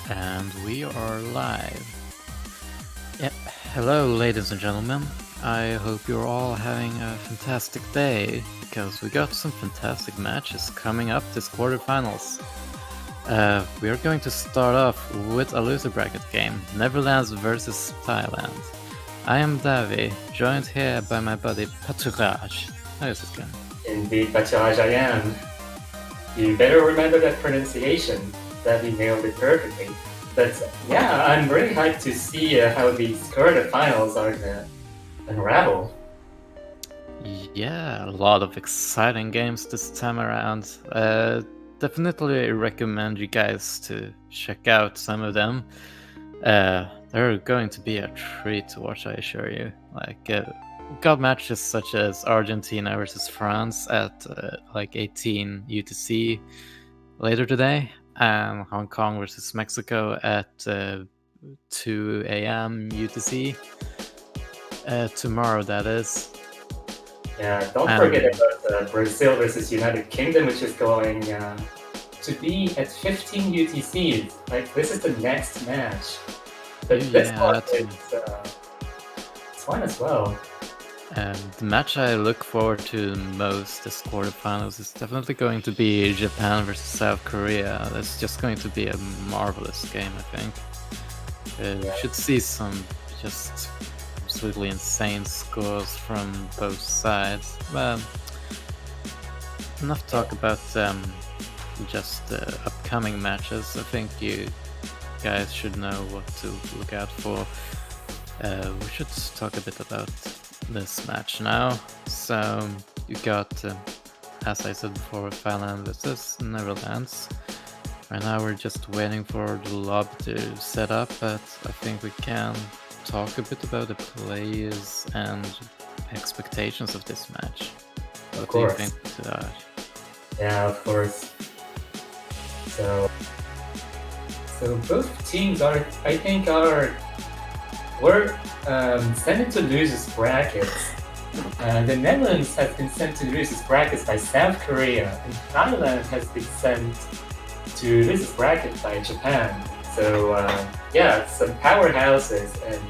And we are live. Yeah, hello, ladies and gentlemen. I hope you're all having a fantastic day because we got some fantastic matches coming up this quarterfinals. We are going to start off with a loser bracket game, Netherlands versus Thailand. I am Davi, joined here by my buddy Paturaj. How is it going? Indeed, Bajaj, I am. You better remember that pronunciation. That he nailed it perfectly. But yeah, I'm really hyped to see how these quarterfinals are gonna unravel. Yeah, a lot of exciting games this time around. Definitely recommend you guys to check out some of them. They're going to be a treat to watch, I assure you. We've got matches such as Argentina versus France at 18 UTC later today, and Hong Kong versus Mexico at 2 a.m. UTC tomorrow, that is. Yeah, don't And forget about Brazil versus United Kingdom, which is going to be at 15 UTCs. Like, this is the next match. But this yeah, one that's is it's fun as well. the match I look forward to most this quarterfinals is definitely going to be Japan versus South Korea. That's just going to be a marvelous game, I think. We Yeah. should see some just absolutely insane scores from both sides. But enough talk about just the upcoming matches. I think you guys should know what to look out for. We should talk a bit about this match now. So you got, as I said before, Thailand versus Netherlands. Right now we're just waiting for the lobby to set up, but I think we can talk a bit about the players and expectations of this match. Of What do you course. think, Raj? Yeah, of course. So, so both teams are, I think, were sent to losers brackets. The Netherlands has been sent to losers brackets by South Korea, and Thailand has been sent to losers bracket by Japan. So yeah, some powerhouses, and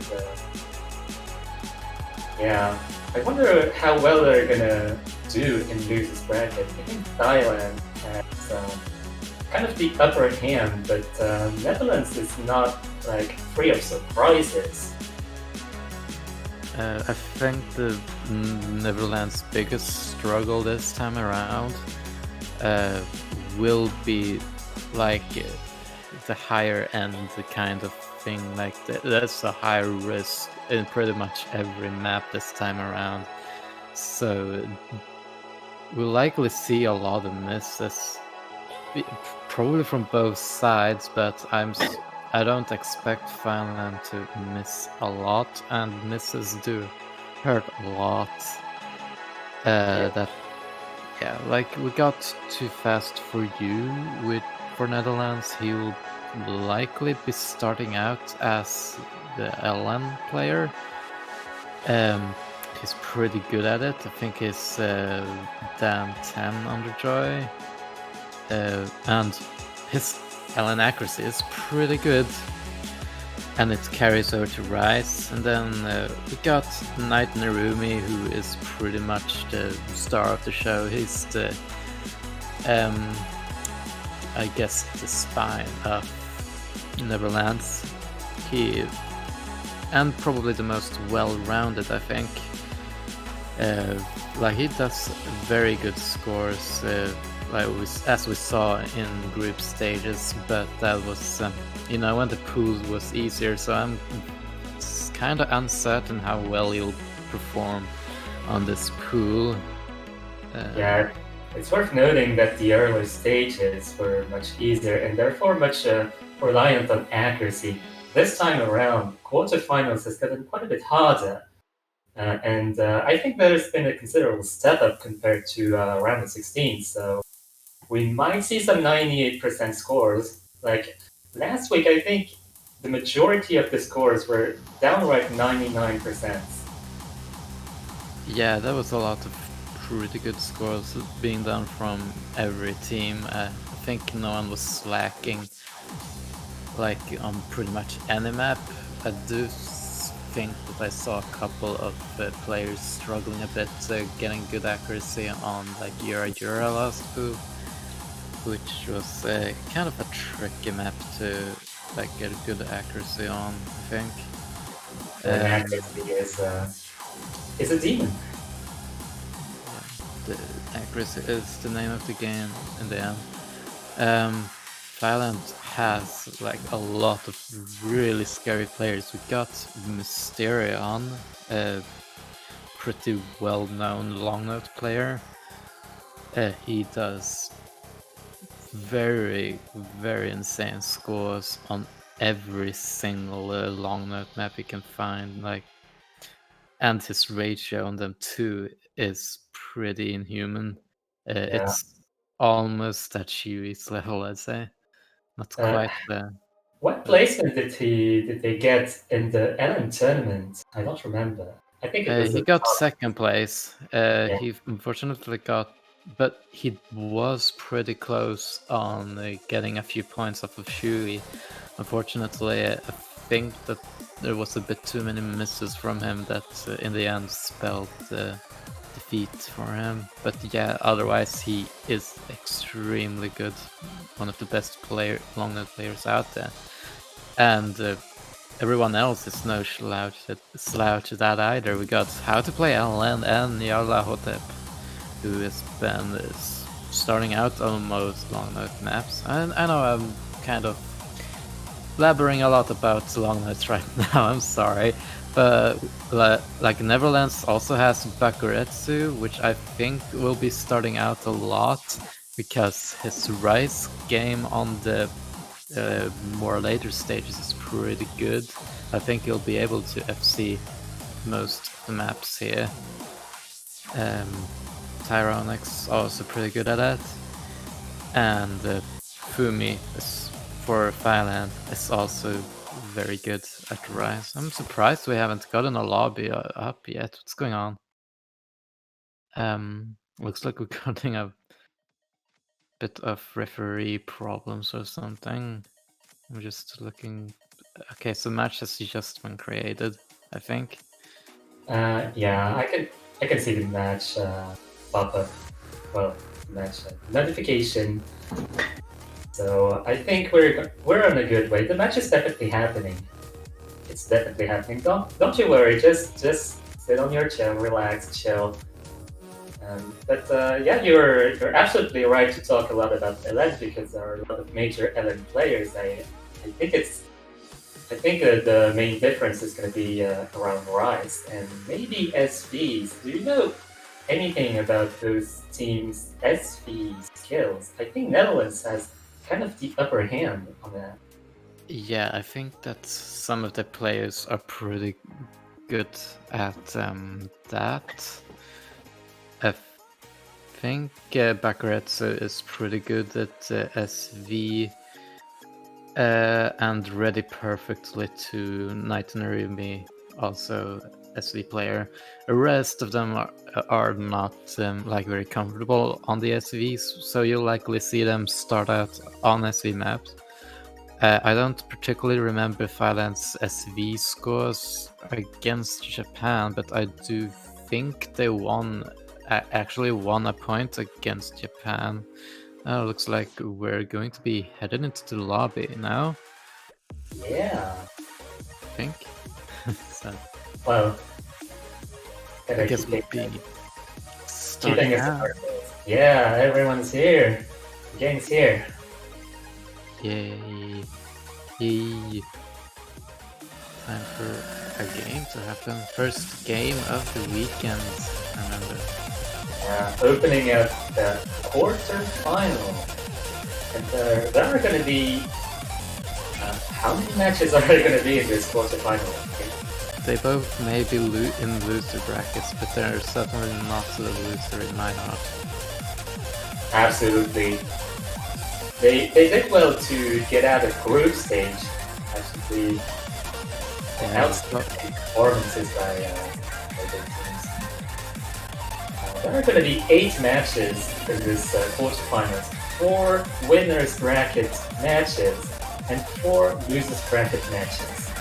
yeah, I wonder how well they're gonna do in losers bracket. I think Thailand has kind of the upper hand, but Netherlands is not like free of surprises. I think the Netherlands' biggest struggle this time around will be like the higher end kind of thing. Like that's a higher risk in pretty much every map this time around. So we'll likely see a lot of misses, probably from both sides. But I don't expect Finland to miss a lot, and misses do hurt a lot. That yeah, like we got Too Fast for You for Netherlands. He will likely be starting out as the LN player. He's pretty good at it. I think he's Dan 10 Underjoy, and his LN accuracy is pretty good, and it carries over to Rice. And then we got Knight Narumi, who is pretty much the star of the show. He's the, I guess, the spine of Netherlands. And probably the most well-rounded, I think. Like he does very good scores, as we saw in group stages, but that was when the pool was easier, so I'm kind of uncertain how well he'll perform on this pool. Yeah, it's worth noting that the earlier stages were much easier and therefore much reliant on accuracy. This time around, quarterfinals has gotten quite a bit harder. And I think there's been a considerable step up compared to round of 16. So we might see some 98% scores. Like last week, I think the majority of the scores were downright 99%. Yeah, that was a lot of pretty good scores being done from every team. I think no one was slacking. like on pretty much any map. I do think that I saw a couple of players struggling a bit getting good accuracy on like Yura last pool, which was kind of a tricky map to like get good accuracy on, I think. And accuracy is a demon. Yeah, the accuracy is the name of the game in the end. Thailand has like a lot of really scary players. We got Mysterion, a pretty well-known long note player. He does very, very insane scores on every single long note map you can find. Like, and his ratio on them too is pretty inhuman. Yeah. It's almost at Shiwi's level, I'd say. Not Uh, quite there. what But placement did they get in the LM tournament? I don't remember. I think it was he the got top. second place. Yeah. He unfortunately got, but he was pretty close on getting a few points off of Shui. Unfortunately, I think that there was a bit too many misses from him that in the end spelled defeat for him. But yeah, otherwise he is extremely good. One of the best long note players out there. And everyone else is no slouch at that either. We got How to Play LN and Yarla Hotep, who has been starting out on most long note maps. And I know I'm kind of blabbering a lot about long notes right now, I'm sorry. But like Neverlands also has Bakuretsu, which I think will be starting out a lot because his Rise game on the more later stages is pretty good. I think he'll be able to FC most of the maps here. Tyronix also pretty good at that. And Fumi is, for Thailand is also very good at Rise. I'm surprised we haven't gotten a lobby up yet. What's going on? Looks like we're getting a bit of referee problems or something. I'm just looking. Okay, so match has just been created, I think. Yeah, I can see the match pop up. Well, match notification. So I think we're on a good way. The match is definitely happening. It's definitely happening. Don't you worry. Just sit on your chair, relax, chill. But yeah, you're absolutely right to talk a lot about LN because there are a lot of major LN players. I think I think the main difference is going to be around Rise and maybe SVs. Do you know anything about those teams' SV skills? I think Netherlands has kind of the upper hand on that. Yeah, I think that some of the players are pretty good at that. I think Bakuretsu is pretty good at SV and ready perfectly to Night Narumi, also SV player. The rest of them are not like very comfortable on the SVs, so you'll likely see them start out on SV maps. I don't particularly remember Thailand's SV scores against Japan, but I do think they actually won a point against Japan. Looks like we're going to be headed into the lobby now, Yeah. I think. So Well, I gotta guess keep we'll it, be keeping starting us out. started. Yeah, everyone's here. The gang's here. Yay! Yay! Time for a game to happen. First game of the weekend, remember. Opening up the quarterfinal. And there are going to be. How many matches are there going to be in this quarterfinal? They both may be in loser brackets, but they're certainly not the loser in my heart. Absolutely. They did well to get out of group stage. Actually, Yeah, outstanding performances by their teams. There are going to be 8 matches in this quarterfinals. 4 winners bracket matches. and 4 losers bracket matches.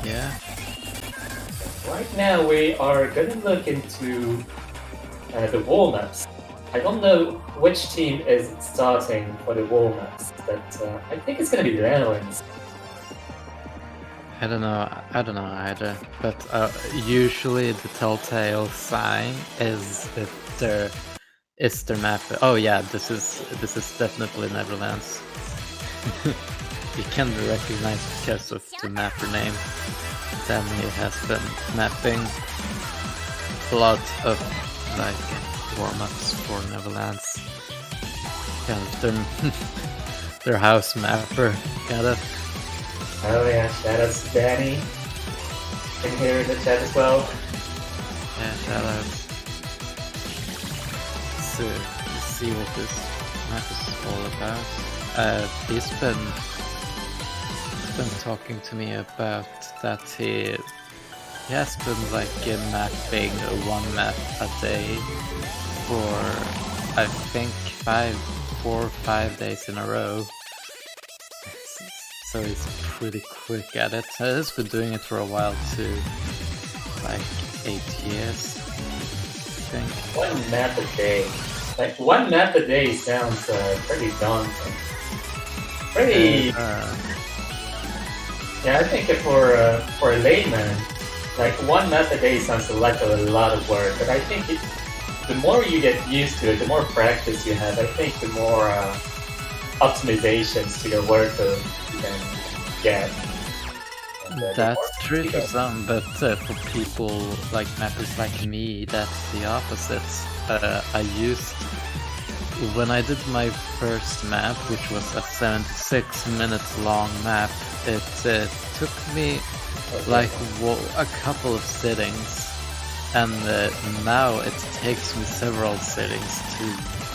Yeah. Right now we are gonna look into the warm-ups. I don't know which team is starting for the warm-ups, but I think it's gonna be Lions. I don't know either, but usually the telltale sign is if their map. Oh yeah, this is definitely Netherlands. You can recognize because of the mapper name. Then he has been mapping a lot of like warm-ups for Netherlands. Kind of their house mapper, kind of. Oh yeah, shoutouts to Danny. Can hear in the chat as well. Yeah, shoutouts. Let's see what this map is all about. He's been talking to me about that he has been like mapping one map a day for I think 4 or 5 days in a row. So he's pretty quick at it. He's been doing it for a while too, like 8 years, I think. One map a day. Like, one map a day sounds pretty daunting. Pretty... yeah, I think for a layman, like, one map a day sounds like a lot of work, but I think the more you get used to it, the more practice you have, I think the more optimizations to your workload you can get. That's true for some, but for people like mappers like me, that's the opposite. I used, when I did my first map, which was a 76 minutes long map, it took me like a couple of sittings, and now it takes me several sittings to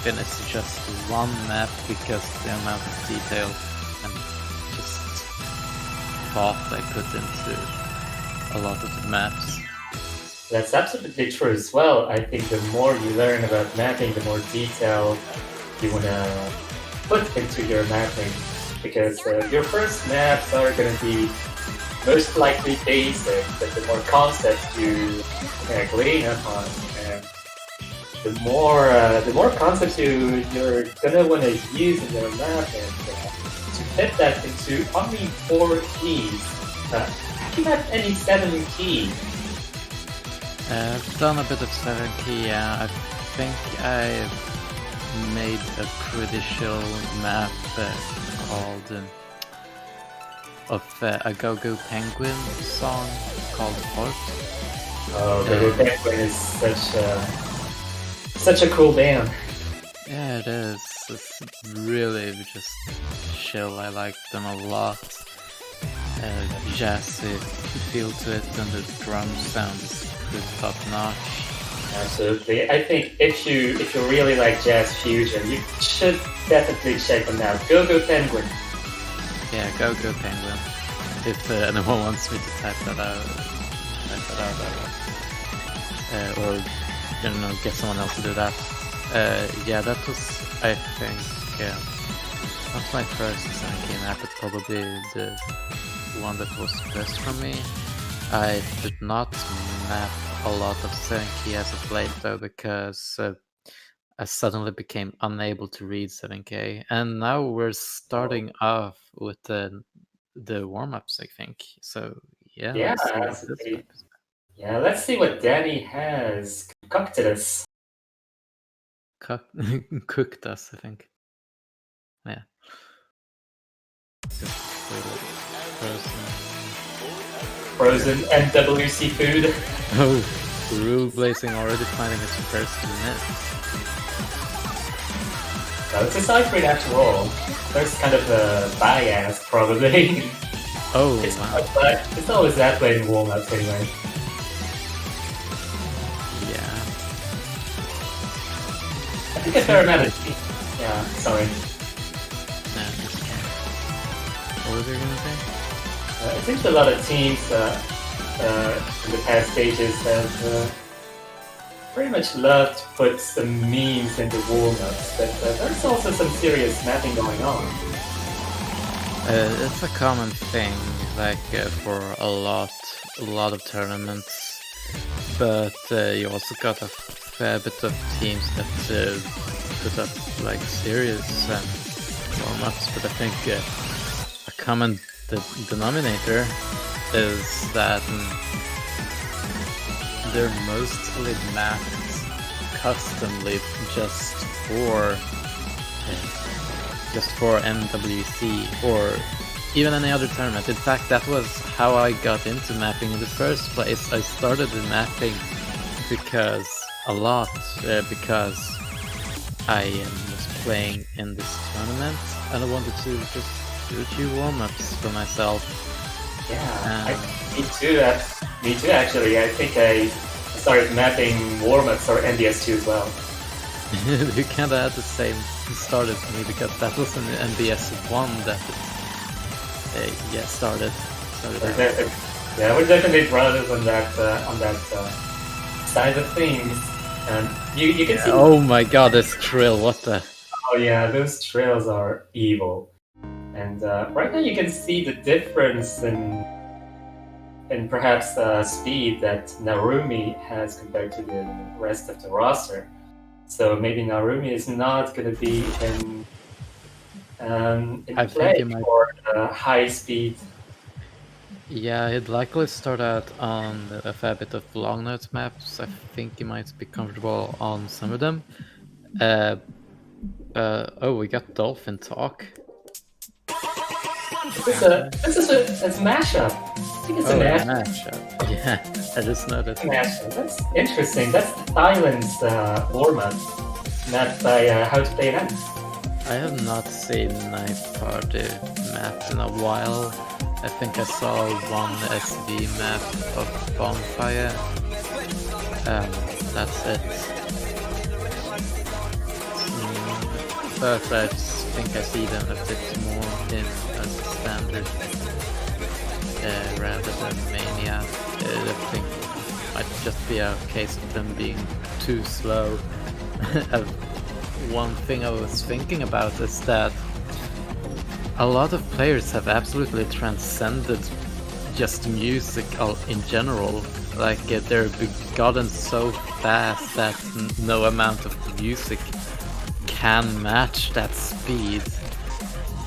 finish just one map because the amount of detail and just thought I put into a lot of the maps. That's absolutely true as well. I think the more you learn about mapping, the more detail you want to put into your mapping, because your first maps are going to be most likely basic, but the more concepts you glean upon, and the more concepts you're gonna want to use in your map, and to fit that into only 4 keys. Have you mapped any 7 key? I've done a bit of 7 key. I think I made a pretty chill map called of a Go-Go Penguin song called Fort. Oh, Go-Go Penguin is such a cool band. Yeah, it is. It's really just chill. I like them a lot. Jazzy feel to it, and the drum sound is pretty top notch. Absolutely. I think if you really like jazz fusion, you should definitely check them out. Go-Go Penguin. Yeah, Go-Go Penguin. If anyone wants me to type that out, or get someone else to do that. Yeah, that was, I think, not my first SNK map, but probably the one that was best for me. I did not map a lot of SNK as of late though, because I suddenly became unable to read 7K, and now we're starting off with the warm-ups, I think. So yeah, Yeah, let's see what this absolutely. map is. Yeah, let's see what Danny has concocted us. Cooked us, I think. Yeah. Frozen NWC food. Oh, Rule Blazing already finding his first unit. No, it's a Cypher after all. There's kind of a bias, probably. Oh, wow. It's always that way in warm-ups, anyway. Yeah. I think a fair amount of... Yeah, sorry. No, that's okay. What was you gonna say? I think a lot of teams in the past stages have pretty much love to put some memes into warm-ups, but there's also some serious mapping going on. It's a common thing, like for a lot of tournaments, but you also got a fair bit of teams that put up like serious warm-ups. But I think a common denominator is that they're mostly mapped customly just for MWC or even any other tournament. In fact, that was how I got into mapping in the first place. I started in mapping because I was playing in this tournament and I wanted to just do a few warm-ups for myself. Yeah, me too. Me too, actually. I think I started mapping warm-ups or NDS2 as well. You kind of had the same start as me because that was an NBS1 that started out. Yeah, we're definitely brothers on that side of things. And you can see. Oh my god, this trill! What the? Oh yeah, those trails are evil. And right now you can see the difference in perhaps speed that Narumi has compared to the rest of the roster. So maybe Narumi is not going to be in play for high speed. Yeah, he'd likely start out on a fair bit of long note maps. I think he might be comfortable on some of them. Oh, we got Dolphin Talk. This is a mashup. I think it's a mashup. Yeah, I just noticed. Mashup. That's interesting. That's Thailand's warm-up, mapped by How to Play It Out. I have not seen Knife Party mapped in a while. I think I saw one SV map of Bonfire. That's it. But I think I see them a bit more in as a standard rather than mania. I think it might just be a case of them being too slow. One thing I was thinking about is that a lot of players have absolutely transcended just music in general. Like they're gotten so fast that no amount of music can match that speed,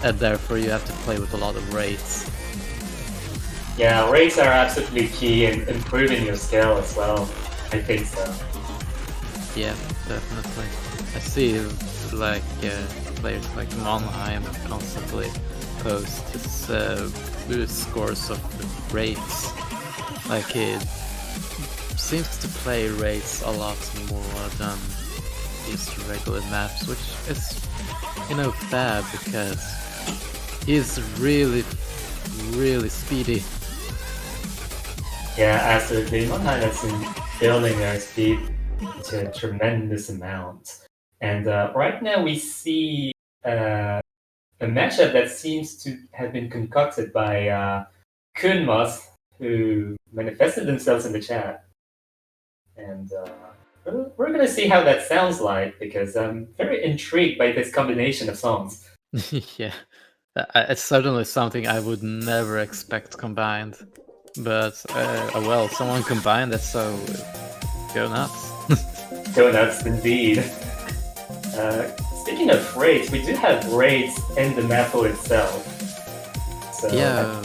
and therefore you have to play with a lot of rates. Yeah, rates are absolutely key in improving your skill as well. I think so. Yeah, definitely. I see like players like Monheim constantly post his scores of rates. Like he seems to play rates a lot more than just regular maps, which is, fair because he's really speedy. Yeah, absolutely. Monheim has been building their speed to a tremendous amount. And right now we see a matchup that seems to have been concocted by Kunmos, who manifested themselves in the chat. And we're going to see how that sounds like, because I'm very intrigued by this combination of songs. Yeah, it's certainly something I would never expect combined. But, well, someone combined it, so go nuts. Go nuts, indeed. Speaking of raids, we do have raids in the map itself. So yeah.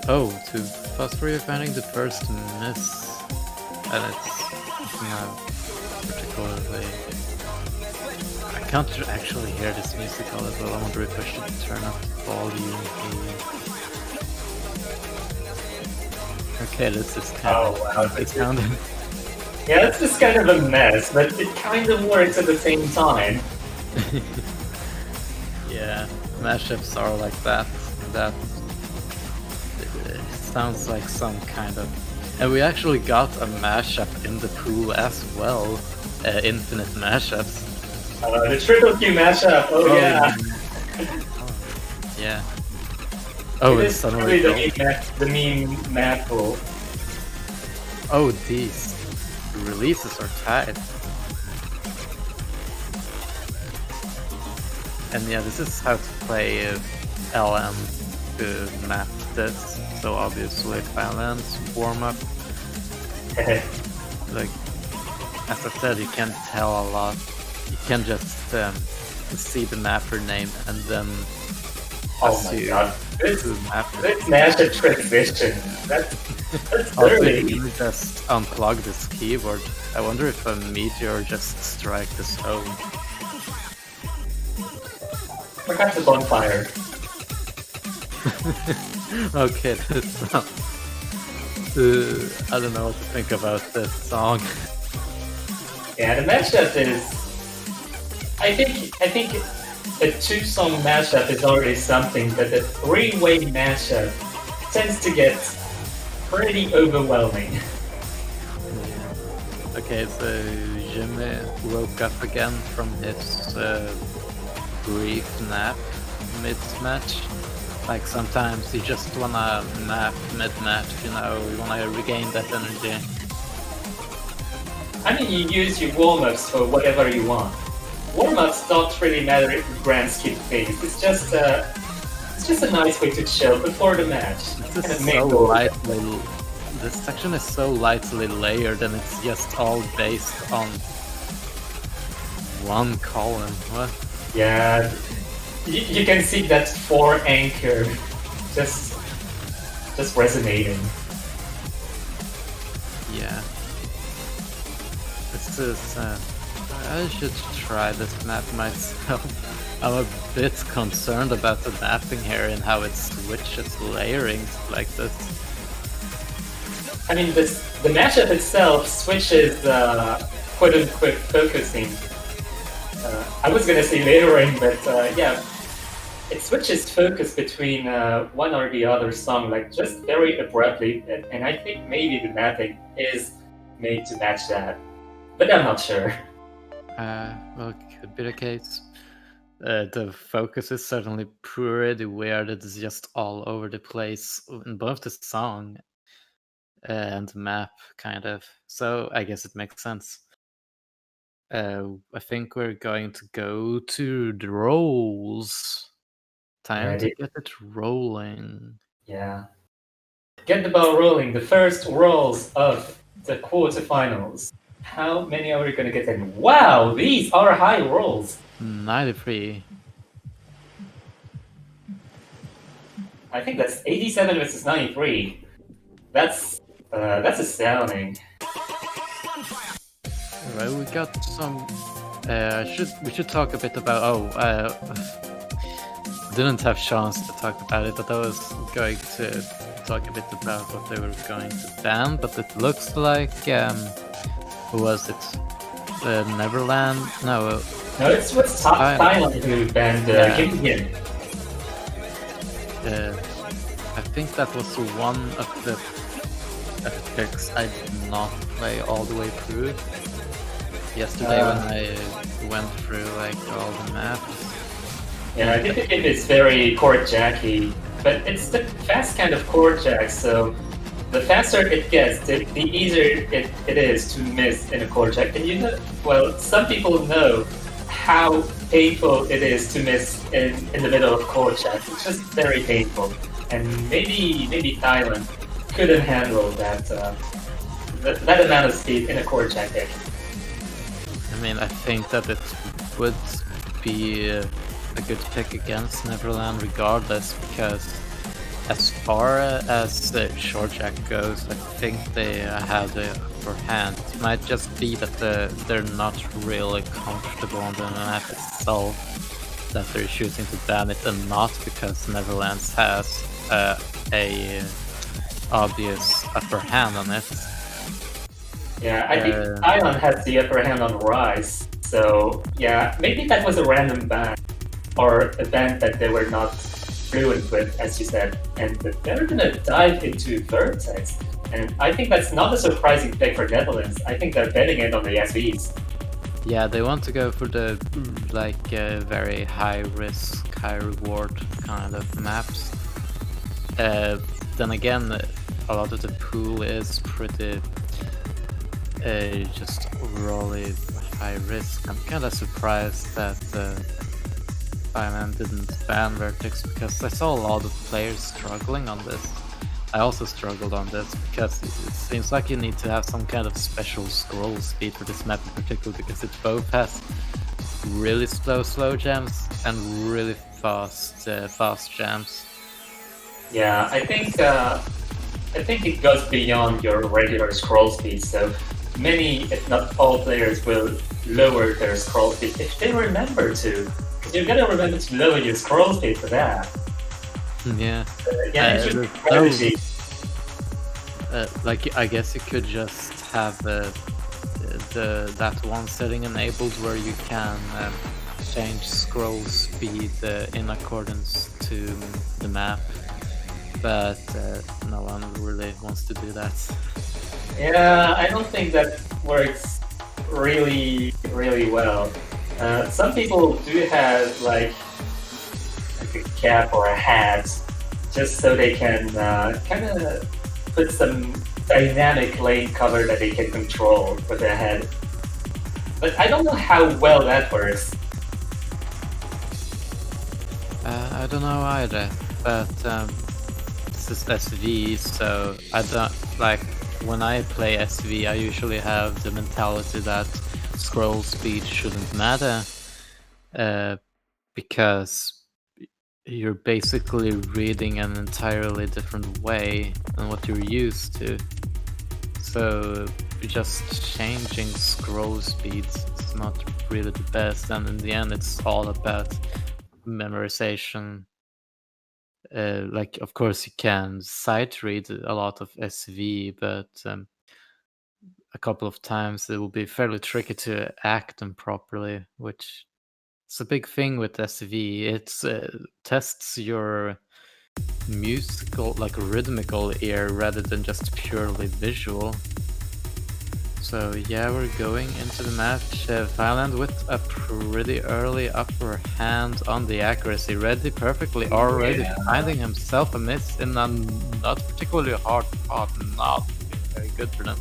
Oh, to Phosphor, finding the first miss, and it's not particularly. I can't actually hear this music all as well. I wonder if I should turn up the volume here. Okay, this is kind of sounding. Yeah, it's just kind of a mess, but it kind of works at the same time. Yeah, mashups are like that. That sounds like some kind of. And we actually got a mashup in the pool as well. Infinite mashups. The triple Q mashup. Oh yeah. Yeah. Oh, it's suddenly the meme map pool. Oh, these. releases are tight. And yeah, this is how to play LM to map this. So obviously balance, warm up. Like as I said, you can't tell a lot. You can just see the mapper name and then Oh my god, this mashup transition. That's also, dirty. you can just unplug this keyboard. I wonder if a meteor just strike this home. Perhaps a bonfire. Okay, that's not. I don't know what to think about this song. Yeah, the mashup is. I think a two-song mashup is already something, but a three-way mashup tends to get pretty overwhelming. Okay, so Jimmy woke up again from his brief nap mid-match. Like sometimes you just wanna nap mid-match, you know, you wanna regain that energy. I mean, you use your warm-ups for whatever you want. Warm-ups don't really matter in the grand scheme of things. It's just a nice way to chill before the match. This section is so lightly layered, and it's just all based on one column. What? Yeah, you can see that 4 anchor just resonating. Yeah. This is. I should try this map myself. I'm a bit concerned about the mapping here and how it switches layering like this. I mean, the mashup itself switches quote-unquote focusing. I was gonna say layering, but yeah, it switches focus between one or the other song, like just very abruptly, and I think maybe the mapping is made to match that, but I'm not sure. Well, it could be the case. The focus is certainly pretty weird. It's just all over the place in both the song and the map, kind of. So I guess it makes sense. I think we're going to go to the rolls. Time to get it rolling. Yeah. Get the ball rolling. The first rolls of the quarterfinals. How many are we going to get in? Wow, these are high rolls. 93. I think that's 87 versus 93. That's astounding. Right, we got some. We should talk a bit about. Didn't have chance to talk about it, but I was going to talk a bit about what they were going to ban. But it looks like who was it? Neverland? No. No, it's Thailand who banned Kim. I think that was one of the picks I did not play all the way through. Yesterday when I went through like all the maps. Yeah, I think it is very court jacky, but it's the fast kind of court jack, so the faster it gets, the easier it is to miss in a court jack. And you know, well, some people know how painful it is to miss in the middle of court jack. It's just very painful. And maybe Thailand couldn't handle that amount of speed in a court jack deck. I mean, I think that it would be a good pick against Neverland regardless, because as far as the short jack goes, I think they have the upper hand. It might just be that they're not really comfortable on the map itself, that they're choosing to ban it, and not because Neverlands has a obvious upper hand on it. Yeah, I think Thailand has the upper hand on Rise, so yeah, maybe that was a random ban, or a ban that they were not fluent with, as you said, and they're gonna dive into Vertex, and I think that's not a surprising pick for Netherlands. I think they're betting it on the SVs. Yeah, they want to go for the very high risk, high reward kind of maps. Then again, a lot of the pool is pretty just overall high risk. I'm kind of surprised that Thailand didn't ban Vertex because I saw a lot of players struggling on this. I also struggled on this because it seems like you need to have some kind of special scroll speed for this map in particular because it both has really slow jams and really fast jams. Yeah, I think it goes beyond your regular scroll speed. So many, if not all players, will lower their scroll speed if they remember to. Because you're gonna remember to lower your scroll speed for that. Yeah. Yeah, interesting strategy. Like I guess you could just have that one setting enabled where you can change scroll speed in accordance to the map, but no one really wants to do that. Yeah, I don't think that works really well. Some people do have like a cap or a hat just so they can kind of put some dynamic lane cover that they can control with their head. But I don't know how well that works. I don't know either, but this is SV, so I don't like when I play SV. I usually have the mentality that scroll speed shouldn't matter, because you're basically reading an entirely different way than what you're used to. So just changing scroll speeds is not really the best, and in the end, it's all about memorization. Like, of course, you can sight read a lot of SV, but a couple of times it will be fairly tricky to act them properly, which is a big thing with SV. It tests your musical, like rhythmical ear rather than just purely visual. So yeah, we're going into the match. Thailand with a pretty early upper hand on the accuracy. Reddy perfectly already finding himself a miss in a not particularly hard spot. Not very good for them.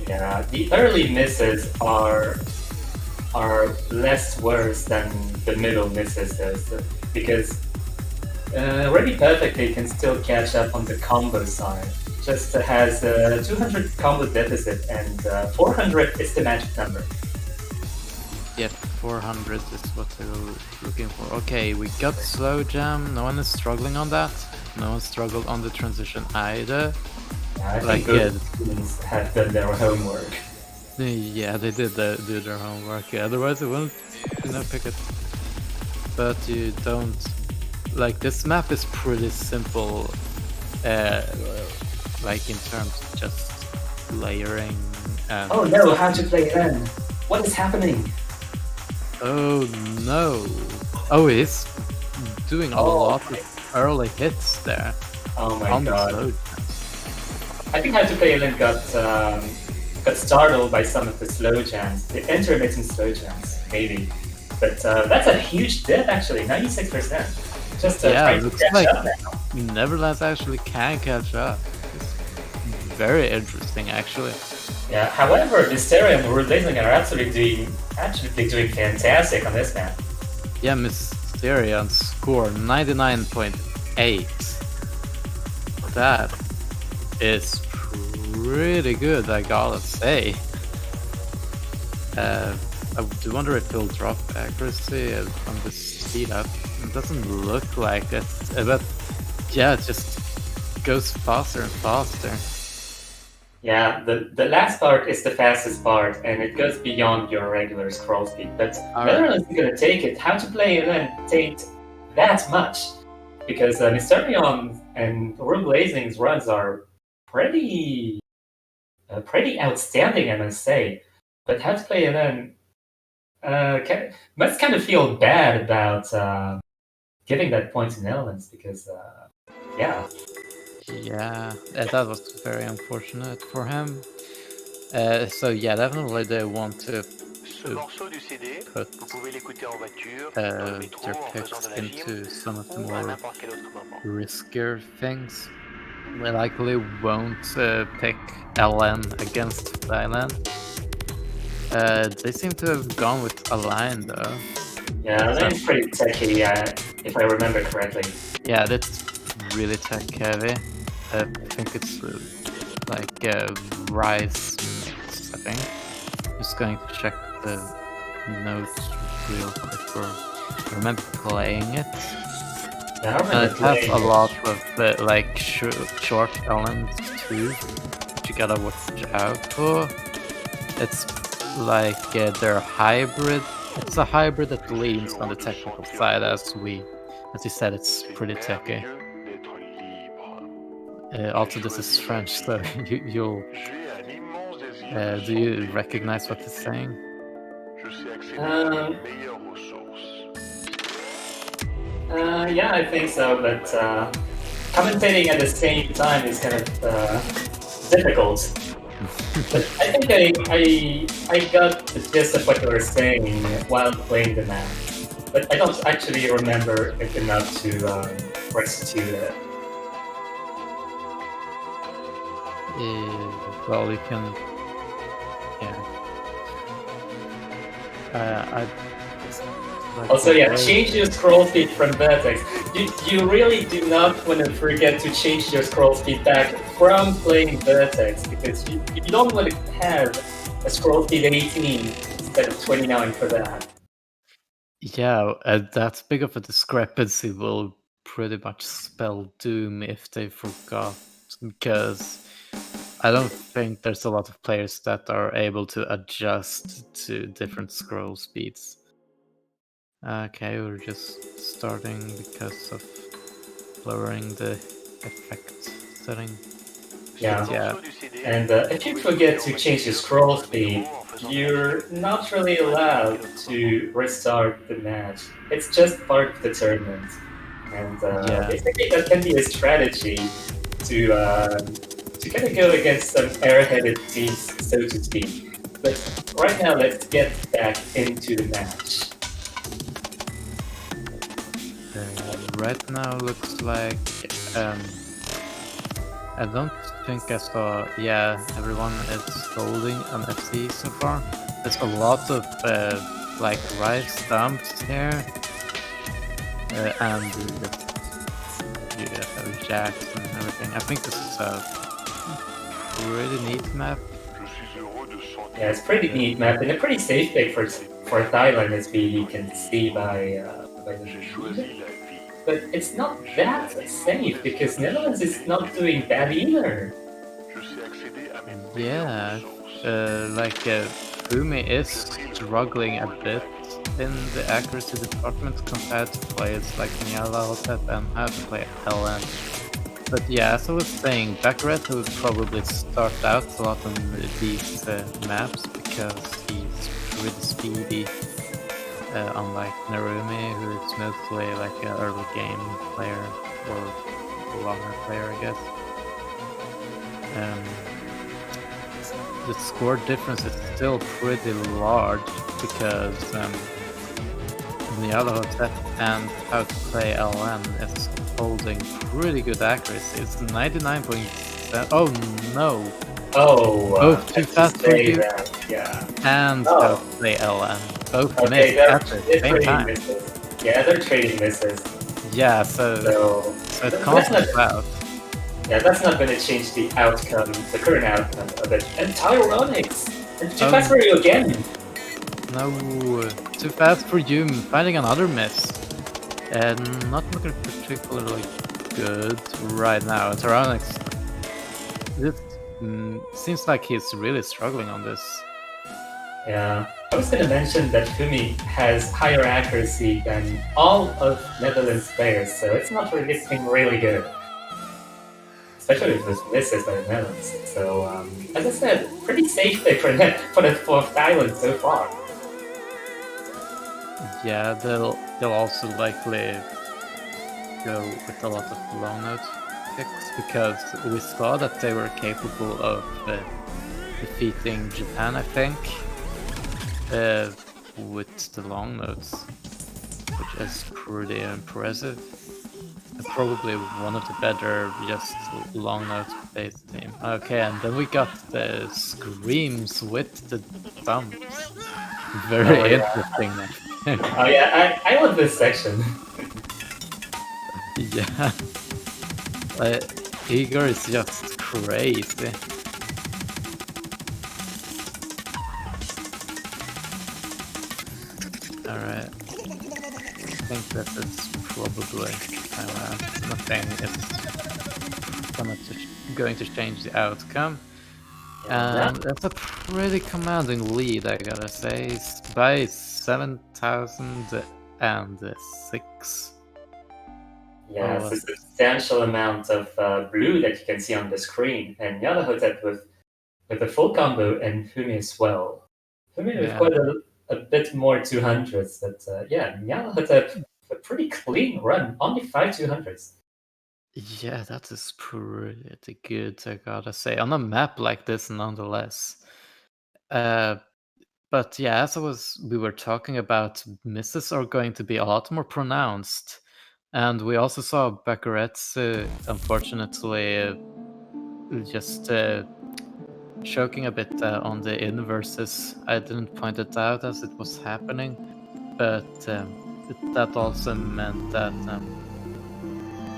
Yeah, the early misses are less worse than the middle misses, because Ready Perfectly can still catch up on the combo side. Just has 200 combo deficit and 400 is the magic number. Yep, 400 is what they were looking for. Okay, we got slow jam. No one is struggling on that. No one struggled on the transition either. I think those students have done their homework. Yeah, they did do their homework. Yeah, otherwise, it wouldn't, pick it. But you don't like this map is pretty simple. Like in terms of just layering. And oh no! How to play then? What is happening? Oh no! Oh, he's doing a lot of early hits there. Oh my god! I think How to Play Link got startled by some of the slow jams, the intermittent slow jams, maybe. But that's a huge dip, actually, 96%. Just trying to catch up now. Netherlands actually can catch up. It's very interesting, actually. Yeah. However, Mysterio and Rude Blazing are absolutely doing fantastic on this map. Yeah, Mysterio score 99.8. That is pretty good, I gotta say. I do wonder if he'll drop accuracy on the speed up. It doesn't look like it, but yeah, it just goes faster and faster. Yeah, the last part is the fastest part, and it goes beyond your regular scroll speed. But Netherlands is gonna take it. How to Play and then take that much, because Mysterion and Rude Blazing's runs are pretty outstanding, I must say. But How to Play and then must kind of feel bad about giving that point to Netherlands because yeah. Yeah, that was very unfortunate for him. So yeah, definitely they want to put their picks into some of the more riskier things. They likely won't pick LN against Thailand. They seem to have gone with Align though. Yeah, So Lane's pretty techy, if I remember correctly. yeah, that's really tech heavy. I think it's like a rice mix, I think. Just going to check the notes real quick for I remember playing it. Yeah, I And remember it has playing a it. lot of like short elements too, which you gotta watch out for. It's like they're hybrid. It's a hybrid that leans on the technical side, as you said, it's pretty techy. Also, this is French, so you'll. Do you recognize what it's saying? Um, yeah, I think so, but commentating at the same time is kind of difficult. But I think I got the gist of what you were saying while playing the map, but I don't actually remember it enough to restitute it. Well, you can. Yeah. I. Like Also, yeah, way. change your scroll speed from vertex. You really do not want to forget to change your scroll speed back from playing vertex, because you don't want to have a scroll speed 18 instead of 29 for that. Yeah, that big of a discrepancy will pretty much spell doom if they forgot, because I don't think there's a lot of players that are able to adjust to different scroll speeds. Okay, we're just starting because of lowering the effect setting. Yeah. But yeah, And if you forget to change your scroll speed, you're not really allowed to restart the match. It's just part of the tournament. And yeah, basically, that can be a strategy to kind of go against some airheaded teams, so to speak. But right now, let's get back into the match. right now looks like I don't think I saw. Yeah, everyone is holding an FC so far. There's a lot of like rice dumps here, and you have jacks and everything. I think this is a really neat map. Yeah, it's pretty neat map and a pretty safe pick for Thailand, as we can see by the lead. But it's not that safe because Netherlands is not doing bad either. Yeah, like Fumi is struggling a bit in the accuracy department compared to players like Niala, Hotep, and how to play LN. But yeah, as I was saying, Baccarat would probably start out a lot on these maps because he's pretty speedy, unlike Narumi, who is mostly like an early game player or longer player, I guess. The score difference is still pretty large because the other Hotep and how to play LN is holding pretty good accuracy. It's 99.7. Oh no! Oh, Both too let's just fast for say you that, yeah. and how Oh, to play LN. Both okay, missed they're, at the they're same trading time. misses. Yeah, they're trading misses. Yeah, so it That's not, cancels out. yeah, that's not going to change the outcome, the current outcome of it. And Tyronics! And too fast for you again! No, too fast for you. Finding another miss. And not looking particularly good right now. Tyranix, this seems like he's really struggling on this. Yeah, I was going to mention that Fumi has higher accuracy than all of Netherlands players, so it's not really looking really good. Especially with those misses by the Netherlands. So, as I said, pretty safe pick for Thailand so far. Yeah, they'll also likely go with a lot of long note picks because we saw that they were capable of defeating Japan, I think, with the long notes. which is pretty impressive. Probably one of the better just long note based team. Okay, and then we got the screams with the dumps. Oh Very yeah, interesting. oh yeah. I love this section. Yeah, like, Igor is just crazy. Alright, I think that is probably nothing is going to change the outcome. Yeah, now, That's a pretty commanding lead, I gotta say. It's by 7,006. yeah, Or it's a was substantial amount of blue that you can see on the screen, and Nyarlathotep with a full combo and Fumi as well. Fumi with yeah. quite a bit more 200s, but yeah, Nyarlathotep a pretty clean run, only 5 200s. Yeah, that is pretty good, I gotta say. On a map like this, nonetheless. Uh, but yeah, we were talking about, misses are going to be a lot more pronounced. And we also saw Baccarat's, unfortunately, just choking a bit on the inverses. I didn't point it out as it was happening, but that also meant that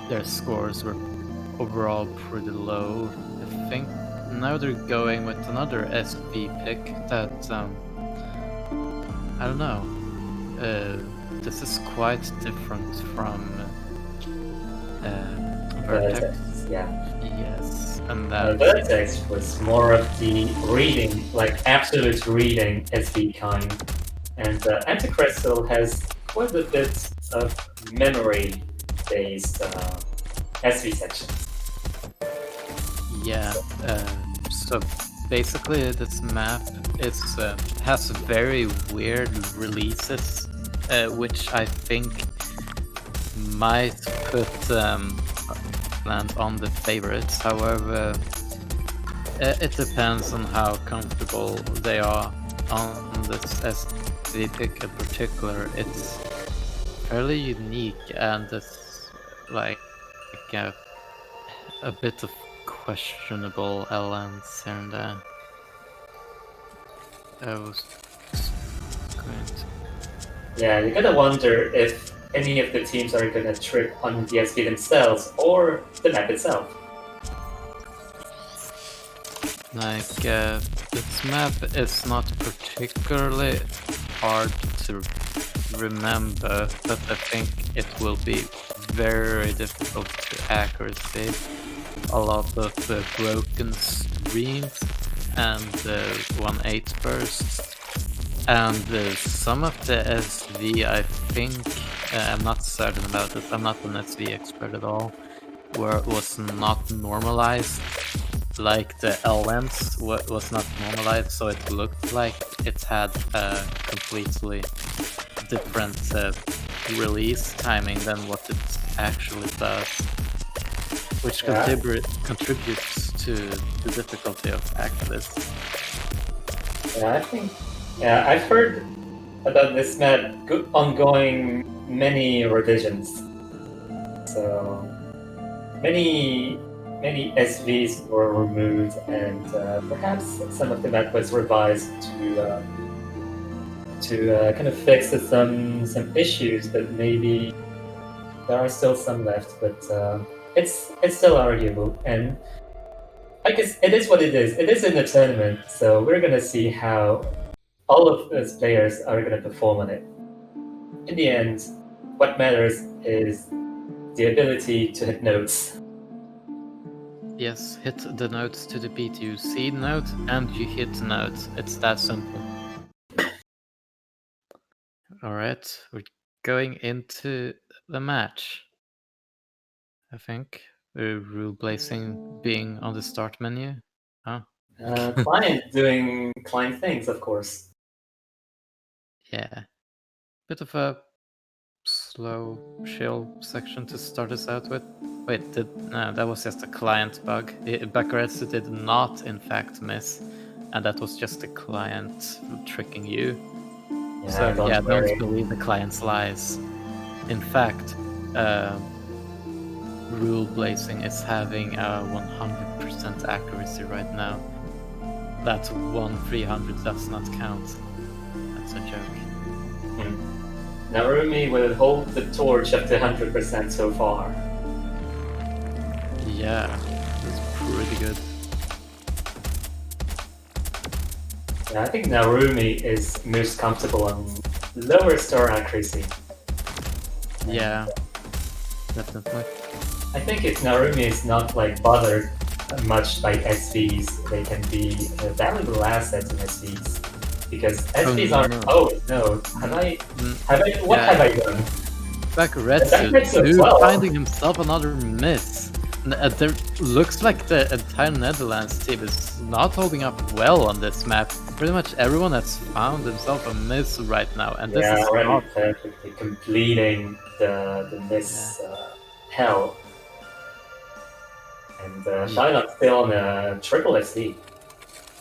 their scores were overall pretty low. I think now they're going with another SV pick that I don't know. This is quite different from Vertex. Vertex, yeah. Yes, and that Vertex was more of the reading, like absolute reading SV kind. And Anticrystal has quite a bit of memory-based SV sections. yeah. So basically, this map has very weird releases, which I think might put land on the favorites. However, it depends on how comfortable they are on this SV pick in particular. It's fairly unique, and it's like a bit of questionable elements here and there. I was going to. Yeah, you gotta wonder if any of the teams are gonna trip on the SV themselves or the map itself. Like, this map is not particularly hard to remember, but I think it will be very difficult to accuracy. A lot of broken streams and 1/8 bursts. And some of the SV, I think, I'm not certain about this, I'm not an SV expert at all, where it was not normalized. Like the LMs was not normalized, so it looked like it had a completely different release timing than what it actually does, which Yeah, contributes to the difficulty of Activist. yeah, I think. Yeah, I've heard about this map ongoing many revisions. So many SVs were removed, and perhaps some of the map was revised to kind of fix some issues, but maybe there are still some left. But it's still arguable, and I guess it is what it is. It is in the tournament, so we're gonna see how all of those players are gonna perform on it. In the end, what matters is the ability to hit notes. Yes, hit the notes to the beat. You see note and you hit note. It's that simple. Alright, we're going into the match. I think. Rule Blazing being on the start menu. Huh? Client doing client things, of course. Yeah. Bit of a slow, chill section to start us out with. Wait, no, that was just a client bug. Baccarat did not, in fact, miss, and that was just the client tricking you. Yeah, So don't yeah, don't worry. believe the client's lies. In fact, Rule Blazing is having a 100% accuracy right now. That 1/300 does not count. That's a joke. Narumi will hold the torch up to 100% so far. Yeah, that's pretty good. Yeah, I think Narumi is most comfortable on lower star accuracy. Yeah, definitely. I think if Narumi is not like bothered much by SVs, they can be valuable assets in SVs. Because SVs no, are. no. Oh no! What Yeah. have I done? Back Red That makes Suit, sense dude, well. finding himself another miss. There looks like the entire Netherlands team is not holding up well on this map. Pretty much everyone has found himself a miss right now, and this Yeah, is already not. perfectly completing the miss hell. And Shylon's still on a triple SD.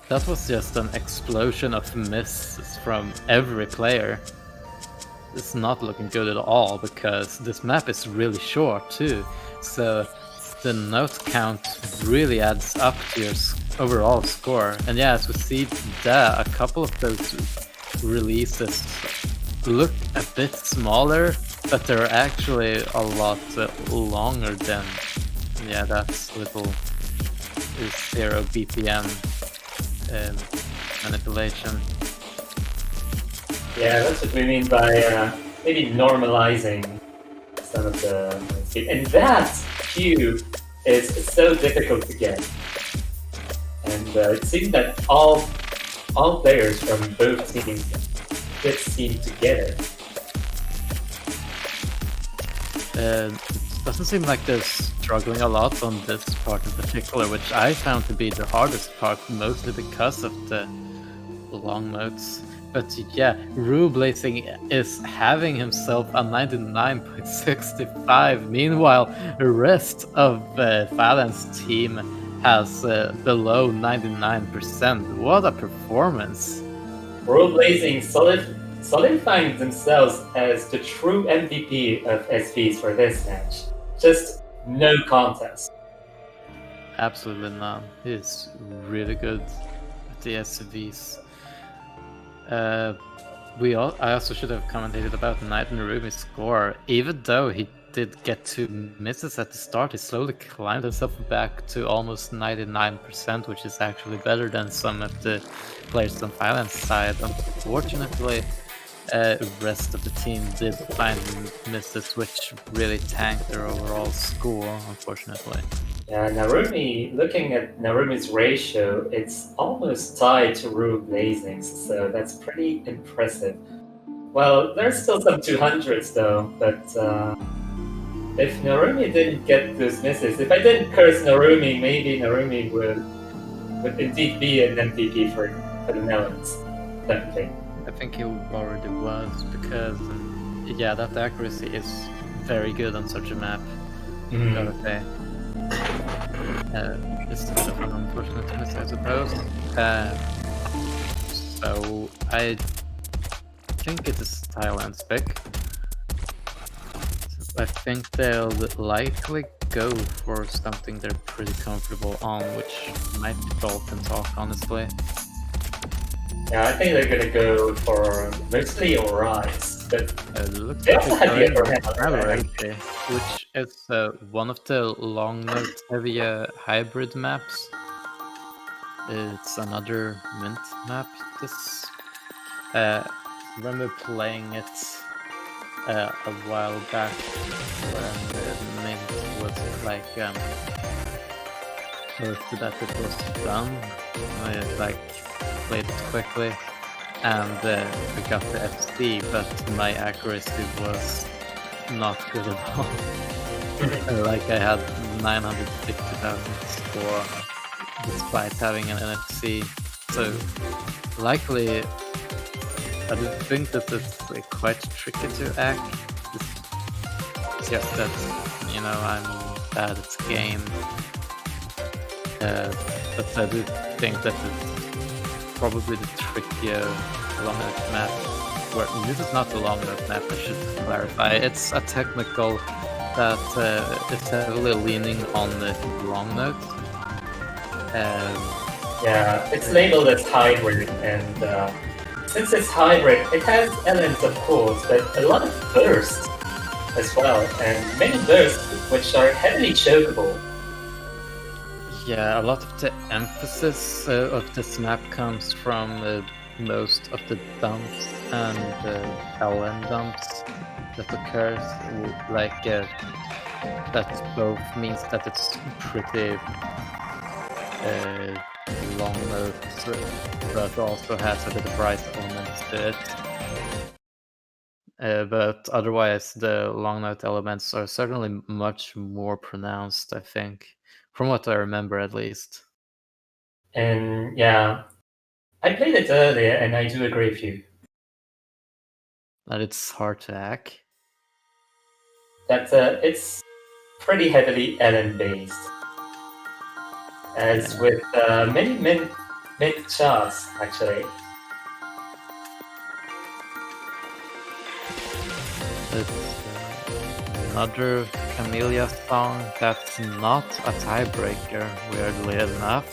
That was just an explosion of misses from every player. It's not looking good at all because this map is really short too. So the note count really adds up to your overall score. And yeah, as we see there, a couple of those releases look a bit smaller, but they're actually a lot longer than that little 0 BPM manipulation. Yeah, that's what we mean by maybe normalizing some of the speed. And that cue is so difficult to get. And it seems that all players from both teams did seem to get it. Doesn't seem like they're struggling a lot on this part in particular, which I found to be the hardest part, mostly because of the long modes. But yeah, Rue Blazing is having himself a 99.65. Meanwhile, the rest of Phalanx team has below 99%. What a performance! Rule Blazing solidifying themselves as the true MVP of SVs for this match. Just no contest. Absolutely none. He's really good at the SCVs. I also should have commented about Knight and Ruby's score. Even though he did get 2 misses at the start, he slowly climbed himself back to almost 99%, which is actually better than some of the players on Violence side. Unfortunately, rest of the team did find misses, which really tanked their overall score, unfortunately. Yeah, Narumi, looking at Narumi's ratio, it's almost tied to Rue Blazing's, so that's pretty impressive. Well, there's still some 200s though, but if Narumi didn't get those misses, if I didn't curse Narumi, maybe Narumi would indeed be an MVP for the Netherlands. Definitely. I think he already was because, that accuracy is very good on such a map. Gotta say. It's a bit of an unfortunate miss, I suppose. So I think it is Thailand's pick. I think they'll likely go for something they're pretty comfortable on, which might be Bolt and Talk, honestly. Yeah, I think they're gonna go for mostly Rise, but Looks they like also they're had the upper going hand. Traveler, which is one of the long note heavier hybrid maps. It's another mint map. This remember playing it a while back when the mint was like close to that it was done. I played it quickly and I got the FC, but my accuracy was not good at all. I had 950,000 score despite having an NFC. So likely, I do think that it's quite tricky to act. It's just that I'm bad at the game. But I do think that it's probably the trickier long map. this is not the long note map, I should clarify. It's a technical that is heavily leaning on the long notes. Yeah, it's labeled as hybrid, and since it's hybrid, it has elements, of course, but a lot of bursts as well, and many bursts which are heavily chokeable. Yeah, a lot of the emphasis of this map comes from most of the dumps and LM dumps that occurs. That both means that it's pretty long notes, but also has a bit of rise elements to it. But otherwise, the long note elements are certainly much more pronounced, I think, from what I remember at least. And yeah, I played it earlier, and I do agree with you That it's hard to hack. that it's pretty heavily LN based, as Yeah. with many mint charts actually. It's another Camellia song that's not a tiebreaker, weirdly enough.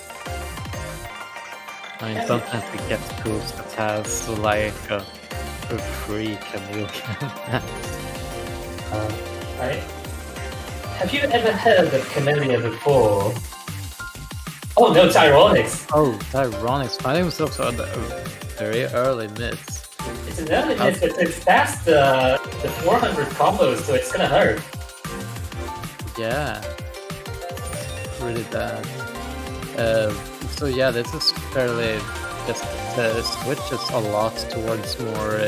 I mean, sometimes we get pools that has like a free Camellia. Have you ever heard of Camellia before? Oh no, Tyronics! Oh, Tyronics finding himself on the very early mids. It's an early miss, but it's past the 400 combos, so it's gonna hurt. Yeah. Really bad. So yeah, this is fairly just switches a lot towards more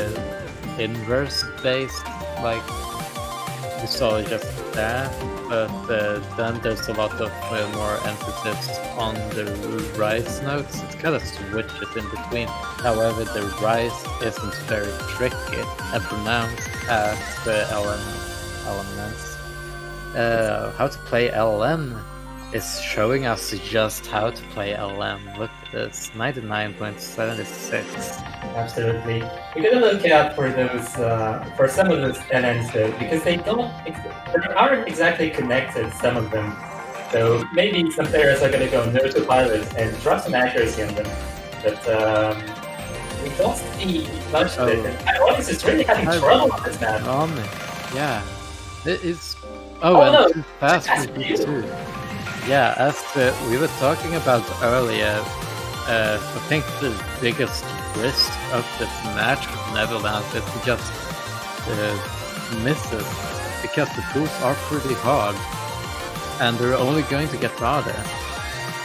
inverse based, like you saw just that, but then there's a lot of more emphasis on the rise notes. It kind of switches in between. However, the rise isn't very tricky and pronounced as the elements. How to play LM is showing us just how to play LM. Look at this, 99.76. Absolutely. We gotta look out for those, for some of those LNs though, because they aren't exactly connected, some of them. So maybe some players are gonna go no to pilot and drop some accuracy on them. But we don't see much of it. And Ironis is really having trouble on this map. Yeah. It is. No, too fast for you too. Yeah, as we were talking about earlier, I think the biggest risk of this match with Netherlands is to just misses, because the pools are pretty hard, and they're only going to get harder.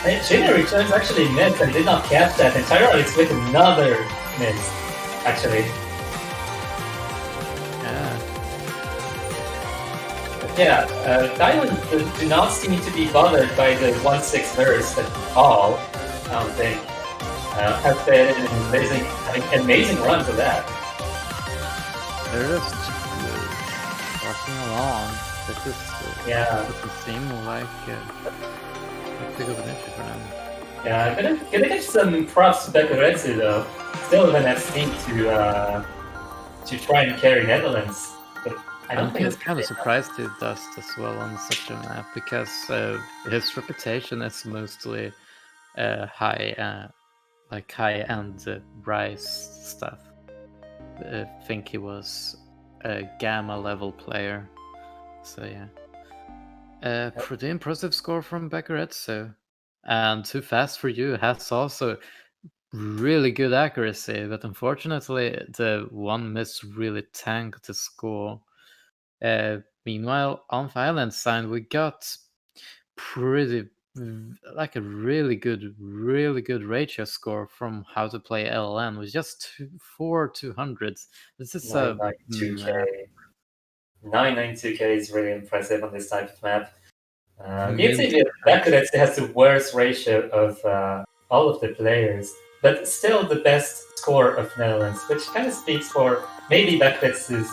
And Jimmy returns actually missed and did not catch that, and Tyronics with another miss, actually. Yeah, Thailand do not seem to be bothered by the 1-6 burst at all, I don't think. Have been amazing run for that. They're just walking along. This is, doesn't seem like a big of an issue for them. Yeah, gonna give some props to Bekuretsu though. Still an FC to try and carry Netherlands. But I'm kind of surprised he does this well on such a map, because his reputation is mostly high-end Rise stuff. I think he was a Gamma level player, so yeah. Pretty impressive score from Bekuretsu, and Too Fast for You has also really good accuracy, but unfortunately the one miss really tanked the score. Meanwhile, on Violence side, we got pretty like a really good ratio score from How to Play LN with just 4 200s. This is a 992K is really impressive on this type of map. Bekuretsu has the worst ratio of all of the players, but still the best score of Netherlands, which kind of speaks for maybe Bekuretsu's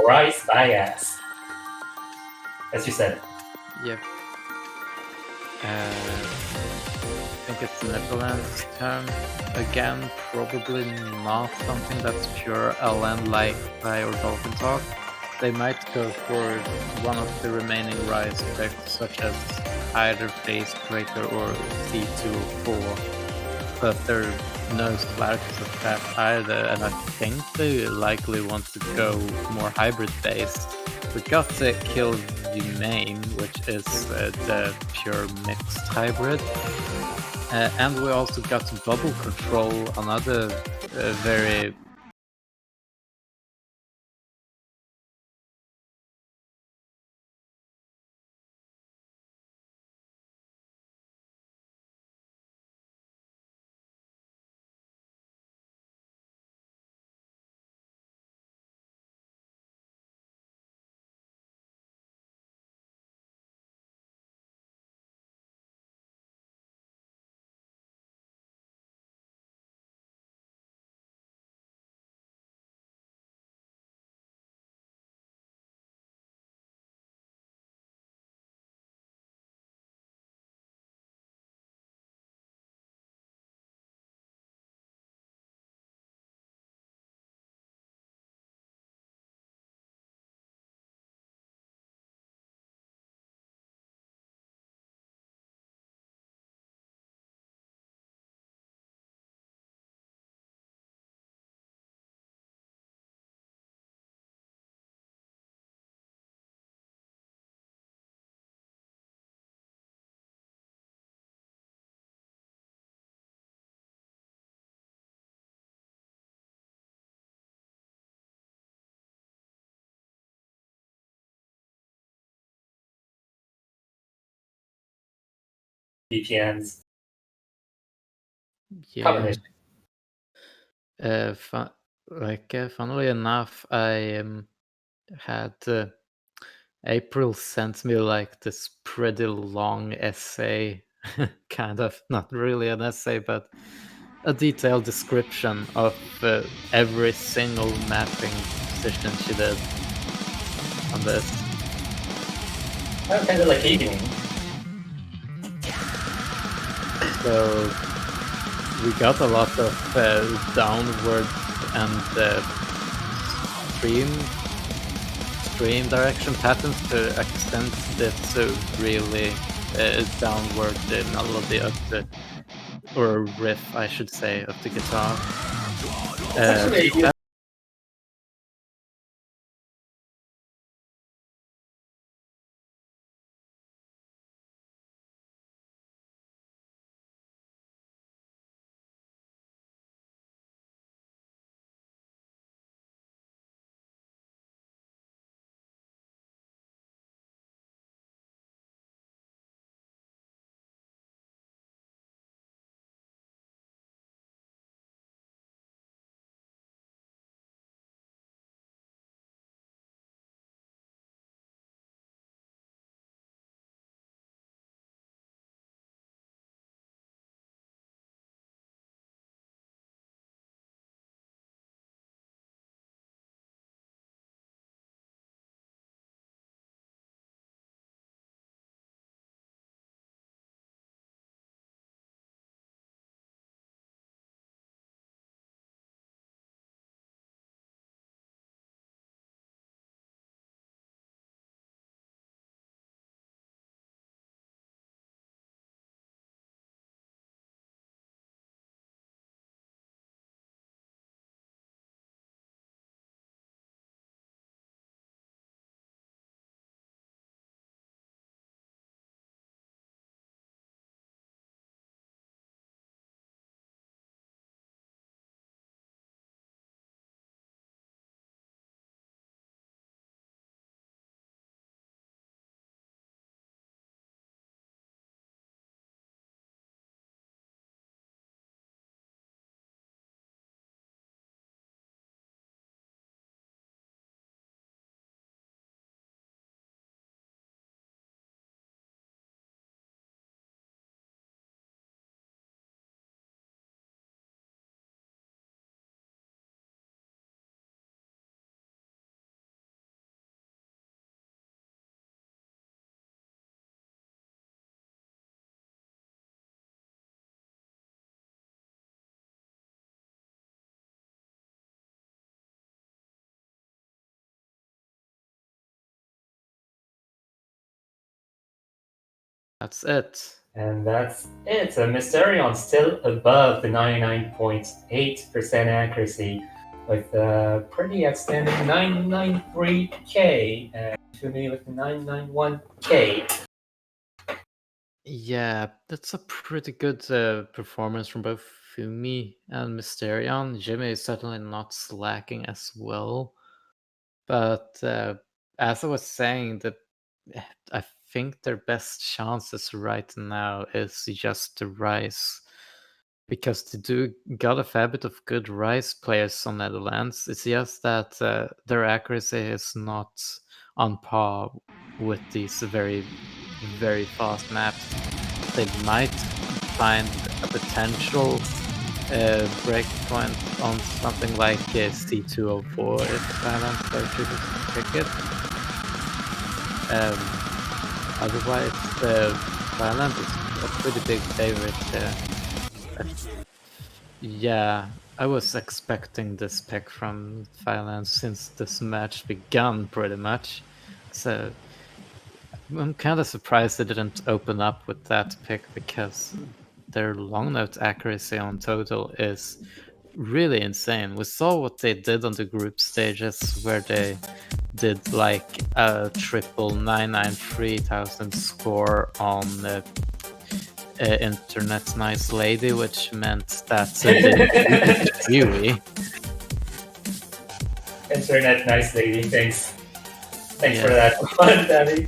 Rise bias, as you said. Yep. I think it's a Netherlands term. Again, probably not something that's pure LN like Pi or Dolphin Talk. They might go for one of the remaining Rise effects, such as either Phase Breaker or C204, but there are no similarities of that either, and I think they likely want to go more hybrid-based. We got the Kill the Main, which is the pure mixed hybrid, and we also got Bubble Control, another very VPNs yeah. combination. Funnily enough, I had April sent me like this pretty long essay, kind of not really an essay, but a detailed description of every single mapping decision she did on this. Oh, kind of like evening. So we got a lot of downward and stream direction patterns to extend this really downward melody of the or riff, I should say, of the guitar. It's actually So that That's it. And that's it. So Mysterion still above the 99.8% accuracy with a pretty outstanding 993K and Fumi with the 991K. Yeah, that's a pretty good performance from both Fumi and Mysterion. Jimmy is certainly not slacking as well. But as I was saying, I think their best chances right now is just the Rise. Because they do got a fair bit of good Rise players on Netherlands. It's just that their accuracy is not on par with these very, very fast maps. They might find a potential breakpoint on something like C204 if Thailand so chooses to pick it. Otherwise, Thailand is a pretty big favorite there. Yeah, I was expecting this pick from Thailand since this match began, pretty much. So I'm kind of surprised they didn't open up with that pick because their long note accuracy on total is really insane. We saw what they did on the group stages where they did like a triple 993,000 score on Internet Nice Lady, which meant that they beat Yui. Internet Nice Lady, thanks. Thanks for Yes. that one, Danny.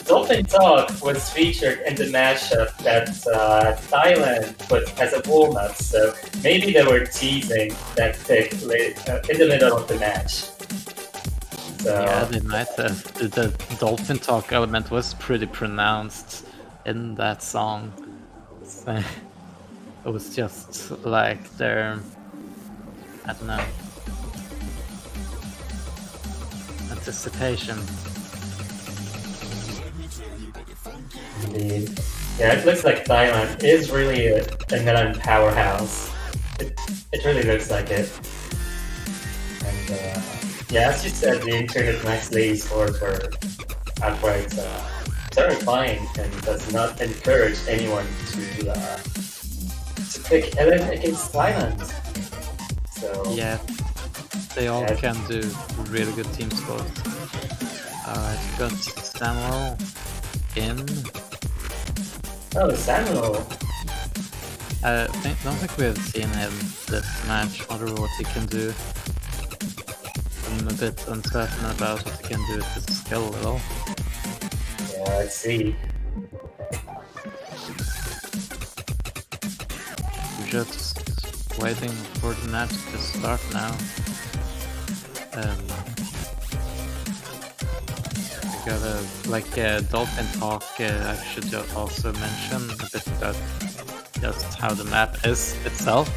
Dolphin Talk was featured in the mashup that Thailand put as a walnut, so maybe they were teasing that pick in the middle of the match. So, Yeah, they might have. The dolphin talk element was pretty pronounced in that song. So it was just like their, I don't know, anticipation. indeed. Yeah, it looks like Thailand is really a melon powerhouse. It really looks like it. And yeah, as you said, the Internet Nice Lady scores were outright terrifying and does not encourage anyone to pick Ellen against Thailand. So Yeah, they all yeah. can do really good team scores. Alright, got Samuel in. Oh, Samuel. Don't think we have seen him this match. Wonder what he can do. I'm a bit uncertain about what he can do with his skill level. Yeah, let's see. We're just waiting for the match to start now. We got a Dolphin Talk. I should also mention a bit about just how the map is itself.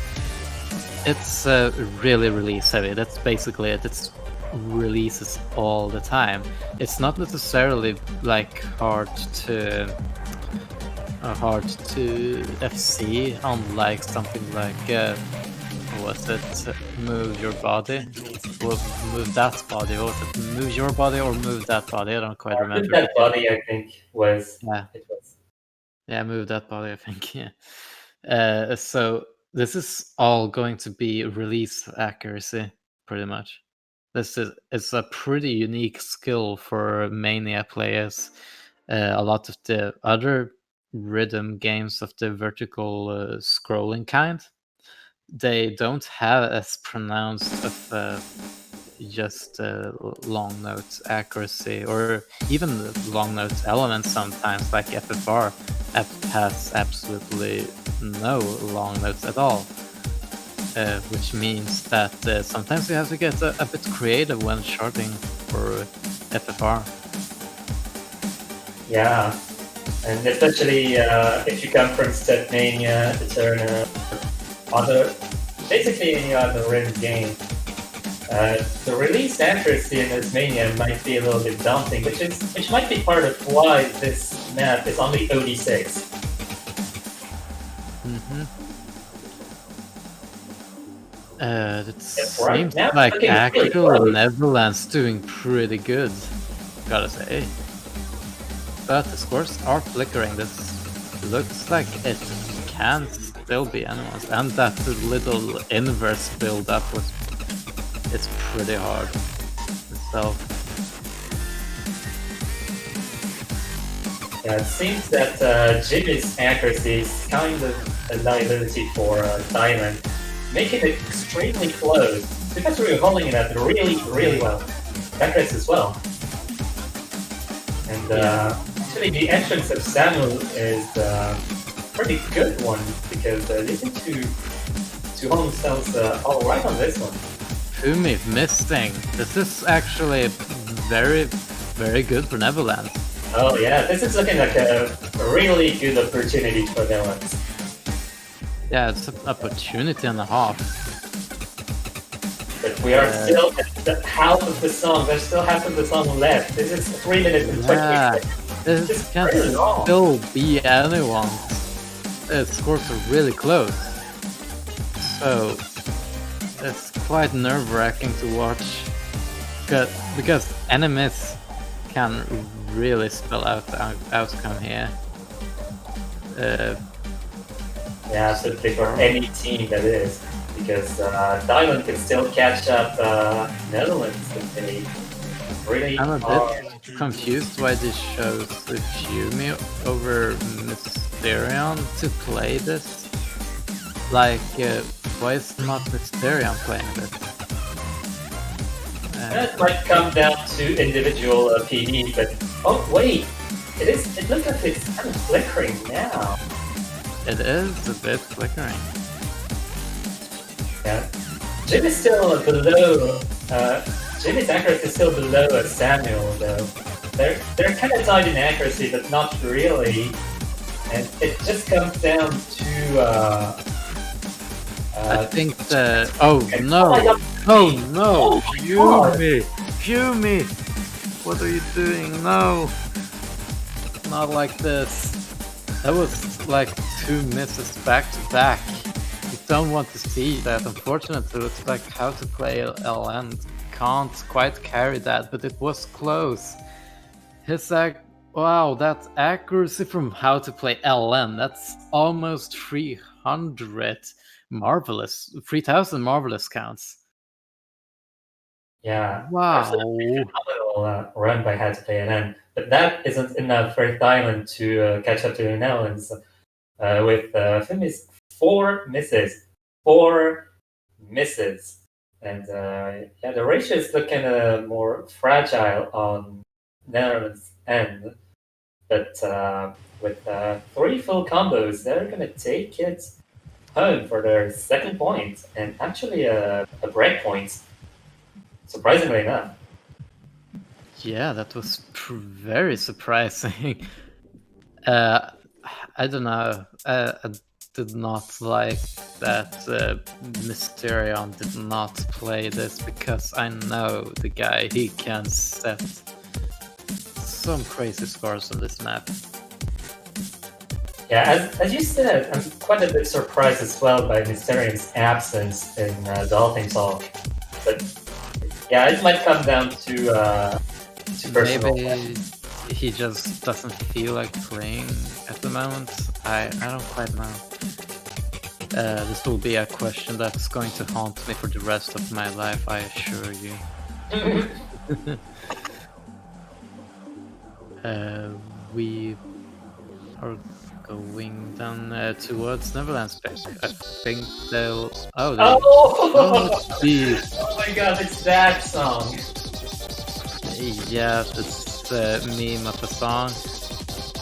It's really release heavy. That's basically it. It's releases all the time. It's not necessarily like hard to FC, unlike something like what's it? Move your body. Well, move that body. What was it? Move your body or move that body? I don't quite remember. That But body, I think, was yeah, it was. yeah, move that body. I think yeah. So this is all going to be release accuracy, pretty much. This is it's a pretty unique skill for mania players. A lot of the other rhythm games of the vertical scrolling kind, they don't have as pronounced of just long note accuracy or even long note elements sometimes, like FFR has absolutely no long notes at all. Which means that sometimes you have to get a bit creative when charting for FFR. Yeah, and especially if you come from Stepmania, Eterna, other, basically any other rhythm game. The release accuracy in this mania might be a little bit daunting, which might be part of why this map is only OD6. It Right seems now, it's like looking really actual close. Netherlands doing pretty good, gotta say. but the scores are flickering. This looks like it can still be anyone's, and that little inverse build up was it's pretty hard itself. Yeah, it seems that Jimmy's accuracy is kind of a liability for Diamond, making it extremely close. Because we were holding it up really, really well. Accuracy as well. And actually, the entrance of Samuel is a pretty good one because they seem to hold themselves all right on this one. Fumi missing. This is actually very, very good for Neverland. Oh yeah, this is looking like a really good opportunity for Netherlands. Yeah, it's an opportunity and a half. But we are still at half of the song. There's still half of the song left. This is 3 minutes and 20 seconds. This can still be anyone. The scores are really close. So it's quite nerve-wracking to watch. Because enemies can really spell out the outcome here. Yeah, absolutely, for any team that is. Because Diamond can still catch up Netherlands if they really I'm a are. bit confused why this shows the Fumi over Mysterion to play this. Like, why is not Mysterion playing this? That might come down to individual PD, but oh wait, it looks like it's kind of flickering now. It is a bit flickering. Yeah, Jim is still below. Jimmy's accuracy is still below Samuel, though. They're kind of tied in accuracy, but not really. And it just comes down to. I think the no, Fumi, what are you doing? No, not like this. That was like 2 misses back to back. You don't want to see that. Unfortunately, it's like how to play LN can't quite carry that, but it was close. His wow, that accuracy from how to play LN, that's almost 300 marvelous, 3000 marvelous counts. Yeah, wow, absolutely phenomenal run by How to Play LN, but that isn't enough for Diamond to catch up to the Netherlands with Fumi's 4 misses. 4 misses. And yeah, the ratio is looking more fragile on Netherlands' end. But with 3 full combos, they're going to take it home for their second point, and actually a break point, surprisingly enough. Yeah, that was very surprising. I don't know. I did not like that Mysterion did not play this because I know the guy. He can set some crazy scores on this map. Yeah, as you said, I'm quite a bit surprised as well by Mysterion's absence in Dolphin Talk. But yeah, it might come down to personal. Maybe he just doesn't feel like playing at the moment. I don't quite know. This will be a question that's going to haunt me for the rest of my life, I assure you. We are going down towards Neverland's pick. I think they'll... Oh, Oh my god, it's that song! Yeah, it's the meme of the song.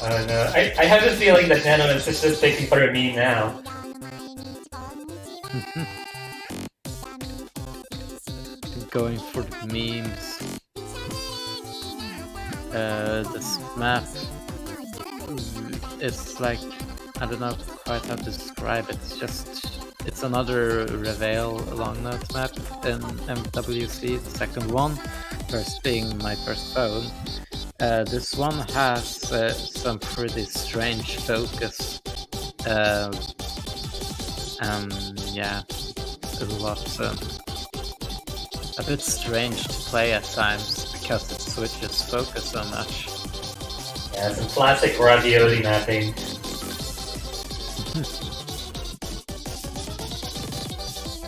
I don't know. I have a feeling that Netherlands is just taking for a meme now. Going for the memes. This map is like, I don't know quite how to describe it. It's another Reveal long note map in MWC, the second one, first being my first phone. This one has some pretty strange focus. Yeah, it was a bit strange to play at times because it switches focus so much. Yeah, some classic ravioli mapping.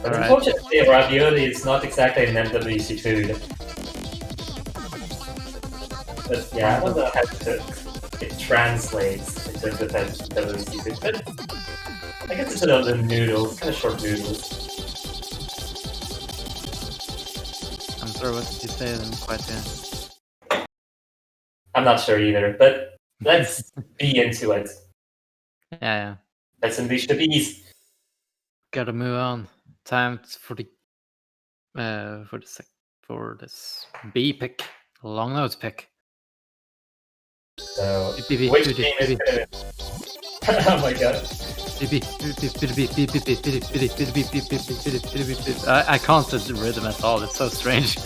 But All right. unfortunately, ravioli is not exactly an MWC food. But yeah, I wonder how it translates in terms of MWC food. But I guess it's another noodles, kind of short noodles. I'm sorry, what did you say? I didn't quite hear. I'm not sure either, but let's be into it. Yeah. Let's unleash the bees. Gotta move on. Time for this B pick, long nose pick. So, which game is gonna? Oh my god! I can't set the rhythm at all. It's so strange.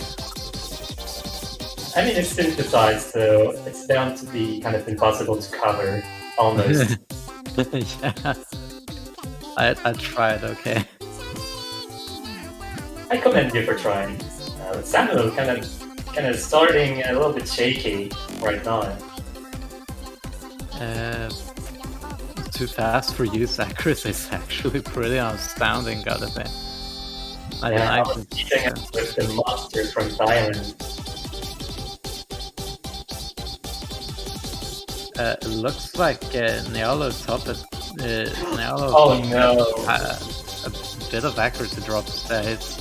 I mean, it's synthesized, so it's bound to be kind of impossible to cover, almost. Yeah, I tried. Okay. I commend you for trying. Samuel kind of starting a little bit shaky right now. Too fast for use accuracy is actually pretty astounding, gotta say. Yeah, I was keeping up with the monster from Thailand. It looks like Nealo top it. Nealo Oh no! a bit of accuracy drops there. He's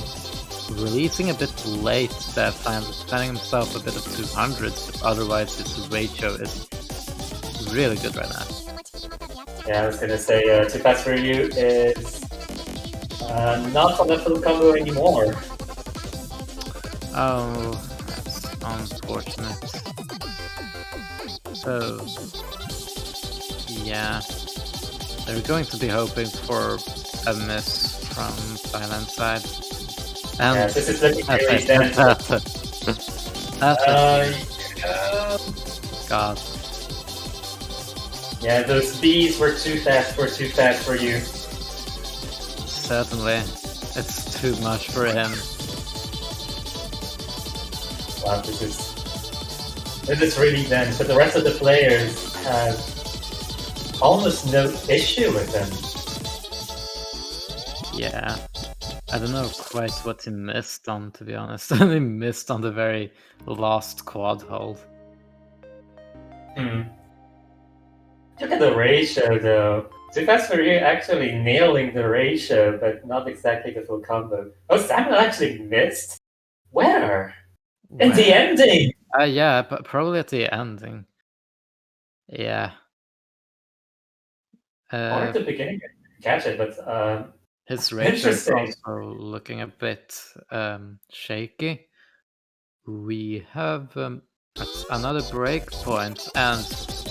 releasing a bit late that time, defending himself a bit of 200s, but otherwise his ratio is really good right now. Yeah, I was gonna say, Too Fast For You is not on the full combo anymore. Oh, that's unfortunate. So, yeah, they're going to be hoping for a miss from Thailand side. And yeah, this is looking really dense. God. Yeah, those bees were too fast for you. Certainly. It's too much for him. Wow, this is really dense, but the rest of the players have almost no issue with him. Yeah. I don't know quite what he missed on, to be honest. He missed on the very last quad hold. Look at the ratio, though. Too Fast For You actually nailing the ratio, but not exactly the full combo. Oh, Samuel actually missed? Where? In the ending! Yeah, but probably at the ending. Yeah. Or at the beginning, I didn't catch it, but his ratio is interesting. also looking a bit shaky. We have another break point, and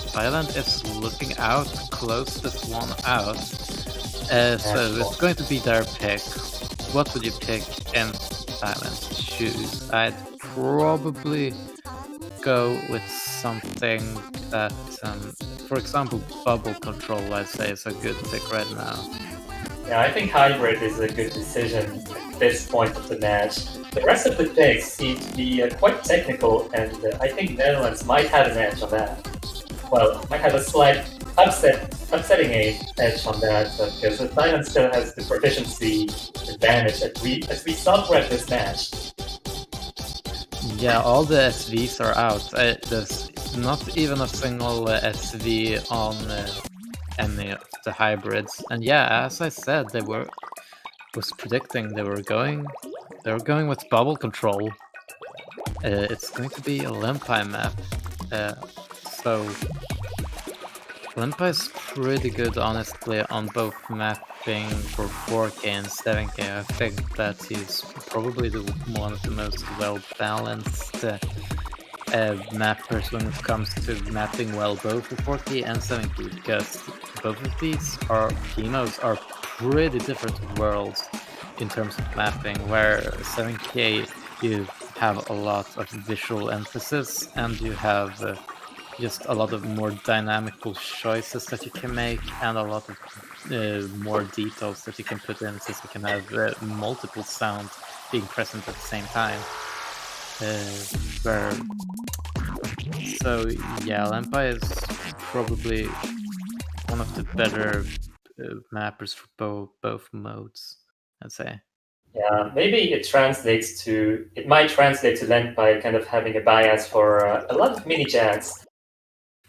Thailand is looking out, close this one out. So it's going to be their pick. What would you pick in Thailand's shoes? I'd probably go with something that, for example, bubble control, I'd say, is a good pick right now. Yeah, I think hybrid is a good decision at this point of the match. The rest of the picks seem to be quite technical, and I think Netherlands might have an edge on that. Well, might have a slight upsetting edge on that, because Thailand still has the proficiency advantage as we saw throughout this match. Yeah, all the SVs are out. There's not even a single SV on any of the hybrids. And yeah, as I said, was predicting they were going with bubble control. It's going to be a Lempi map. So Lempi is pretty good, honestly, on both mapping for 4K and 7K. I think that he's probably one of the most well-balanced mappers when it comes to mapping well both for 4K and 7K, because both of these chemos are pretty different worlds in terms of mapping, where 7K you have a lot of visual emphasis and you have just a lot of more dynamical choices that you can make and a lot of more details that you can put in, since you can have multiple sounds being present at the same time. Where So yeah, Lampai is probably one of the better mappers for both modes, I'd say. Yeah, maybe it might translate to length by kind of having a bias for a lot of mini jacks.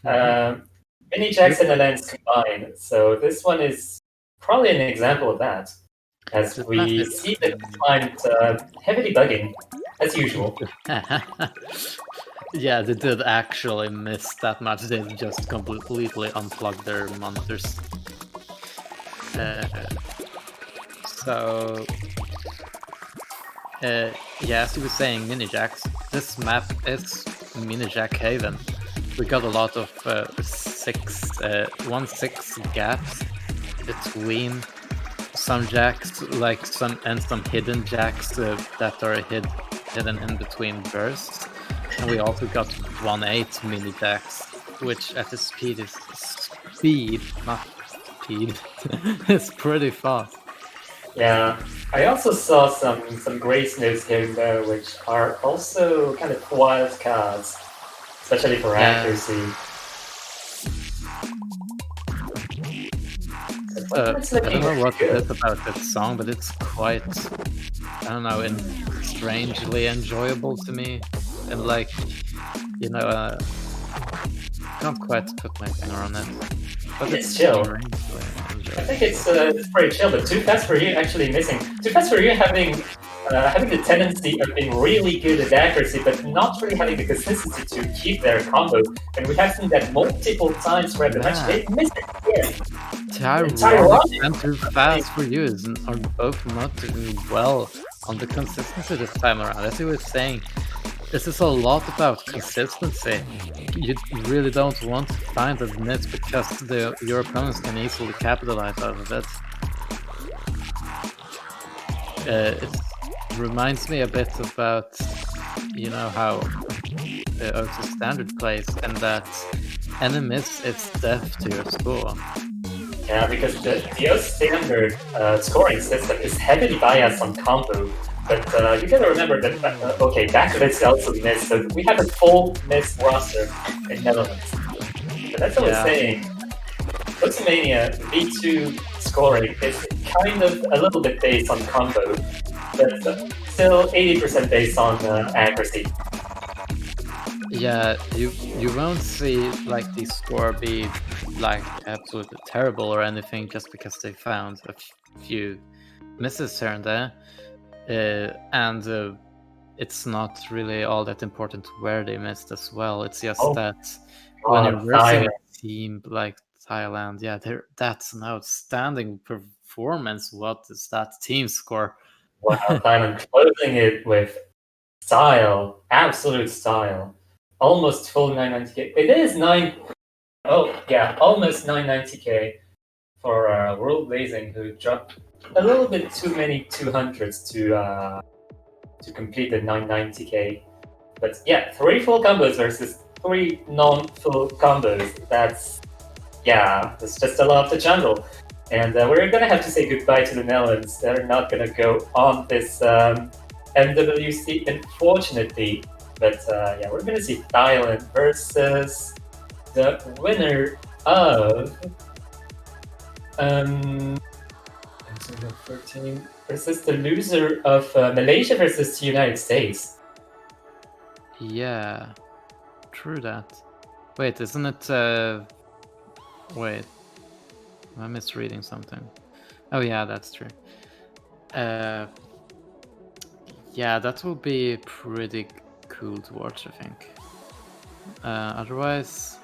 Um, Mini jacks and the lens combined. So this one is probably an example of that, as This map we is. see the client heavily bugging, as usual. Yeah, they did actually miss that much. They just completely unplugged their monitors. So, yeah, as you were saying, mini jacks. This map is mini jack haven. We got a lot of 1-6 gaps between some jacks, like some hidden jacks that are hidden in between bursts, and we also got 1-8 mini jacks, which at the speed, not speed, is pretty fast. Yeah, I also saw some grace notes here and there, which are also kind of wild cards, especially for accuracy. I don't know what it is about that song, but it's quite, I don't know, and strangely enjoyable to me. And like, you know, can't quite put my finger on it. But it's chill. strangely enjoyable. I think it's pretty chill, but Too Fast For You actually missing. Too Fast For You having the tendency of being really good at accuracy, but not really having the consistency to keep their combo. And we have seen that multiple times throughout the match. They missed it again. Tyronic and Too Fast For You are both not doing well on the consistency this time around. As you were saying, this is a lot about consistency. You really don't want to find a net because your opponents can easily capitalize out of it. It reminds me a bit about, you know, how Otis Standard plays, and that enemies it's death to your score. Yeah, because the Otis Standard scoring system is heavily biased on combo. But you gotta remember that, okay, back to this also missed, so we have a full missed roster in Netherlands. But that's what I was saying. Mania V2 scoring is kind of a little bit based on combo, but still 80% based on accuracy. Yeah, you won't see like the score be like absolutely terrible or anything just because they found a few misses here and there, and it's not really all that important where they missed as well. It's just that when you're versing a team like Thailand, yeah, that's an outstanding performance. What is that team score? Wow, Thailand closing it with style, absolute style. Almost full 990k. It is almost 990k for World Blazing, who dropped a little bit too many 200s to complete the 990k. But yeah, 3 full combos versus 3 non-full combos. That's just a lot to juggle. And we're gonna have to say goodbye to the Netherlands. They're not gonna go on this MWC, unfortunately. But we're gonna see Thailand versus the winner of 13 versus the loser of Malaysia versus the United States. Yeah, true that. Wait, isn't it? Wait, am I misreading something? Oh yeah, that's true. Yeah, that will be pretty cool to watch, I think. Otherwise,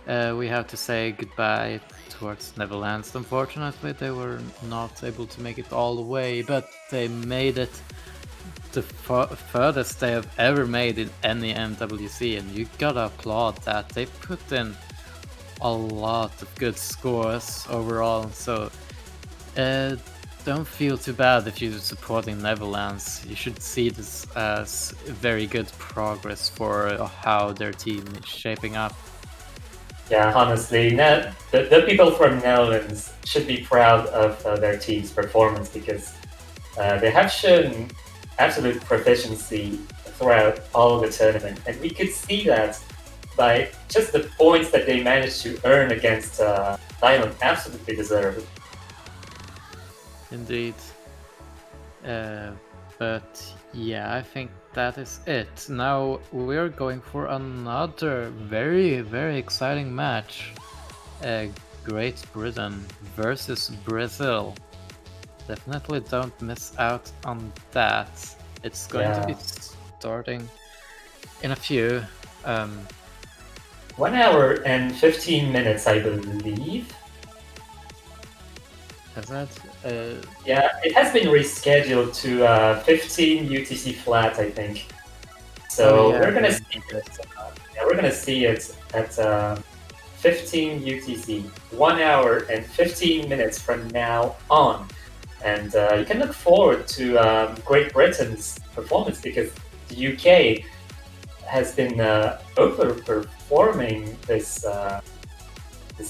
we have to say goodbye towards Netherlands. Unfortunately, they were not able to make it all the way, but they made it the furthest they have ever made in any MWC, and you gotta applaud that. They put in a lot of good scores overall, so don't feel too bad if you're supporting Netherlands. You should see this as very good progress for how their team is shaping up. Yeah, honestly, the people from Netherlands should be proud of their team's performance, because they have shown absolute proficiency throughout all the tournament, and we could see that by just the points that they managed to earn against Thailand. Absolutely deserved. Indeed. But yeah, I think that is it. Now we're going for another very, very exciting match. Great Britain versus Brazil. Definitely don't miss out on that. It's going to be Yeah. starting in a few. 1 hour and 15 minutes, I believe. Is that? Yeah, it has been rescheduled to 15 UTC flat, I think. Oh So yeah, we're gonna yeah, see okay. it. Yeah, we're gonna see it at 15 UTC, 1 hour and 15 minutes from now on, and you can look forward to Great Britain's performance because the UK has been overperforming this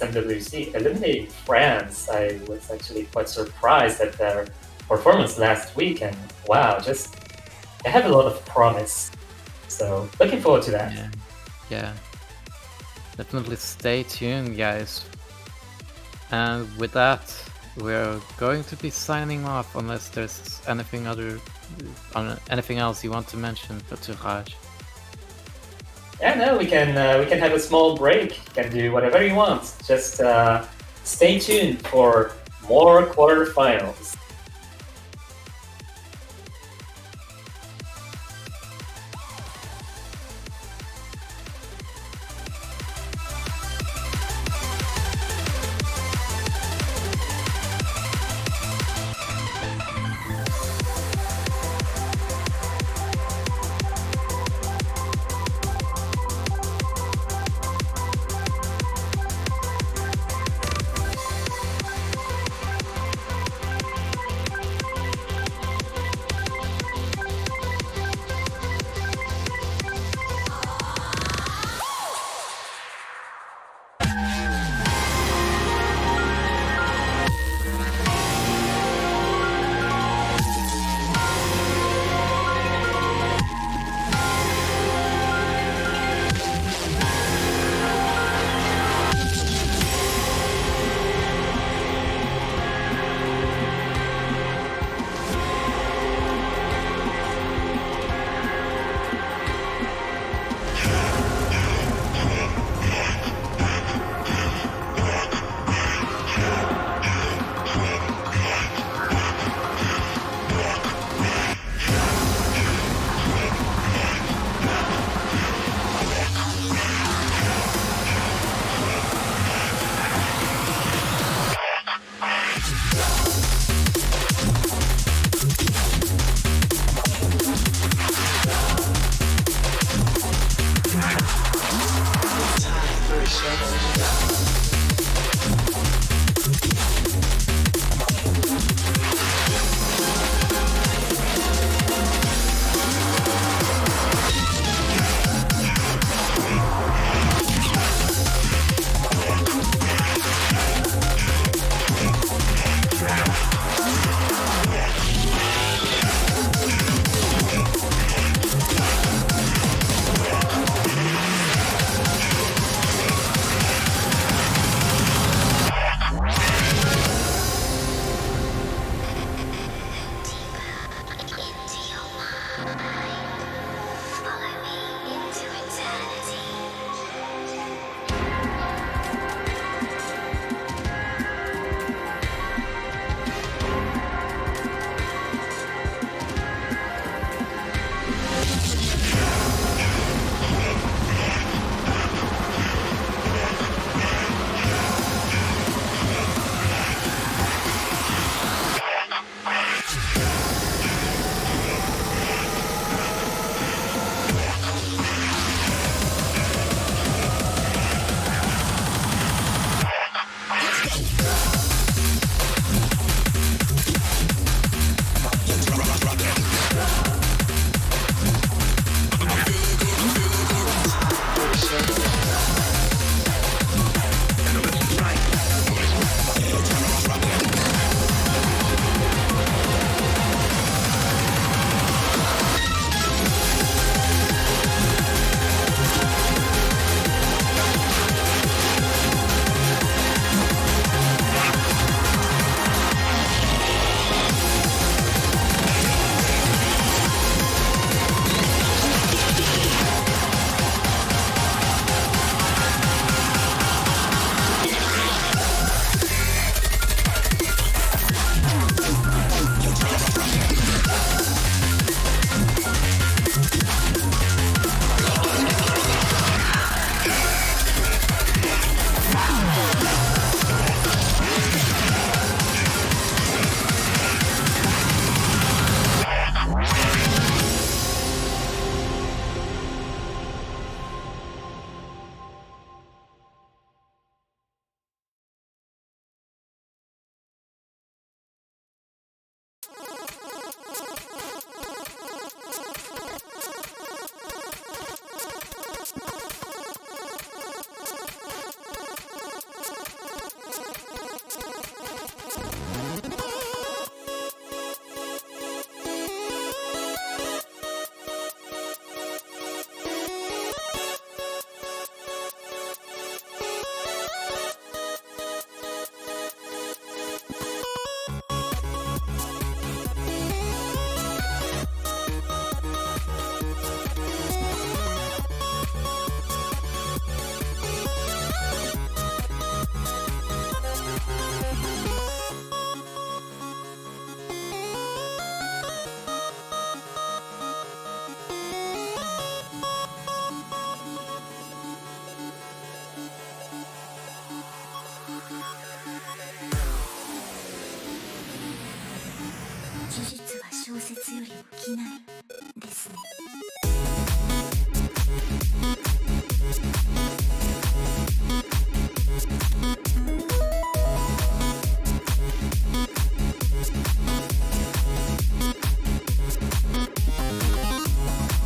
MWC, eliminating France. I was actually quite surprised at their performance last week, and wow, just they have a lot of promise. So looking forward to that. Yeah, yeah. Definitely stay tuned, guys. And with that, we're going to be signing off unless there's anything else you want to mention, Paturaj. Yeah, no, we can have a small break. You can do whatever you want. Just stay tuned for more quarterfinals.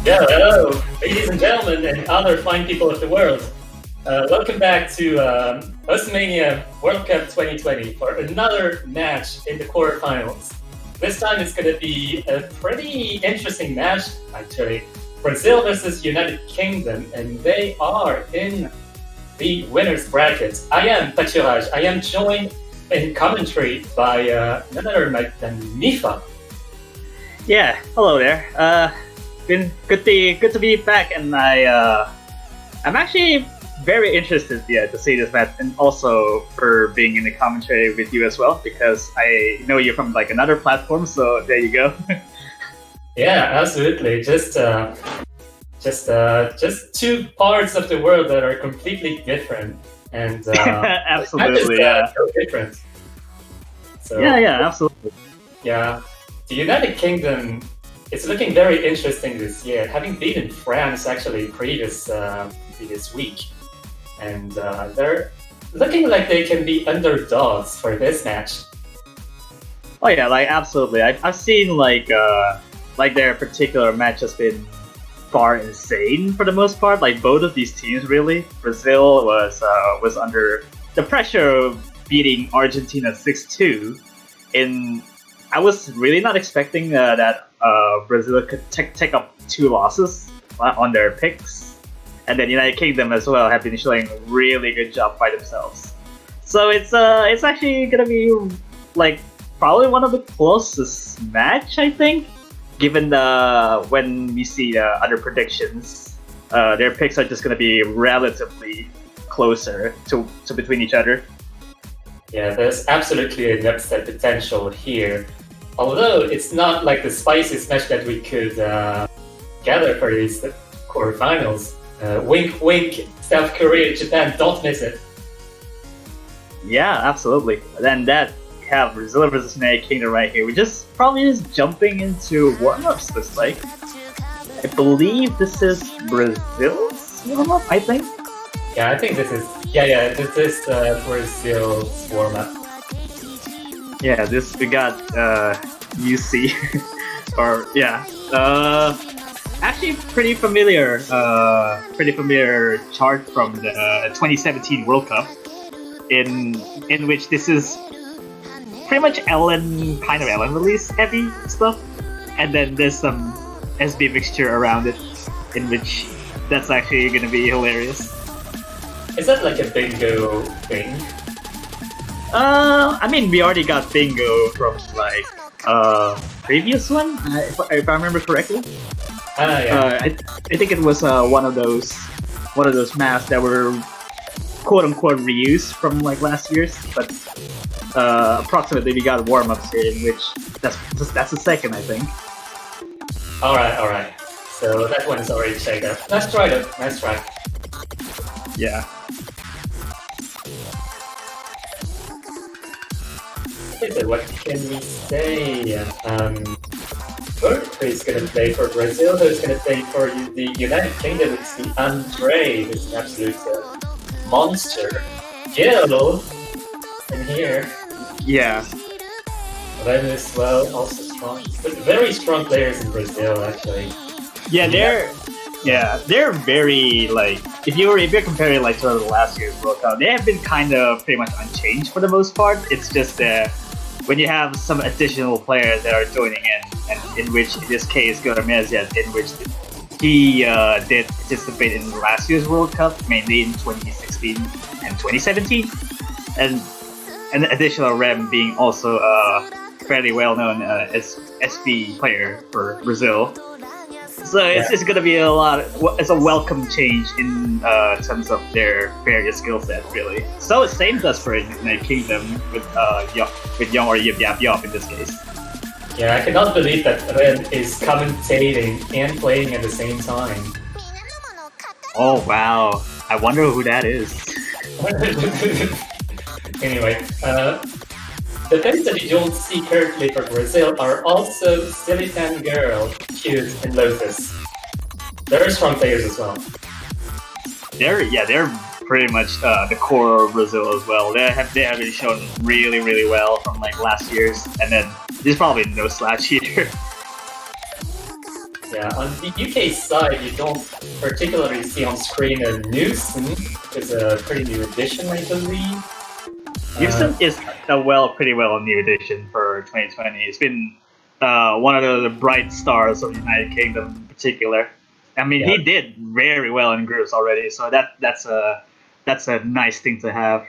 Yeah, hello, ladies and gentlemen, and other fine people of the world. Welcome back to Mania World Cup 2020 for another match in the quarterfinals. This time it's going to be a pretty interesting match, actually. Brazil versus United Kingdom, and they are in the winner's bracket. I am Pachiraj. I am joined in commentary by none other than Nifa. Yeah, hello there. Been good to be back, and I'm actually very interested to see this match, and also for being in the commentary with you as well, because I know you from like another platform. So there you go. Yeah, absolutely. Just two parts of the world that are completely different, and absolutely, so different. So yeah, absolutely. Yeah, the United Kingdom is looking very interesting this year, having beaten France actually previous week, and they're looking like they can be underdogs for this match. Oh yeah, like absolutely. I've seen like their particular match has been far insane for the most part. Like both of these teams, really. Brazil was under the pressure of beating Argentina 6-2. I was really not expecting that Brazil could take up 2 losses on their picks, and then United Kingdom as well have been showing a really good job by themselves. So it's actually gonna be like probably one of the closest match, I think, given when we see the other predictions, their picks are just gonna be relatively closer to between each other. Yeah, there's absolutely an upset potential here. Although it's not like the spiciest match that we could gather for these quarterfinals. Wink, wink, South Korea, Japan, don't miss it. Yeah, absolutely. Then that have Brazil versus United Kingdom right here. We're just probably jumping into warm-ups. Looks like. I believe this is Brazil's warm-up. I think. Yeah, I think this is. Yeah, this is Brazil's warm-up. Yeah, we got UC, or yeah, actually pretty familiar chart from the 2017 World Cup, in which this is pretty much Ellen release heavy stuff, and then there's some SB mixture around it, in which that's actually gonna be hilarious. Is that like a bingo thing? I mean, we already got bingo from like previous one, if I remember correctly. Yeah. I think it was one of those maps that were quote unquote reused from like last year's, but approximately we got warm ups here, in which that's the second, I think. All right. So that one is already checked out. Nice try though. Nice try. Yeah. So what can we say? Berkeley is going to play for Brazil, who's going to play for the United Kingdom. It's the Andre, who's an absolute monster. Gil in here. Yeah. Ren as well, also But very strong players in Brazil, actually. Yeah, they're very like if you're comparing like to the last year's World Cup, they have been kind of pretty much unchanged for the most part. It's just when you have some additional players that are joining in, and in which in this case Gomez, in which he did participate in last year's World Cup, mainly in 2016 and 2017, and an additional Rem being also a fairly well-known SV player for Brazil. So it's just gonna be it's a welcome change in terms of their various skill sets, really. So it's same does for United Kingdom with Young or Yip Yap Yop in this case. Yeah, I cannot believe that Ren is commentating and playing at the same time. Oh wow! I wonder who that is. Anyway, the things that you don't see currently for Brazil are also Silly Girl, Cute, and Lotus. They're strong players as well. They're pretty much the core of Brazil as well. They have been shown really well from like last year's, and then there's probably no Slash here. Yeah, on the UK side, you don't particularly see on screen a Newson, which is a pretty new addition, I believe. Houston is a pretty well new addition for 2020. It's been one of the bright stars of the United Kingdom in particular. I mean, he did very well in groups already, so that's a nice thing to have.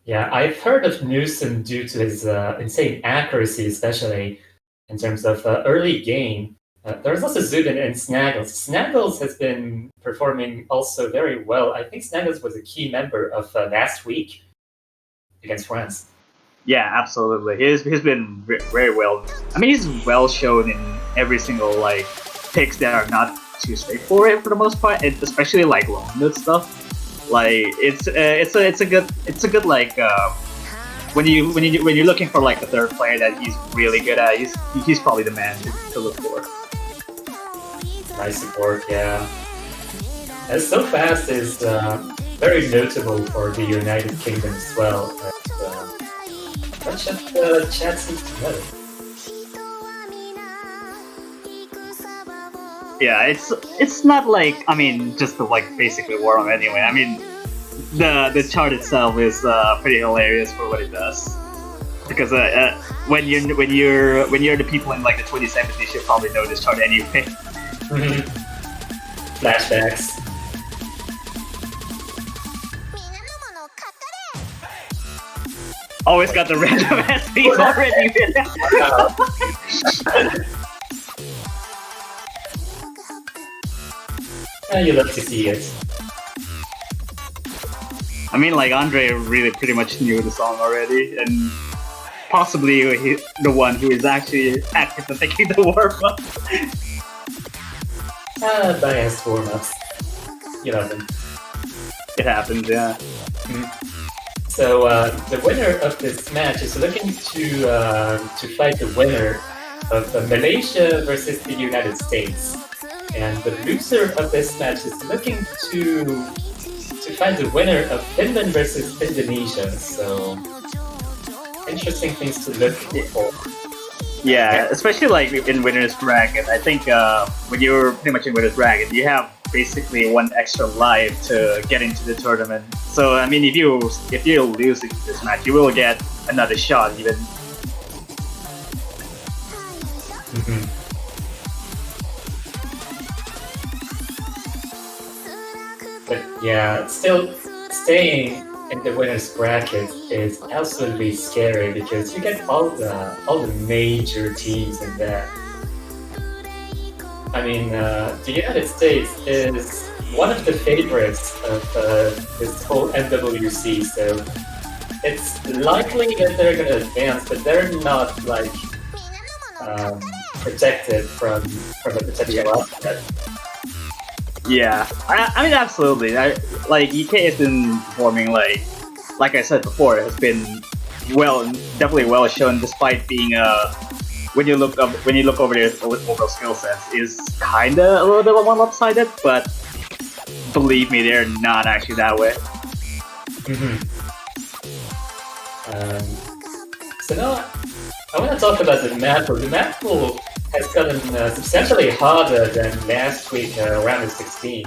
Yeah, I've heard of Newsom due to his insane accuracy, especially in terms of early game. There's also Zubin and Snaggles. Snaggles has been performing also very well. I think Snaggles was a key member of last week against France. Yeah, absolutely. He's been very well. I mean, he's well shown in every single like picks that are not too straightforward for the most part, and especially like long note stuff. Like it's a good like when you're looking for like a third player that he's really good at, he's probably the man to look for. Nice support, yeah. And So Fast is very notable for the United Kingdom as well. Much of the chat seems to know. Yeah, it's not like just to like basically warm up anyway. I mean, the chart itself is pretty hilarious for what it does. Because when you're the people in like the 2070s, you'll probably know this chart anyway. Flashbacks. Always got the random SPs already. You love to see it. I mean, like Andre really pretty much knew the song already, and possibly the one who is actually active in taking the warm-up. Biased warm-ups. You love them. It happens, yeah. So the winner of this match is looking to fight the winner of Malaysia versus the United States, and the loser of this match is looking to find the winner of Finland versus Indonesia. So interesting things to look for. Yeah, especially like in winners bracket. I think when you're pretty much in winners bracket, you have basically one extra life to get into the tournament. So I mean, if you lose this match, you will get another shot even. But yeah, still staying in the winners bracket is absolutely scary because you get all the major teams in there. I mean, the United States is one of the favorites of this whole MWC, so it's likely that they're going to advance, but they're not like protected from a potential upset. Yeah, I mean absolutely. Like UK has been performing like I said before, it has been definitely well shown, despite being when you look over their overall skill sets is kinda a little bit one-lopsided, but believe me, they're not actually that way. So now I want to talk about the map pool. The map pool has gotten substantially harder than last week around the 16.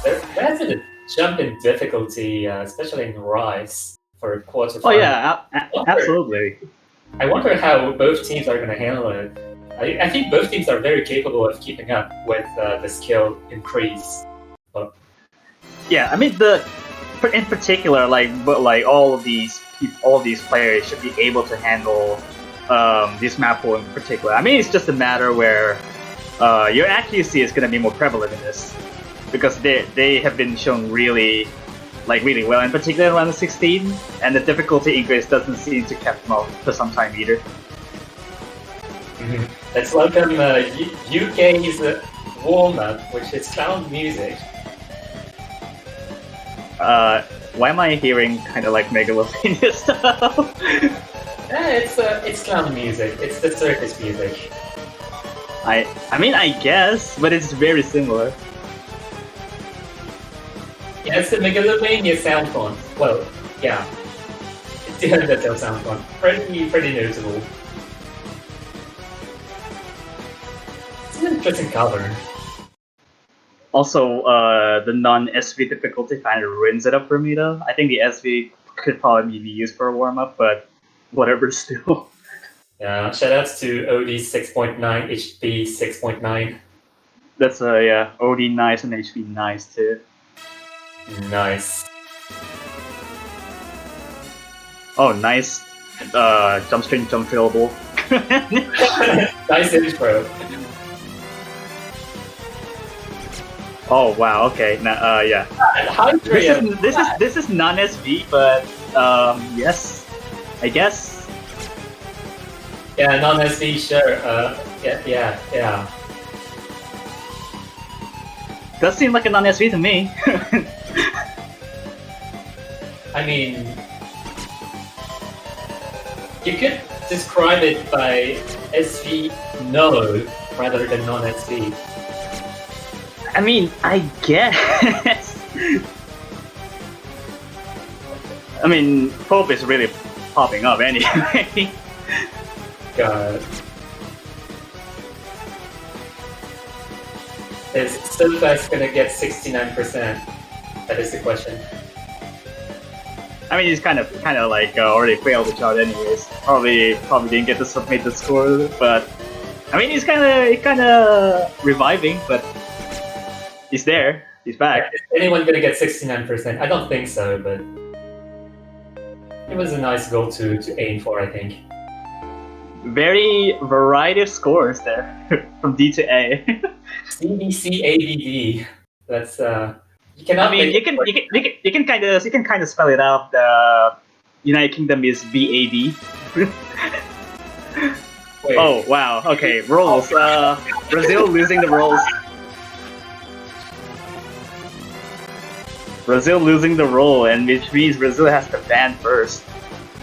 There's a jump in difficulty, especially in Rise for quarterfinals. Oh yeah, absolutely. I wonder how both teams are going to handle it. I think both teams are very capable of keeping up with the skill increase. But... Yeah, I mean in particular, but all of these players should be able to handle this map pool in particular. I mean, it's just a matter where your accuracy is going to be more prevalent in this because they have been shown really well, in particular around the 16, and the difficulty increase doesn't seem to keep them up for some time either. Let's welcome UK's warm-up, which is clown music. Why am I hearing kind of like Megalomania stuff? It's clown music. It's the circus music. I mean, I guess, but it's very similar. Yeah, it's the Megalomania sound font. Well, yeah. It's the Undertale sound font. Pretty notable. It's an interesting cover. Also, the non-SV difficulty kind of ruins it up for me, though. I think the SV could probably be used for a warm-up, but whatever still. Yeah, shoutouts to OD 6.9, HP 6.9. That's yeah, OD nice and HP nice too. Nice. Oh, nice. Jump string, jump trailable. Nice intro. Oh wow, okay. Now, yeah. This is non-SV, but yes, I guess. Yeah, non-SV, sure. Yeah. Does seem like a non-SV to me. I mean, you could describe it by SV no rather than non-SV. I mean, I guess. I mean, Pope is really popping up anyway. God. Is Silfast gonna get 69%? That is the question. I mean, he's kind of like already failed the chart anyways. Probably didn't get to submit the score, but I mean, he's kind of reviving, but he's there. He's back. Is anyone gonna get 69%? I don't think so, but it was a nice goal to aim for, I think. Very variety of scores there, from D to A. CBC ABD. That's you cannot. I mean, you can kind of spell it out. The United Kingdom is BAD. Oh wow. Okay, rolls. Brazil losing the rolls. Brazil losing the roll, and which means Brazil has to ban first.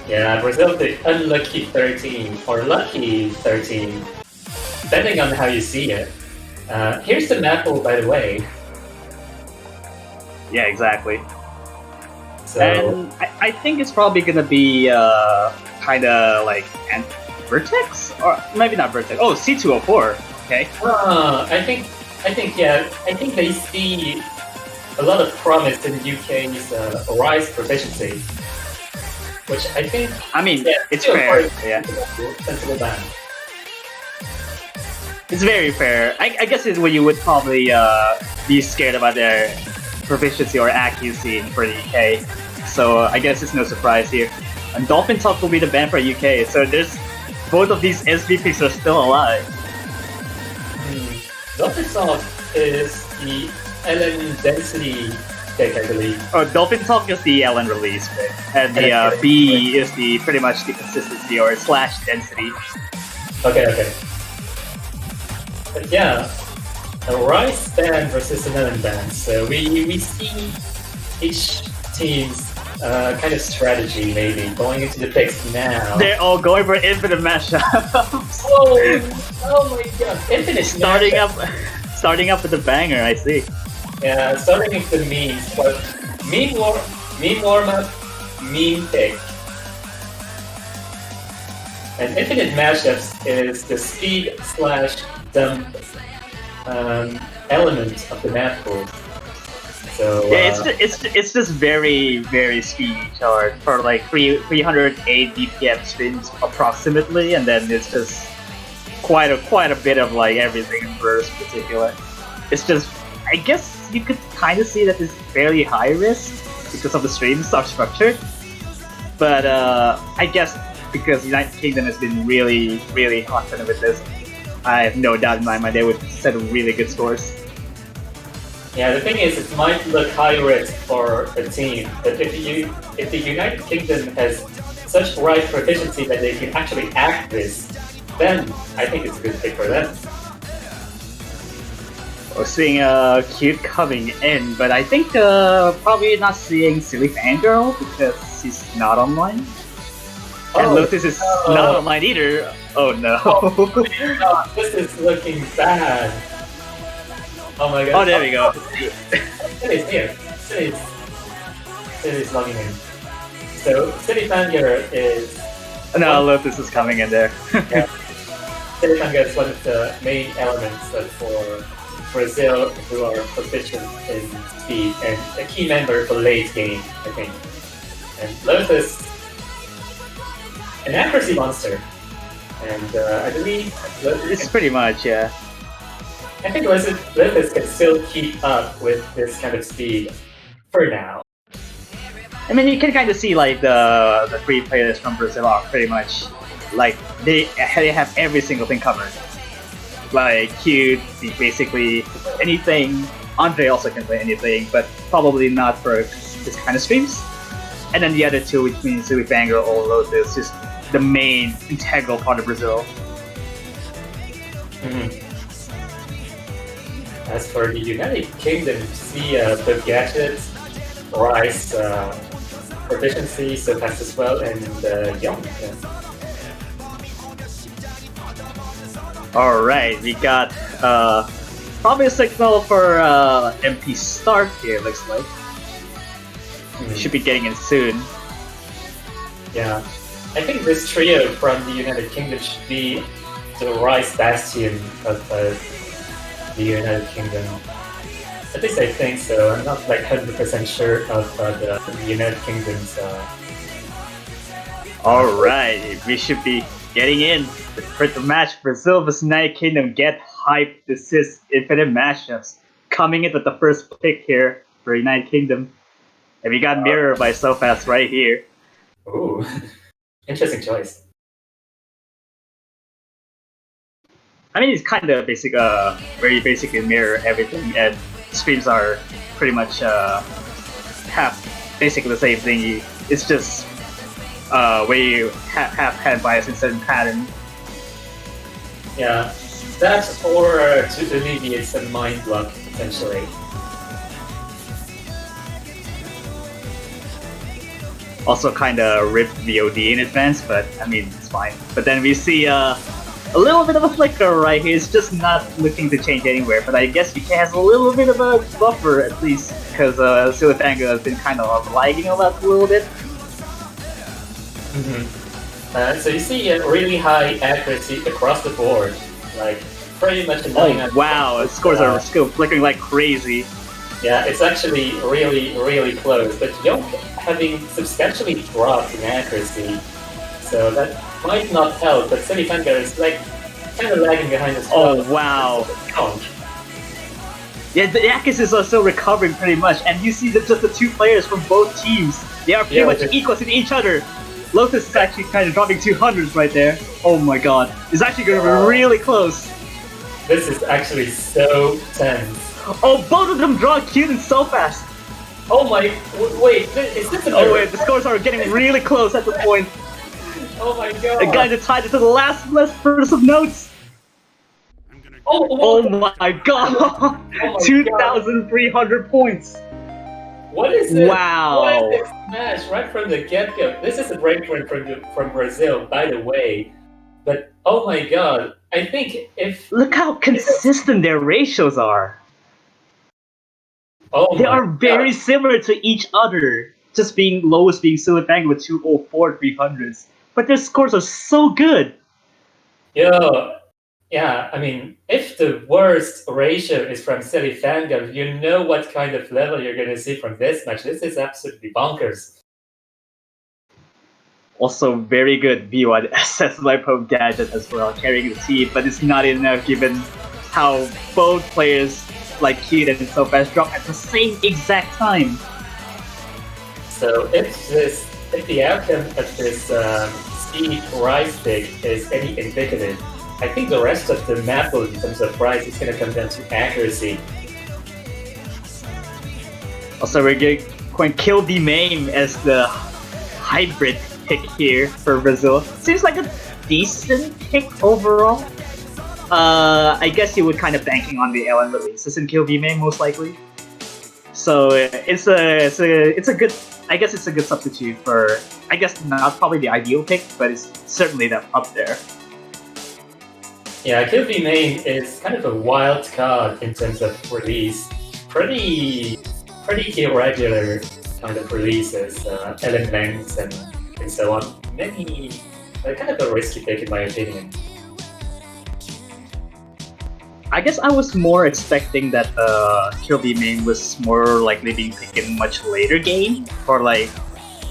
Yeah, Brazil the unlucky 13 or lucky 13, depending on how you see it. Here's the map pool, by the way. Yeah, exactly. So, and I think it's probably gonna be kind of like Vertex, or maybe not Vertex. Oh, C204. Okay. I think they see a lot of promise in the UK's Rise proficiency, which I think. I mean, it's fair. Yeah. Sensible ban. It's very fair. I guess it's what you would probably be scared about their proficiency or accuracy for the UK. So I guess it's no surprise here. And Dolphin Talk will be the ban for UK. So there's both of these SV picks are still alive. Dolphin Talk is the LN density deck, I believe. Oh, Dolphin Talk is the LN release pick, and the B is the pretty much the consistency or slash density. Okay. But yeah, a Rise ban versus an LN ban. So we see each team's kind of strategy maybe going into the picks now. They're all going for infinite mashups. Oh my god! Infinite starting up with the banger. I see. Yeah, starting with the memes, but meme warm up, meme pick. And infinite mashups is the speed slash dump element of the map pool. So Yeah, it's just very speedy chart for like 308 BPM streams approximately, and then it's just quite a bit of like everything in verse in particular. It's just, I guess you could kind of see that it's fairly high risk because of the streams are structured, but I guess because United Kingdom has been really confident with this, I have no doubt in my mind they would set really good scores. yeah, the thing is, it might look high risk for a team, but if the United Kingdom has such right proficiency that they can actually act this, then I think it's a good pick for them. We're seeing Cute coming in, but I think probably not seeing Silly Fangirl because he's not online. And Lotus is not online either. Oh no. Oh, this is looking bad. Oh my god. Oh, there we go. City's here. City's logging in. So, City Fangirl is... No, Lotus is coming in there. Yeah. City Fangirl is one of the main elements for Brazil who are proficient in speed and a key member for late game, I think. And Lotus, an accuracy monster. And I believe... It's pretty much, yeah. I think Lotus can still keep up with this kind of speed for now. I mean, you can kind of see like the three players from Brazil are pretty much like they have every single thing covered. Like Cute, basically anything. Andre also can play anything, but probably not for this kind of streams. And then the other two, which means Silly Fangirl or Lotus, is the main integral part of Brazil. Mm-hmm. As for the United Kingdom, you see the gadgets, Rice proficiency, so fast as well, and Young. Yeah. Alright, we got probably a signal for MP start here, looks like. We should be getting in soon. Yeah. I think this trio from the United Kingdom should be the Rice bastion of the United Kingdom. At least I think so. I'm not like 100% sure of the United Kingdom's. Alright, we should be getting in for the match. Brazil vs United Kingdom. Get hyped. This is Infinite Mashups. Coming in with the first pick here for United Kingdom. And we got Mirror by So Fast right here. Ooh, interesting choice. I mean, it's kind of basic, very basically mirror everything, and streams are pretty much have basically the same thing. It's just where you have hand bias instead of pattern. Yeah, that's or to alleviate some mind block potentially. Also, kind of ripped VOD in advance, but I mean, it's fine. But then we see a little bit of a flicker right here. It's just not looking to change anywhere, but I guess he has a little bit of a buffer at least, because Silly Fangirl has been kind of lagging a little bit. Mm-hmm. So you see a really high accuracy across the board, like pretty much. Oh wow! Scores are still flickering like crazy. Yeah, it's actually really close, but Yoke having substantially dropped in accuracy, so that might not help. But Silly Fangirl is like kind of lagging behind as well. Oh wow! Yeah, the accuracy is also recovering pretty much, and you see that just the two players from both teams, they are pretty much equal to each other. Lotus is actually kind of dropping 200s right there. Oh my god, it's actually going to be really close. This is actually so tense. Oh, both of them draw Cute and So Fast. Oh my, wait, is this a Oh wait, the scores are getting really close at this point. Oh my god. The guys are tied to the last verse of notes. Oh my god! 2,300 points. What is it? Wow. What is this smash right from the get-go? This is a breakthrough from Brazil, by the way. But oh my god, I think if look how consistent their ratios are. Oh, they are very similar to each other. Just being lowest being Silly Fangirl with 204 300s. but their scores are so good. Yeah, I mean, if the worst ratio is from Silly Fangirl, you know what kind of level you're going to see from this match. This is absolutely bonkers. Also, very good V1 SS Lipo gadget as well, carrying the team, but it's not enough given how both players like Cute and So Fast drop at the same exact time. So if the outcome of this speed rise pick is any indicative, I think the rest of the map in terms of price is going to come down to accuracy. Also, we're going to kill the Mame as the hybrid pick here for Brazil. Seems like a decent pick overall. I guess you would kind of banking on the LN releases in Kill V-Main most likely. So it's a good. I guess it's a good substitute for. I guess not probably the ideal pick, but it's certainly up there. Yeah, Kill V-Main is kind of a wild card in terms of release. Pretty irregular kind of releases, elements and so on. Many kind of a risky pick in my opinion. I guess I was more expecting that Kill V-Main was more likely being picked in much later game, or like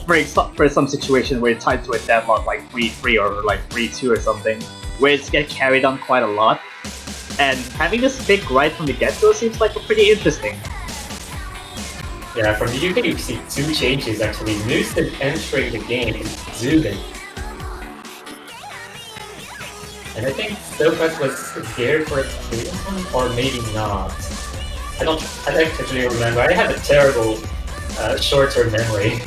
for some situation where it's tied to a deadlock like 3-3 or like 3-2 or something, where it's get carried on quite a lot. And having this pick right from the get-go seems like pretty interesting. Yeah, from the UK you see two changes actually. Newsted entering the game, Zubin. And I think Sofas was geared for this one, or maybe not. I don't actually remember. I have a terrible short-term memory.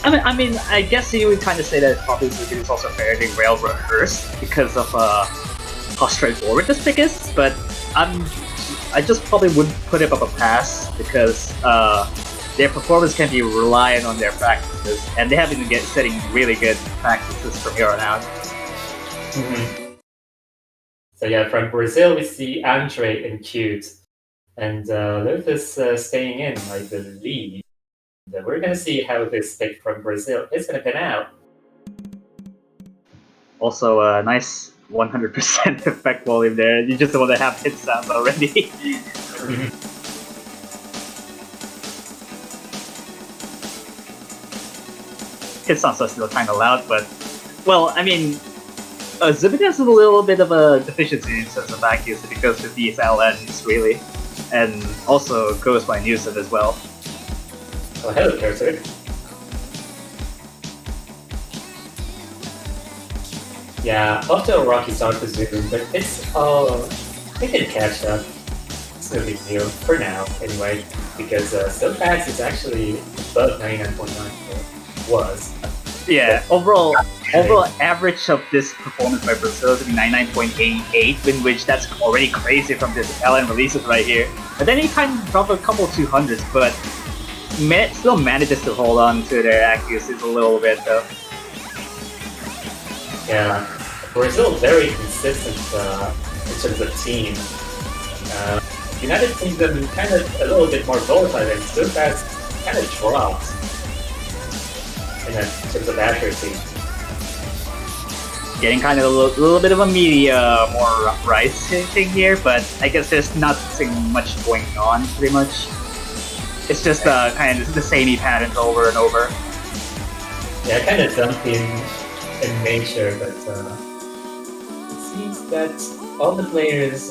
I mean, I guess you would kind of say that probably Zubin is also fairly well rehearsed because of how straightforward this pick is, but I just probably wouldn't put it up a pass because their performance can be reliant on their practices, and they have been setting really good practices from here on out. Mm-hmm. So yeah, from Brazil we see Andre and Cute, and Lotus staying in, I believe. And we're gonna see how this pick from Brazil is gonna pan out. Also, a nice 100% effect volume there. You just want to have hit sounds already. Hit sounds are still kind of loud, but well, I mean, Zubin has a little bit of a deficiency in terms of accuracy because of these LNs, really, and also goes by Newsom as well. Oh, hello, Cursor. Yeah, off to a rocky start for Zubin, but it's all... they can catch up. It's no big deal, for now, anyway, because so fast is actually above 99.9 was. Yeah, overall average of this performance by Brazil is 99.88, in which that's already crazy from this LN releases right here. But then he kind of dropped a couple 200s, but still manages to hold on to their accuracies a little bit though. Yeah, Brazil very consistent in terms of team. United Kingdom kind of a little bit more volatile and so fast kind of dropped in terms of accuracy. Getting kind of a little bit of a media more rising thing here, but I guess there's nothing much going on pretty much. It's just kind of the samey patterns over and over. Yeah, kind of dumping in nature, but it seems that all the players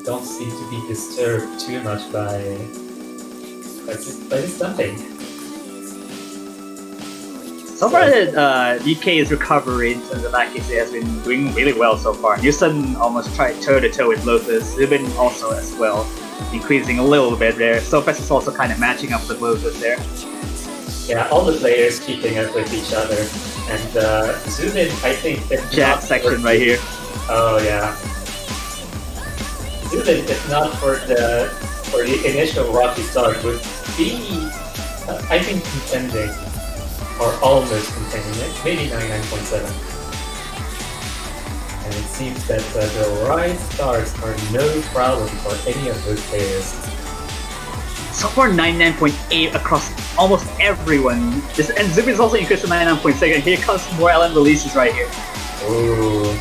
don't seem to be disturbed too much by this dumping. So far, UK is recovering in terms of accuracy, has been doing really well so far. Houston almost tried toe-to-toe with Lotus, Zubin also as well, increasing a little bit there. Sofas is also kind of matching up with Lotus there. Yeah, all the players keeping up with each other. And Zubin, I think... Jack section right here. Oh, yeah. Zubin, if not for the initial rocky start, would be, I think, contending. Or almost contending, maybe 99.7. And it seems that the rise starts are no problem for any of those players. So far, 99.8 across almost everyone. And Zubin is also increased to 99.6, and here comes more LM releases right here. Ooh.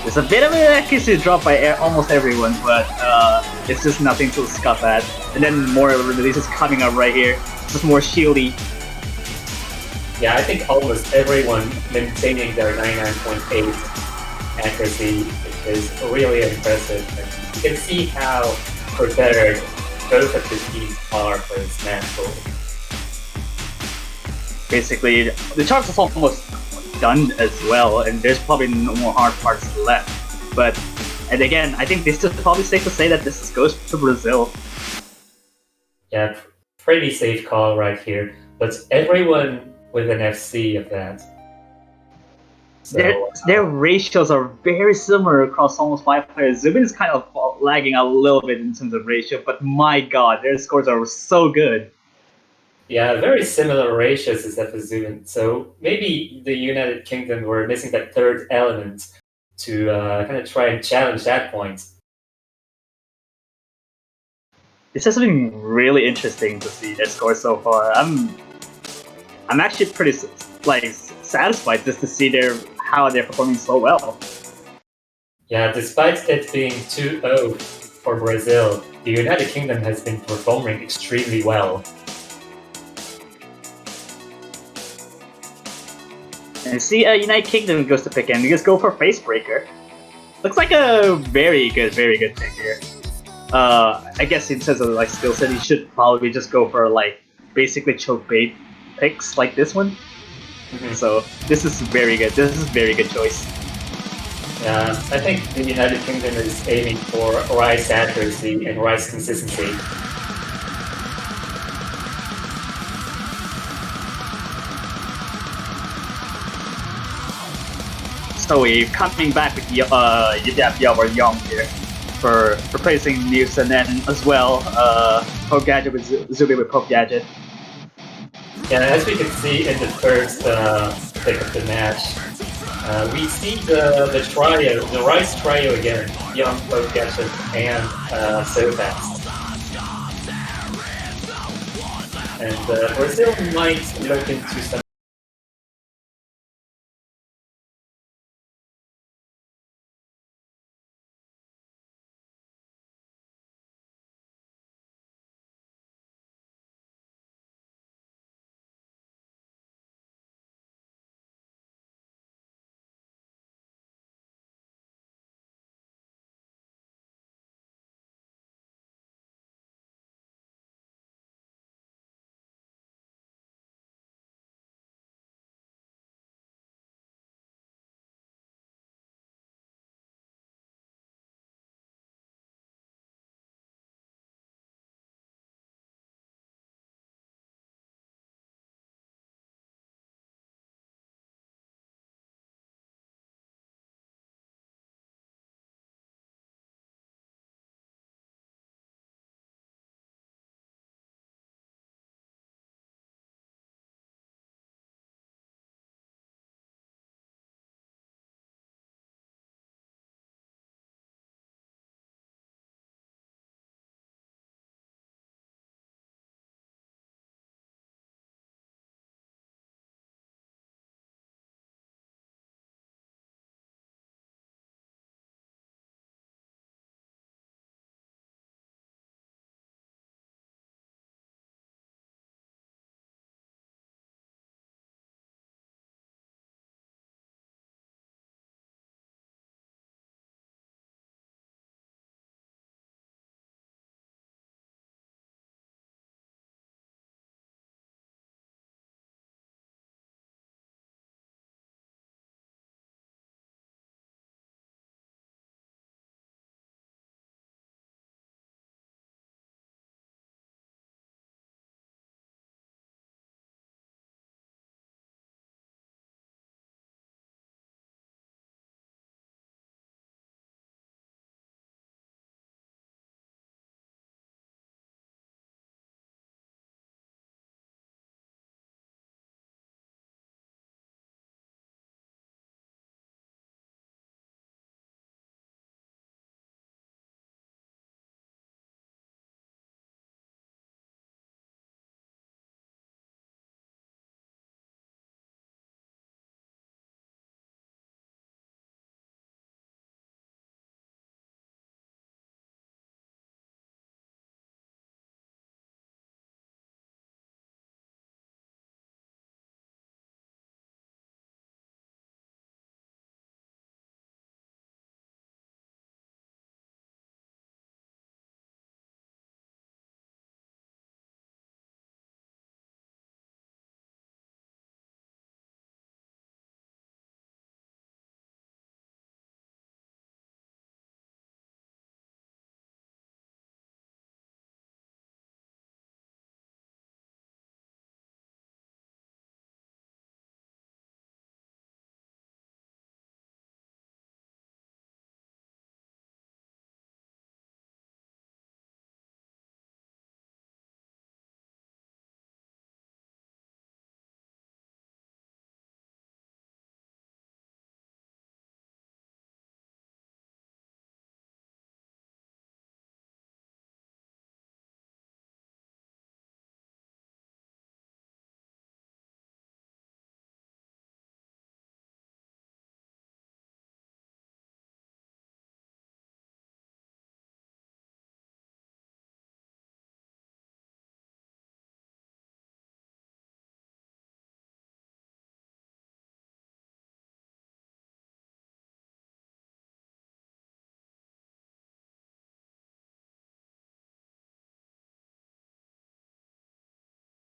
There's a bit of an accuracy drop by almost everyone, but it's just nothing to scuff at. And then more releases coming up right here. Just more shieldy. Yeah, I think almost everyone maintaining their 99.8 accuracy is really impressive. And you can see how prepared both of the teams are for this match. Basically, the charts is almost done as well, and there's probably no more hard parts left. But, and again, I think this is probably safe to say that this goes to Brazil. Yeah, pretty safe call right here. But everyone with an FC of that. So, their ratios are very similar across almost 5 players. Zubin is kind of lagging a little bit in terms of ratio, but my god, their scores are so good. yeah, very similar ratios as Zubin. So maybe the United Kingdom were missing that third element to kind of try and challenge that point. This has been really interesting to see their scores so far. I'm actually pretty satisfied just to see how they're performing so well. Yeah, despite it being 2-0 for Brazil, the United Kingdom has been performing extremely well. And see, United Kingdom goes to pick and you just go for Facebreaker. Looks like a very good pick here. I guess in terms of like skill set, he should probably just go for like basically choke bait picks like this one. Mm-hmm. So this is very good. This is a very good choice. Yeah, I think the United Kingdom is aiming for Rice accuracy and Rice consistency. So we're coming back with Yabba Young here for replacing Muse, and then as well Poke Gadget with Zubi with Poke Gadget. Yeah, as we can see in the first pick of the match, we see the trio, the Rice trio again, Young, Poke Gadget, and So Fast. And Brazil might look into some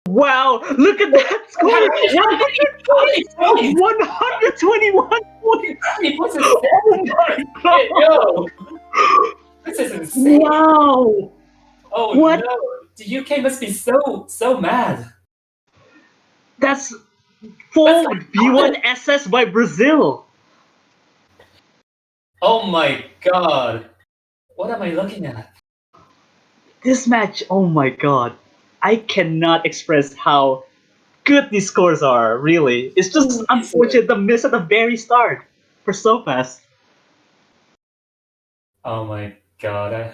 Wow, look at that score! 121 points! What's this? Oh my god! Yo, this is insane. Wow! Oh What? no, the UK must be so mad. That's full That's like- B1 SS by Brazil! Oh my god, what am I looking at? This match, oh my god. I cannot express how good these scores are, really. It's just unfortunate the miss at the very start for so fast. Oh my god,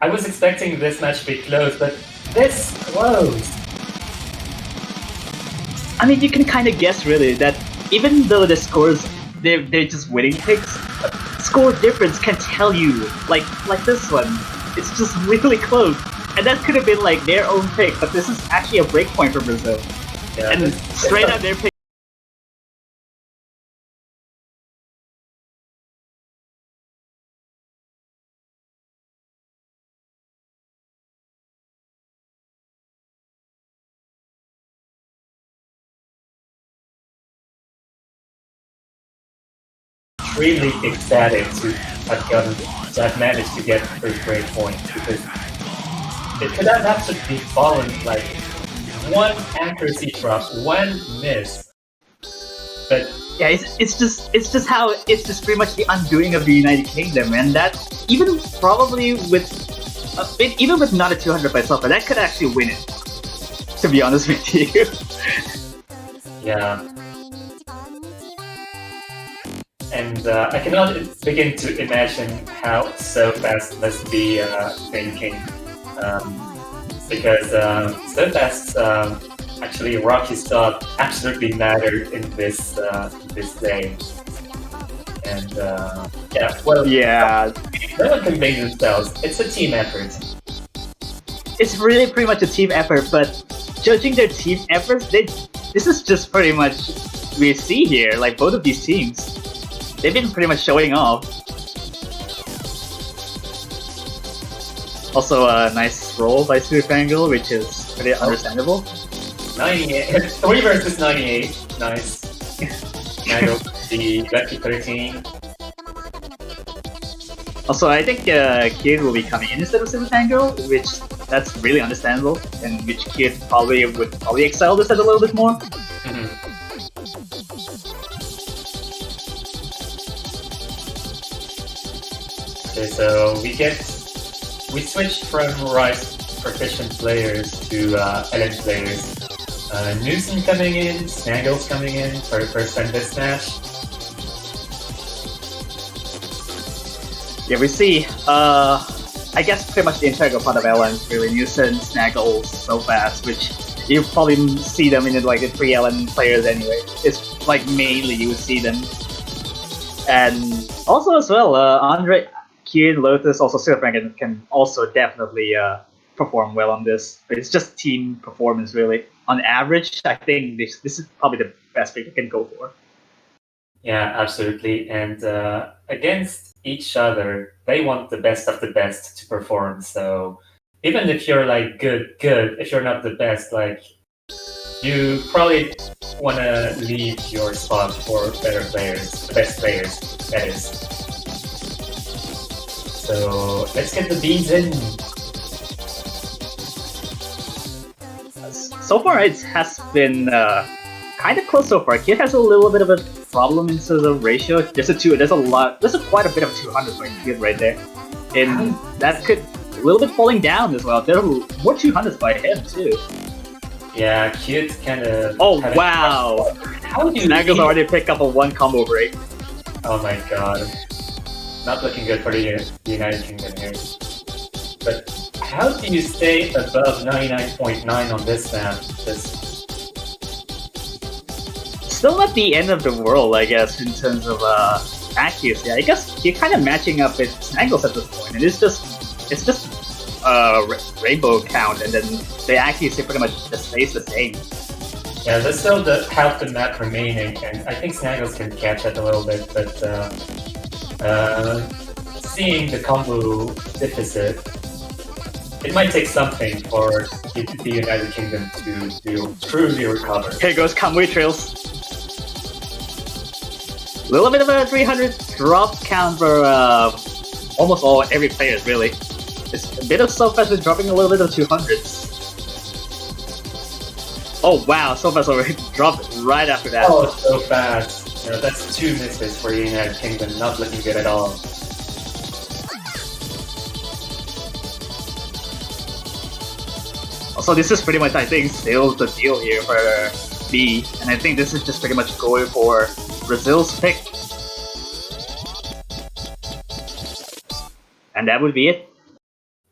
I was expecting this match to be close, but this close. I mean, you can kind of guess, really, that even though the scores, they're just winning picks, score difference can tell you, like this one, it's just really close. And that could have been like their own pick, but this is actually a break point for Brazil. Yeah, And straight up their pick. really ecstatic to have managed to get first break point because it could have absolutely fallen like one accuracy drop, one miss. But Yeah, it's just how it's just pretty much the undoing of the United Kingdom, and that even probably with even with not a 200 by itself, but that could actually win it. To be honest with you. yeah. And I cannot begin to imagine how so fast must be thinking, because so fast actually Rocky Stop absolutely mattered in this day. And yeah, well, Yeah, no one can blame themselves. It's a team effort. it's really pretty much a team effort, but judging their team efforts, this is just pretty much we see here, like both of these teams. They've been pretty much showing off. Also, a nice roll by Superfangle, which is pretty understandable. 98, 3 versus 98. Nice. Handle the Lucky 13. Also, I think Kid will be coming in instead of Superfangle, which that's really understandable, and which Kid would probably excel this a little bit more. Mhm. Okay, so we switched from Rice proficient players to LN players. Newsom coming in, Snaggles coming in for the first time this match. Yeah, we see. I guess pretty much the integral part of LN is really Newson, Snaggles, so fast, which you probably see them in like the 3 LN players anyway. It's like mainly you would see them. And also as well, Andre, Kieran, Lotus, also Silverfang can also definitely perform well on this. But it's just team performance really. On average, I think this is probably the best pick you can go for. Yeah, absolutely. And against each other, they want the best of the best to perform. So even if you're like good, if you're not the best, like you probably want to leave your spot for better players, the best players, that is. So let's get the beans in. So far, it has been kind of close so far. Kid has a little bit of a problem in terms of ratio. There's quite a bit of 200 for Kid right there, and that could a little bit falling down as well. There are more 200s by him too. Yeah, cute kind of. Oh wow! How do you? Snaggles already pick up a 1 combo break. Oh my god, not looking good for the United Kingdom here. But how do you stay above 99.9 on this map? Still not the end of the world, I guess, in terms of accuracy. I guess you're kind of matching up with Snaggles at this point, and it's just rainbow count, and then the accuracy pretty much just stays the same. Yeah, there's still half the map remaining, and I think Snaggles can catch up a little bit, but seeing the combo deficit, it might take something for the United Kingdom to truly recover. Here goes Kamui Trails. A little bit of a 300 drop count for almost every player, really. It's a bit of Sofast is dropping a little bit of 200s. Oh wow, Sofast already dropped right after that. Oh, so fast. You know, that's 2 misses for the United Kingdom, not looking good at all. Also, this is pretty much, I think, still the deal here for B, and I think this is just pretty much going for Brazil's pick. And that would be it.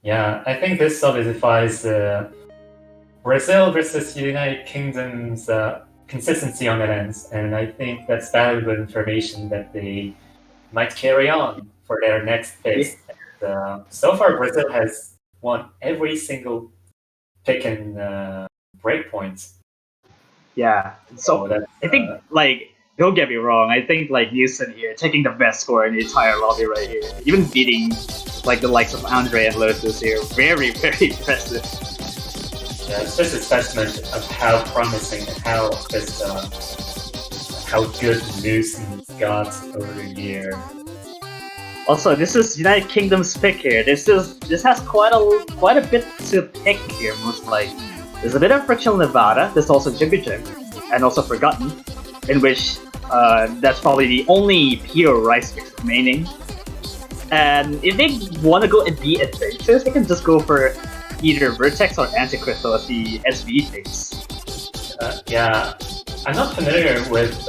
Yeah, I think this solidifies Brazil versus United Kingdom's consistency on that end, and I think that's valuable information that they might carry on for their next picks. Yeah. And, so far, Brazil has won every single pick in breakpoints. Yeah, so I think, like, don't get me wrong, I think, like, Houston here, taking the best score in the entire lobby right here, even beating, like, the likes of Andre and Lotus here, very, very impressive. Yeah, it's just a specimen of how promising and how just how good Newsom got over the year. Also, this is United Kingdom's pick here. This has quite a bit to pick here, most likely. There's a bit of Frictional Nevada. There's also Jimmy Jim, and also Forgotten, in which that's probably the only pure Rice picks remaining. And if they want to go and be adventurous, they can just go for either Vertex or Anticrystal as the SV picks. Yeah, I'm not familiar with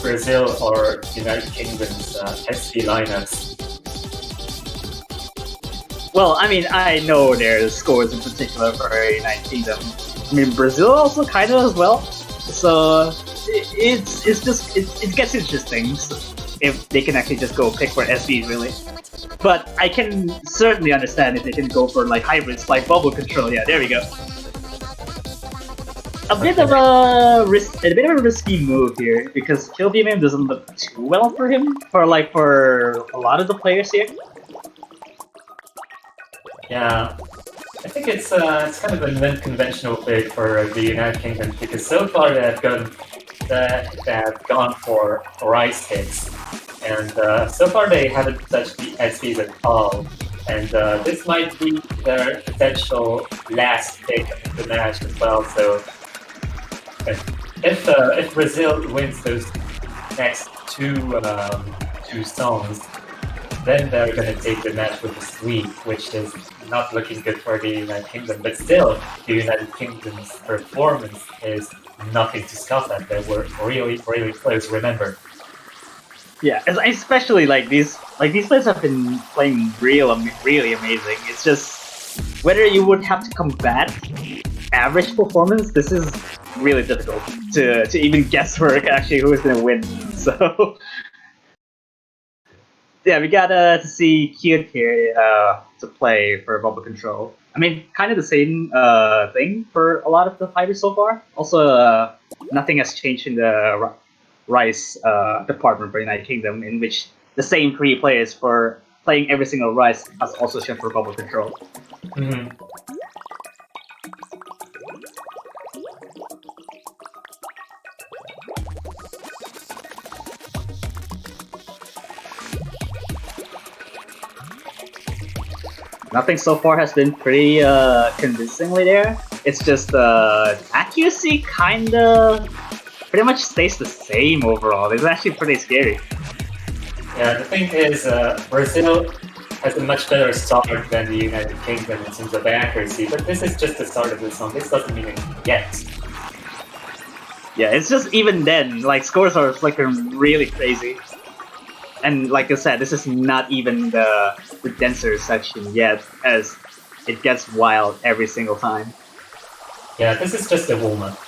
Brazil or United Kingdom's SV lineups. Well, I mean, I know their scores in particular for United Kingdom. I mean, Brazil also kind of as well. So it gets interesting if they can actually just go pick for SVs, really. But I can certainly understand if they can go for like hybrids like Bubble Control. Yeah, there we go. A bit of a risky move here because Kill Beam doesn't look too well for him for a lot of the players here. Yeah, I think it's kind of an unconventional pick for the United Kingdom because so far they have gone for Rice picks, and so far they haven't touched the SVs at all. And this might be their potential last pick of the match as well. So if Brazil wins those next two songs, then they're going to take the match with a sweep, which is not looking good for the United Kingdom. But still, the United Kingdom's performance is nothing to scoff at. They were really, really close, remember. Yeah, especially these players have been playing really amazing. It's just whether you would have to combat average performance. This is really difficult to even guesswork actually who is going to win. So yeah, we got to see Cute here to play for Bubble Control. I mean, kind of the same thing for a lot of the fighters so far. Also, nothing has changed in the Rice department for United Kingdom, in which the same 3 players for playing every single Rice has also shown for Bubble Control. Mm-hmm. Nothing so far has been pretty convincingly there. It's just accuracy kinda pretty much stays the same overall. It's actually pretty scary. Yeah, the thing is, Brazil has a much better start than the United Kingdom in terms of accuracy, but this is just the start of the song. This doesn't mean anything yet. Yeah, it's just even then, scores are really crazy. And like I said, this is not even the denser section yet, as it gets wild every single time. Yeah, this is just a warm-up.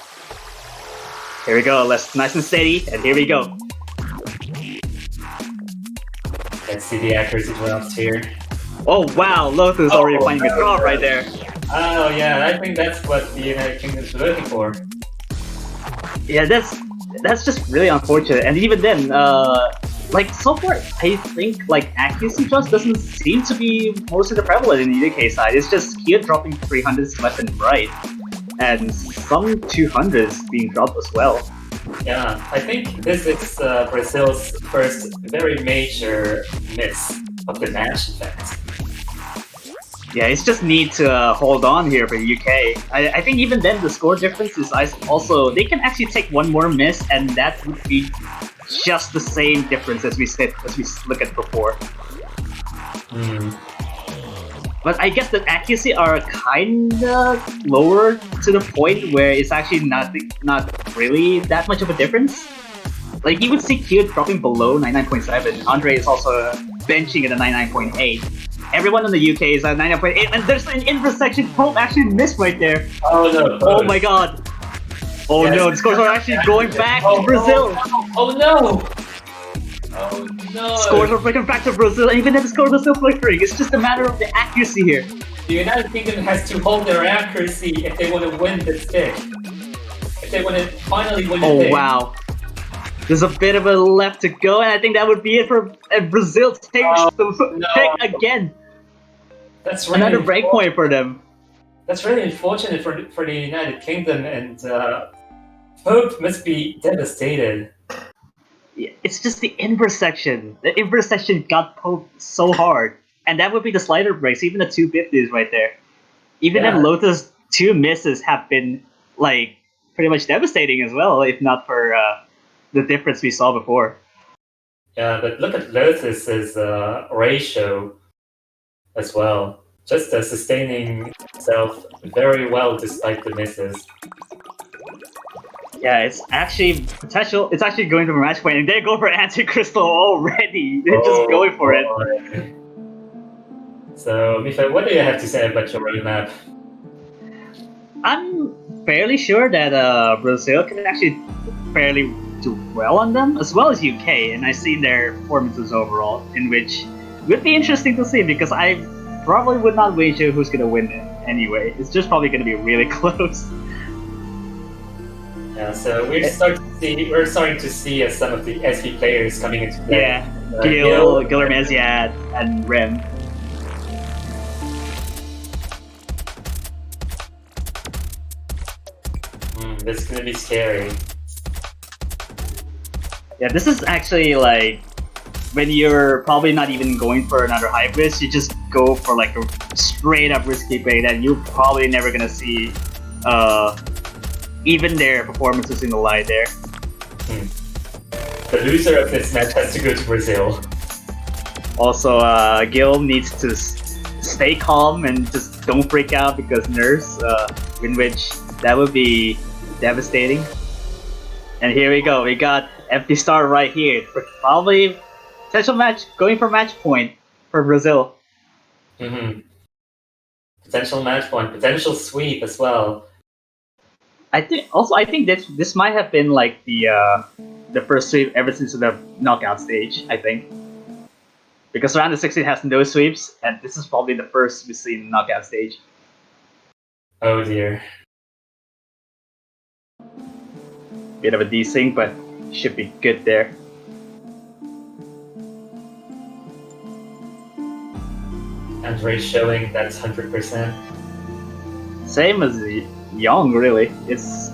Here we go, let's nice and steady, and here we go. Let's see the accuracy drops here. Oh wow, Lotus already finding a drop right there. Oh yeah, I think that's what the United Kingdom's looking for. Yeah, that's just really unfortunate. And even then, like so far, I think like accuracy drops doesn't seem to be mostly the prevalent in the UK side. It's just here dropping 300s left and right, and some 200s being dropped as well. Yeah, I think this is Brazil's first very major miss of the match, in fact. Yeah, it's just need to hold on here for the UK. I think even then the score difference is also they can actually take one more miss, and that would be just the same difference as we look at before. But I guess the accuracy are kinda lower to the point where it's actually not really that much of a difference. Like you would see Kyo dropping below 99.7. Andre is also benching at a 99.8. Everyone in the UK is at 99.8, and there's an intersection. Pope actually missed right there. Oh no! Oh my god! Oh no! The scores are actually going back to Brazil. Oh no! Oh no! Scores are flickering back to Brazil, and even then the scores are still flickering. It's just a matter of the accuracy here. The United Kingdom has to hold their accuracy if they want to win this pick. If they want to finally win the pick. Oh wow. There's a bit of a left to go, and I think that would be it for Brazil takes the pick again. That's really another breakpoint for them. That's really unfortunate for the United Kingdom, and Pope must be devastated. Yeah, it's just the intersection. The intersection got Pope so hard, and that would be the slider breaks, even the 250s right there. Even then, Lotus 2 misses have been like pretty much devastating as well, if not for the difference we saw before. Yeah, but look at Lotus's ratio as well. Just sustaining itself very well despite the misses. Yeah, it's actually potential. It's actually going to a match point, and they go for Anti-Crystal already. They're just going for it. So, Mifa, what do you have to say about your roadmap? I'm fairly sure that Brazil can actually fairly do well on them, as well as UK, and I've seen their performances overall, in which would be interesting to see, because I probably would not wager who's going to win it anyway. It's just probably going to be really close. Yeah, so we're starting to see some of the SV players coming into play. Yeah, Gil Meziad, and Rem. This is gonna be scary. Yeah, this is actually like when you're probably not even going for another high risk, you just go for like a straight up risky play that you're probably never gonna see even their performances in the light there. The loser of this match has to go to Brazil. Also, Gil needs to stay calm and just don't freak out because nerves, in which that would be devastating. And here we go, we got empty star right here. Probably potential match, going for match point for Brazil. Potential match point, potential sweep as well. I think this might have been like the first sweep ever since the knockout stage, I think. Because round of 16 has no sweeps, and this is probably the first we've seen knockout stage. Oh dear. Bit of a desync, but should be good there. Andre showing that's 100%. Same as Young, really. It's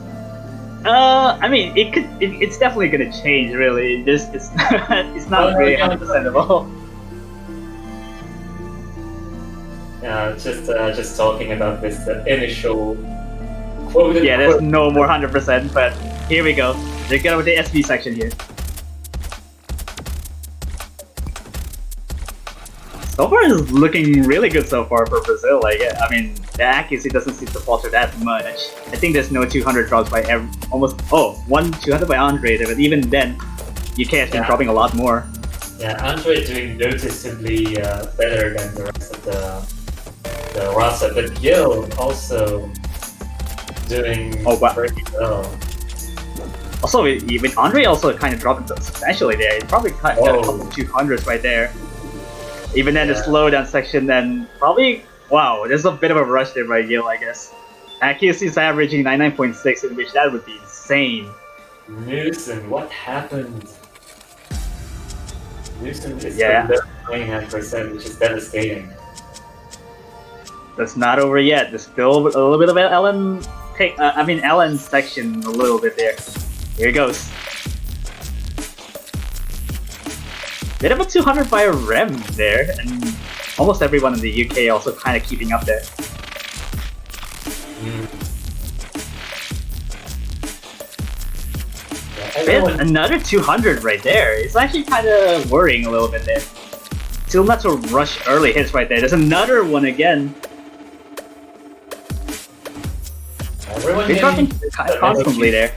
I mean, it's definitely gonna change, really. It's not really 100% at all. Yeah, just talking about this initial quoted. Yeah, there's no more 100%, but here we go. They're going with the SB section here. So far, it's looking really good so far for Brazil. Like, I mean, the accuracy doesn't seem to falter that much. I think there's no 200 drops by one 200 by Andre, but even then, UK has been dropping a lot more. Yeah, Andre doing noticeably better than the rest of the roster, but Gil also doing pretty well. Also, even Andre also kind of dropped substantially there. He probably got a couple of 200s right there. Even then, the slowdown section, then probably, wow, there's a bit of a rush there by Gil, I guess. Accuracy is averaging 99.6, in which that would be insane. Newson, what happened? Houston is Yeah. below 99%, which is devastating. That's not over yet. There's still a little bit of Ellen pick. Ellen section a little bit there. Here it goes. Bit of a 200 by Rem there, and almost everyone in the UK also kind of keeping up there. Yeah, Another 200 right there. It's actually kind of worrying a little bit there. Still not to rush early hits right there. There's another one again. They're dropping constantly there.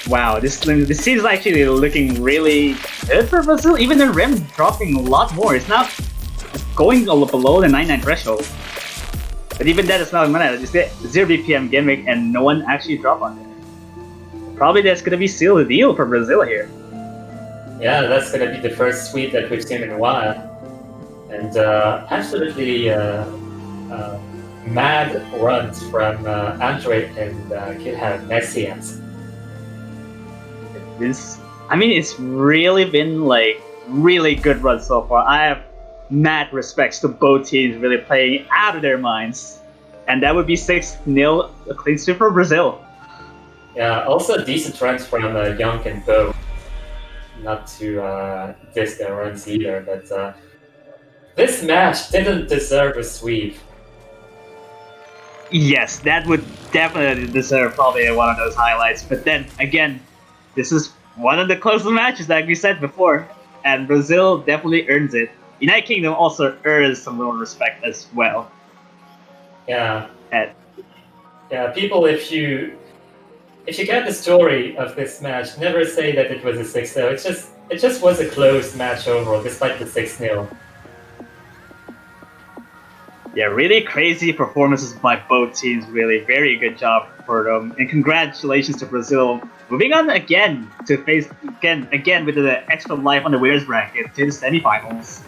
Wow, this seems actually looking really good for Brazil. Even the Rem dropping a lot more. It's not going below the 99 threshold. But even that is not enough. Just get 0 BPM gimmick and no one actually drop on it. Probably that's gonna be seal the deal for Brazil here. Yeah, that's gonna be the first sweep that we've seen in a while. And absolutely mad runs from Andre and Kid have Messias. It's really been like really good run so far. I have mad respects to both teams really playing out of their minds. And that would be 6-0 a clean sweep for Brazil. Yeah, also decent runs from Young and Bo. Not to diss their runs either, but this match didn't deserve a sweep. Yes, that would definitely deserve probably one of those highlights. But then again, this is one of the closest matches, like we said before, and Brazil definitely earns it. United Kingdom also earns some little respect as well. Yeah. And yeah, people, if you get the story of this match, never say that it was a 6-0. It just was a close match overall, despite the 6-0. Yeah, really crazy performances by both teams. Really, very good job for them, and congratulations to Brazil. Moving on again to face again with the extra life on the winners bracket to the semifinals,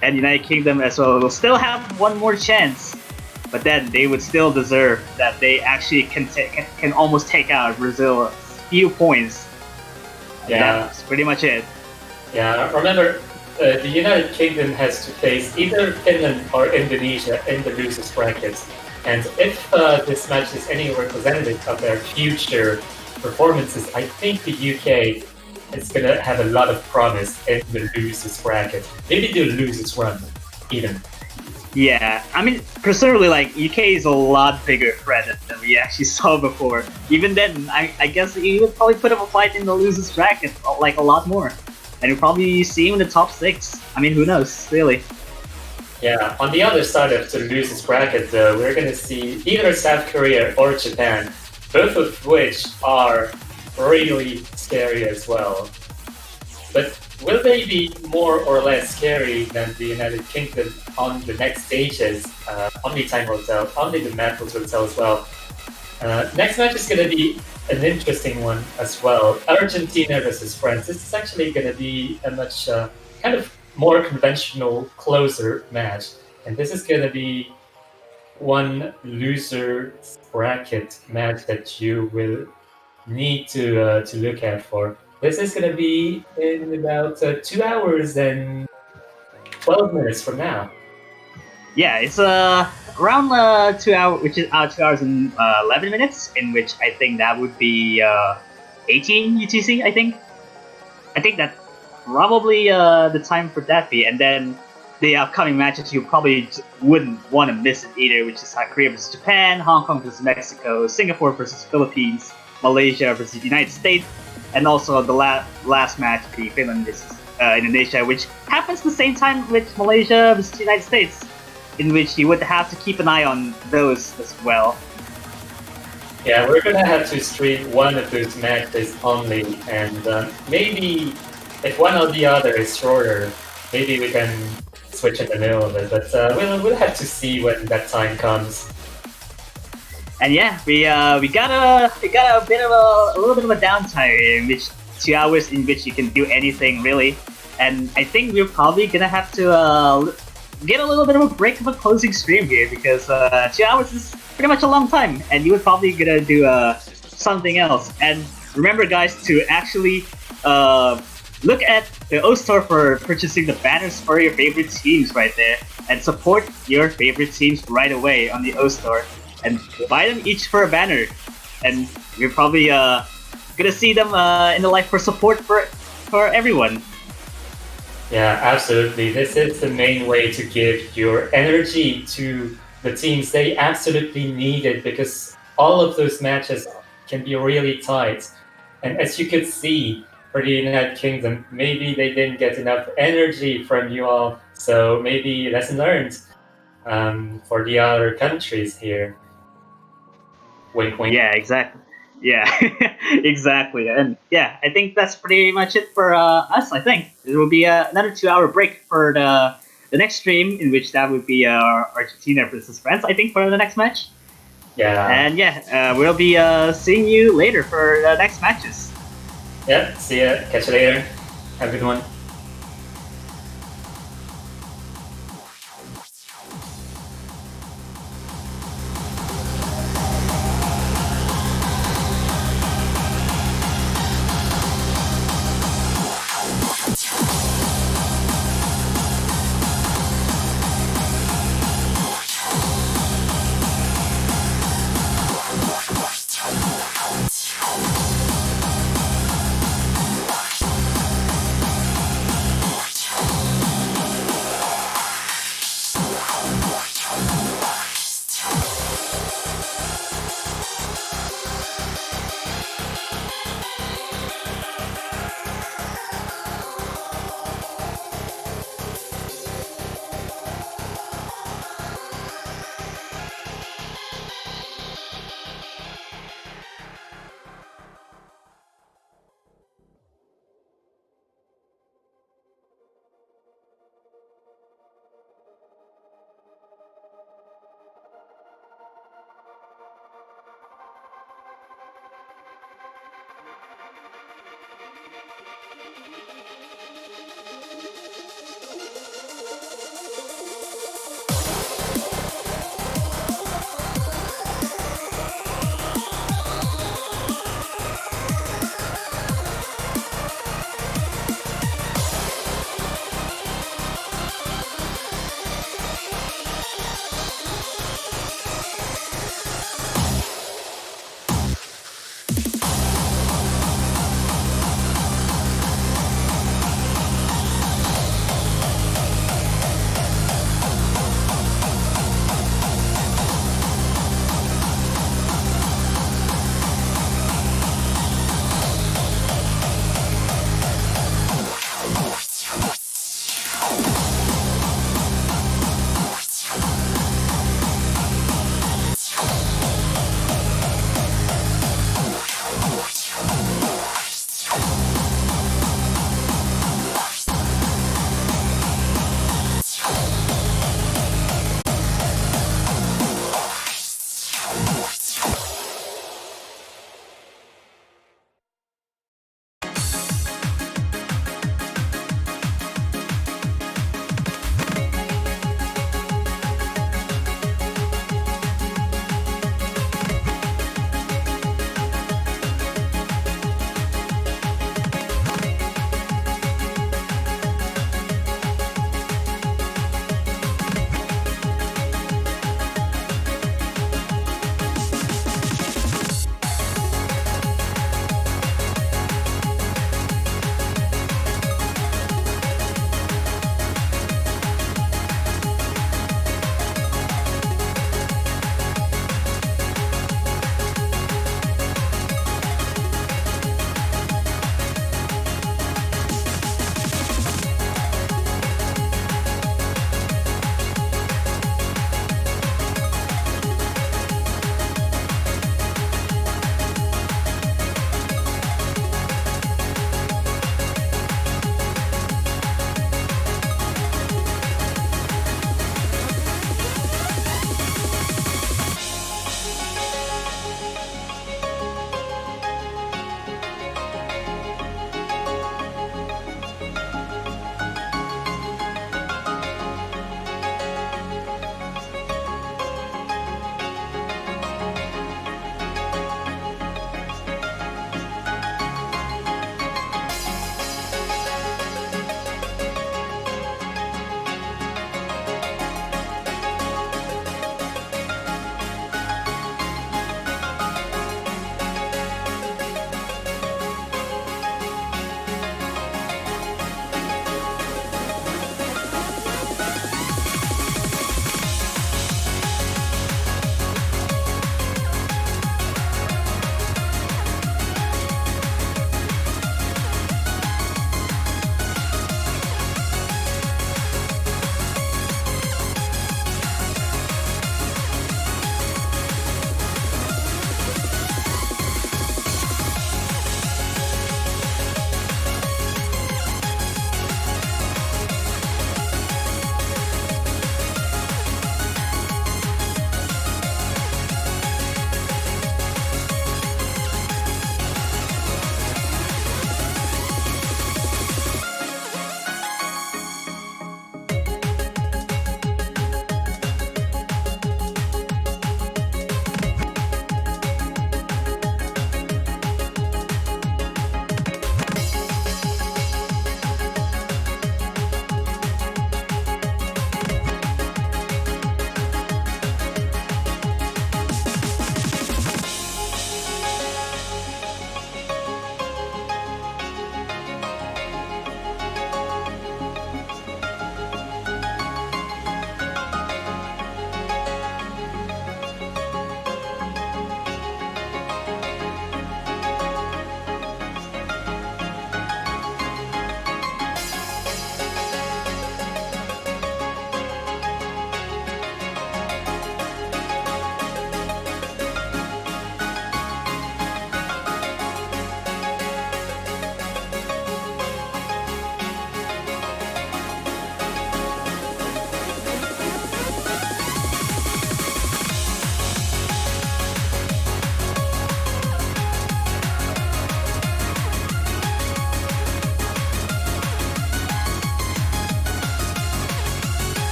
and United Kingdom as well will still have one more chance, but then they would still deserve that they actually can almost take out Brazil a few points. Yeah, that's pretty much it. Yeah, remember. The United Kingdom has to face either Finland or Indonesia in the losers brackets, and if this match is any representative of their future performances, I think the UK is going to have a lot of promise in the losers bracket. Maybe the losers run, even. Yeah, personally, UK is a lot bigger threat than we actually saw before. Even then, I guess you would probably put up a fight in the losers bracket, a lot more. And you'll probably see him in the top 6. Who knows, really. Yeah, on the other side of the losers bracket, though, we're going to see either South Korea or Japan, both of which are really scary as well. But will they be more or less scary than the United Kingdom on the next stages? Only time will tell, only the map will tell as well. Next match is going to be an interesting one as well. Argentina versus France. This is actually going to be a much kind of more conventional, closer match. And this is going to be one loser bracket match that you will need to look out for. This is going to be in about 2 hours and 12 minutes from now. Yeah, it's around 2 hours, which is 2 hours and 11 minutes, in which I think that would be 18 UTC. I think that probably the time for that be, and then the upcoming matches you probably wouldn't want to miss it either, which is South Korea versus Japan, Hong Kong versus Mexico, Singapore versus Philippines, Malaysia versus United States, and also the last match, the Finland versus Indonesia, which happens the same time with Malaysia versus United States, in which you would have to keep an eye on those as well. Yeah, we're gonna have to stream one of those matches only, and maybe if one or the other is shorter, maybe we can switch in the middle of it. But we'll have to see when that time comes. And yeah, we got a bit of a little bit of a downtime here, in which 2 hours in which you can do anything really, and I think we're probably gonna have to get a little bit of a break of a closing stream here, because 2 hours is pretty much a long time, and you would probably gonna do something else. And remember, guys, to actually look at the O Store for purchasing the banners for your favorite teams right there, and support your favorite teams right away on the O Store, and buy them each for a banner, and you're probably gonna see them in the life for support for everyone. Yeah, absolutely. This is the main way to give your energy to the teams. They absolutely need it because all of those matches can be really tight. And as you could see for the United Kingdom, maybe they didn't get enough energy from you all. So maybe lesson learned for the other countries here. Wink, wink. Yeah, exactly. Yeah, exactly. And yeah, I think that's pretty much it for us. I think it will be another 2 hour break for the next stream, in which that would be Argentina versus France. I think for the next match. Yeah. And yeah, we'll be seeing you later for the next matches. Yeah, see ya. Catch you later. Have a good one.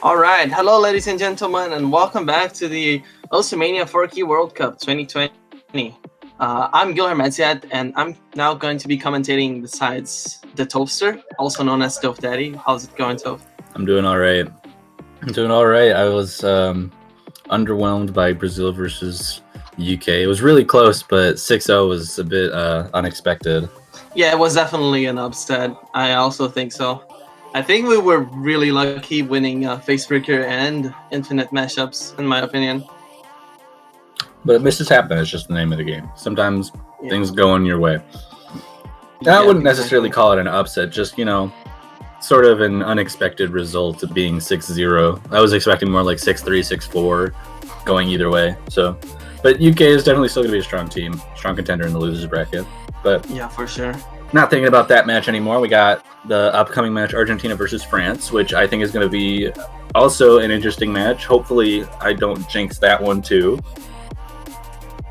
All right, hello, ladies and gentlemen, and welcome back to the Mania 4K World Cup 2020. I'm Gilherme Medziad, and I'm now going to be commentating besides the Toaster, also known as Toph Daddy. How's it going, Toph? I'm doing all right. I was underwhelmed by Brazil versus UK. It was really close, but 6-0 was a bit unexpected. Yeah, it was definitely an upset. I also think so. I think we were really lucky winning Facebreaker and Infinite Mashups, in my opinion. But misses happen. It's just the name of the game. Sometimes things go in your way. I wouldn't necessarily call it an upset, just, sort of an unexpected result of being 6-0. I was expecting more like 6-3, 6-4, going either way. So, but UK is definitely still going to be a strong team, strong contender in the losers bracket. But yeah, for sure. Not thinking about that match anymore. We got the upcoming match, Argentina versus France, which I think is going to be also an interesting match. Hopefully, I don't jinx that one too.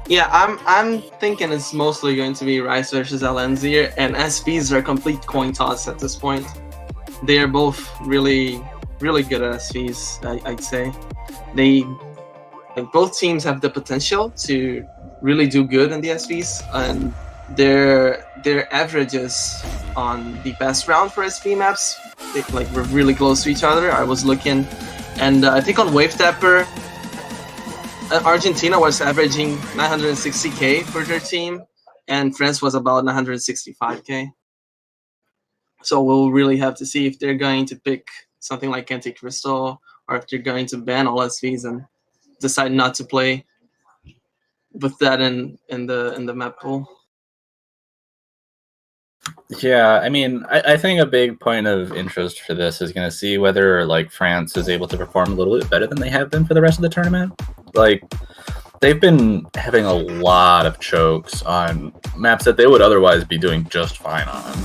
Yeah, I'm thinking it's mostly going to be Rice versus Alenzir, and SPs are a complete coin toss at this point. They are both really, really good at SPs, I'd say. Both teams have the potential to really do good in the SPs, and their averages on the best round for SP maps, were really close to each other. I was looking, and I think on Wave Tapper, Argentina was averaging 960k for their team, and France was about 965k. So we'll really have to see if they're going to pick something like Anti-Crystal, or if they're going to ban all SVs and decide not to play with that in the map pool. Yeah, I mean, I think a big point of interest for this is going to see whether France is able to perform a little bit better than they have been for the rest of the tournament. They've been having a lot of chokes on maps that they would otherwise be doing just fine on.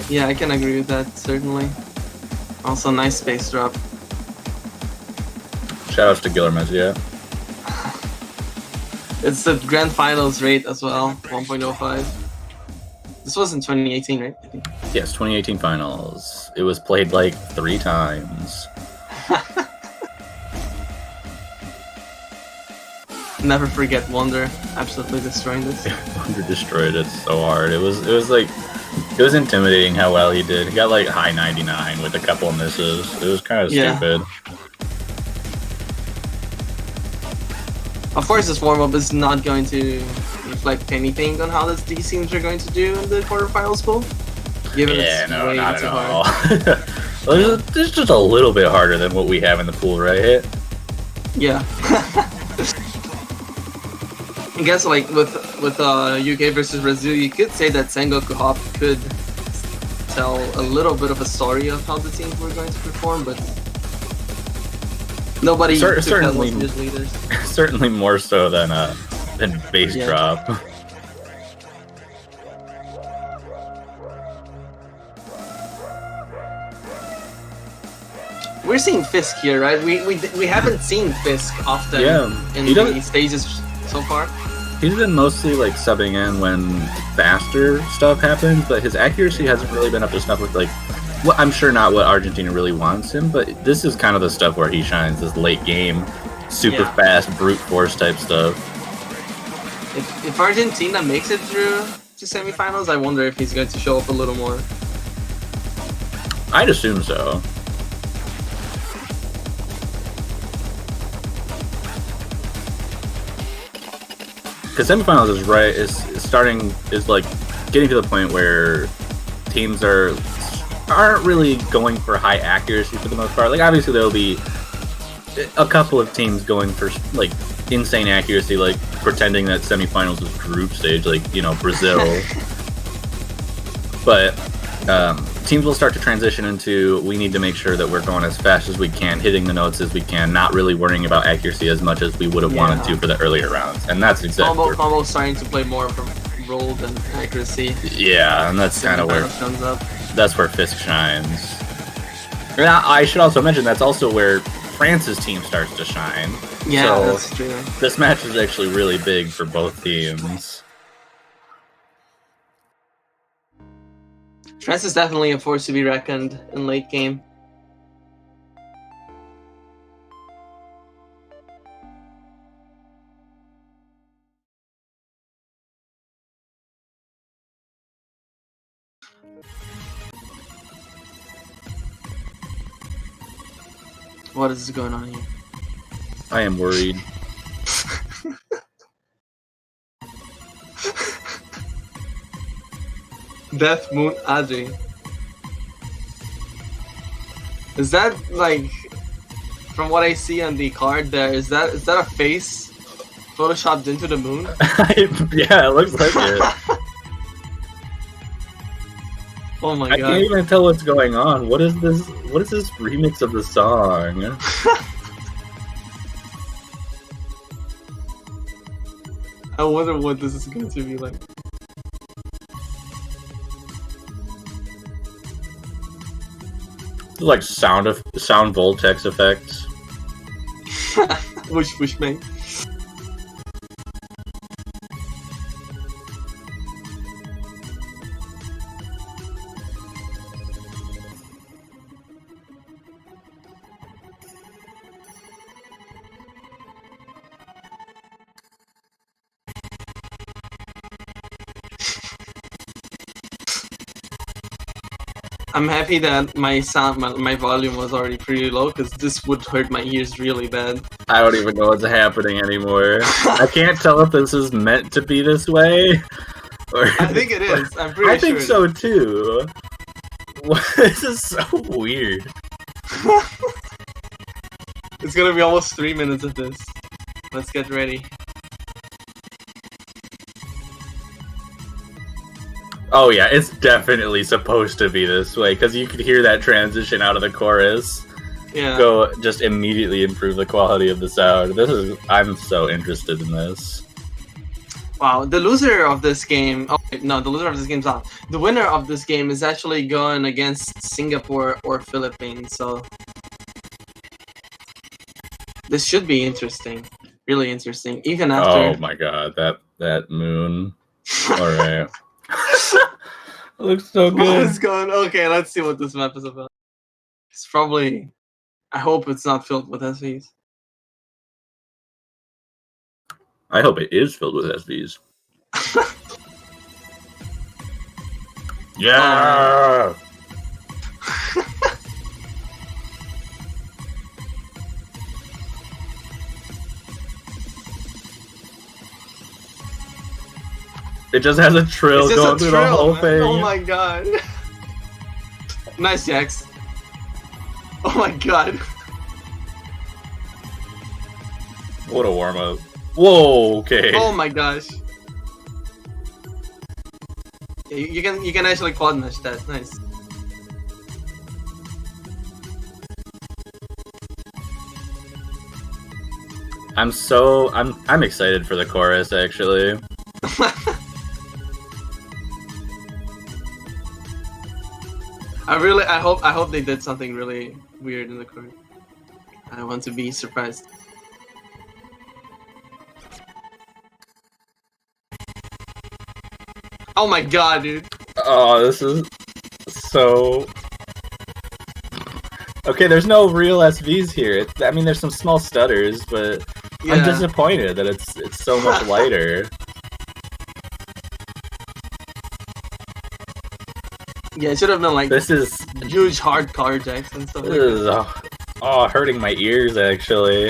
Yeah, I can agree with that, certainly. Also, nice space drop. Shoutouts to Gilherme, yeah. It's the grand finals rate as well, 1.05. This was in 2018, right? I think. Yes, 2018 finals. It was played 3 times. Never forget Wonder absolutely destroying this. Wonder destroyed it so hard. It was intimidating how well he did. He got high 99 with a couple of misses. It was kind of stupid. Of course, this warm-up is not going to reflect anything on how these teams are going to do in the quarterfinals pool. Given it's way not too at hard. all. It's just a little bit harder than what we have in the pool, right? Yeah. I guess with UK versus Brazil, you could say that Sengoku Hop could tell a little bit of a story of how the teams were going to perform, but nobody certainly his leaders. Certainly more so than base drop. We're seeing Fisk here, right? We haven't seen Fisk often in the stages so far. He's been mostly subbing in when faster stuff happens, but his accuracy hasn't really been up to snuff with well, I'm sure not what Argentina really wants him, but this is kind of the stuff where he shines, this late game, super fast, brute force type stuff. If Argentina makes it through to semifinals? I wonder if he's going to show up a little more. I'd assume so. Because semifinals is like getting to the point where teams aren't really going for high accuracy for the most part. Like obviously there'll be a couple of teams going for like insane accuracy, like pretending that semifinals is group stage, like Brazil. But teams will start to transition into we need to make sure that we're going as fast as we can, hitting the notes as we can, not really worrying about accuracy as much as we would have wanted to for the earlier rounds, and that's exactly almost starting to play more from roll than accuracy. Yeah, and that's kind of where comes up. That's where Fisk shines. And I should also mention that's also where France's team starts to shine. Yeah, so that's true. This match is actually really big for both teams. France is definitely a force to be reckoned in late game. What is going on here? I am worried. Death Moon Adri. Is that like, from what I see on the card there, is that a face photoshopped into the moon? Yeah, it looks like it. Oh my god. I can't even tell what's going on. What is this remix of the song? I wonder what this is going to be like. Like sound vortex effects. Which make. I'm happy that my volume was already pretty low, because this would hurt my ears really bad. I don't even know what's happening anymore. I can't tell if this is meant to be this way. Or I think it is. I'm pretty sure. I think so too. This is so weird. It's gonna be almost 3 minutes of this. Let's get ready. Oh yeah, it's definitely supposed to be this way, because you could hear that transition out of the chorus. Yeah. Go just immediately improve the quality of the sound. I'm so interested in this. Wow, the loser of this game... Oh, no, the loser of this game's off. The winner of this game is actually going against Singapore or Philippines, so... This should be interesting. Really interesting. Even after... Oh my god, that moon. Alright. It looks so good. What is going... Okay, let's see what this map is about. It's probably... I hope it's not filled with SVs. I hope it is filled with SVs. Yeah! It just has a trill going through the whole thing. Oh my god. Nice, Jax. Oh my god. What a warm-up. Whoa, okay. Oh my gosh. Yeah, you can actually quad mesh that. Nice. I'm excited for the chorus actually. I hope they did something really weird in the chorus. I want to be surprised. Oh my god, dude. Oh, this is so... Okay, there's no real SVs here. I mean, there's some small stutters, but I'm disappointed that it's so much lighter. Yeah, it should have been like This is huge hard car jacks and stuff like this is that. hurting my ears actually.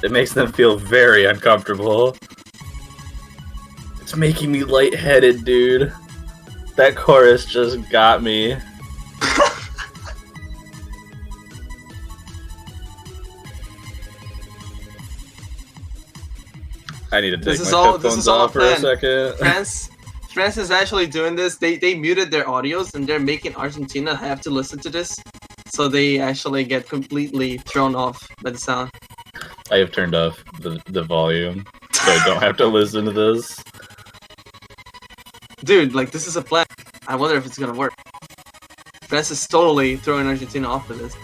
It makes them feel very uncomfortable. It's making me lightheaded, dude. That chorus just got me. I need to take my headphones off for a second. France is actually doing this. They muted their audios and they're making Argentina have to listen to this, so they actually get completely thrown off by the sound. I have turned off the volume, so I don't have to listen to this. Dude, like this is a plan. I wonder if it's gonna work. France is totally throwing Argentina off with this.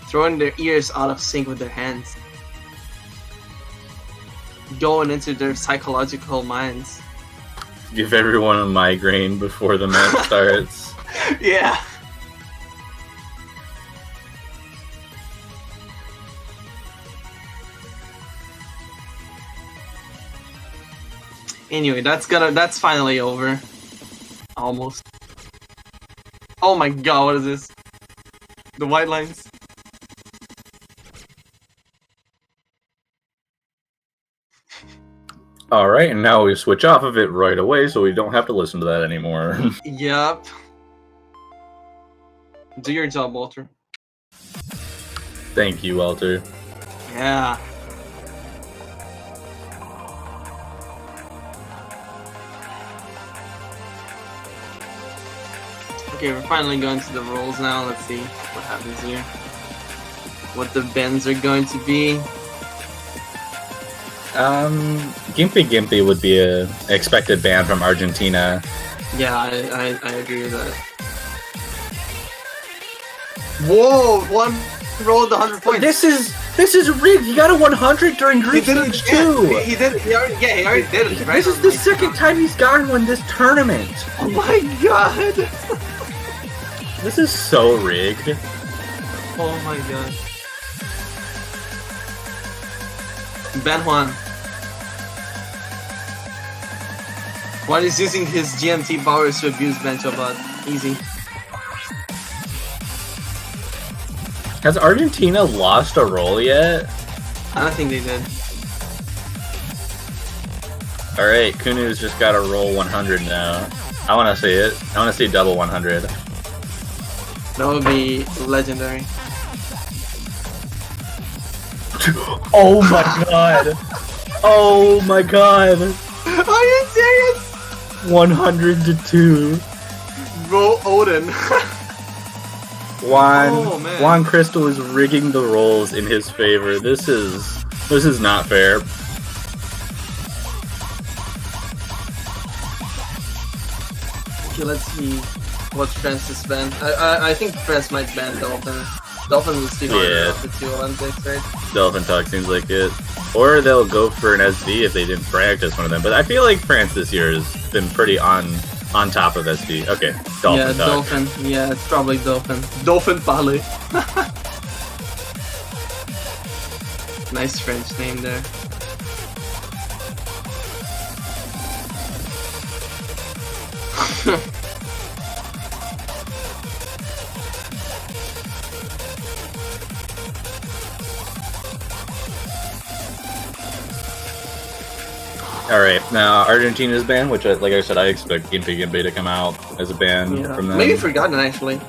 Throwing their ears out of sync with their hands. Going into their psychological minds. Give everyone a migraine before the match starts. Yeah. Anyway, that's finally over. Almost. Oh my god, what is this? The white lines. Alright, and now we switch off of it right away so we don't have to listen to that anymore. Yep. Do your job, Walter. Thank you, Walter. Yeah. Okay, we're finally going to the rolls now. Let's see what happens here. What the bends are going to be. Gimpy Gimpy would be an expected ban from Argentina. Yeah, I agree with that. Whoa! One rolled 100 points. This is rigged. He got a 100 during He group did it stage 2. He did. He already did it. Right? This is the second time he's gotten one this tournament. Oh my god! This is so rigged. Oh my god. Ben Juan. Juan is using his GMT powers to abuse Ben Chobot. Easy. Has Argentina lost a roll yet? I don't think they did. Alright, Kunu's just got to roll 100 now. I want to see it. I want to see double 100. That would be legendary. Oh my god! Oh my god! Are you serious? 100 to 2. Bro, Odin. Juan Crystal is rigging the rolls in his favor. This is not fair. Okay, let's see what Francis ban. I think France might ban Dolphin. Dolphin is the harder of the two Olympics, right? Dolphin Talk seems like it. Or they'll go for an SV if they didn't practice one of them. But I feel like France this year has been pretty on top of SV. Okay, Dolphin Talk. Dolphin. Yeah, it's probably Dolphin. Dolphin Pale. Nice French name there. Alright, now Argentina's ban, which, like I said, I expect Gimpy Gimpy to come out as a ban from them. Maybe Forgotten, actually.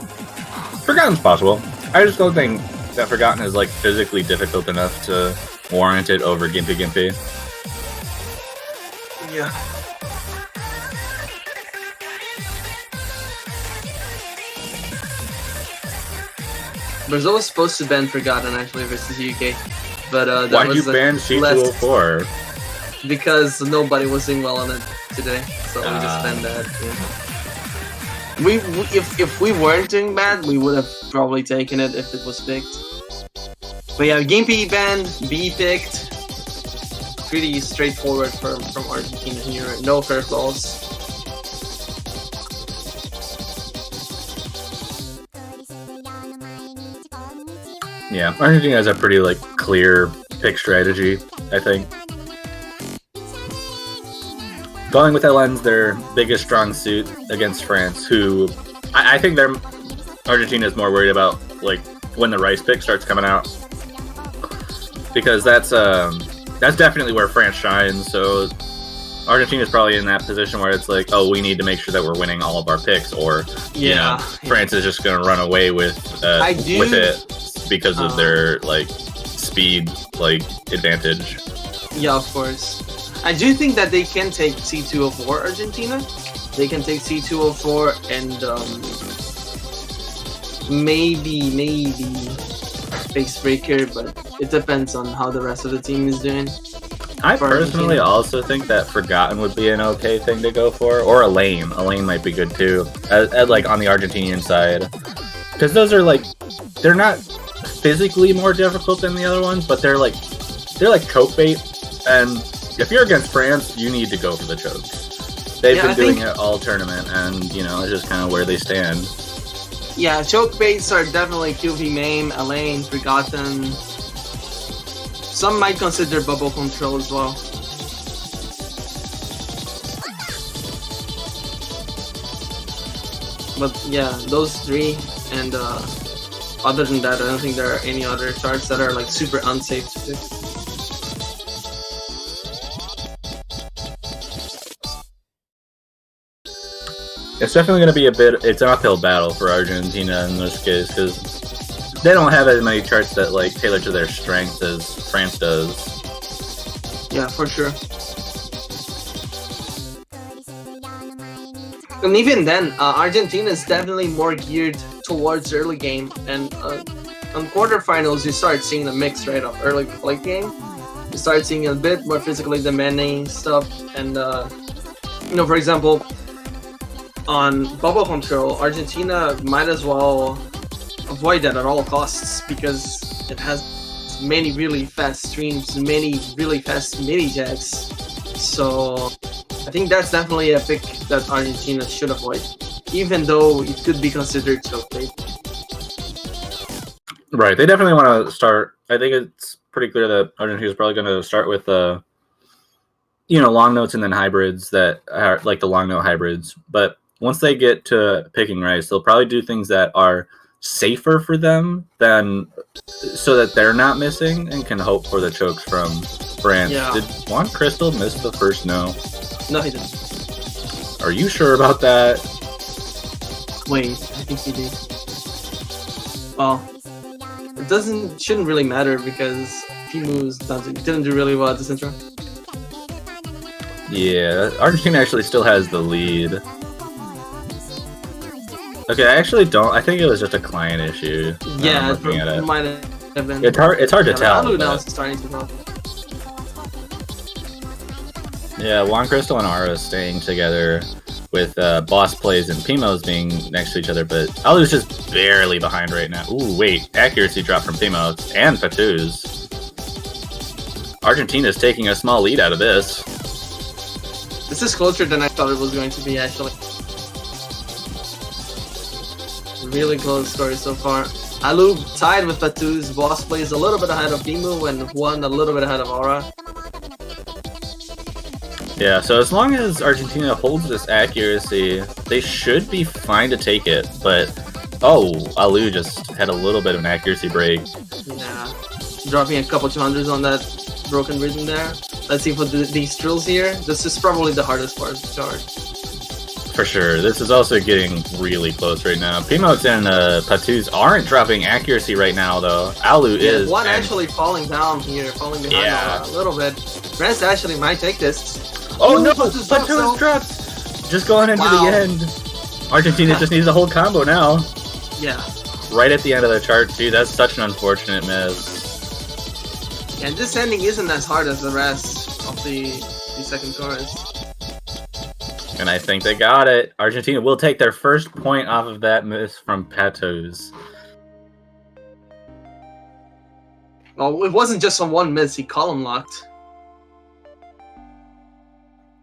Forgotten's possible. I just don't think that Forgotten is like physically difficult enough to warrant it over Gimpy Gimpy. Yeah. Brazil was supposed to ban Forgotten actually versus UK, but that why'd was you ban C204? Because nobody was doing well on it today, so we just banned that. Yeah. If we weren't doing bad, we would have probably taken it if it was picked. But yeah, Gimpy banned, B picked. Pretty straightforward from Argentina here. No curveballs. Yeah, Argentina has a pretty like clear pick strategy, I think. going with that lens, their biggest strong suit against France, who I think Argentina is more worried about like when the rice pick starts coming out, because that's definitely where France shines. So Argentina is probably in that position where it's like, oh, we need to make sure that we're winning all of our picks, or France is just going to run away with it because of their like speed advantage. Yeah, of course. I do think that they can take C204 Argentina. They can take C204 and maybe Spacebreaker, but it depends on how the rest of the team is doing. I personally also think that Forgotten would be an okay thing to go for, or Elaine. Elaine might be good too, like on the Argentinian side, because those are like, they're not physically more difficult than the other ones, but they're like choke bait, and if you're against France, you need to go for the choke. They've been doing it all tournament, and it's just kind of where they stand. Yeah, choke baits are definitely QV Mame, Elaine, Forgotten. Some might consider bubble control as well. But yeah, those three, and other than that, I don't think there are any other charts that are like super unsafe to pick. It's definitely going to be it's an uphill battle for Argentina in this case, because they don't have as many charts that like tailor to their strength as France does. Yeah, for sure. And even then, Argentina is definitely more geared towards early game, and on quarterfinals you start seeing a mix, right, of early late game. You start seeing a bit more physically demanding stuff, and for example, on bubble control, Argentina might as well avoid that at all costs, because it has many really fast streams, many really fast mini jacks. So I think that's definitely a pick that Argentina should avoid, even though it could be considered choke bait. Right, they definitely want to start. I think it's pretty clear that Argentina is probably going to start with long notes and then hybrids that are like the long note hybrids. But once they get to picking rice, they'll probably do things that are safer for them so that they're not missing and can hope for the chokes from France. Yeah. Did Juan Crystal miss the first no? No, he didn't. Are you sure about that? Wait, I think he did. Well, it shouldn't really matter, because Pimu's didn't do really well at this intro. Yeah, Argentina actually still has the lead. Okay, I actually don't. I think it was just a client issue. Yeah, it might have been. It's hard to tell. Alu now is starting to talk. Yeah, Juan Crystal and Ara staying together with Boss Plays and Pimos being next to each other, but Alu's just barely behind right now. Ooh, wait. Accuracy drop from Pimos and Fatuz. Argentina's taking a small lead out of this. This is closer than I thought it was going to be, actually. Really close story so far. Alu tied with Fatuz. Boss Plays a little bit ahead of Bimu, and Juan a little bit ahead of Aura. Yeah, so as long as Argentina holds this accuracy, they should be fine to take it. But, Alu just had a little bit of an accuracy break. Yeah, dropping a couple 200s on that broken rhythm there. Let's see for these drills here. This is probably the hardest part of the chart. For sure. This is also getting really close right now. Pimox and Fatuz aren't dropping accuracy right now, though. Alu is. One actually falling down here, falling behind a little bit. France actually might take this. Oh no! Fatuz dropped! Just going into the end. Argentina just needs a whole combo now. Yeah. Right at the end of the chart, too. That's such an unfortunate miss. And this ending isn't as hard as the rest of the second chorus. And I think they got it. Argentina will take their first point off of that miss from Patos. Well, it wasn't just on one miss. He column locked.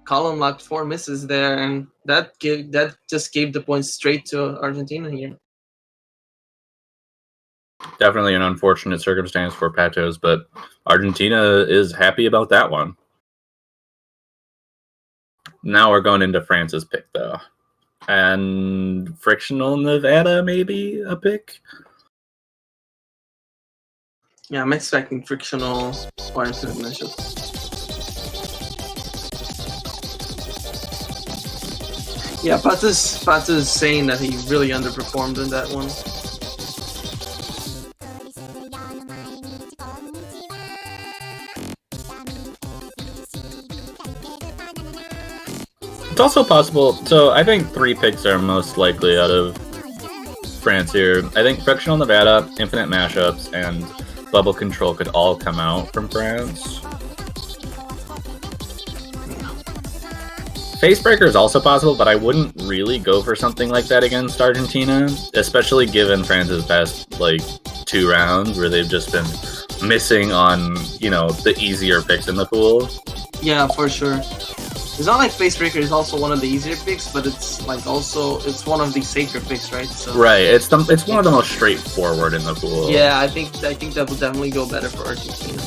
Column locked 4 misses there, and that just gave the points straight to Argentina here. Definitely an unfortunate circumstance for Patos, but Argentina is happy about that one. Now we're going into France's pick, though. And Frictional Nevada, maybe a pick? Yeah, I'm expecting frictional or infinite matchup. Yeah, Pata's saying that he really underperformed in that one. It's also possible. So I think 3 picks are most likely out of France here. I think Frictional Nevada, Infinite Mashups, and Bubble Control could all come out from France. Facebreaker is also possible, but I wouldn't really go for something like that against Argentina, especially given France's past 2 rounds where they've just been missing on, the easier picks in the pool. Yeah, for sure. It's not like Facebreaker is also one of the easier picks, but it's it's one of the safer picks, right? So Right. It's one of the most straightforward in the pool. yeah, I think that will definitely go better for Argentina.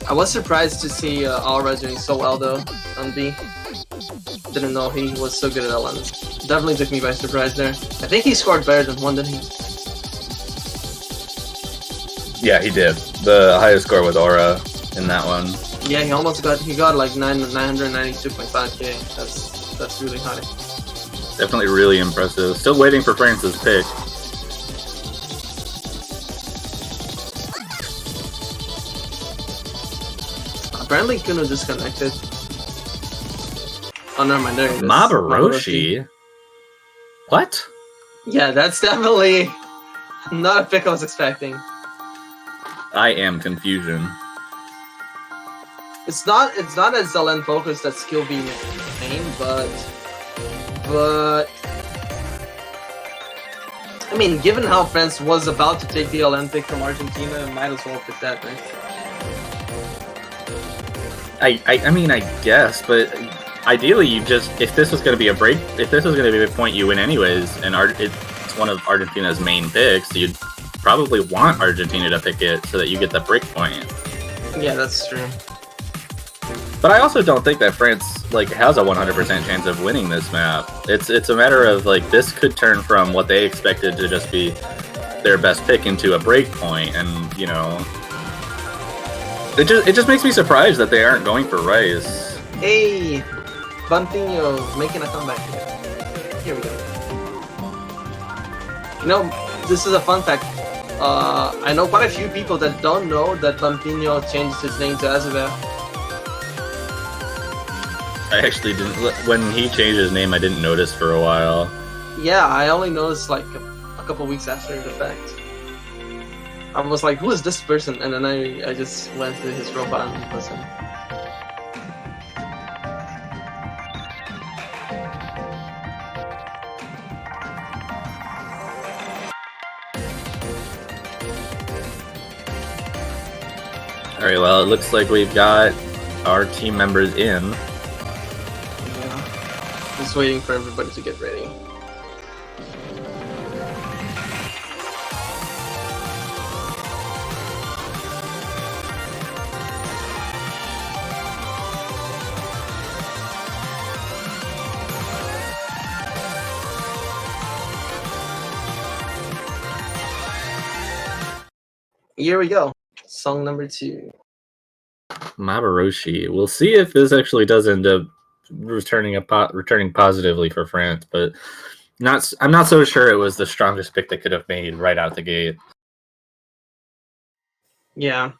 I was surprised to see Aura doing so well though on B. Didn't know he was so good at LN. Definitely took me by surprise there. I think he scored better than 1, didn't he? Yeah, he did. The highest score with Aura in that one. Yeah, he got like 992.5k. That's really high. Definitely really impressive. Still waiting for France's pick. Apparently Kuno disconnected. Oh, never mind. There it is. Mabaroshi? What? Yeah, that's definitely not a pick I was expecting. I am confusion. It's not as LN focused as skill B main, but I mean, given how France was about to take the LN pick from Argentina, might as well pick that, right? I mean, I guess, but ideally, if this was going to be a point you win anyways, and it's one of Argentina's main picks, you'd probably want Argentina to pick it so that you get the break point. Yeah, that's true. But I also don't think that France has a 100% chance of winning this map. It's a matter of this could turn from what they expected to just be their best pick into a break point, and it just makes me surprised that they aren't going for Rice. Hey, Bantinho making a comeback here. Here we go. This is a fun fact. I know quite a few people that don't know that Bantinho changed his name to Azevedo. I actually didn't. When he changed his name, I didn't notice for a while. Yeah, I only noticed a couple weeks after the fact. I was like, who is this person? And then I just went to his profile and listened. Alright, well, it looks like we've got our team members in. Yeah. Just waiting for everybody to get ready. Here we go. Song number 2. Mabaroshi. We'll see if this actually does end up returning positively for France, but I'm not so sure it was the strongest pick they could have made right out the gate. Yeah.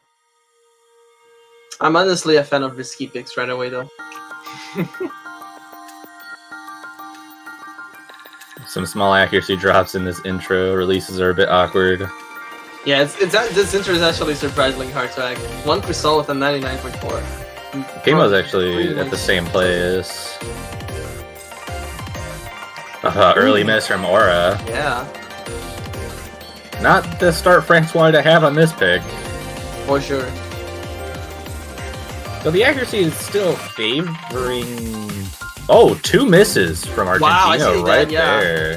I'm honestly a fan of risky picks right away, though. Some small accuracy drops in this intro. Releases are a bit awkward. Yeah, this intro is actually surprisingly hard to act. 1 Crystal with a 99.4. Gamo's actually at the same place. Early miss from Aura. Yeah, Not the start France wanted to have on this pick. for sure. So the accuracy is still favoring... Oh, 2 misses from Argentina Wow, I see right that, yeah. there.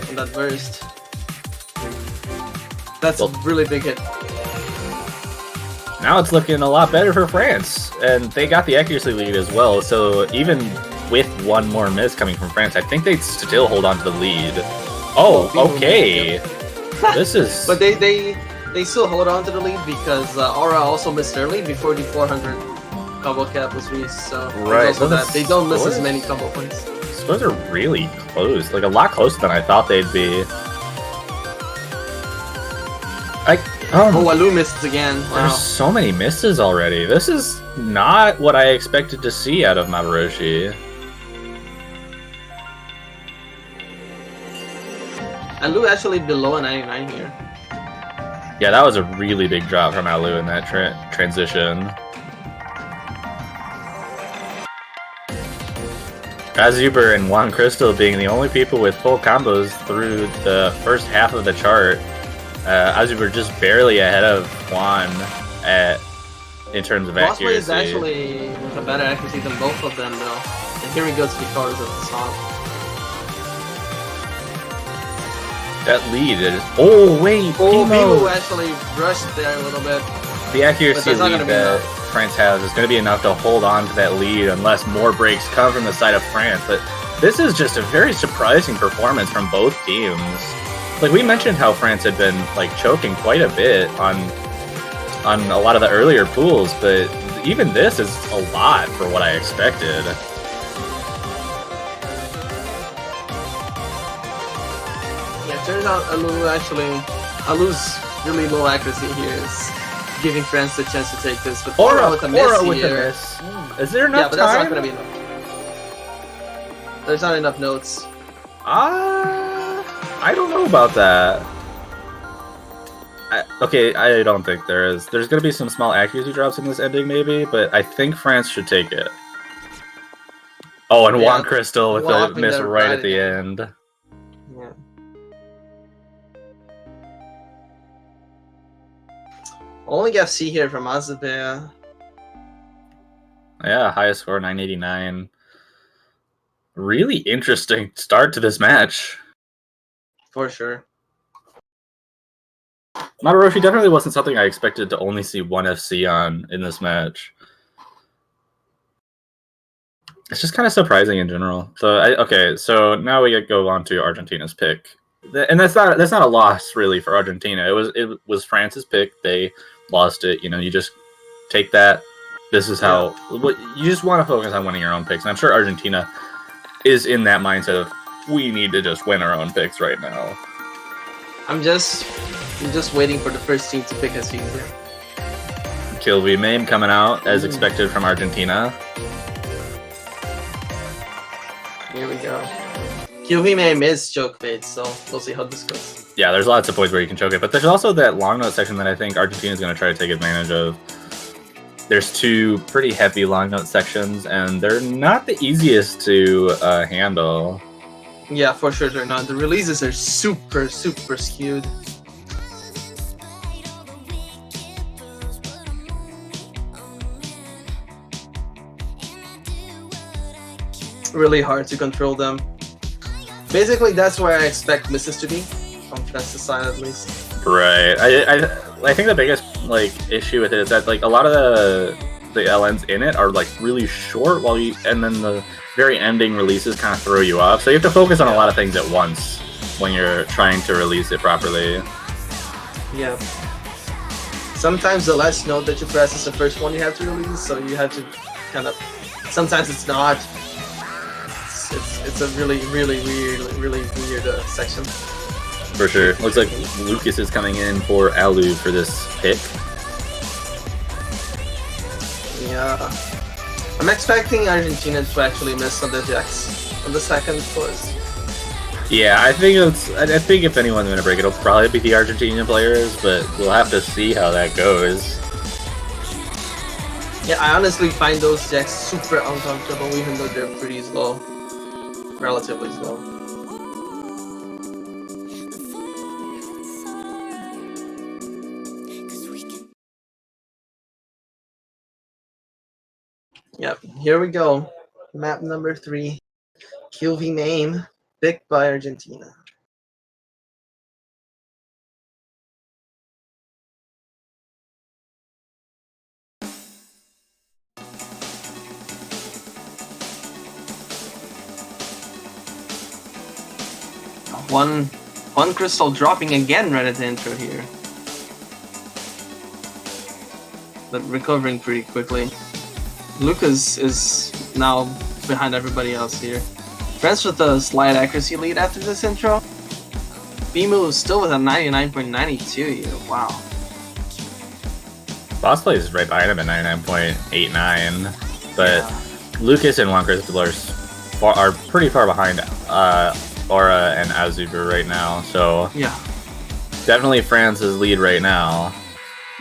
In that burst. That's a really big hit. Now it's looking a lot better for France, and they got the accuracy lead as well. So even with one more miss coming from France, I think they'd still hold on to the lead. Oh, okay. This is. But they still hold on to the lead because Aura also missed their lead before the 400 combo cap was reached. So right, so they don't miss as many combo points. Scores are really close, like a lot closer than I thought they'd be. Oh, Alu missed again. Wow. There's so many misses already. This is not what I expected to see out of Maboroshi. Alu actually below a 99 here. Yeah, that was a really big drop from Alu in that transition. Azuber and Juan Crystal being the only people with full combos through the first half of the chart. Azuber just barely ahead of Juan in terms of accuracy. Bossplay is actually with a better accuracy than both of them, though. And here we go to the cards at the top. That lead is. Oh, wait! Pimo actually rushed there a little bit. The accuracy lead that France has is going to be enough to hold on to that lead unless more breaks come from the side of France. But this is just a very surprising performance from both teams. Like, we mentioned how France had been like choking quite a bit on a lot of the earlier pools, but even this is a lot for what I expected. Yeah, turns out Alu's really low accuracy here is giving France the chance to take this. But Aura with a miss here. Is there enough but time? that's not going to be enough. There's not enough notes. I don't know about that. Okay, I don't think there is. There's going to be some small accuracy drops in this ending, maybe, but I think France should take it. Oh, and Juan Crystal with the miss right at the end. Yeah. Only FC here from Azabea. Yeah, highest score 989. Really interesting start to this match. For sure. Maboroshi definitely wasn't something I expected to only see one FC on in this match. It's just kind of surprising in general. So so now we go on to Argentina's pick, and that's not a loss really for Argentina. It was France's pick. They lost it. You know, you just take that. This is how you just want to focus on winning your own picks. And I'm sure Argentina is in that mindset of we need to just win our own picks right now. I'm just waiting for the first team to pick a team here. Kilby Mame coming out as expected from Argentina. Here we go. QV Mame is choke bait, so we'll see how this goes. Yeah, there's lots of points where you can choke it, but there's also that long note section that I think Argentina is going to try to take advantage of. There's two pretty heavy long note sections, and they're not the easiest to handle. Yeah, for sure they're not. The releases are super skewed. Really hard to control them. Basically, that's where I expect misses to be, on France's side at least. Right. I think the biggest issue with it is that a lot of the LNs in it are really short, and then the very ending releases kind of throw you off. So you have to focus on a lot of things at once when you're trying to release it properly. Yeah. Sometimes the last note that you press is the first one you have to release, so you have to kind of. Sometimes it's not. It's a really weird section. For sure. Looks like Lucas is coming in for Alu for this pick. Yeah. I'm expecting Argentina to actually miss on the jacks on the second course. Yeah, I think if anyone's gonna break it, it'll probably be the Argentinian players, but we'll have to see how that goes. Yeah, I honestly find those jacks super uncomfortable, even though they're pretty slow. Relatively slow. Yep, here we go. Map number 3. QV Mame, picked by Argentina. One crystal dropping again right at the intro here. But recovering pretty quickly. Lucas is now behind everybody else here. France with a slight accuracy lead after this intro. Bimu is still with a 99.92 here. Wow. Boss Play is right behind him at 99.89, but Lucas and One Crystal are pretty far behind Aura and Azuber right now, so yeah, definitely France's lead right now.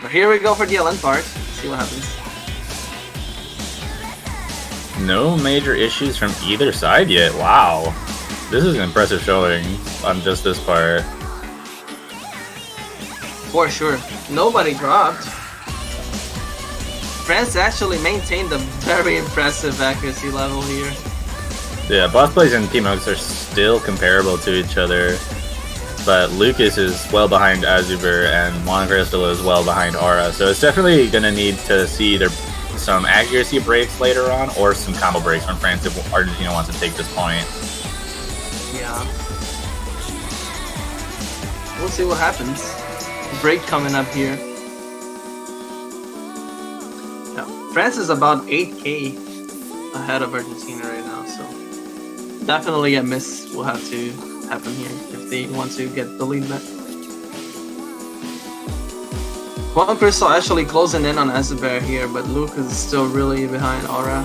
But here we go for the LN part. Let's see what happens. No major issues from either side yet. Wow. This is an impressive showing on just this part. For sure. Nobody dropped. France actually maintained a very impressive accuracy level here. Yeah, Boss Plays and P-Mugs are still comparable to each other, but Lucas is well behind Azuber and One Crystal is well behind Aura, so it's definitely going to need to see either some accuracy breaks later on or some combo breaks from France if Argentina wants to take this point. Yeah. We'll see what happens. Break coming up here. Yeah. France is about 8k ahead of Argentina right now, so definitely a miss will have to happen here if they want to get the lead back. One Crystal actually closing in on Azuber here, but Lucas is still really behind Aura.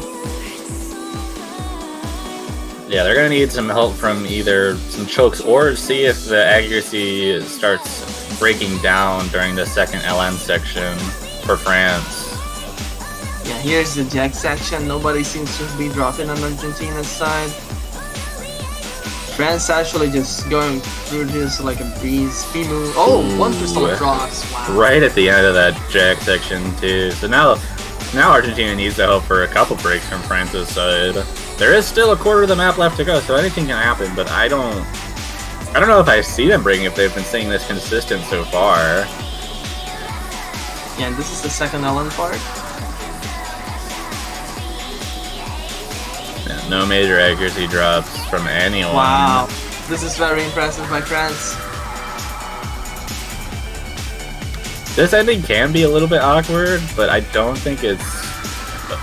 Yeah, they're going to need some help from either some chokes or see if the accuracy starts breaking down during the second LN section for France. Yeah, here's the Jack section. Nobody seems to be dropping on Argentina's side. France actually just going through this like a breeze. Bimu. Oh, One Crystal drops. Wow. Right at the end of that Jack section too. So now Argentina needs the help for a couple breaks from France's side. There is still a quarter of the map left to go, so anything can happen. But I don't know if I see them breaking if they've been staying this consistent so far. Yeah, and this is the second LN part. Yeah, no major accuracy drops from anyone. Wow, this is very impressive by France. This ending can be a little bit awkward, but I don't think it's...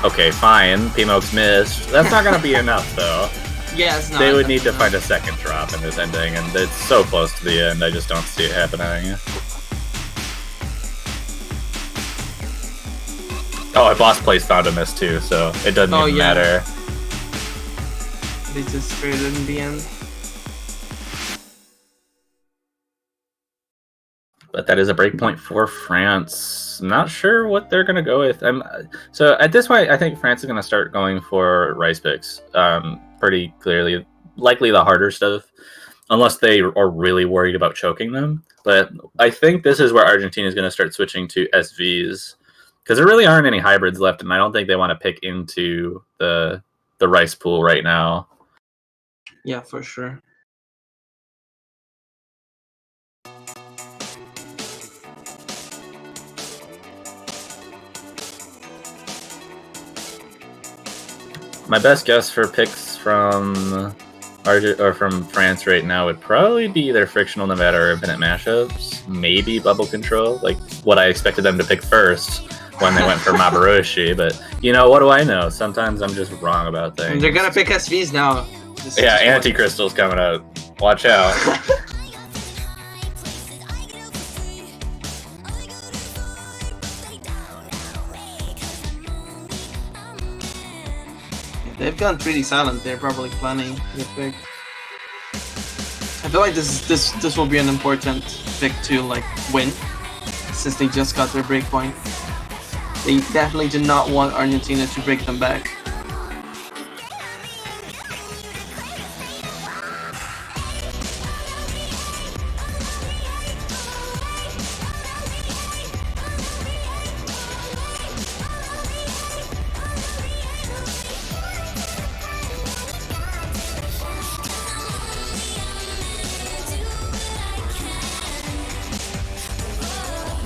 Okay, fine, P-Mokes missed. That's not going to be enough, though. Yeah, it's not. They would need to find a second drop in this ending, and it's so close to the end, I just don't see it happening. Oh, Boss Plays found a miss, too, so it doesn't even matter. They just sprayed it in the end. But that is a breakpoint for France. I'm not sure what they're going to go with. So at this point, I think France is going to start going for rice picks pretty clearly. Likely the harder stuff, unless they are really worried about choking them. But I think this is where Argentina is going to start switching to SVs. Because there really aren't any hybrids left, and I don't think they want to pick into the rice pool right now. Yeah, for sure. My best guess for picks from France right now would probably be either Frictional Nevada or Infinite Mashups. Maybe Bubble Control, like what I expected them to pick first when they went for Mabaroshi. But you know, what do I know? Sometimes I'm just wrong about things. They're gonna pick SVs now. Yeah, Anti-Crystal's coming out. Watch out. They've gone pretty silent. They're probably planning the pick. I feel like this will be an important pick to like win, since they just got their breakpoint. They definitely do not want Argentina to break them back.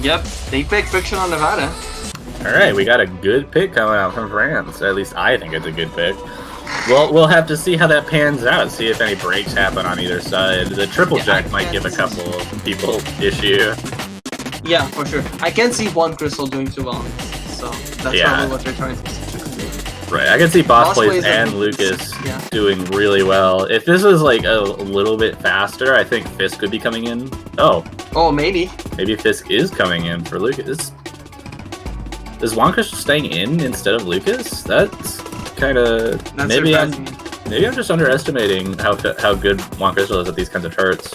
Yep, they picked Friction on Nevada. Alright, we got a good pick coming out from France. At least I think it's a good pick. we'll have to see how that pans out. See if any breaks happen on either side. The triple jack might give a couple of people issue. Yeah, for sure. I can see one crystal doing too well, so that's probably what they're trying to do. Right, I can see Boss Plays Plays and Lucas doing really well. If this was like a little bit faster, I think Fisk could be coming in. Oh, maybe. Maybe Fisk is coming in for Lucas. Is Juan Crystal staying in instead of Lucas? That's kind of maybe I'm just underestimating how good Juan Crystal is at these kinds of turrets.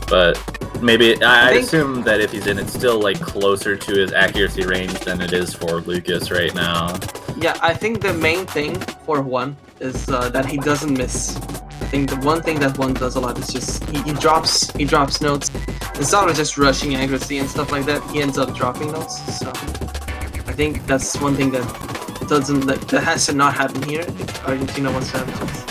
But maybe I assume that if he's in, it's still like closer to his accuracy range than it is for Lucas right now. Yeah, I think the main thing for Juan is that he doesn't miss. I think the one thing that Juan does a lot is just he drops notes. Instead of just rushing accuracy and stuff like that, he ends up dropping notes. So I think that's one thing that has to not happen here if Argentina wants to have a chance.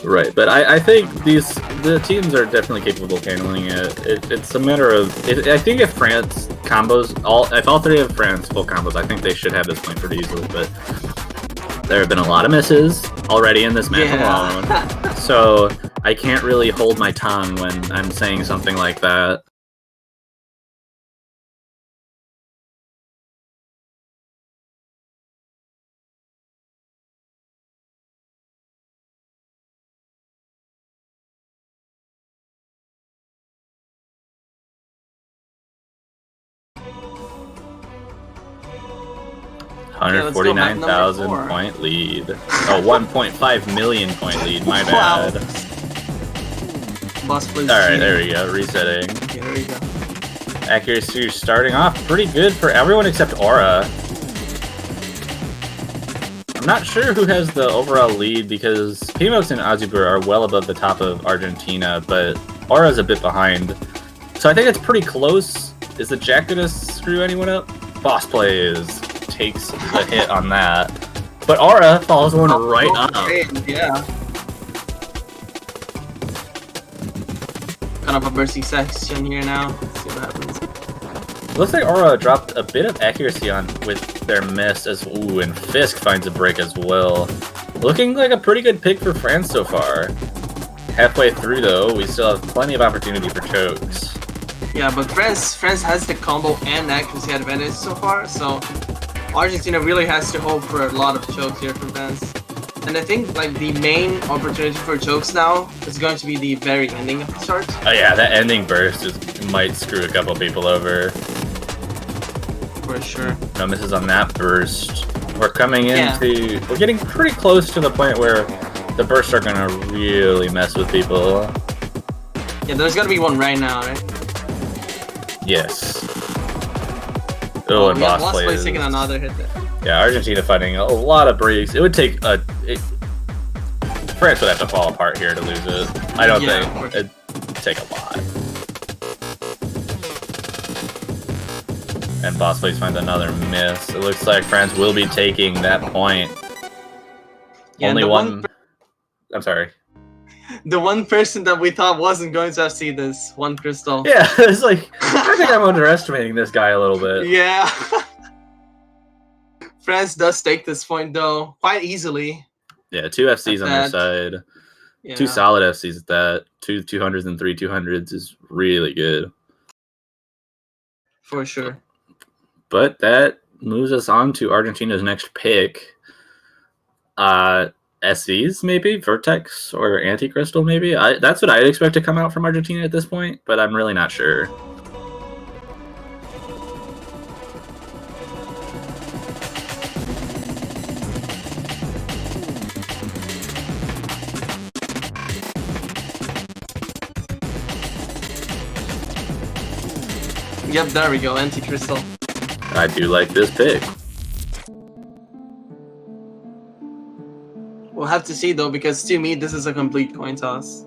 Right, but I think the teams are definitely capable of handling it. It's a matter of I think if France combos if all three of France full combos, I think they should have this point pretty easily. But there have been a lot of misses already in this match alone, so I can't really hold my tongue when I'm saying something like that. $149,000 point lead. Oh, 1.5 million point lead. My bad. Boss Plays. All right, there we go. Resetting. Okay, there we go. Accuracy starting off pretty good for everyone except Aura. I'm not sure who has the overall lead because Pimos and Azubur are well above the top of Argentina, but Aura's a bit behind. So I think it's pretty close. Is the Jack gonna screw anyone up? Boss Plays takes a hit on that. But Aura follows one right up. Yeah. Kind of a bursty section here now. Let's see what happens. Looks like Aura dropped a bit of accuracy on with their miss as and Fisk finds a break as well. Looking like a pretty good pick for France so far. Halfway through though, we still have plenty of opportunity for chokes. Yeah, but France has the combo and accuracy advantage so far, so Argentina really has to hope for a lot of chokes here from France. And I think like the main opportunity for chokes now is going to be the very ending of the start. Oh yeah, that ending burst might screw a couple people over. For sure. No misses on that burst. We're coming into... We're getting pretty close to the point where the bursts are gonna really mess with people. Yeah, there's gonna be one right now, right? Yes. Oh, and Boss Plays taking another hit there. Yeah, Argentina fighting a lot of breaks. It would take France would have to fall apart here to lose it. I don't think it'd take a lot. And Boss Plays finds another miss. It looks like France will be taking that point. Yeah, Only one. I'm sorry. The one person that we thought wasn't going to see this, one crystal. Yeah, it's like I think I'm underestimating this guy a little bit. Yeah. France does take this point though quite easily. Yeah, 2 FCs on their side. Yeah. 2 solid FCs at that. 2 200s and 3 200s is really good. For sure. But that moves us on to Argentina's next pick. SCs, maybe? Vertex or Anti-Crystal, maybe? That's what I'd expect to come out from Argentina at this point, but I'm really not sure. Yep, there we go, Anti-Crystal. I do like this pick. We'll have to see though, because to me, this is a complete coin toss.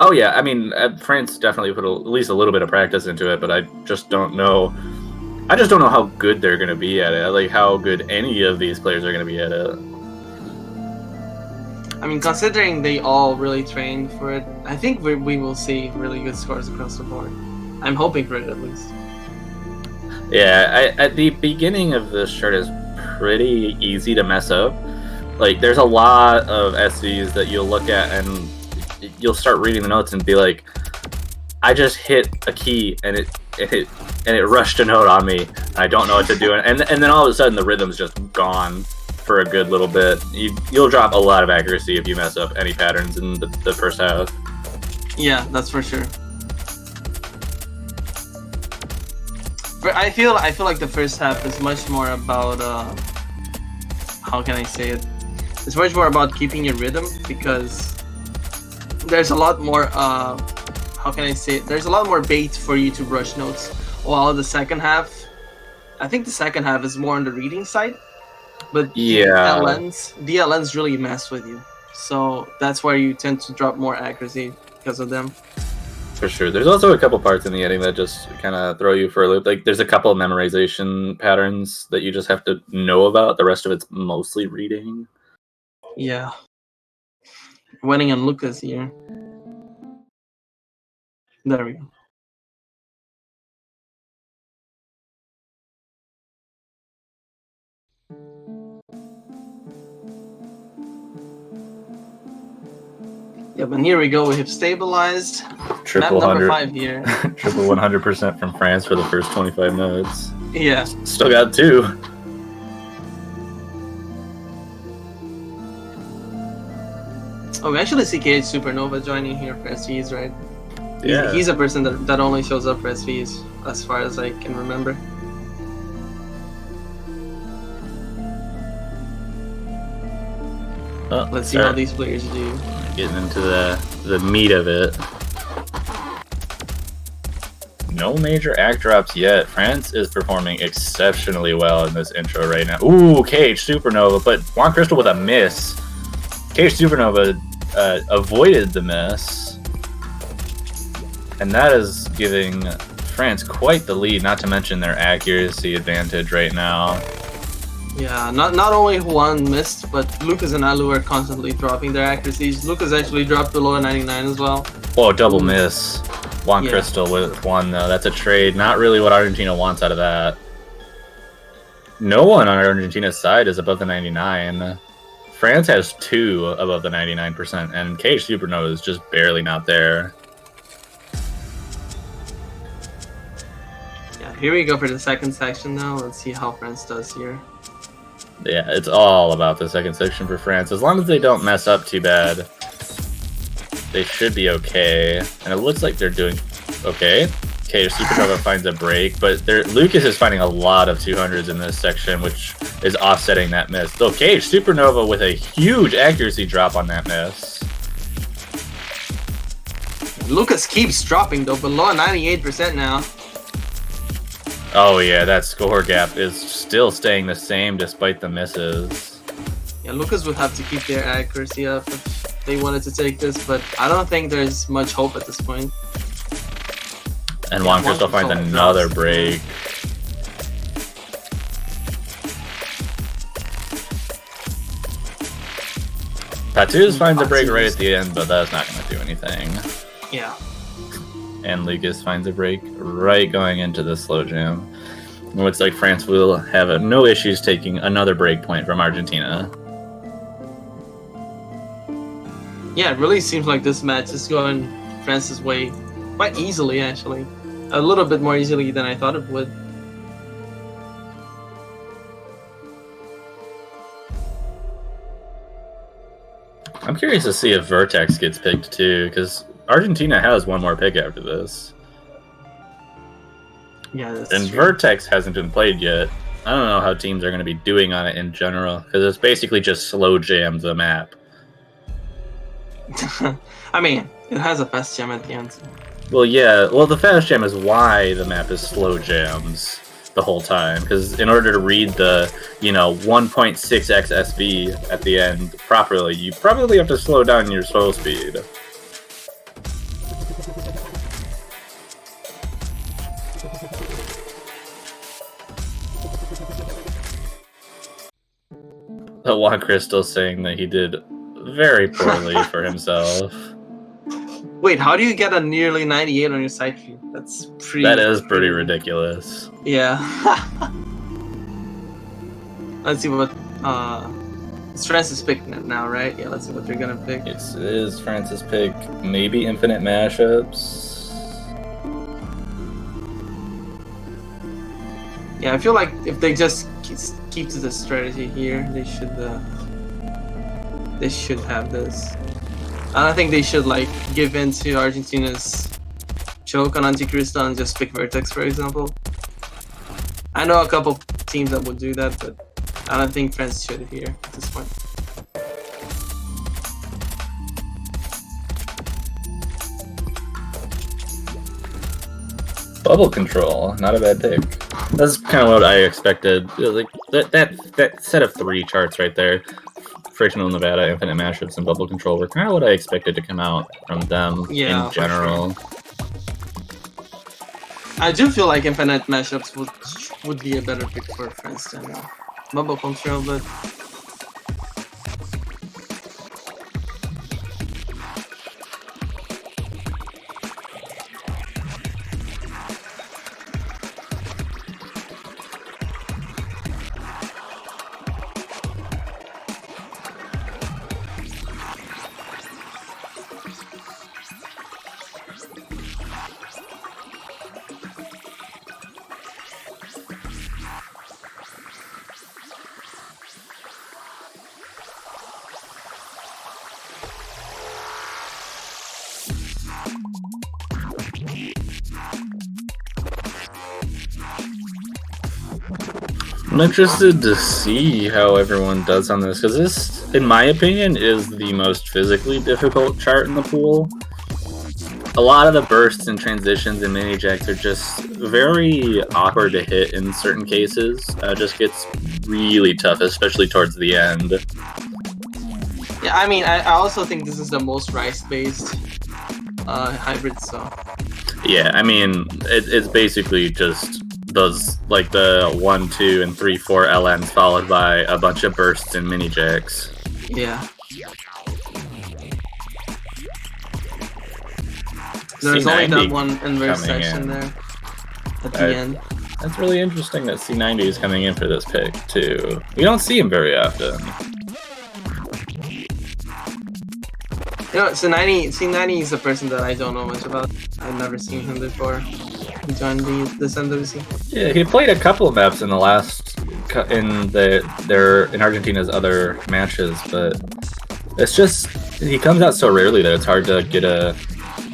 Oh yeah, I mean, France definitely put at least a little bit of practice into it, but I just don't know. I just don't know how good they're going to be at it. Like how good any of these players are going to be at it. I mean, considering they all really trained for it, I think we will see really good scores across the board. I'm hoping for it at least. Yeah, at the beginning of this chart is pretty easy to mess up. Like, there's a lot of SVs that you'll look at and you'll start reading the notes and be like, I just hit a key and it rushed a note on me. I don't know what to do, and then all of a sudden the rhythm's just gone for a good little bit. You'll drop a lot of accuracy if you mess up any patterns in the first half. Yeah, that's for sure. But I feel like the first half is much more about how can I say it? It's much more about keeping your rhythm, because there's a lot more how can I say it? There's a lot more bait for you to rush notes. While the second half, I think the second half is more on the reading side, but Yeah, DLNs really mess with you. So that's where you tend to drop more accuracy because of them. for sure. There's also a couple parts in the ending that just kind of throw you for a loop. Like, there's a couple of memorization patterns that you just have to know about. The rest of it's mostly reading. Yeah. Winning on Lucas here. There we go. Yeah, but here we go. We have stabilized. Triple Map number 100, 5 here. triple 100% from France for the first 25 notes. Yeah. Still got 2. Oh, we actually see KH Supernova joining here for SVs, right? Yeah. He's a person that only shows up for SVs, as far as I can remember. Oh, Let's see how these players do. Getting into the meat of it. No major act drops yet. France is performing exceptionally well in this intro right now. Ooh, KH Supernova, but Juan Crystal with a miss. KH Supernova avoided the miss. And that is giving France quite the lead, not to mention their accuracy advantage right now. Yeah, not only Juan missed, but Lucas and Alu are constantly dropping their accuracies. Lucas actually dropped below 99 as well. Oh, double miss. Juan Yeah. Crystal with 1, though. That's a trade. Not really what Argentina wants out of that. No one on Argentina's side is above the 99. France has 2 above the 99%, and KH Supernova is just barely not there. Yeah, here we go for the second section now. Let's see how France does here. Yeah, it's all about the second section for France. As long as they don't mess up too bad, they should be okay. And it looks like they're doing okay. Okay, Supernova finds a break, but Lucas is finding a lot of 200s in this section, which is offsetting that miss. So KH Supernova with a huge accuracy drop on that miss. Lucas keeps dropping though, below 98% now. Oh yeah, that score gap is still staying the same despite the misses. Yeah, Lucas would have to keep their accuracy up if they wanted to take this, but I don't think there's much hope at this point. And Juan Crystal finds another break. Tattoos finds a break right at the end, but that's not going to do anything. Yeah. And Lucas finds a break right going into the slow jam. It looks like France will have no issues taking another break point from Argentina. Yeah, it really seems like this match is going France's way quite easily, actually. A little bit more easily than I thought it would. I'm curious to see if Vertex gets picked too, because Argentina has one more pick after this. Yeah, that's And true. Vertex hasn't been played yet. I don't know how teams are going to be doing on it in general, because it's basically just slow jam the map. I mean, it has a fast jam at the end. Well, yeah. Well, the fast jam is why the map is slow jams the whole time, because in order to read the, 1.6x SV at the end properly, you probably have to slow down your slow speed. Juan Crystal saying that he did very poorly for himself. Wait, how do you get a nearly 98 on your side feed? That's pretty... That is pretty ridiculous. Yeah. Let's see what it's Francis' pick now, right? Yeah, let's see what they're gonna pick. It is Francis' pick. Maybe infinite mashups. Yeah, I feel like if they just keep to the strategy here, they should have this. I don't think they should like give in to Argentina's choke on Anticrystal and just pick Vertex, for example. I know a couple teams that would do that, but I don't think France should here at this point. Bubble control, not a bad pick. That's kind of what I expected. Like that set of 3 charts right there, Frictional Nevada, Infinite Mashups, and Bubble Control were kind of what I expected to come out from them in general. Sure. I do feel like Infinite Mashups would be a better pick for France than Bubble Control, but I'm interested to see how everyone does on this, because this, in my opinion, is the most physically difficult chart in the pool. A lot of the bursts and transitions and mini jacks are just very awkward to hit in certain cases. It just gets really tough, especially towards the end. yeah, I mean, I also think this is the most rice-based hybrid, so... Yeah, I mean, it's basically just those, like, the 1, 2, and 3, 4 LNs followed by a bunch of bursts and mini jacks. Yeah. There's only that one inverse section there at the end. That's really interesting that C90 is coming in for this pick, too. We don't see him very often. You know, C90 is a person that I don't know much about. I've never seen him before he joined this NWC. Yeah, he played a couple of maps in the last in Argentina's other matches, but it's just he comes out so rarely that it's hard to get a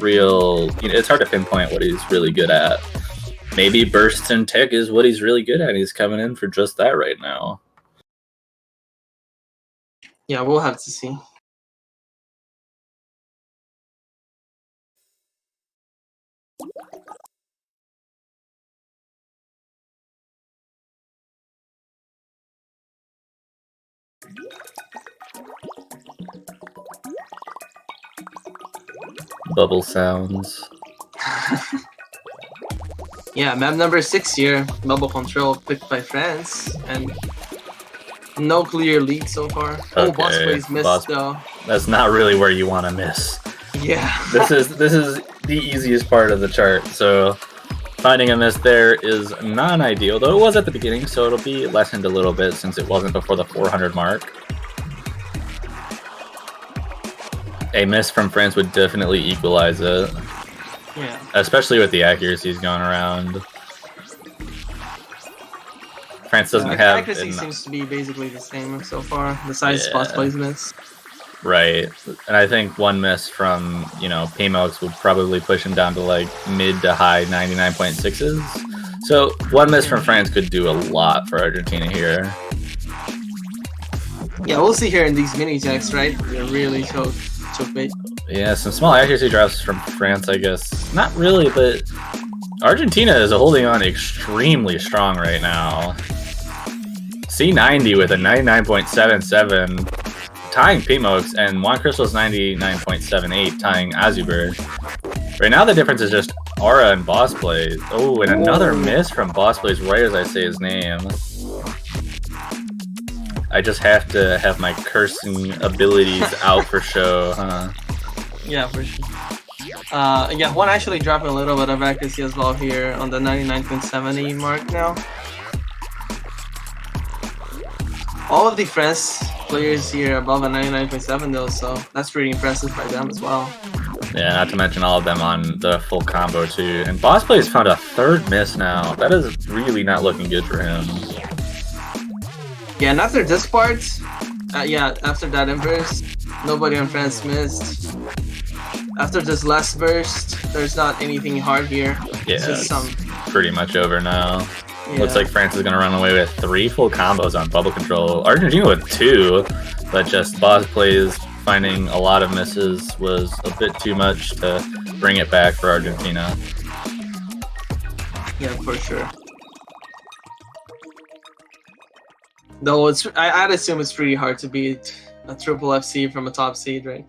real. It's hard to pinpoint what he's really good at. Maybe bursts and tech is what he's really good at. He's coming in for just that right now. Yeah, we'll have to see. Bubble sounds. Yeah, map number 6 here, Bubble Control picked by France, and no clear lead so far. Okay, Oh, boss plays missed though. That's not really where you want to miss. Yeah. This is the easiest part of the chart, so finding a miss there is non-ideal, though it was at the beginning, so it'll be lessened a little bit since it wasn't before the 400 mark. A miss from France would definitely equalize it. Yeah. Especially with the accuracies going around. France doesn't have... accuracy seems to be basically the same so far, besides boss placements. Right. And I think one miss from, Paymokes would probably push him down to like mid to high 99.6s. So one miss from France could do a lot for Argentina here. Yeah, we'll see here in these mini jacks, right? They're really choke bait. Yeah, some small accuracy drops from France, I guess. Not really, but Argentina is holding on extremely strong right now. C90 with a 99.77, tying Paymokes, and Juan Crystal's 99.78, tying Azuber. Right now, the difference is just Aura and Boss Plays. Oh, and another miss from Boss Plays right as I say his name. I just have to have my cursing abilities out for show, huh? Yeah, for sure. Yeah, one actually dropping a little bit of accuracy as well here on the 99.70 mark now. All of the France players here above a 99.7 though, so that's pretty impressive by them as well. Yeah, not to mention all of them on the full combo too. And Boss Play's found a third miss now. That is really not looking good for him. Yeah, and after this part, after that inverse, nobody on France missed. After this last burst, there's not anything hard here. Yeah, it's just some... pretty much over now. Yeah. Looks like France is going to run away with 3 full combos on bubble control. Argentina with 2, but just Boss Plays finding a lot of misses was a bit too much to bring it back for Argentina. Yeah, for sure. Though I'd assume it's pretty hard to beat a triple FC from a top seed, right?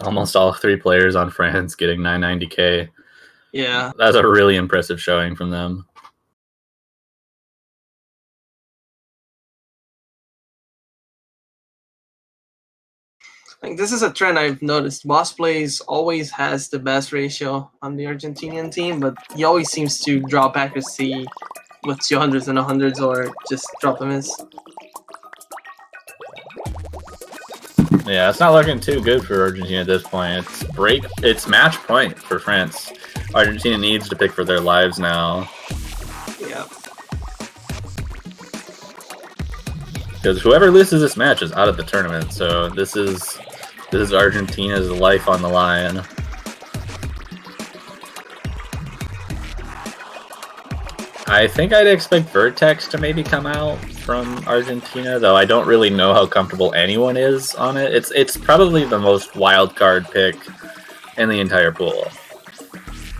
Almost all 3 players on France getting 990k. Yeah. That's a really impressive showing from them. I think this is a trend I've noticed. Boss Plays always has the best ratio on the Argentinian team, but he always seems to drop accuracy with 200s and 100s or just drop a miss. Yeah, it's not looking too good for Argentina at this point. It's match point for France. Argentina needs to pick for their lives now. Yeah. Because whoever loses this match is out of the tournament. So this is Argentina's life on the line. I think I'd expect Vertex to maybe come out from Argentina, though I don't really know how comfortable anyone is on it. It's probably the most wild card pick in the entire pool.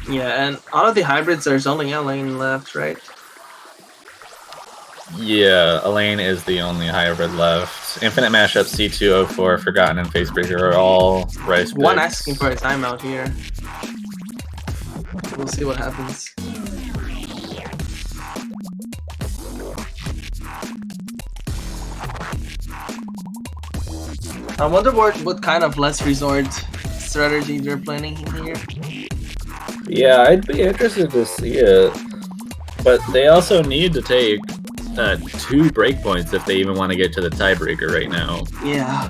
Yeah, and out of the hybrids, there's only Elaine left, right? Yeah, Elaine is the only hybrid left. Infinite Mashup, C204, Forgotten, and Facebreaker are all Rice picks. One asking for a timeout here. We'll see what happens. I wonder what kind of last resort strategy they're planning here. Yeah, I'd be interested to see it. But they also need to take 2 breakpoints if they even want to get to the tiebreaker right now. Yeah.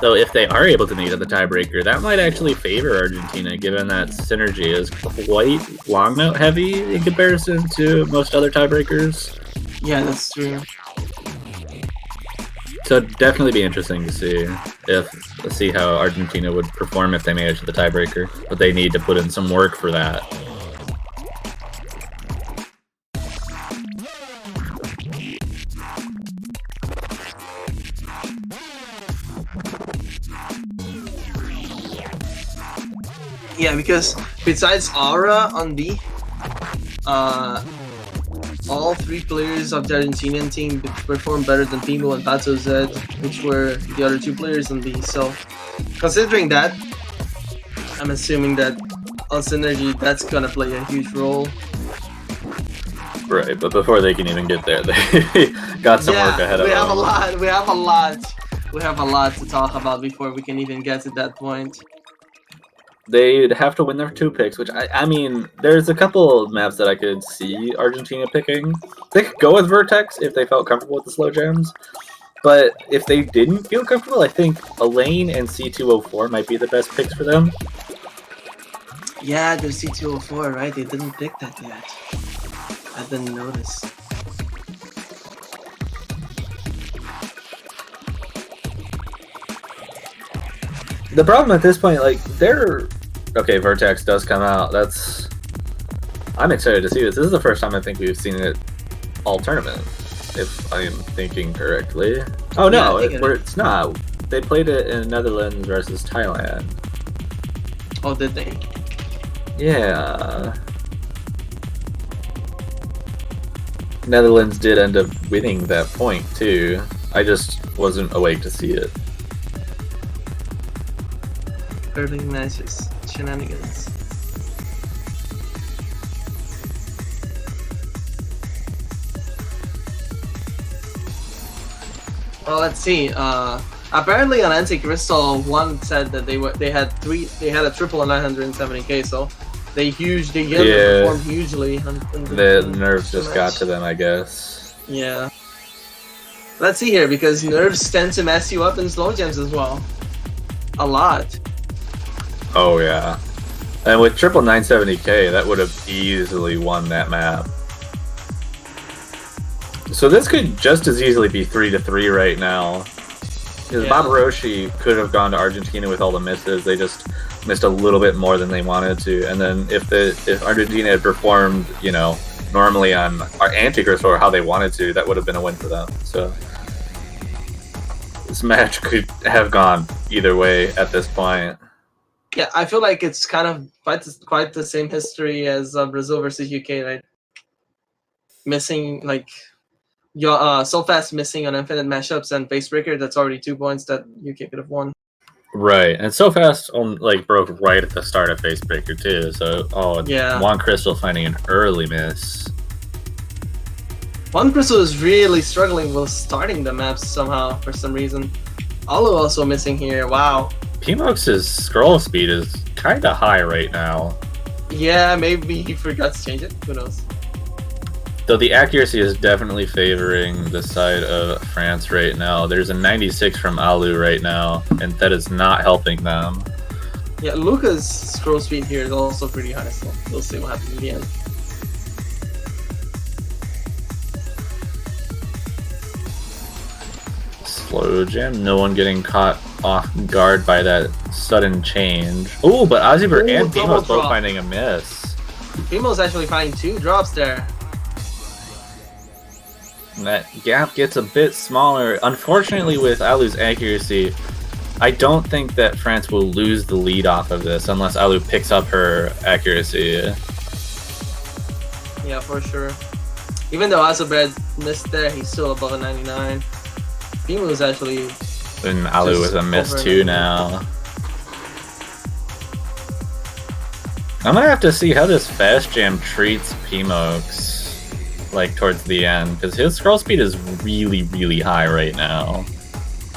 So if they are able to meet at the tiebreaker, that might actually favor Argentina, given that Synergy is quite long note heavy in comparison to most other tiebreakers. Yeah, that's true. So it'd definitely be interesting to see how Argentina would perform if they made it to the tiebreaker. But they need to put in some work for that. Yeah, because besides Aura on B, all 3 players of the Argentinian team performed better than Pimo and Pato Z, which were the other 2 players on B. So, considering that, I'm assuming that on Synergy, that's gonna play a huge role. Right, but before they can even get there, they got some work ahead of them. We have a lot to talk about before we can even get to that point. They'd have to win their 2 picks, which I mean, there's a couple of maps that I could see Argentina picking. They could go with Vertex if they felt comfortable with the slow gems. But if they didn't feel comfortable, I think Elaine and C204 might be the best picks for them. Yeah, there's C204, right? They didn't pick that yet. I didn't notice. The problem at this point, like, okay, Vertex does come out. I'm excited to see this. This is the first time I think we've seen it all tournament, if I am thinking correctly. Oh no, it's not. They played it in Netherlands versus Thailand. Oh, did they? Yeah. Netherlands did end up winning that point too. I just wasn't awake to see it. Early matches, shenanigans. Well, let's see. Apparently, on Crystal, one said that they had a triple on 970k. So They underperformed hugely. The nerve just got to them, I guess. Yeah. Let's see here, because nerves tend to mess you up in slow jams as well. A lot. Oh yeah. And with triple 970k, that would have easily won that map. So this could just as easily be 3-3 right now. Because Bob Roshi could have gone to Argentina with all the misses. They just missed a little bit more than they wanted to. And then if Argentina had performed, you know, normally on our Antichrist or how they wanted to, that would have been a win for them. So this match could have gone either way at this point. Yeah, I feel like it's kind of quite the same history as Brazil versus UK, right? Missing like so fast missing on infinite mashups and facebreaker. That's already 2 points that UK could have won. Right, and so fast broke right at the start of facebreaker too. So Juan Crystal finding an early miss. Juan Crystal is really struggling with starting the maps somehow for some reason. Alu also missing here. Wow. Pmox's scroll speed is kind of high right now. Yeah, maybe he forgot to change it. Who knows? Though the accuracy is definitely favoring the side of France right now. There's a 96 from Alu right now, and that is not helping them. Yeah, Luca's scroll speed here is also pretty high, so we'll see what happens in the end. Slow jam, no one getting caught off guard by that sudden change. Oh, but Ozzyber and Pmo's both finding a miss. Pmo's actually finding 2 drops there. And that gap gets a bit smaller. Unfortunately, with Alu's accuracy, I don't think that France will lose the lead off of this unless Alu picks up her accuracy. Yeah, for sure. Even though Azabred missed there, he's still above a 99. Pmo is actually... And Alu with a miss too now. I'm gonna have to see how this fast jam treats Pmox. Like towards the end, because his scroll speed is really, really high right now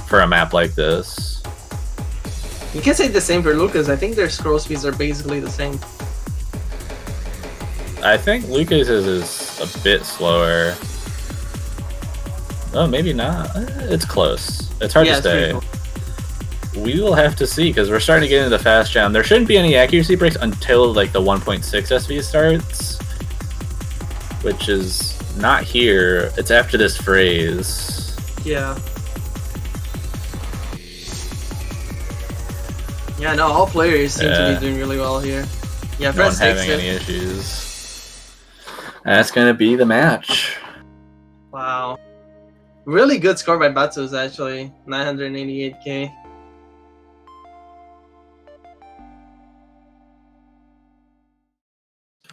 for a map like this. You can say the same for Lucas. I think their scroll speeds are basically the same. I think Lucas is a bit slower. Oh, maybe not. It's close. It's hard to say. Cool. We will have to see, because we're starting to get into the fast jam. There shouldn't be any accuracy breaks until like the 1.6 SV starts, which is not here. It's after this phrase. Yeah. Yeah, no, all players seem to be doing really well here. Yeah, no one having any issues. That's gonna be the match. Wow. Really good score by Batsus, actually. 988k.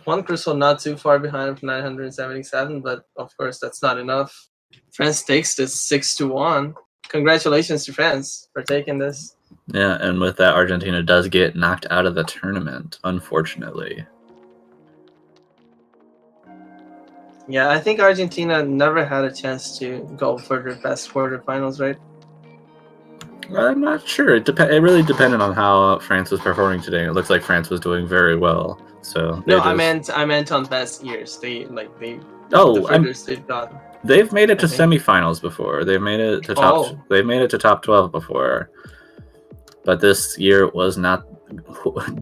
Juan Crystal not too far behind with 977, but of course that's not enough. France takes this 6-1. Congratulations to France for taking this. Yeah, and with that, Argentina does get knocked out of the tournament, unfortunately. Yeah, I think Argentina never had a chance to go further past quarterfinals, right? I'm not sure. It really depended on how France was performing today. It looks like France was doing very well. So no, I meant on best years. They've made it to semifinals before. They've made it to They've made it to top 12 before. But this year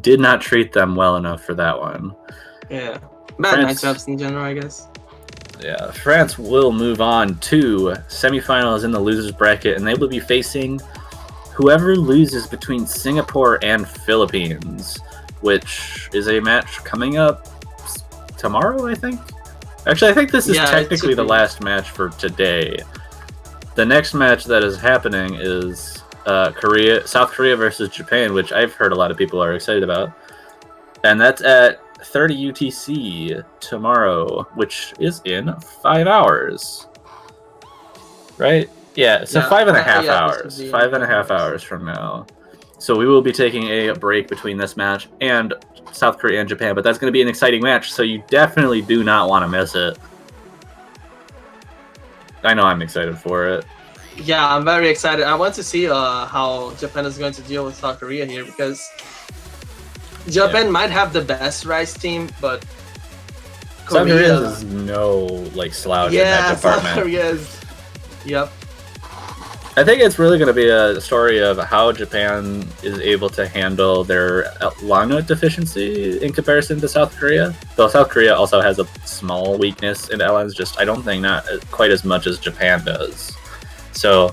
did not treat them well enough for that one. Yeah, bad matchups in general, I guess. Yeah, France will move on to semifinals in the losers bracket, and they will be facing whoever loses between Singapore and Philippines, which is a match coming up tomorrow, I think. Actually, I think this is technically the last match for today. The next match that is happening is South Korea versus Japan, which I've heard a lot of people are excited about. And that's at 30 UTC tomorrow, which is in 5 hours. Right? Yeah, so 5.5 hours. 5.5 hours from now. So we will be taking a break between this match and South Korea and Japan, but that's going to be an exciting match, so you definitely do not want to miss it. I know I'm excited for it. Yeah, I'm very excited. I want to see how Japan is going to deal with South Korea here, because Japan might have the best Rise team, but South Korea Korea, is no slouch in yeah, that South department. Korea is. Yep. I think it's really going to be a story of how Japan is able to handle their Lana deficiency in comparison to South Korea. Though South Korea also has a small weakness in LNs, just I don't think not quite as much as Japan does. So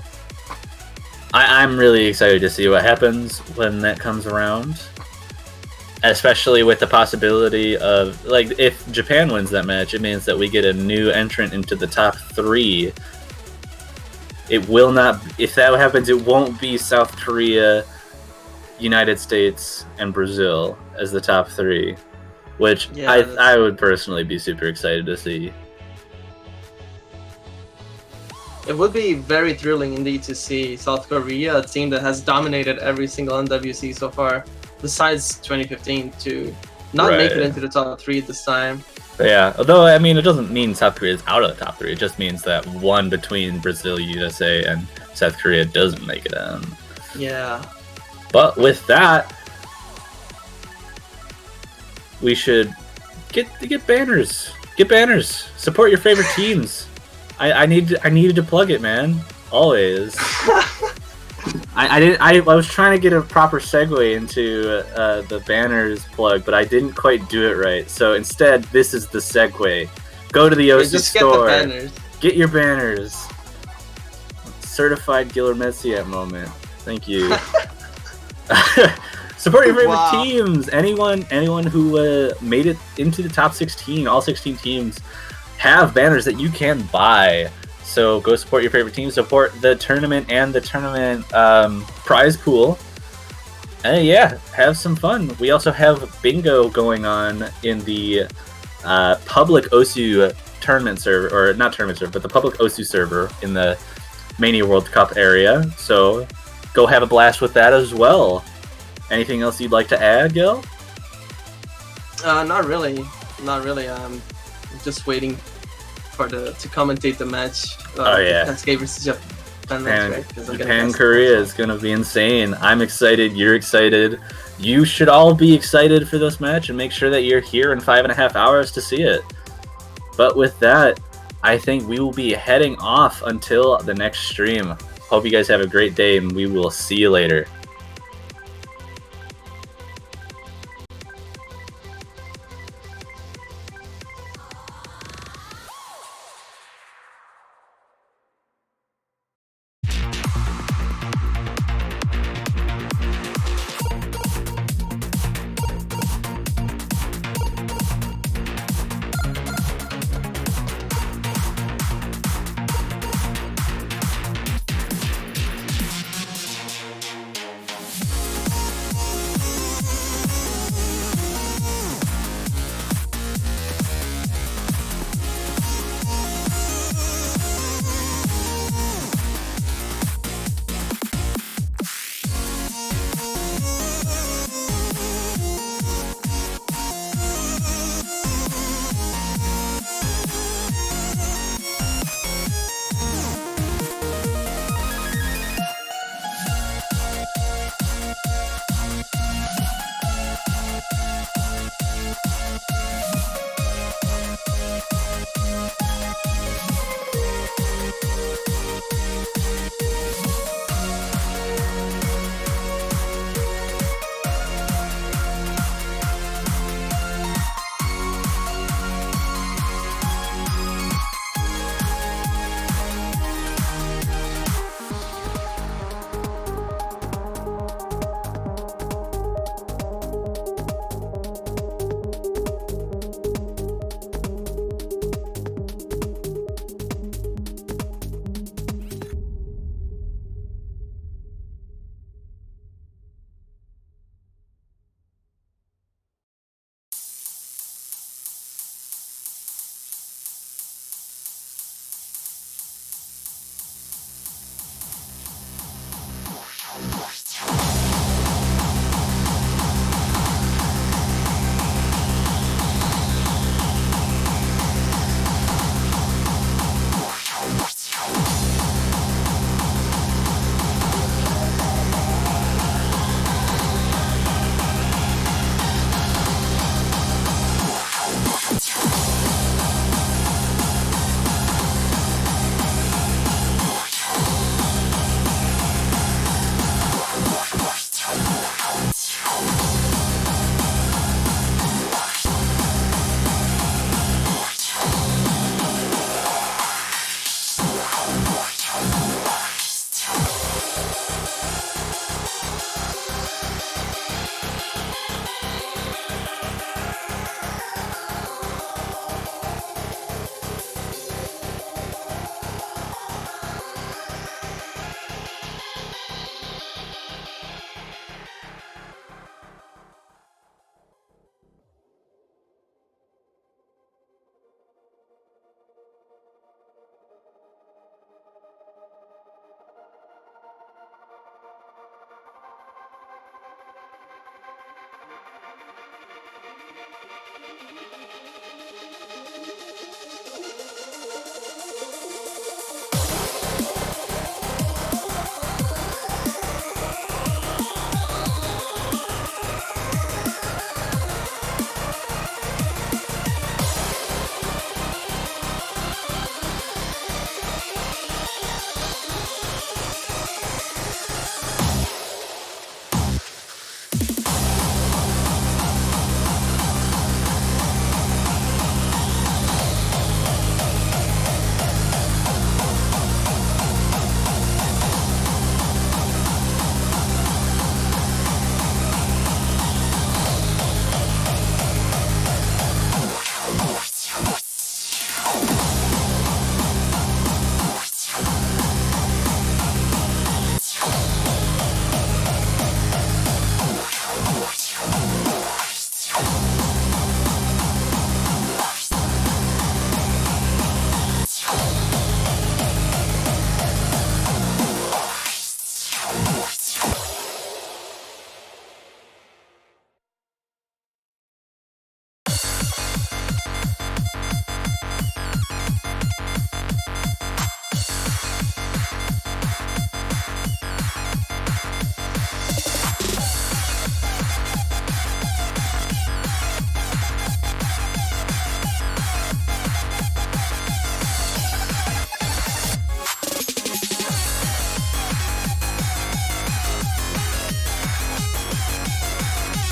I'm really excited to see what happens when that comes around. Especially with the possibility of, if Japan wins that match, it means that we get a new entrant into the top 3. It will not, if that happens, it won't be South Korea, United States, and Brazil as the top 3, which I would personally be super excited to see. It would be very thrilling indeed to see South Korea, a team that has dominated every single NWC so far, besides 2015, to not make it into the top 3 this time. Yeah, although, I mean, it doesn't mean South Korea is out of the top 3. It just means that one between Brazil, USA, and South Korea doesn't make it in. Yeah. But with that, we should get banners. Get banners. Support your favorite teams. I needed to plug it, man. Always. I was trying to get a proper segue into the banners plug, but I didn't quite do it right. So instead, this is the segue. Go to the OC store. Get the banners. Get your banners. Certified Giller Messi at moment. Thank you. Support your favorite teams. Anyone who made it into the top 16, all 16 teams have banners that you can buy. So go support your favorite team, support the tournament and the tournament prize pool. And yeah, have some fun. We also have bingo going on in the public OSU tournament server, or not tournament server, but the public OSU server in the Mania World Cup area. So go have a blast with that as well. Anything else you'd like to add, Gil? Not really. I'm just waiting for to commentate the match. Cascade versus Japan match, right? Japan Korea is gonna be insane. I'm excited. You're excited. You should all be excited for this match, and make sure that you're here in 5.5 hours to see it. But with that, I think we will be heading off until the next stream. Hope you guys have a great day, and we will see you later.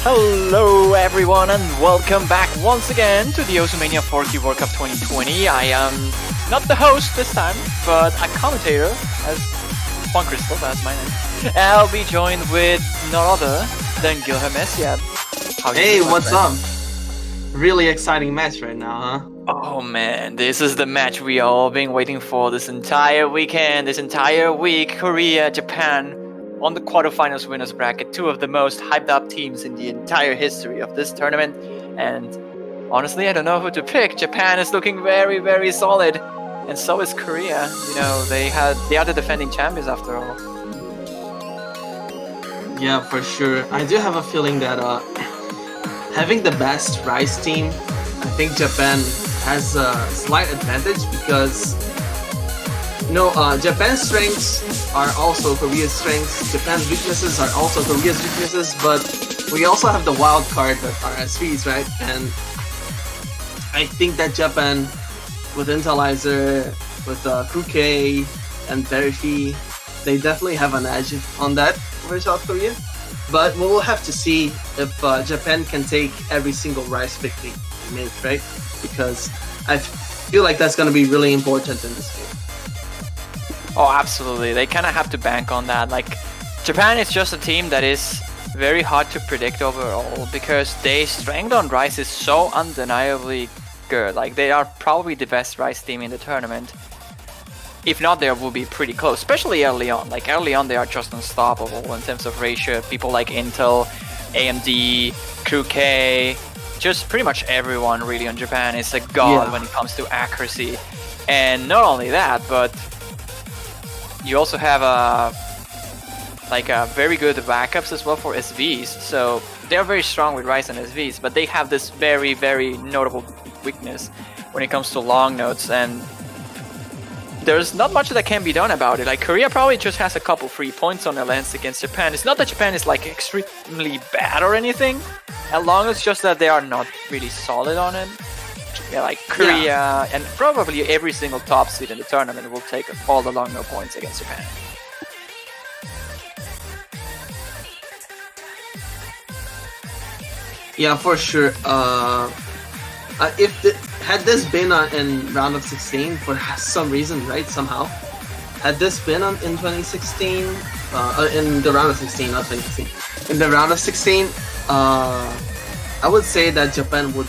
Hello everyone and welcome back once again to the Osumania 4Q World Cup 2020. I am not the host this time, but a commentator, as Juan Crystal, that's my name. I'll be joined with none other than Gilher Messiad. Hey, what's up? Really exciting match right now, huh? Oh man, this is the match we all been waiting for this entire weekend, this entire week. Korea, Japan on the quarterfinals winners bracket, two of the most hyped up teams in the entire history of this tournament. And honestly, I don't know who to pick. Japan is looking very, very solid, and so is Korea. You know, they are the defending champions after all. Yeah, for sure. I do have a feeling that having the best Rice team, I think Japan has a slight advantage because Japan's strengths are also Korea's strengths. Japan's weaknesses are also Korea's weaknesses, but we also have the wild card that are SVs, right? And I think that Japan, with Intelizer, with Kuke and Verifi, they definitely have an edge on that over South Korea. But we'll have to see if Japan can take every single Rice victory they make, right? Because I feel like that's going to be really important in this game. Oh, absolutely. They kind of have to bank on that. Like, Japan is just a team that is very hard to predict overall because their strength on Rice is so undeniably good. Like, they are probably the best Rice team in the tournament. If not, they will be pretty close, especially early on. Like, early on, they are just unstoppable in terms of ratio. People like Intel, AMD, Crew K, just pretty much everyone really on Japan is a god when it comes to accuracy. And not only that, but you also have a very good backups as well for SVs. So they're very strong with Rice and SVs, but they have this very, very notable weakness when it comes to long notes, and there's not much that can be done about it. Like, Korea probably just has a couple free points on their lands against Japan. It's not that Japan is like extremely bad or anything, as long as just that they are not really solid on it. Yeah, like Korea and probably every single top seed in the tournament will take all the long no points against Japan. Yeah, for sure. Had this been in round of 16 for some reason, right? Somehow, had this been in 2016, in the round of 16, not 2016, in the round of 16, I would say that Japan would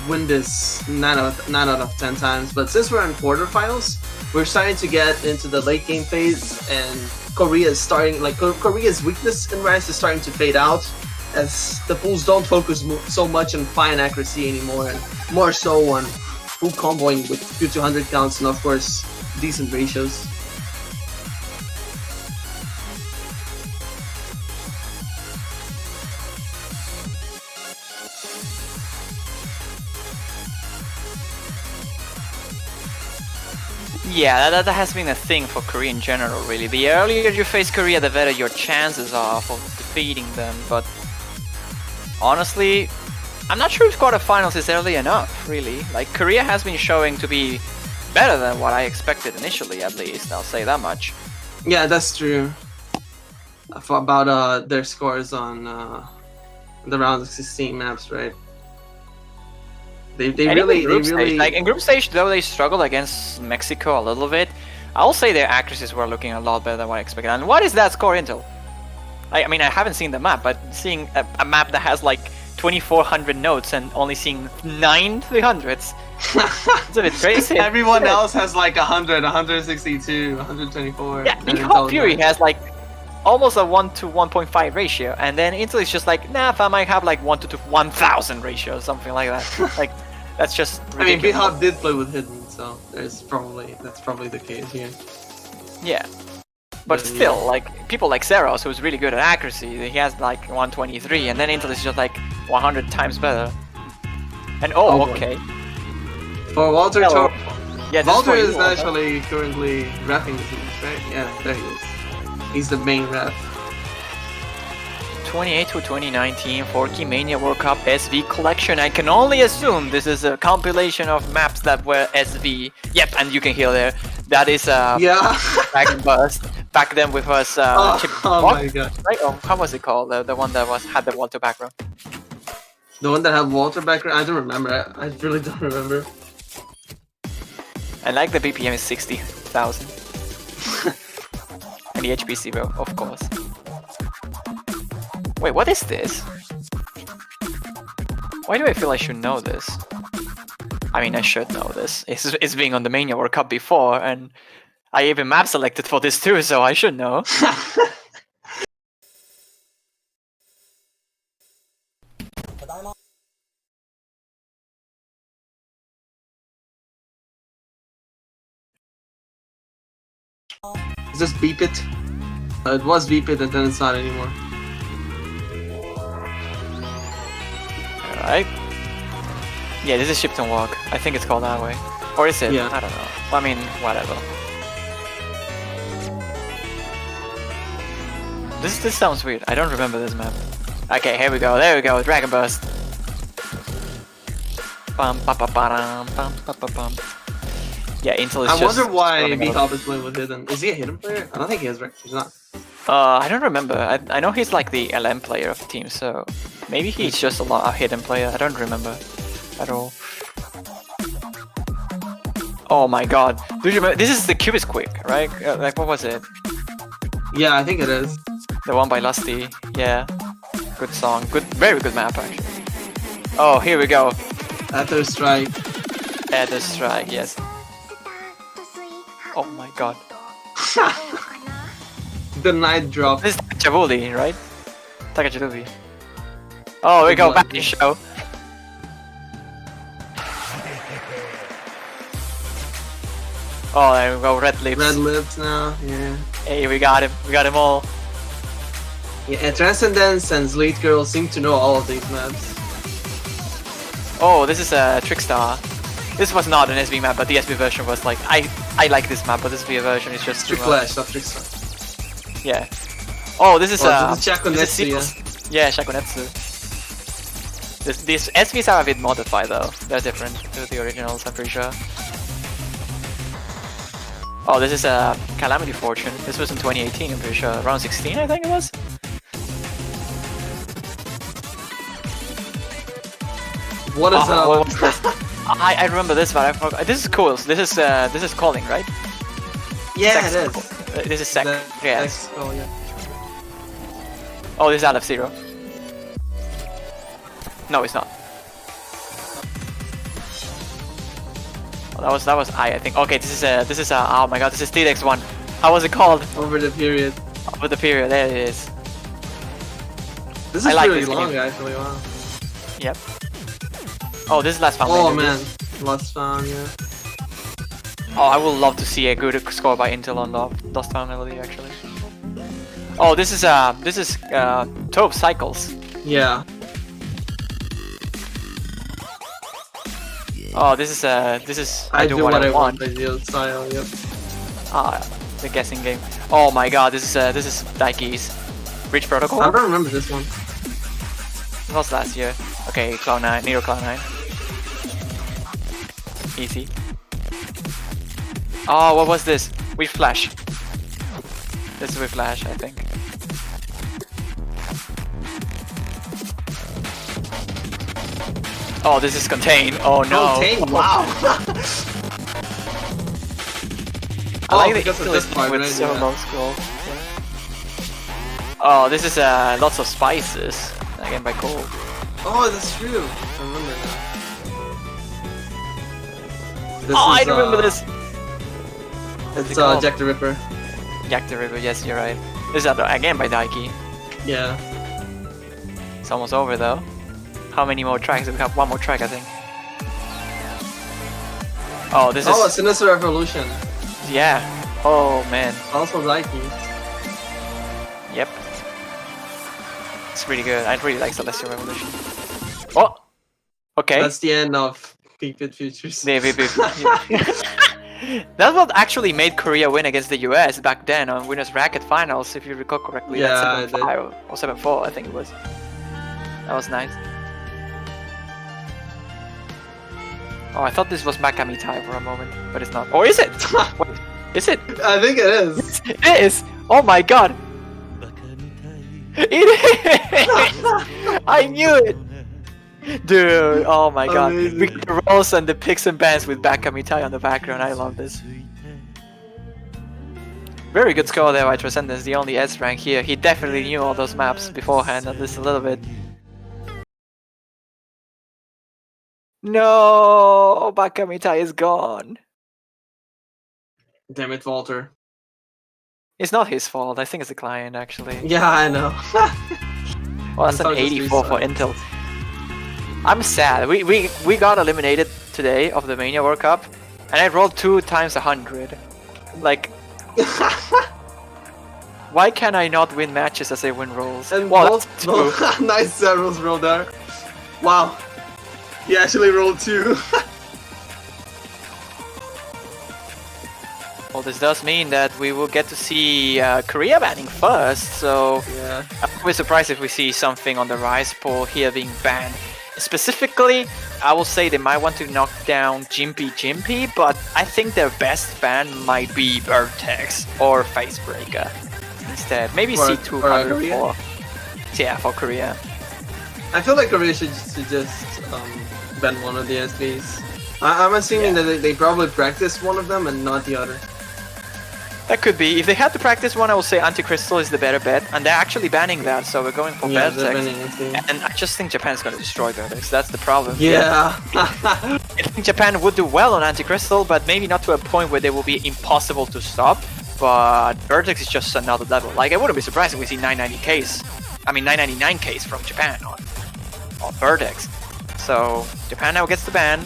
win this 9 out of 10 times. But since we're in quarterfinals, we're starting to get into the late game phase, and Korea's weakness in Rice is starting to fade out, as the pools don't focus so much on fine accuracy anymore, and more so on full comboing with good 200 counts and of course decent ratios. Yeah, that has been a thing for Korea in general, really. The earlier you face Korea, the better your chances are of defeating them. But honestly, I'm not sure if quarterfinals is early enough, really. Like, Korea has been showing to be better than what I expected initially, at least. I'll say that much. Yeah, that's true. About their scores on the round of 16 maps, right? They really like in group stage, though they struggled against Mexico a little bit. I'll say their accuracies were looking a lot better than what I expected. And what is that score, Intel? I mean, I haven't seen the map, but seeing a map that has like 2,400 notes and only seeing 9 300s, it's a bit crazy. Everyone else has like 100, 162, 124. Yeah, Intel Fury has like almost a 1 to 1.5 ratio, and then Intel is just like, nah, I might have like 1 to 1,000 ratio or something like that. Like, that's just ridiculous. I mean, B-Hop did play with Hidden, so that's probably the case here. Yeah. But still, like, people like Zeros, who's really good at accuracy, he has like 123, and then Intel is just like 100 times better. And okay. For Walter, yeah, Walter is actually currently repping the teams, right? Yeah, there he is. He's the main rep. 28 to 2019 4Q Mania World Cup SV collection. I can only assume this is a compilation of maps that were SV. Yep, and you can hear there. That is Dragon Burst. back then with us. Chip oh Walk, my god. right? Oh, how was it called? The one that had the water background. The one that had Walter background? I don't remember. I really don't remember. And like the BPM is 60,000. And the HP 0, of course. Wait, what is this? Why do I feel I should know this? I mean, I should know this. It's being on the Mania World Cup before, and I even map selected for this too, so I should know. Is this Beep It? It was Beep It and then it's not anymore. Alright. Yeah, this is Shipton Walk. I think it's called that way. Or is it? Yeah. I don't know. I mean, whatever. This sounds weird. I don't remember this map. Okay, here we go. There we go. Dragon Burst. Bum, ba, ba, ba, bum, ba, ba, bum. Yeah, Intel is I just... wonder why running out. B-Hop is playing with Hidden. Is he a Hidden player? I don't think he is, right? He's not. I don't remember. I know he's like the LM player of the team, so maybe he's just a hidden player. I don't remember at all. Oh my god. Do you remember? This is the Cubis Quick, right? Like, what was it? Yeah, I think it is. The one by Lusty. Yeah. Good song. Very good map, actually. Oh, here we go. After Strike. Adder Strike, yes. Oh my god. The night drop. This is Takachavuli, right? Takachavuli. Oh, we go back to show. Oh, there we go, Red Lips. Red Lips now, yeah. Hey, we got him. We got him all. Yeah, and Transcendence and Sleet Girl seem to know all of these maps. Oh, this is a Trickstar. This was not an SV map, but the SV version was like, I like this map, but this SV version is just Trick too much. Flash, not Trickstar. Yeah. Oh, this is This is this Shakunetsu, yeah. is yeah, Shakunetsu. These SVs are a bit modified though. They're different to the originals, I'm pretty sure. Oh, this is a Calamity Fortune. This was in 2018, I'm pretty sure. Round 16, I think it was. What is that? What was this? I remember this, but I forgot. This is cool. So this is calling, right? Yeah, Sex it is. This is Sec. The Yes. Sex Skull, yeah. Oh, this is Aleph Zero. No, it's not. Oh, that was I think. Okay, this is oh my god, this is TDEX1. How was it called? Over the period. Over the period. There it is. This is I like really this long, game. actually. Wow. Yep. Oh, this is Last Found. Oh man, Lost Found, yeah. Oh, I would love to see a good score by Intel on Lost Found Melody actually. Oh, this is Taupe Cycles. Yeah. Oh, this is I do what I want. By the style, yep. Ah, the guessing game. Oh my god, this is Daiki's Bridge Protocol. I don't remember this one. It was last year. Okay, Cloud9, Nero Cloud9. Easy. Oh, what was this? With Flash. This is with Flash, I think. Oh, this is Contain. Oh no. Contain, wow. I like the because of this Intel part, with right? so Yeah. low scroll. Oh, this is lots of spices. Again by Cole. Oh, that's true. I remember now. This I is, remember this. It's it called? Jack the Ripper. Jack the River, yes, you're right. This is again by Daiki. Yeah. It's almost over though. How many more tracks? We have one more track, I think. Oh, this Oh, is... Sinister Revolution. Yeah. Oh, man. Also Daiki. Yep. It's really good. I really like Celestial Revolution. Oh! Okay. That's the end of Peak Pit Futures. That's what actually made Korea win against the US back then on Winners Bracket Finals, if you recall correctly. Yeah, That's 7-5 or 7-4, I think it was. That was nice. Oh, I thought this was Makami Tai for a moment, but it's not. Or is it? Wait, is it? I think it is. It is! Oh my god! It is! I knew it! Dude, oh my god. Amazing. We get the rolls and the picks and bands with Bakamitai on the background. I love this. Very good score there by Transcendence, the only S rank here. He definitely knew all those maps beforehand, at least a little bit. No! Bakamitai is gone. Damn it, Walter. It's not his fault. I think it's the client, actually. Yeah, I know. Well, that's an 84 for Intel. I'm sad. We got eliminated today of the Mania World Cup, and I rolled 2 times 100. Like, why can I not win matches as I win rolls? And Well, both, that's 2. nice zeros roll there. Wow. He actually rolled 2. Well, this does mean that we will get to see Korea banning first, so Yeah. I'm always surprised if we see something on the Rise pool here being banned. Specifically, I will say they might want to knock down Jimpy, but I think their best ban might be Vertex or Facebreaker instead. Maybe For C200 Korea? for... Yeah, for Korea. I feel like Korea should just ban one of the SBs. I'm assuming that they probably practiced one of them and not the other. That could be. If they had to practice one, I would say Anti-Crystal is the better bet, and they're actually banning that, so we're going for Yeah, they're Vertex. banning SB. And I just think Japan's going to destroy Vertex. That's the problem. Yeah. I think Japan would do well on Anti-Crystal, but maybe not to a point where they will be impossible to stop. But Vertex is just another level. Like, I wouldn't be surprised if we see 999Ks from Japan on Vertex. So Japan now gets the ban.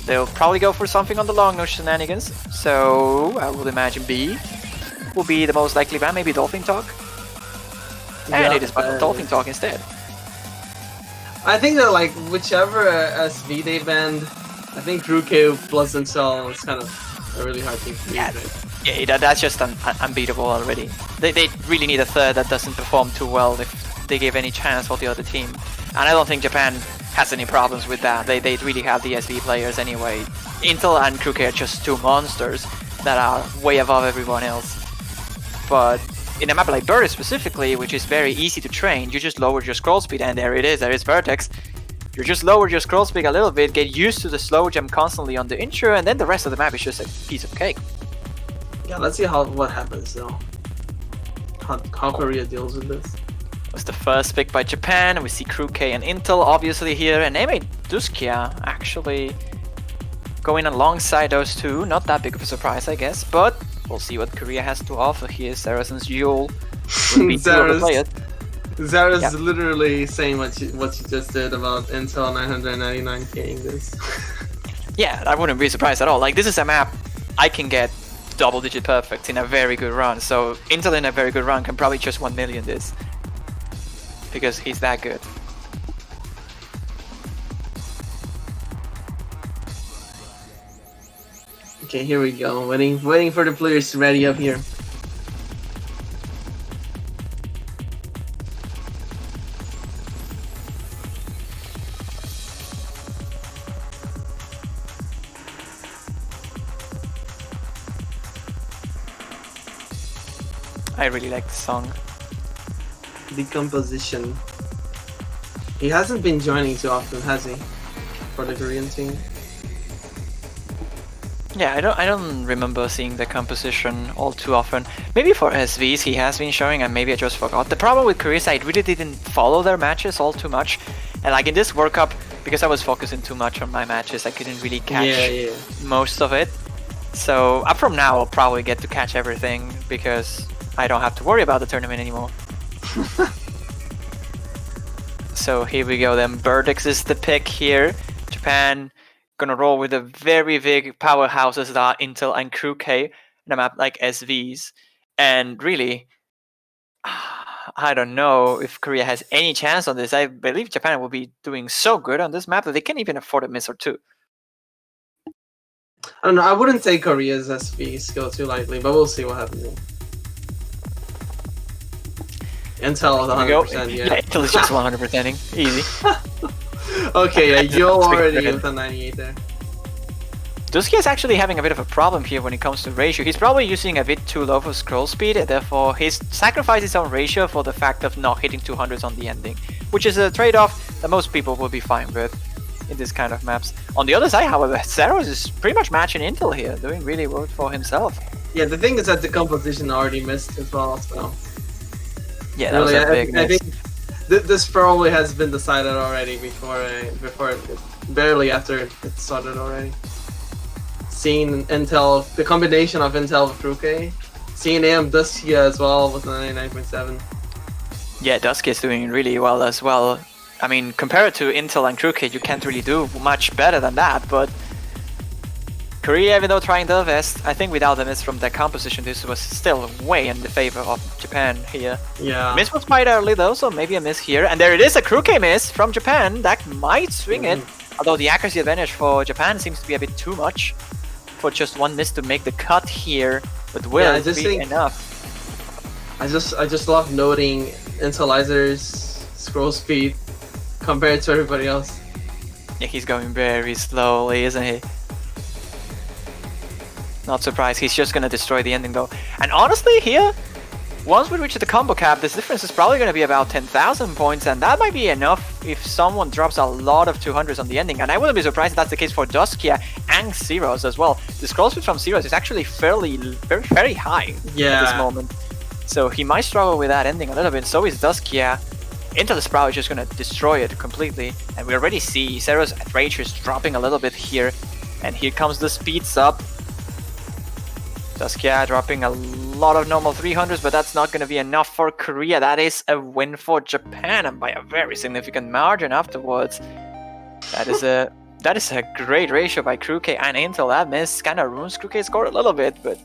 They'll probably go for something on the long nose shenanigans. So I would imagine B will be the most likely ban. Maybe Dolphin Talk. And it is Dolphin Talk instead. I think that like whichever SV they banned, I think Ruke plus Intel is kind of a really hard thing to beat. Yeah. Right? Yeah, that's just unbeatable already. They really need a third that doesn't perform too well if they give any chance for the other team. And I don't think Japan has any problems with that. They really have the SV players anyway. Intel and Kruke are just 2 monsters that are way above everyone else. But in a map like Bird specifically, which is very easy to train, you just lower your scroll speed and there it is, there is Vertex. You just lower your scroll speed a little bit, get used to the slow jump constantly on the intro, and then the rest of the map is just a piece of cake. Yeah, let's see what happens though. How Korea deals with this. Was the first pick by Japan. We see Kruke and Intel obviously here, and Ame Duskia actually going alongside those two. Not that big of a surprise, I guess, but we'll see what Korea has to offer here. Saracen's Yule will be two of the players. Zara's Yeah. literally saying what you just did about Intel 999K this. Yeah, I wouldn't be surprised at all. Like, this is a map I can get double-digit perfect in a very good run. So Intel in a very good run can probably just 1 million this. Because he's that good. Okay, here we go. Waiting for the players to ready up here. I really like the song. Decomposition. He hasn't been joining too often, has he? For the Korean team. Yeah, I don't remember seeing the composition all too often. Maybe for SVs he has been showing and maybe I just forgot. The problem with Korea is I really didn't follow their matches all too much. And like in this World Cup, because I was focusing too much on my matches, I couldn't really catch most of it. So up from now I'll probably get to catch everything because I don't have to worry about the tournament anymore. So here we go then. Vertex is the pick here. Japan gonna roll with the very big powerhouses that are Intel and Kruke in a map like SVs. And really, I don't know if Korea has any chance on this. I believe Japan will be doing so good on this map that they can't even afford a miss or two. I don't know. I wouldn't take Korea's SV skill too lightly, but we'll see what happens. Intel 100%, yeah. Intel is just 100%ing. Easy. Okay, yeah, you're already with a 98 there. Dusky is actually having a bit of a problem here when it comes to ratio. He's probably using a bit too low for scroll speed, and therefore he's sacrificed his own ratio for the fact of not hitting 200s on the ending, which is a trade-off that most people will be fine with in this kind of maps. On the other side, however, Zeros is pretty much matching Intel here, doing really well for himself. Yeah, the thing is that the composition already missed as well, so... Yeah, that was a big I miss. think this probably has been decided already barely after it started already. Seeing Intel, the combination of Intel with Ruke, seeing AM Dusky as well with 99.7. Yeah, Dusky is doing really well as well. I mean, compared to Intel and Crooked, you can't really do much better than that, but Korea, even though trying their best, I think without the miss from their composition, this was still way in the favor of Japan here. Yeah. Miss was quite early though, so maybe a miss here. And there it is, a Crooked miss from Japan. That might swing it. Although the accuracy advantage for Japan seems to be a bit too much for just one miss to make the cut here. But will it be enough? I just love noting Intalizer's scroll speed compared to everybody else. Yeah, he's going very slowly, isn't he? Not surprised, he's just gonna destroy the ending though. And honestly here, once we reach the combo cap, this difference is probably gonna be about 10,000 points, and that might be enough if someone drops a lot of 200s on the ending. And I wouldn't be surprised if that's the case for Duskia and Zeros as well. The scroll speed from Zeros is actually very high at this moment. So he might struggle with that ending a little bit, so is Duskia. Into the Sprout is just gonna destroy it completely. And we already see Zeros at Rage is dropping a little bit here. And here comes the speeds up. Duskia dropping a lot of normal 300s, but that's not going to be enough for Korea. That is a win for Japan, and by a very significant margin afterwards. That is a great ratio by Kruke and Intel. That miss kind of ruins Kruke's score a little bit, but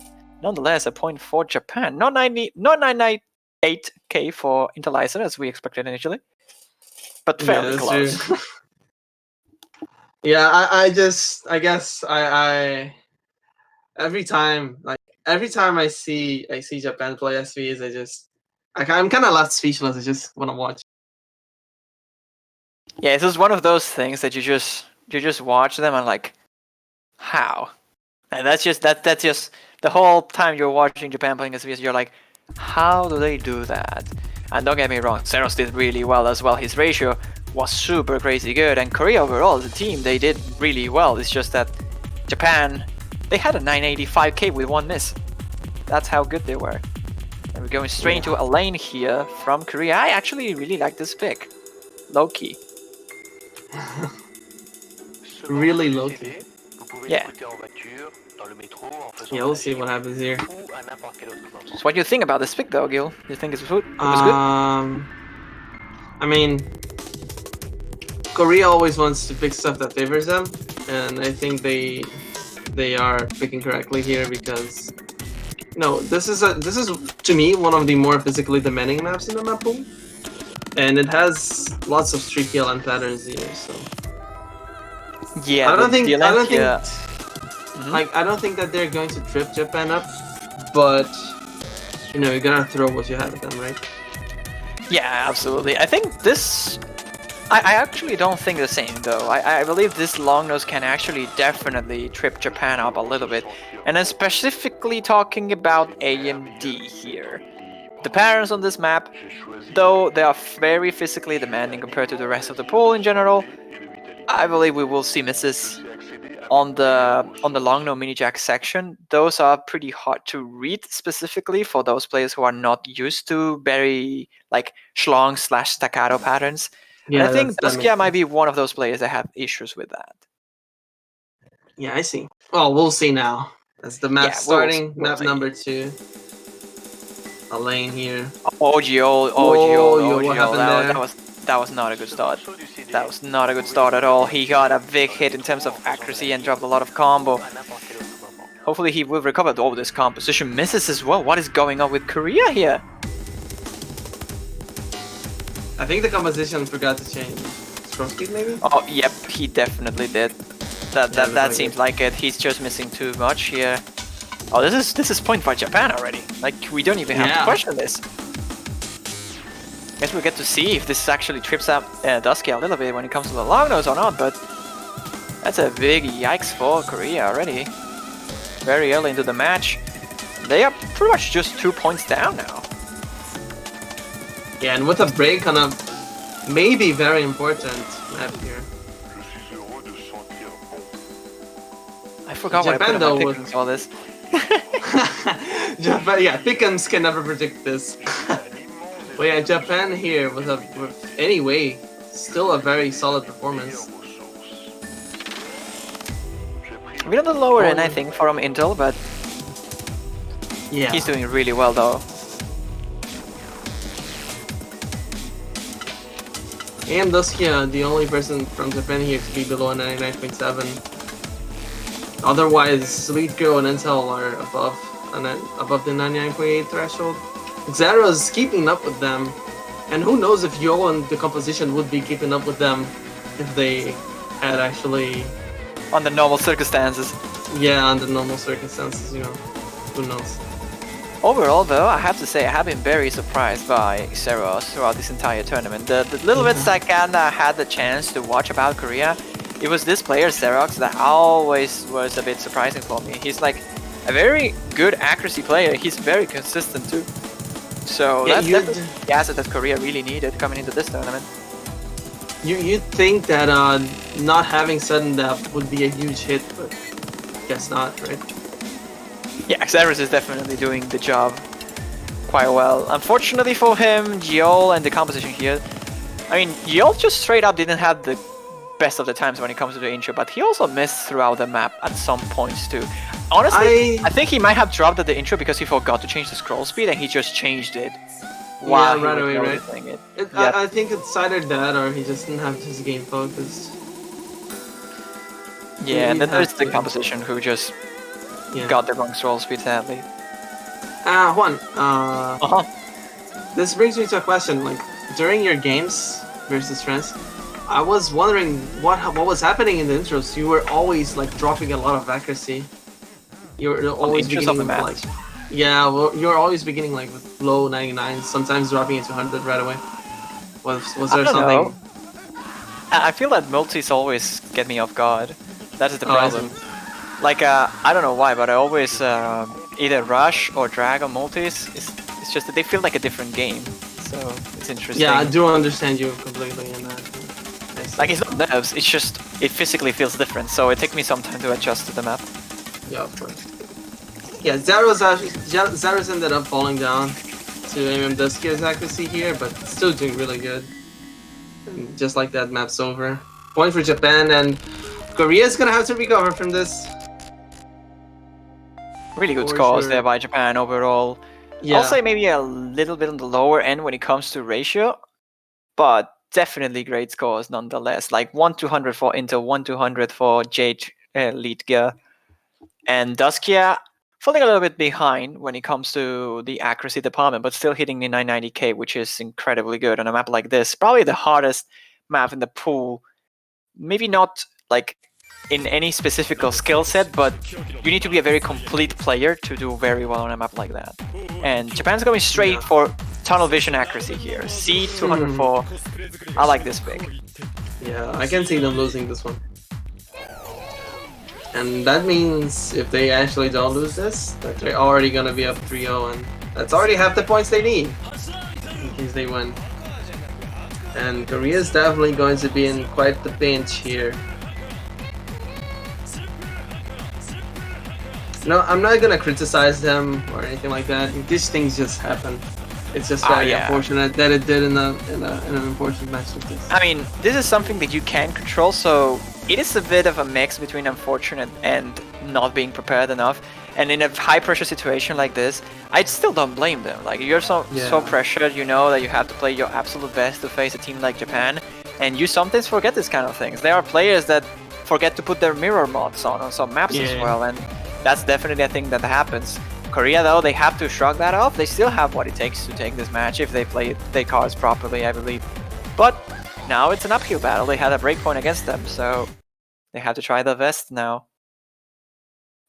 nonetheless a point for Japan. Not 998k for Intelizer as we expected initially, but fairly close. Yeah, I guess every time I see Japan play SVs, I'm kind of left speechless. I just want to watch. Yeah, this is one of those things that you just watch them and like, how? And that's just the whole time you're watching Japan playing SVs, you're like, how do they do that? And don't get me wrong, Zeros did really well as well. His ratio was super crazy good, and Korea overall, the team, they did really well. It's just that Japan, they had a 985k with one miss. That's how good they were. And we're going straight into a lane here from Korea. I actually really like this pick. Low-key. Really low-key. Yeah. Yeah, we'll see what happens here. So what do you think about this pick though, Gil? You think it was good? I mean, Korea always wants to pick stuff that favors them, and I think they are picking correctly here because this is to me one of the more physically demanding maps in the map pool, and it has lots of streak and patterns here. So yeah, I don't think that they're going to trip Japan up, but you're gonna throw what you have at them, right? Yeah, absolutely. I think this. I actually don't think the same though. I believe this long nose can actually definitely trip Japan up a little bit. And I'm specifically talking about AMD here. The patterns on this map, though they are very physically demanding compared to the rest of the pool in general, I believe we will see misses on the long no mini jack section. Those are pretty hard to read specifically for those players who are not used to very like schlong / staccato patterns. Yeah, and I think Duskia might be one of those players that have issues with that. Yeah, I see. Well, we'll see now. As the map starting, map number 2. A lane here. OGO. What happened there? That was not a good start. That was not a good start at all. He got a big hit in terms of accuracy and dropped a lot of combo. Hopefully he will recover. Oh, this composition misses as well. What is going on with Korea here? I think the composition forgot to change. Scroll speed maybe? Oh, yep, he definitely did. That seems like it. He's just missing too much here. Oh, this is point for Japan already. Like, we don't even have to question this. Guess we'll get to see if this actually trips up Dusky a little bit when it comes to the long nose or not, but That's a big yikes for Korea already. Very early into the match. They are pretty much just 2 points down now. Yeah, and with a break on a maybe very important map here. I forgot what I put Japan, on though, my would- pickings all this. Japan, yeah, Pick'ems can never predict this. But yeah, Japan here with anyway, still a very solid performance. A bit on the lower end, I think, from Intel, but Yeah. he's doing really well though. And Duskia, the only person from Japan here to be below 99.7. Otherwise, Sweet Girl and Intel are above the 99.8 threshold. Xera's keeping up with them, and who knows if Yo and the composition would be keeping up with them if they had actually, On the normal circumstances. yeah, under normal circumstances, who knows. Overall though, I have to say I have been very surprised by Xeros throughout this entire tournament. The little bits I kinda had the chance to watch about Korea, it was this player Xerox that always was a bit surprising for me. He's like a very good accuracy player, he's very consistent too. So Yeah, that's definitely the asset that Korea really needed coming into this tournament. You'd think that not having sudden death would be a huge hit, but guess not, right? Yeah, Xeros is definitely doing the job quite well. Unfortunately for him, Giol and the composition here, I mean, Giol just straight up didn't have the best of the times when it comes to the intro, but he also missed throughout the map at some points too. Honestly, I think he might have dropped at the intro because he forgot to change the scroll speed and he just changed it while right he away, was right? noticing it. I think it's either that or he just didn't have his game focused. Yeah, and then have there's the to- composition who just Yeah. got the wrong scroll speed sadly. Juan, Uh-huh. this brings me to a question. Like, during your games versus friends, I was wondering what was happening in the intros. You were always like dropping a lot of accuracy. You were always intros of beginning the with map. yeah, well, you were always beginning like with low 99, sometimes dropping it to 100 right away. Was I there don't something? know. I feel that multis always get me off guard. That is the Oh, I problem. Like, I don't know why, but I always either rush or drag on multis. It's just that they feel like a different game. So it's interesting. Yeah, I do understand you completely in that. I see. Like, it's not nerves, it's just, it physically feels different. So it takes me some time to adjust to the map. Yeah, of course. Yeah, Zeros ended up falling down to Duskia's accuracy here, but still doing really good. And just like that, map's over. Point for Japan, and Korea's gonna have to recover from this. Really good For scores sure. there by Japan overall. Yeah, I'll say maybe a little bit on the lower end when it comes to ratio, but definitely great scores nonetheless. Like 1-200 for Intel, 1-200 for Jade Lead Gear. And Duskia falling a little bit behind when it comes to the accuracy department, but still hitting the 990k, which is incredibly good on a map like this. Probably the hardest map in the pool. Maybe not like in any specific skill set, but you need to be a very complete player to do very well on a map like that. And Japan's going straight for tunnel vision accuracy here. C204. I like this pick. yeah, I can see them losing this one. And that means if they actually don't lose this, that they're already gonna be up 3-0, and that's already half the points they need in case they win. And Korea's definitely going to be in quite the pinch here. No, I'm not gonna criticize them or anything like that. These things just happen. It's just very yeah. unfortunate that it did in an important match like this. I mean, this is something that you can control, so it is a bit of a mix between unfortunate and not being prepared enough. And in a high pressure situation like this, I still don't blame them. Like, you're so pressured, you know that you have to play your absolute best to face a team like Japan, and you sometimes forget this kind of things. There are players that forget to put their mirror mods on some maps as well, and that's definitely a thing that happens. Korea, though, they have to shrug that off. They still have what it takes to take this match if they play their cards properly, I believe. But now it's an uphill battle. They had a breakpoint against them, so they have to try their best now.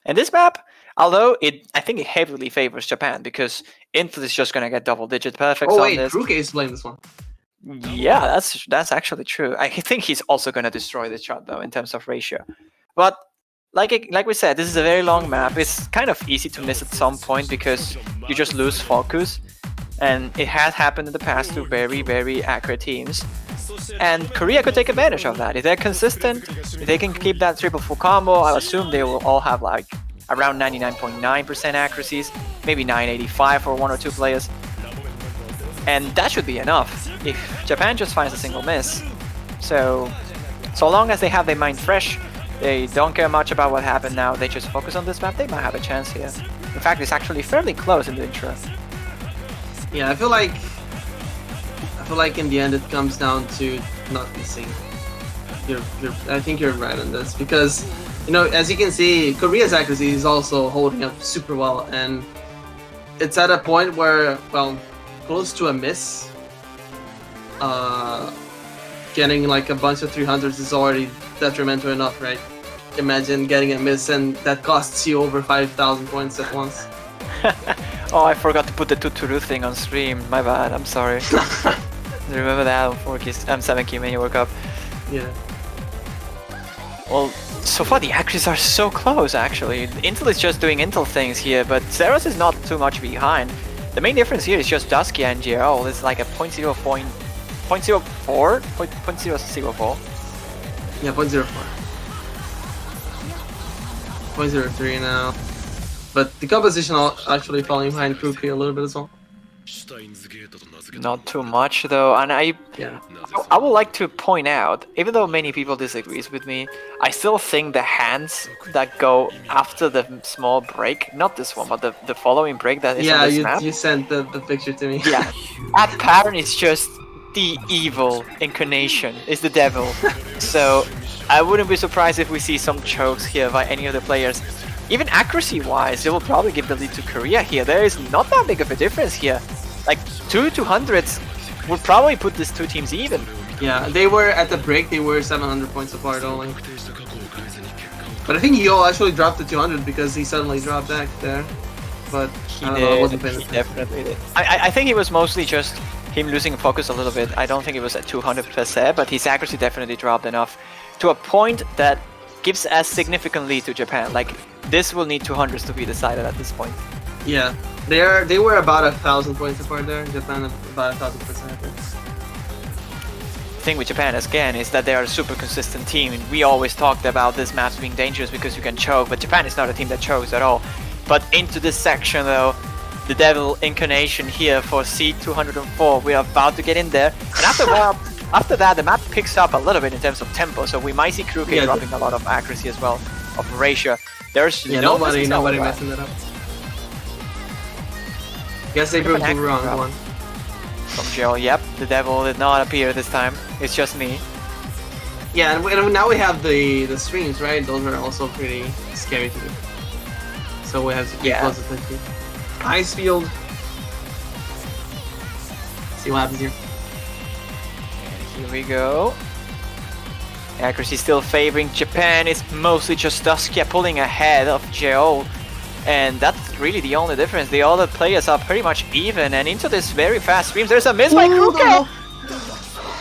And this map, although I think it heavily favors Japan because Intel is just gonna get double-digit perfects Oh on wait, this. Kruke is playing this one. Yeah, that's actually true. I think he's also gonna destroy this shot though in terms of ratio. But like we said, this is a very long map. It's kind of easy to miss at some point because you just lose focus, and it has happened in the past to very, very accurate teams. And Korea could take advantage of that. If they're consistent, if they can keep that triple full combo, I assume they will all have like around 99.9% accuracies, maybe 985 for one or two players. And that should be enough if Japan just finds a single miss. So long as they have their mind fresh, they don't care much about what happened now, they just focus on this map, they might have a chance here. In fact, it's actually fairly close in the intro. Yeah, I feel like in the end it comes down to not missing. I think you're right on this because, you know, as you can see, Korea's accuracy is also holding up super well, and it's at a point where, well, close to a miss. Getting like a bunch of 300s is already detrimental enough, right? Imagine getting a miss and that costs you over 5,000 points at once. Oh, I forgot to put the Tuturu thing on stream. My bad, I'm sorry. Remember that on 7Q when you woke up. Yeah. Well, so far the accuracies are so close actually. Intel is just doing Intel things here, but Zeros is not too much behind. The main difference here is just Dusky and GL. It's like a 0.04? 0.004? Yeah, 0.04. 0.03 now. But the composition actually falling behind Kruki a little bit as well. Not too much though, and I would like to point out, even though many people disagrees with me, I still think the hands that go after the small break, not this one, but the following break that is on this map. You sent the picture to me. Yeah, that pattern is just the evil incarnation, is the devil. So I wouldn't be surprised if we see some chokes here by any of the players. Even accuracy-wise, they will probably give the lead to Korea here. There is not that big of a difference here. Like 200s would probably put these two teams even. Yeah, they were at the break, they were 700 points apart only. But I think Yo actually dropped to 200 because he suddenly dropped back there. But I don't know, I wasn't paying attention. Definitely did. I think it was mostly just him losing focus a little bit. I don't think it was at 200 per se, but his accuracy definitely dropped enough to a point that gives a significant lead to Japan. Like, this will need 200s to be decided at this point. Yeah, they were about 1,000 points apart there. Japan about 1,000%. I think. The thing with Japan again is that they are a super consistent team, and we always talked about this maps being dangerous because you can choke, but Japan is not a team that chokes at all. But into this section though, the devil incarnation here for C204, we are about to get in there, and after that the map picks up a little bit in terms of tempo, so we might see Kruke dropping a lot of accuracy as well, of ratio. There's nobody messing that up. Guess they proved you wrong. One. From Jill, yep, the devil did not appear this time. It's just me. Yeah, and now we have the streams, right? Those are also pretty scary to do. So we have to keep close attention. Ice field. See what happens here. Here we go. Accuracy still favoring Japan. It's mostly just Duskia pulling ahead of Jo. And that's really the only difference. The other players are pretty much even. And into this very fast streams, there's a miss by Kruke!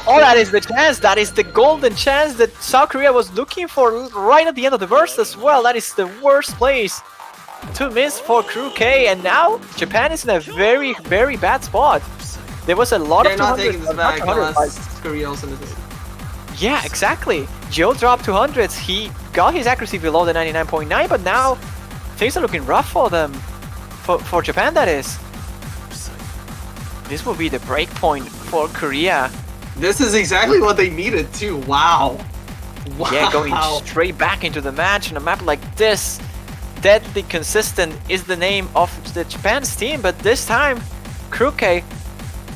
Oh, that is the chance. That is the golden chance that South Korea was looking for right at the end of the burst as well. That is the worst place to miss for Kruke. And now Japan is in a very, very bad spot. There was a lot of 200s. They're not taking this back unless Korea also did it. Yeah, exactly. Joe dropped 200s. He got his accuracy below the 99.9, but now things are looking rough for them. For Japan, that is. This will be the break point for Korea. This is exactly what they needed too. Wow. Yeah, going straight back into the match on a map like this. Deadly consistent is the name of the Japan's team, but this time Kruke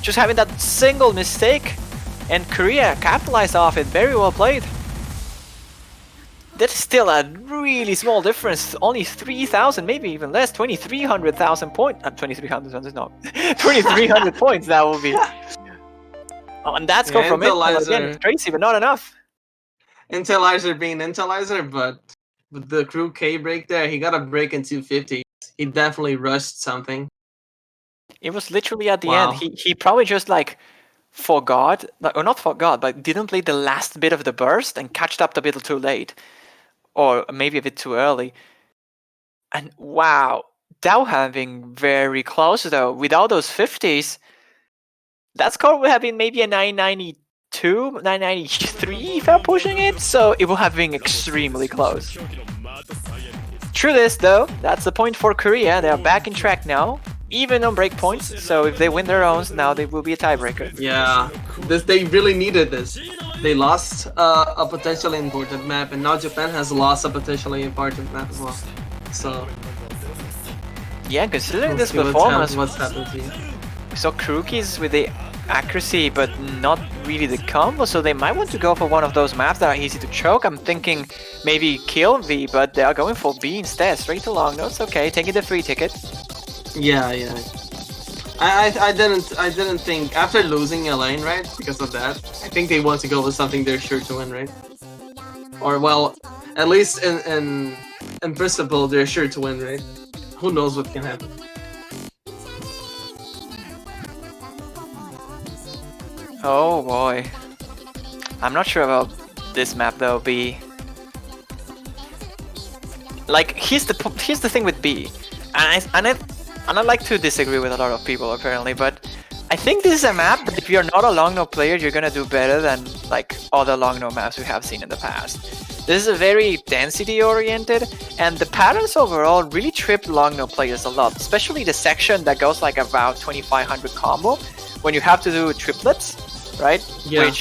just having that single mistake, and Korea capitalized off it. Very well played. That's still a really small difference. Only 3,000, maybe even less. 2,300,000 points. 2,300 no. 2,300 points. That will be. Oh, and that's go from Intel again. It's crazy, but not enough. Intelizer being Intelizer, but with the Crew K break there, he got a break in 250. He definitely rushed something. It was literally at the end. He probably just like forgot, or not forgot, but didn't play the last bit of the burst and catched up a bit too late. or maybe a bit too early. And wow, that would have been very close though. Without those 50s, that score would have been maybe a 992, 993 if I'm pushing it. So it would have been extremely close. True this though, that's the point for Korea. They are back in track now, even on break points. So if they win their own, now they will be a tiebreaker. Yeah, they really needed this. They lost a potentially important map, and now Japan has lost a potentially important map as well. So yeah, considering we'll this see performance, what's happened here. we saw Krukis with the accuracy, but not really the combo. So they might want to go for one of those maps that are easy to choke. I'm thinking maybe kill V, but they are going for B instead. Straight to long. No, it's okay. Taking the free ticket. Yeah. I didn't think after losing a lane, right? Because of that, I think they want to go with something they're sure to win, right? Or well, at least in principle, they're sure to win, right? Who knows what can happen? Oh boy. I'm not sure about this map though, B. Like here's the thing with B, and I like to disagree with a lot of people apparently, but I think this is a map that if you're not a long no player, you're gonna do better than like other long no maps we have seen in the past. This is a very density oriented, and the patterns overall really tripped long no players a lot, especially the section that goes like about 2500 combo when you have to do triplets, right? Yeah.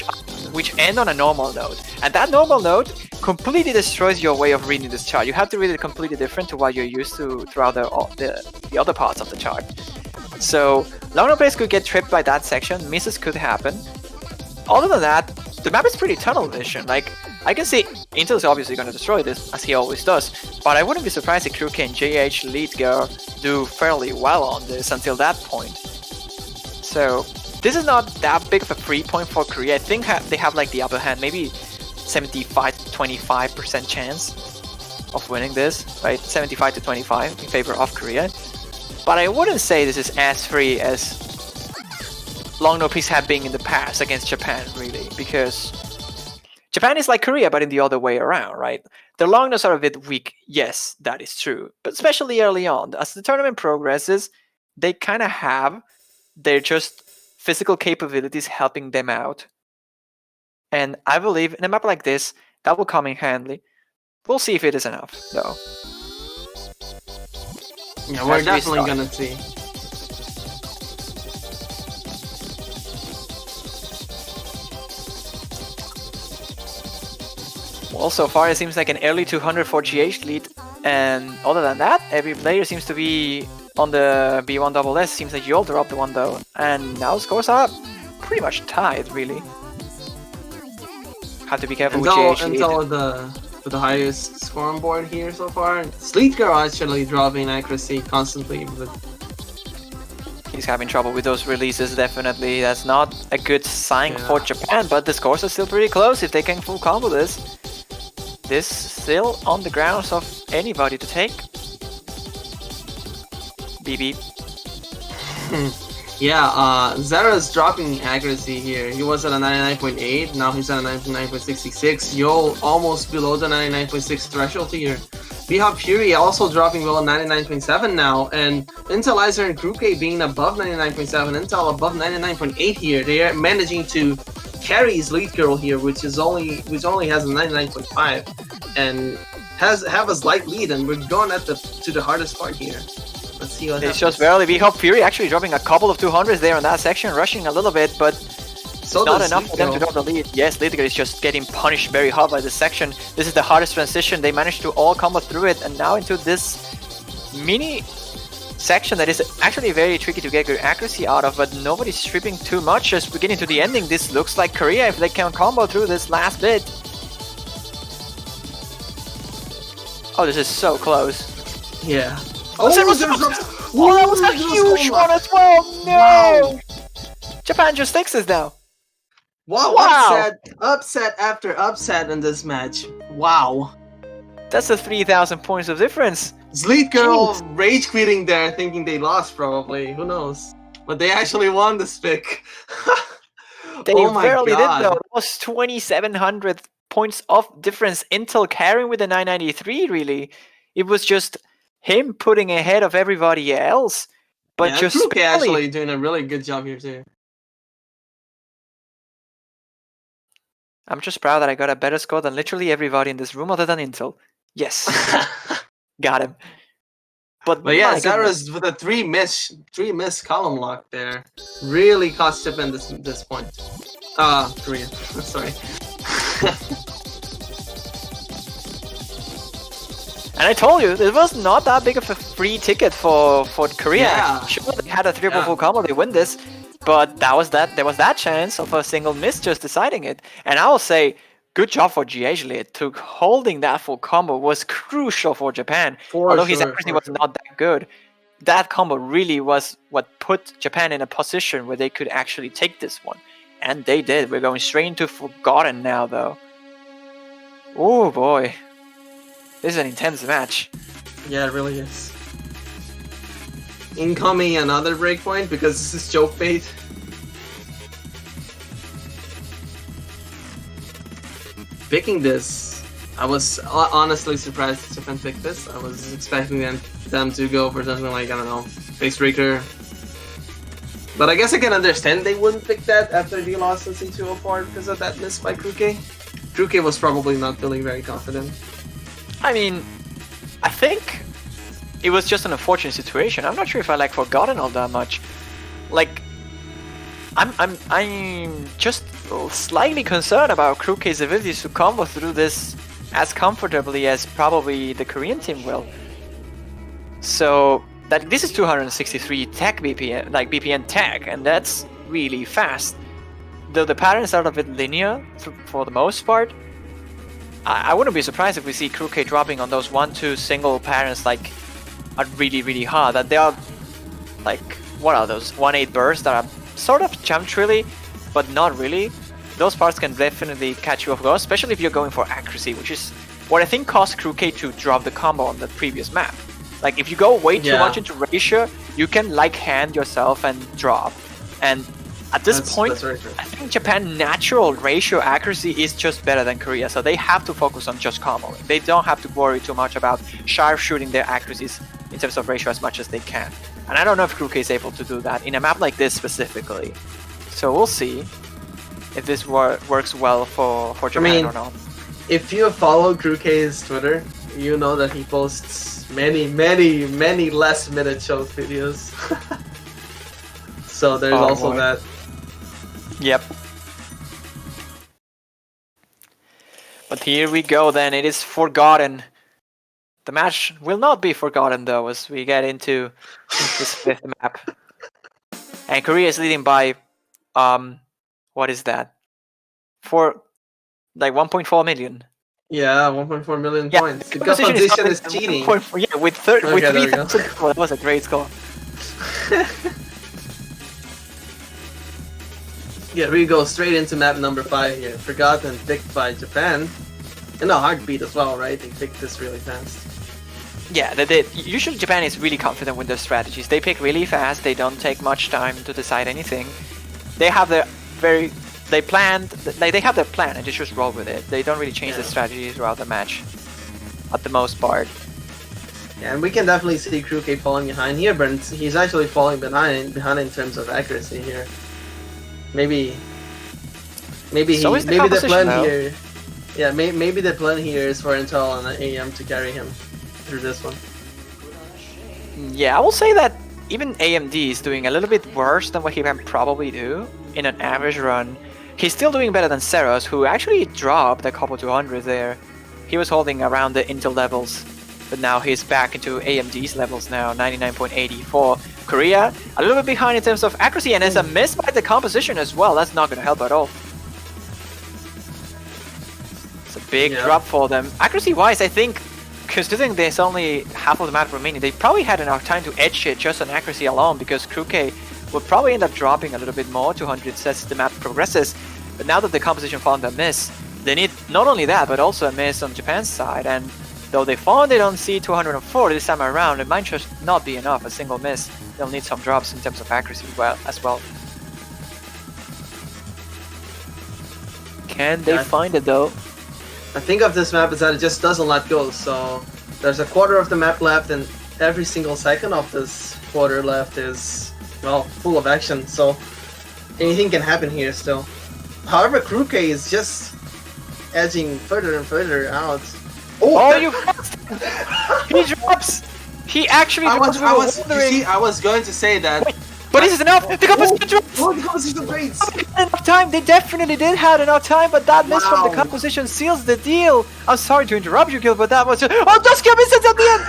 Which end on a normal node, and that normal node completely destroys your way of reading this chart. You have to read it completely different to what you're used to throughout the other parts of the chart. So long no players could get tripped by that section, misses could happen. Other than that, the map is pretty tunnel vision. Like I can see Intel is obviously going to destroy this, as he always does, but I wouldn't be surprised if Kruke and JH lead girl do fairly well on this until that point. So this is not that big of a free point for Korea. I think they have like the upper hand, maybe 75-25% chance of winning this, right? 75 to 25 in favor of Korea. But I wouldn't say this is as free as long no peace have been in the past against Japan, really, because Japan is like Korea, but in the other way around, right? Their long no's are a bit weak. Yes, that is true. But especially early on, as the tournament progresses, they kind of have their just physical capabilities helping them out. And I believe in a map like this, that will come in handy. We'll see if it is enough, though. Yeah, we're As we definitely start. gonna see. Well, so far it seems like an early 200 for GH lead, and other than that, every player seems to be on the B1SS. Seems like you all dropped one though, and now scores are pretty much tied, really. Have to be careful with GH lead. Until the highest score on board here so far. Sleet Girl actually dropping accuracy constantly, but He's having trouble with those releases, definitely. That's not a good sign for Japan, but the scores are still pretty close if they can full combo this. This still on the grounds of anybody to take. BB. yeah, Zera's dropping accuracy here. He was at a 99.8, now he's at a 99.66. Yo, almost below the 99.6 threshold here. Bihop Fury also dropping below 99.7 now, and Intelizer and Kruke being above 99.7, Intel above 99.8 here. They are managing to carry his lead girl here, which only has a 99.5, and have a slight lead, and we're going to the hardest part here. Let's see what happens. It's just barely Bihop Fury actually dropping a couple of 200s there in that section, rushing a little bit, but So not does enough for them to drop the lead. Yes, Lidgar is just getting punished very hard by this section. This is the hardest transition. They managed to all combo through it, and now into this mini section that is actually very tricky to get good accuracy out of, but nobody's stripping too much. Just beginning to the ending, this looks like Korea if they can combo through this last bit. Oh, this is so close. Yeah. Oh, that was a huge one as well. No! Wow. Japan just takes this now. Wow. Upset after upset in this match. Wow. That's a 3,000 points of difference. Sleet Girl rage quitting there, thinking they lost probably. Who knows? But they actually won this pick. They barely did though. It was 2,700 points of difference Intel carrying with the 993, really. It was just him putting ahead of everybody else, but yeah, just Kruke barely. actually doing a really good job here too. I'm just proud that I got a better score than literally everybody in this room other than Intel. Yes, got him. But yeah, my goodness. Sarah's with a three miss column lock there really cost Japan this point. Korea. Sorry. And I told you, it was not that big of a free ticket for Korea. Yeah. Sure, they had a triple full combo, they win this, but there was that chance of a single miss just deciding it. And I will say, good job for Lee. To holding that full combo was crucial for Japan. Although his accuracy was not that good, that combo really was what put Japan in a position where they could actually take this one. And they did. We're going straight into Forgotten now, though. Oh boy. This is an intense match. Yeah, it really is. Incoming another breakpoint because this is joke bait. Picking this, I was honestly surprised Japan picked this. I was expecting them to go for something like, I don't know, Facebreaker. But I guess I can understand they wouldn't pick that after the losses in 204 because of that miss by Kruke. Kruke was probably not feeling very confident. I mean, I think it was just an unfortunate situation. I'm not sure if I like Forgotten all that much. Like, I'm just slightly concerned about Kruke's abilities to combo through this as comfortably as probably the Korean team will. So that this is 263 tech BPN, like BPN tech, and that's really fast. Though the patterns are a bit linear for the most part, I wouldn't be surprised if we see Kruke dropping on those 1-2 single patterns like are really hard. That they are like, what are those 1-8 bursts that are sort of jump trilly, but not really. Those parts can definitely catch you off guard, especially if you're going for accuracy, which is what I think caused Kruke to drop the combo on the previous map. Like if you go way too much into ratio, you can like hand yourself and drop. And at this point, I think Japan's natural ratio accuracy is just better than Korea, so they have to focus on just comboing. They don't have to worry too much about sharpshooting their accuracies in terms of ratio as much as they can. And I don't know if Kruke is able to do that in a map like this specifically. So we'll see if this works well for Japan or not. If you follow Kruke's Twitter, you know that he posts many last minute choke videos. So there's also that. Yep. But here we go then, it is Forgotten. The match will not be forgotten though as we get into this fifth map. And Korea is leading by, what is that? For like 1.4 million. Yeah, 1.4 million points. The competition is cheating. Yeah, with 3,000. That was a great score. Yeah, we go straight into map number 5 here. Forgotten, picked by Japan. And a heartbeat as well, right? They picked this really fast. Yeah, usually Japan is really confident with their strategies. They pick really fast, they don't take much time to decide anything. They have their they have their plan and they just roll with it. They don't really change the strategy throughout the match, at the most part. Yeah, and we can definitely see Kruke falling behind here, but he's actually falling behind in terms of accuracy here. Maybe the plan though. Here. Yeah, maybe the plan here is for Intel and AM to carry him through this one. Yeah, I will say that even AMD is doing a little bit worse than what he can probably do in an average run. He's still doing better than Seros, who actually dropped a couple 200 there. He was holding around the Intel levels, but now he's back into AMD's levels now, 99.84. Korea, a little bit behind in terms of accuracy, and it's a miss by the composition as well. That's not going to help at all. It's a big drop for them. Accuracy-wise, I think, considering there's only half of the map remaining, they probably had enough time to edge it just on accuracy alone, because Kruke will probably end up dropping a little bit more, 200 as the map progresses. But now that the composition found a miss, they need not only that, but also a miss on Japan's side. And though they found it on C204 this time around, it might just not be enough, a single miss. They'll need some drops in terms of accuracy as well. Can they find it though? I think of this map is that it just doesn't let go. So there's a quarter of the map left, and every single second of this quarter left is, well, full of action. So anything can happen here still. However, Kruke is just edging further and further out. Oh, you! He drops. He actually. I drops. I was going to say that. Wait, but is it enough? The composition drops. Oh, the composition breaks. Enough time. They definitely did have enough time, but that miss from the Wow. composition seals the deal. I'm sorry to interrupt you, Gil, but that was just. Oh, Duskia misses at the end.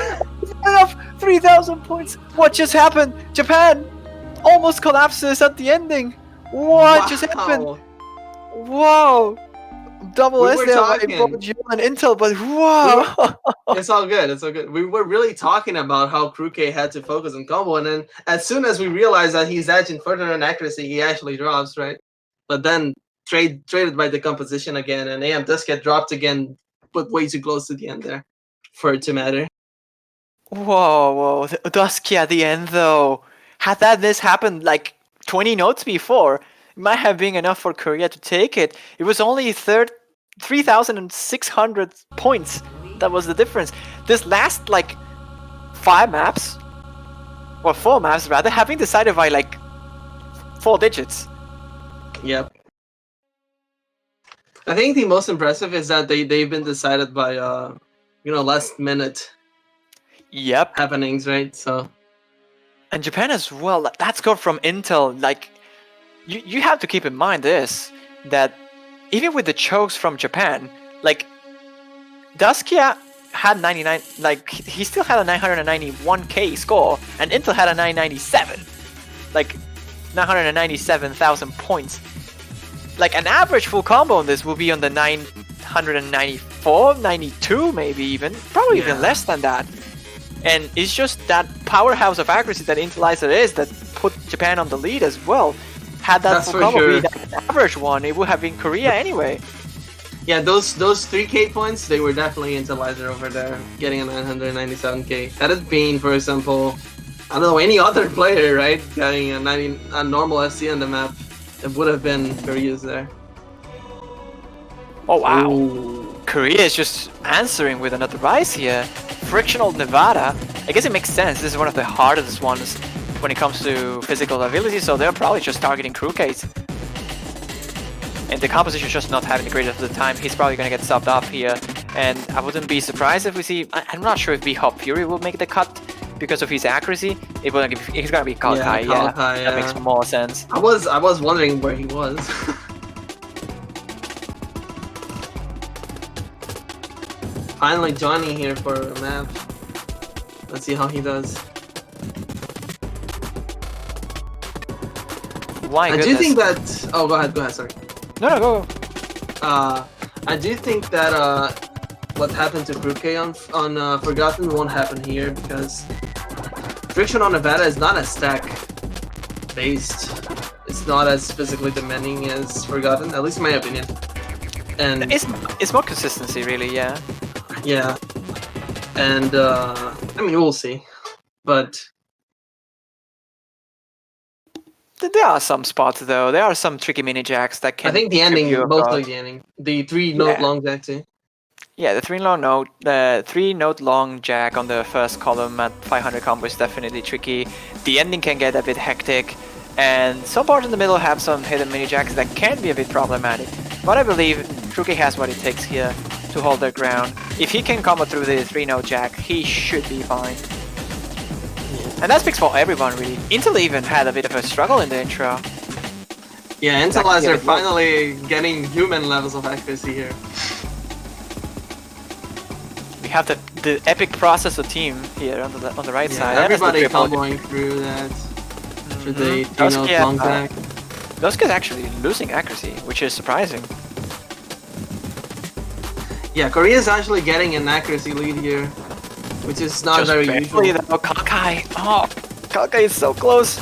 Enough. 3,000 points. What just happened? Japan almost collapses at the ending. What just happened? Whoa. Double We S were there by talking. both Gil and Intel, but wow. It's all good. It's all good. We were really talking about how Kruke had to focus on combo, and then as soon as we realized that he's edging further on accuracy, he actually drops, right? But then traded by the composition again, and AM does get dropped again, but way too close to the end there for it to matter. Whoa. Dusky at the end, though. Had that miss happened like 20 notes before, it might have been enough for Korea to take it. It was only 3,600 points. That was the difference. This last, like, 4 maps, rather, have been decided by, like, 4 digits. Yep. I think the most impressive is that they've been decided by last minute Yep. happenings, right? So And Japan as well. That score from Intel, like, you have to keep in mind this, that even with the chokes from Japan, like, Duskia had 99, like, he still had a 991k score, and Intel had a 997, like, 997,000 points. Like, an average full combo on this will be on the 994, 92 maybe even, probably even less than that. And it's just that powerhouse of accuracy that Intelizer is that put Japan on the lead as well. Had that That's full for combo sure. be that average one, it would have been Korea anyway. yeah, those 3k points, they were definitely Intelizer over there, getting a 997k. That had been, for example, I don't know, any other player, right, getting a normal SC on the map, it would have been Korea's there. Oh wow. Ooh. Korea is just answering with another rise here. Frictional Nevada. I guess it makes sense. This is one of the hardest ones when it comes to physical ability, so they're probably just targeting Krukate. And the composition is just not having the greatest of the time. He's probably going to get subbed off here. And I wouldn't be surprised if we see... I'm not sure if B-Hop Fury will make the cut because of his accuracy. He's going to be Kalkai, yeah. That makes more sense. I was wondering where he was. Finally joining here for a map. Let's see how he does. My I goodness. do think that... Oh, go ahead, sorry. No, go. I do think that what happened to Kruke on Forgotten won't happen here because Friction on Nevada is not as stack based. It's not as physically demanding as Forgotten, at least in my opinion. And It's more consistency, really, yeah. yeah, and I mean we'll see, but There are some spots though. There are some tricky mini jacks that can. I think the ending, trip you mostly across. the ending, the 3-note Yeah. long jack too. Yeah, the 3-note long jack on the first column at 500 combo is definitely tricky. The ending can get a bit hectic, and some parts in the middle have some hidden mini jacks that can be a bit problematic. But I believe Kruke has what it takes here to hold their ground. If he can combo through the 3-note jack, he should be fine. And that speaks for everyone, really. Intel even had a bit of a struggle in the intro. Yeah, Exactly, Intelizer yeah, but- finally getting human levels of accuracy here. We have the epic processor team here on the right side. Yeah, and that's the everybody triple. comboing through that. Through the Mhm. 3-note Duskia, long jack. Duskia is actually losing accuracy, which is surprising. Yeah, Korea is actually getting an accuracy lead here, which is not Just very barely, usual. though. Kalkai. Oh, Kalkai is so close.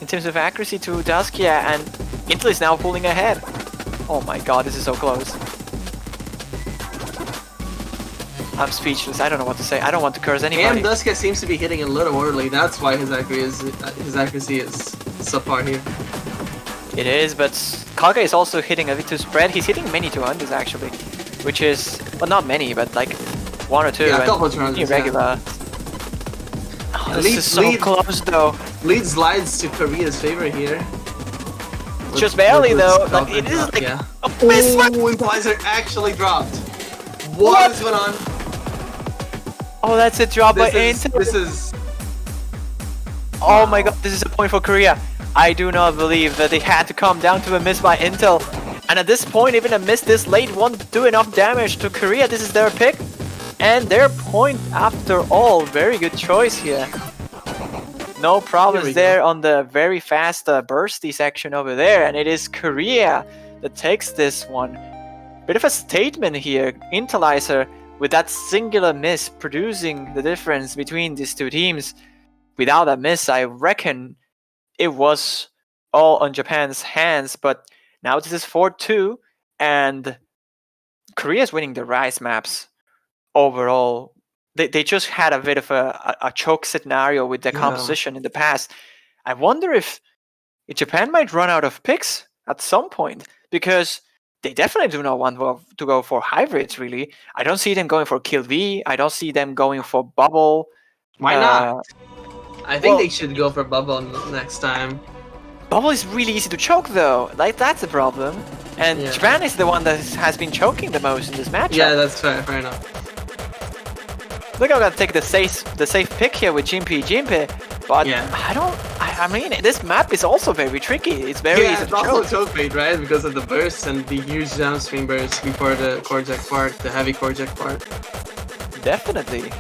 In terms of accuracy to Duskia, and Intel is now pulling ahead. Oh my god, this is so close. I'm speechless. I don't know what to say. I don't want to curse AM anybody. Duskia seems to be hitting a little early. That's why his accuracy is subpar here. It is, but Kage is also hitting a bit too spread. He's hitting many 200s actually, which is, well, not many, but like 1 or 2. Yeah, a and couple of 200s, irregular. Oh, this Lead- is so lead- close though. Lead slides to Korea's favor here. Just barely though. Scott Like, it and is Rock, like yeah. a miss. Oh, Equalizer actually dropped. What is going on? Oh, that's a drop by This Intel. is Oh my god, this is a point for Korea. I do not believe that they had to come down to a miss by Intel. And at this point, even a miss this late won't do enough damage to Korea. This is their pick. And their point after all. Very good choice here. No problems there on the very fast bursty section over there. And it is Korea that takes this one. Bit of a statement here. Intelizer with that singular miss producing the difference between these two teams. Without a miss, I reckon it was all on Japan's hands. But now this is 4-2, and Korea's winning the Rise maps overall. They just had a bit of a choke scenario with the composition in the past. I wonder if Japan might run out of picks at some point, because they definitely do not want to go for hybrids, really. I don't see them going for Kill V. I don't see them going for Bubble. Why not? I think well- they should go for Bubble next time. Bubble is really easy to choke though. Like, that's a problem. And Yeah. Japan is the one that has been choking the most in this matchup. Yeah, that's fair enough. Look, I'm gonna take the safe pick here with Jimpy, but Yeah. I mean, this map is also very tricky. It's very Yeah, easy it's to also choke. choke bait, right? Because of the bursts and the huge downstream bursts before the core jack part, the heavy core jack part. Definitely.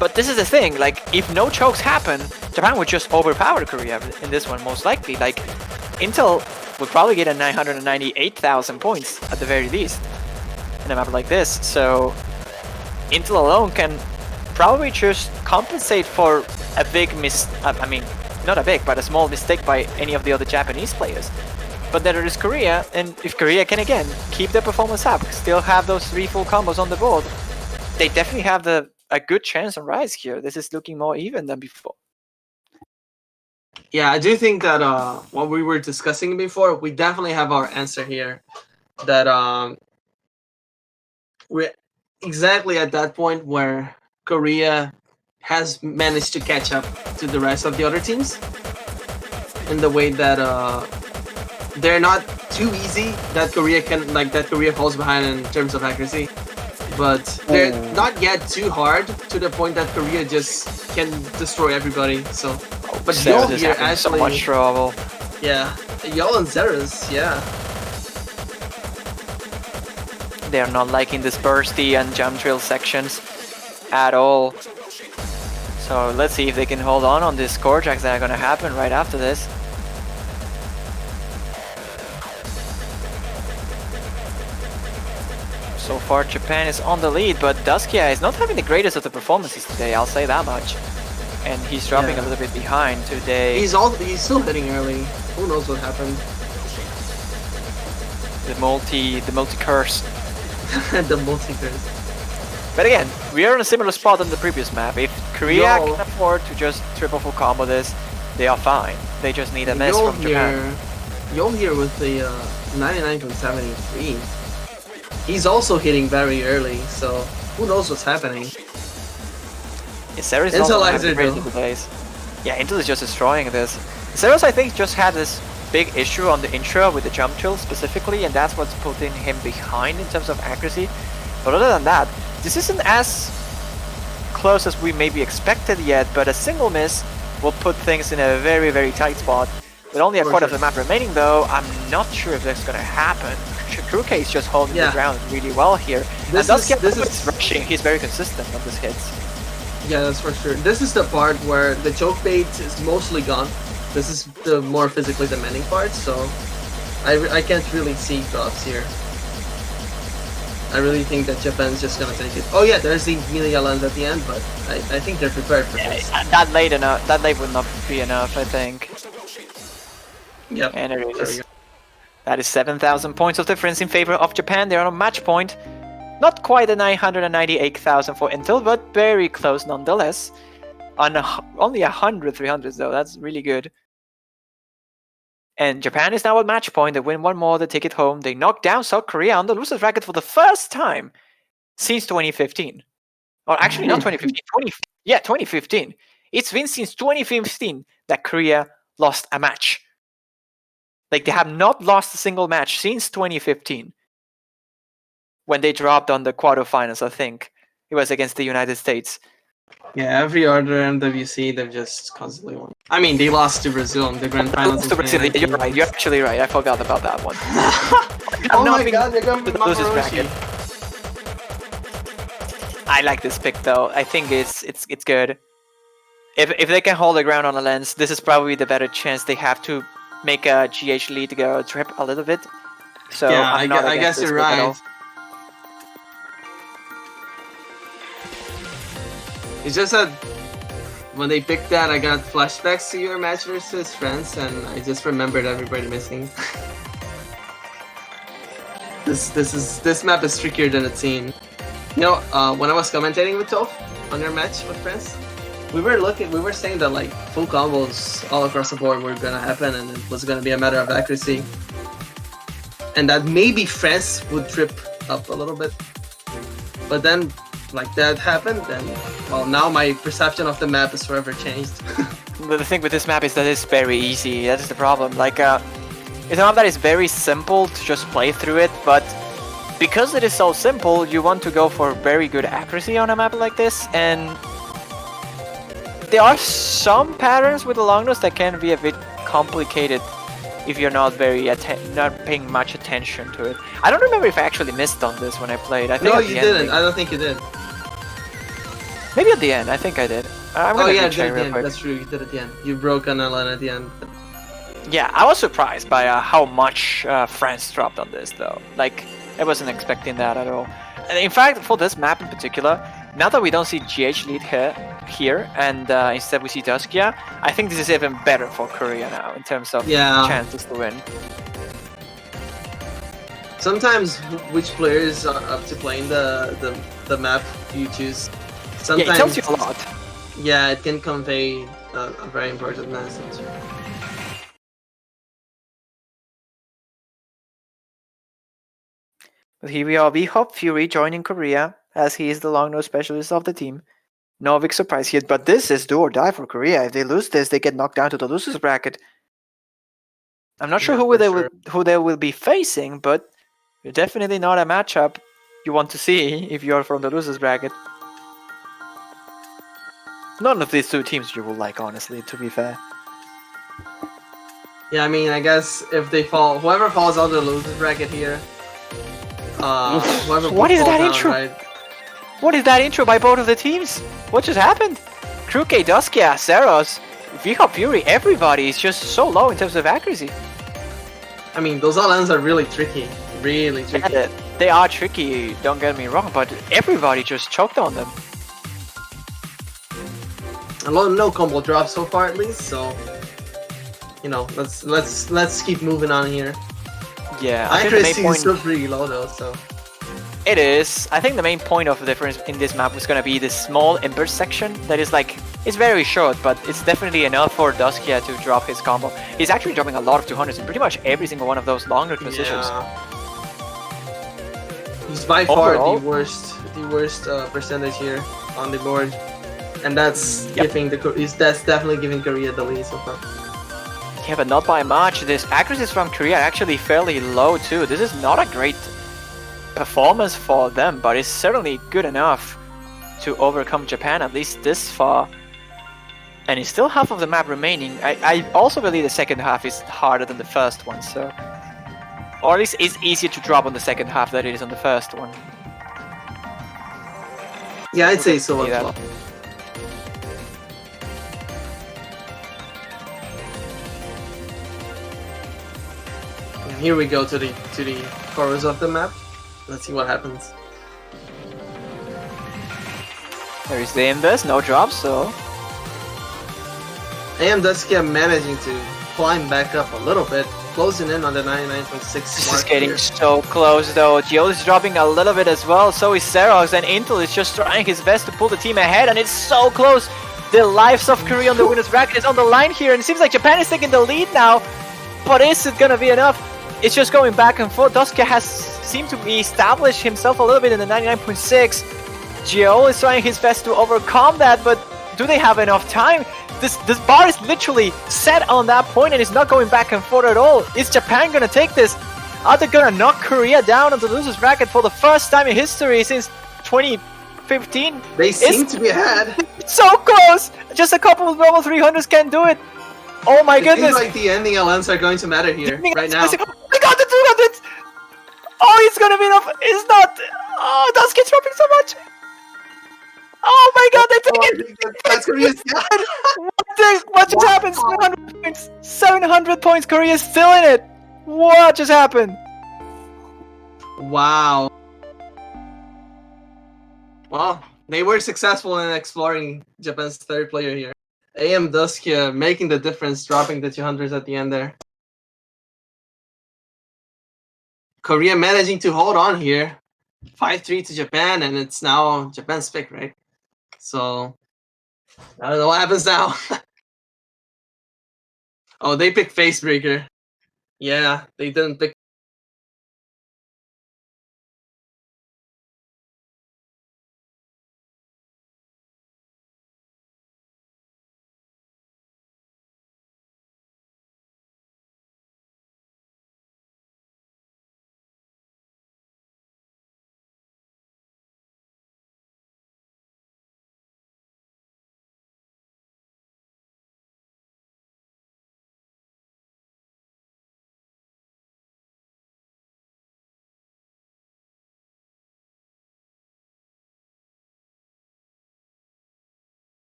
But this is the thing, like, if no chokes happen, Japan would just overpower Korea in this one, most likely. Like, Intel would probably get a 998,000 points at the very least in a map like this. So Intel alone can probably just compensate for a big I mean, not a big, but a small mistake by any of the other Japanese players. But then there is Korea, and if Korea can again keep their performance up, still have those 3 full combos on the board, they definitely have a good chance on Rise here. This is looking more even than before. Yeah, I do think that what we were discussing before, we definitely have our answer here. That we're exactly at that point where Korea has managed to catch up to the rest of the other teams in the way that they're not too easy. That Korea falls behind in terms of accuracy, but they're not yet too hard to the point that Korea just can destroy everybody. So, but Zeros y'all is here having so actually, much trouble. yeah, y'all and Zeros, yeah. They're not liking this bursty and jump drill sections at all. So let's see if they can hold on these core jacks that are gonna happen right after this. So far Japan is on the lead, but Duskia is not having the greatest of the performances today, I'll say that much. And he's dropping a little bit behind today. He's still hitting early. Who knows what happened? The multi curse. The multi-curse. But again, we are in a similar spot than the previous map. If Korea Yo. can afford to just triple full combo this, they are fine. They just need a miss from Japan. You'll hear with the 99.73. He's also hitting very early, so who knows what's happening. Zeros is Intel also likes having it, crazy though. plays. Yeah, Intel is just destroying this. Zeros, I think, just had this big issue on the intro with the jump drill specifically, and that's what's putting him behind in terms of accuracy. But other than that, this isn't as close as we maybe expected yet, but a single miss will put things in a very, very tight spot. With only a For quarter of sure. the map remaining though, I'm not sure if that's gonna happen. Kruke is just holding the ground really well here. This and is is rushing, he's very consistent on his hits. Yeah, that's for sure. This is the part where the choke bait is mostly gone. This is the more physically demanding part, so I can't really see drops here. I really think that Japan's just gonna take it. Oh yeah, there's the melee lens at the end, but I think they're prepared for this. That late would not be enough, I think. Yep. And it There we is. go. That is 7,000 points of difference in favor of Japan. They're on a match point. Not quite the 998,000 for Intel, but very close nonetheless. On only 100 300s though, that's really good. And Japan is now at match point. They win one more, they take it home. They knock down South Korea on the loser's bracket for the first time since 2015. Or actually, not 2015. 2015. It's been since 2015 that Korea lost a match. Like, they have not lost a single match since 2015. When they dropped on the quarterfinals, I think. It was against the United States. Yeah, every other MWC, they've just constantly won. I mean, they lost to Brazil in the grand finals. To Brazil, you're right. You're actually right. I forgot about that one. Oh my god, they're going to the losers bracket. I like this pick though. I think it's good. If they can hold the ground on the lens, this is probably the better chance they have to make a GH lead go trip a little bit. So yeah, I guess you're right. It's just that when they picked that, I got flashbacks to your match versus France, and I just remembered everybody missing. This map is trickier than it seemed. You know, when I was commentating with Toph on your match with France, we were saying that like full combos all across the board were gonna happen, and it was gonna be a matter of accuracy, and that maybe France would trip up a little bit, but then. Like that happened, and well, now my perception of the map is forever changed. The thing with this map is that it's very easy. That is the problem. Like, it's a map that is very simple to just play through it, but because it is so simple, you want to go for very good accuracy on a map like this, and there are some patterns with the long nose that can be a bit complicated if you're not not paying much attention to it. I don't remember if I actually missed on this when I played. I think no, you didn't. I don't think you did. Maybe at the end. I think I did. I'm gonna at the real end. quick. That's true. You did at the end. You broke an line at the end. Yeah, I was surprised by how much France dropped on this, though. Like, I wasn't expecting that at all. And in fact, for this map in particular, now that we don't see GH lead here, and instead we see Duskia, I think this is even better for Korea now in terms of chances to win. Sometimes, which players are up to playing the map you choose? Sometimes, yeah, it tells you a lot. Yeah, it can convey a very important message. But here we are. We hope Fury joining Korea, as he is the long nose specialist of the team. No big surprise here, but this is do or die for Korea. If they lose this, they get knocked down to the losers bracket. I'm not sure who they will be facing, but definitely not a matchup you want to see if you're from the losers bracket. None of these two teams you will like, honestly, to be fair. Yeah, I mean, I guess if they fall, whoever falls out of the losers bracket here, what is that intro? Right? What is that intro by both of the teams? What just happened? Kruke, Duskia, Seros, Vihop Fury, everybody is just so low in terms of accuracy. I mean, those all-ends are really tricky. Really tricky. Yeah, they are tricky, don't get me wrong, but everybody just choked on them. No combo drop so far at least, so you know, let's keep moving on here. Yeah, accuracy is still pretty low though, so it is. I think the main point of the difference in this map was gonna be this small intersection that is like, it's very short, but it's definitely enough for Duskia to drop his combo. He's actually dropping a lot of 200s in pretty much every single one of those longer positions. He's by far the worst percentage here on the board. And that's definitely giving Korea the lead so far. Yeah, but not by much. This accuracies from Korea are actually fairly low too. This is not a great performance for them, but it's certainly good enough to overcome Japan, at least this far. And it's still half of the map remaining. I also believe the second half is harder than the first one, so... Or at least it's easier to drop on the second half than it is on the first one. Yeah, I'd say so as well. Here we go to the corners of the map. Let's see what happens. There is the Invis, no drops, so... AM Duskia managing to climb back up a little bit, closing in on the 99.6 This is getting so close though. Gio is dropping a little bit as well, so is Serox, and Intel is just trying his best to pull the team ahead, and it's so close! The lives of Korea on the winners bracket is on the line here, and it seems like Japan is taking the lead now. but is it gonna be enough? It's just going back and forth. Duskia has seemed to be established himself a little bit in the 99.6. Gio is trying his best to overcome that, but do they have enough time? This bar is literally set on that point and it's not going back and forth at all. Is Japan gonna take this? Are they gonna knock Korea down on the losers bracket for the first time in history since 2015? They seem to be ahead. So close! Just a couple of normal 300s can do it. Oh my It goodness! seems like the ending LNs are going to matter here right now. We got the 200s! Oh, it's gonna be enough! It's not! Oh, Dusky's dropping so much! Oh my god, they took it! That's Korea's What just happened? 700 points! 700 points, Korea's still in it! What just happened? Wow. Well, they were successful in exploring Japan's third player here. AM Duskia making the difference, dropping the 200s at the end there. Korea managing to hold on here. 5-3 to Japan, and it's now Japan's pick, right? So, I don't know what happens now. Oh, they picked Facebreaker. Yeah, they didn't pick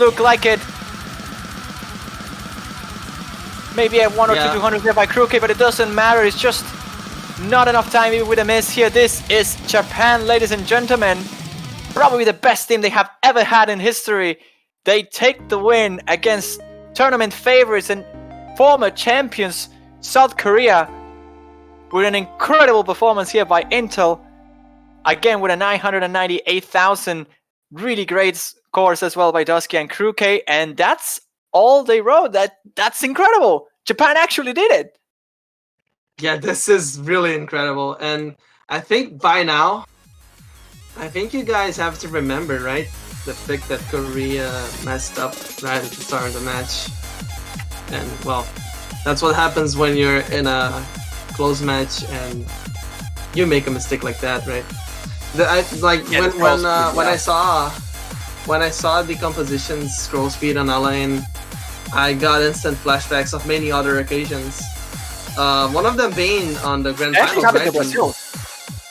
look like it. Maybe a 1 or 200 there by Crooked, but it doesn't matter. It's just not enough time even with a miss here. This is Japan, ladies and gentlemen. Probably the best team they have ever had in history. They take the win against tournament favorites and former champions South Korea with an incredible performance here by Intel. Again with a 998,000. Really great scores as well by Dusky and Crooked, and that's all they wrote. That's incredible. Japan actually did it. Yeah, this is really incredible. And I think by now, I think you guys have to remember, right? The pick that Korea messed up right at the start of the match. And, well, that's what happens when you're in a close match and you make a mistake like that, right? When I saw the composition's scroll speed on a lane, I got instant flashbacks of many other occasions. One of them being on the Grand Finals, right? Brazil.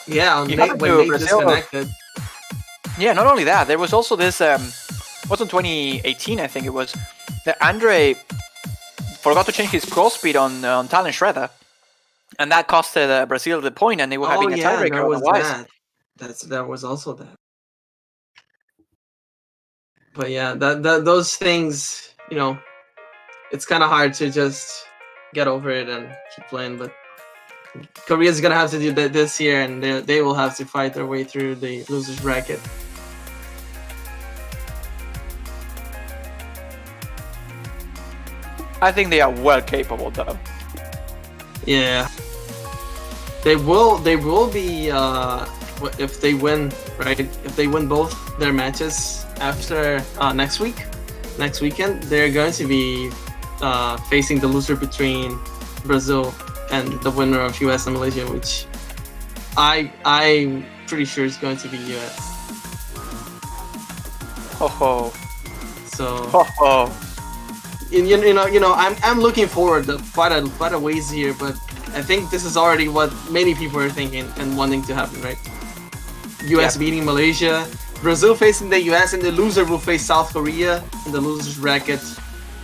Yeah, when they disconnected. Yeah, not only that, there was also this, was in 2018, I think it was, that Andre forgot to change his scroll speed on Talent Shredder, and that costed Brazil the point, and they were having a tiebreaker otherwise. There was also that. But yeah, those things, you know, it's kind of hard to just get over it and keep playing, but Korea's gonna have to do that this year, and they will have to fight their way through the losers bracket. I think they are well capable, though. Yeah, they will be if they win, right? If they win both their matches after next weekend, they're going to be facing the loser between Brazil and the winner of US and Malaysia, which I'm pretty sure is going to be US. Ho. So. Ho. You know, I'm looking forward to quite a ways here, but I think this is already what many people are thinking and wanting to happen, right? US beating Malaysia, Brazil facing the US, and the loser will face South Korea in the losers bracket,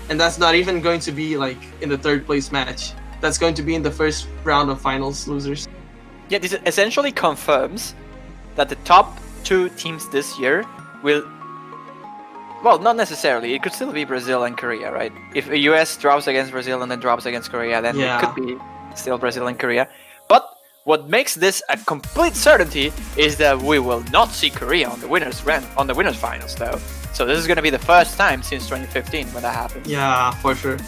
and that's not even going to be like in the third place match. That's going to be in the first round of finals losers. Yeah, this essentially confirms that the top two teams this year will. Well, not necessarily. It could still be Brazil and Korea, right? If the US drops against Brazil and then drops against Korea, then it could be still Brazil and Korea. But what makes this a complete certainty is that we will not see Korea on the winners finals, though. So this is going to be the first time since 2015 when that happens. Yeah, for sure.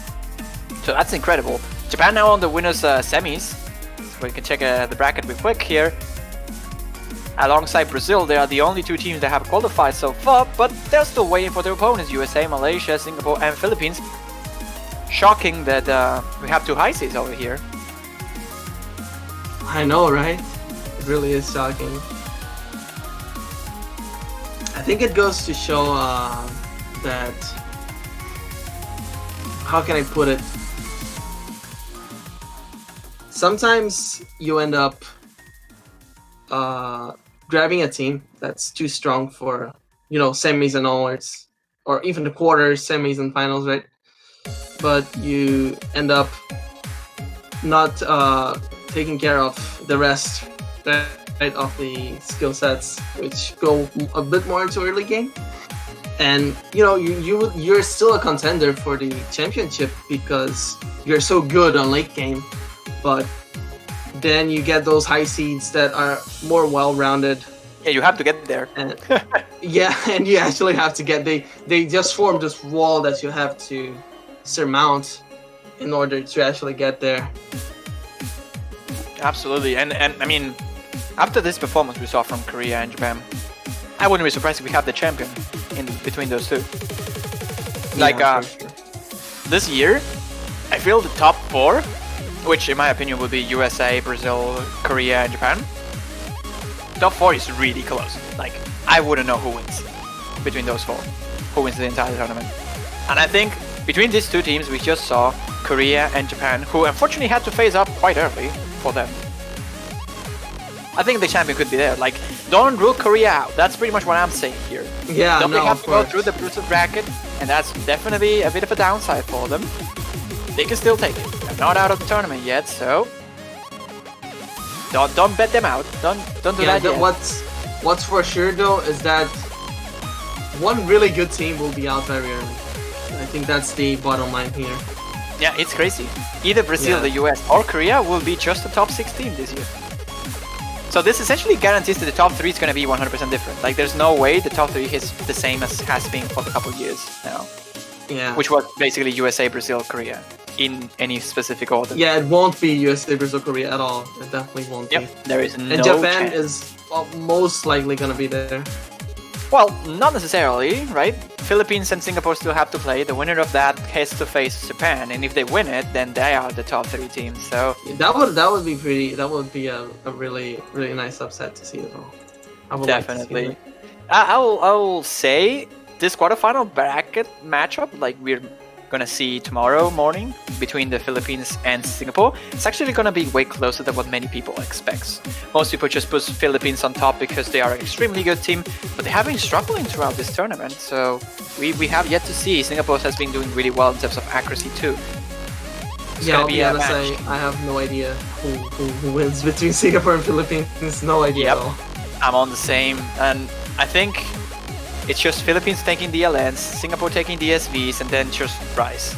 So that's incredible. Japan now on the winners semis. So we can check the bracket real quick here. Alongside Brazil, they are the only two teams that have qualified so far, but they're still waiting for their opponents: USA, Malaysia, Singapore, and Philippines. Shocking that we have two high seeds over here. I know, right? It really is shocking. I think it goes to show that. How can I put it? Sometimes you end up grabbing a team that's too strong for, semis and onwards, or even the quarters, semis and finals, right? But you end up not taking care of the rest, right, of the skill sets, which go a bit more into early game. And you're still a contender for the championship because you're so good on late game, but then you get those high seeds that are more well-rounded. Yeah, you have to get there. And, and you actually have to get. They just form this wall that you have to surmount in order to actually get there. Absolutely, and I mean, after this performance we saw from Korea and Japan, I wouldn't be surprised if we have the champion in between those two. This year, I feel the top four, which in my opinion would be USA, Brazil, Korea, and Japan. Top four is really close. Like, I wouldn't know who wins between those four, who wins the entire tournament. And I think between these two teams, we just saw Korea and Japan, who unfortunately had to phase up quite early for them. I think the champion could be there. Like, don't rule Korea out. That's pretty much what I'm saying here. Yeah, Don't no, they have of to go course. through the brutal bracket, and that's definitely a bit of a downside for them. They can still take it. They're not out of the tournament yet, so don't bet them out. Don't do Yeah, that yet. what's for sure though is that one really good team will be out very early. I think that's the bottom line here. Yeah, it's crazy. Either Brazil, Yeah. the US, or Korea will be just the top 16 this year. So this essentially guarantees that the top 3 is going to be 100% different. Like, there's no way the top 3 is the same as has been for a couple of years now. Yeah. Which was basically USA, Brazil, Korea in any specific order. Yeah, it won't be USA versus Korea at all. It definitely won't Yep, be. there is no And Japan chance. is most likely gonna be there. Well, not necessarily, right? Philippines and Singapore still have to play. The winner of that has to face Japan, and if they win it, then they are the top 3 teams. So That would be pretty. That would be a really nice upset to see as well. I would like to see definitely, that. I will say this quarterfinal bracket matchup, like we're gonna see tomorrow morning between the Philippines and Singapore, it's actually gonna be way closer than what many people expect. Most people just put Philippines on top because they are an extremely good team, but they have been struggling throughout this tournament. So we have yet to see. Singapore has been doing really well in terms of accuracy too. It's Yeah, gonna I'll be be a honest. match. I have no idea who wins between Singapore and Philippines. No idea Yep. at all. I'm on the same, and I think it's just Philippines taking the LNs, Singapore taking the SVs, and then just Rice.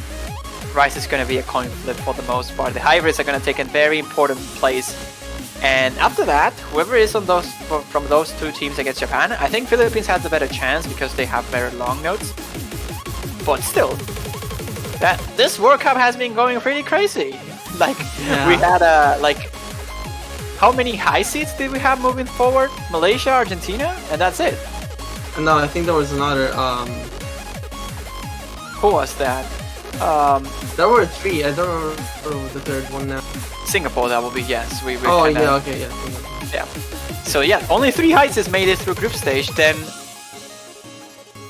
Rice is going to be a coin flip for the most part. The hybrids are going to take a very important place, and after that, whoever is on those from those 2 teams against Japan, I think Philippines has the better chance because they have very long notes. But still, this World Cup has been going pretty crazy. Like Yeah. we had how many high seeds did we have moving forward? Malaysia, Argentina, and that's it. No, I think there was another. Who was that? There were 3. I don't remember the third one now. Singapore, that will be, yes. We Oh kinda- yeah, okay, yeah. yeah. So yeah, only 3 heights has made it through group stage. Then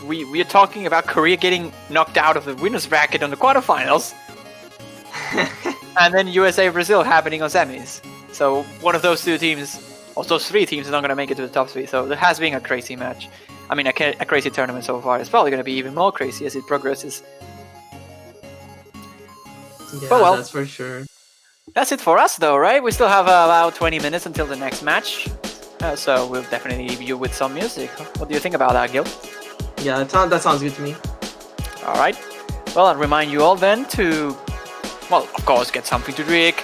we are talking about Korea getting knocked out of the winners bracket on the quarterfinals, and then USA Brazil happening on semis. So one of those 2 teams, or those 3 teams, are not going to make it to the top 3. So there has been a crazy match. I mean, a crazy tournament so far. It's probably going to be even more crazy as it progresses. Yeah, But well. that's for sure. That's it for us, though, right? We still have about 20 minutes until the next match. So we'll definitely leave you with some music. What do you think about that, Gil? Yeah, that sounds good to me. All right. Well, I'll remind you all then to, well, of course, get something to drink,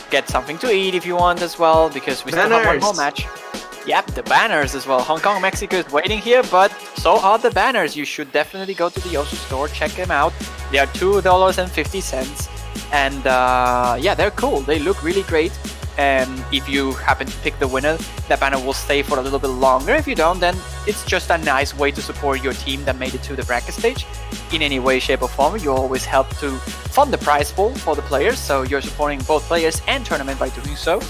get something to eat if you want as well, because we still have one more Banners. match. Yep, the banners as well. Hong Kong, Mexico is waiting here, but so are the banners. You should definitely go to the Yosu store, check them out. They are $2.50. And yeah, they're cool. They look really great. And if you happen to pick the winner, that banner will stay for a little bit longer. If you don't, then it's just a nice way to support your team that made it to the bracket stage. In any way, shape, or form, you always help to fund the prize pool for the players. So you're supporting both players and tournament by doing so.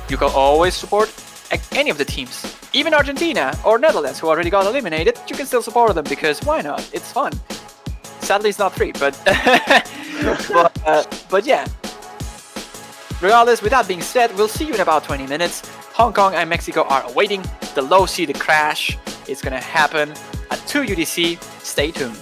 You can always support any of the teams, even Argentina or Netherlands, who already got eliminated. You can still support them because why not? It's fun. Sadly, it's not free, but but yeah. Regardless, with that being said, we'll see you in about 20 minutes. Hong Kong and Mexico are awaiting the low seed crash. It's gonna happen at 2 UTC. Stay tuned.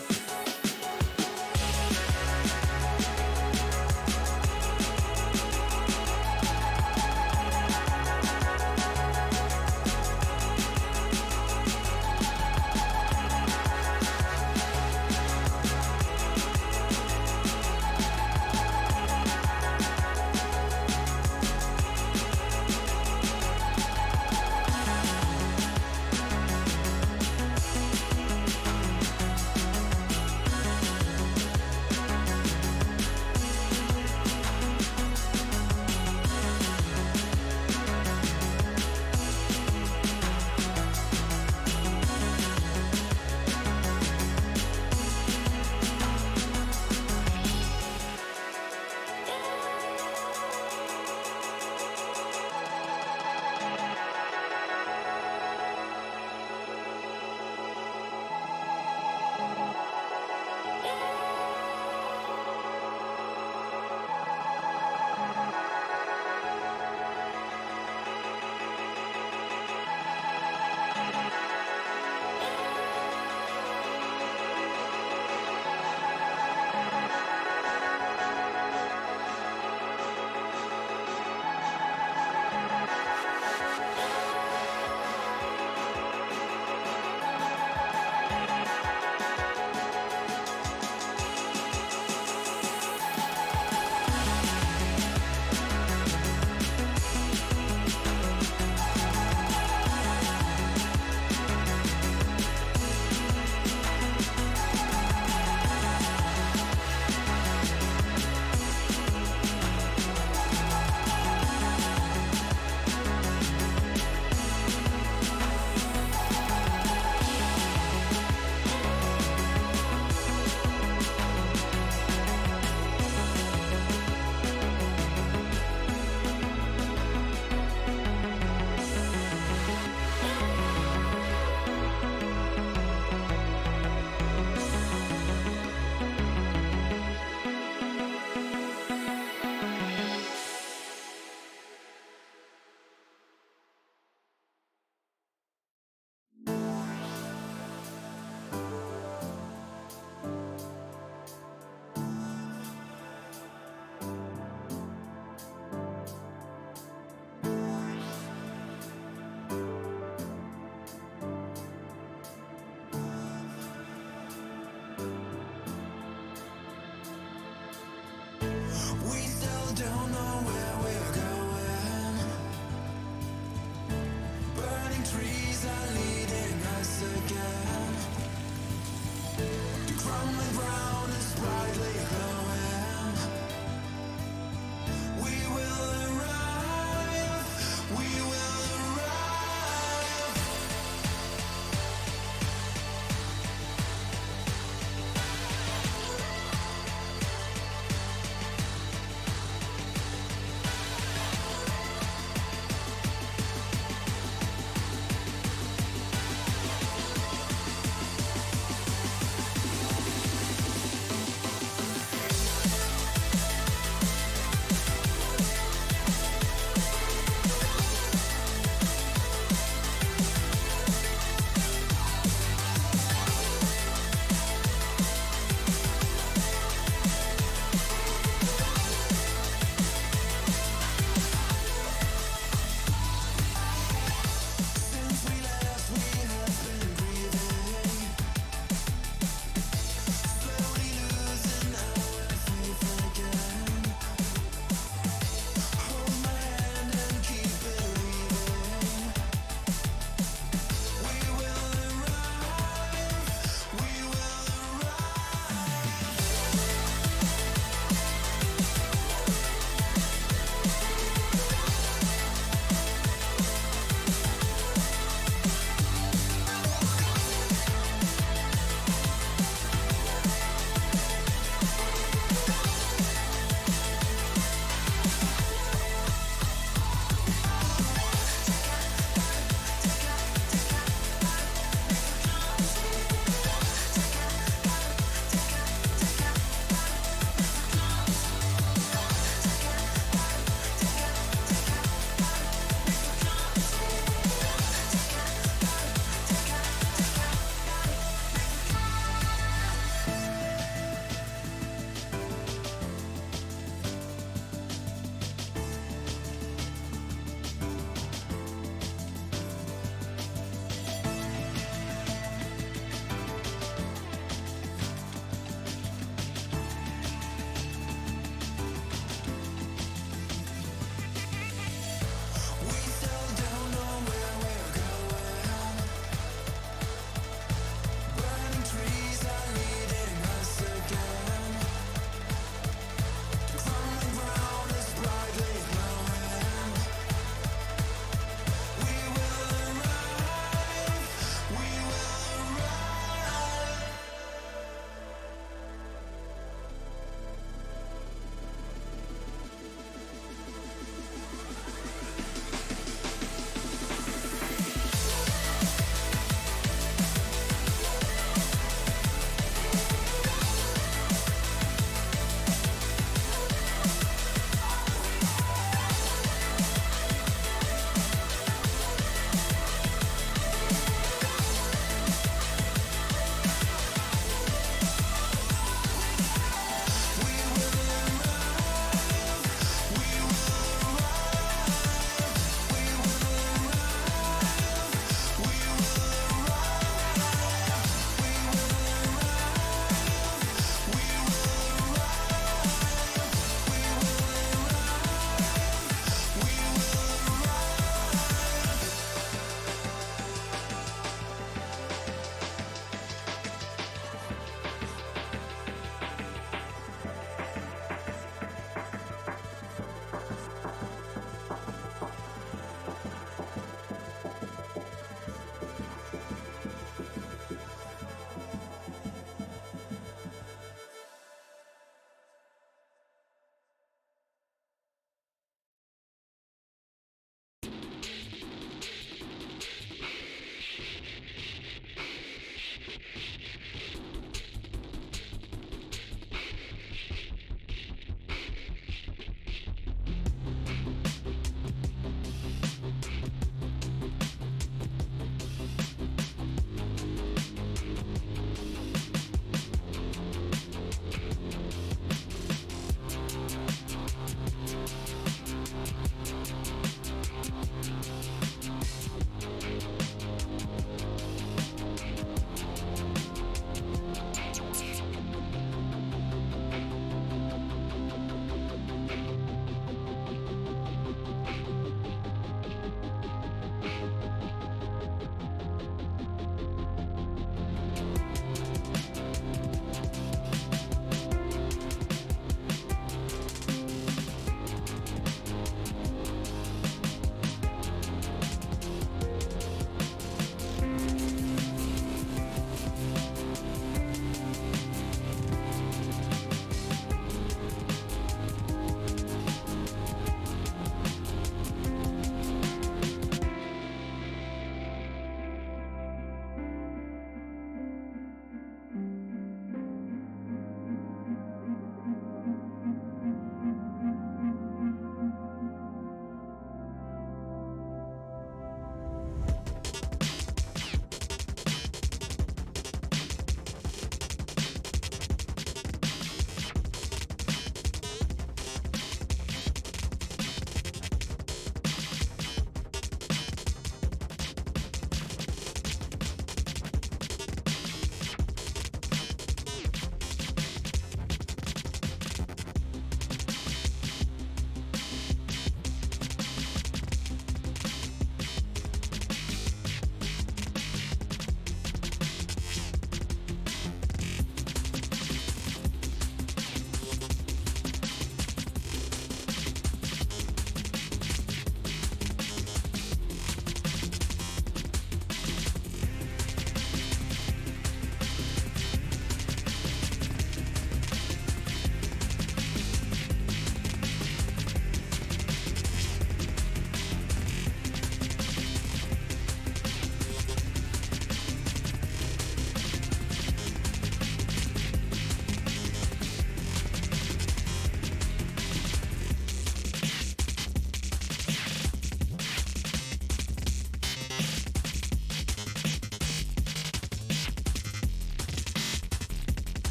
don't know where we're going. Burning trees are leading us again. The crumbling ground is brightly glowing. We will arrive. We will arrive.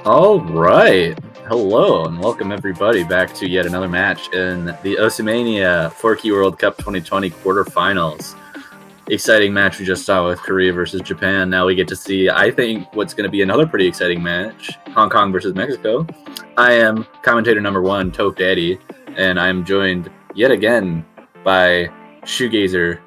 All right. Hello and welcome everybody back to yet another match in the Oceania 4Key World Cup 2020 quarterfinals. Exciting match we just saw with Korea versus Japan. Now we get to see, I think, what's going to be another pretty exciting match, Hong Kong versus Mexico. I am commentator number one, Toph Daddy, and I'm joined yet again by Shoegazer.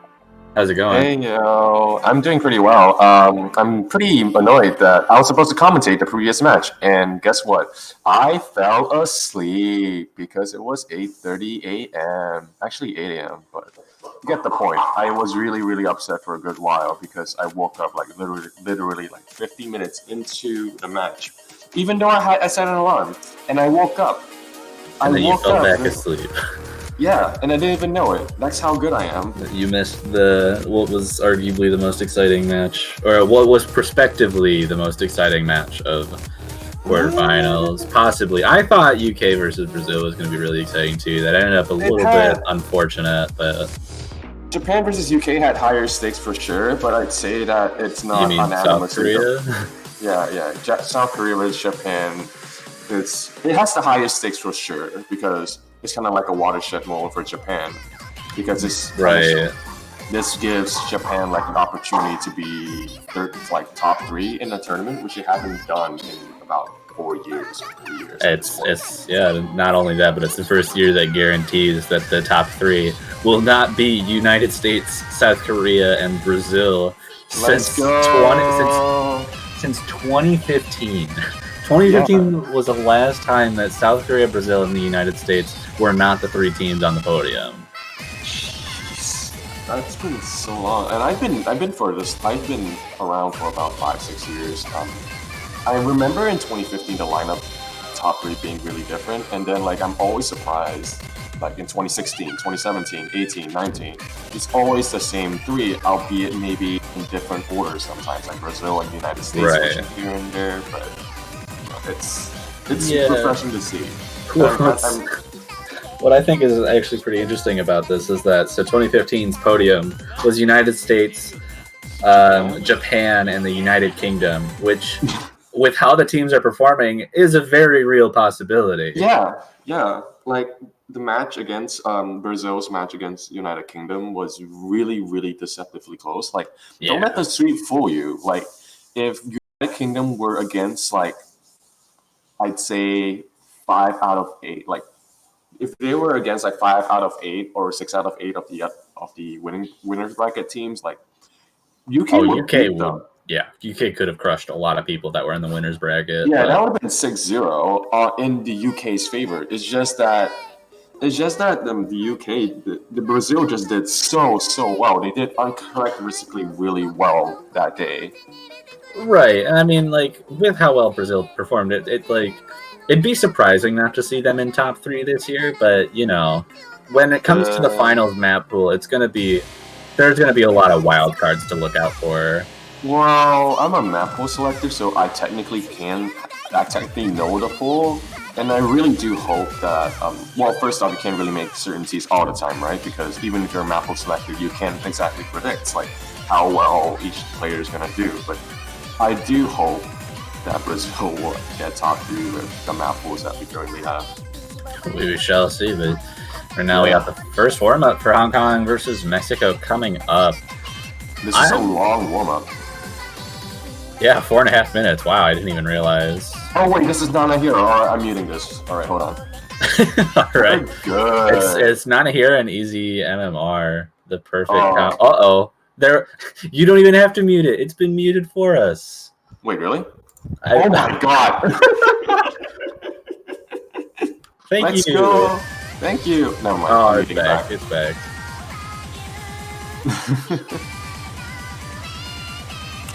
How's it going? Hey, I'm doing pretty well. I'm pretty annoyed that I was supposed to commentate the previous match, and guess what? I fell asleep because it was 8:30 a.m. Actually 8 a.m., but you get the point. I was really, really upset for a good while because I woke up like literally like 50 minutes into the match, even though I set an alarm, and I woke up. And then you fell back asleep. Yeah, and I didn't even know it. That's how good I am. You missed what was arguably the most exciting match, or what was prospectively the most exciting match of quarterfinals. Possibly. I thought UK versus Brazil was going to be really exciting too. That ended up a little bit unfortunate, but... Japan versus UK had higher stakes for sure, but I'd say that it's not unanimous. South Korea? Yeah. South Korea versus Japan. It has the highest stakes for sure because it's kind of like a watershed moment for Japan because this gives Japan like an opportunity to be like top 3 in the tournament, which they haven't done in about 4 years. It's not only that, but it's the first year that guarantees that the top 3 will not be United States, South Korea, and Brazil since 2015. 2015 was the last time that South Korea, Brazil, and the United States were not the 3 teams on the podium. Jeez, that's been so long, and I've been for this. I've been around for about 5-6 years. I remember in 2015 the lineup top 3 being really different, and then like I'm always surprised. Like in 2016, 2017, 18, 19, it's always the same 3, albeit maybe in different orders sometimes, like Brazil and the United States, right, here and there, but. It's refreshing to see. What I think is actually pretty interesting about this is that 2015's podium was United States, Japan, and the United Kingdom, which with how the teams are performing, is a very real possibility. Yeah. Like the match against Brazil's match against United Kingdom was really, really deceptively close. Like, don't let the sweep fool you. Like, if United Kingdom were against like, I'd say 5 out of 8. Like, if they were against like 5 out of 8 or 6 out of 8 of the winners bracket teams, like UK would beat them. Yeah, UK could have crushed a lot of people that were in the winners bracket. Yeah, that would have been 6-0 in the UK's favor. It's just that the UK, the Brazil just did so well. They did uncharacteristically really well that day. Right, and I mean, like, with how well Brazil performed, it'd be surprising not to see them in top 3 this year. But you know, when it comes to the finals map pool, there's gonna be a lot of wild cards to look out for. Well, I'm a map pool selector, so I technically know the pool, and I really do hope that. Well, first off, you can't really make certainties all the time, right? Because even if you're a map pool selector, you can't exactly predict like how well each player is gonna do. But I do hope that Brazil will get top 3 with the map pools that we currently have. We shall see, but for now we got the first warm-up for Hong Kong versus Mexico coming up. This is a long warm-up. Yeah, 4.5 minutes. Wow, I didn't even realize. Oh wait, this is Nana here. Alright, I'm muting this. Alright, hold on. Alright. Good. It's Nana here and Easy MMR. The perfect There, you don't even have to mute it. It's been muted for us. Wait, really? Oh my god. Let's go. Thank you. Never mind. Oh, it's back. It's back.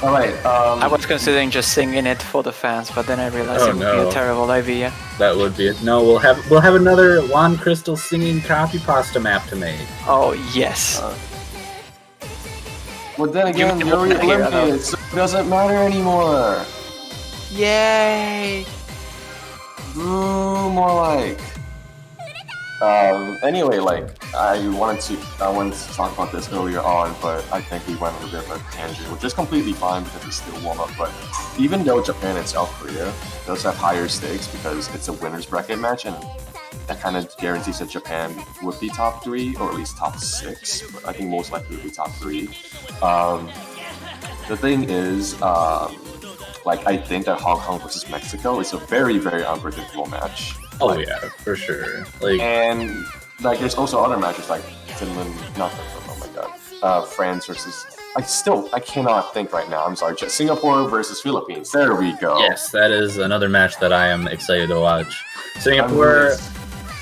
All right. I was considering just singing it for the fans, but then I realized it would be a terrible idea. That would be it. No, we'll have another Juan Crystal singing copy pasta map to make. Oh yes. Well, then again, you're eliminated, so it doesn't matter anymore. Yay! Ooh, more like. Anyway, like I wanted to talk about this earlier on, but I think we went on a bit of a tangent, which is completely fine because it's still warm up. But even though Japan and South Korea does have higher stakes because it's a winners bracket match, and that kind of guarantees that Japan would be top 3 or at least top 6. But I think most likely would be top 3. The thing is, like I think that Hong Kong versus Mexico is a very, very unpredictable match. Oh yeah, for sure. And like there's also other matches like Finland, not Finland, oh my god, France versus. I cannot think right now. I'm sorry. Just Singapore versus Philippines. There we go. Yes, that is another match that I am excited to watch. Singapore.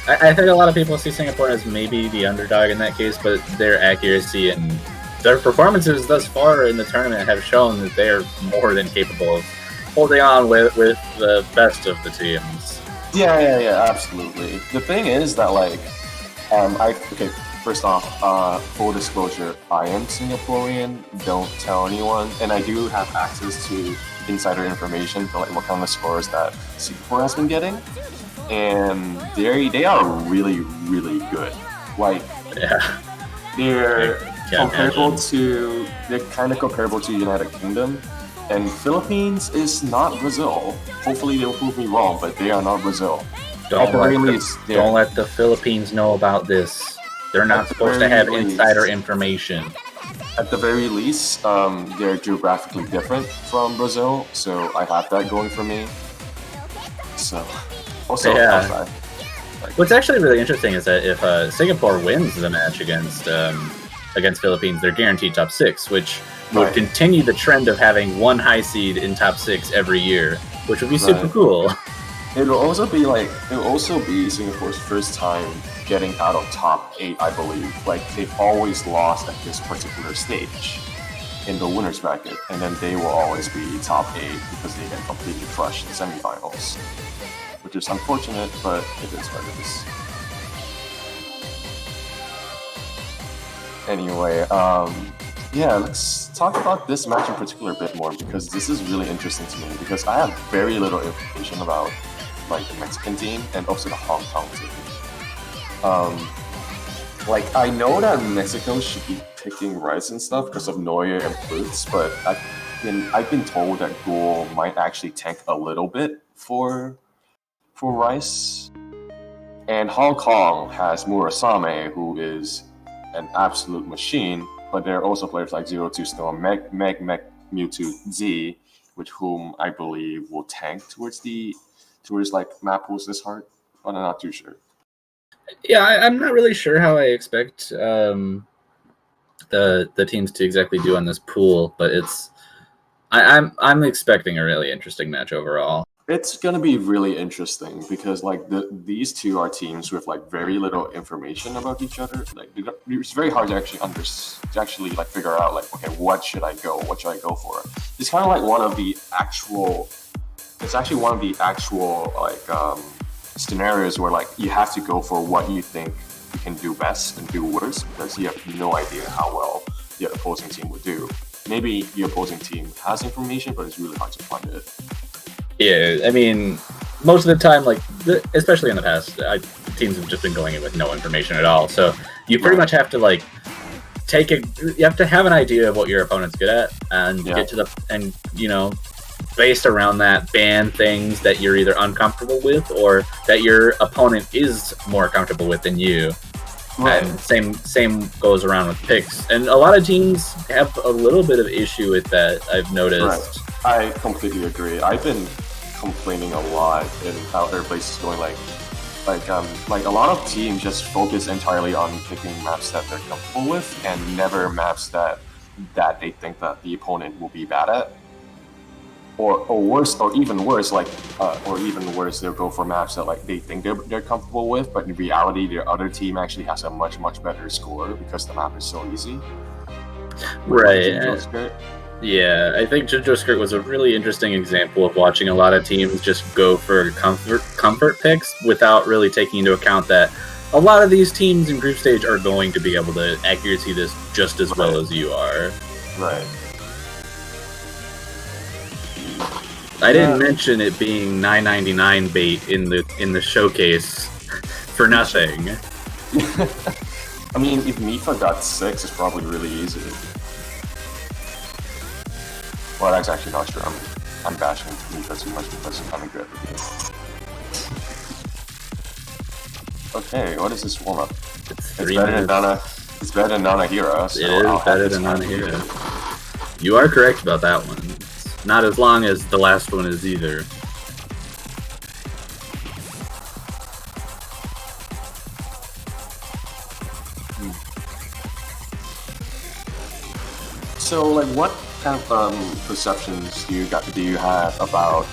I think a lot of people see Singapore as maybe the underdog in that case, but their accuracy and their performances thus far in the tournament have shown that they are more than capable of holding on with the best of the teams. Yeah, absolutely. The thing is that like, first off, full disclosure, I am Singaporean. Don't tell anyone, and I do have access to insider information for like what kind of scores that Singapore has been getting, and they are really, really good. Like, they're kind of comparable to United Kingdom. And Philippines is not Brazil. Hopefully they'll prove me wrong, but they are not Brazil. Don't let the Philippines know about this. They're not supposed to have insider information. At the very least, they're geographically different from Brazil, so I have that going for me. So, also, what's actually really interesting is that if Singapore wins the match against Philippines, they're guaranteed top 6, which would continue the trend of having one high seed in top 6 every year, which would be super cool. It will also be Singapore's first time getting out of top 8, I believe. Like they've always lost at this particular stage in the winners bracket, and then they will always be top 8 because they get completely crushed in semifinals, which is unfortunate, but it is what it is. Anyway, let's talk about this match in particular a bit more because this is really interesting to me because I have very little information about like the Mexican team and also the Hong Kong team. Like I know that Mexico should be picking Rice and stuff because of Neuer and Plutz, but I've been told that Ghoul might actually tank a little bit for Rice. And Hong Kong has Murasame, who is an absolute machine, but there are also players like 02 Storm, Meg, Mewtwo, Z, with whom I believe will tank towards like map pools this hard, but I'm not too sure. Yeah, I'm not really sure how I expect the teams to exactly do on this pool, but I'm expecting a really interesting match overall. It's gonna be really interesting because like these two are teams with like very little information about each other. Like it's very hard to actually like figure out like, okay, what should I go for? It's kind of like one of the actual. It's actually one of the actual like scenarios where like you have to go for what you think you can do best and do worst because you have no idea how well the opposing team would do. Maybe the opposing team has information, but it's really hard to find it. Yeah, I mean, most of the time, like, especially in the past, teams have just been going in with no information at all. So you pretty much have to, like, you have to have an idea of what your opponent's good at and get to based around that, ban things that you're either uncomfortable with or that your opponent is more comfortable with than you. Right. And same goes around with picks. And a lot of teams have a little bit of issue with that, I've noticed. Right. I completely agree. I've been complaining a lot in how their place is going. Like a lot of teams just focus entirely on picking maps that they're comfortable with and never maps that they think that the opponent will be bad at. Or worse, or even worse, they'll go for maps that like they think they're comfortable with, but in reality, their other team actually has a much better score because the map is so easy. Right. Yeah, I think JoJo Skirt was a really interesting example of watching a lot of teams just go for comfort picks without really taking into account that a lot of these teams in group stage are going to be able to accuracy this just as well as you are. Right. I didn't mention it being $9.99 bait in the showcase for nothing. I mean, if Mifa got 6, it's probably really easy. Well, that's actually not true. I'm bashing Mifa too much because I'm having good reviews. Okay, what is this warm up? It's better than Nana. It's better than Nanahira. So it is better than Nanahira. You are correct about that one. Not as long as the last one is either. So, like, what kind of perceptions do you have about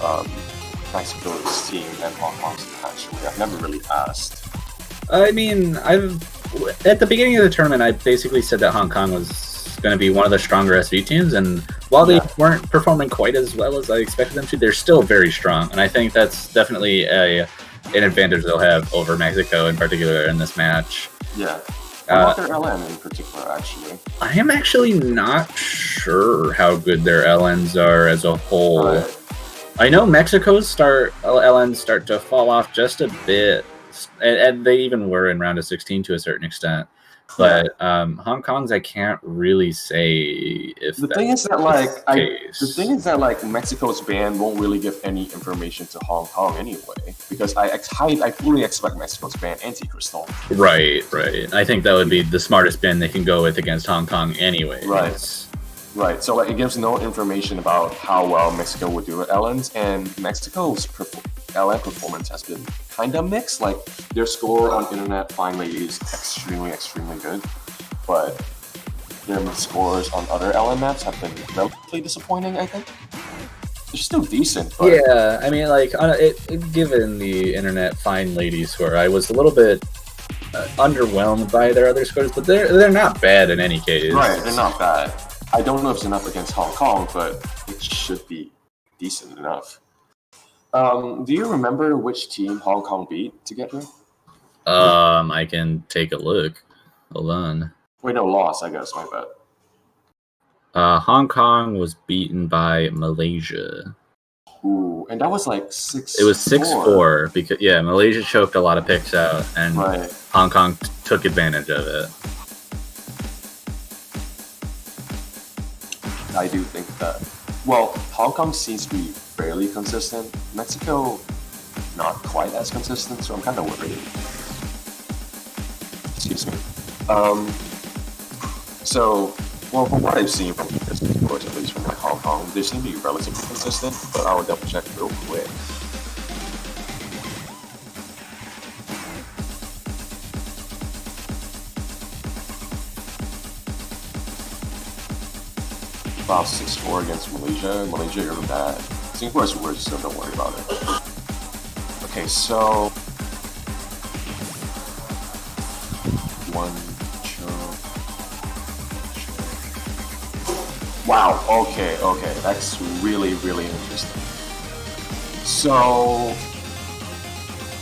Mexico's team and Hong Kong's team? Actually, I've never really asked. I mean, at the beginning of the tournament, I basically said that Hong Kong was going to be one of the stronger SV teams, and while they weren't performing quite as well as I expected them to, they're still very strong, and I think that's definitely an advantage they'll have over Mexico in particular in this match. Yeah. What about their LN in particular, actually? I am actually not sure how good their LNs are as a whole. Right. I know Mexico's LNs start to fall off just a bit, and they even were in round of 16 to a certain extent. But Hong Kong's, I can't really say if the thing is that like Mexico's ban won't really give any information to Hong Kong anyway, because I fully expect Mexico's ban anti-crystal. Right. I think that would be the smartest ban they can go with against Hong Kong anyway. Right. So like it gives no information about how well Mexico would do at LNs, and Mexico's LN performance has been kind of mixed. Like their score on internet finally is extremely good, but their scores on other LN maps have been relatively disappointing. I think they're still decent. But... Yeah, I mean, like given the internet fine lady score, I was a little bit underwhelmed by their other scores, but they're not bad in any case. Right, they're not bad. I don't know if it's enough against Hong Kong, but it should be decent enough. Do you remember which team Hong Kong beat to get here? I can take a look. Hold on. Wait, no, loss, I guess, my bad. Hong Kong was beaten by Malaysia. Ooh, and that was like 6-4. It was 6-4 because Malaysia choked a lot of picks out, and Hong Kong took advantage of it. I do think that well, Hong Kong seems to be fairly consistent. Mexico, not quite as consistent, so I'm kind of worried. Excuse me. So, well, from what I've seen from this course, at least from like Hong Kong, they seem to be relatively consistent, but I will double check real quick. About 6-4 against Malaysia. Malaysia, you're bad. Singapore is worse, so don't worry about it. Okay, so 1, 2. Wow. Okay. That's really interesting. So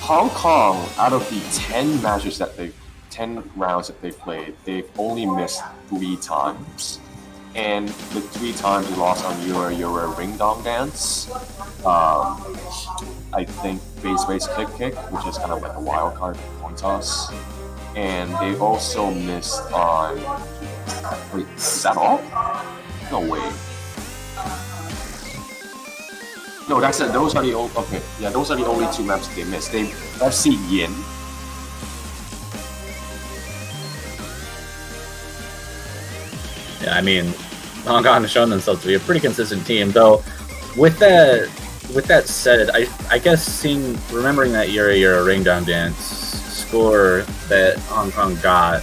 Hong Kong, out of the 10 rounds that they've played, they've only missed 3 times. And the 3 times they lost on your ring dong dance, I think base kick, which is kind of like a wild card coin toss, and they also missed on. Wait, is that all? No way. No, that's it. Those are the old. Okay, yeah, those are the only 2 maps they missed. They FC Yin. Yeah, I mean, Hong Kong has shown themselves to be a pretty consistent team, though. With that said, I guess remembering that Yura ring down dance score that Hong Kong got,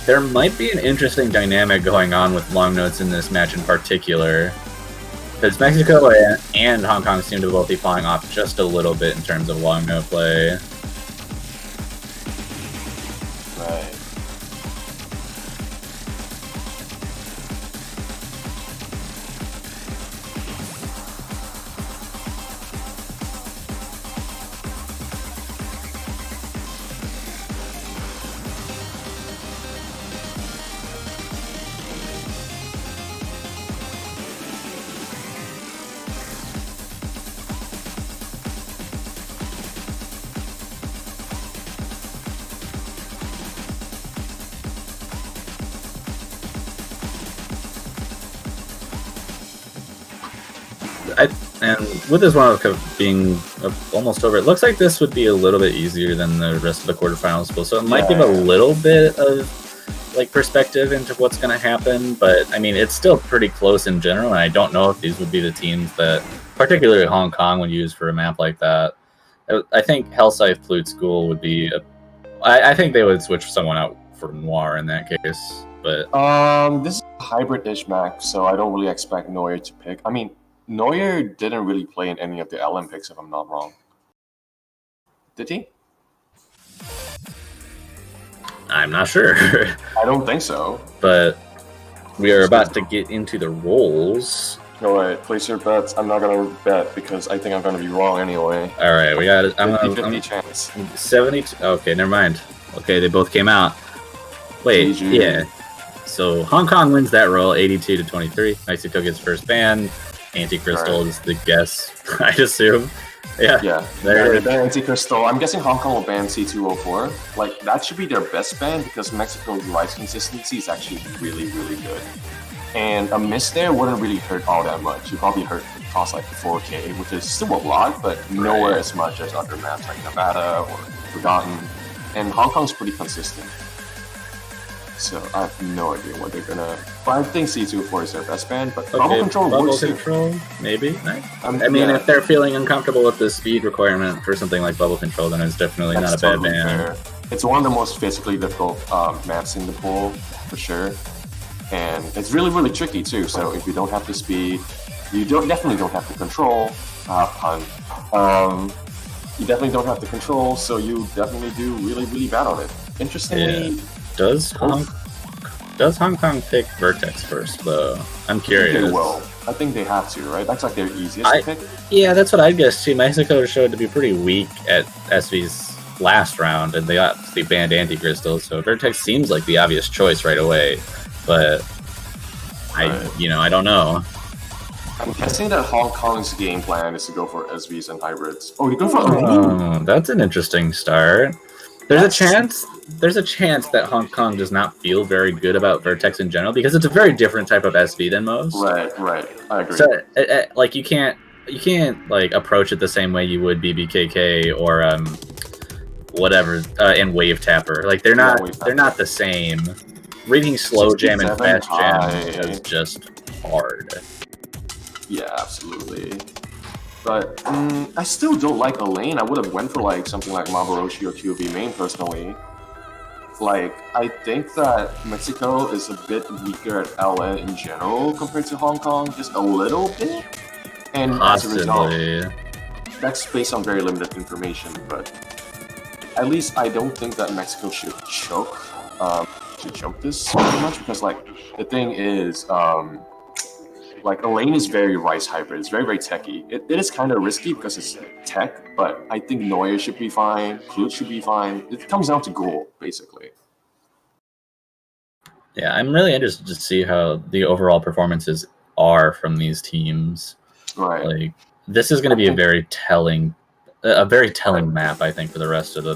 there might be an interesting dynamic going on with long notes in this match in particular, because Mexico and Hong Kong seem to both be falling off just a little bit in terms of long note play. Right. And with this World Cup being almost over, it looks like this would be a little bit easier than the rest of the quarterfinals pool. So it might give a little bit of like perspective into what's going to happen. But I mean, it's still pretty close in general. And I don't know if these would be the teams that, particularly Hong Kong, would use for a map like that. I think Hellscythe Flute School would be. I think they would switch someone out for Noir in that case. But this is a hybrid-ish map, so I don't really expect Neuer to pick. I mean, Neuer didn't really play in any of the Olympics, if I'm not wrong. Did he? I'm not sure. I don't think so. But we are about to get into the rolls. All right, place your bets. I'm not gonna bet because I think I'm gonna be wrong anyway. All right, we got it. 50-50 chance. 72. Okay, never mind. Okay, they both came out. Wait, GG. yeah. So Hong Kong wins that roll, 82-23. Mexico gets first ban. Anti-Crystal is the guess, I'd assume. Yeah. They ban Anti-Crystal. I'm guessing Hong Kong will ban C204. Like, that should be their best ban because Mexico's rise consistency is actually really good. And a miss there wouldn't really hurt all that much. You probably cost like 4K, which is still a lot, but nowhere as much as other maps like Nevada or Forgotten. And Hong Kong's pretty consistent. So I have no idea what they're gonna. But I think C204 is their best ban. But bubble control works too. Maybe. I mean, if they're feeling uncomfortable with the speed requirement for something like bubble control, then it's definitely not a bad ban. It's one of the most physically difficult maps in the pool for sure, and it's really tricky too. So if you don't have the speed, you definitely don't have the control. You definitely don't have the control, so you definitely do really bad on it. Interestingly. Yeah. Does Hong Kong pick Vertex first, though? I'm curious. They will. I think they have to, right? That's like their easiest to pick. Yeah, that's what I guess too. Mexico showed to be pretty weak at SV's last round, and they obviously banned Anti-Crystal, so Vertex seems like the obvious choice right away. But I don't know. I'm guessing that Hong Kong's game plan is to go for SVs and hybrids. Oh, you go for that's an interesting start. There's a chance that Hong Kong does not feel very good about Vertex in general because it's a very different type of SV than most. Right. I agree. So, like you can't like approach it the same way you would BBKK or whatever and Wave Tapper. Like they're not the same. Reading slow jam and 67 fast jam high. is just hard. Yeah, absolutely. But I still don't like Elaine. I would have went for like something like Maboroshi or QV main personally. Like, I think that Mexico is a bit weaker at LN in general compared to Hong Kong, just a little bit. And as a result, Possibly. that's based on very limited information, but at least I don't think that Mexico should choke this very much because, like, the thing is, like, Elaine is very Rice hybrid. It's very, very techy. It is kind of risky because it's tech, but I think Neuer should be fine. Clute should be fine. It comes down to goal, basically. Yeah, I'm really interested to see how the overall performances are from these teams. Right. Like, this is going to be a very telling map, I think, for the rest of the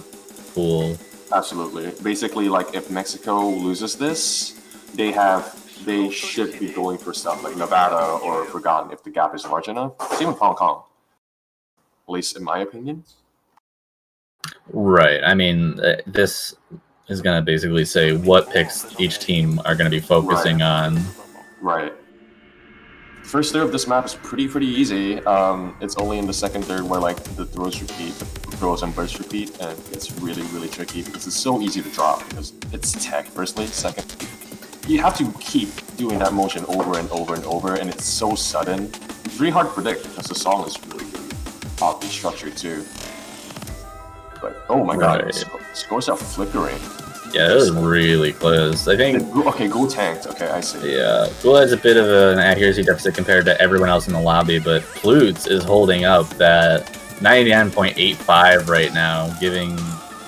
pool. Absolutely. Basically, like, if Mexico loses this, they should be going for stuff like Nevada or Forgotten if the gap is large enough. Same with Hong Kong, at least in my opinion. Right. I mean, this is going to basically say what picks each team are going to be focusing on. Right. First third of this map is pretty easy. It's only in the second third where like the throws and bursts repeat, and it's really tricky because it's so easy to drop because it's tech firstly. Second, you have to keep doing that motion over and over, and it's so sudden. It's really hard to predict because the song is really oddly structured too. But oh my god, scores are flickering. Yeah, it was really close. I think. Okay, Ghoul tanked. Okay, I see. Yeah, Ghoul has a bit of an accuracy deficit compared to everyone else in the lobby, but Plutes is holding up that 99.85 right now, giving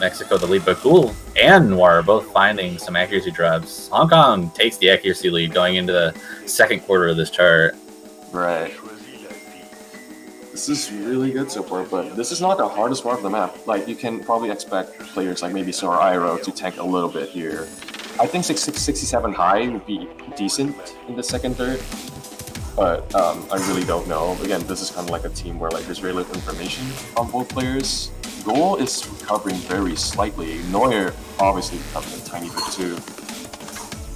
Mexico the lead. But Ghoul and Noir are both finding some accuracy drops. Hong Kong takes the accuracy lead going into the second quarter of this chart. Right. This is really good so far, but this is not the hardest part of the map. Like, you can probably expect players like maybe Sora Iroh to tank a little bit here. I think 67 high would be decent in the second third, but I really don't know. Again, this is kind of like a team where like there's very little information on both players. Goal is recovering very slightly. Neuer obviously recovering a tiny bit too.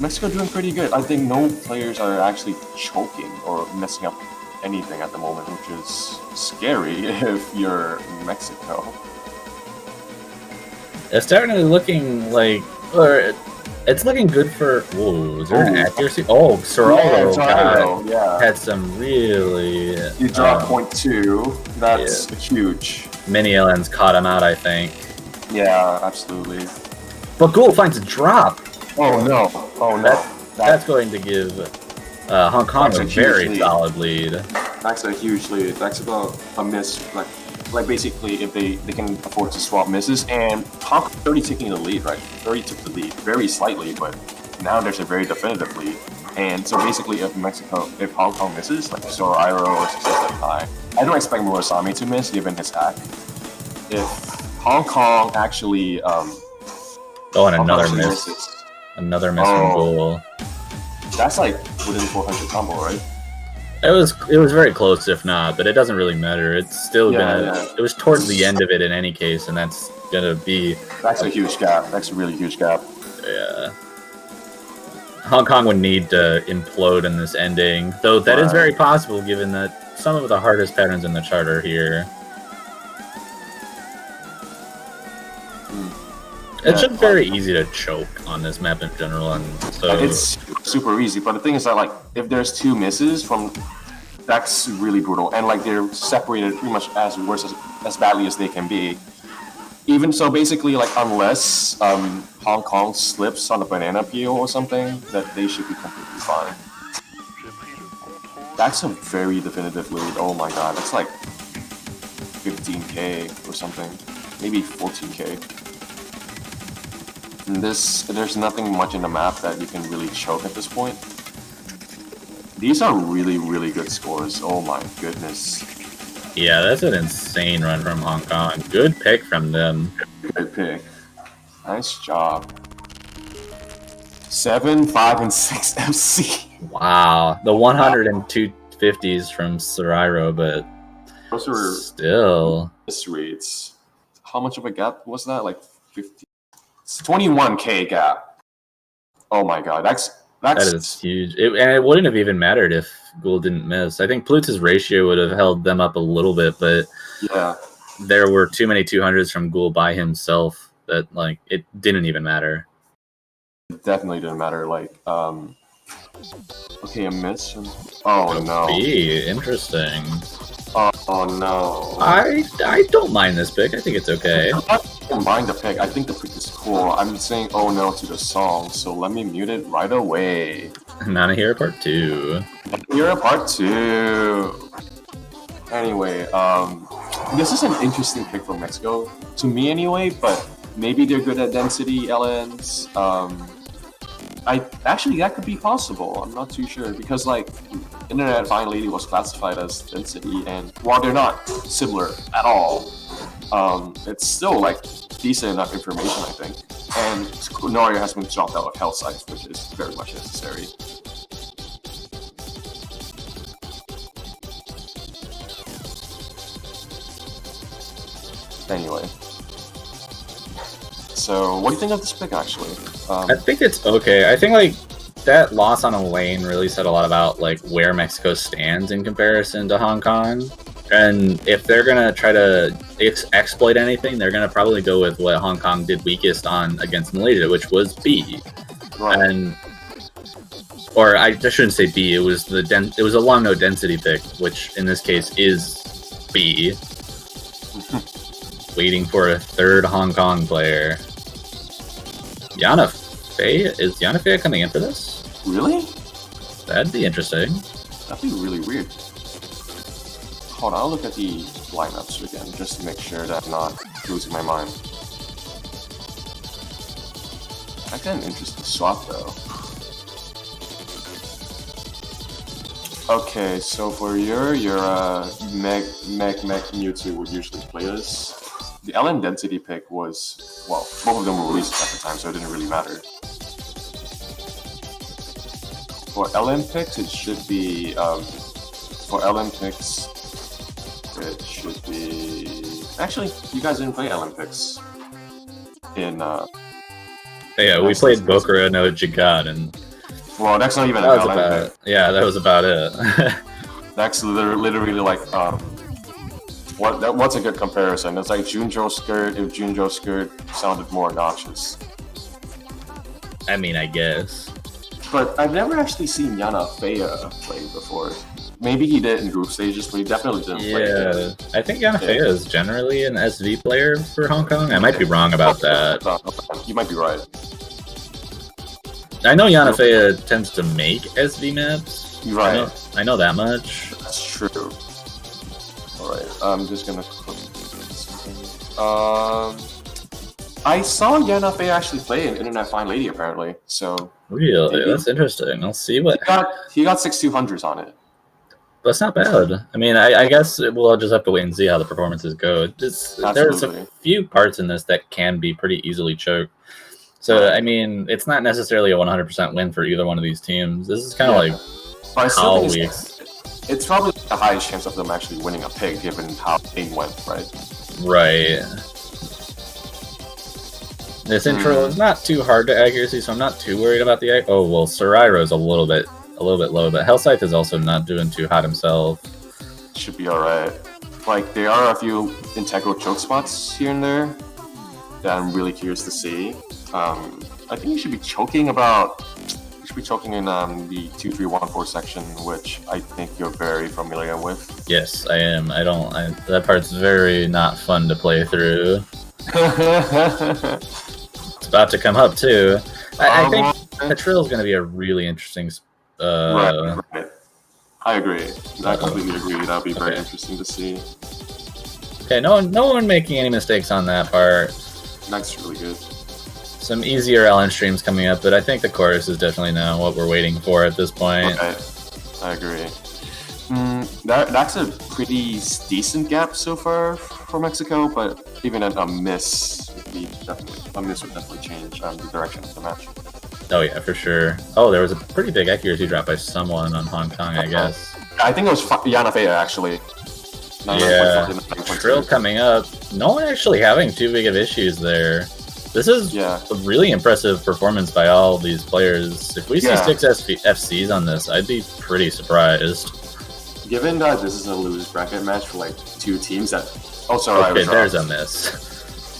Mexico doing pretty good. I think no players are actually choking or messing up anything at the moment, which is scary if you're Mexico. It's definitely looking like, or it's looking good for. Whoa, is there an accuracy? Oh, Sororo had some really. You dropped 0.2. That's huge. Mini LN's caught him out, I think. Yeah, absolutely. But Ghoul finds a drop. Oh no! Oh no! That's going to give Hong Kong a very solid lead. That's a huge lead. That's about a miss. Like basically, if they can afford to swap misses, and Hong Kong already taking the lead, right? Already took the lead very slightly, but now there's a very definitive lead. And so basically, if Hong Kong misses, like Sora Iroh or 67 high, I don't expect Murasame to miss given his hack. If Hong Kong actually and another miss. Another miss from Ghoul. That's like within 400 combo, right? It was very close, if not, but it doesn't really matter. It's still it was towards the end of it in any case, and that's gonna be. That's a huge gap. That's a really huge gap. Yeah. Hong Kong would need to implode in this ending, though that is very possible given that some of the hardest patterns in the chart are here. It's just very easy to choke on this map in general, and so it's super easy. But the thing is that like if there's two misses from, that's really brutal, and like they're separated pretty much as badly as they can be. Even so, basically, like unless Hong Kong slips on a banana peel or something, that they should be completely fine. That's a very definitive lead. Oh my god, that's like 15k or something, maybe 14k. And there's nothing much in the map that you can really choke at this point. These are really good scores. Oh my goodness. Yeah, that's an insane run from Hong Kong. Good pick from them. Good pick. Nice job. 7, 5, and 6 MC. Wow, the 102 50s from Sarairo, but Those were still misreads. How much of a gap was that? Like 50. It's 21k gap. Oh my god, that is huge. And it wouldn't have even mattered if Gould didn't miss. I think Plutz's ratio would have held them up a little bit, but yeah. There were too many 200s from Gould by himself that like it didn't even matter. It definitely didn't matter. Like, okay, a miss. Oh no. B, interesting. Oh no. I don't mind this pick. I think it's okay. I don't mind the pick. I think the pick is cool. I'm saying oh no to the song, so let me mute it right away. Mana Hero Part 2. Hero Part 2. Anyway, this is an interesting pick from Mexico to me anyway, but maybe they're good at density LNs. Actually that could be possible. I'm not too sure because like Internet Fine Lady was classified as density, and while they're not similar at all, it's still like decent enough information I think. And Noria has been dropped out of Hell Sites, which is very much necessary. Anyway, so what do you think of this pick actually? I think it's okay. I think like that loss on a lane really said a lot about like where Mexico stands in comparison to Hong Kong. And if they're gonna try to exploit anything, they're gonna probably go with what Hong Kong did weakest on against Malaysia, which was B. Right. And or I shouldn't say B. It was it was a long no density pick, which in this case is B. Waiting for a third Hong Kong player. Yana Fei? Is Yana Fei coming in for this? Really? That'd be interesting. That'd be really weird. Hold on, I'll look at the lineups again just to make sure that I'm not losing my mind. I got an interesting swap though. Okay, so for your Meg Mewtwo would usually play this. The LN density pick was, well, both of them were released at the time, so it didn't really matter. For LN picks, it should be, for LN picks, it should be, actually, you guys didn't play LN picks in, Yeah, we played Bokura no Jigad, and well, that's not even that an was LN about pick. yeah, that was about it. That's literally like, what's a good comparison? It's like Junjo Skirt if Junjo Skirt sounded more obnoxious. I mean, I guess. But I've never actually seen Yana Fea play before. Maybe he did in group stages, but he definitely didn't play. Yeah, I think Yana Fei is generally an SV player for Hong Kong. I might be wrong about that. You might be right. I know Yana Fei tends to make SV maps. You're right. I know that much. That's true. Alright, I'm just gonna click something. I saw Yana Fei actually play in Internet Fine Lady apparently, so... Really? That's interesting. I'll see what... He got 6,200s on it. That's not bad. I mean, I guess we'll just have to wait and see how the performances go. There's a few parts in this that can be pretty easily choked. So, I mean, it's not necessarily a 100% win for either one of these teams. This is kind of like how we... It's probably the highest chance of them actually winning a pick, given how they went, right? Right. This intro is not too hard to accuracy, so I'm not too worried about the... Oh, well, Sarairo's a little bit low, but Hellscythe is also not doing too hot himself. Should be alright. Like, there are a few integral choke spots here and there that I'm really curious to see. I think you should be choking in the 2-3-1-4 section, which I think you're very familiar with. Yes, I am. That part's very not fun to play through. It's about to come up too. I think Petrill's going to be a really interesting. Right. I agree. I completely agree. That'll be very interesting to see. Okay, no one making any mistakes on that part. That's really good. Some easier LN streams coming up, but I think the chorus is definitely now what we're waiting for at this point. Okay, I agree. That's a pretty decent gap so far for Mexico, but even at a miss, this would definitely change the direction of the match. Oh yeah, for sure. Oh, there was a pretty big accuracy drop by someone on Hong Kong, I guess. I think it was Yana Fea actually. Yeah, 99.4 to Trill 9.2. coming up. No one actually having too big of issues there. This is Yeah. a really impressive performance by all these players. If we see Yeah. 6 FCs on this, I'd be pretty surprised. Given that this is a lose bracket match for like two teams that. Oh, sorry. Okay, there's a miss.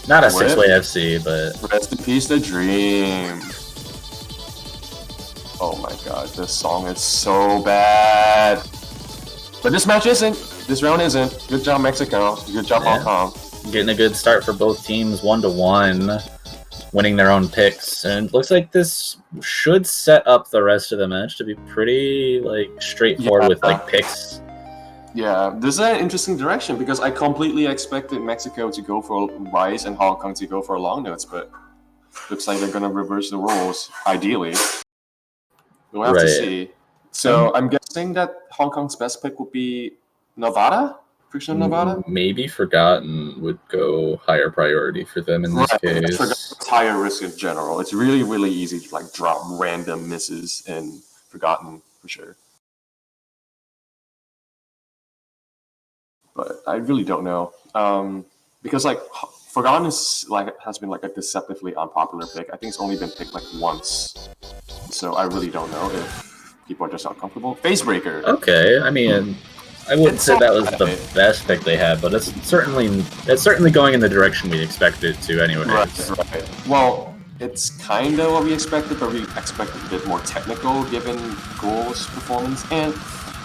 Not a What? 6-way FC, but Rest in peace, the dream. Oh my god, this song is so bad. But this match isn't. This round isn't. Good job, Mexico. Good job, Yeah. Hong Kong. getting a good start for both teams, 1-1, winning their own picks, and it looks like this should set up the rest of the match to be pretty straightforward with picks. Yeah, this is an interesting direction because I completely expected Mexico to go for Rice and Hong Kong to go for long notes, but looks like they're gonna reverse the roles. Ideally, we'll have to Right. see. So I'm guessing that Hong Kong's best pick would be Nevada. Prediction of Nevada. Maybe Forgotten would go higher priority for them in this case. Forgotten's higher risk in general. It's really, really easy to drop random misses in Forgotten for sure. But I really don't know because Forgotten is has been a deceptively unpopular pick. I think it's only been picked once, so I really don't know if people are just uncomfortable. Facebreaker. Okay, I mean, I wouldn't say that was the best pick they had, but it's certainly going in the direction we expected it to anyway. Right. Well, it's kind of what we expected, but we expected a bit more technical given Goal's performance. And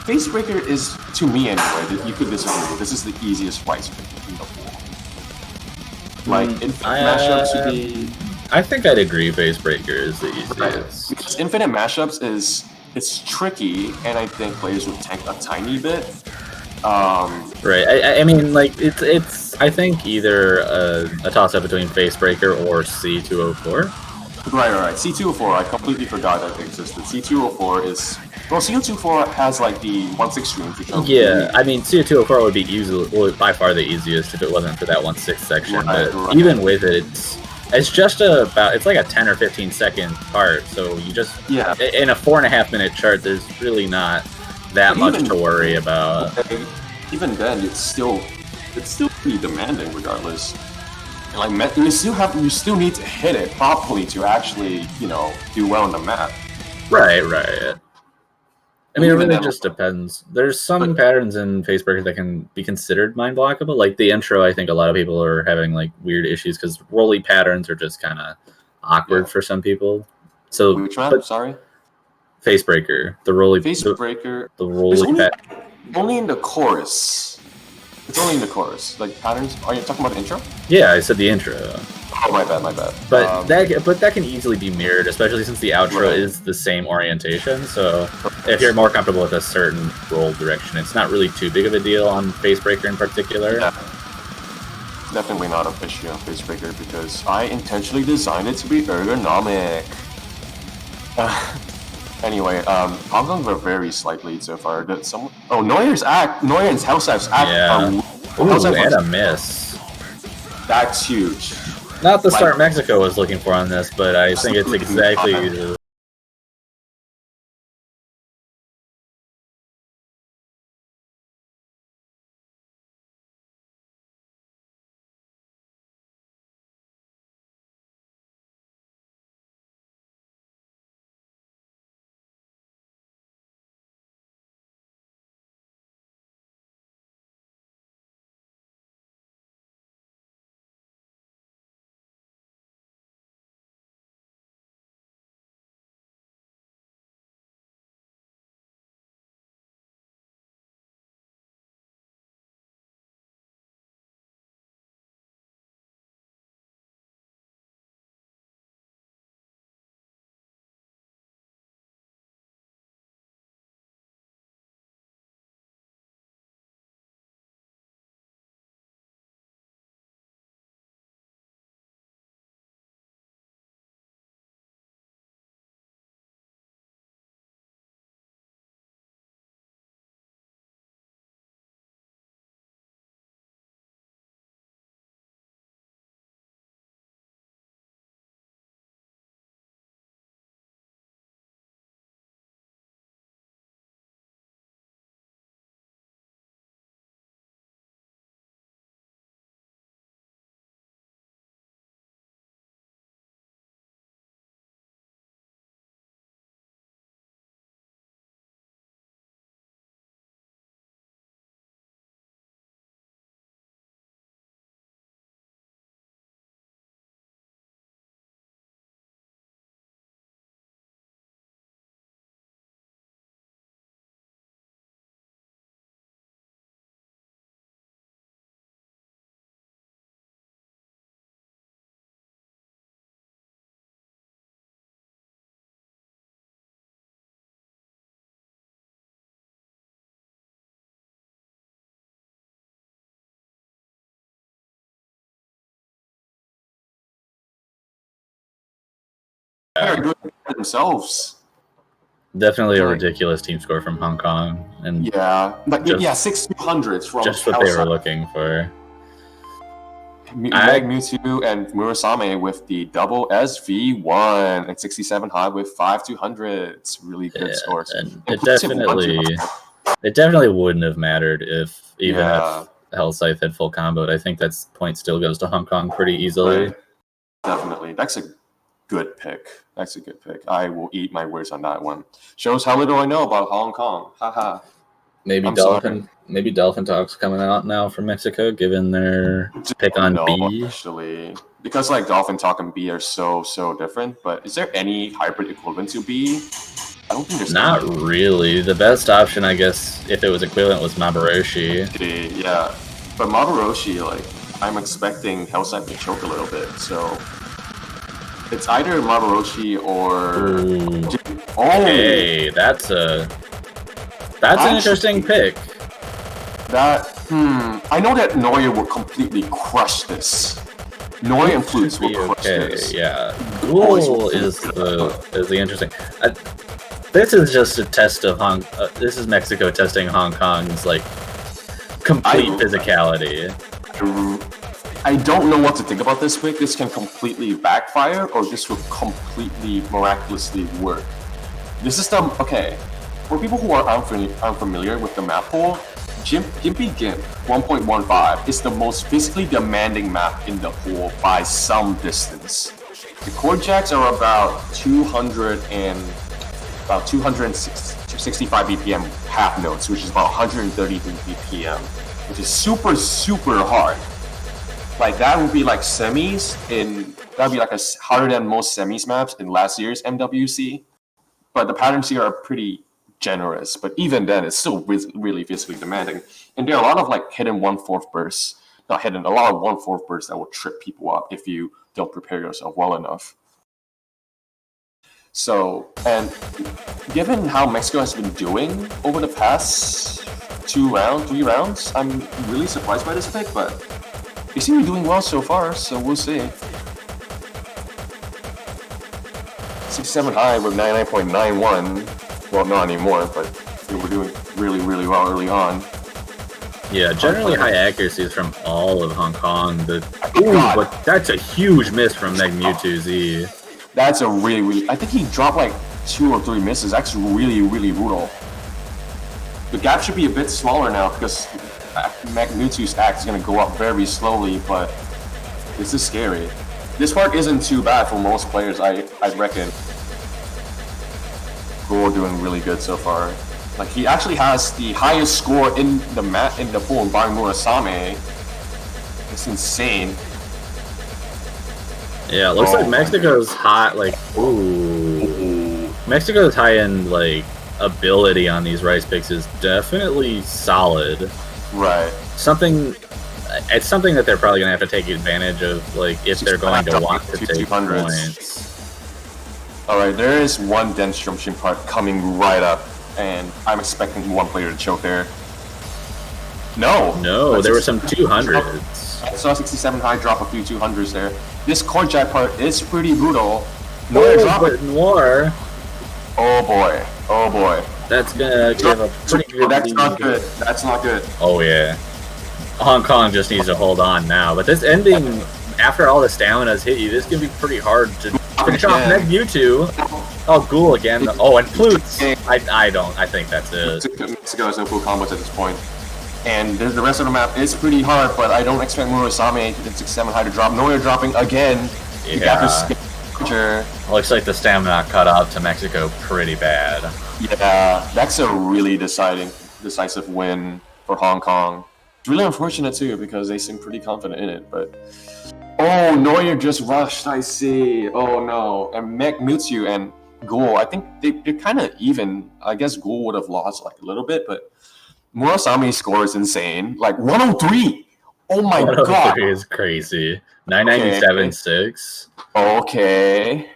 Facebreaker is, to me anyway, you could disagree. This is the easiest Rice pick in the pool. Infinite mashups would be. I think I'd agree. Facebreaker is the easiest. Right. Because infinite mashups it's tricky, and I think players would tank a tiny bit. Right. I mean, it's. I think either a toss-up between Facebreaker or C204. Right. C204, I completely forgot that it existed. C204 is. Well, C204 has the 1/6 stream. Yeah, I mean, C204 would be by far the easiest if it wasn't for that 1/6 section. But even with it, it's just it's like a 10 or 15 second part. So you just in a 4.5 minute chart, there's really not that much to worry about. Even then, it's still pretty demanding regardless. And you still need to hit it properly to actually do well on the map. Right. I mean, it really just depends. There's some patterns in Facebreaker that can be considered mind blockable. Like the intro, I think a lot of people are having weird issues because rolly patterns are just kind of awkward for some people. So which one? Sorry. Facebreaker, the rolly. Facebreaker. The rolly only in the chorus. It's only in the chorus. Patterns. Are you talking about the intro? Yeah, I said the intro. Oh, my bad. But that can easily be mirrored, especially since the outro is the same orientation. So if you're more comfortable with a certain roll direction, it's not really too big of a deal on Facebreaker in particular. Yeah. Definitely not an issue on Facebreaker because I intentionally designed it to be ergonomic. Anyway, Hong Kong were very slightly so far. Neuer and Hellsaf's act. Yeah. And a miss. That's huge. Not the start Mexico was looking for on this, but I think it's exactly They're good themselves. Definitely a Like- ridiculous team score from Hong Kong, and Yeah, but Just- yeah, 6,200s from just what they were Hellside. looking for. Meg Mewtwo and Murasame with the double SV1 and 67 high with 5,200s. Really good scores. And And it plus it won definitely wouldn't have mattered if Yeah. if Hellscythe had full comboed. I think that point still goes to Hong Kong pretty easily. Right. Definitely. That's a good pick. That's a good pick. I will eat my words on that one. Shows how little I know about Hong Kong. Haha. Maybe I'm Dolphin Talk's coming out now from Mexico, given their pick on No, B. actually. Because like Dolphin Talk and B are so different, but is there any hybrid equivalent to B? I don't think there's Not any. really. The best option, I guess, if it was equivalent, was Mabaroshi. Yeah. But Mabaroshi, like, I'm expecting Hellside to choke a little bit, so it's either Mabaroshi or Ooh. Oh, Hey, that's an interesting pick. I know that Noya will completely crush this. Noya and Flutes will Be crush okay, this. yeah. Ghoul is the interesting. This is just a test of this is Mexico testing Hong Kong's like complete physicality. I don't know what to think about this pick. This can completely backfire, or this will completely miraculously work. This is okay. For people who are unfamiliar with the map pool, Gimpy Gimp 1.15 is the most physically demanding map in the pool by some distance. The core jacks are about 265 BPM half notes, which is about 133 BPM, which is super hard. Like that would be like semis that'd be like harder than most semis maps in last year's MWC. But the patterns here are pretty generous. But even then, it's still really physically demanding. And there are a lot of like hidden 1/4 bursts, not hidden, a lot of 1/4 bursts that will trip people up if you don't prepare yourself well enough. So, and given how Mexico has been doing over the past 3 rounds, I'm really surprised by this pick, but they seem to be doing well so far, so we'll see. 67 high with 99.91. Well, not anymore, but they were doing really well early on. Yeah, generally high accuracies from all of Hong Kong. God. But that's a huge miss from Meg Mewtwo Z. That's a really I think he dropped like 2 or 3 misses. That's really brutal. The gap should be a bit smaller now because Meg Mewtwo's act is going to go up very slowly, but this is scary. This part isn't too bad for most players, I'd reckon. Gore doing really good so far. Like he actually has the highest score in the pool by Murasame. It's insane. Yeah, it looks like Mexico's hot. Mexico's high-end like ability on these rice picks is definitely solid. Right. It's something that they're probably gonna have to take advantage of, like if they're going to want to take 200s. points. All right, there is one dense junction part coming right up, and I'm expecting one player to choke there. No, there were some 200s. I saw 67 high drop a few 200s there. This core jack part is pretty brutal. Noir. Oh boy. That's gonna give a pretty good That's lead. not good. That's not good. Oh yeah. Hong Kong just needs to hold on now. But this ending, after all the staminas hit you, this can be pretty hard to finish off Meg Mewtwo. Oh, Ghoul again. Oh, and Flutes. I think that's it. Mexico has no full combos at this point. And the rest of the map is pretty hard, but I don't expect Murasame to 67 high to drop. Noya dropping again. Yeah. Looks like the stamina cut out to Mexico pretty bad. Yeah, that's a really decisive win for Hong Kong. It's really unfortunate too because they seem pretty confident in it, but Noya just rushed. I see. Oh no, and Meg Mewtwo and Ghoul. I think they're kind of even. I guess Ghoul would have lost like a little bit, but Murasame's score is insane. Like 103. Oh my god, 103 is crazy. 997.6. Okay.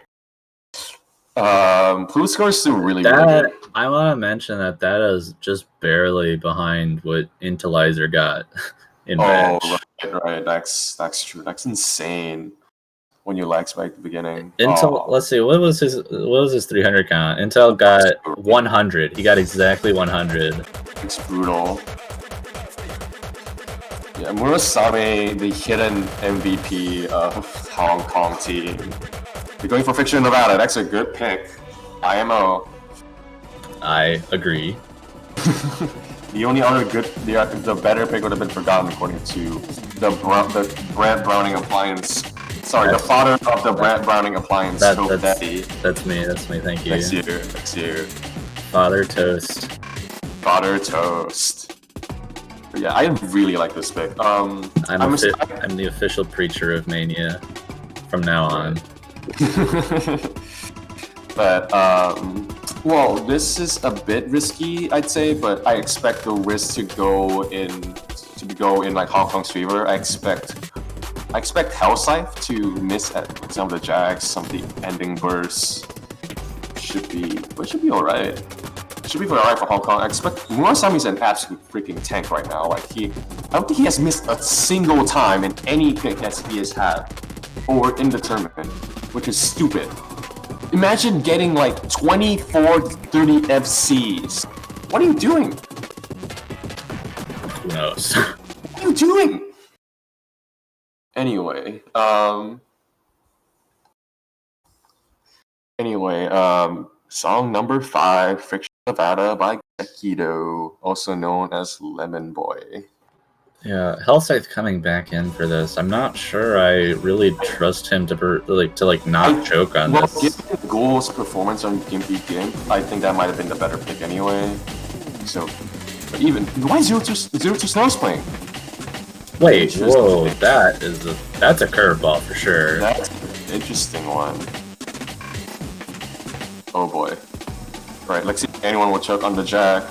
Blue score is still really good. I want to mention that is just barely behind what Intelizer got in match. Right. That's true. That's insane. when you lag spike at the beginning. Intel, let's see, what was his 300 count? Intel got 100. He got exactly 100. It's brutal. Yeah, Murasame, the hidden MVP of Hong Kong team. You're going for Fiction Nevada. That's a good pick. IMO. I agree. The only other the better pick would have been forgotten according to the Brad Browning appliance. Sorry, the father of the Brad Browning appliance. That's me. Thank you. Next year. Father Toast. But yeah, I really like this pick. I'm the official preacher of Mania from now on. But well, this is a bit risky, I'd say, but I expect the risk to go in like Hong Kong's favor. I expect Hellscythe to miss at some of the jags, some of the ending bursts. Should be alright. Should be alright for Hong Kong. I expect Murasame's an absolute freaking tank right now. Like I don't think he has missed a single time in any pick that he has had, or in the tournament, which is stupid. Imagine getting like 24 to 30 FCs. What are you doing? Who knows? What are you doing? Anyway, song number 5, Fiction Nevada by Gekido, also known as Lemon Boy. Yeah, Hellscythe coming back in for this. I'm not sure I really trust him to not choke on this. Given Ghoul's performance on Gimpy Gimp, I think that might have been the better pick anyway. So, but even why Zero Two Snow's playing? Wait, whoa, that's a curveball for sure. That's an interesting one. Oh boy. Right, let's see if anyone will choke on the jack.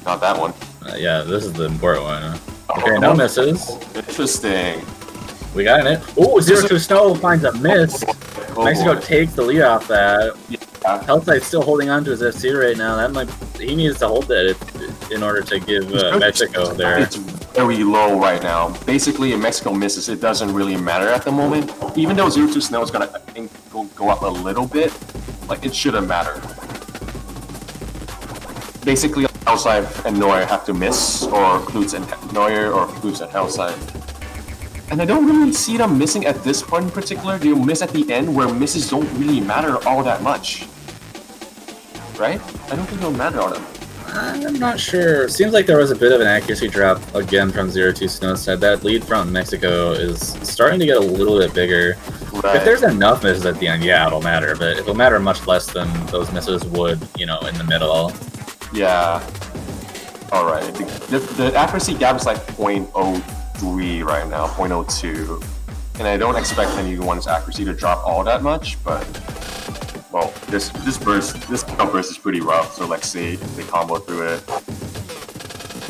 Not that one. Yeah, this is the important one. Okay, no misses. Interesting. We got it. Oh, 0-2 Snow finds a miss. Mexico takes the lead off that. Yeah. Hellscythe's still holding on to his FC right now. He needs to hold that in order to give Mexico there. It's very low right now. Basically, if Mexico misses, it doesn't really matter at the moment. Even though 0-2 Snow is gonna, I think, go up a little bit, like it shouldn't matter. Basically, Hellscythe and Neuer have to miss, or Klutz and Neuer, or Klutz and Hellscythe. And I don't really see them missing at this point in particular. They'll miss at the end, where misses don't really matter all that much. Right? I don't think they'll matter all that much. I'm not sure. Seems like there was a bit of an accuracy drop again from 0-2 Snowside. That lead from Mexico is starting to get a little bit bigger. Right. If there's enough misses at the end, yeah, it'll matter. But it'll matter much less than those misses would, in the middle. Yeah. Alright. The accuracy gap is like 0.03 right now, 0.02. And I don't expect anyone's accuracy to drop all that much, but well, this count burst is pretty rough, so let's see if they combo through it.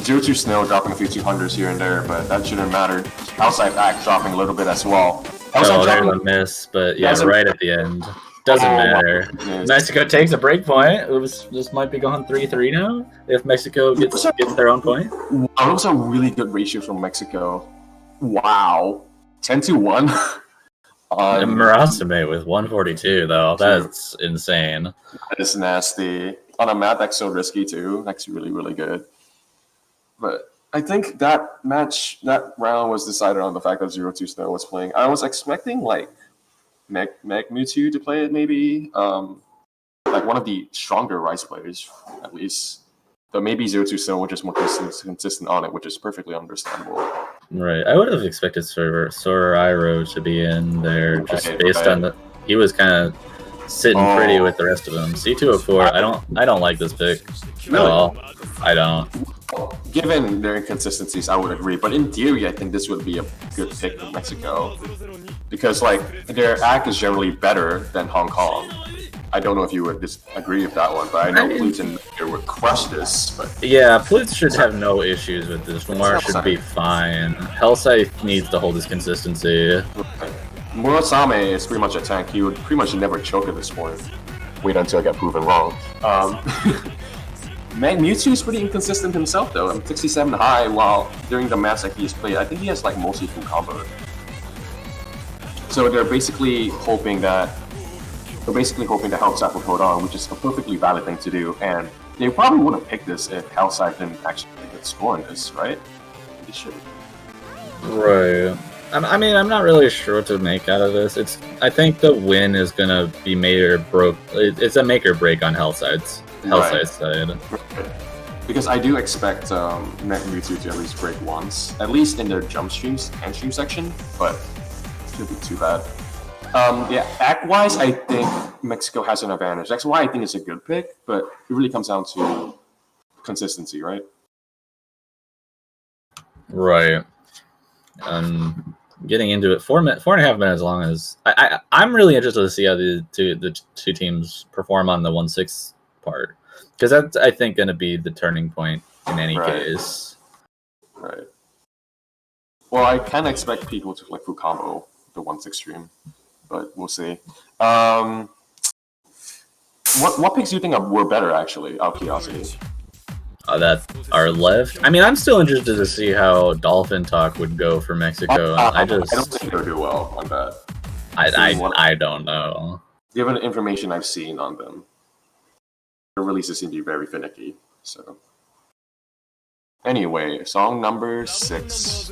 0-2 Snow dropping a few 200s here and there, but that shouldn't matter. Outside Act dropping a little bit as well. There's a miss, but yeah, right at the end. Doesn't matter. Mexico takes a break point. This might be going 3-3 now if Mexico gets their own point. Wow, that was a really good ratio from Mexico. Wow. 10-1. And Murasame with 142 though. That's insane. That is nasty. On a map that's so risky too. That's really, really good. But I think that round was decided on the fact that 0-2 Snow was playing. I was expecting like Meg Mewtwo to play it maybe. Like one of the stronger Rice players, at least. But maybe 0-2 Snow was just more consistent on it, which is perfectly understandable. Right. I would have expected Sorairo to be in there just based on he was kind of sitting pretty with the rest of them. C204, I don't like this pick at all. I don't. Given their inconsistencies, I would agree. But in theory, I think this would be a good pick for Mexico. Because like their act is generally better than Hong Kong. I don't know if you would disagree with that one, but I know Plutz and Neuer would crush this. But yeah, Plutz should have no issues with this. Noir should be fine. Hellscythe needs to hold his consistency. Murasame is pretty much a tank. He would pretty much never choke at this point. Wait until I get proven wrong. Man, Mewtwo is pretty inconsistent himself though. I'm 67 high while during the match that he's played, I think he has like mostly full combo. So they're basically hoping that Hellside will hold on, which is a perfectly valid thing to do. And they probably wouldn't pick this if Hellside didn't actually get score in this, right? They should. Right. I mean, I'm not really sure what to make out of this. I think the win is gonna be made or broke. It's a make or break on Hellside's side. Because I do expect Mewtwo to at least break once, at least in their jump streams and stream section, but it shouldn't be too bad. Yeah, act-wise, I think Mexico has an advantage. That's why I think it's a good pick, but it really comes down to consistency, right? Right. Getting into it, 4.5 minutes long is. I'm really interested to see how the two teams perform on the 1/6 part, because that's, I think, going to be the turning point in any case. Right. Well, I kind of expect people to like full combo the 1/6 stream, but we'll see. What picks do you think were better, actually, out of curiosity? That are left. I mean, I'm still interested to see how Dolphin Talk would go for Mexico. I don't think they'll do well on that. I don't know. Given the information I've seen on them, the releases seem to be very finicky. So, anyway, song number 6,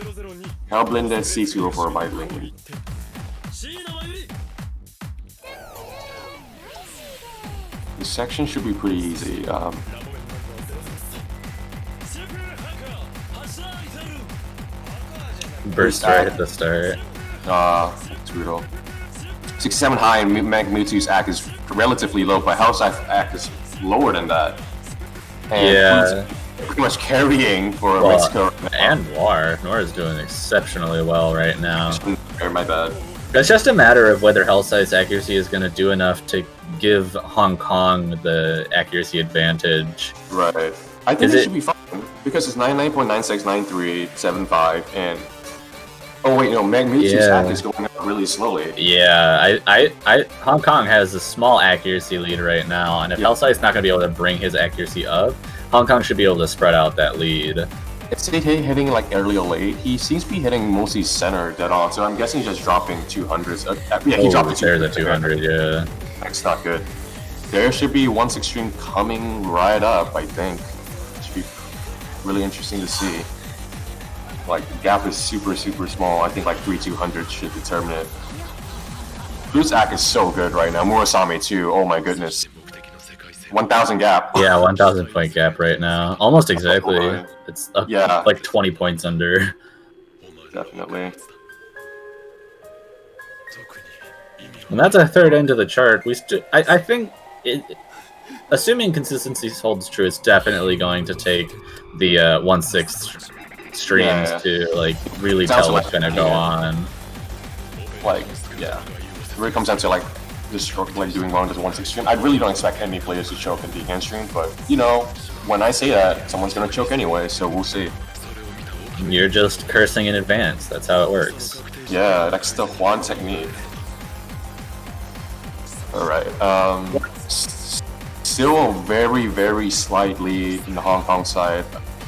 Hellblinded C0 for my lane. This section should be pretty easy. Burst right at the start. Tweedle. 67 high and Mewtwo's act is relatively low, but Hellside's act is lower than that. And pretty much carrying for Mexico. And Noir. Noir is doing exceptionally well right now. My bad. It's just a matter of whether Hellside's accuracy is going to do enough to give Hong Kong the accuracy advantage. Right. I think it should be fine, because it's 99.969375, and oh wait, no, Mewtwo's act is going up really slowly. Yeah, Hong Kong has a small accuracy lead right now, and if Hellside's not going to be able to bring his accuracy up, Hong Kong should be able to spread out that lead. It's hitting like early or late. He seems to be hitting mostly center dead on, so I'm guessing he's just dropping 200s. He dropped it. There's a 200, yeah. That's not good. There should be 1/6 stream coming right up, I think. Should be really interesting to see. Like, the gap is super, super small. I think like 3/200 should determine it. Blue's act is so good right now. Murasame too. Oh my goodness. 1,000 gap. Yeah, 1,000 point gap right now. Almost exactly. It's up, like 20 points under. Definitely. And that's a third end of the chart. I think, assuming consistency holds true, it's definitely going to take the 1/6 streams to like really tell what's going to go on. Like, yeah, it really comes down to like just like doing well in this 1/6 stream. I really don't expect any players to choke in the hand stream, but you know, when I say that, someone's going to choke anyway, so we'll see. You're just cursing in advance. That's how it works. Yeah, that's the Juan technique. Alright, still a very, very slight lead in the Hong Kong side.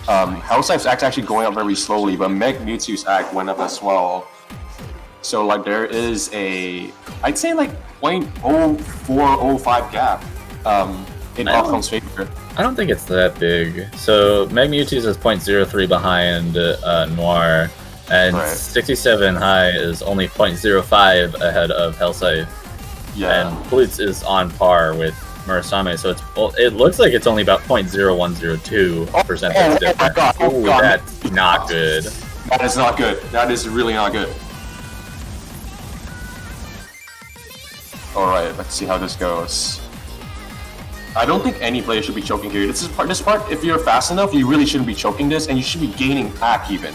Hellside's act actually going up very slowly, but Mewtwo's act went up as well. So like there is I'd say like 0.0405 gap in Hong Kong's favor. I don't think it's that big. So Mewtwo's is 0.03 behind Noir, and 67 high is only 0.05 ahead of Hellside. Yeah. And Blitz is on par with Murasame, so it looks like it's only about 0.0102% difference. Oh god. That's not good. That is not good. That is really not good. Alright, let's see how this goes. I don't think any player should be choking here. This part, if you're fast enough, you really shouldn't be choking this, and you should be gaining pack even.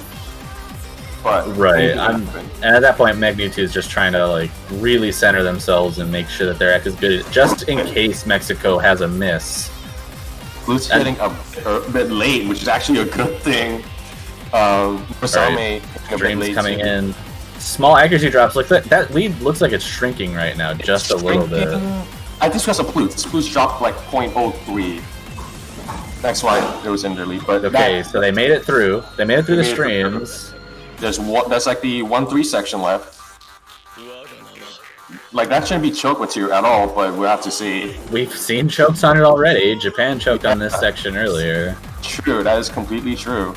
But and at that point, Mewtwo is just trying to like really center themselves and make sure that their act is good, just in case Mexico has a miss. Blue's hitting a bit late, which is actually a good thing. Dreams coming in. Small accuracy drops. Like that lead looks like it's shrinking right now, just a little bit. I think it's because of Blue. Blue's dropped like 0.03. That's why it was in their lead. But Okay, so they made it through. They made it through the They made it through. streams. There's like the 1-3 section left. Like that shouldn't be choke material at all, but we'll have to see. We've seen chokes on it already. Japan choked on this section earlier. True, that is completely true.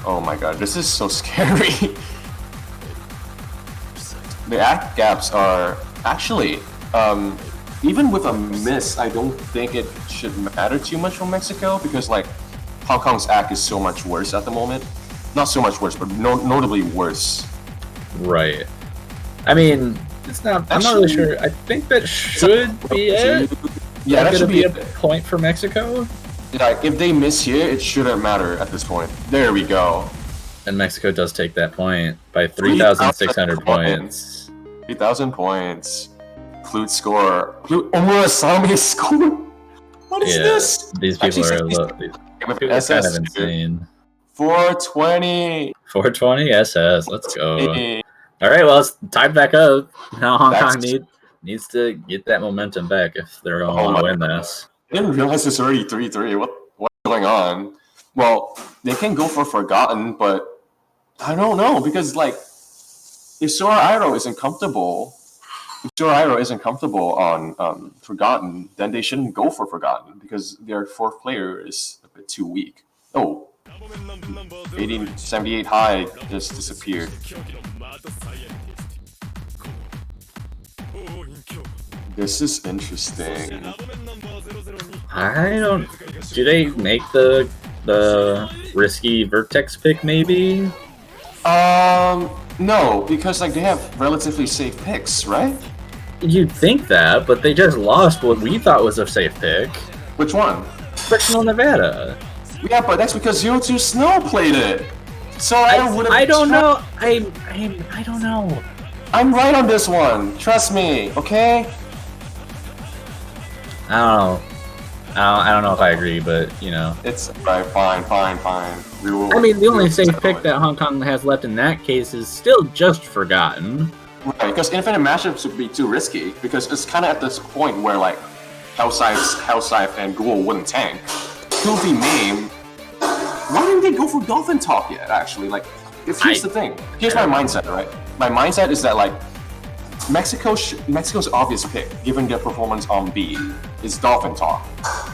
Oh my god, this is so scary. The act gaps are actually, even with a miss, I don't think it should matter too much for Mexico because like Hong Kong's act is so much worse at the moment. Not so much worse, but notably worse. Right. I mean, it's not. I'm not really sure. I think that should be it. Yeah, that should be a it. point for Mexico. Like if they miss here, it shouldn't matter at this point. There we go. And Mexico does take that point by 3,600 points. 3,000 points. Flute score. Flute Omurasame score. What is this? These people Actually, are it's kind of insane. 420. 420 SS. Let's go. All right, well, it's tied back up. Now Hong Kong needs to get that momentum back if they're going to want to win this. I didn't realize it's already 3-3. What's going on? Well, they can go for Forgotten, but I don't know because like if Sora Iroh isn't comfortable on Forgotten, then they shouldn't go for Forgotten because their fourth player is a bit too weak. Oh, 78 high just disappeared. This is interesting. I don't. Do they make the risky Vertex pick? Maybe. No, because like they have relatively safe picks, right? You'd think that, but they just lost what we thought was a safe pick. Which one? Frictional Nevada. Yeah, but that's because 0-2 Snow played it. So I don't know. I don't know. I'm right on this one. Trust me, okay? I don't know if I agree, but you know. It's right. Fine. We will. I mean, the only safe pick that Hong Kong has left in that case is still just Forgotten. Right, because infinite matchups would be too risky. Because it's kind of at this point where like Hellscythe and Ghoul wouldn't tank. Who'll be named? Why didn't they go for Dolphin Talk yet? Actually, like, here's the thing. Here's my mindset, right? My mindset is that like Mexico's obvious pick, given their performance on B, is Dolphin Talk.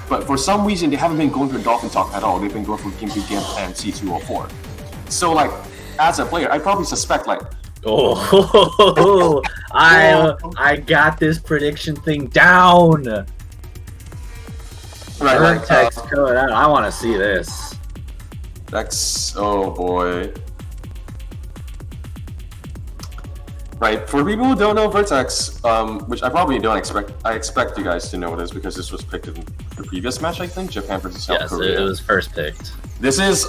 But for some reason, they haven't been going for Dolphin Talk at all. They've been going for Game Plan C204. So, like, as a player, I probably suspect, like... Oh, I got this prediction thing down! Right, Vertex code out. I want to see this. That's... Oh, boy. Right, for people who don't know Vertex, which I probably don't expect, I expect you guys to know this because this was picked in the previous match, I think, Japan versus South Korea. Yes, it was first picked. This is,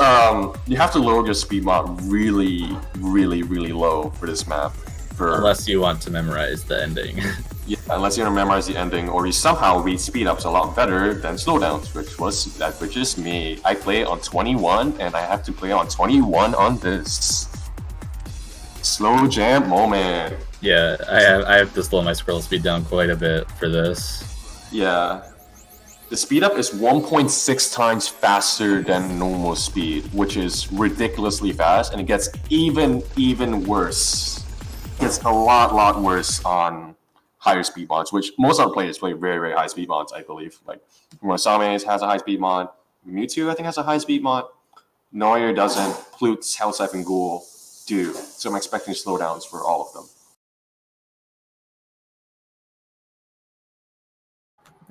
you have to load your speed mod really, really, really low for this map. Unless you want to memorize the ending. Yeah, unless you want to memorize the ending, or you somehow read speed ups a lot better than slowdowns, which is me. I play on 21, and I have to play on 21 on this. Slow jam moment. Yeah, I have to slow my scroll speed down quite a bit for this. Yeah. The speed up is 1.6 times faster than normal speed, which is ridiculously fast, and it gets even worse. It gets a lot worse on higher speed mods, which most of our players play very, very high speed mods, I believe. Like Murasame has a high speed mod, Mewtwo I think has a high speed mod, Neuer doesn't, Plutes, Hellscythe, and Ghoul do. So I'm expecting slowdowns for all of them.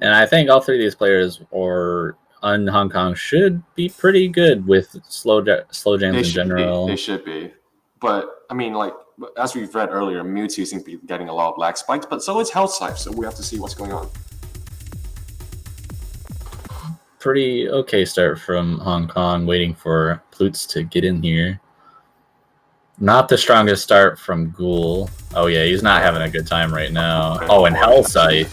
And I think all three of these players or on Hong Kong should be pretty good with slow jams in general. They should be. But, I mean, like, as we've read earlier, Mewtwo seems to be getting a lot of black spikes, but so is Hellscythe, so we have to see what's going on. Pretty okay start from Hong Kong, waiting for Plutes to get in here. Not the strongest start from Ghoul. Oh yeah, he's not having a good time right now. Oh, and Hellscythe,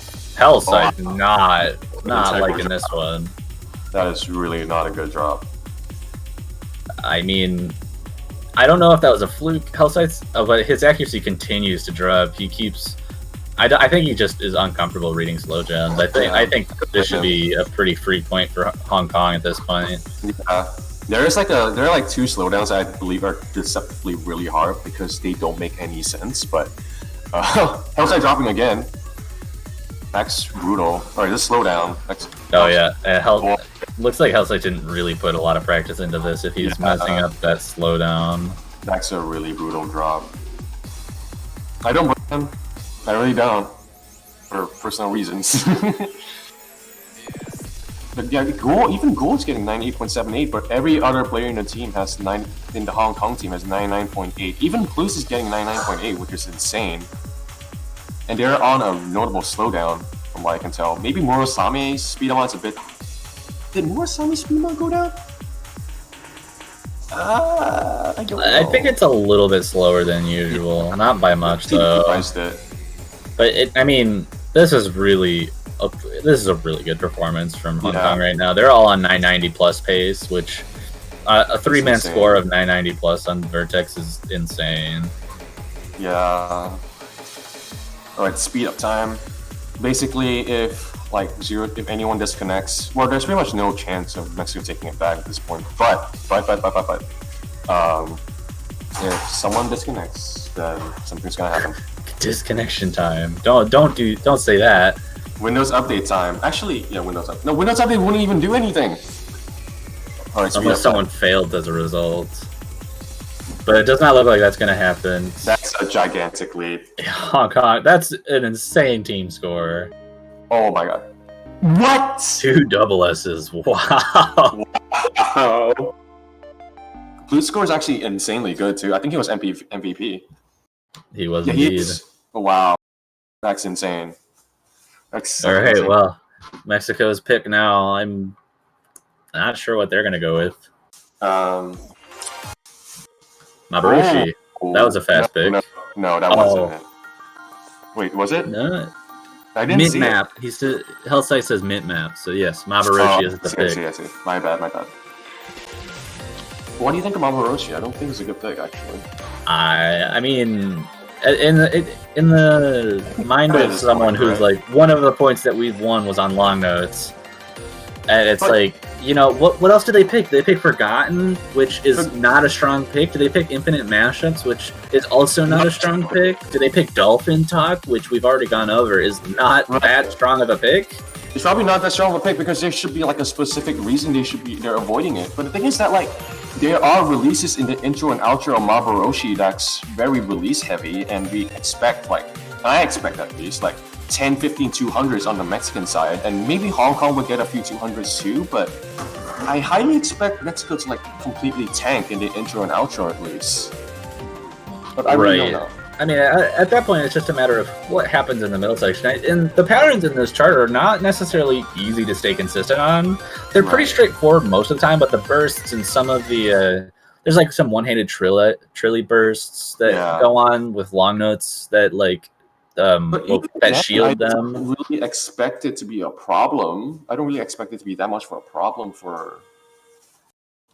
not liking this one. That is really not a good drop. I mean, I don't know if that was a fluke. Hellscythe, but his accuracy continues to drop. He keeps I think he just is uncomfortable reading slow gens. I think this should be a pretty free point for Hong Kong at this point. Yeah. There are like two slowdowns that I believe are deceptively really hard because they don't make any sense. But Hellside dropping again. That's brutal. Alright, this slowdown. Oh yeah, looks like Hellside didn't really put a lot of practice into this if he's messing up that slowdown. That's a really brutal drop. I don't blame him. I really don't. For personal reasons. But yeah, even Gold's getting 98.78, but every other player in the team has in the Hong Kong team has 99.8. Even Plus is getting 99.8, which is insane. And they're on a notable slowdown, from what I can tell. Maybe Murasame's speed amount's a bit. Did Murasame's speed amount go down? I don't know. I think it's a little bit slower than usual, not by much though. But I mean, this is a really good performance from Hong Kong right now. They're all on 990 plus pace, which a 3-man score of 990 plus on Vertex is insane. Yeah. Alright, speed up time. Basically, if anyone disconnects, well, there's pretty much no chance of Mexico taking it back at this point. But if someone disconnects, then something's gonna happen. Disconnection time. Don't say that. Windows update time. Actually, yeah, Windows update wouldn't even do anything. Alright, unless someone failed as a result. But it does not look like that's going to happen. That's a gigantic lead. Hong Kong, that's an insane team score. Oh my god. What? 2 double S's. Wow. Wow. Blue's score is actually insanely good too. I think he was MVP. He was indeed. Oh, wow. That's insane. That's all right, well, Mexico's pick now. I'm not sure what they're going to go with. Mabarushi. That was a fast pick. No, that wasn't it. Wait, was it? No. I didn't see map. it. Hellside says mint map. So yes, Mabarushi is the pick. I see. My bad. What do you think of Mabarushi? I don't think it's a good pick, actually. I mean, in the mind of someone who's like, one of the points that we've won was on long notes. And it's what else did they pick? They pick Forgotten, which is not a strong pick. Do they pick Infinite Mashups, which is also not a strong pick? Do they pick Dolphin Talk, which we've already gone over, is not that strong of a pick? It's probably not that strong of a pick because there should be like a specific reason they're avoiding it. But the thing is that there are releases in the intro and outro of Mabaroshi that's very release heavy, and we expect I expect at least 10, 15 200s on the Mexican side, and maybe Hong Kong would get a few 200s too, but I highly expect Mexico to completely tank in the intro and outro at least. But I really don't know. I mean, at that point, it's just a matter of what happens in the middle section. And the patterns in this chart are not necessarily easy to stay consistent on. They're pretty straightforward most of the time, but the bursts and some of the there's some one-handed trilly bursts that go on with long notes that shield them. I don't really expect it to be a problem. I don't really expect it to be that much for a problem for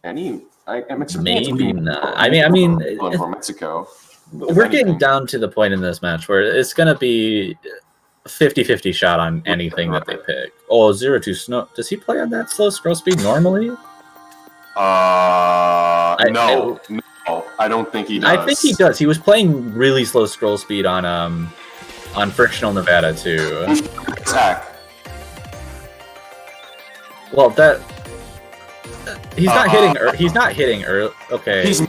any. I'm expecting maybe it to be not. I mean, for Mexico. We're getting down to the point in this match where it's going to be 50-50 shot on anything that they pick. Oh, 0-2 Snow. Does he play on that slow scroll speed normally? No, I don't think he does. I think he does. He was playing really slow scroll speed on Frictional Nevada too. Attack. Well, he's not hitting. He's not hitting early. Okay. He's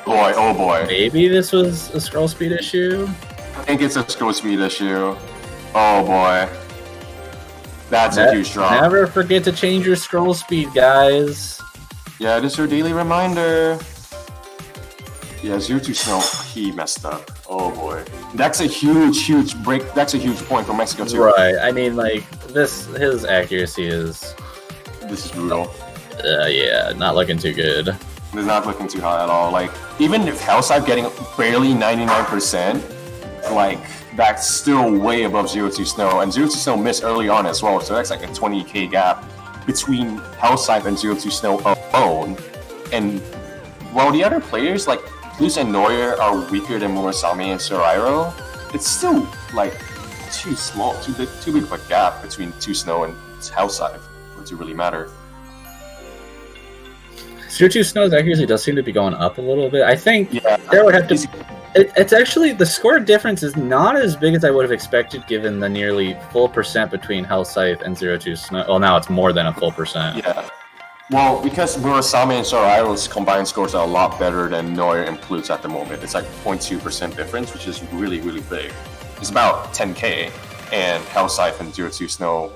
oh boy. Maybe this was a scroll speed issue. I think it's a scroll speed issue. Oh boy. That's a huge drop. Never forget to change your scroll speed, guys. Yeah, this is your daily reminder. Yeah, 0-2 Snow, he messed up. Oh boy. That's a huge break. That's a huge point for Mexico too. Right. I mean, his accuracy is. This is brutal. Yeah, not looking too good. It's not looking too hot at all. Even if Hellside getting barely 99%, that's still way above 0-2 Snow. And 0-2 Snow missed early on as well, so that's a 20k gap between Hellside and 0-2 Snow alone. And while the other players, Luz and Neuer, are weaker than Murasame and Sorairo, it's still, too small, too big of a gap between 2 Snow and Hellscythe for it to really matter. 0-2 Snow's accuracy does seem to be going up a little bit. I think Yeah, there would have to. It's actually the score difference is not as big as I would have expected, given the nearly full percent between Hellscythe and 0-2 Snow. Well, now it's more than a full percent. Yeah. Well, because Murasame and Sorairo's combined scores are a lot better than Noir and Plut's at the moment. It's like 0.2% difference, which is really, really big. It's about 10k, and Hellscythe and 0-2 Snow,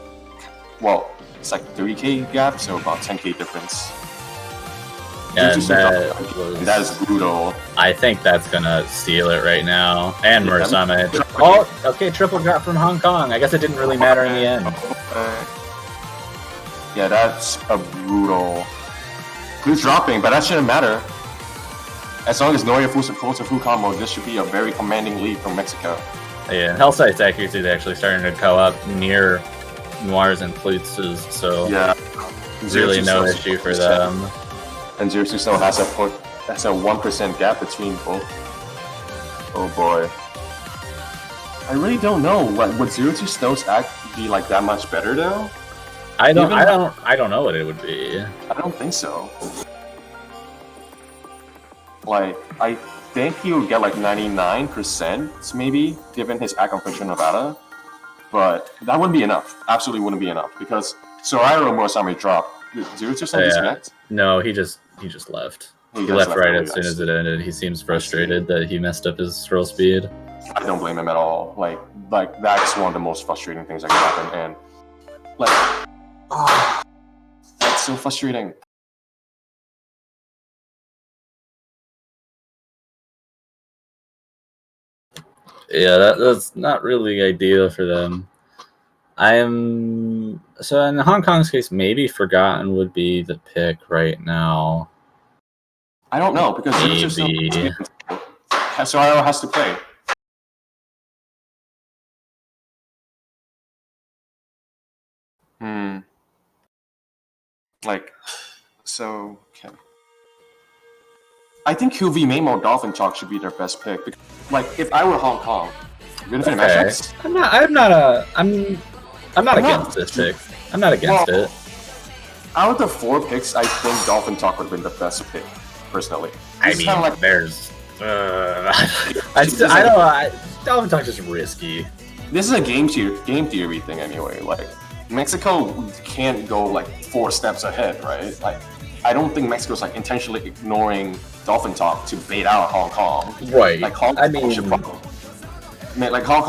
well, it's like 30k gap, so about 10k difference. And that is brutal. I think that's gonna seal it right now. And Murasame. Oh, okay, triple drop from Hong Kong. I guess it didn't really matter in the end. Yeah, that's a brutal. Who's dropping, but that shouldn't matter. As long as Noria pulls a full combo, this should be a very commanding lead from Mexico. Yeah, Hellscythe's accuracy is actually starting to go up near Noir's and Plutz's, so yeah, really no issue for them. And 0-2 Snow has a 1% gap between both. Oh boy. I really don't know. Would 0-2 Snow's act be like that much better though? I don't know what it would be. I don't think so. Like, I think he would get like 99% maybe, given his act on Fictional Nevada. But that wouldn't be enough. Absolutely wouldn't be enough, because Sorairo and Murasame dropped. Did 0-2 Snow disconnect? No, he just left. He left right as soon as it ended. He seems frustrated that he messed up his scroll speed. I don't blame him at all. Like that's one of the most frustrating things that can happen, and that's so frustrating. Yeah, that's not really ideal for them. So in Hong Kong's case, maybe Forgotten would be the pick right now. I don't know, because maybe Soraro has to play. Okay. I think QV Mamo Dolphin Chalk should be their best pick. Because, like, if I were Hong Kong, matchups, I'm not against this pick. I'm not against it. Out of the 4 picks, I think Dolphin Talk would have been the best pick, personally. There's. I don't know. Dolphin Talk is risky. This is a game theory thing, anyway. Like, Mexico can't go like 4 steps ahead, right? Like, I don't think Mexico's like intentionally ignoring Dolphin Talk to bait out Hong Kong. Right. Like Hong Kong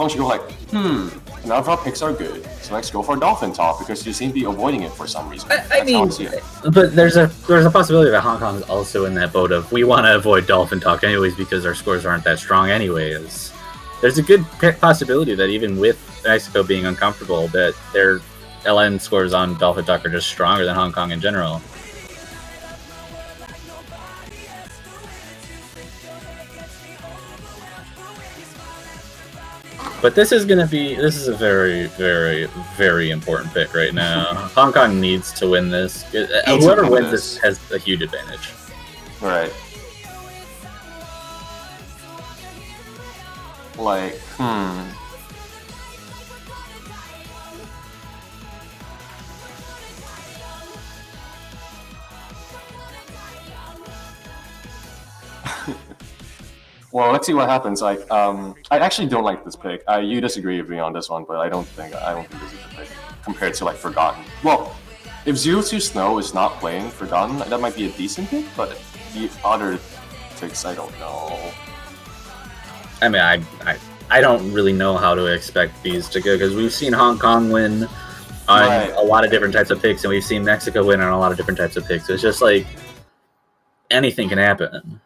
should go like, none of our picks are good, so let's go for Dolphin Talk, because you seem to be avoiding it for some reason. But there's a possibility that Hong Kong is also in that boat of we want to avoid Dolphin Talk anyways because our scores aren't that strong anyways. There's a good possibility that even with Mexico being uncomfortable, that their LN scores on Dolphin Talk are just stronger than Hong Kong in general. But this is a very, very, very important pick right now. Hong Kong needs to win this. Whoever wins this has a huge advantage. Right. Like, Well, let's see what happens. Like, I actually don't like this pick. You disagree with me on this one, but I don't think this is the pick compared to like Forgotten. Well, if 0-2 Snow is not playing Forgotten, that might be a decent pick. But the other picks, I don't know. I mean, I don't really know how to expect these to go, because we've seen Hong Kong win on a lot of different types of picks, and we've seen Mexico win on a lot of different types of picks. It's just like anything can happen.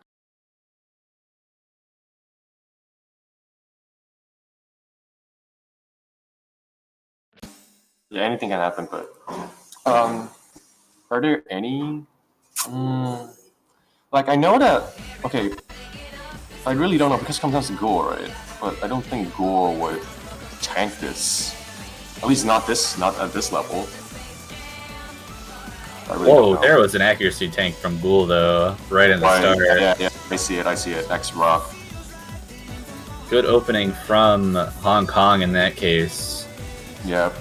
Yeah, anything can happen, but are there any? Like, I know that. Okay, I really don't know, because it comes down to Gore, right? But I don't think Gore would tank this. At least not at this level. Whoa, there was an accuracy tank from Ghoul though, right in the start. Yeah, I see it. X Rock. good opening from Hong Kong in that case. Yeah.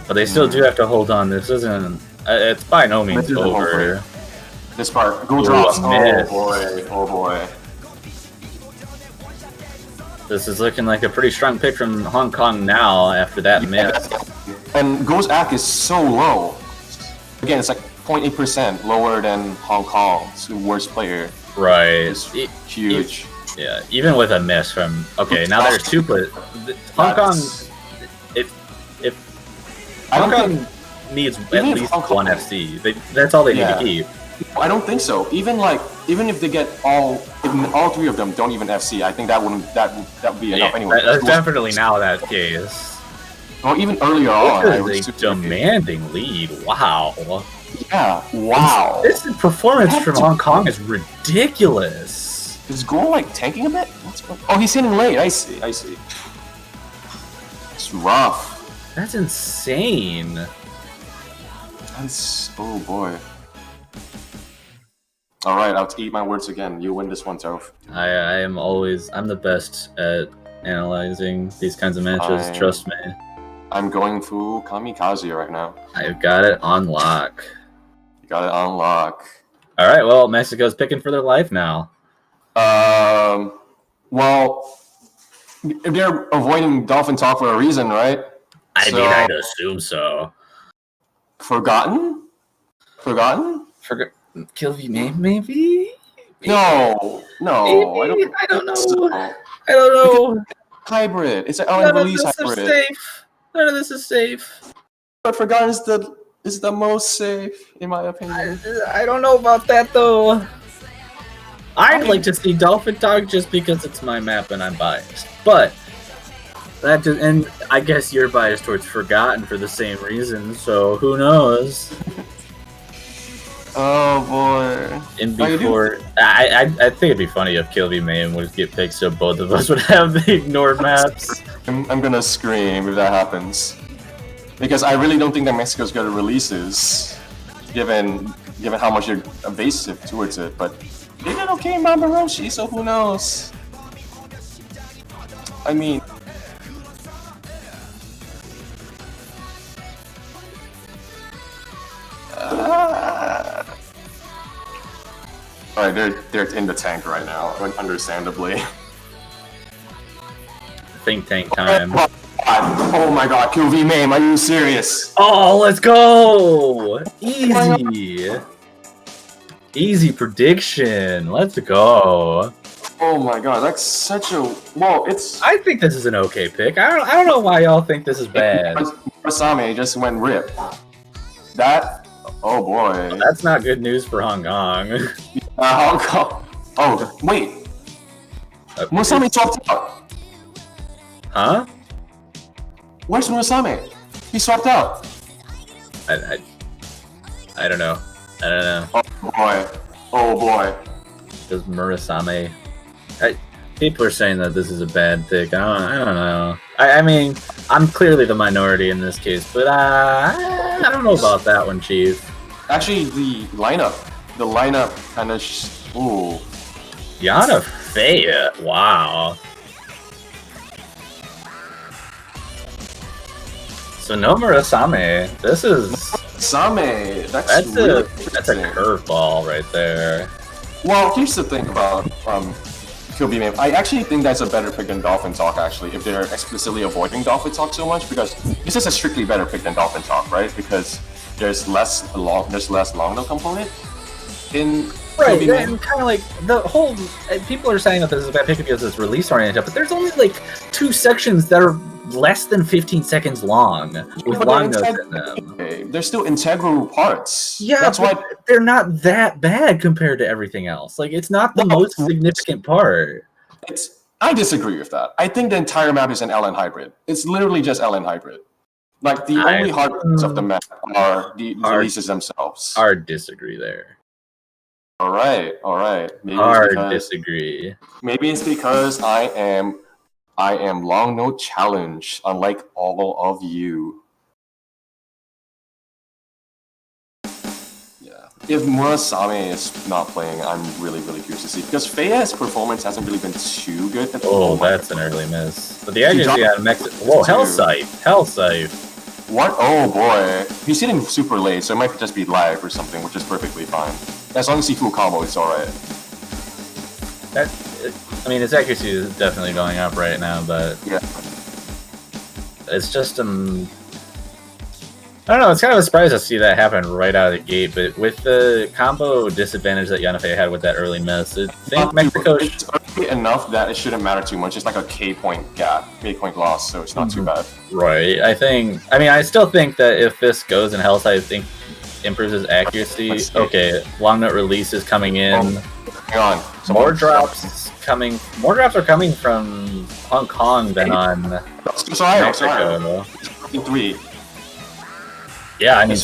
But they still do have to hold on. This isn't. It's by no means isn't over. over. This part, go Ooh, drops. a Oh miss. boy, oh boy. This is looking like a pretty strong pick from Hong Kong now after that miss. And Go's AC is so low. Again, it's like 0.8% lower than Hong Kong's worst player. Right. It's huge. Yeah, even with a miss from. Okay, now there's two, but Hong Kong. If Hong Kong needs at least one FC, that's all they need to keep. I don't think so. Even if they get all three of them don't even FC, I think that would be enough anyway. That's definitely now that case. Well, even earlier on, This is a demanding lead. Wow. Yeah. Wow. This performance from Hong Kong is ridiculous. Is Go like tanking a bit? Oh, he's hitting late. I see. It's rough. That's insane. Oh boy. All right, I'll eat my words again. You win this one, Toph. I'm the best at analyzing these kinds of matches. Trust me. I'm going full kamikaze right now. I've got it on lock. You got it on lock. All right. Well, Mexico's picking for their life now. Well, they're avoiding Dolphin talk for a reason, right? I mean, I'd assume so. Forgotten? Kill V name, maybe? No. Maybe? I don't know. So. I don't know. Hybrid. It's an LN release hybrid. None of this is safe. But Forgotten is the most safe, in my opinion. I don't know about that though. I'd like to see Dolphin Talk just because it's my map and I'm biased. But and I guess you're biased towards Forgotten for the same reason, so who knows? Oh boy. And before I think it'd be funny if Kill V Mayhem would get picked so both of us would have the ignored maps. I'm gonna scream if that happens. Because I really don't think that Mexico's gonna release this, given how much you're evasive towards it, but they did okay in Mambaroshi, so who knows? I mean, alright, they're in the tank right now, understandably. Think tank time. Oh my god, QV Mame, are you serious? Oh, let's go! Easy! Easy prediction. Let's go. Oh my god, that's such a it's. I think this is an okay pick. I don't know why y'all think this is bad. Masame just went rip. That. Oh boy. That's not good news for Hong Kong. Hong Kong. Oh wait. Masame swapped out. Huh? Where's Masame? He swapped out. I don't know. Oh boy. Does Murasame? People are saying that this is a bad pick. I don't know. I mean, I'm clearly the minority in this case, but I don't know about that one, Chief. Actually, the lineup kind of. Ooh. Yana Fea. Wow. So no Murasame. This is Same. That's a really curveball right there. Well, here's the thing about QB Mame. I actually think that's a better pick than Dolphin Talk, actually, if they're explicitly avoiding Dolphin Talk so much, because this is a strictly better pick than Dolphin Talk, right? Because there's less long no component in Right, QB Mame. and kind of like the whole. People are saying that this is a bad pick because it's release oriented, but there's only like 2 sections that are less than 15 seconds long with long notes in them. Okay, they're still integral parts. Yeah, that's why they're not that bad compared to everything else. Like, it's not the most significant part. I disagree with that. I think the entire map is an LN hybrid. It's literally just LN hybrid. Like, the only hard parts of the map are the releases themselves. Hard disagree there. All right. Disagree. Maybe it's because I am long note challenge, unlike all of you. Yeah. if Murasame is not playing, I'm really, really curious to see. Because Feia's performance hasn't really been too good. Oh, that's an early miss. But the accuracy out of Mexico. Whoa, Hell Scythe. What? Oh boy. He's hitting super late, so it might just be live or something, which is perfectly fine. As long as he full combo, it's alright. I mean, his accuracy is definitely going up right now, but Yeah. it's just I don't know, it's kind of a surprise to see that happen right out of the gate, but with the combo disadvantage that Yanafei had with that early miss, I think Mexico... It's early enough that it shouldn't matter too much. It's like a K-point gap, K-point loss, so it's not too bad. Right, I still think that if this goes in Hellside, I think improves his accuracy. Okay, Long Note release is coming in. Hang on. More drops are coming from Hong Kong than on Mexico. 3. Yeah, I mean,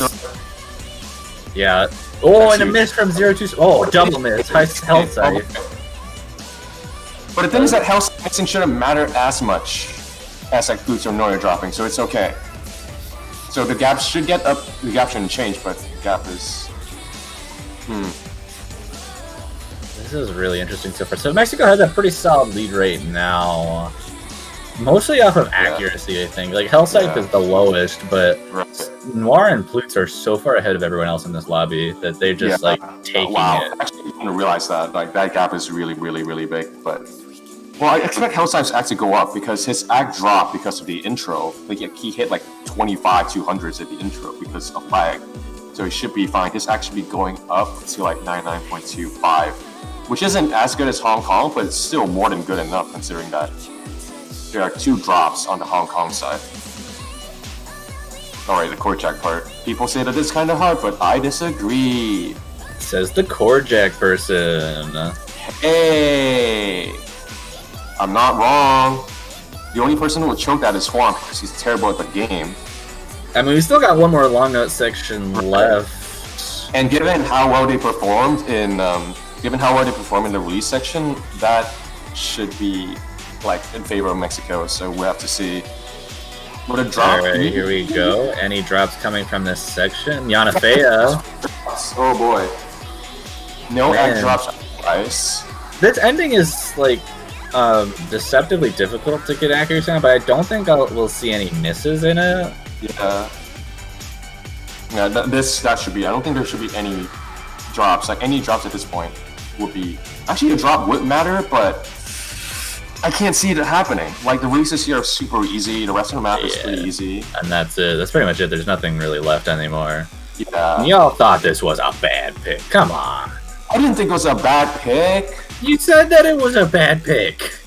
yeah. Oh, and a miss from 0-2. Oh, double miss. Hell Scythe. But the thing is that Hell Scythe shouldn't matter as much as like Boots or Noya dropping, so it's okay. So the gap should get up. The gap shouldn't change, but the gap is. This is really interesting so far. So Mexico has a pretty solid lead right now. Mostly off of accuracy, I think. Like, Hell Scythe is the lowest, but Noir and Plutes are so far ahead of everyone else in this lobby that they're just, like, taking it. Actually, I didn't realize that. Like, that gap is really, really, really big, but... Well, I expect Hell Scythe's act to go up because his act dropped because of the intro. Like, he hit, like, 25 200s at the intro because of lag. So he should be fine. His act should be going up to, like, 99.25, which isn't as good as Hong Kong, but it's still more than good enough considering that there are 2 drops on the Hong Kong side. Alright, the core jack part. People say that it's kind of hard, but I disagree. Says the core jack person. Hey! I'm not wrong. The only person who will choke that is Huang because he's terrible at the game. I mean, we still got one more long note section left. And given how well they performed in the release section, that should be like in favor of Mexico, so we'll have to see. What a drop! Alright, here we go. Any drops coming from this section? Yanafea. Oh boy. No act drops twice. This ending is like deceptively difficult to get accuracy on, but I don't think we'll see any misses in it. Yeah. Yeah, that should be. I don't think there should be any drops. Like any drops at this point would be actually a drop would matter, but I can't see it happening. Like, the releases here are super easy, the rest of the map is pretty easy. And that's it. That's pretty much it. There's nothing really left anymore. Yeah. Y'all thought this was a bad pick. Come on. I didn't think it was a bad pick. You said that it was a bad pick.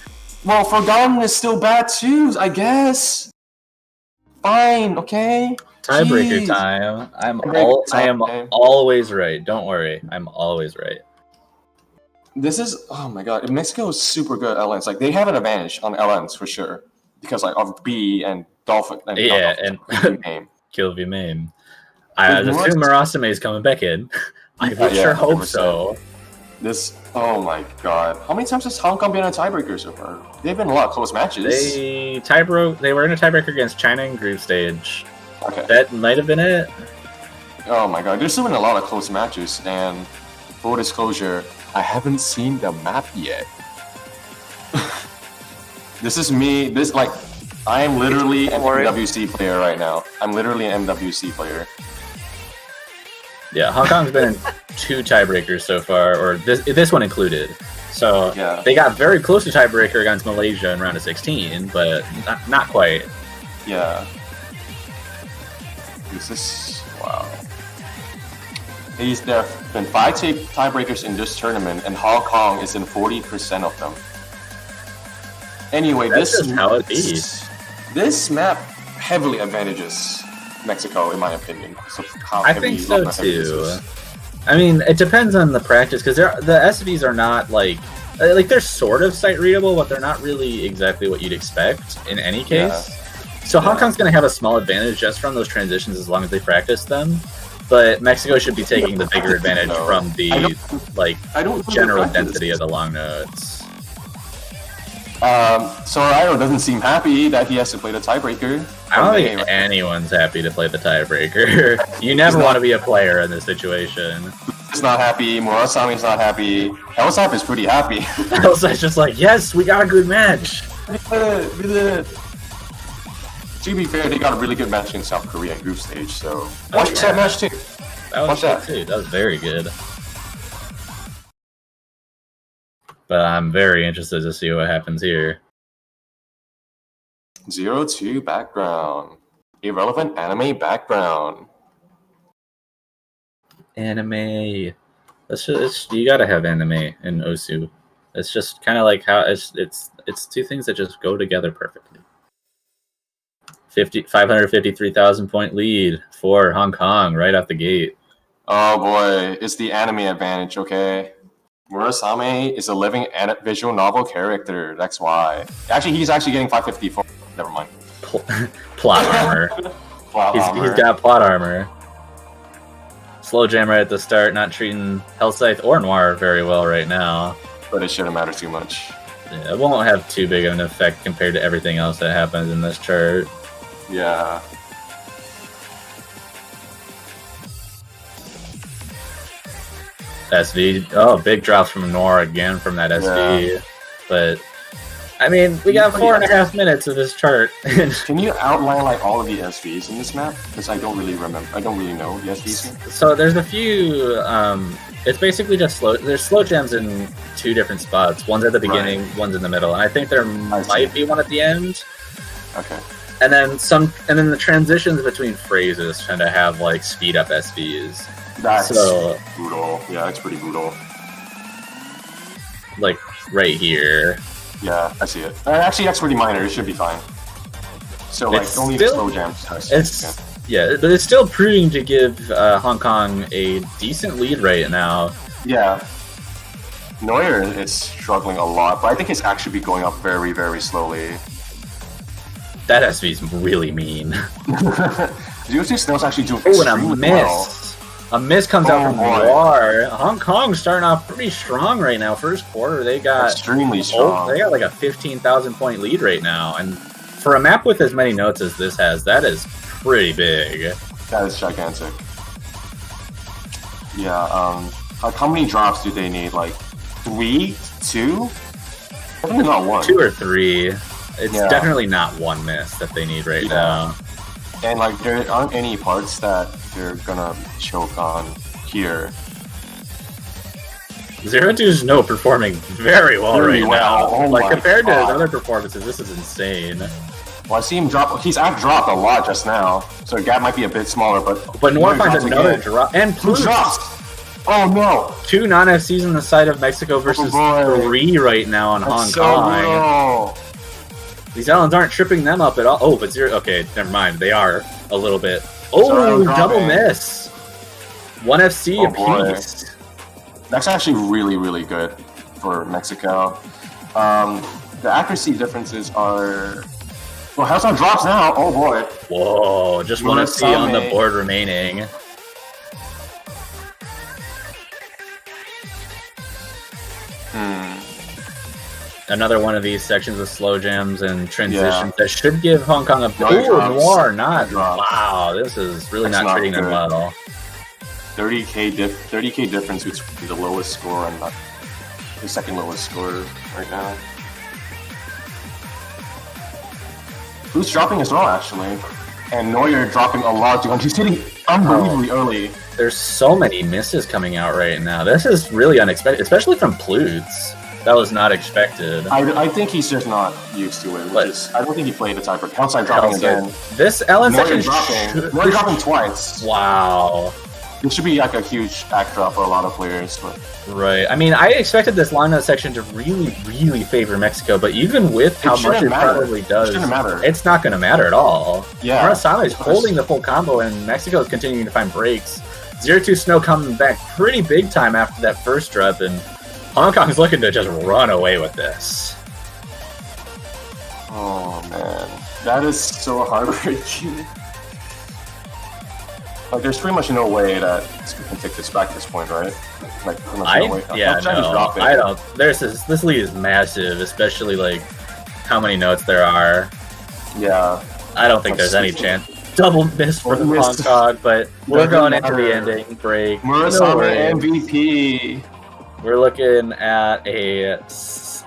Well, Forgotten is still bad too, I guess. Fine, okay? Tiebreaker time. I am always right. Don't worry. I'm always right. This is, oh my god, Mexico is super good at LNs. Like, they have an advantage on LNs for sure. Because, like, of B and Dolphin. And and Kill V Main. I assume Murasame is coming back in. I would sure hope so. This, oh my god. How many times has Hong Kong been in a tiebreaker so far? They've been a lot of close matches. They were in a tiebreaker against China in group stage. Okay. That might have been it. Oh my god, there's still been a lot of close matches, and full disclosure, I haven't seen the map yet. This is me, I am literally an MWC player right now. I'm literally an MWC player. Yeah, Hong Kong's been in 2 tiebreakers so far, or this one included. So they got very close to tiebreaker against Malaysia in round of 16, but not quite. Yeah. This is, wow. There have been 5 tiebreakers in this tournament, and Hong Kong is in 40% of them. Anyway, this this map heavily advantages Mexico, in my opinion. So I think so too. I mean, it depends on the practice because the SVs are not like they're sort of sight readable, but they're not really exactly what you'd expect in any case. Yeah. So Hong Kong's going to have a small advantage just from those transitions as long as they practice them. But Mexico should be taking the bigger advantage from the general density of the long notes. Soraya doesn't seem happy that he has to play the tiebreaker. I don't think anyone's happy to play the tiebreaker. You never want to be a player in this situation. is not happy. Murasame is not happy. Elsap is pretty happy. Elsap's just like, yes, we got a good match. We did it. To be fair, they got a really good match in South Korea group stage, so watch that match too. That was Watch that. good too. That was very good. But I'm very interested to see what happens here. 0-2 background. Irrelevant anime background. Anime. You gotta have anime in Osu. It's just kind of like how it's two things that just go together perfectly. 553,000 point lead for Hong Kong right out the gate. Oh boy, it's the anime advantage, okay? Murasame is a living visual novel character, that's why. Actually, he's actually getting 554. Never mind. Plot armor. He's got plot armor. Slow jam right at the start, not treating Hellscythe or Noir very well right now. But it shouldn't matter too much. Yeah, it won't have too big of an effect compared to everything else that happens in this chart. Yeah. SV. Oh, big drops from Noir again from that SV. Yeah. But, I mean, we got 4.5 minutes of this chart. Can you outline like all of the SVs in this map? Because I don't really remember. I don't really know the SVs. So there's a few. It's basically just slow. There's slow gems in 2 different spots. One's at the beginning, one's in the middle, and I think there might be one at the end. Okay. And then the transitions between phrases tend to have like speed up SVs. That's brutal. Yeah, that's pretty brutal. Like right here. Yeah, I see it. Actually, that's pretty minor. It should be fine. So like only the slow jams. But it's still proving to give Hong Kong a decent lead right now. Yeah. Neuer is struggling a lot, but I think it's actually going up very, very slowly. That SV is really mean. 0-2 Snow's actually doing extremely well. A miss comes out from boy. Noir. Hong Kong starting off pretty strong right now. First quarter, they got extremely strong. They got like a 15,000 point lead right now, and for a map with as many notes as this has, that is pretty big. That is gigantic. Yeah. Like how many drops do they need? Like 3, 2? Definitely not 1. 2 or 3. It's definitely not 1 miss that they need right now. And like there aren't any parts that they're gonna choke on here. 0-2's performing very well really right now. Oh like compared to his other performances, this is insane. Well, I see him drop. He's dropped a lot just now, so the gap might be a bit smaller. But Noir finds another drop and Two drops. Oh no! 2 non-FCs on the side of Mexico versus 3 right now on Hong Kong. These islands aren't tripping them up at all. Oh, but 0. Okay, never mind. They are a little bit. Oh, double miss. 1 FC apiece. That's actually really, really good for Mexico. The accuracy differences are. Well, Hellstar drops now. Oh boy. Whoa, just 1 FC on the board remaining. Another one of these sections of slow jams and transitions that should give Hong Kong a Noir, not wow. This is really not treating them well. 30k difference between the lowest score and the second lowest score right now. Who's dropping as well, actually? And Neuer dropping a lot. He's hitting unbelievably early. There's so many misses coming out right now. This is really unexpected, especially from Plutes. That was not expected. I think he's just not used to it. I don't think he played the type of outside dropping again. This Ellen section Neuer dropping twice. Wow. It should be like a huge backdrop for a lot of players. But. Right. I mean, I expected this lineup section to really, really favor Mexico, but even with how much it probably does, it's not going to matter at all. Yeah. Murasame is holding the full combo, and Mexico is continuing to find breaks. 0-2 Snow coming back pretty big time after that first drop, and Hong Kong's looking to just run away with this. Oh, man. That is so heartbreaking. Like, there's pretty much no way that we can take this back at this point, right? Like, pretty much no way. I don't. This lead is massive, especially like how many notes there are. Yeah. I don't think there's any chance. double miss for the Hong Kong, but we're Doesn't going into the matter. ending break. Murasame No worries. MVP. We're looking at a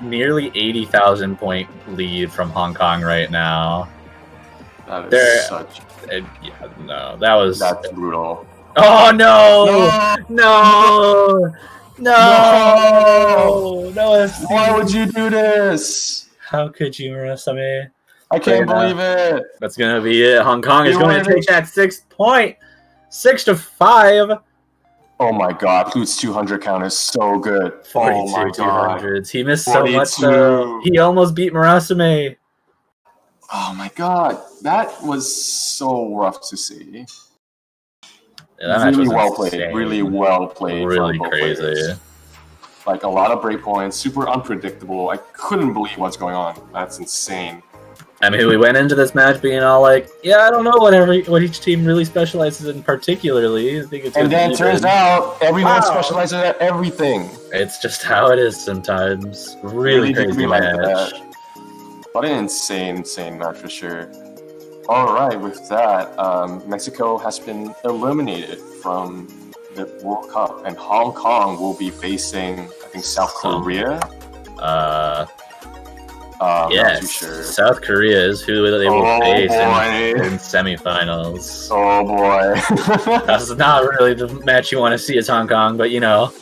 nearly 80,000 point lead from Hong Kong right now. That is There- such. Yeah, no, that was. That's brutal. Oh no! No! No! No! Why would you do this? How could you, Murasame? I can't Bring it believe it. That's gonna be it. Hong Kong is You going to wanted take it- that 6 point. 6-5. Oh my god, Plute's 200 count is so good. 42 Oh my god. 200s. He missed so much 42. though. He almost beat Murasame. Oh my god, that was so rough to see. Yeah, that match Really was well insane. played. Really well played. Really from both crazy. players. Like a lot of break points, super unpredictable. I couldn't believe what's going on. That's insane. I mean, we went into this match being all like, yeah, I don't know what each team really specializes in particularly. I think it's And then it turns out everyone Wow. specializes at everything. it's just how it is sometimes. Really do crazy be like match. that. What an insane match for sure. All right, with that, Mexico has been eliminated from the World Cup, and Hong Kong will be facing, I think, South Korea. Not too Yes, sure. South Korea is who they will Oh, face boy. in semifinals. Oh boy. That's not really the match you want to see as Hong Kong, but you know,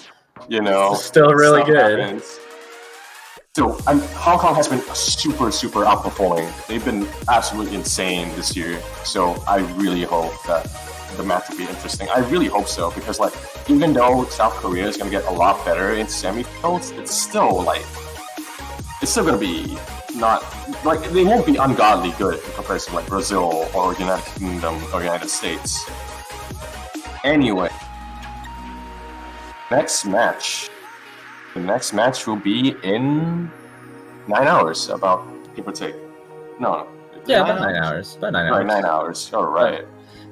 You know, Still really stuff good. happens. So Hong Kong has been super outperforming. They've been absolutely insane this year. So I really hope that the match will be interesting. I really hope so because like even though South Korea is gonna get a lot better in semifinals, it's still gonna be not like they won't be ungodly good in comparison to like Brazil or United Kingdom or United States. Anyway. Next match. The next match will be in 9 hours, about give or take. No. yeah, about 9 hours. About 9 hours. Right, 9 hours. All right.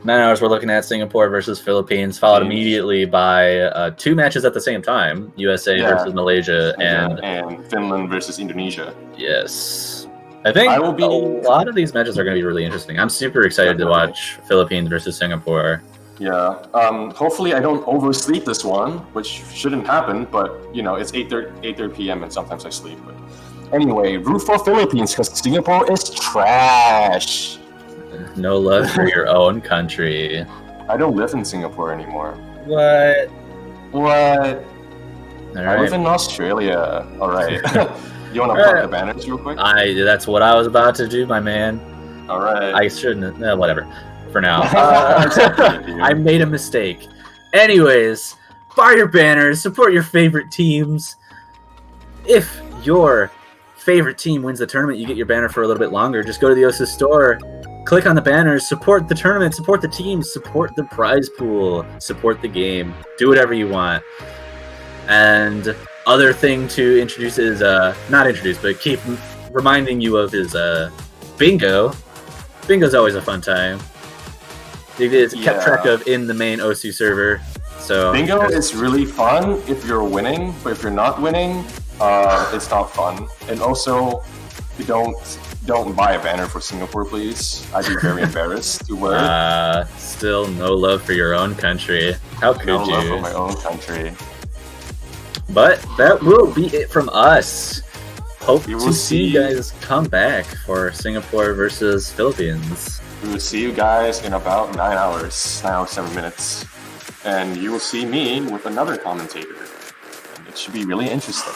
9 hours. We're looking at Singapore versus Philippines, followed Yes. immediately by 2 matches at the same time: USA Yeah. versus Malaysia, and Finland versus Indonesia. yes. I think I will be- a lot of these matches are going to be really interesting. I'm super excited to Definitely. watch Philippines versus Singapore. Yeah. Hopefully I don't oversleep this one, which shouldn't happen, but you know, it's 8:30 p.m. and sometimes I sleep. But anyway, root for Philippines because Singapore is trash. No love for your own country. I don't live in Singapore anymore. What? What? All I live right. in Australia. All right. You want to All plug right. the banners real quick? That's what I was about to do, my man. All right. I shouldn't. Whatever. For now, Exactly, dude. I made a mistake. Anyways, buy your banners, support your favorite teams. If your favorite team wins the tournament, you get your banner for a little bit longer. Just go to the OSIS store, click on the banners, support the tournament, support the teams, support the prize pool, support the game. Do whatever you want. And other thing to introduce is not introduce, but keep reminding you of is bingo. Bingo's always a fun time. It's kept Yeah. track of in the main OSU server. So Bingo is really fun if you're winning, but if you're not winning, it's not fun. And also, you don't buy a banner for Singapore, please. I'd be very embarrassed to wear it. Still no love for your own country. How could No love for you? my own country. But that will be it from us. Hope We to will see see- you guys come back for Singapore versus Philippines. We will see you guys in about 9 hours, 7 minutes. And you will see me with another commentator. And it should be really interesting.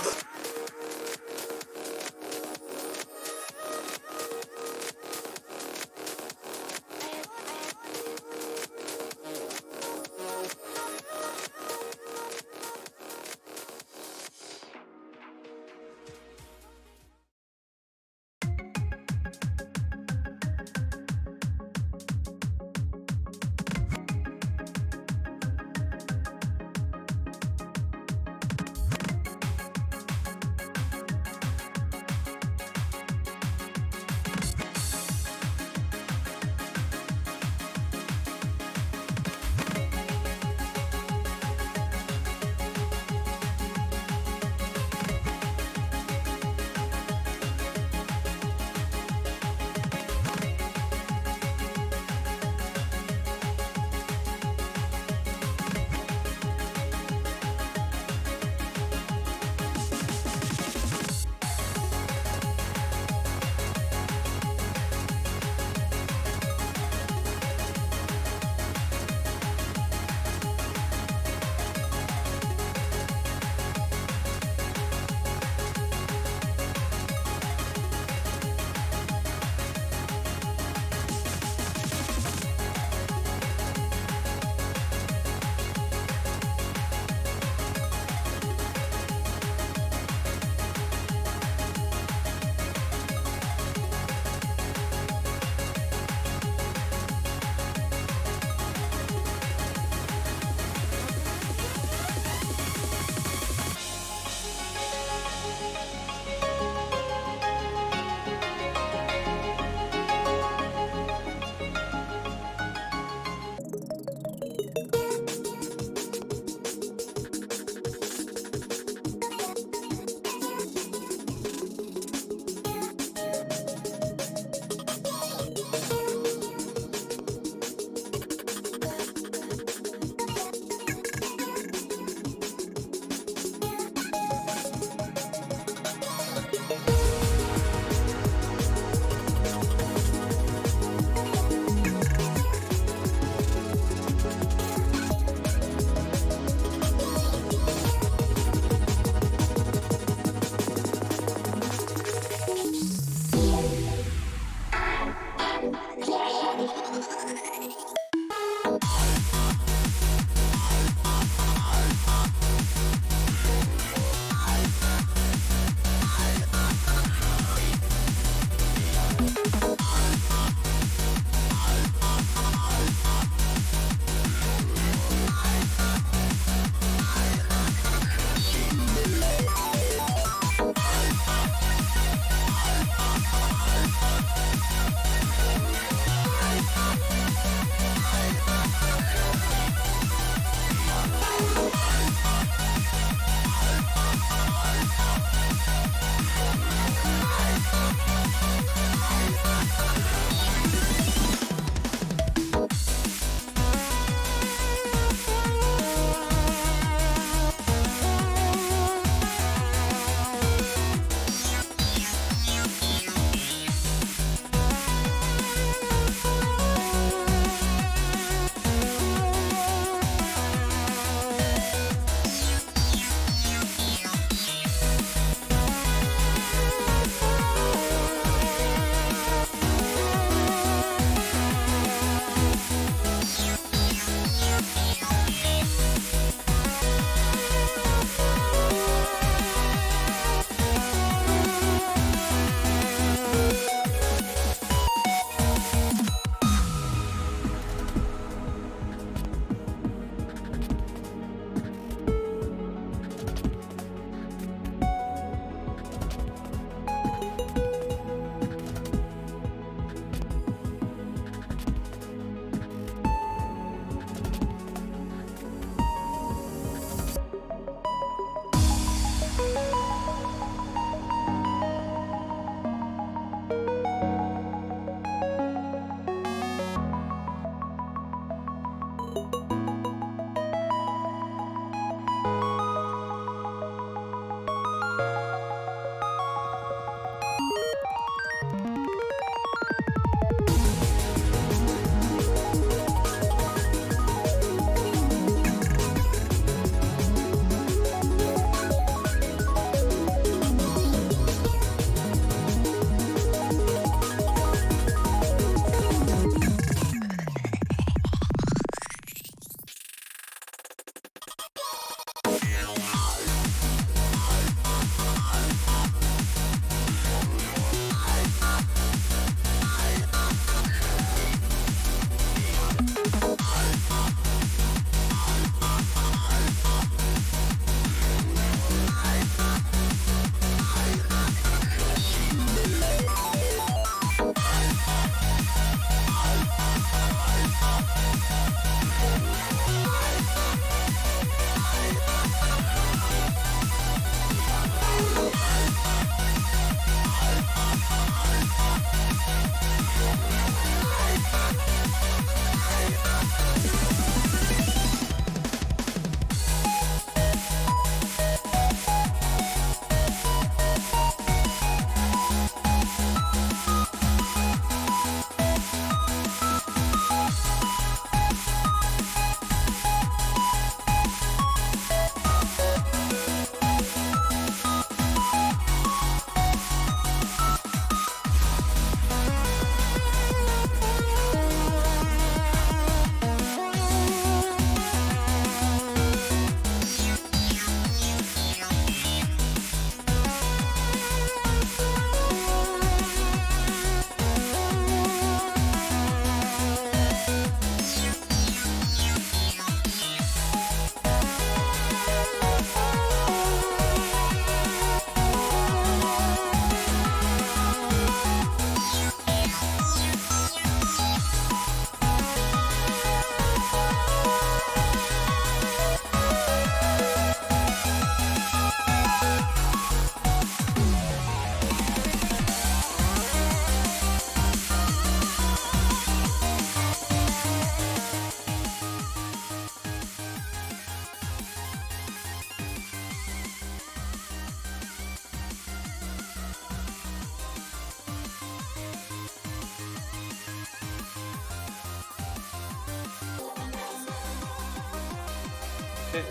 Okay.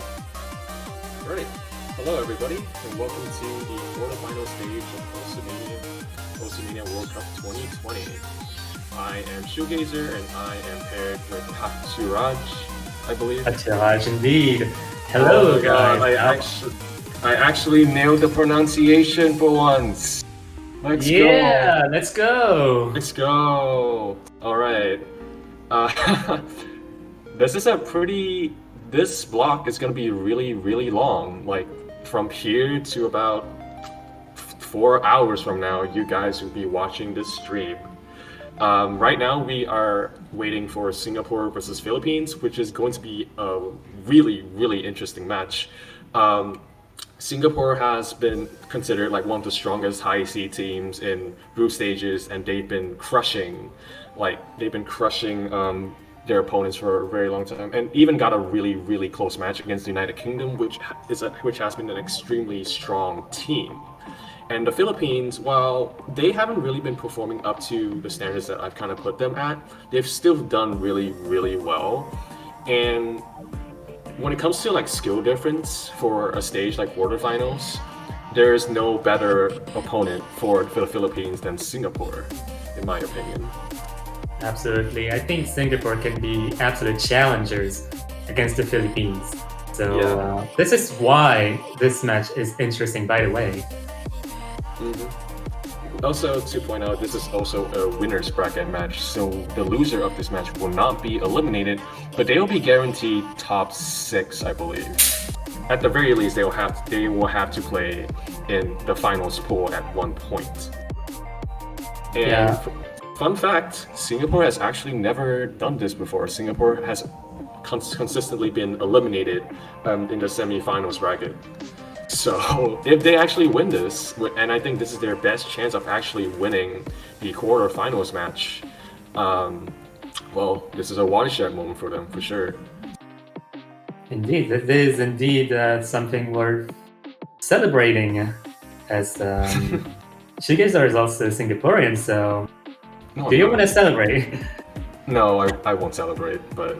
Alright. Hello, everybody, and welcome to the quarterfinal stage of Oceania World Cup 2020. I am Shoegazer, and I am paired with Hakuraj, I believe. Hakuraj, indeed. Hello, Oh, God, guys. I actually nailed the pronunciation for once. Let's Yeah, go. let's go. Let's go. All right. This is a pretty. This block is gonna be really, really long. Like from here to about 4 hours from now, you guys will be watching this stream. Right now, we are waiting for Singapore versus Philippines, which is going to be a really, really interesting match. Singapore has been considered like one of the strongest high seed teams in group stages, and they've been crushing their opponents for a very long time, and even got a really, really close match against the United Kingdom, which has been an extremely strong team. And the Philippines, while they haven't really been performing up to the standards that I've kind of put them at, they've still done really, really well. And when it comes to like skill difference for a stage like quarterfinals, there is no better opponent for the Philippines than Singapore, in my opinion. Absolutely. I think Singapore can be absolute challengers against the Philippines. So Yeah. This is why this match is interesting, by the way. Also, to point out, this is also a winner's bracket match, so the loser of this match will not be eliminated, but they will be guaranteed top 6, I believe. At the very least, they will have to play in the finals pool at one point. And Yeah. Fun fact, Singapore has actually never done this before. Singapore has consistently been eliminated in the semi-finals bracket. So if they actually win this, and I think this is their best chance of actually winning the quarterfinals match, well, this is a watershed moment for them, for sure. Indeed, this is indeed something worth celebrating, as Shigezawa is also Singaporean, so No, do you no. want to celebrate? No, I won't celebrate, but...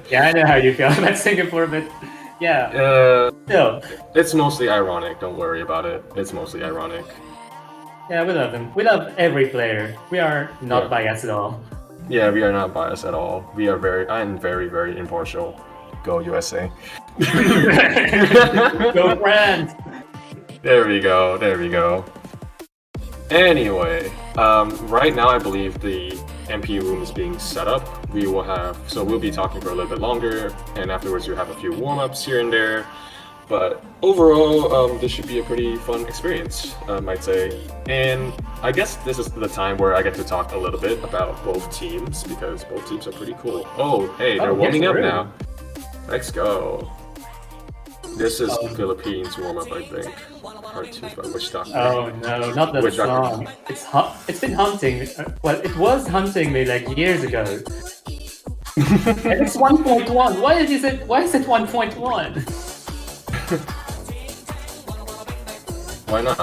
Yeah, I know how you feel about Singapore, but yeah, still. It's mostly ironic, don't worry about it. It's mostly ironic. Yeah, we love them. We love every player. We are not Yeah. biased at all. Yeah, we are not biased at all. I am very, very impartial. Go USA. Go France! There we go. Anyway, right now I believe the MP room is being set up. We'll be talking for a little bit longer, and afterwards we'll have a few warm-ups here and there. But overall, this should be a pretty fun experience, I might say. And I guess this is the time where I get to talk a little bit about both teams, because both teams are pretty cool. Oh, hey, they're warming up now. Let's go. This is Philippines warm-up, I think. Cartoons by which doctor? Oh no, not that Which song. It's been haunting. Well, it was haunting me like years ago. And it's 1.1. Why is it 1.1? Why not?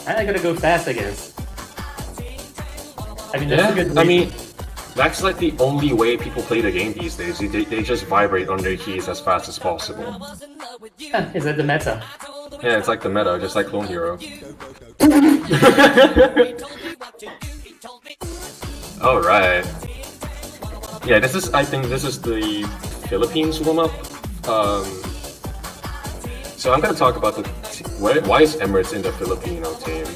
I gotta go fast, I guess. I mean, that's a good I reason. mean, that's like the only way people play the game these days. They just vibrate on their keys as fast as possible. Yeah, is that the meta? Yeah, it's like the meta, just like Clone Hero. Alright. Yeah, I think this is the Philippines warm-up. So I'm gonna talk about why is Emirates in the Filipino team?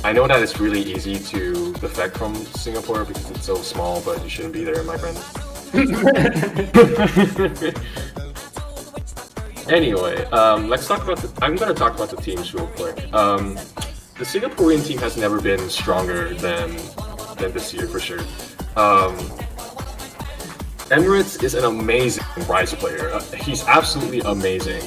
I know that it's really easy to defect from Singapore because it's so small, but you shouldn't be there, my friend. Anyway, I'm gonna talk about the teams real quick. The Singaporean team has never been stronger than this year for sure. Emirates is an amazing Rise player. He's absolutely amazing.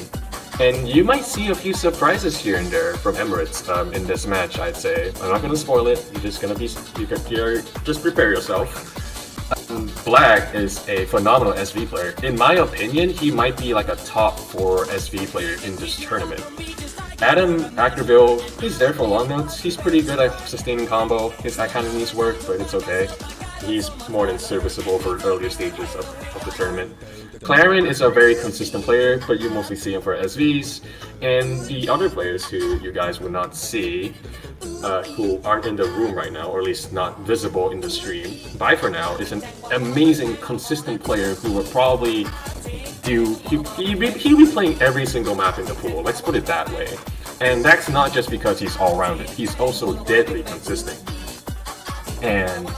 And you might see a few surprises here and there from Emirates in this match, I'd say. I'm not gonna spoil it. Just prepare yourself. Black is a phenomenal SV player. In my opinion, he might be like a top 4 SV player in this tournament. Adam Ackerville, he's there for long notes. He's pretty good at sustaining combo. That kind of needs work, but it's okay. he's more than serviceable for earlier stages of the tournament. Claren is a very consistent player, but you mostly see him for SVs. And the other players who you guys would not see, who aren't in the room right now, or at least not visible in the stream, Bye for now is an amazing, consistent player who will probably he'll be playing every single map in the pool. Let's put it that way. And that's not just because he's all-rounded. He's also deadly consistent. And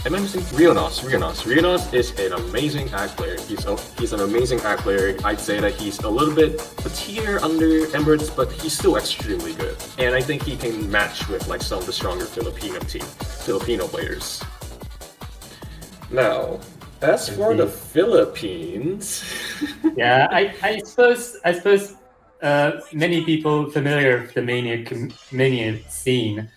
I mentioned Rionos. Rionos is an amazing act player. He's an amazing act player. I'd say that he's a little bit a tier under Emirates, but he's still extremely good. And I think he can match with like some of the stronger Filipino players. Now, as for the Philippines, Yeah, I suppose many people familiar with the mania scene.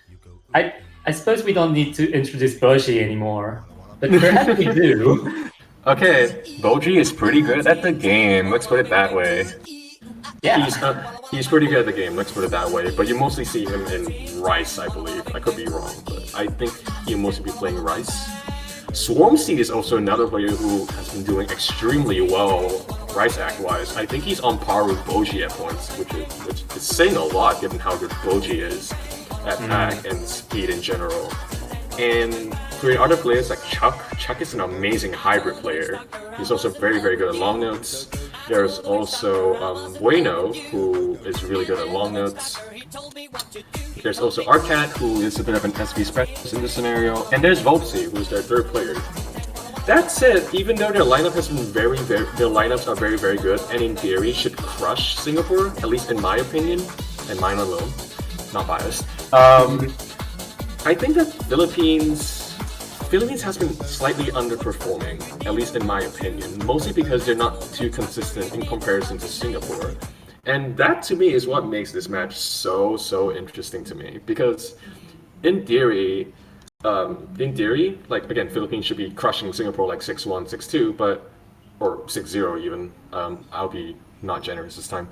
I suppose we don't need to introduce Boji anymore, but perhaps we do. okay, Boji is pretty good at the game. Let's put it that way. Yeah, He's pretty good at the game. Let's put it that way. But you mostly see him in Rice, I believe. I could be wrong, but I think he'll mostly be playing Rice. Swarmseed is also another player who has been doing extremely well Rice Act-wise. I think he's on par with Boji at points, which is saying a lot given how good Boji is at act and speed in general. And for the other players like Chuck is an amazing hybrid player. He's also very, very good at long notes. There's also Bueno, who is really good at long notes. There's also Arcat, who is a bit of an SV specialist in this scenario. And there's Volpsy, who's their third player. That said, even though their lineup has been their lineups are very, very good, and in theory should crush Singapore, at least in my opinion, and mine alone, not biased. I think that Philippines has been slightly underperforming, at least in my opinion, mostly because they're not too consistent in comparison to Singapore. And that to me is what makes this match so interesting to me, because in theory, like again, Philippines should be crushing Singapore like 6-1, 6-2, but or 6-0 even. I'll be not generous this time.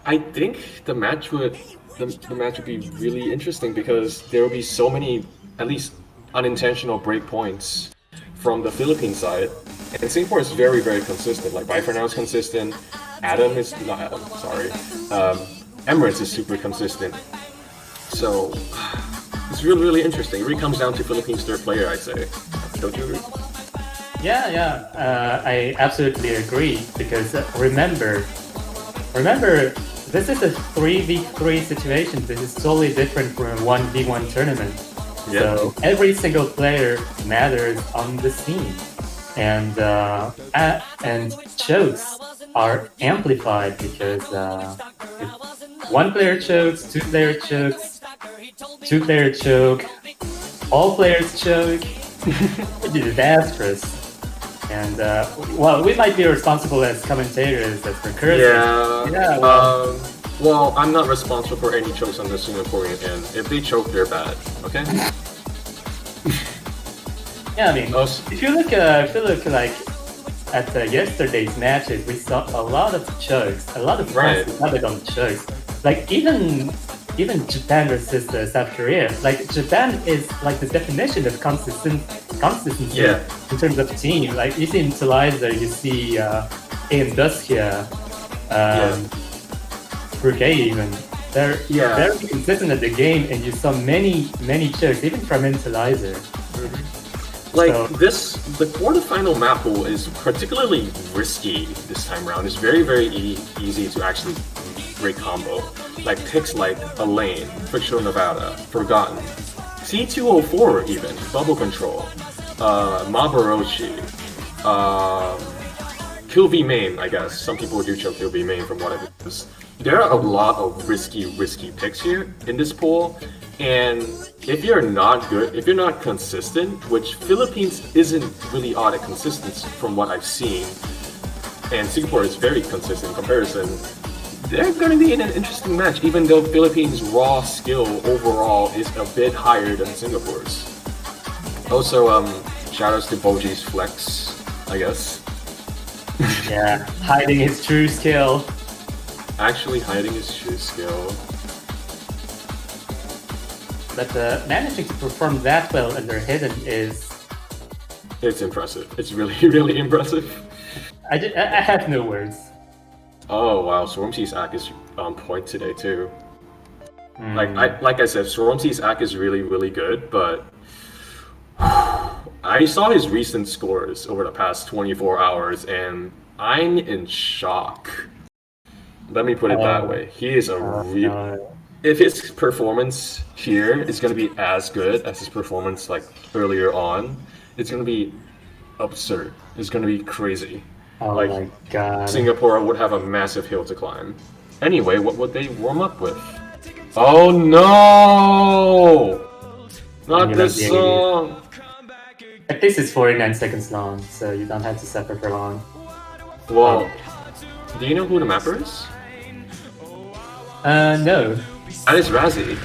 I think the match would be really interesting because there will be so many, at least unintentional break points from the Philippine side. And Singapore is very, very consistent. Like, Bye for now is consistent. Emirates is super consistent. So, it's really, really interesting. It really comes down to Philippines' third player, I'd say. Don't you agree? yeah. I absolutely agree because remember, this is a 3v3 situation. This is totally different from a 1v1 tournament. Yeah. So every single player matters on the scene, and chokes are amplified because if one player chokes, two player chokes, two player choke, all players choke. It's disastrous. And well, we might be responsible as commentators, as recursors. Yeah. Well, Well, I'm not responsible for any chokes on the Singaporean end. If they choke, they're bad. Okay. yeah. I mean, if you look like at yesterday's matches, we saw a lot of chokes, a lot of Right. fans on chokes. Like even Japan versus South Korea. Like Japan is like the definition of consistency Yeah. in terms of team. Like you see in Talizer, you see Induskia, Brigade even. They're very consistent at the game, and you saw many chokes even from Intelizer. Like So- the quarterfinal map pool is particularly risky this time around. It's very, very easy to actually break combo. Like picks like Elaine, Fictional Nevada, Forgotten, C204 even, Bubble Control, Mabaroshi, Kill V main, I guess. Some people do choke Kill V main from what I've noticed. There are a lot of risky picks here in this pool. And if you're not good, if you're not consistent, which Philippines isn't really odd at consistency from what I've seen, and Singapore is very consistent in comparison, they're going to be in an interesting match, even though Philippines' raw skill overall is a bit higher than Singapore's. Also, shoutouts to Boji's flex, I guess. Yeah, hiding his true skill. Actually hiding his true skill. but managing to perform that well under Hidden is... It's impressive. It's really, really impressive. I have no words. Oh wow, Swarmsy's act is on point today too. Mm. Like I said, Swarmsy's act is really, really good, but I saw his recent scores over the past 24 hours, and I'm in shock. Let me put it that way. He is a real. No. If his performance here is going to be as good as his performance like earlier on, it's going to be absurd. It's going to be crazy. Oh Like, my god. Singapore would have a massive hill to climb. Anyway, what would they warm up with? Oh no! Not You're this not song! At least it's 49 seconds long, so you don't have to suffer for long. Whoa. Do you know who the mapper is? No. That is Razzie.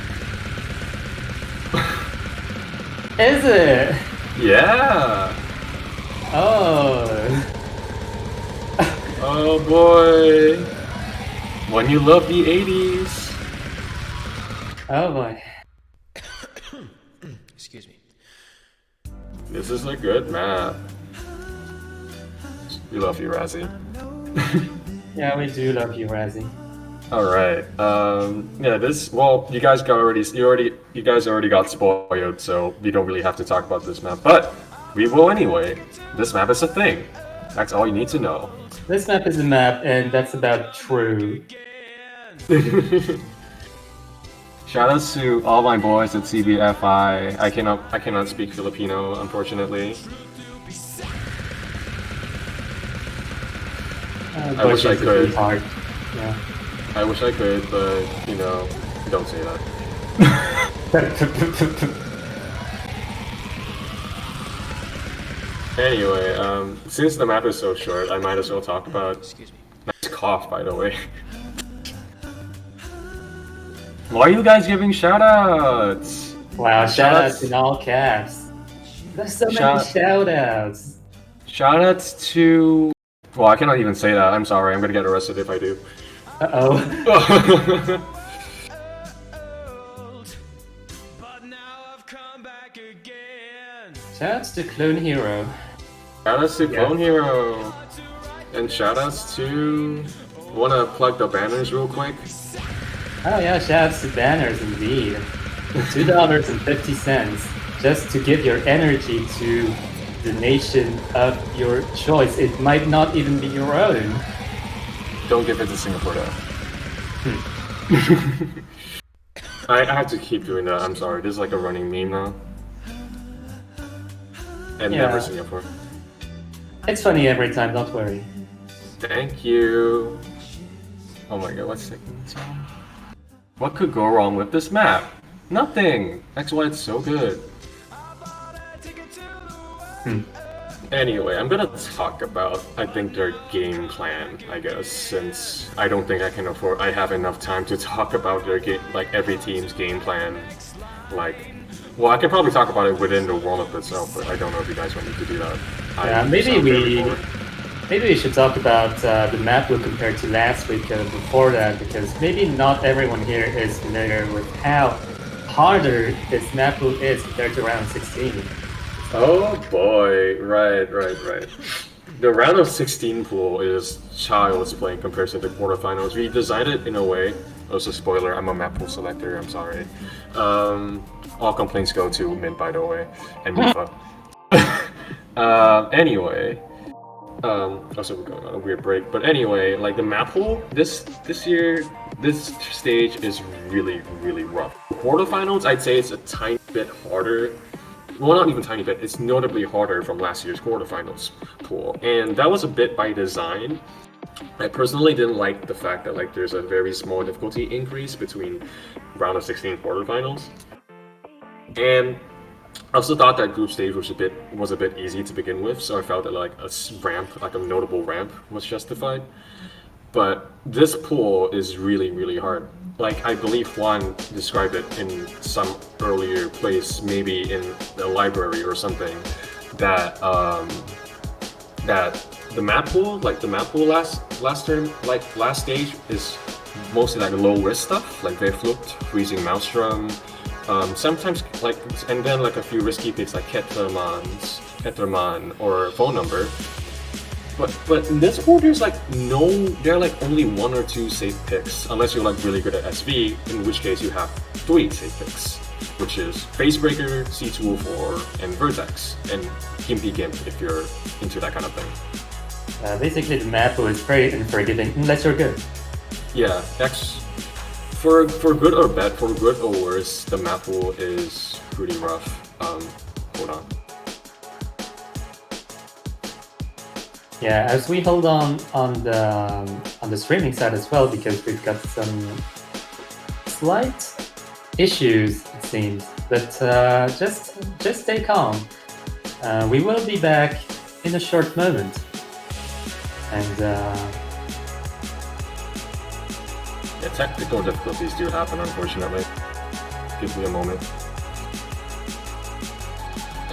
Is it? Yeah! Oh. Oh boy! When you love the 80s! Oh boy. Excuse me. This is a good map. We love you, Razzie. Yeah, we do love you, Razzie. Alright, yeah, this, well, you guys already got spoiled, so we don't really have to talk about this map, but we will anyway. This map is a thing. That's all you need to know. This map is a map, and that's about true. Shoutouts to all my boys at CBFI. I cannot speak Filipino, unfortunately. I wish I could. Hard. Yeah. I wish I could, but you know, don't say that. Anyway, since the map is so short, I might as well talk about. Excuse me. Nice cough, by the way. Why are you guys giving shoutouts? Wow, Shoutouts- shoutouts in all caps. There's so many Shout- shoutouts. Shoutouts to. Well, I cannot even say that. I'm sorry. I'm gonna get arrested if I do. Uh-oh. But now I've come back again. Shoutouts to Clone Hero. Shoutouts to Yeah. Clone Hero. And shoutouts to. Wanna plug the banners real quick? Oh yeah, shoutouts to banners indeed. $2.50 just to give your energy to the nation of your choice. It might not even be your own. Don't give it to Singapore though. I have to keep doing that. I'm sorry. This is like a running meme now. And Yeah. never Singapore. It's funny every time, don't worry. Thank you. Oh my god, what's taking so long? What could go wrong with this map? Nothing. That's why it's so good. Anyway, I'm gonna talk about, I think, their game plan, I guess, since I don't think I have enough time to talk about their game, like every team's game plan. Like, well, I can probably talk about it within the warm-up itself, but I don't know if you guys want me to do that. Yeah, maybe we should talk about the map pool compared to last week before that, because maybe not everyone here is familiar with how harder this map pool is compared to round 16. Oh boy, right. The round of 16 pool is child's play compared to the quarterfinals. We designed it in a way. Also, spoiler, I'm a map pool selector, I'm sorry. All complaints go to Mint, by the way, and Mifa. Anyway, also we're going on a weird break, but anyway, like the map pool, this year, this stage is really, really rough. Quarterfinals, I'd say it's a tiny bit harder. Well, not even tiny bit, it's notably harder from last year's quarterfinals pool. And that was a bit by design. I personally didn't like the fact that like there's a very small difficulty increase between round of 16 quarterfinals. And I also thought that group stage was a bit easy to begin with, so I felt that like a ramp, like a notable ramp, was justified. But this pool is really, really hard. Like, I believe Juan described it in some earlier place, maybe in the library or something, that that the map pool last term, like last stage, is mostly like low risk stuff, like they flipped, freezing Maelstrom, Sometimes and then a few risky picks like Ketterman or phone number. But in this pool, there are only 1 or 2 safe picks, unless you're really good at SV, in which case you have 3 safe picks, which is Facebreaker, C204, and Vertex, and Gimpy Gimp if you're into that kind of thing. Basically, the map pool is very unforgiving unless you're good. Yeah, for good or bad, for good or worse, the map pool is pretty rough. Hold on. Yeah, as we hold on the streaming side as well, because we've got some slight issues, it seems. But just stay calm. We will be back in a short moment. And yeah, technical difficulties do happen, unfortunately. Give me a moment.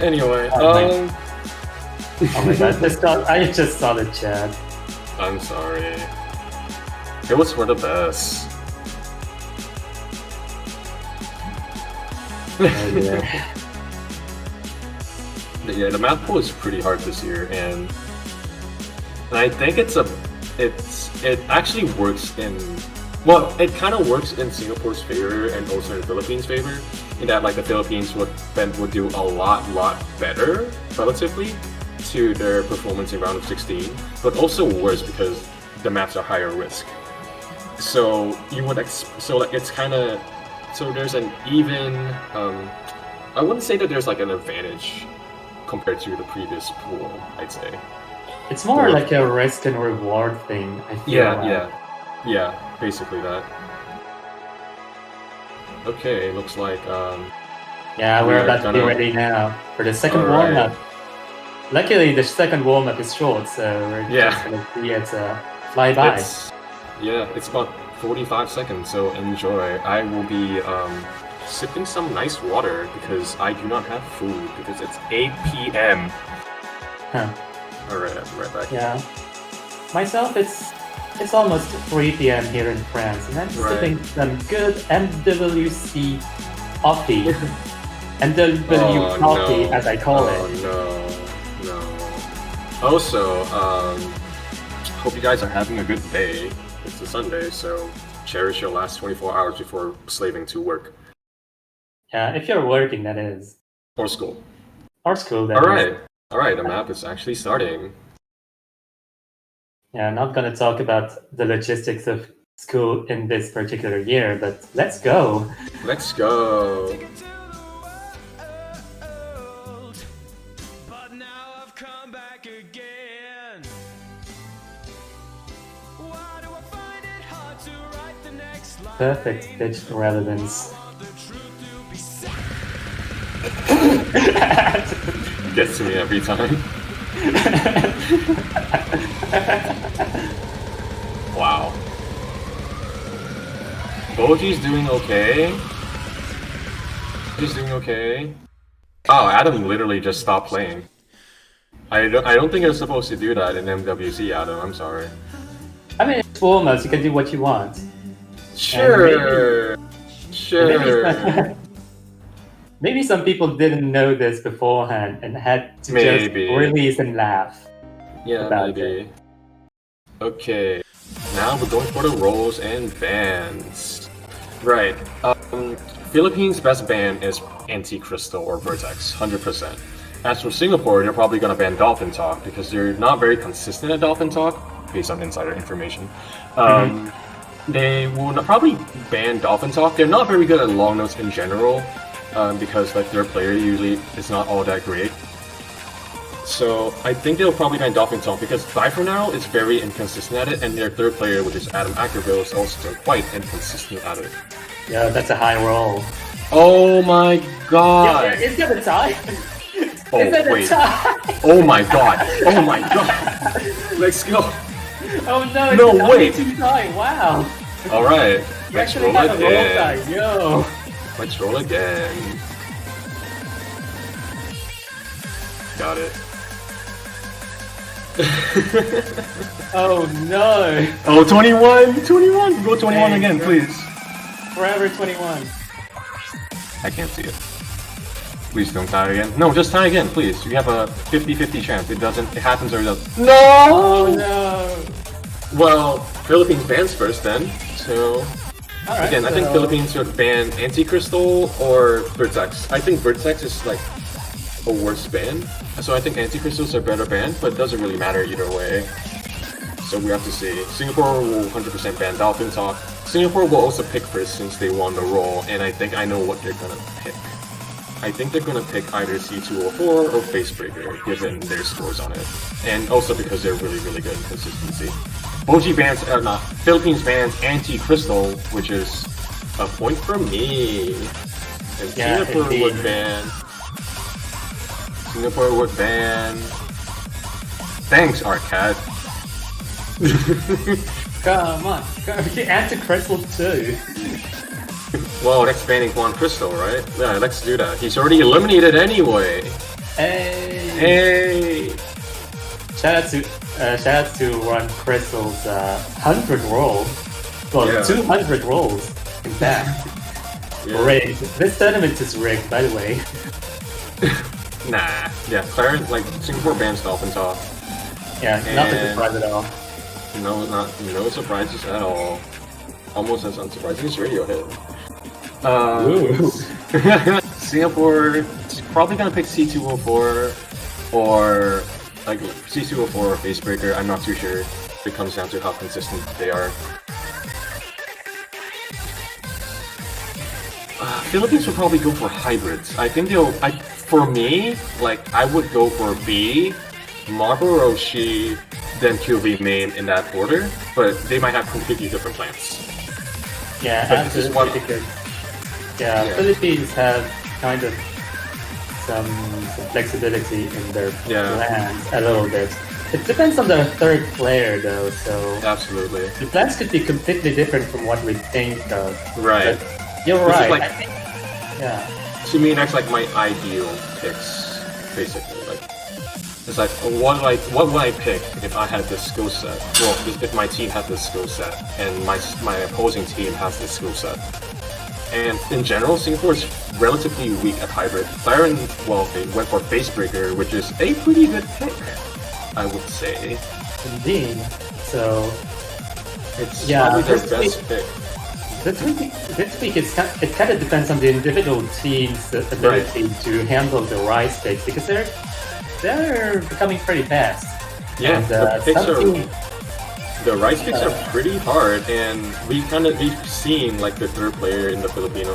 Anyway, oh my god, I just saw the chat. I'm sorry. It was for the best. Oh, yeah. Yeah, the map pool is pretty hard this year, and I think it actually works it kind of works in Singapore's favor and also in the Philippines' favor, in that the Philippines would do a lot better relatively to their performance in round of 16, but also worse because the maps are higher risk. So it's kind of there's an even I wouldn't say that there's an advantage compared to the previous pool, I'd say. It's more like a risk and reward thing, I feel. Yeah, basically that. Okay, looks like yeah, we're about to be ready now for the second warm-up. Luckily, the second warm-up is short, so we're just gonna see it fly by. It's about 45 seconds, so enjoy. I will be sipping some nice water because I do not have food because it's 8 p.m. Huh. Alright, I'll be right back. Yeah. Myself, it's almost 3 p.m. here in France, and I'm sipping some good MWC coffee. MW coffee, as I call it. No. Also, hope you guys are having a good day. It's a Sunday, so cherish your last 24 hours before slaving to work. Yeah, if you're working, that is. Or school. Or school, that is. Alright, the map is actually starting. Yeah, I'm not going to talk about the logistics of school in this particular year, but let's go. Let's go. But now I've come back again. Why do I find it hard to write the next line? Perfect pitch relevance. Gets to me every time. Wow. Boji's doing okay. He's doing okay. Oh, Adam literally just stopped playing. I don't think you're supposed to do that in MWC, Adam. I'm sorry. I mean, it's warm-ups. You can do what you want. Sure. Maybe some people didn't know this beforehand and had to just release and laugh. Yeah, maybe. Okay, now we're going for the roles and bans. Right. Philippines' best ban is Anti-Crystal or Vertex, 100%. As for Singapore, they're probably gonna ban Dolphin Talk because they're not very consistent at Dolphin Talk, based on insider information. They will probably ban Dolphin Talk. They're not very good at long notes in general. Because their player usually is not all that great. So I think they'll probably ban Dolphin Talk because Bifronaro is very inconsistent at it, and their third player, which is Adam Ackerville, is also quite inconsistent at it. Yeah, that's a high roll. Oh my god! Yeah, it's gonna tie. Oh wait! Oh my god! Oh my god! Let's go! Oh no! No wait! Tie. Wow! All right, let's roll again. Yo! Let's roll again. Got it. Oh no! Oh, 21! 21! Go 21 again, please. Forever 21. I can't see it. Please don't tie again. No, just tie again, please. You have a 50-50 chance. It happens or it doesn't. No! Oh no! Well, Philippines bans first then. So, Alright, again, I think Philippines would ban Anti-Crystal or Vertex. I think Vertex is like a worse ban. So I think Anti-Crystals are better banned, but it doesn't really matter either way. So we have to see. Singapore will 100% ban Dolphin Talk. Singapore will also pick first since they won the roll, and I think I know what they're gonna pick. I think they're gonna pick either C204 or Facebreaker, given their scores on it. And also because they're really, really good in consistency. OG bans, Philippines bans Anti-Crystal, which is a point for me. And Singapore would ban... Singapore would ban... Thanks, Arcad. Come on. Anti-Crystal too. Well, that's banning Juan Crystal, right? Yeah, let's do that. He's already eliminated anyway. Hey! Hey! Shout out to Juan Crystal's 100 rolls. Well, Yeah. 200 rolls, in fact. Yeah. Rigged. This tournament is rigged, by the way. Nah. Yeah, Clarence, like, Singapore bans Dolphin Talk. Yeah, not a surprise at all. No surprises at all. Almost as unsurprising as Radiohead. Singapore is probably gonna pick C204 or like C204 or Facebreaker. I'm not too sure. It comes down to how consistent they are. Philippines will probably go for hybrids. I think for me, like I would go for B, Marble Roshi, then QV main in that order, but they might have completely different plans. Yeah, But this is what- because Philippines have kind of some flexibility in their plans a little bit. It depends on the third player though, so Absolutely. the plans could be completely different from what we think of. Right. But you're This is right. like- I think, yeah. To me, that's like my ideal picks, basically. Like, it's like, what would I pick if I had this skill set? Well, if my team had this skill set, and my opposing team has this skill set. And in general, Singapore is relatively weak at hybrid. Byron, well, they went for Facebreaker, which is a pretty good pick, I would say. Indeed. So It's Yeah, probably their this best week- pick. this week it kind of depends on the individual team's ability to handle the rise picks because they're becoming pretty fast. Yeah, And, the picks some are... team- The rice picks are pretty hard, and we've seen like the third player in the Filipino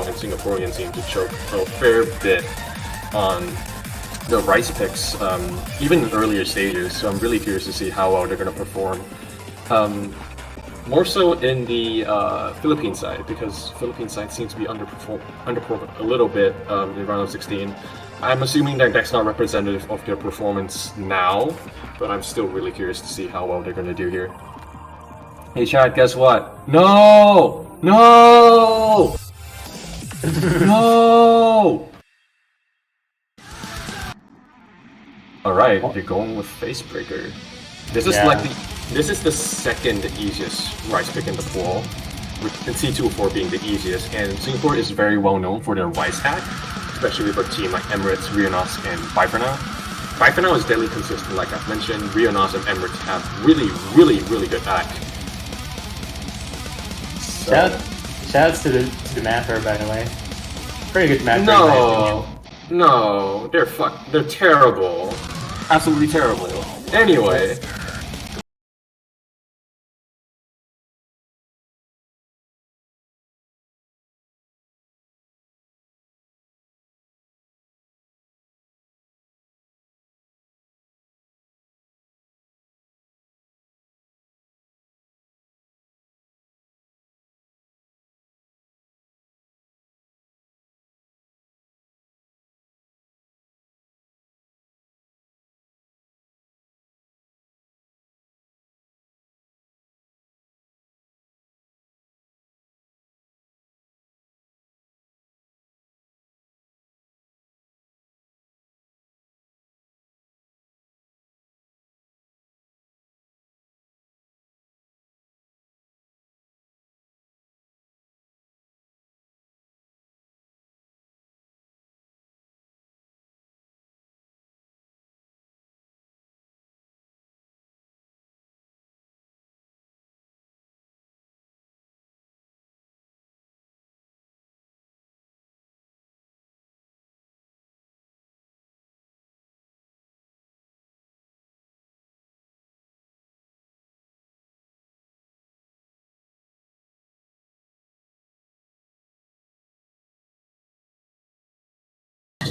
and Singaporean scene to choke a fair bit on the rice picks, even in earlier stages. So I'm really curious to see how well they're gonna perform. More so in the Philippine side, because Philippine side seems to be underperforming a little bit in round of 16. I'm assuming that that's not representative of their performance now, but I'm still really curious to see how well they're gonna do here. Hey Chad, guess what? No! No! No! Alright, you're going with Facebreaker. This is this is the second easiest rice pick in the pool, with C204 being the easiest, and Singapore is very well known for their rice hack, especially for a team like Emirates, Rionas, and Vipernow. Vipernow is deadly consistent, like I've mentioned. Rionas and Emirates have really, really, really good hack. Shouts to the mapper, by the way. Pretty good mapper. No, they're terrible. Absolutely terrible. Anyway,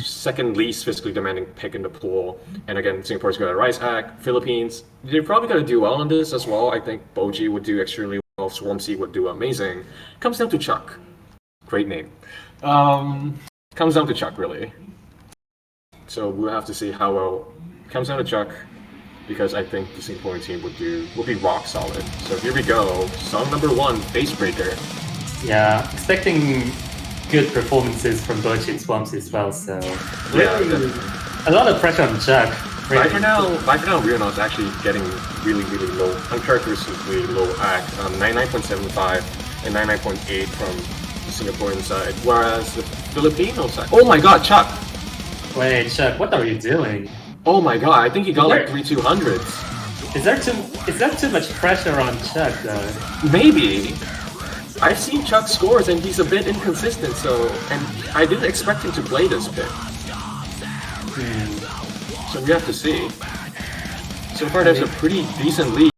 second least physically demanding pick in the pool. And again, Singapore's got a Rise Act. Philippines, they're probably going to do well on this as well. I think Boji would do extremely well. Swansea would do amazing. Comes down to Chuck. Great name. Comes down to Chuck, really. So we'll have to see how well it comes down to Chuck, because I think the Singaporean team would be rock solid. So here we go. Song number 1, Facebreaker. Yeah, expecting good performances from both Swamps as well. So really, a lot of pressure on Chuck. By for now, Rionaut's actually getting really low, uncharacteristically low act. 99.75 and 99.8 from the Singaporean side, whereas the Filipino side. Oh my God, Chuck! Wait, Chuck, what are you doing? Oh my God, I think he got like 3-200s. Is that too much pressure on Chuck though? Maybe. I've seen Chuck scores and he's a bit inconsistent, and I didn't expect him to play this pick. So we have to see. So far there's a pretty decent lead.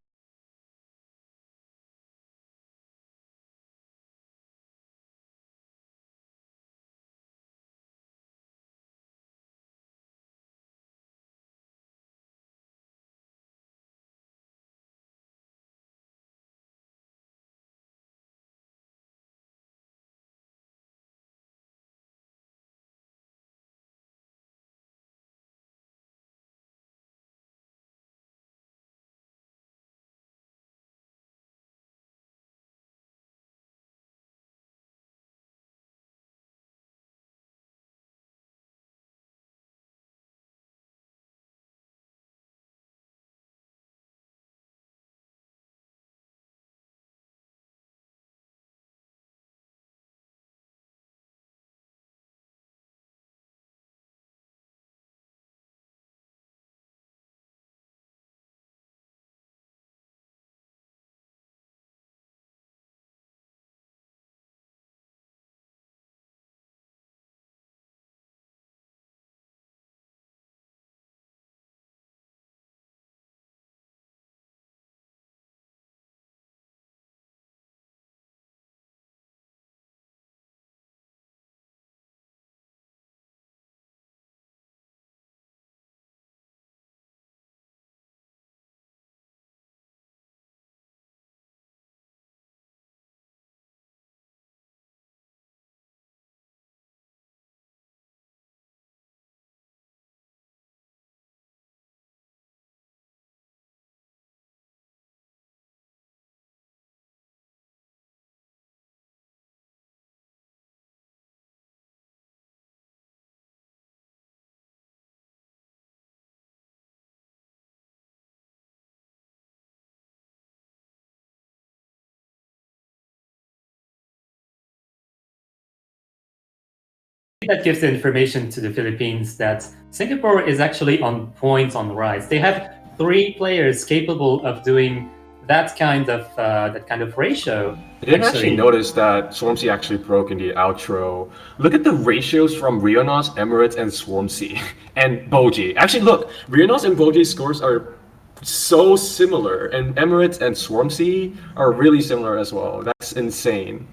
That gives the information to the Philippines that Singapore is actually on point on Rise. They have 3 players capable of doing that kind of ratio. I didn't actually notice that Swansea actually broke in the outro. Look at the ratios from Rionaut's, Emirates, and Swansea, and Boji. Actually, look, Rionaut's and Boji's scores are so similar, and Emirates and Swansea are really similar as well. That's insane.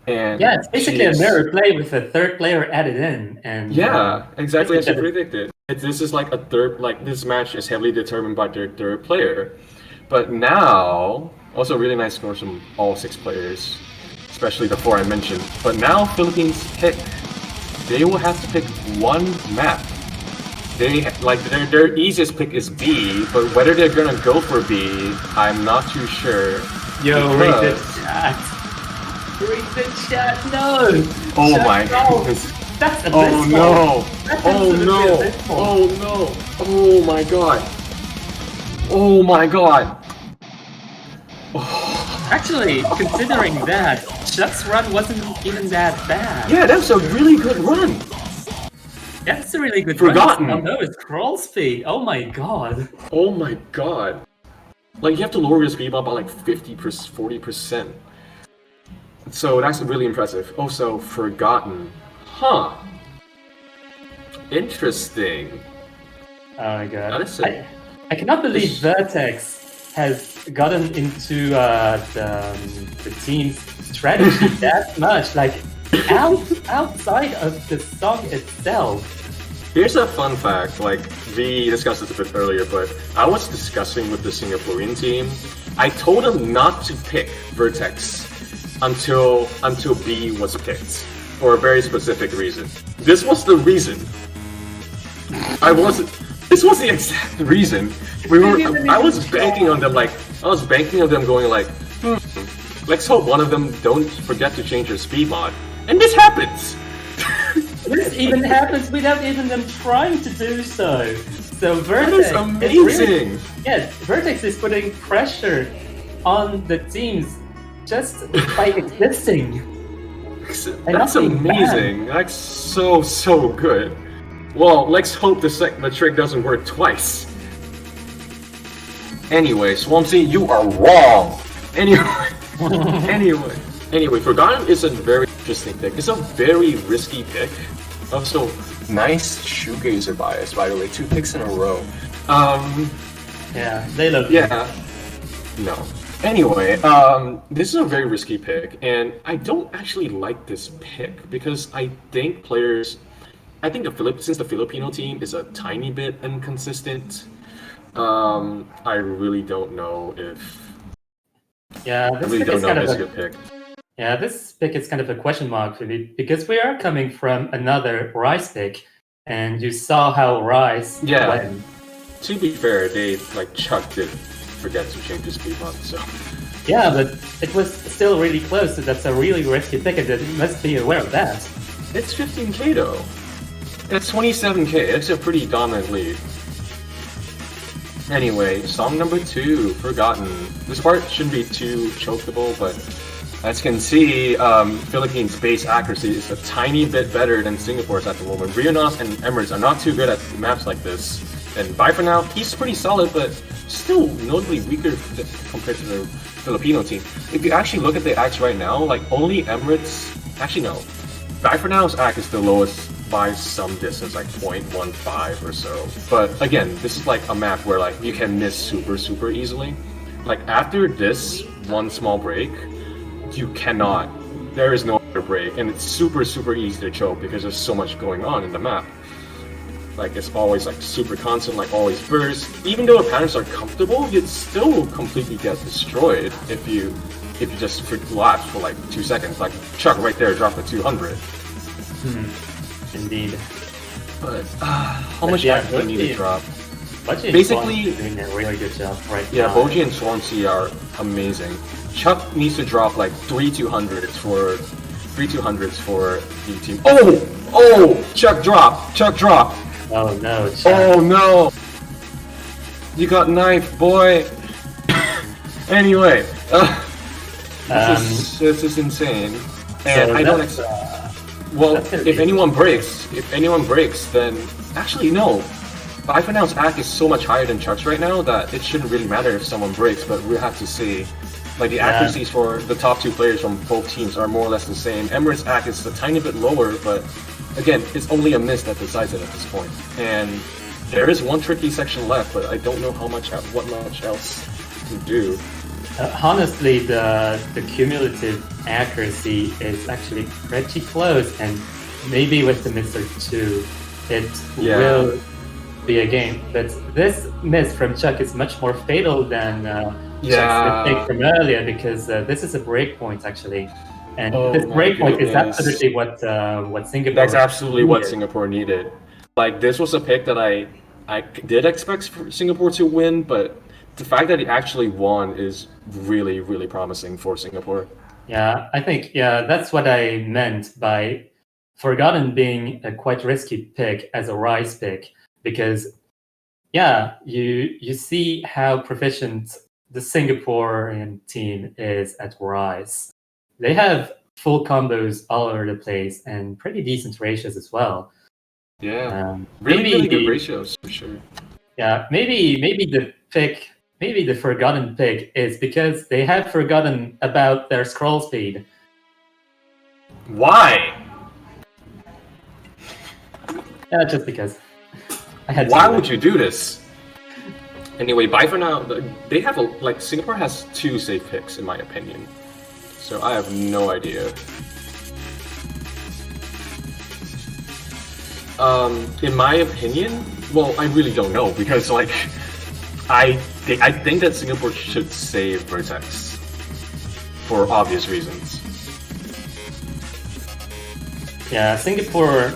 And yeah, it's basically a mirror play with a third player added in. And yeah, exactly as you predicted. This is like a third, like this match is heavily determined by their third player. But now, also really nice scores from all 6 players, especially the 4 I mentioned. But now Philippines pick, they will have to pick one map. They like their easiest pick is B, but whether they're gonna go for B, I'm not too sure. Yo, read the chat. Read the chat. No. Oh chat, my no. goodness. That's abysmal. Oh no. That's Oh no. abysmal. Oh no. Oh my god. Oh my god. Actually, considering that, Chuck's run wasn't even that bad. Yeah, that's a really good run. That's a really good Forgotten. run. Oh no, it's crawl speed. Oh my god. Oh my god. Like, you have to lower your speed up by like 50%, 40%. So that's really impressive. Also, Forgotten. Huh. Interesting. Oh my god. That is it. I cannot believe Vertex has gotten into the team's strategy that much. Like, outside of the song itself. Here's a fun fact, like, we discussed this a bit earlier, but I was discussing with the Singaporean team. I told them not to pick Vertex until B was picked, for a very specific reason. This was the reason. This was the exact reason. I was banking on them, going like, let's hope one of them don't forget to change their speed mod. And this happens! This even happens without even them trying to do so. So Vertex That is amazing! Vertex is putting pressure on the teams just by existing. That's amazing. That's so good. Well, let's hope the trick doesn't work twice. Anyway, Swampsy, you are wrong! Anyway, Forgotten is a very interesting pick. It's a very risky pick. Also, nice shoegazer bias, by the way. 2 picks in a row. Yeah, they look. Yeah. No. Anyway, this is a very risky pick, and I don't actually like this pick because I think since the Filipino team is a tiny bit inconsistent, I really don't know if. Yeah, I really don't know if it's a good pick. Yeah, this pick is kind of a question mark for me because we are coming from another Rise pick, and you saw how Rise went. To be fair, Chuck did forget to change his speed mod, so. Yeah, but it was still really close, so that's a really risky pick, and you must be aware of that. It's 15k though. It's 27k. It's a pretty dominant lead. Anyway, song number 2, Forgotten. This part shouldn't be too chokeable, but as you can see, Philippines' base accuracy is a tiny bit better than Singapore's at the moment. Rionos and Emirates are not too good at maps like this. And Bye For Now, he's pretty solid, but still notably weaker compared to the Filipino team. If you actually look at the acts right now, like only Emirates... Actually, no. Bye For Now's act is the lowest by some distance, like 0.15 or so. But again, this is like a map where like you can miss super easily. Like after this one small break, you cannot. There is no other break, and it's super easy to choke because there's so much going on in the map. Like it's always like super constant, like always burst. Even though opponents are comfortable, you'd still completely get destroyed if you just lapse for like 2 seconds. Like Chuck right there dropped a 200. Indeed. But how much act do you need to drop? Basically, doing a really good job right now. Yeah, Boji and Swansea are amazing. Chuck needs to drop like 3 200s for the team. Oh! Chuck drop! Oh no, Chuck. Oh no! You got knife, boy! Anyway, this is insane. And so I don't well, if anyone breaks, then... Actually, no. Bye For Now's act is so much higher than Chuck's right now that it shouldn't really matter if someone breaks, but we'll have to see. Like, the accuracies for the top 2 players from both teams are more or less the same. Emirates' act is a tiny bit lower, but again, it's only a miss that decides it at this point. And there is one tricky section left, but I don't know what much else to do. Honestly, the cumulative accuracy is actually pretty close, and maybe with the miss or 2, it will be a game. But this miss from Chuck is much more fatal than Chuck's mistake from earlier, because this is a breakpoint actually, and this breakpoint is absolutely what Singapore. That's absolutely what Singapore needed. Like this was a pick that I did expect Singapore to win, but the fact that it actually won is really promising for Singapore. Yeah, I think that's what I meant by Forgotten being a quite risky pick as a Rise pick, because you see how proficient the Singaporean team is at Rise. They have full combos all over the place and pretty decent ratios as well. Yeah, really good ratios for sure. Yeah, maybe the Forgotten pick is because they have forgotten about their scroll speed. Why? Just because. Why would you do this? Anyway, Bye For Now. They have Singapore has 2 safe picks in my opinion, so I have no idea. In my opinion, well, I really don't know because like I think that Singapore should save Vertex for obvious reasons. Yeah, Singapore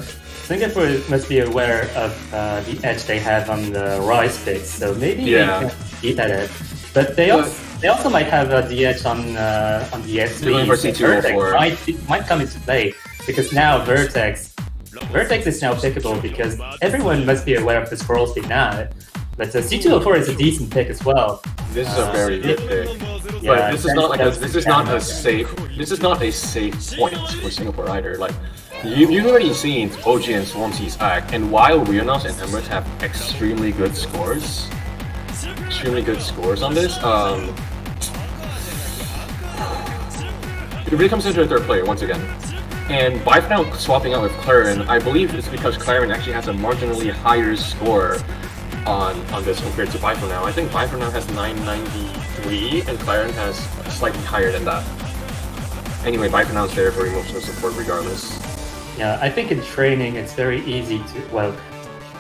must be aware of the edge they have on the Rise picks, so maybe they can keep at it. But they also might have the edge on the S3. Vertex might come into play because now Vertex is now pickable because everyone must be aware of the scroll speed now. But C204 is a decent pick as well. This is a very good pick. Yeah, but this is not a safe point for Singapore either. Like you've already seen OG and Swarmzy's act, and while Rionos and Emirates have extremely good scores on this, it really comes into a third player once again. And by now swapping out with Claren, I believe it's because Claren actually has a marginally higher score on this compared to Now. I think Now has 993 and Claren has slightly higher than that. Anyway, Now is there for emotional support regardless. Yeah, I think in training it's very easy to, well,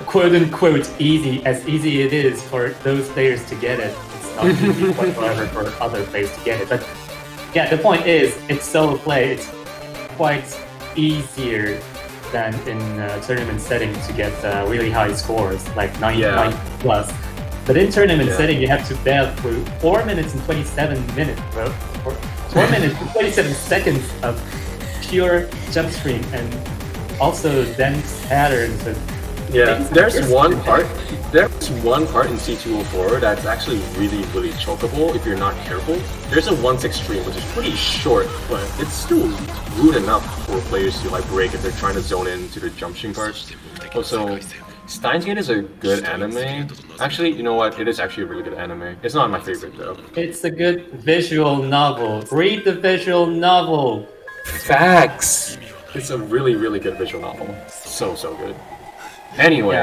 quote unquote easy, as easy it is for those players to get it. It's not easy whatsoever for other players to get it. But yeah, the point is, it's solo play, it's quite easier than in tournament setting to get really high scores, like 9 plus. But in tournament setting, you have to battle through 4 minutes and 27 minutes, bro. 4 minutes and 27 seconds of pure jump stream and also dense patterns. There's one part in C204 that's actually really chokeable if you're not careful. There's a 1-6 stream which is pretty short, but it's still rude enough for players to like break if they're trying to zone into the jump stream parts. Also, Steins Gate is a good anime. Actually, you know what? It is actually a really good anime. It's not my favorite though. It's a good visual novel. Read the visual novel. Facts! It's a really good visual novel. So good. Anyway,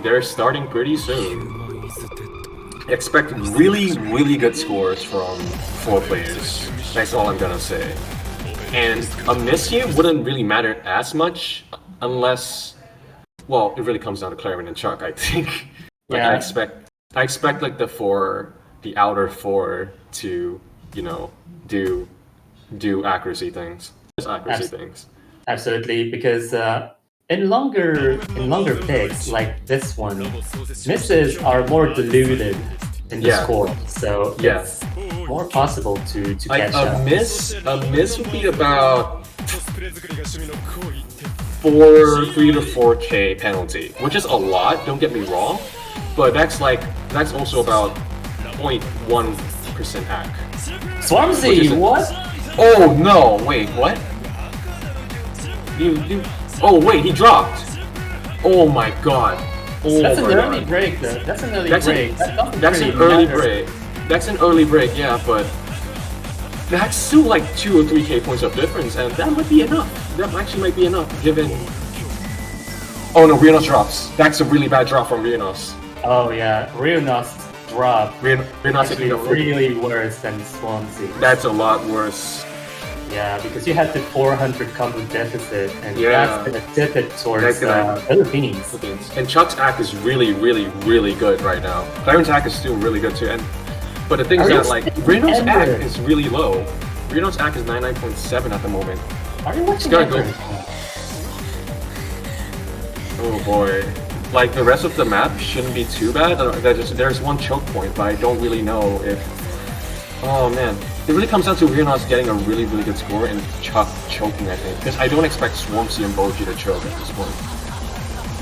they're starting pretty soon. Expect really good scores from 4 players. That's all I'm gonna say. And a miss here wouldn't really matter as much unless, well, it really comes down to Claren and Chuck, I think. Like I expect like the outer 4 to, you know, do accuracy things. Absolutely, because in longer picks like this one, misses are more diluted in the score, so it's more possible to catch up. A miss would be about 3 to 4K penalty, which is a lot. Don't get me wrong, but that's also about 0.1% hack. Swarmzy, what? Oh no! Wait, what? You. Oh wait, he dropped. Oh my god. That's an early break, though. That's an early break. That's an early break. That's an early break, yeah, but that's still like 2 or 3K points of difference, and that might be enough. That actually might be enough, given. Oh no, Rionos drops. That's a really bad drop from Rionos. Oh yeah, Rionos drop. Rionos actually really worse than Swansea. That's a lot worse. Yeah, because you had the 400 combo deficit, and that's gonna tip it towards Philippines. And Chuck's act is really good right now. Claren's act is still really good too. But the thing is that like Rionos' act is really low. Rionos' act is 99.7 at the moment. Are you watching Oh boy. Like the rest of the map shouldn't be too bad. There's one choke point, but I don't really know if. Oh man. It really comes down to Rionos getting a really good score and Chuck choking, I think. Because I don't expect Swarmzy and Boji to choke at this point.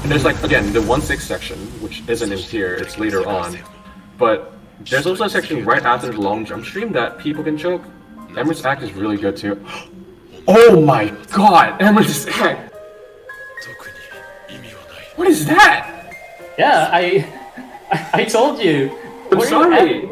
And there's like, again, the 1-6 section, which isn't in here, it's later on. But there's also a section right after the long jump stream that people can choke. Emirates' act is really good too. Oh my god! Emirates' act! What is that? Yeah, I told you. I'm sorry.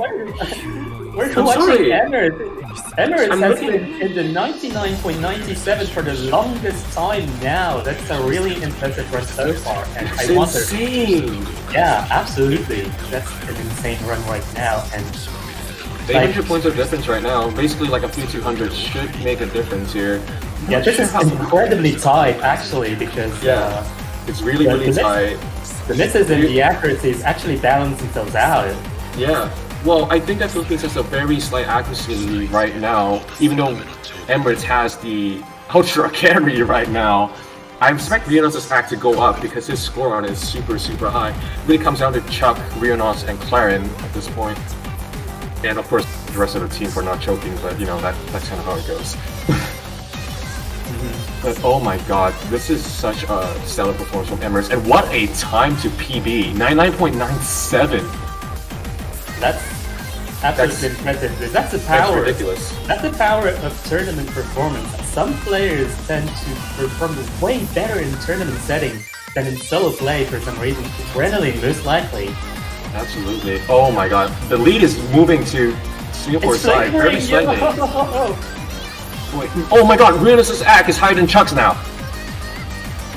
We're watching Emirates. Emirates has been in the 99.97 for the longest time now. That's a really impressive run so far. And it's insane! Yeah, absolutely. That's an insane run right now. And 800 points of difference right now. Basically, like a few 200 should make a difference here. Yeah, this is incredibly tight, actually, because It's really, But really the tight. The misses and the accuracies actually balance themselves out. Yeah. Well, I think that Philippines has a very slight accuracy lead right now, even though Emirates has the ultra carry right now. I expect Rionos' act to go up because his score on it is super, super high. It really comes down to Chuck, Rionos, and Claren at this point. And of course, the rest of the team for not choking, but you know, that's kind of how it goes. But oh my god, this is such a stellar performance from Emirates. And what a time to PB! 99.97! That's absolutely impressive. That's the power. That's ridiculous. That's the power of tournament performance. Some players tend to perform way better in tournament setting than in solo play for some reason. Adrenaline, most likely. Absolutely. Oh my god. The lead is moving to Singapore's side very slightly. Wait. Oh my god, Rionos' act is higher than Chuck's now.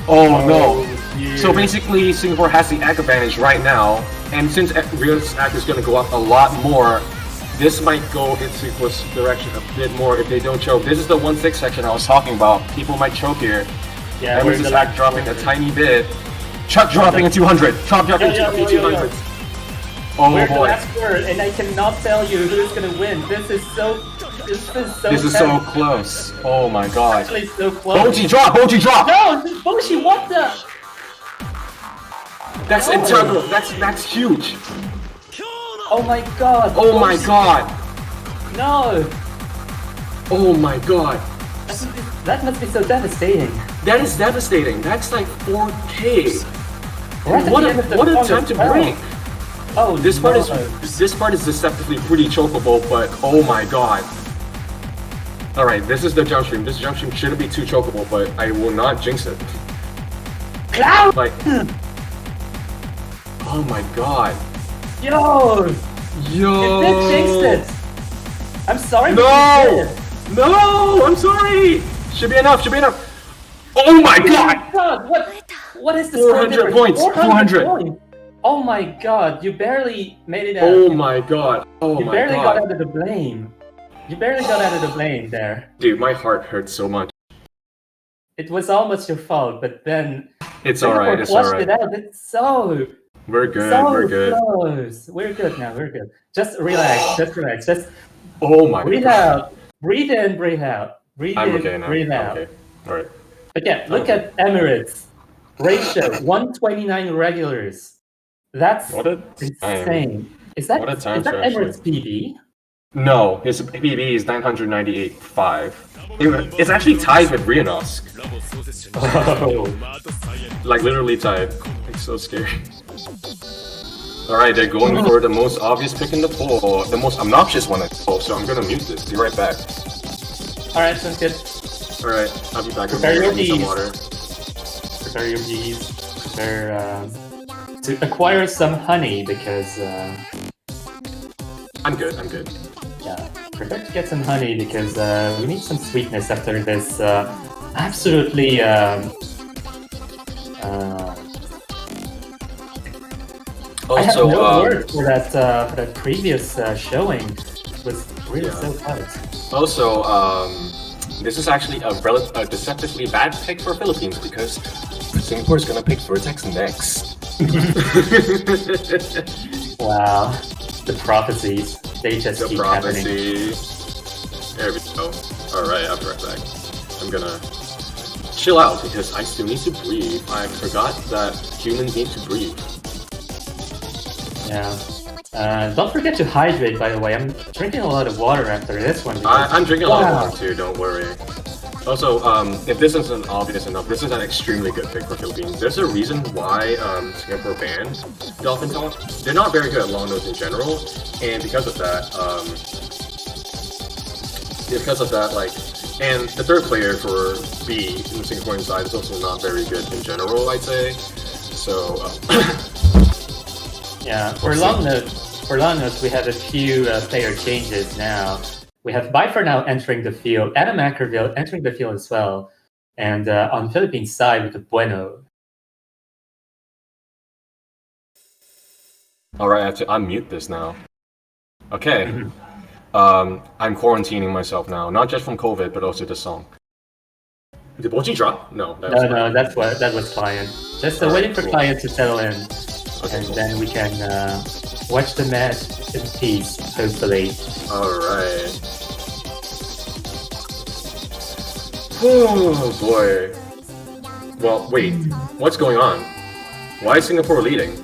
Oh no. Yeah. So basically, Singapore has the act advantage right now, and since Rionos' act is going to go up a lot more, this might go in Singapore's direction a bit more if they don't choke. This is the 1-6 section I was talking about. People might choke here. Yeah, Rionos' act dropping a tiny bit. Chuck dropping a 200. Chuck dropping a 200. Oh We're the boy. last word, and I cannot tell you who's gonna win. This is so close. Oh my god. Actually, so close. Boji drop! Boji drop! No, Boji, what the? That's integral. That's huge. Oh my god. Oh my god. No. Oh my god. That must be so devastating. That is devastating. That's like 4K. What a time to break. Oh, this part is deceptively pretty chokeable, but oh my god. Alright, this is the jump stream. This jump stream shouldn't be too chokeable, but I will not jinx it. Cloud! Like, oh my god. Yo! You did jinx it! I'm sorry. No! No! I'm sorry! Should be enough, Oh my god! What is the 400 points! 400! Oh my god, you barely made it out. Oh my god. Oh my god. You barely got out of the blame. You barely got out of the blame there. Dude, my heart hurts so much. It was almost your fault, but then... It's alright, it's alright. It out. It's so... We're good, we're good. Close. We're good now, we're good. Just relax, Just... Oh my breathe god. Out. Breathe in, breathe out. Breathe I'm in, okay now. breathe out. Okay. Alright. Okay, look at Emirates. Ratio, 129 regulars. That's insane. Is that Emirates PB? No, his PB is 998.5. It's actually tied with Rionos. Oh. Like literally tied. It's so scary. Alright, they're going for the most obvious pick in the poll, the most obnoxious one in the poll, so I'm gonna mute this. Be right back. Alright, sounds good. Alright, I'll be back. Prepare your some water. Prepare your bees. Prepare to acquire some honey because I'm good. Yeah, prepare to get some honey because we need some sweetness after this absolutely I have no words for that previous showing. It was really so tight. Also, this is actually a deceptively bad pick for Philippines because Singapore is gonna pick Vertex next. Wow, the prophecies, they just keep happening. There we go. Alright, I'll be right back. I'm gonna chill out because I still need to breathe. I forgot that humans need to breathe. Yeah. Don't forget to hydrate, by the way. I'm drinking a lot of water after this one. I'm drinking a lot of water too, don't worry. Also, if this isn't obvious enough, this is an extremely good pick for Philippines. There's a reason why Singapore banned Dolphin Talk. They're not very good at long nose in general, and because of that, like, and the third player for B in the Singaporean side is also not very good in general, I'd say. So, yeah, for long notes, we have a few player changes now. We have Byfer now entering the field, Adam Ackerville entering the field as well, and on Philippines side with the Bueno. Alright, I have to unmute this now. Okay. I'm quarantining myself now, not just from COVID, but also the song. Did Boji drop? No. No, that was fine. Just Alright, waiting for cool. client to settle in, Okay, and cool. then we can watch the match in peace, hopefully. Alright. Oh boy. Well, wait. What's going on? Why is Singapore leading?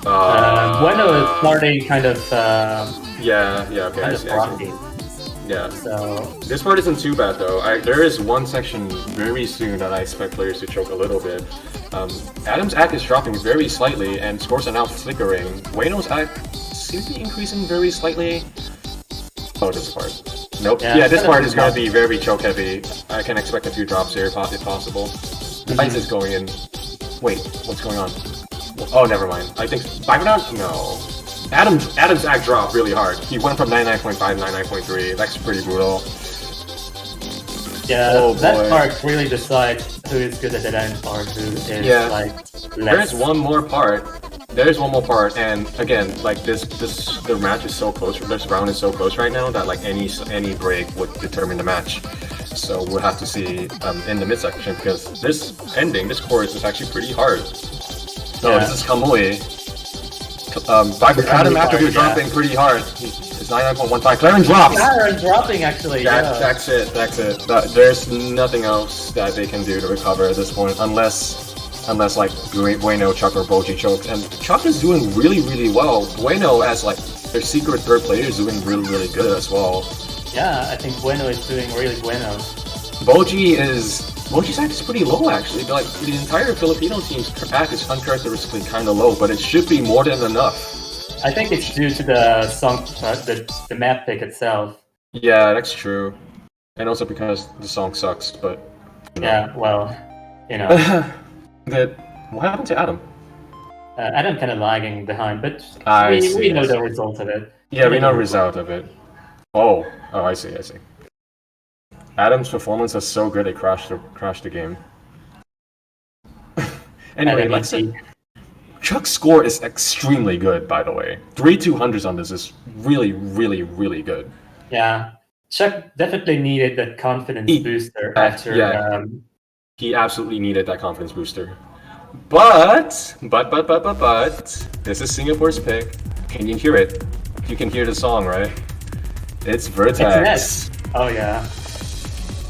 Bueno is starting kind of Yeah, okay, I kind see, of I see. rocky. Yeah. So This part isn't too bad though. There is one section very soon that I expect players to choke a little bit. Adam's act is dropping very slightly and scores are now flickering. Bueno's act seems to be increasing very slightly. Oh, this part. Nope. Yeah, this part is going to be very choke heavy. I can expect a few drops here if possible. Ice is going in. Wait, what's going on? Oh, never mind. I think background? No. Adam's act dropped really hard. He went from 99.5 to 99.3. That's pretty brutal. yeah, Oh, that boy. part really decides who is good at the end or who is Yeah. like There's less. one more part. And again, like the match is so close. This round is so close right now that like any break would determine the match. So we'll have to see in the midsection because this chorus is actually pretty hard. No, Yeah. this is Kamui. Adam after part, dropping pretty hard. It's 99.15. Claren drops. Aaron dropping actually. That's it. There's nothing else that they can do to recover at this point, unless like Bueno, Chuck, or Boji chokes. And Chuck is doing really, really well. Bueno, as like their secret third player, is doing really, really good as well. Yeah, I think Bueno is doing really bueno. Boji's act is pretty low actually. Like the entire Filipino team's act is uncharacteristically kind of low, but it should be more than enough. I think it's due to the song, the map pick itself. Yeah, that's true. And also because the song sucks, but you know. Yeah, well, you know, What happened to Adam? Adam kind of lagging behind, but I we know see. the result of it. Yeah, we know the result of it. Oh, I see. Adam's performance is so good it crashed the game. Anyway, let's see. Chuck's score is extremely good, by the way. 3 200s on this is really, really, really good. Yeah, Chuck definitely needed that confidence booster after. Yeah. He absolutely needed that confidence booster. But this is Singapore's pick. Can you hear it? You can hear the song, right? It's Vertex. Oh yeah.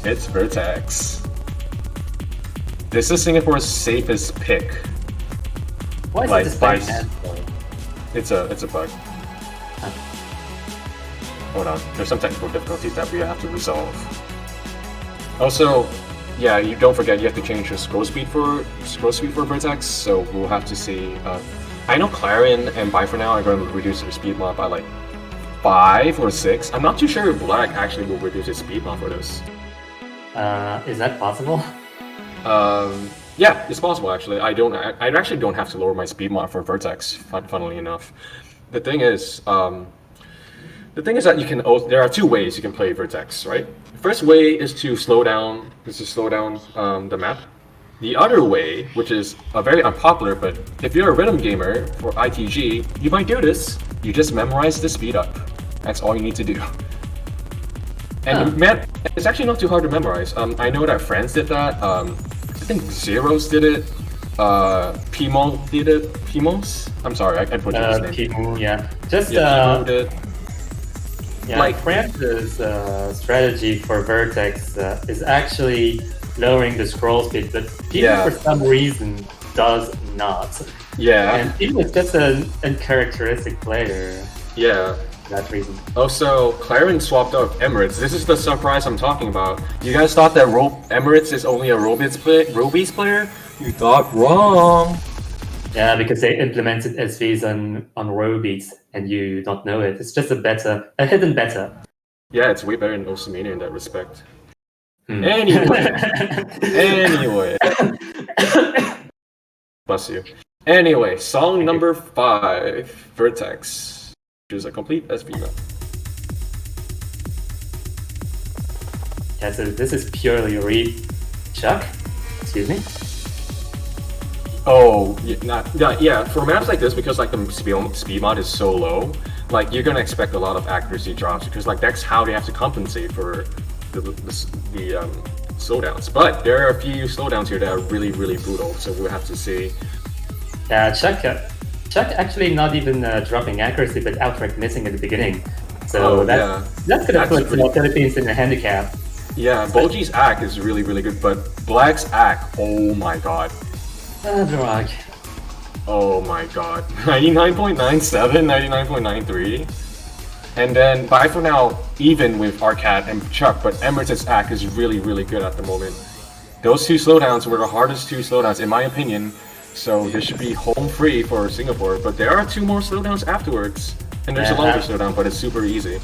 It's Vertex. This is Singapore's safest pick. Why is Like, it displaying by- handful? It's a bug. Hold on. There's some technical difficulties that we have to resolve. Also, yeah, you don't forget you have to change your scroll speed for Vertex, so we'll have to see. I know Claren and Bye for Now are going to reduce their speed mod by like 5 or 6. I'm not too sure if Black actually will reduce his speed mod for this. Is that possible? Yeah, it's possible actually. I actually don't have to lower my speed mod for Vertex. Funnily enough, the thing is that you can. There are two ways you can play Vertex, right? The first way is to slow down the map. The other way, which is a very unpopular, but if you're a rhythm gamer for ITG, you might do this. You just memorize the speed up. That's all you need to do. And it's actually not too hard to memorize. I know that friends did that. I think Zeros did it. Pimo did it. Pimos? I'm sorry, I butchered his name. Pimo, yeah. Just Pimo did. yeah, like- France's strategy for Vertex is actually lowering the scroll speed, but Pimo for some reason does not. Yeah. And Pimo is just an uncharacteristic player. Yeah. For that reason. Also, Claren swapped out Emirates. This is the surprise I'm talking about. You guys thought that Emirates is only a Robeats player? You thought wrong. Yeah, because they implemented SVs on Robeats, and you don't know it. It's just a hidden beta. Yeah, it's way better than Osamania in that respect. Anyway. Bless you. Anyway, song number 5, Vertex. Which is a complete SV map. Yeah, so this is purely read. Chuck? Excuse me? Oh, yeah. For maps like this, because like the speed mod is so low, like you're gonna expect a lot of accuracy drops because like that's how they have to compensate for the slowdowns. But there are a few slowdowns here that are really, really brutal. So we'll have to see. Yeah, Chuck actually not even dropping accuracy, but outright missing at the beginning. So that could have put the Philippines in a handicap. Yeah, Boji's act is really, really good, but Black's act, oh my god. Drag. Oh my god. 99.97, 99.93. And then Bye for now, even with Arcat and Chuck, but Emirates' act is really, really good at the moment. Those two slowdowns were the hardest two slowdowns, in my opinion. So this should be home free for Singapore, but there are 2 more slowdowns afterwards. And there's a longer slowdown, but it's super easy.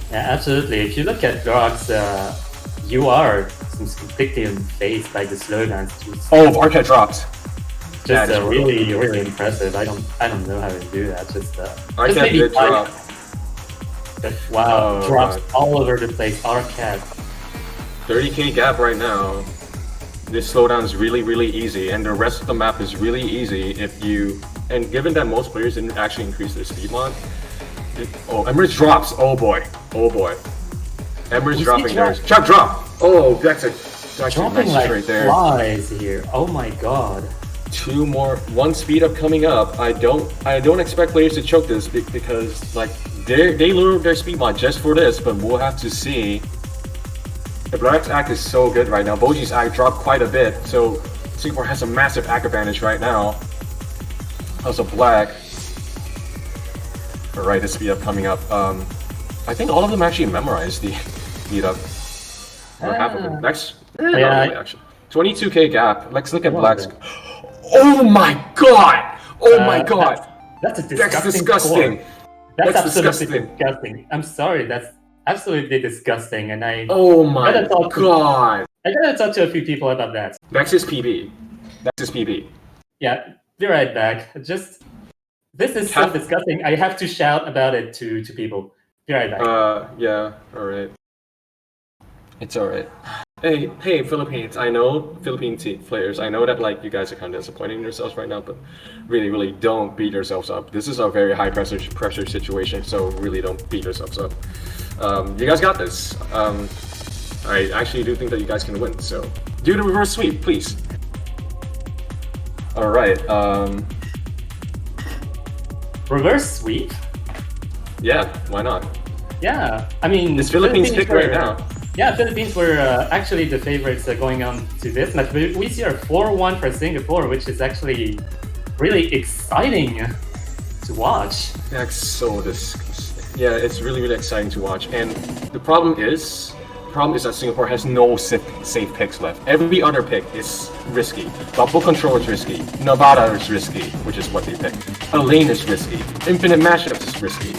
Yeah, absolutely. If you look at Grog's UR, seems completely phased by the slowdowns. Oh, Arcat dropped. Just really, really impressive. I don't know how to do that. Arcat did drop. Wow, drops all over the place. Arcat. 30k gap right now. This slowdown is really, really easy, and the rest of the map is really easy if you. And given that most players didn't actually increase their speed mod. Emirates drops. Oh boy. Emirates dropping there. Chuck drop. Oh, that's a dropping nice like right there. Flies here. Oh my god. 2 more, 1 speed up coming up. I don't expect players to choke this because like they lowered their speed mod just for this, but we'll have to see. The Black's act is so good right now. Boji's act dropped quite a bit, so Singapore has a massive act advantage right now. Also Black. Alright, the speed up coming up. I think all of them actually memorized the speed up. Or half of them. Next, not really, actually. 22k gap. Let's look at Black's. Oh my god! Oh my god! That's disgusting. That's absolutely disgusting. I'm sorry, that's absolutely disgusting, and I. Oh my god! I gotta talk to a few people about that. That's his PB. That's his PB. Yeah, be right back. This is so disgusting. I have to shout about it to people. Be right back. Yeah. All right. It's all right. Hey, Philippines. I know Philippine players. I know that like you guys are kind of disappointing yourselves right now, but really, really don't beat yourselves up. This is a very high pressure situation, so really don't beat yourselves up. You guys got this. I actually do think that you guys can win. So do the reverse sweep, please. All right. Reverse sweep? Yeah, why not? Yeah, I mean, it's Philippines pick right now. Yeah, Philippines were actually the favorites going on to this match. But we see our 4-1 for Singapore, which is actually really exciting to watch. That's so disgusting. Yeah, it's really, really exciting to watch. And the problem is that Singapore has no safe picks left. Every other pick is risky. Bubble Control is risky. Nevada is risky, which is what they pick. Elaine is risky. Infinite Mashups is risky.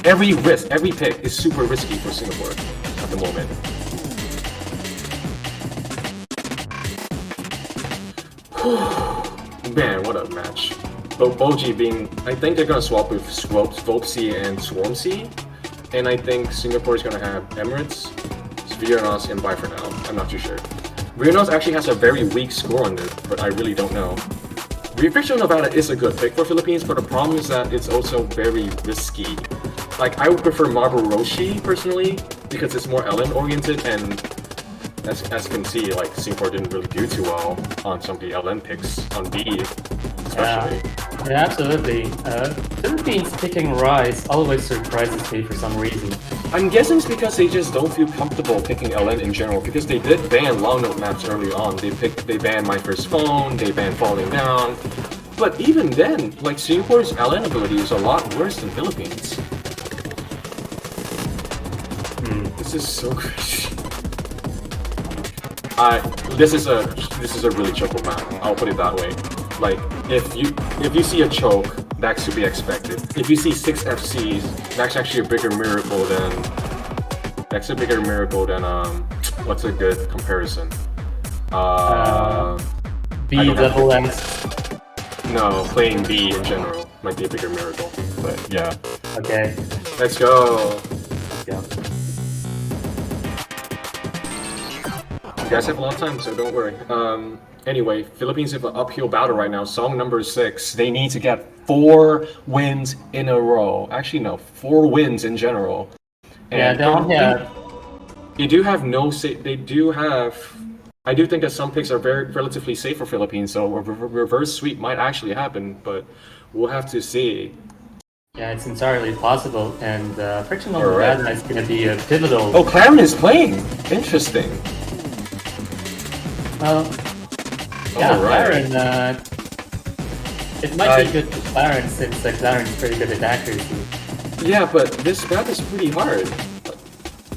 Every pick is super risky for Singapore at the moment. Man, what a match. Boji being... I think they're going to swap with Svopsy and Swarmsy. And I think Singapore is going to have Emirates, Vietnam, and Bye for now. I'm not too sure. Vietnam actually has a very weak score on this, but I really don't know. Refriction Nevada is a good pick for Philippines, but the problem is that it's also very risky. Like, I would prefer Marble Roshi, personally, because it's more LN oriented, and as you can see, like, Singapore didn't really do too well on some of the LN picks, on B, especially. Yeah, absolutely. Philippines picking Rise always surprises me for some reason. I'm guessing it's because they just don't feel comfortable picking LN in general, because they did ban long note maps early on. They banned My First Phone, they banned Falling Down. But even then, like, Singapore's LN ability is a lot worse than Philippines. This is so crazy. This is a really chokeable map. I'll put it that way. Like, if you see a choke, that's to be expected. If you see 6 FCs, that's actually a bigger miracle than what's a good comparison? B double S. No, playing B in general might be a bigger miracle. But yeah. Okay. Let's go. Let's go. You guys have a lot of time, so don't worry. Anyway, Philippines have an uphill battle right now. Song number 6. They need to get 4 wins in a row. Actually, no, 4 wins in general. And yeah, they don't have. They do have no. They do have I do think that some picks are relatively safe for Philippines, so a reverse sweep might actually happen, but we'll have to see. Yeah, it's entirely possible, and Frictional Alright. Nevada is going to be a pivotal. Oh, Claren is playing! Interesting. Well, yeah, Alright. Claren, it might be good for Claren since Claren's pretty good at accuracy. Yeah, but this map is pretty hard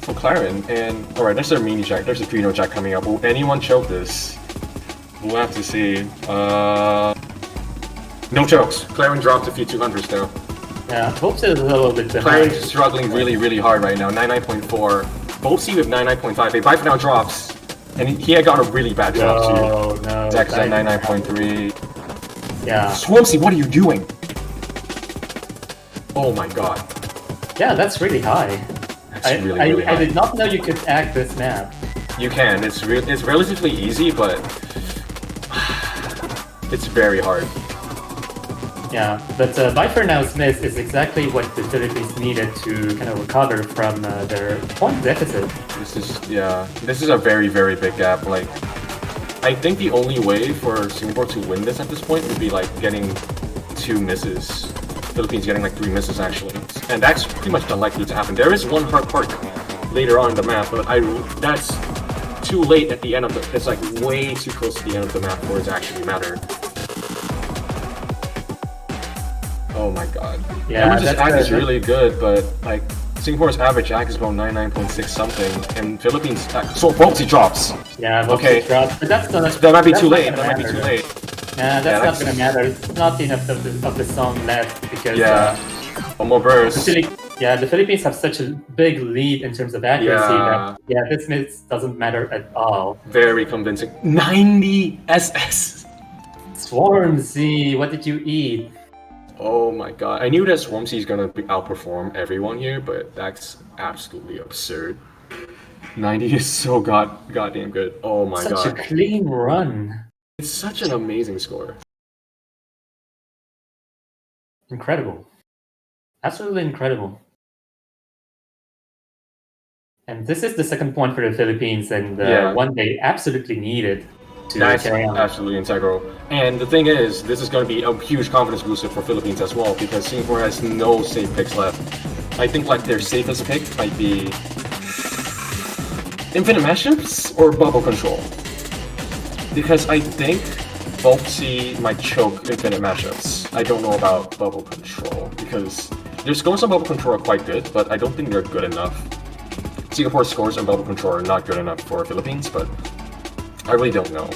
for Claren, and alright, there's a mini jack, there's a Trino jack coming up. Will anyone choke this? We'll have to see. No chokes. Claren dropped a few 200s though. Yeah, Hopes is a little bit behind. Claren's struggling really hard right now, 99.4. Volpsy with 99.5. Bifo now drops, and he had got a really bad drop too. No. Zack's at 99.3. Yeah. Swampsy, what are you doing? Oh my god. Yeah, that's really high. That's really high. I did not know you could act this map. You can. It's relatively easy, but it's very hard. Yeah, but Bifo now's miss is exactly what the Philippines needed to kind of recover from their point deficit. This is a very big gap. Like, I think the only way for Singapore to win this at this point would be like getting 2 misses. Philippines getting like 3 misses actually, and that's pretty much unlikely to happen. There is one hard part later on in the map, but that's too late at the end of the. It's like way too close to the end of the map for it to actually matter. Oh my god. Yeah, Emma's act is really good, but like Singapore's average act is about 99.6 something, and Philippines so Volpsy drops. Yeah, Okay. drops, but that might be too late. That might be too late. Yeah, that's not gonna matter. It's not enough of the song left because one more burst. the Philippines have such a big lead in terms of accuracy that this miss doesn't matter at all. Very convincing. 90 SS. Swarmzy, what did you eat? Oh my god. I knew that Swampsy is gonna outperform everyone here, but that's absolutely absurd. 90 is so goddamn good. Oh my god. Such a clean run. It's such an amazing score. Incredible. Absolutely incredible. And this is the second point for the Philippines, and one they absolutely needed to carry on. Absolutely integral. And the thing is, this is going to be a huge confidence booster for Philippines as well, because Singapore has no safe picks left. I think like their safest pick might be infinite mashups or bubble control. Because I think Volpsy might choke infinite mashups. I don't know about bubble control, because their scores on bubble control are quite good, but I don't think they're good enough. Singapore's scores on bubble control are not good enough for Philippines, but I really don't know.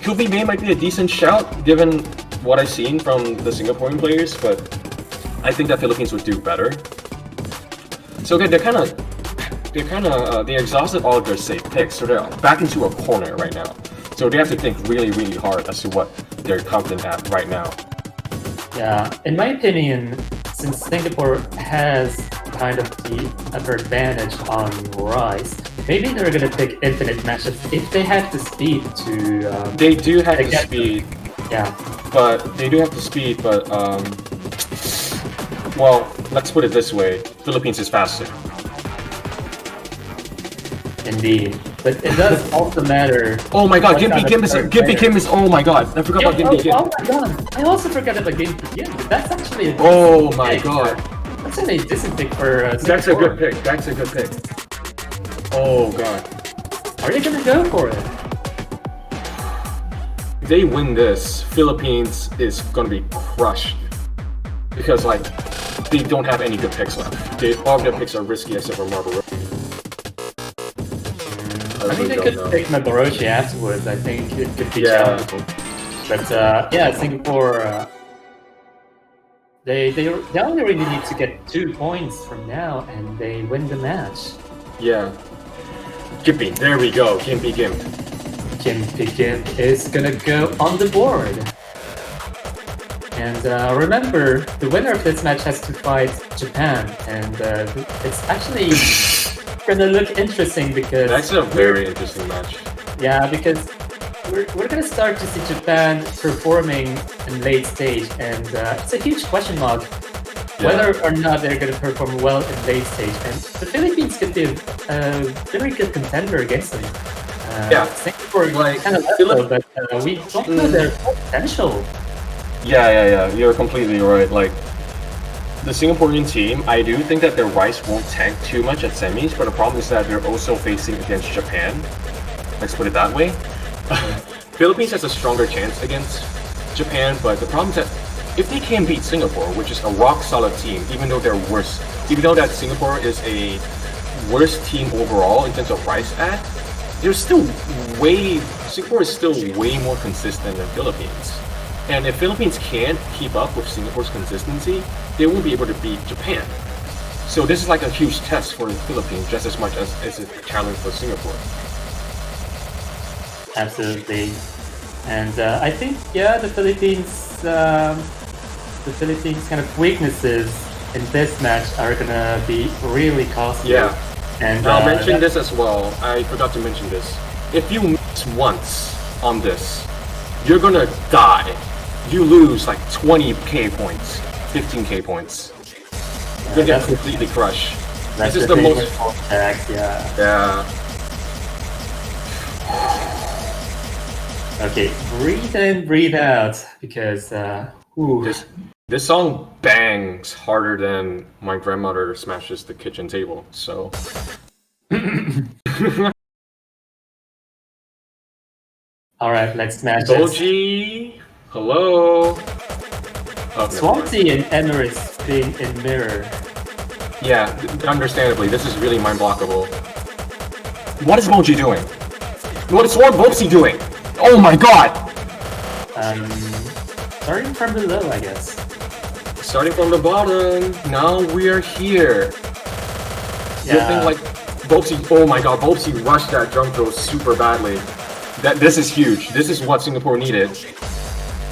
QB May might be a decent shout, given what I've seen from the Singaporean players, but I think that Philippines would do better. So okay, they exhausted all of their safe picks, so they're back into a corner right now. So they have to think really hard as to what they're confident at right now. Yeah, in my opinion, since Singapore has kind of the upper advantage on Rise, maybe they're gonna pick infinite matchups if they have the speed to. They do have the speed. Yeah. But they do have the speed, but well, let's put it this way: Philippines is faster. Indeed, but it does also matter. Oh my god, Gimpy Kim is. Oh my god, I forgot about Gimpy Kim. Oh my god, I also forgot about Gimpy Kim. That's actually a oh my god. That's a decent pick for. That's a good pick. That's a good pick. Oh god. Are you gonna go for it? If they win this, Philippines is gonna be crushed. Because like, they don't have any good picks left. All their picks are risky except for Marble. I think they could pick Maboroshi afterwards. I think it could be challenging. But Singapore, they only really need to get 2 points from now, and they win the match. Yeah. Gimpy, there we go. Gimpy Gimp. Gimpy Gimp is gonna go on the board. And remember, the winner of this match has to fight Japan, and it's actually gonna look interesting because that's a very interesting match. Yeah, because we're gonna start to see Japan performing in late stage, and it's a huge question mark whether or not they're gonna perform well in late stage. And the Philippines could be a very good contender against them. Singapore like, kind of level, but we don't know their full potential. Yeah. You're completely right. Like, the Singaporean team, I do think that their Rice won't tank too much at semis, but the problem is that they're also facing against Japan. Let's put it that way. Philippines has a stronger chance against Japan, but the problem is that if they can beat Singapore, which is a rock solid team, even though they're worse, even though that Singapore is a worse team overall in terms of Rice at, Singapore is still way more consistent than Philippines. And if Philippines can't keep up with Singapore's consistency, they won't be able to beat Japan. So this is like a huge test for the Philippines, just as much as it's a challenge for Singapore. Absolutely. And I think, the Philippines kind of weaknesses in this match are gonna be really costly. Yeah. And I'll mention this as well. I forgot to mention this. If you miss once on this, you're gonna die. You lose like 20k points, 15k points. You're gonna get completely crushed. This is the most. Yeah. Okay, breathe in, breathe out, because This song bangs harder than my grandmother smashes the kitchen table. So. All right, let's smash it. Doji, hello. Swansea and Emirates being in mirror. Yeah, understandably, this is really mind-blockable. What is Moji doing? What is Swarm doing? Oh my god! Starting from below, I guess. Starting from the bottom, now we are here. Yeah. Good thing like Bopsy, oh my god, Bopsy rushed that jump throw super badly. This is huge. This is what Singapore needed.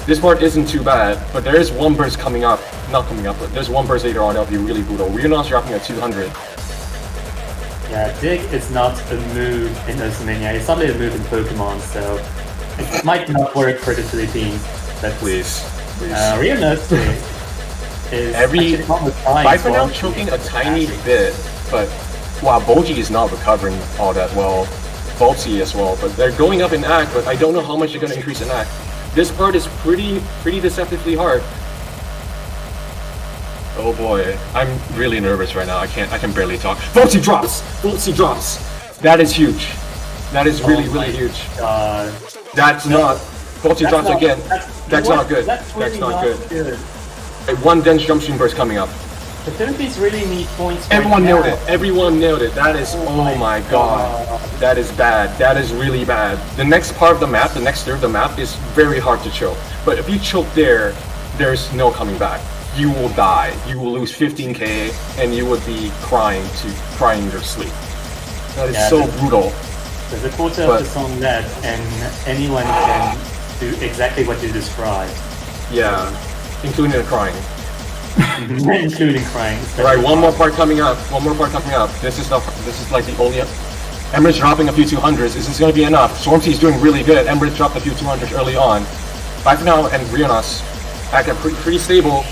This part isn't too bad, but there is one burst coming up. Not coming up, but there's one burst later on that'll be really brutal. Riona's dropping at 200. Yeah, Dig is not a move in Mania. It's only a move in Pokemon, so it might not work for the Philippines. But Please. Riona's is every for now choking a tiny bit, but wow, Boji is not recovering all that well. Bopsy as well, but they're going up in act, but I don't know how much they're gonna increase in act. This part is pretty deceptively hard. Oh boy, I'm really nervous right now. I can barely talk. Bopsy drops! That is huge. That is really huge. That's not. Bopsy drops again. That's not good. That's not good. One dense jump stream burst coming up. The Philippines really need points. Everyone nailed it. Everyone nailed it. That is, oh my god. That is bad. That is really bad. The next part of the map, the next third of the map is very hard to choke. But if you choke there, there's no coming back. You will die. You will lose 15k and you would be crying in your sleep. That is so brutal. There's a quarter of the song left and anyone can do exactly what you described. Yeah, including the crying. Including crying. Alright, one more part coming up. This is like the only. Emirates dropping a few 200s. Is this going to be enough? Swarmzy is doing really good. Emirates dropped a few 200s early on. Back now, and Rionas back at pretty stable.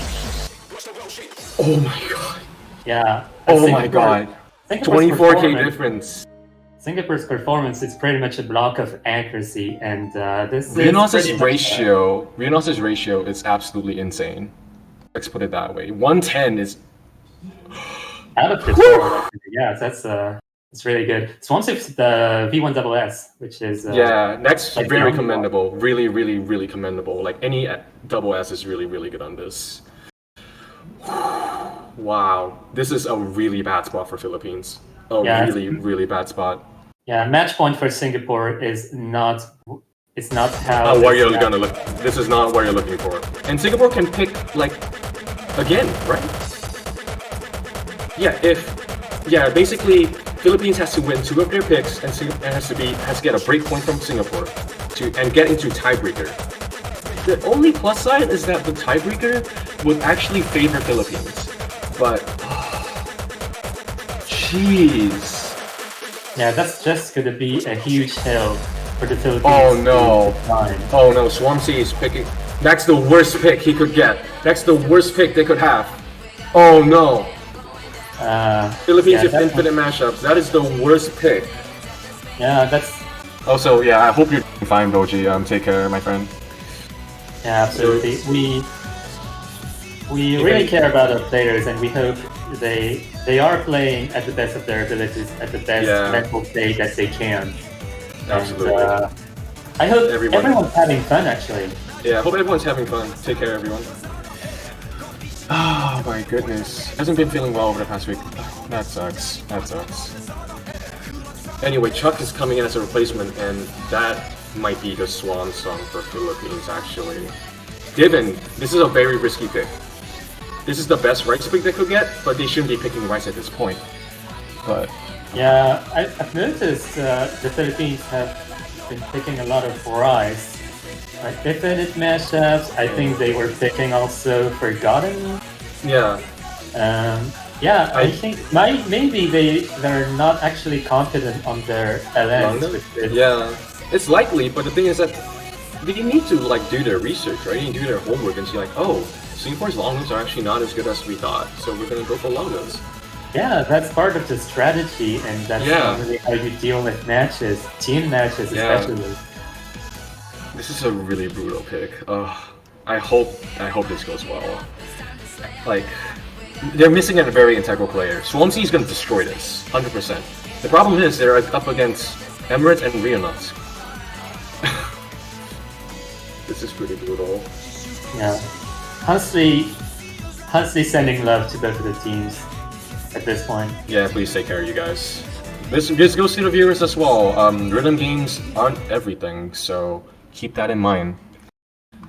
Oh my god. Yeah. Oh my god. 24k difference. Singapore's performance is pretty much a block of accuracy, and this Rionas' ratio is absolutely insane. Let's put it that way. 110 is out of this world. Yeah, it's really good. Swansea's the V1SS, which is next like very commendable. Really commendable. Like any double S is really good on this. Wow, this is a really bad spot for Philippines. Really bad spot. Yeah, match point for Singapore is not. It's not how. Where you're gonna look. This is not what you're looking for. And Singapore can pick like again, right? Basically Philippines has to win 2 of their picks and has to get a break point from Singapore and get into tiebreaker. The only plus side is that the tiebreaker would actually favor Philippines. But jeez. Yeah, that's just gonna be a huge hill for the Philippines. Oh no. Swarmzy is picking. That's the worst pick he could get. That's the worst pick they could have. Oh no. Philippines with infinite mashups. That is the worst pick. Yeah, that's Also, yeah, I hope you're doing fine, Boji. Take care, my friend. Yeah, absolutely. We really care about our players, and we hope they are playing at the best of their abilities, at the best mental state that they can. Absolutely. And, I hope everyone's having fun, actually. Yeah, I hope everyone's having fun. Take care, everyone. Oh my goodness. Hasn't been feeling well over the past week. Oh, that sucks. That sucks. Anyway, Chuck is coming in as a replacement, and that might be the swan song for Philippines, actually. Given, this is a very risky pick. This is the best Rice pick they could get, but they shouldn't be picking Rice at this point. But yeah, I've noticed the Philippines have been picking a lot of Rice. Like definite matchups, I think they were picking also Forgotten. Yeah. Yeah, I think maybe they're not actually confident on their LNs. Yeah, it's likely, but the thing is that they need to like do their research, right? They need to do their homework and see like, oh, Singapore's long nodes are actually not as good as we thought, so we're gonna go for long nodes. Yeah, that's part of the strategy, and that's really how you deal with matches, team matches especially. This is a really brutal pick. I hope this goes well. Like, they're missing a very integral player. Swansea is going to destroy this, 100%. The problem is they're up against Emirates and Rionuts. This is pretty brutal. Yeah, honestly sending love to both of the teams at this point. Yeah, please take care, you guys. This goes to the viewers as well. Rhythm games aren't everything, so keep that in mind.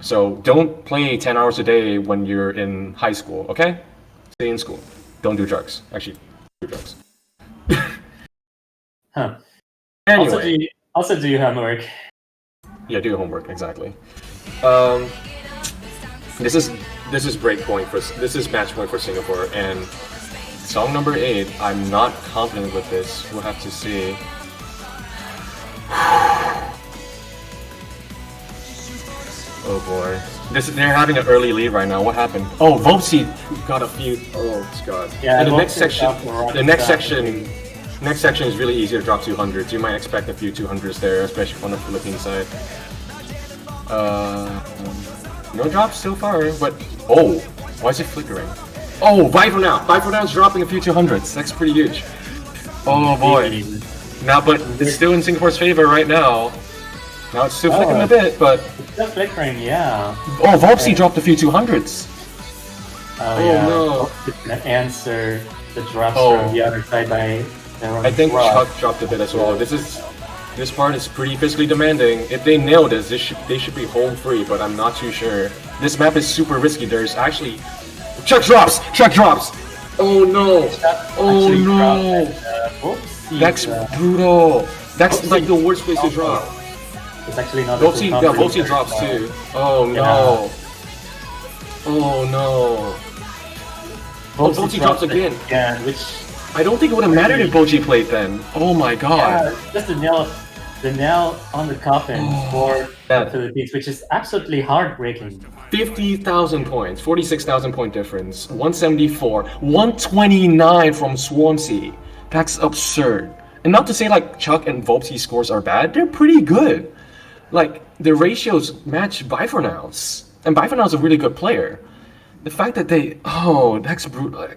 So don't play 10 hours a day when you're in high school, okay? Stay in school. Don't do drugs. Actually, do drugs. Huh. Anyway. Also do your homework. Yeah, do your homework, exactly. This is match point for Singapore, and song number 8, I'm not confident with this. We'll have to see. Oh boy. They're having an early lead right now. What happened? Oh, Vopsi got a few. Oh god. Yeah. And the next section is really easy to drop 200s. You might expect a few 200s there, especially on the Philippine side. No drops so far, but oh, why is it flickering? Oh, Viper now's dropping a few 200s. That's pretty huge. Oh boy. Now, but it's still in Singapore's favor right now. Now it's still flickering a bit, but it's still flickering, yeah. Oh, Vopsi dropped a few 200s. Oh yeah. No. Gonna answer the drops from the other side by their own I think drop. Chuck dropped a bit as well. This part is pretty physically demanding. If they nail this, they should be home free, but I'm not too sure. This map is super risky. There's actually Chuck drops! Oh no! Oh no! That's brutal. That's like the worst place to drop. It's actually not. Vopsi drops too. Oh no! Oh no! Vopsi drops again. Yeah, which I don't think it would have mattered if Boji played then. Oh my god! Yeah, just the nail on the coffin for the Philippines, which is absolutely heartbreaking. 50,000 points, 46,000 point difference, 174, 129 from Swansea. That's absurd. And not to say like Chuck and Vopsi scores are bad, they're pretty good. Like the ratios match Bifernals, and Bifernals a really good player. The fact that that's brutal.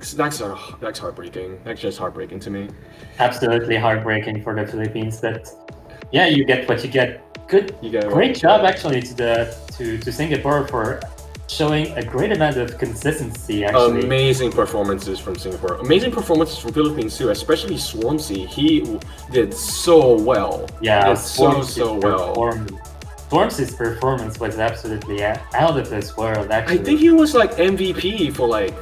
That's heartbreaking. That's just heartbreaking to me. Absolutely heartbreaking for the Philippines, but yeah, you get what you get. Great job actually to Singapore for showing a great amount of consistency. Actually, amazing performances from Singapore. Amazing performances from Philippines too, especially Swansea. He did so well. Yeah, so well. Swarm's performance was absolutely out of this world, actually. I think he was like MVP for like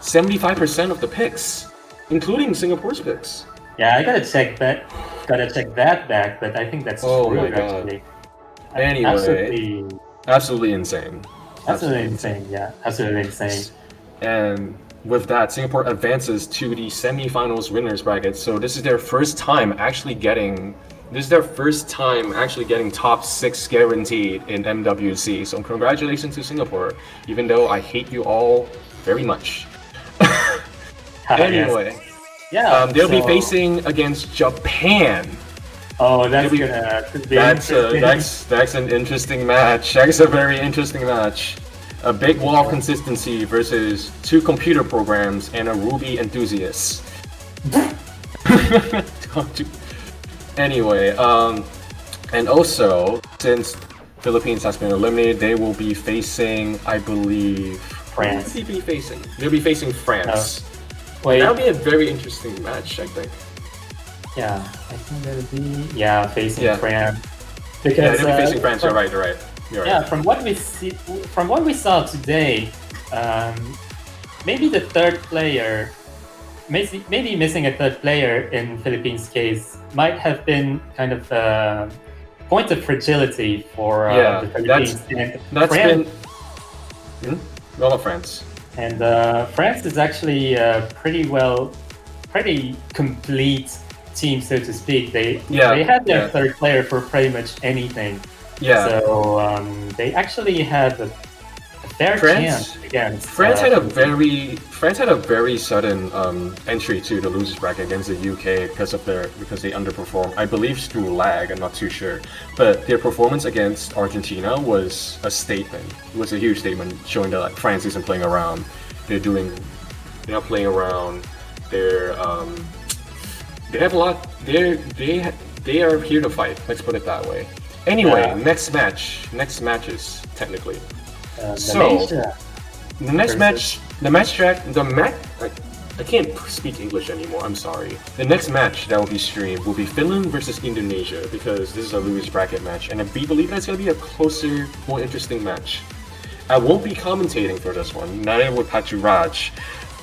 75% of the picks, including Singapore's picks. Yeah, I gotta check that back, but I think that's true, actually. Anyway, absolutely insane. Absolutely insane, yeah. Absolutely insane. And with that, Singapore advances to the semi-finals winners bracket. So this is their first time actually getting top 6 guaranteed in MWC. So congratulations to Singapore, even though I hate you all very much. Anyway, yes. they'll be facing against Japan. Oh, that's It'll be- gonna be That's interesting. that's an interesting match. That's a very interesting match. A big wall consistency versus 2 computer programs and a Ruby enthusiast. Anyway, and also since Philippines has been eliminated, they will be facing, I believe, France. Who will they be facing? They'll be facing France. Wait, That'll be a very interesting match, I think. yeah, I think that'll be facing Yeah. France. Yeah, Because they'll be facing France. You're right. You're right. You're right. yeah, from what we saw today, maybe the third player, maybe missing a third player in Philippines' case might have been kind of a point of fragility for Yeah, the Philippines. That's France, been. Well, France. and France is actually pretty complete team, so to speak. They had their third player for pretty much anything. Yeah. So they actually had a fair chance against France had a very sudden entry to the losers bracket against the UK because they underperformed. I believe through lag. I'm not too sure, but their performance against Argentina was a statement. It was a huge statement showing that France isn't playing around. They're not playing around. They have a lot. They are here to fight. Let's put it that way. Anyway, next matches technically. Malaysia the next match, I can't speak English anymore. I'm sorry. The next match that will be streamed will be Finland versus Indonesia because this is a losers bracket match, and I believe that's gonna be a closer, more interesting match. I won't be commentating for this one, neither will Raj,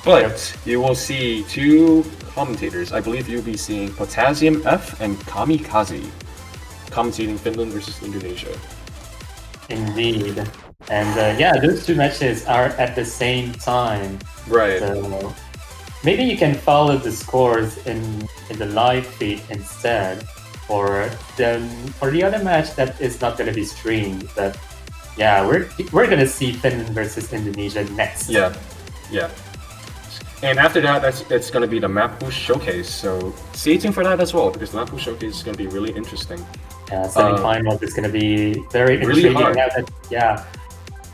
but you will see 2 commentators. I believe you'll be seeing Potassium F and Kamikaze commentating Finland versus Indonesia. Indeed. And those 2 matches are at the same time. Right. So maybe you can follow the scores in the live feed instead for the other match that is not going to be streamed. But yeah, we're going to see Finland versus Indonesia next. Yeah. And after that, it's going to be the Map Boost Showcase. So stay tuned for that as well because the Map Boost Showcase is going to be really interesting. Semi-final is going to be very really intriguing. hard. Now that,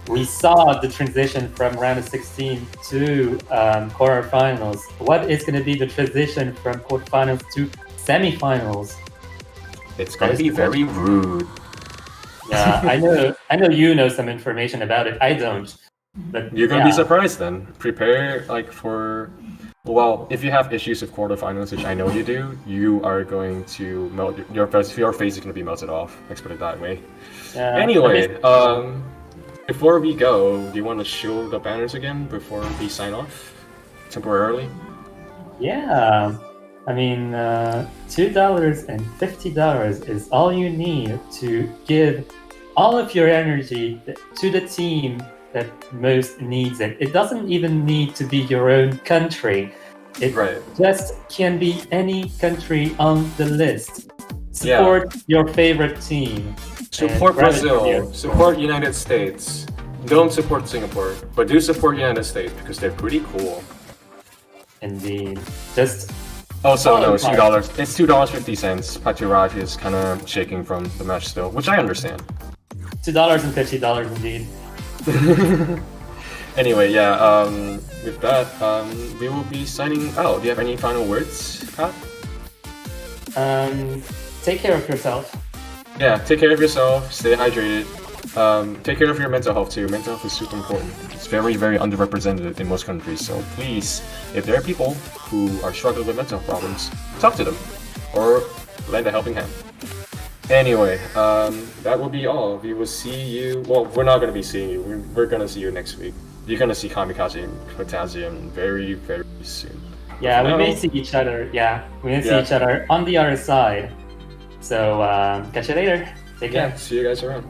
we saw the transition from round of 16 to quarterfinals. What is going to be the transition from quarterfinals to semifinals? It's going to be very rude. Yeah, I know you know some information about it. I don't. But you're going to be surprised then. Prepare for. Well, if you have issues with quarterfinals, which I know you do, you are going to melt your face is going to be melted off. Let's put it that way. Anyway, before we go, do you want to show the banners again before we sign off temporarily? Yeah, I mean, $2 and $50 is all you need to give all of your energy to the team that most needs it. It doesn't even need to be your own country. It just can be any country on the list. Support your favorite team. Support Brazil. Support United States. Don't support Singapore, but do support United States because they're pretty cool. Indeed. Just also no, it's $2. It's $2.50. Patiraj is kind of shaking from the match still, which I understand. $2 and $50 indeed. Anyway, with that, we will be signing out. Do you have any final words, Pat? Take care of yourself. Yeah, take care of yourself. Stay hydrated. Take care of your mental health too. Mental health is super important. It's very, very underrepresented in most countries. So please, if there are people who are struggling with mental health problems, talk to them or lend a helping hand. Anyway, that will be all. We will see you. Well, we're not going to be seeing you. We're going to see you next week. You're going to see Kamikaze and Potassium very, very soon. Yeah, we may see each other. Yeah, we may see each other on the other side. So, catch you later. Take care. Yeah, see you guys around.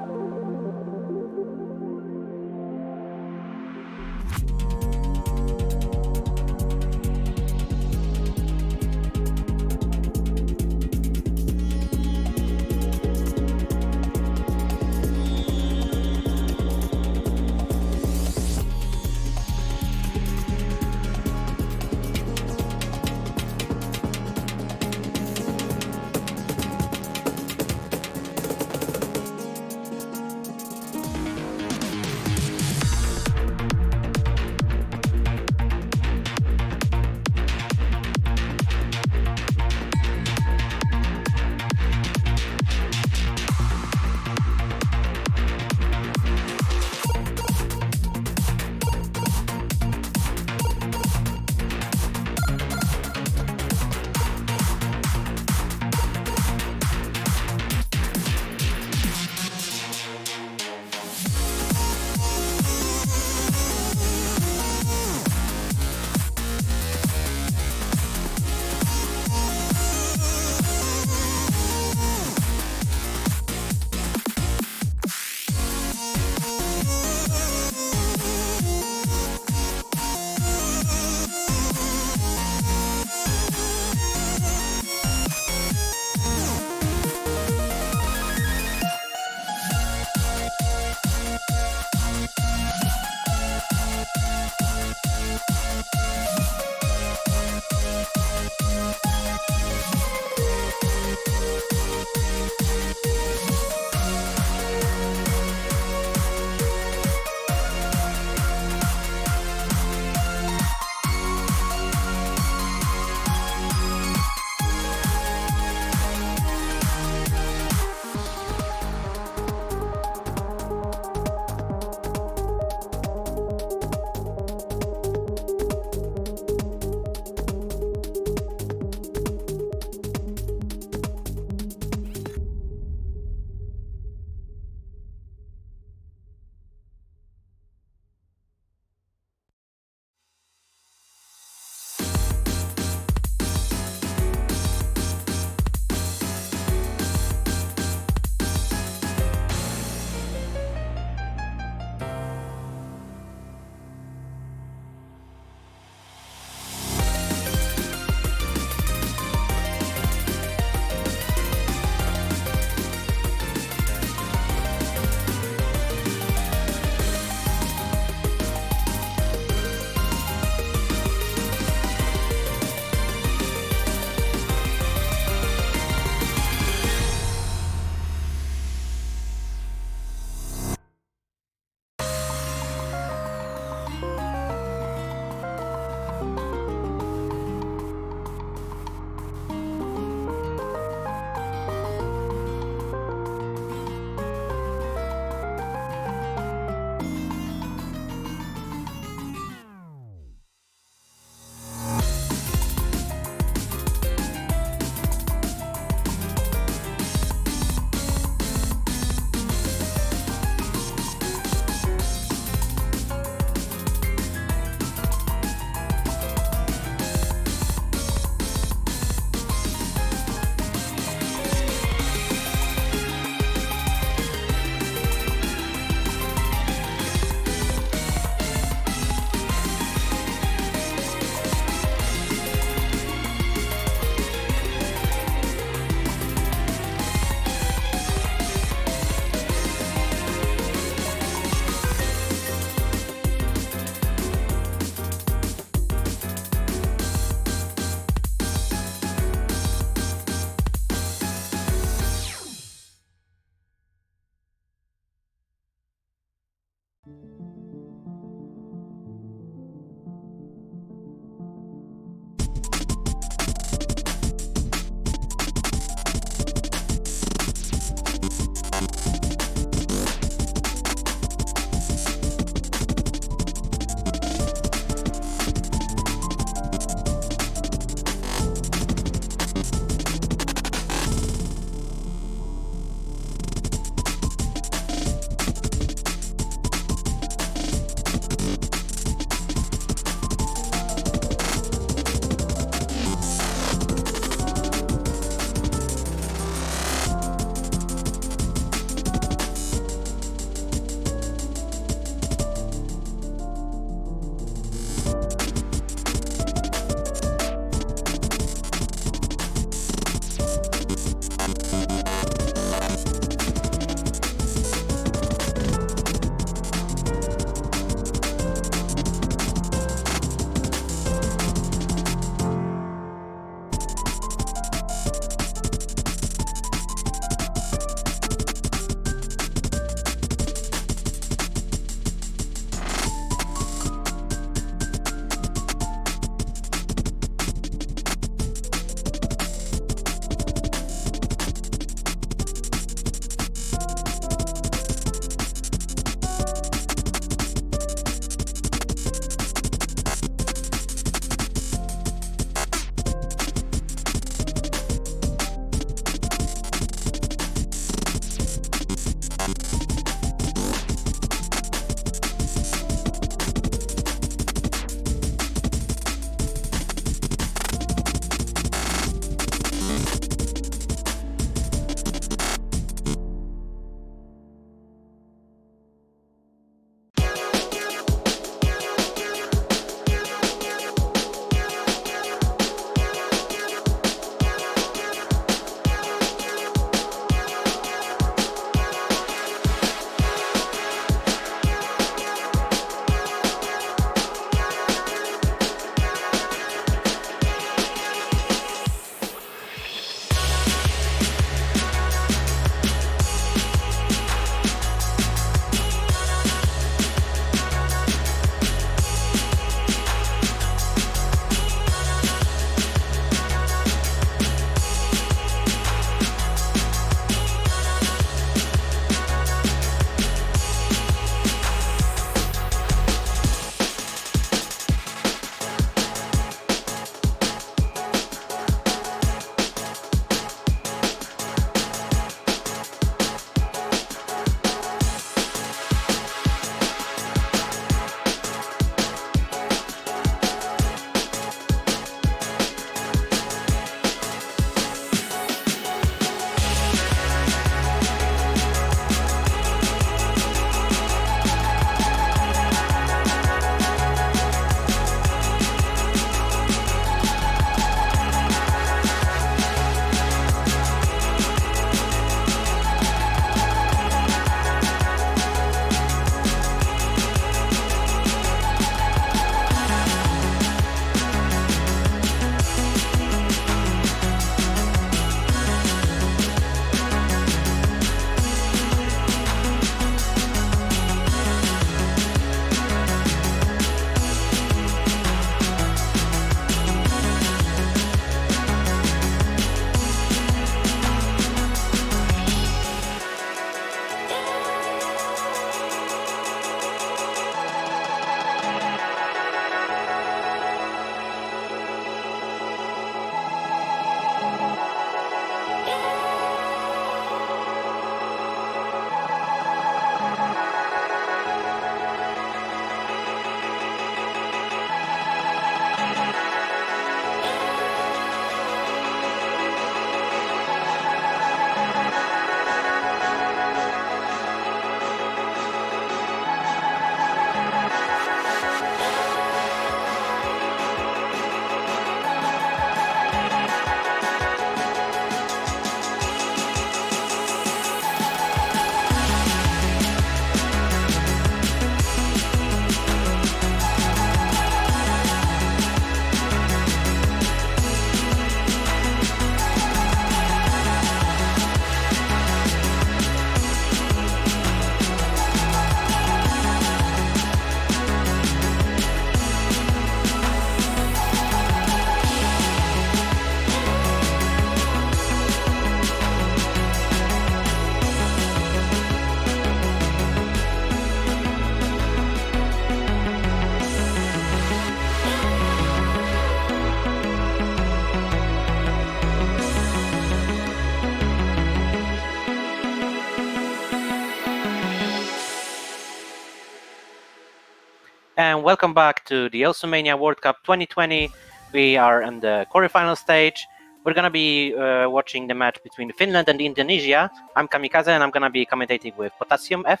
and welcome back to the Mania World Cup 2020. We are on the quarterfinal stage. We're gonna be watching the match between Finland and Indonesia. I'm Kamikaze, and I'm gonna be commentating with Potassium F.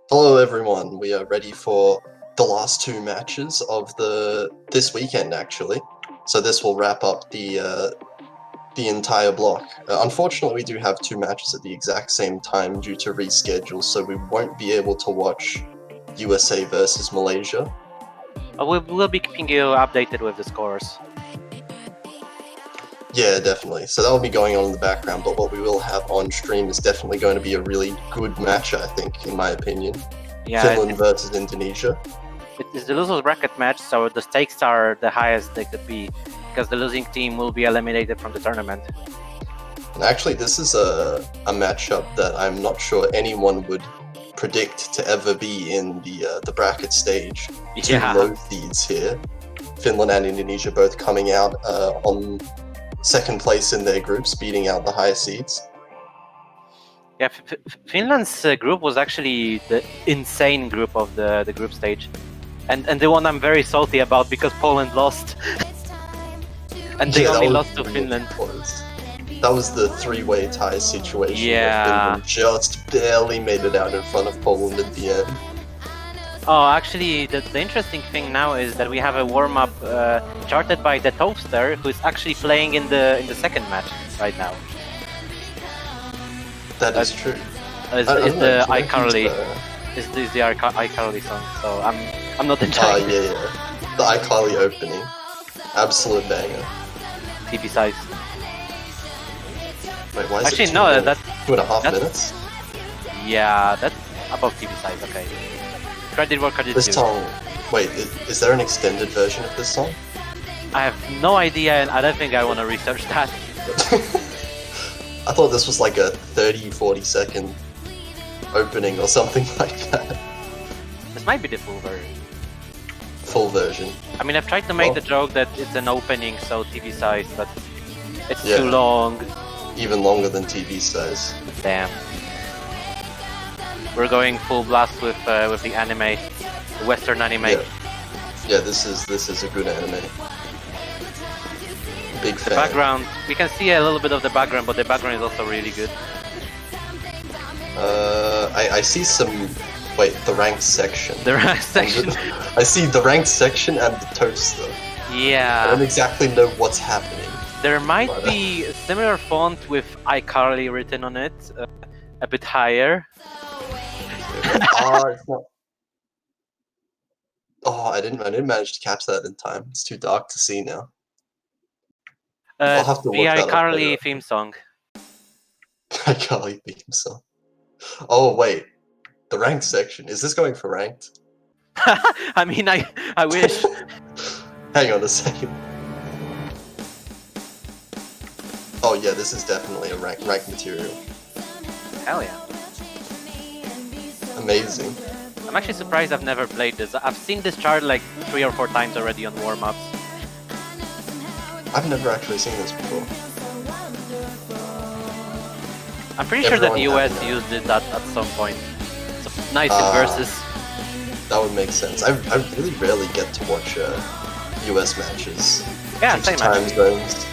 Hello, everyone. We are ready for the last two matches of this weekend, actually. So this will wrap up the entire block. Unfortunately, we do have two matches at the exact same time due to reschedule, so we won't be able to watch USA versus Malaysia. We'll be keeping you updated with the scores. Yeah, definitely. So that will be going on in the background, but what we will have on stream is definitely going to be a really good match, I think, in my opinion. Yeah, Finland versus Indonesia. It is the losers bracket match, so the stakes are the highest they could be, because the losing team will be eliminated from the tournament. And actually, this is a matchup that I'm not sure anyone would predict to ever be in the bracket stage. Two low seeds here. Finland and Indonesia both coming out on second place in their groups, beating out the higher seeds. Yeah, Finland's group was actually the insane group of the group stage. And the one I'm very salty about because Poland lost. And they only lost to Finland. That was the three-way tie situation. Yeah. Where Finland just barely made it out in front of Poland at the end. Oh, actually, the interesting thing now is that we have a warm-up charted by the Toaster, who is actually playing in the second match right now. That is true. Is the iCarly iCarly song? So I'm not enjoying. Yeah. The iCarly opening, absolute banger. TP size. Wait, why is actually it no? That's 2.5 minutes. Yeah, that's above TP size. Okay. Credit where credit This due. song. Wait, is there an extended version of this song? I have no idea, and I don't think I want to research that. I thought this was like a 30-40 second opening or something like that. This might be the full version. Full version. I mean, I've tried to make the joke that it's an opening, so TV size, but it's too long. Even longer than TV size. Damn. We're going full blast with the anime, the Western anime. Yeah, this is a good anime. Big fan. The background, we can see a little bit of the background, but the background is also really good. I see some. Wait, the ranked section. The ranked section. I see the ranked section and the toaster. Yeah. I don't exactly know what's happening. There might be a similar font with iCarly written on it, a bit higher. It's not. Oh, I didn't manage to catch that in time. It's too dark to see now. I'll have to the look that up iCarly later. theme song. iCarly theme song. Oh wait, the ranked section. Is this going for ranked? I mean, I wish. Hang on a second. Oh yeah, this is definitely a ranked material. Hell yeah. Amazing. I'm actually surprised I've never played this. I've seen this chart like 3 or 4 times already on warm-ups. I've never actually seen this before. I'm pretty sure that the US used it at some point. So nice in versus. That would make sense. I really rarely get to watch US matches. Yeah, due to same time zones.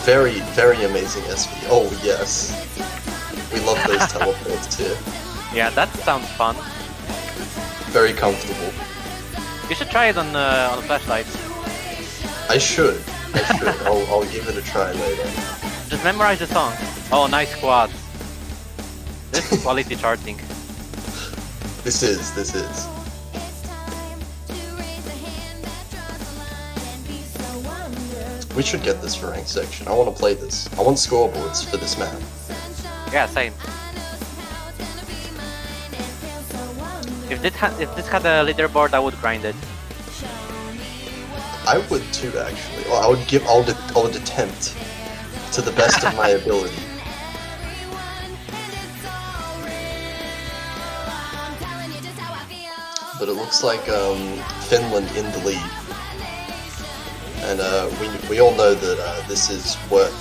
Very, very amazing SV. Oh yes. We love those teleports too. Yeah, that sounds fun. Very comfortable. You should try it on flashlights. I should. I'll give it a try later. Just memorize the song. Oh, nice quads. This is quality charting. This is. We should get this for ranked section. I want to play this. I want scoreboards for this map. Yeah, same. If this had a leaderboard, I would grind it. I would too, actually. Well, I would attempt to the best of my ability. But it looks like Finland in the lead, and we all know that this is worth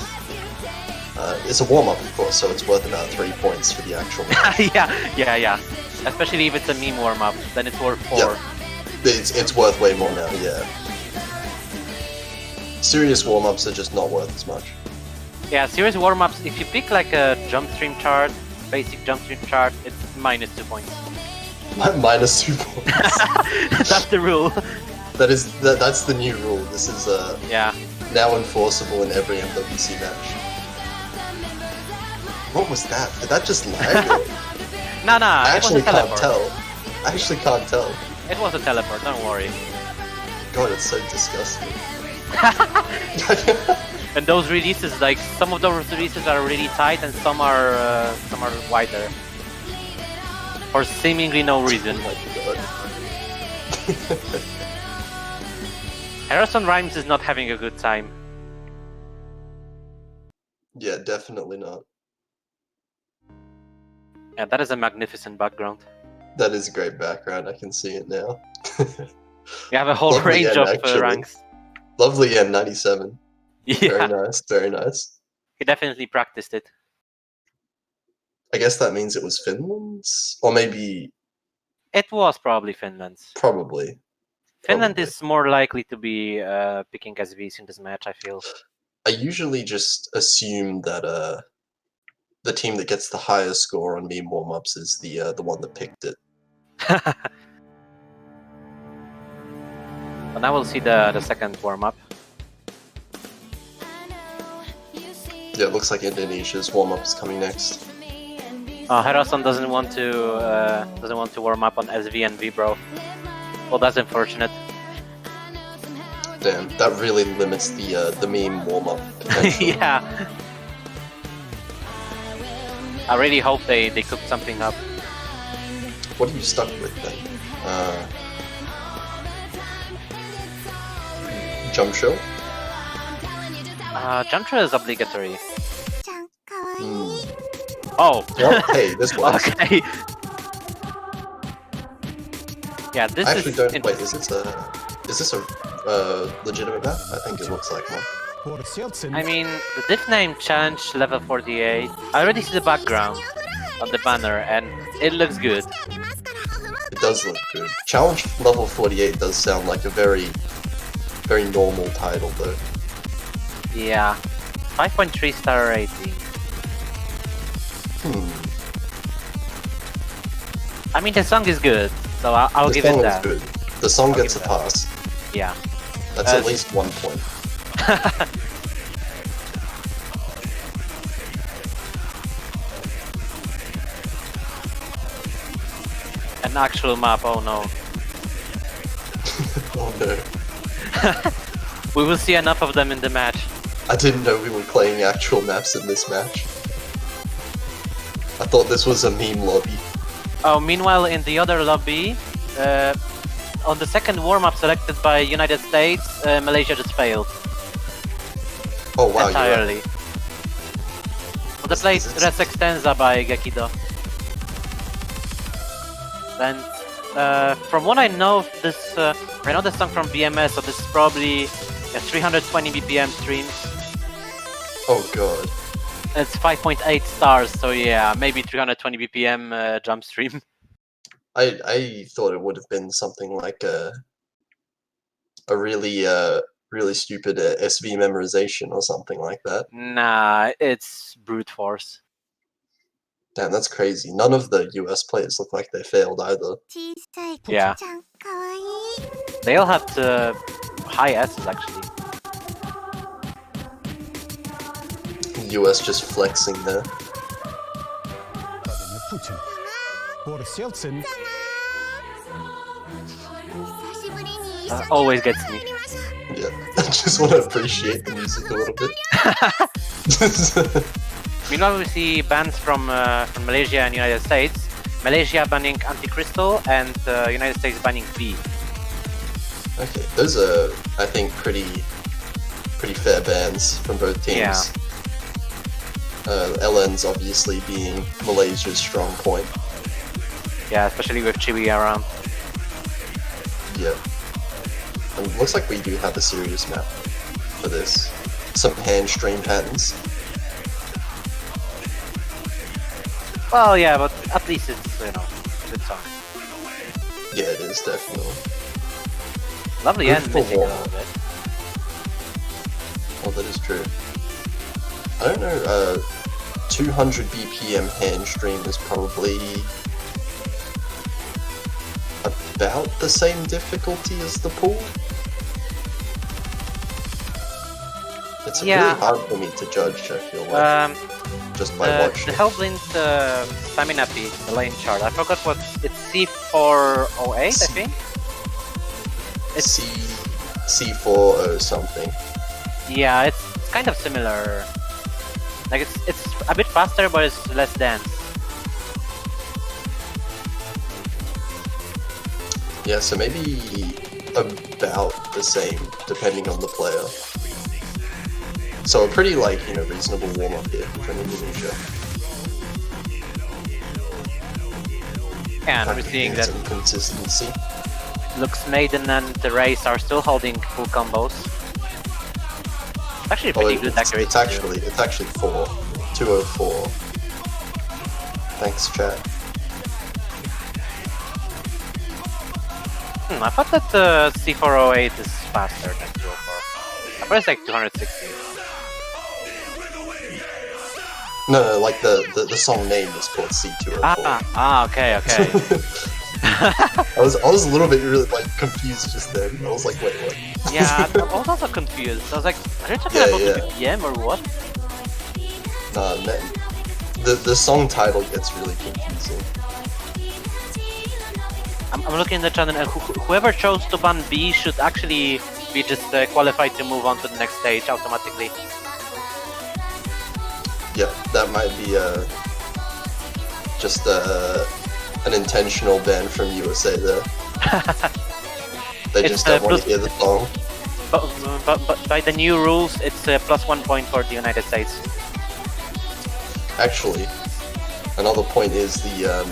It's a warm-up, of course, so it's worth about 3 points for the actual match. yeah. Especially if it's a meme warm up, then it's worth 4. Yep. It's worth way more now, yeah. Serious warm-ups are just not worth as much. Yeah, serious warm ups. If you pick like a jump stream chart, basic jump stream chart, it's minus 2 points. Minus 2 points. That's the rule. That's the new rule. This is Yeah. now enforceable in every MWC match. What was that? Did that just lag? Nah, I it was actually a can't teleport. tell. I actually can't tell. It was a teleport, don't worry. God, it's so disgusting. And those releases, like some of those releases are really tight and some are wider. For seemingly no reason. Oh my god. Harrison Rhymes is not having a good time. Yeah, definitely not. Yeah, that is a magnificent background. That is a great background. I can see it now. We have a whole Lovely range end, of actually. ranks. Lovely N97. Yeah, Very nice. Very nice. he definitely practiced it. I guess that means it was Finland's, or maybe It was probably Finland's. probably. Finland Probably. is more likely to be picking SVs in this match, I feel. I usually just assume that the team that gets the highest score on meme warm-ups is the one that picked it. But now we'll see the second warm-up. Yeah, it looks like Indonesia's warm-up is coming next. Herason doesn't want to warm up on SV and Vibro. Well, that's unfortunate. Damn, that really limits the meme warm-up potential. Yeah. I really hope they cook something up. What are you stuck with then? Jump show? Jump through is obligatory. Hmm. Oh. Well, hey, this works. Okay. Yeah, this I actually is. don't. Wait, is this a legitimate map? I think it looks like one. I mean, the diff name challenge level 48. I already see the background on the banner, and it looks good. It does look good. Challenge level 48 does sound like a very, very normal title, though. Yeah, 5.3 star rating. I mean, the song is good, so I'll give it The that. song is good. The song I'll gets a give it that. pass. Yeah. That's at least 1 point. An actual map, oh no. Oh no. We will see enough of them in the match. I didn't know we were playing actual maps in this match. I thought this was a meme lobby. Oh, meanwhile, in the other lobby, on the second warm-up selected by United States, Malaysia just failed. Oh wow, entirely. On the place Res Extensa by Gekido. And from what I know, this I know the song from BMS, so this is probably a 320 BPM stream. Oh god. It's 5.8 stars, so yeah, maybe 320 BPM jump stream. I thought it would have been something like a really really stupid SV memorization or something like that. Nah, it's brute force. Damn, that's crazy. None of the US players look like they failed either. Yeah. They all had high S's actually. US just flexing there. Always gets me. Yeah, I just want to appreciate the music a little bit. Meanwhile, we see bans from Malaysia and United States. Malaysia banning Anti-Crystal and United States banning V. Okay, those are, I think, pretty fair bans from both teams. Yeah. LN's obviously being Malaysia's strong point. Yeah, especially with Chibi around. Yeah. And it looks like we do have a serious map for this. Some hand stream patterns. Well, yeah, but at least it's a good song. Yeah, it is definitely. Lovely Good and for missing a warm. little bit. Well, that is true. I don't know. 200 BPM hand stream is probably about the same difficulty as the pool. It's Yeah. really hard for me to judge, I feel like, just by The watching. Hellblind stamina peak, the lane chart. I forgot what it's C408, I think. It's C40 something. yeah, it's kind of similar. Like it's a bit faster, but it's less dense. Yeah, so maybe about the same, depending on the player. So a pretty, reasonable warm-up here from Indonesia. And we're seeing that some consistency. Lux Maiden and the Race are still holding full combos. Actually, pretty good accuracy. It's actually 204. Thanks, chat. I thought that C408 is faster than 204. I thought it's like 260. No, like the song name is called C204. Okay. I was a little bit really confused just then. I was like, wait, what? Yeah, I was also confused. I was like, are they talking about the BPM or what? Nah, man. The song title gets really confusing. I'm looking in the channel, and whoever chose to ban B should actually be just qualified to move on to the next stage automatically. Yeah, that might be just an intentional ban from USA there. They just don't want to hear the song. But by the new rules, it's +1 point for the United States. Actually, another point is the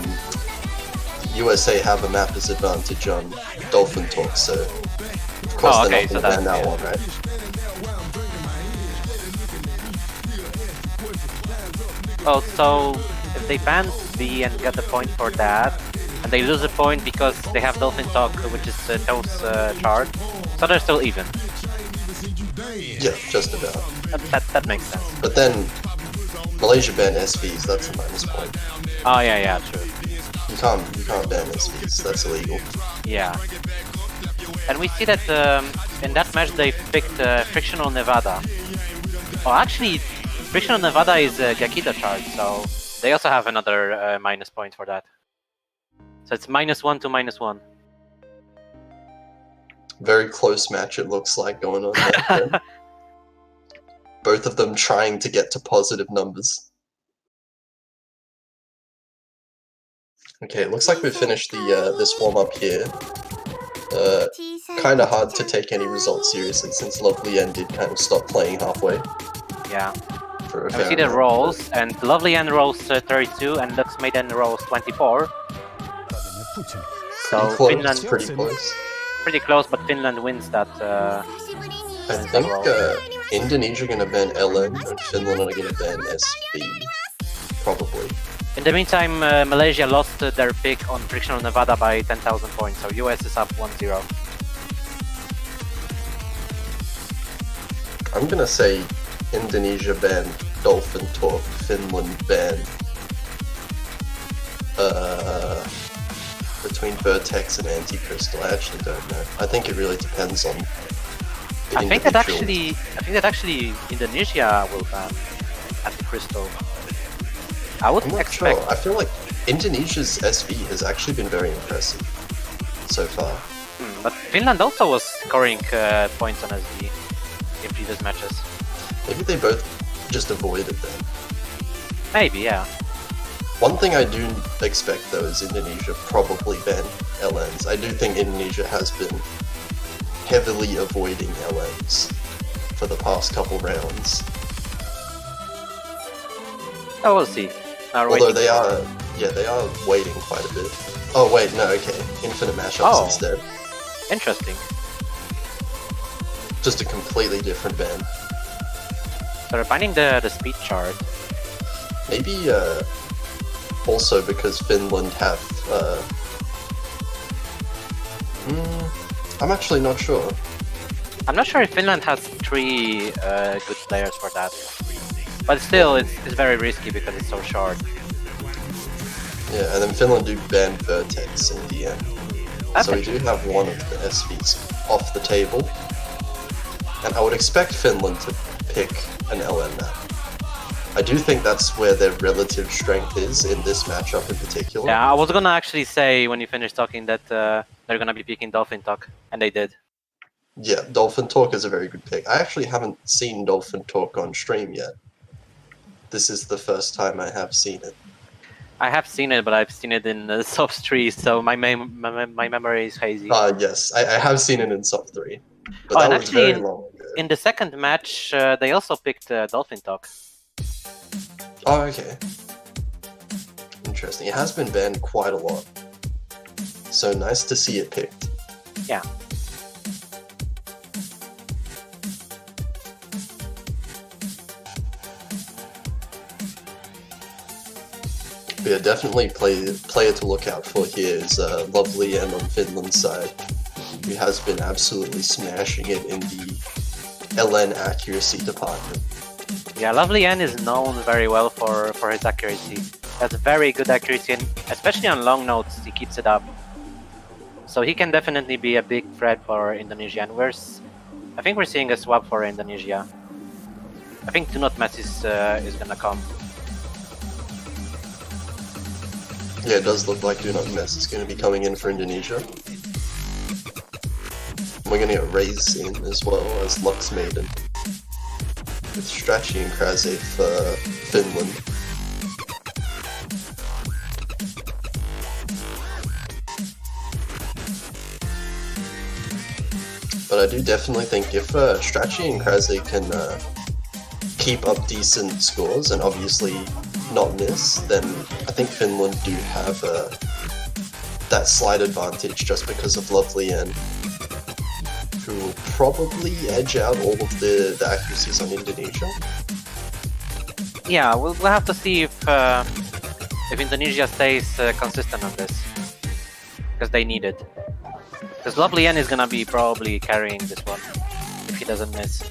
USA have a map disadvantage on Dolphin Talk, so of course they're not going to ban that one, right? Oh, so if they ban B and get the point for that, and they lose a point because they have Dolphin Talk, which is Toe's chart, so they're still even. Yeah, just about. That makes sense. But then Malaysia ban SVs, that's a minus point. Oh yeah, true. You can't ban SVs, that's illegal. Yeah. And we see that in that match they picked Frictional Nevada. Oh, actually, Frictional Nevada is a Gakita chart, so they also have another minus point for that. So it's -1 to -1. Very close match it looks like going on there. Both of them trying to get to positive numbers. Okay, it looks like we've finished this warm-up here. Kind of hard to take any results seriously since Lovely End did kind of stop playing halfway. Yeah. And we see the rolls, and Lovely End rolls 32, and Lux Maiden rolls 24. So close, Finland pretty close. Pretty close, but Finland wins that. I think Indonesia gonna ban LN and Finland are gonna ban SB, probably. In the meantime, Malaysia lost their pick on Frictional Nevada by 10,000 points, so US is up 1-0. I'm gonna say Indonesia ban Dolphin Talk, Finland ban between Vertex and Anti-Crystal. I actually don't know. I think it really depends on the I think that actually Indonesia will ban Anti-Crystal. I wouldn't expect. Sure. I feel like Indonesia's SV has actually been very impressive so far. But Finland also was scoring points on SV in previous matches. Maybe they both just avoided them. Maybe, yeah. One thing I do expect though is Indonesia probably ban LNs. I do think Indonesia has been heavily avoiding LNs for the past couple rounds. Oh, we'll see. Although they are waiting quite a bit. Oh wait, no, okay. Infinite mashups instead. Interesting. Just a completely different ban. So they're banning the speed chart. Maybe also because Finland have. I'm actually not sure. I'm not sure if Finland has 3 good players for that. But still, it's very risky because it's so short. Yeah, and then Finland do ban Vertex in the end. That's So we do have one of the SVs off the table. And I would expect Finland to pick an LN map. I do think that's where their relative strength is in this matchup in particular. Yeah, I was gonna actually say when you finish talking that they're gonna be picking Dolphin Talk, and they did. Yeah, Dolphin Talk is a very good pick. I actually haven't seen Dolphin Talk on stream yet. This is the first time I have seen it. I have seen it, but I've seen it in soft 3, so my memory is hazy. Yes, I have seen it in sub 3. But Oh, that and was actually very long ago. in the second match, they also picked Dolphin Talk. Oh, okay. Interesting. It has been banned quite a lot. So nice to see it picked. Yeah. But yeah, definitely player to look out for here is Lovely and on Finland's side, who has been absolutely smashing it in the LN accuracy department. Yeah, Lovely N is known very well for his accuracy. That's very good accuracy, and especially on long notes, he keeps it up. So he can definitely be a big threat for Indonesia. And I think we're seeing a swap for Indonesia. I think Do Not Mess is gonna come. Yeah, it does look like Do Not Mess is going to be coming in for Indonesia. We're going to get Raze in as well as Lux Maiden. With Strachi and Krase for Finland. But I do definitely think if Strachi and Krase can keep up decent scores and obviously not miss, then I think Finland do have that slight advantage just because of Lovely and who will probably edge out all of the accuracies on Indonesia. Yeah, we'll have to see if Indonesia stays consistent on this, because they need it. Because Lovely N is gonna be probably carrying this one if he doesn't miss.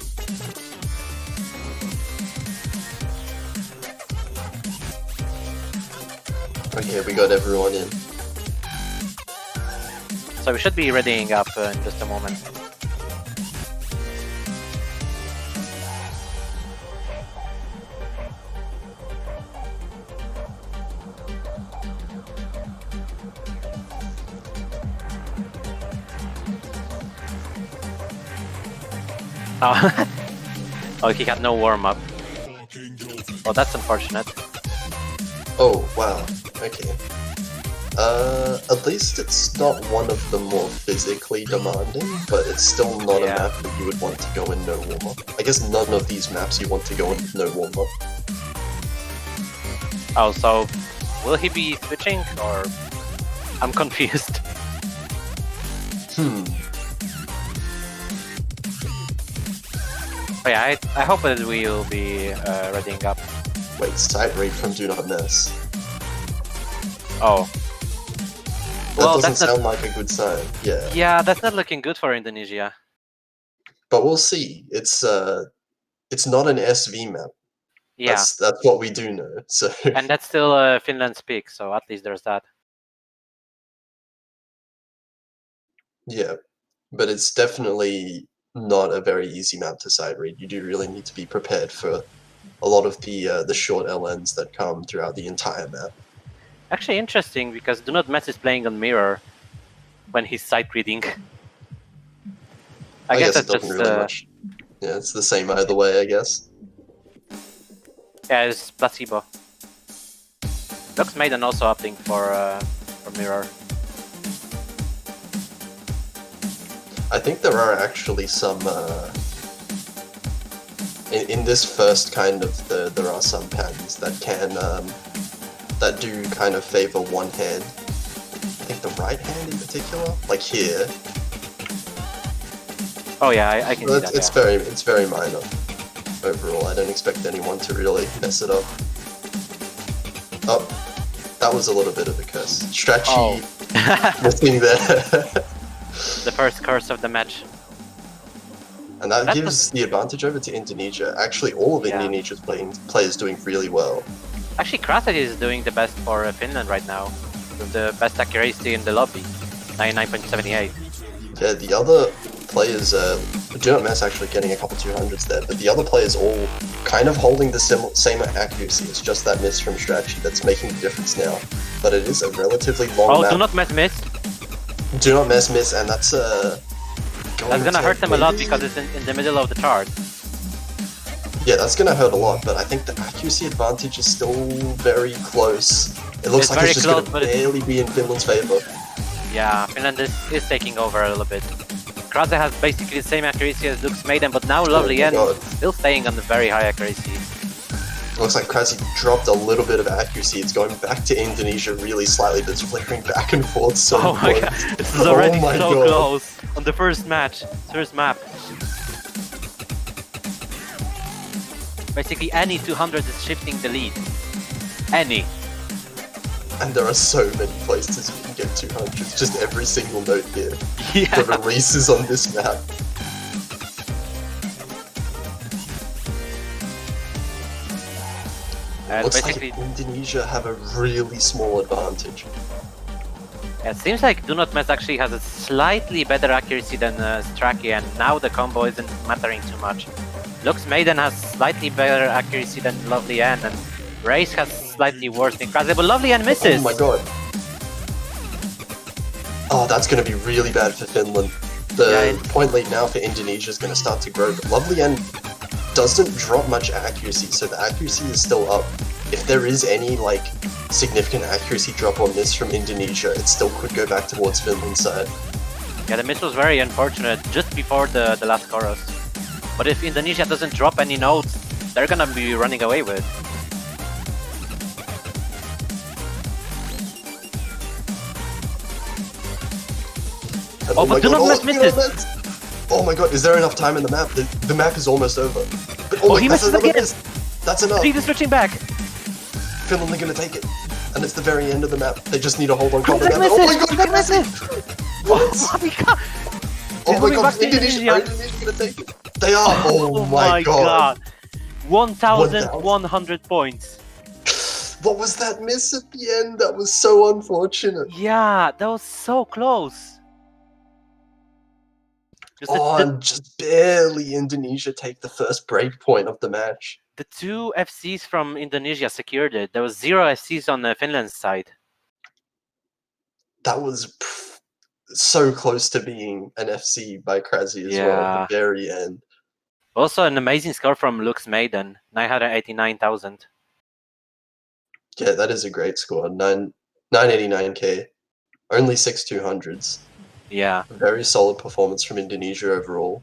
Okay, we got everyone in. So we should be readying up in just a moment. Oh, oh, he had no warm-up. Oh, that's unfortunate. Oh, wow. Okay. At least it's not one of the more physically demanding, but it's still not a map that you would want to go in no warm-up. I guess none of these maps you want to go in with no warm-up. Oh, so will he be switching, or I'm confused. Oh yeah, I hope that we will be readying up. Wait, side raid from Do Not Mess. Oh. That Well, doesn't that's not... sound like a good sign. Yeah. Yeah, that's not looking good for Indonesia. But we'll see. It's not an SV map. Yeah. That's what we do know. So. And that's still Finland's pick, so at least there's that. Yeah, but it's definitely not a very easy map to side read. You do really need to be prepared for a lot of the short LNs that come throughout the entire map. Actually interesting, because Do Not Mess is playing on mirror when he's sight reading. I guess that's it doesn't just really much. Yeah, it's the same either way, I guess. Yeah, it's placebo. Lux Maiden also opting for mirror. I think there are actually some in this first kind of there are some patterns that can that do kind of favor one hand. I think the right hand in particular, like here. Oh yeah, I can see that. It's very minor overall. I don't expect anyone to really mess it up. Oh, That was a little bit of a curse. Stretchy Oh. missing there. The first curse of the match. And that That gives was- the advantage over to Indonesia. Actually, all of Yeah. Indonesia's players doing really well. Actually, Krasik is doing the best for Finland right now, with the best accuracy in the lobby, 99.78. Yeah, the other players, Do Not Mess actually getting a couple 200s there, but the other players all kind of holding the same accuracy. It's just that miss from Strategy that's making the difference now. But it is a relatively long Oh, map. do not miss. Do Not Miss, and that's That's gonna hurt them a lot maybe- because it's in the middle of the chart. Yeah, that's gonna hurt a lot, but I think the accuracy advantage is still very close. It looks It's like very it's just close, gonna but it's- barely be in Finland's favor. Yeah, Finland is taking over a little bit. Krasik has basically the same accuracy as Lux Maiden, but now Lovely my N God. still staying on the very high accuracy. Looks like Krasi dropped a little bit of accuracy. It's going back to Indonesia really slightly, but it's flickering back and forth so Oh my much. god, this is already Oh my so God. close on the first match, first map. Basically, any 200 is shifting the lead. Any. And there are so many places you can get 200s, just every single note here. Yeah. There are races on this map. And Looks basically, like Indonesia have a really small advantage. it seems like Do Not Mess actually has a slightly better accuracy than Strachey, and now the combo isn't mattering too much. Lux Maiden has slightly better accuracy than Lovely N, and Race has slightly worse than Krasik, but Lovely N misses! Oh my god. Oh, that's going to be really bad for Finland. The point lead now for Indonesia is going to start to grow, but Lovely N doesn't drop much accuracy, so the accuracy is still up. If there is any, like, significant accuracy drop on this from Indonesia, it still could go back towards Finland's side. Yeah, the miss was very unfortunate just before the last chorus. But if Indonesia doesn't drop any notes, they're gonna be running away with. And Oh, but Do Not Mess Do missed Not it. Mess. Oh my god, is there enough time in the map? The map is almost over. But, Oh, my- he that's misses another again. miss. That's enough. See the switching back! Finland are going to take it. And it's the very end of the map. They just need to hold on combat. Krasik Oh my misses! god, Krasik Krasik! misses! Oh my god! Oh He's my moving god, back to Indonesia Indonesia. gonna take it. They are. Oh, my god. 1,100 points. What was that miss at the end? That was so unfortunate. Yeah, that was so close. Just Oh, and just barely Indonesia take the first break point of the match. the two FCs from Indonesia secured it. There was 0 FCs on the Finland side. That was so close to being an FC by Krasi as well at the very end. Also, an amazing score from Lux Maiden, 989,000. Yeah, that is a great score. 989k. Only 6 200s. Yeah. Very solid performance from Indonesia overall.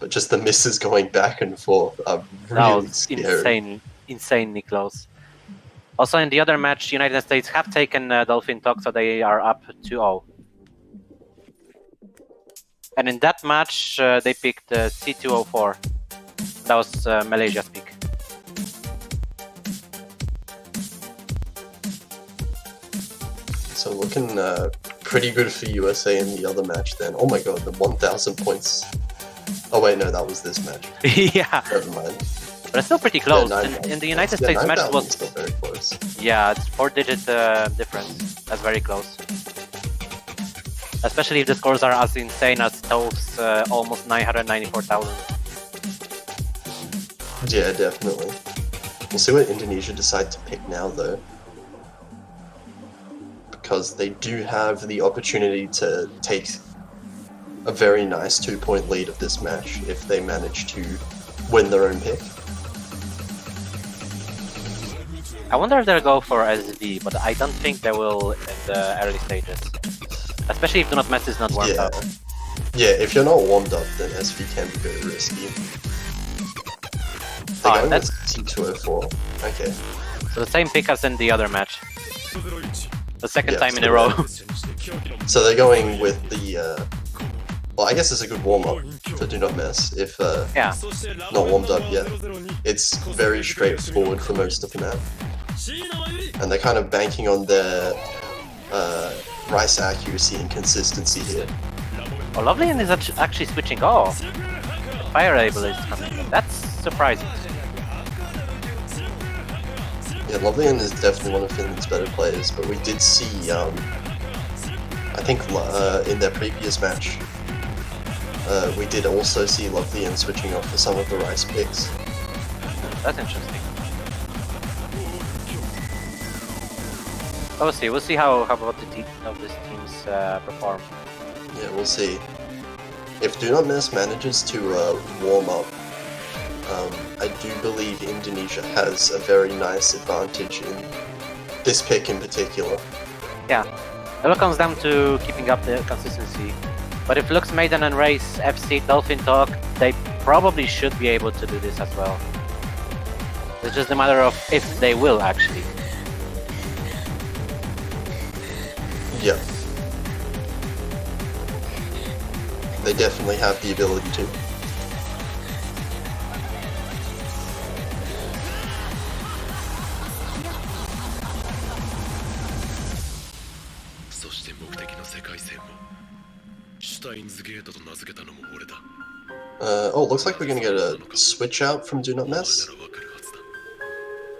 But just the misses going back and forth are That really was scary. insanely close. Also, in the other match, United States have taken Dolphin Talk, so they are up 2-0. And in that match, they picked C204. That was Malaysia's pick. So looking pretty good for USA in the other match then. Oh my god, the 1,000 points. Oh wait, no, that was this match. Yeah. Never mind. But it's still pretty close. Yeah, In the United yeah, States match 9,000 was is still very close. Yeah, it's 4-digit difference. That's very close. Especially if the scores are as insane as Tove's almost 994,000. Yeah, definitely. We'll see what Indonesia decide to pick now though. Because they do have the opportunity to take a very nice 2-point lead of this match if they manage to win their own pick. I wonder if they'll go for SD, but I don't think they will in the early stages. Especially if Do Not Mess is not warmed up. Yeah, if you're not warmed up, then SV can be very risky. They're going with T204. Okay. So the same pick as in the other match. The second Yeah, time in so a row. So they're going with the, well, I guess it's a good warm-up for Do Not Mess if Yeah. not warmed up yet. It's very straightforward for most of the map. and they're kind of banking on their Rice accuracy and consistency here. Oh, Lovelian is actually switching off. Fire Able is coming in. That's surprising. Yeah, Lovelian is definitely one of Finland's better players, but we did see, I think in their previous match, we did also see Lovelian switching off for some of the Rice picks. That's interesting. We'll see how about the this teams perform. Yeah, we'll see. If Do Not Miss manages to warm up, I do believe Indonesia has a very nice advantage in this pick in particular. Yeah, it all comes down to keeping up the consistency. But if Lux, Maiden and Race, FC, Dolphin Talk, they probably should be able to do this as well. It's just a matter of if they will actually. Yeah. They definitely have the ability to. Oh, looks like we're gonna get a switch out from Do Not Mess.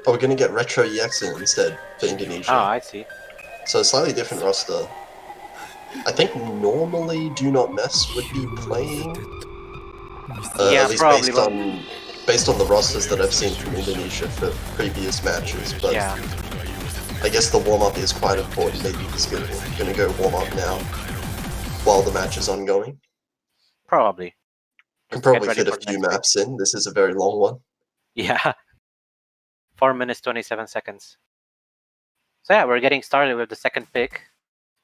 Oh, we're gonna get Retro EX in instead for Indonesia. Ah, I see. So a slightly different roster. I think normally Do Not Mess would be playing. Yeah, at least probably based on the rosters that I've seen from Indonesia for previous matches, but yeah. I guess the warm-up is quite important. Maybe he's gonna go warm up now while the match is ongoing. Probably. Can Just get probably ready fit a for the few next pick. maps in. This is a very long one. Yeah. 4 minutes 27 seconds. So yeah, we're getting started with the second pick.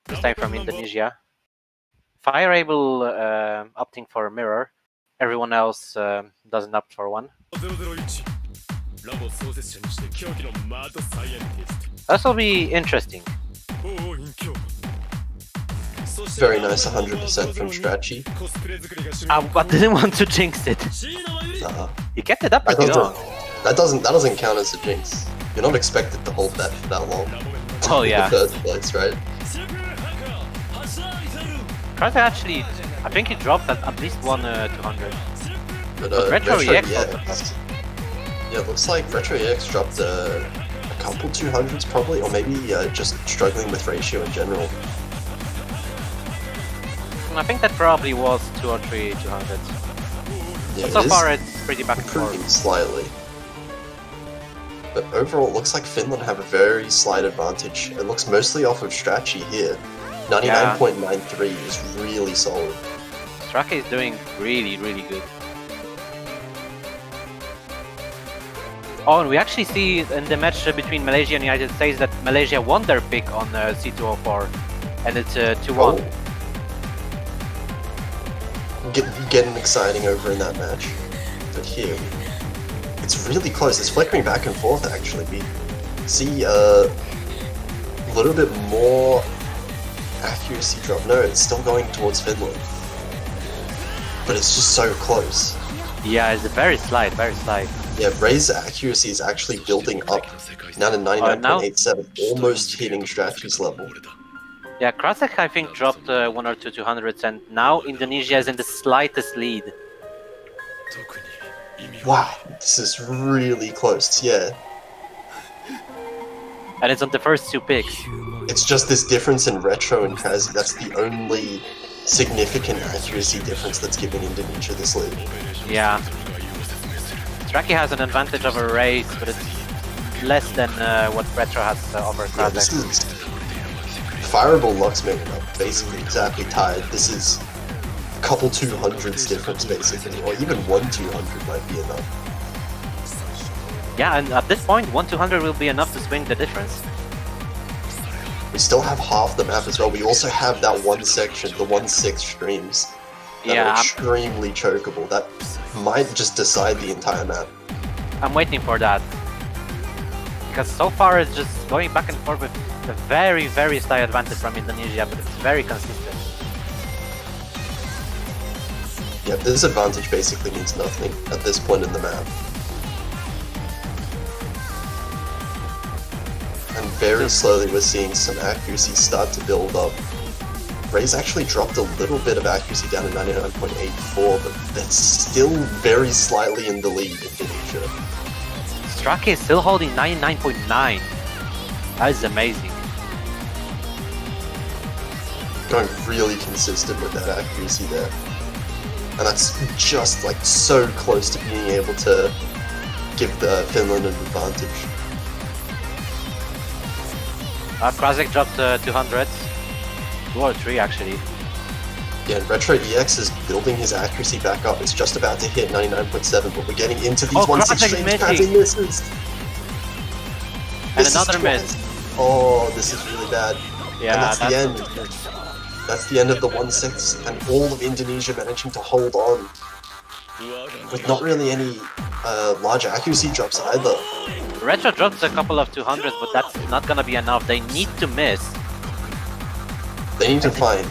This time from Indonesia. Fire Able opting for a mirror. Everyone else doesn't opt for one. This will be interesting. Very nice 100% from Strachi. I didn't want to jinx it. He kept it up pretty long. That doesn't count as a jinx. You're not expected to hold that for that long. Oh yeah. In the first place, right? Carter actually, I think he dropped at least one 200. But Retro EX yeah, it looks like Retro EX dropped a couple 200s probably, or maybe just struggling with ratio in general. I think that probably was 2 or 3 200s. Yeah, But so far it's pretty back and forth. improving slightly. But overall, it looks like Finland have a very slight advantage. It looks mostly off of Strachi here. 99.93 is really solid. Straka is doing really, really good. Oh, and we actually see in the match between Malaysia and United States that Malaysia won their pick on C204, and it's 2-1. Getting exciting over in that match. But here, it's really close. It's flickering back and forth actually. We see a little bit more accuracy drop. No, it's still going towards Finland. But it's just so close. Yeah, it's very slight, very slight. Yeah, Ray's accuracy is actually building up. Now to 99.87, almost hitting Strachi's level. Yeah, Krasek I think dropped 1 or 2 200s, and now Indonesia is in the slightest lead. Wow, this is really close, yeah. And it's on the first 2 picks. It's just this difference in Retro and Kazi. That's the only significant accuracy difference that's giving Indonesia this lead. Yeah. Straki has an advantage over Race, but it's less than what Retro has over Krasek. Yeah, this is Fireable Lux making up basically exactly tied. This is a couple 200s difference basically, or even 1 200 might be enough. Yeah, and at this point, 1 200 will be enough to swing the difference. We still have half the map as well. We also have that one section, the 1-6 streams, that are extremely chokeable. That might just decide the entire map. I'm waiting for that. Because so far it's just going back and forth with a very, very slight advantage from Indonesia, but it's very consistent. Yeah, this advantage basically means nothing at this point in the map. And very slowly we're seeing some accuracy start to build up. Ray's actually dropped a little bit of accuracy down to 99.84, but that's still very slightly in the lead in Indonesia. Straki is still holding 99.9. That is amazing. Going really consistent with that accuracy there. And that's just like so close to being able to give the Finland an advantage. Krasik dropped 200. 2 or 3 actually. Yeah, and Retro EX is building his accuracy back up. It's just about to hit 99.7, but we're getting into these Oh, 1-6 Krasik change pads and misses. And This is another twice. miss. Oh, this is really bad. Yeah, And that's the end. good. That's the end of the 1-6, and all of Indonesia managing to hold on with not really any large accuracy drops either. Retro dropped a couple of 200s, but that's not gonna be enough. They need to miss. They need to find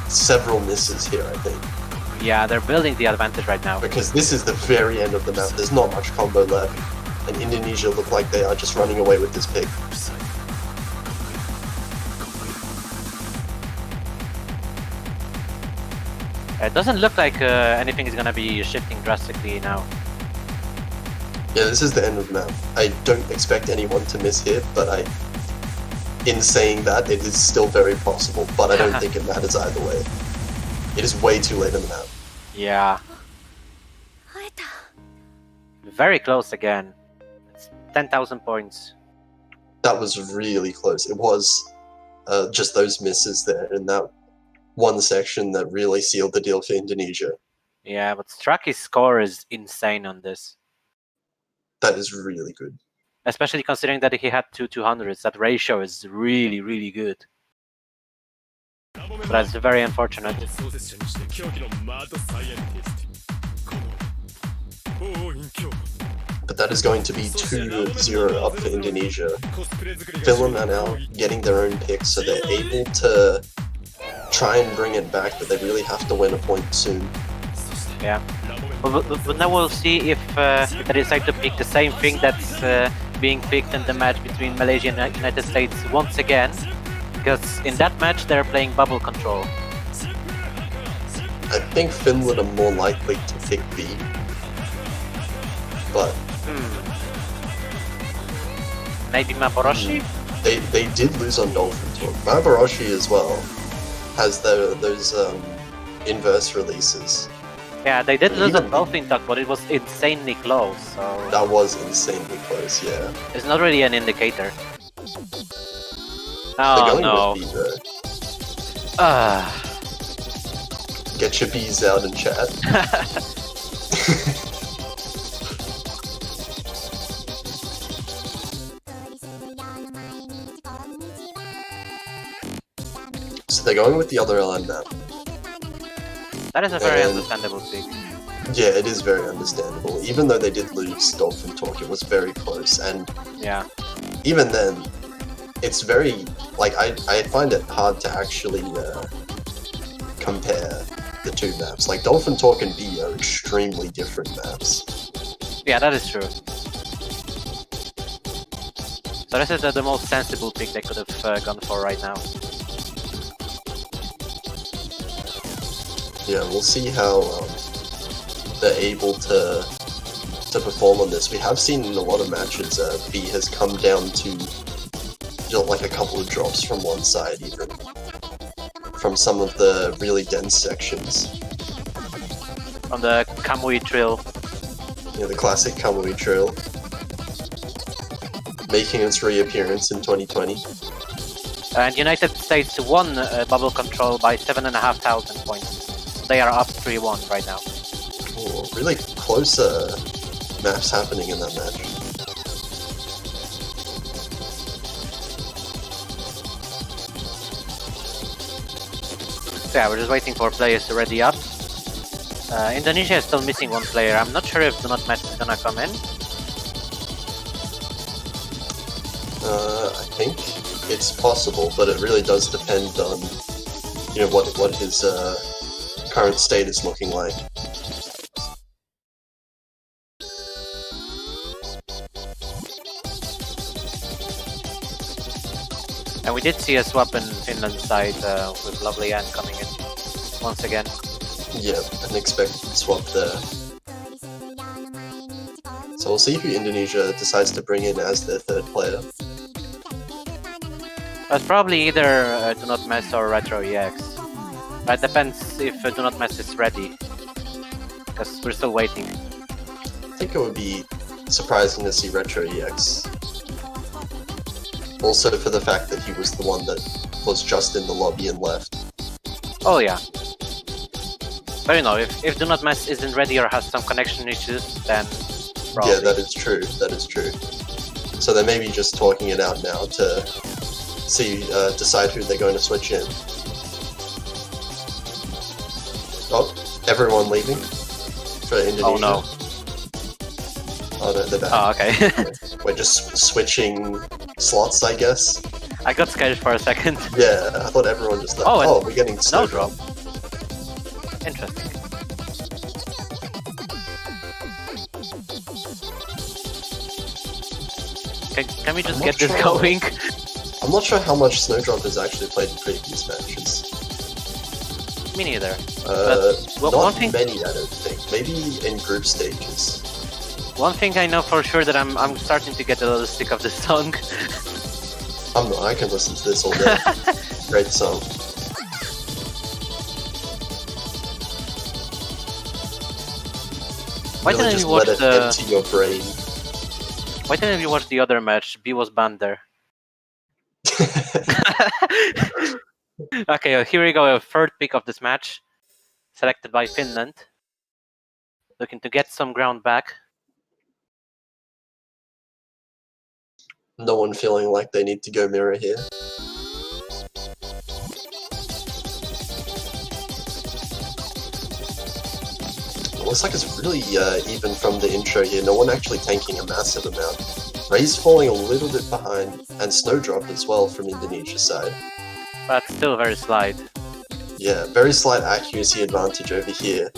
several misses here, I think, Yeah, they're building the advantage right now. because this is the very end of the map. There's not much combo left, and Indonesia look like they are just running away with this pick. It doesn't look like anything is gonna be shifting drastically now. Yeah, this is the end of the map. I don't expect anyone to miss here, but in saying that, it is still very possible, but I don't think it matters either way. It is way too late in the map. Yeah. Very close again. It's 10,000 points. That was really close. It was just those misses there in that one section that really sealed the deal for Indonesia. Yeah, but Straki's score is insane on this. That is really good. Especially considering that he had 2 200s. That ratio is really, really good. But that's very unfortunate. But that is going to be 2-0 up for Indonesia. Finland are now getting their own picks, so they're able to try and bring it back, but they really have to win a point soon. Yeah. But now we'll see if they decide to pick the same thing that's being picked in the match between Malaysia and United States once again. Because in that match they're playing bubble control. I think Finland are more likely to pick B. But Maybe Maporoshi? they did lose on Dolphin Talk. Maboroshi as well has those inverse releases. Yeah, they did lose Even- a Dolphin Talk, but it was insanely close, so That was insanely close, yeah. it's not really an indicator. They're Oh going no. with B though. Ah. Get your B's out and chat. So they're going with the other LN map. That is a very And- understandable pick. Yeah, it is very understandable. Even though they did lose Dolphin Talk, it was very close. And Yeah. even then, it's very, like, I find it hard to actually compare the two maps. Like, Dolphin Talk and B are extremely different maps. Yeah, that is true. So this is the most sensible pick they could have gone for right now. Yeah, we'll see how they're able to perform on this. We have seen in a lot of matches B has come down to like a couple of drops from one side even. From some of the really dense sections. On the Kamui Trill. Yeah, the classic Kamui Trail. Making its reappearance in 2020. And United States won bubble control by 7,500 points. They are up 3-1 right now. Ooh, really close maps happening in that match. So yeah, we're just waiting for players to ready up. Indonesia is still missing one player. I'm not sure if the not match is gonna come in. I think it's possible, but it really does depend on what his current state is looking like. And we did see a swap in Finland's side with Lovely Ann coming in once again. Yeah, an expected swap there. So we'll see who Indonesia decides to bring in as their third player. It's probably either Do Not Mess or Retro EX. It depends if Do Not Mess is ready. Because we're still waiting. I think it would be surprising to see Retro EX. Also for the fact that he was the one that was just in the lobby and left. Oh yeah. But you know, if Do Not Mess isn't ready or has some connection issues, then probably. Yeah, that is true. That is true. So they may be just talking it out now to see, decide who they're going to switch in. Oh, everyone leaving for Indonesia. Oh no. Oh no, they're back. Oh, okay. We're just switching slots, I guess. I got scared for a second. Yeah, I thought everyone just left. Oh, and we're getting Snowdrop. Interesting. Can we just I'm get not this sure. going? I'm not sure how much Snowdrop has actually played in previous matches. Me neither. Not one thing- many, I don't think. Maybe in group stages. One thing I know for sure that I'm starting to get a little sick of this song. I'm not. I can listen to this all day. Great song. Why Really didn't just you watch let it the? empty your brain. Why didn't you watch the other match? B was banned there. Okay, here we go. A third pick of this match, selected by Finland. Looking to get some ground back. No one feeling like they need to go mirror here. It looks like it's really even from the intro here. No one actually tanking a massive amount. Ray's falling a little bit behind, and Snowdrop as well from Indonesia's side. But still very slight. Yeah, very slight accuracy advantage over here.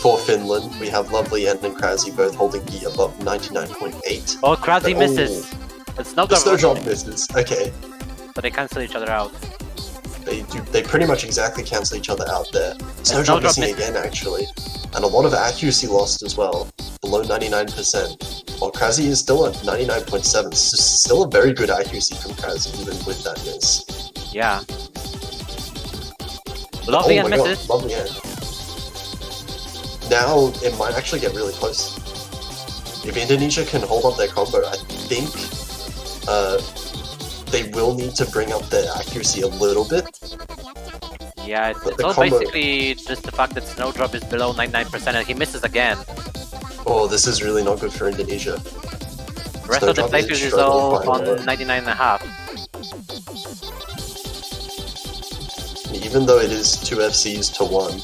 For Finland, we have Lovely and Krasi both holding the above 99.8. Oh, Krasi Oh. misses. It's not The Snowdrop misses. Okay. So they cancel each other out. They pretty much exactly cancel each other out there. Snowdrop Snowdrop missing misses. again, actually. And a lot of accuracy lost as well. Below 99%. While Krasi is still at 99.7. Still a very good accuracy from Krasi, even with that miss. Yeah. Lovely Oh and my god, misses. Lovely end. Now it might actually get really close. If Indonesia can hold up their combo, I think they will need to bring up their accuracy a little bit. Yeah, it's, But it's the all combo- basically just the fact that Snowdrop is below 99% and he misses again. Oh, this is really not good for Indonesia. The rest of the Snowdrop playthrough is struggling all quite a on lot. 99.5. Even though it is 2 FCs to 1,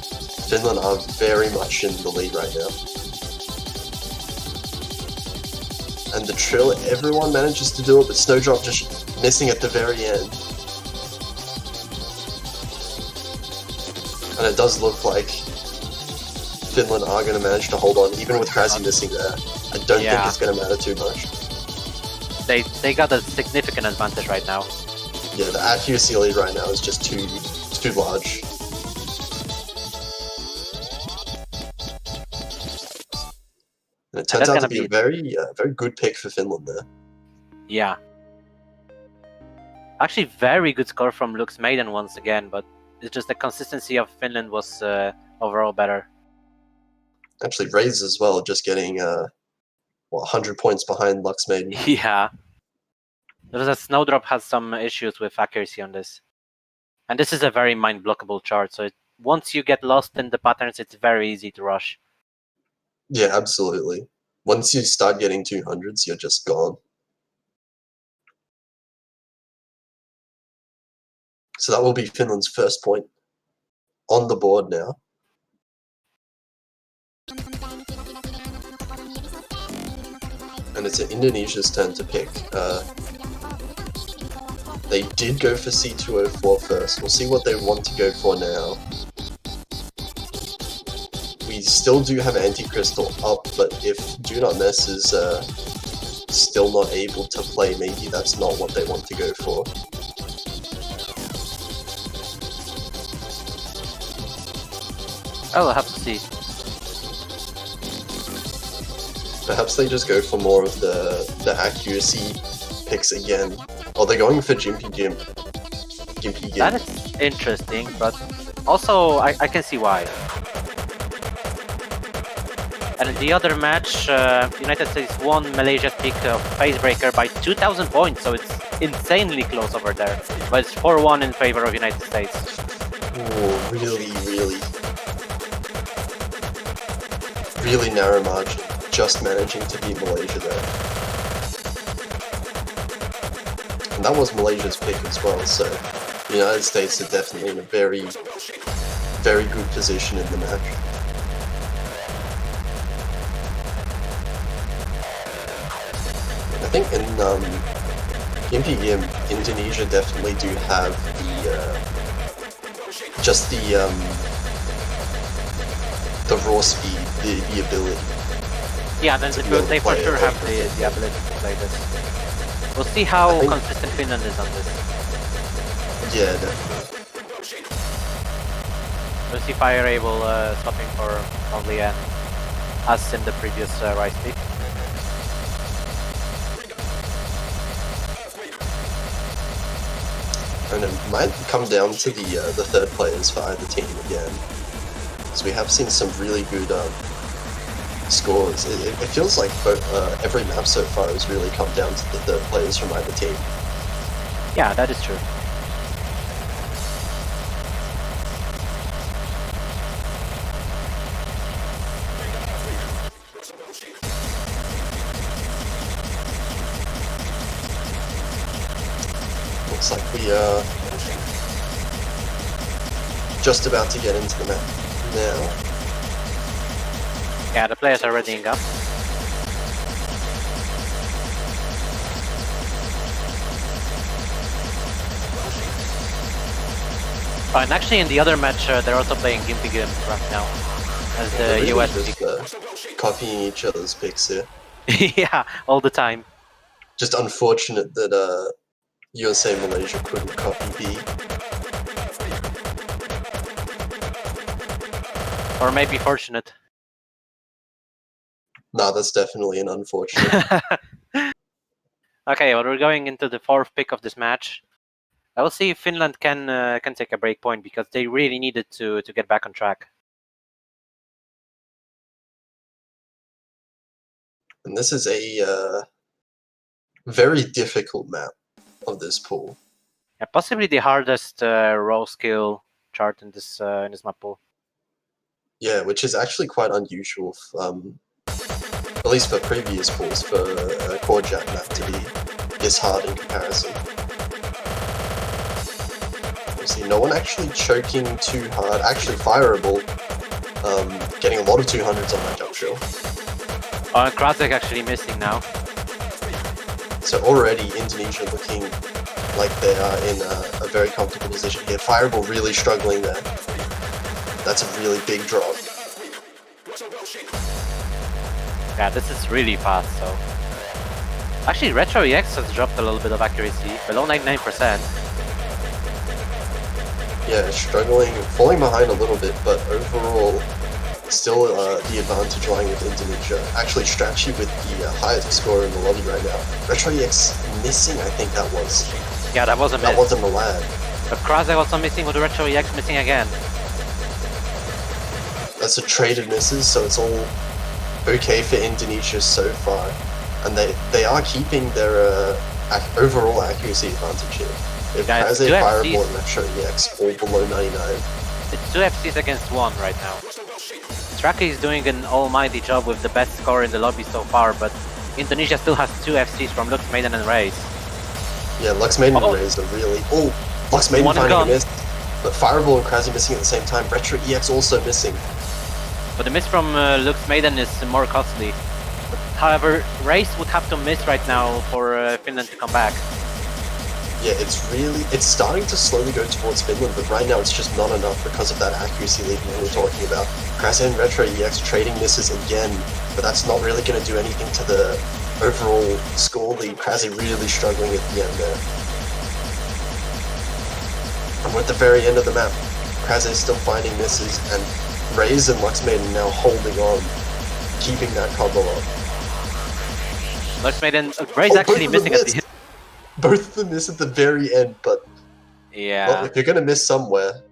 Finland are very much in the lead right now. And the trill, everyone manages to do it, but Snowdrop just missing at the very end. And it does look like Finland are going to manage to hold on, even with Krasi missing there. I don't think Yeah. it's going to matter too much. They got a significant advantage right now. Yeah, the accuracy lead right now is just too large. And it turns that's out to gonna be a be- very good pick for Finland there. Yeah. Actually, very good score from Lux Maiden once again, but it's just the consistency of Finland was overall better. Actually, Raze as well, just getting 100 points behind Lux Maiden. Yeah. Because that Snowdrop has some issues with accuracy on this. And this is a very mind-blockable chart, so once you get lost in the patterns, it's very easy to rush. Yeah, absolutely. Once you start getting 200s, you're just gone. So that will be Finland's first point on the board now. And it's Indonesia's turn to pick. They did go for C204 first. We'll see what they want to go for now. We still do have Anti-Crystal up, but if Do Not Mess is still not able to play, maybe that's not what they want to go for. I'll have to see. Perhaps they just go for more of the accuracy picks again. Or they're going for Gimpy Gimp. Gimpy Gimp. That is interesting, but also I can see why. And in the other match, United States won Malaysia's pick of Facebreaker by 2,000 points, so it's insanely close over there. But it's 4-1 in favor of United States. Oh, really narrow margin. Just managing to beat Malaysia there. And that was Malaysia's pick as well, so the United States are definitely in a very, very good position in the match. I think in Gimpy Gimp, Indonesia definitely do have the raw speed, the ability. Yeah, then they for sure have the ability to play this. We'll see how consistent Finland is on this. Yeah, definitely. We'll see Fire able stopping for probably an as in the previous Rise pick. And it might come down to the third players for either team again. So we have seen some really good scores. It feels like every map so far has really come down to the third players from either team. Yeah, that is true. Looks like we are just about to get into the map now. Yeah, the players are readying up. Oh, and actually in the other match, they're also playing Gimpy Gimp right now. As the Really US just copying each other's picks here. yeah, all the time. Just unfortunate that USA Malaysia couldn't copy B. Or maybe fortunate. Nah, that's definitely an unfortunate. Okay, well, we're going into the fourth pick of this match. I will see if Finland can take a break point because they really needed to get back on track. And this is a very difficult map of this pool. Yeah, possibly the hardest raw skill chart in this map pool. Yeah, which is actually quite unusual, at least for previous pools, for a core jack map to be this hard in comparison. You see, no one actually choking too hard, actually fireable, getting a lot of 200s on that jump shell. Oh, and Krasek actually missing now. So already Indonesia looking like they are in a very comfortable position here. Fireball really struggling there. That's a really big drop. Yeah, this is really fast, so... Actually, Retro EX has dropped a little bit of accuracy, below 99%. Yeah, struggling, falling behind a little bit, but overall, still the advantage lying with Indonesia. Actually, Strachi with the highest score in the lobby right now. Retro EX missing, I think that was. Yeah, that was a miss. That wasn't a lad. But Krasek also missing with the Retro EX missing again. That's a traded misses, so it's all okay for Indonesia so far. And they are keeping their overall accuracy advantage here. If Yeah, it's Kaze, 2 Fireball, FCs. and Retro EX all below 99. It's 2 FCs against 1 right now. Straki is doing an almighty job with the best score in the lobby so far, but Indonesia still has 2 FCs from Lux, Maiden and Raze. Yeah, Lux Maiden and Raze are really... Oh! Lux Maiden One and finding a gone. miss. But Fireball and Krasny missing at the same time. Retro EX also missing. But the miss from Lux Maiden is more costly. But, however, Raze would have to miss right now for Finland to come back. Yeah, it's starting to slowly go towards Finland, but right now it's just not enough because of that accuracy lead we were talking about. Krasny and Retro EX trading misses again, but that's not really going to do anything to the overall score lead. Krasny really struggling at the end there. And we're at the very end of the map. Krasny still finding misses, and Raze and Lux Maiden now holding on, keeping that cover up. Lux Maiden, Raze actually missing at the end. Both of them miss at the very end, but Yeah. well, if you're gonna miss somewhere,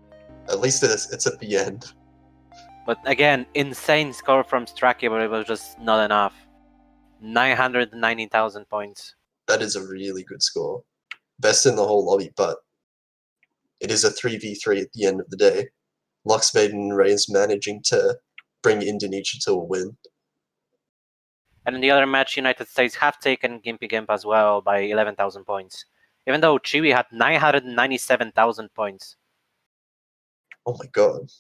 at least it's at the end. But again, insane score from Strachey, but it was just not enough. 990,000 points. That is a really good score. Best in the whole lobby, but it is a 3v3 at the end of the day. Lux Maiden and Raze managing to bring Indonesia to a win. And in the other match, United States have taken Gimpy Gimp as well by 11,000 points. Even though Chewy had 997,000 points. Oh my god.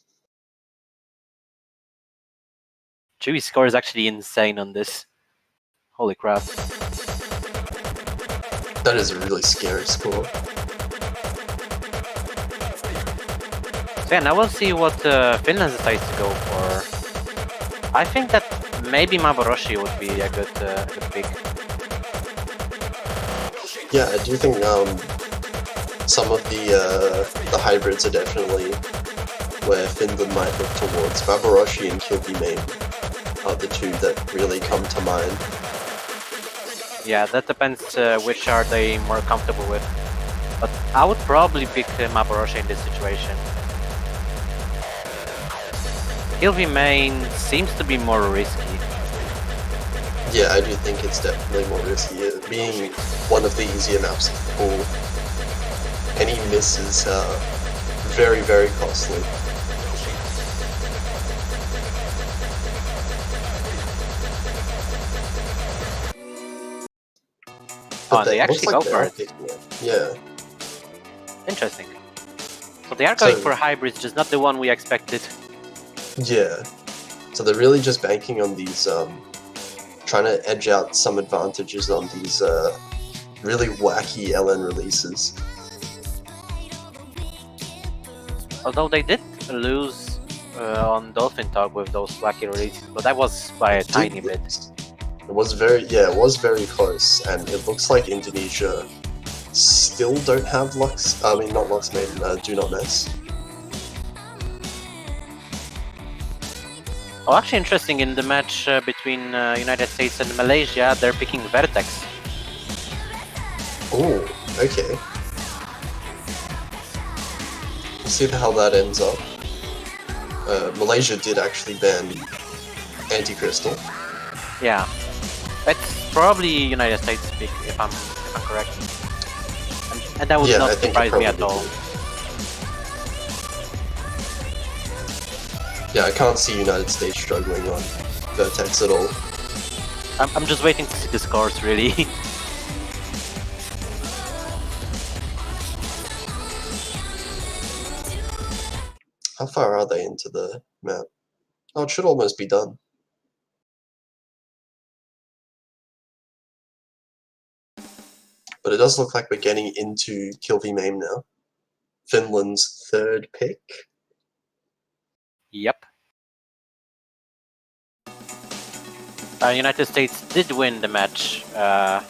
Chewy's score is actually insane on this. Holy crap. That is a really scary score. So yeah, now we'll see what Finland decides to go for. I think that maybe Maboroshi would be a good pick. Yeah, I do think some of the hybrids are definitely where Finland might look towards. Maboroshi and Kilpimane are the two that really come to mind. Yeah, that depends which are they more comfortable with. But I would probably pick Maboroshi in this situation. Kilpimane seems to be more risky. Yeah, I do think it's definitely more risky. Being one of the easier maps to pull, any misses are very, very costly. Oh, they actually go for it. Yeah. Interesting. So they are going So- for hybrids, just not the one we expected. Yeah. So they're really just banking on these, trying to edge out some advantages on these really wacky LN releases. Although they did lose on Dolphin Talk with those wacky releases, but that was by a tiny bit. It was very close, and it looks like Indonesia still don't have not Lux Maiden, Do Not Mess. Oh, actually interesting, in the match between United States and Malaysia, they're picking Vertex. Oh, okay. We'll see how that ends up. Malaysia did actually ban Anti-Crystal. Yeah. It's probably United States pick, if I'm correct. And that would Yeah, not I think it surprise me at probably all. did. Yeah, I can't see United States struggling on Vertex at all. I'm just waiting to see the scores, really. How far are they into the map? Oh, it should almost be done. But it does look like we're getting into Kilpimane now. Finland's third pick. Yep. United States did win the match by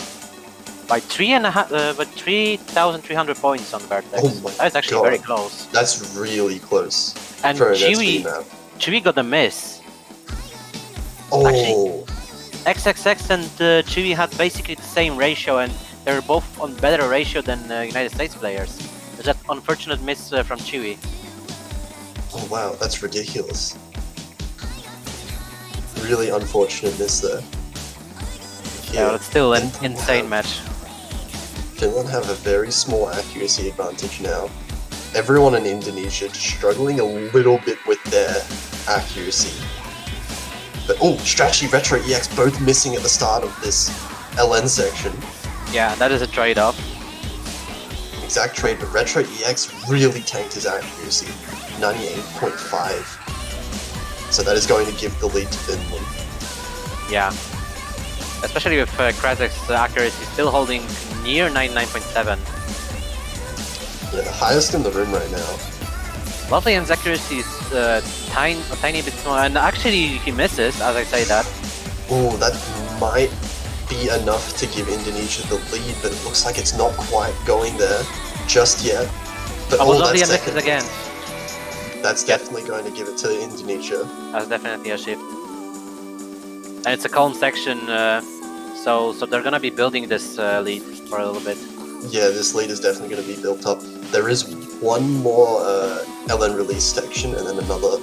3,300 points on Vertex. Oh my That's actually God. very close. That's really close And for an SV map. Chewy got a miss. Oh, Actually- XXX and Chewy had basically the same ratio, and they were both on better ratio than United States players. There's that unfortunate miss from Chewy. oh wow, that's ridiculous. Really unfortunate miss there. Yeah, but it's still an Finland insane have- match. Finland have a very small accuracy advantage now. Everyone in Indonesia just struggling a little bit with their accuracy. But oh, Strategy, Retro, EX both missing at the start of this LN section. Yeah, that is a trade-off. Exact trade, but Retro EX really tanked his accuracy. 98.5. So that is going to give the lead to Finland. Yeah. Especially with Krazek's accuracy still holding near 99.7. Yeah, the highest in the room right now. Lovelyand's accuracy is a tiny bit smaller, and actually he misses, as I say that. Oh, that might be enough to give Indonesia the lead, but it looks like it's not quite going there just yet. But Oh, that Lovelyand second misses again. That's definitely going to give it to Indonesia. That's definitely a shift. And it's a calm section, so they're gonna be building this lead for a little bit. Yeah, this lead is definitely going to be built up. There is one more LN release section and then another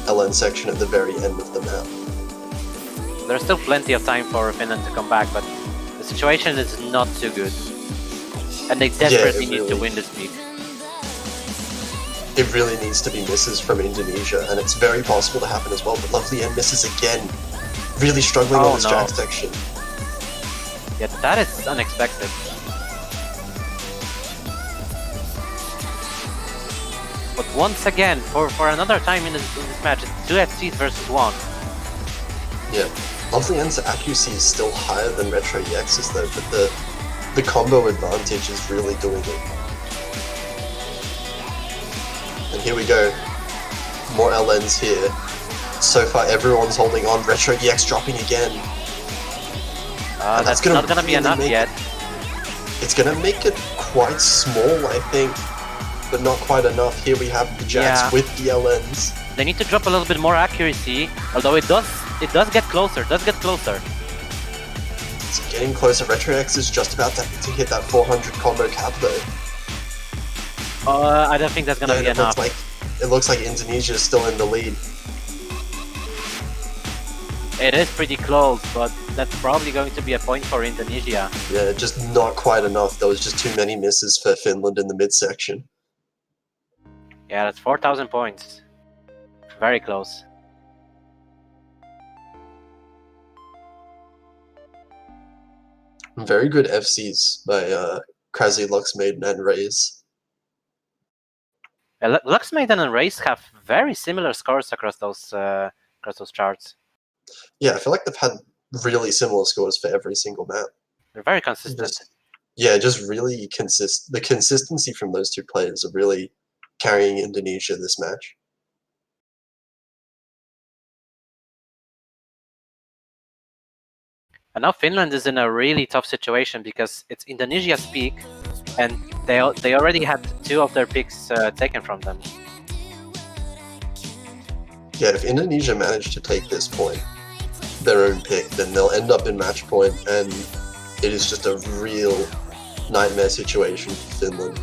LN section at the very end of the map. There's still plenty of time for Finland to come back, but the situation is not too good. And they desperately need to win this peak. It really needs to be misses from Indonesia, and it's very possible to happen as well, but Lovely N misses again. Really struggling on this Jack section. Yeah, that is unexpected. But once again, for another time in this match, it's 2 FCs versus 1. Yeah, Lovely N's accuracy is still higher than Retro EX's though, but the combo advantage is really doing it. And here we go, more LNs here. So far everyone's holding on, Retro EX dropping again. That's not gonna be enough yet. It's gonna make it quite small, I think, but not quite enough. Here we have the Jacks with the LNs. They need to drop a little bit more accuracy, although it does get closer, It's getting closer. Retro X is just about to hit that 400 combo cap though. I don't think that's gonna be enough. It looks like Indonesia is still in the lead. It is pretty close, but that's probably going to be a point for Indonesia. Yeah, just not quite enough. There was just too many misses for Finland in the midsection. Yeah, that's 4,000 points. Very close. Very good FCs by Krasy, Luxmaiden, and Raze. Luxmaiden and Race have very similar scores across those charts. Yeah, I feel like they've had really similar scores for every single map. They're very consistent. Just really the consistency from those two players are really carrying Indonesia this match. And now Finland is in a really tough situation because it's Indonesia's peak, and they already had 2 of their picks taken from them. Yeah, if Indonesia managed to take this point, their own pick, then they'll end up in match point, and it is just a real nightmare situation for Finland.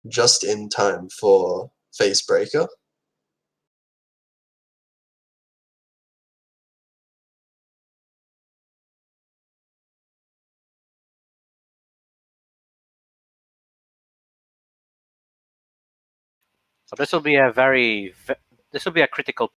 Just in time for Facebreaker. So this will be a this will be a critical.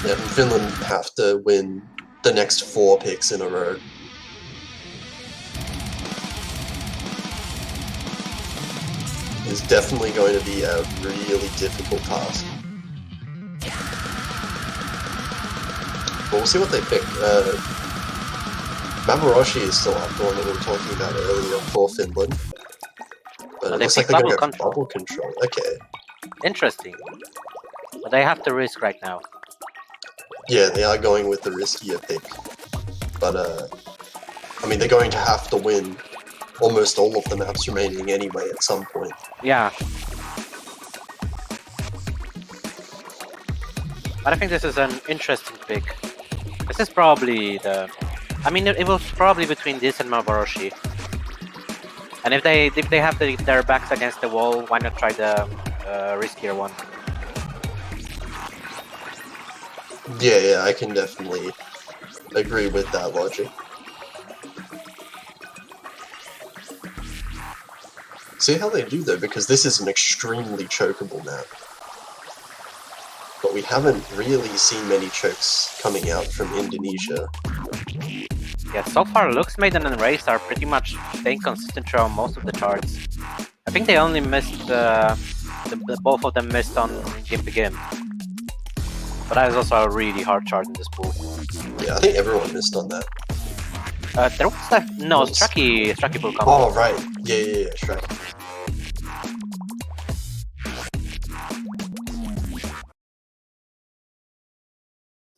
Yeah, and Finland have to win the next 4 picks in a row. It's definitely going to be a really difficult task. But we'll see what they pick. Mamaroshi is still up, the one that we were talking about earlier for Finland. But it They looks like pick they're going to bubble go control. bubble control. Okay. Interesting. But they have to risk right now. Yeah, they are going with the riskier pick. But, I mean, they're going to have to win almost all of the maps remaining anyway at some point. Yeah. But I think this is an interesting pick. This is probably the... I mean, it was probably between this and Mavaroshi. And if they have their backs against the wall, why not try the riskier one? Yeah, I can definitely agree with that logic. See how they do though, because this is an extremely chokeable map. But we haven't really seen many chokes coming out from Indonesia. Yeah, so far Lux Maiden and Race are pretty much staying consistent throughout most of the charts. I think they only missed both of them missed on Gimpy Gimp. But that is also a really hard chart in this pool. Yeah, I think everyone missed on that. There was that Stracky pool combo. Oh, right. Yeah, Shrek.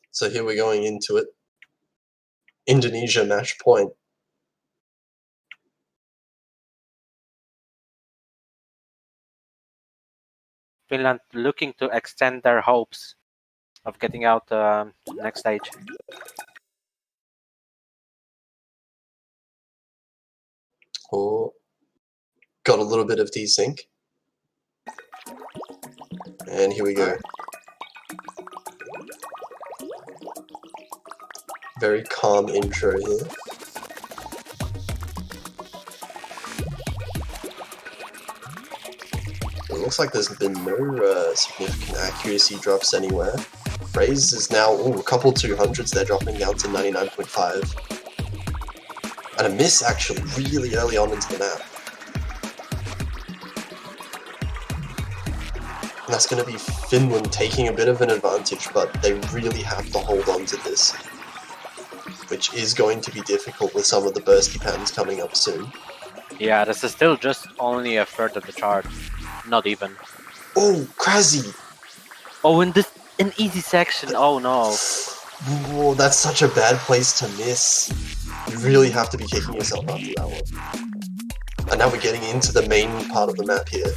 So here we're going into it. Indonesia match point. Finland looking to extend their hopes of getting out next stage. Oh, got a little bit of desync. And here we go. Very calm intro here. It looks like there's been no significant accuracy drops anywhere. Raze is now, a couple 200s, they're dropping down to 99.5. And a miss actually really early on into the map. And that's going to be Finland taking a bit of an advantage, but they really have to hold on to this. Which is going to be difficult with some of the bursty patterns coming up soon. Yeah, this is still just only a third of the chart. Not even. Oh, Krasy! Oh, in an easy section. Oh no. Whoa, that's such a bad place to miss. You really have to be kicking yourself after that one. And now we're getting into the main part of the map here.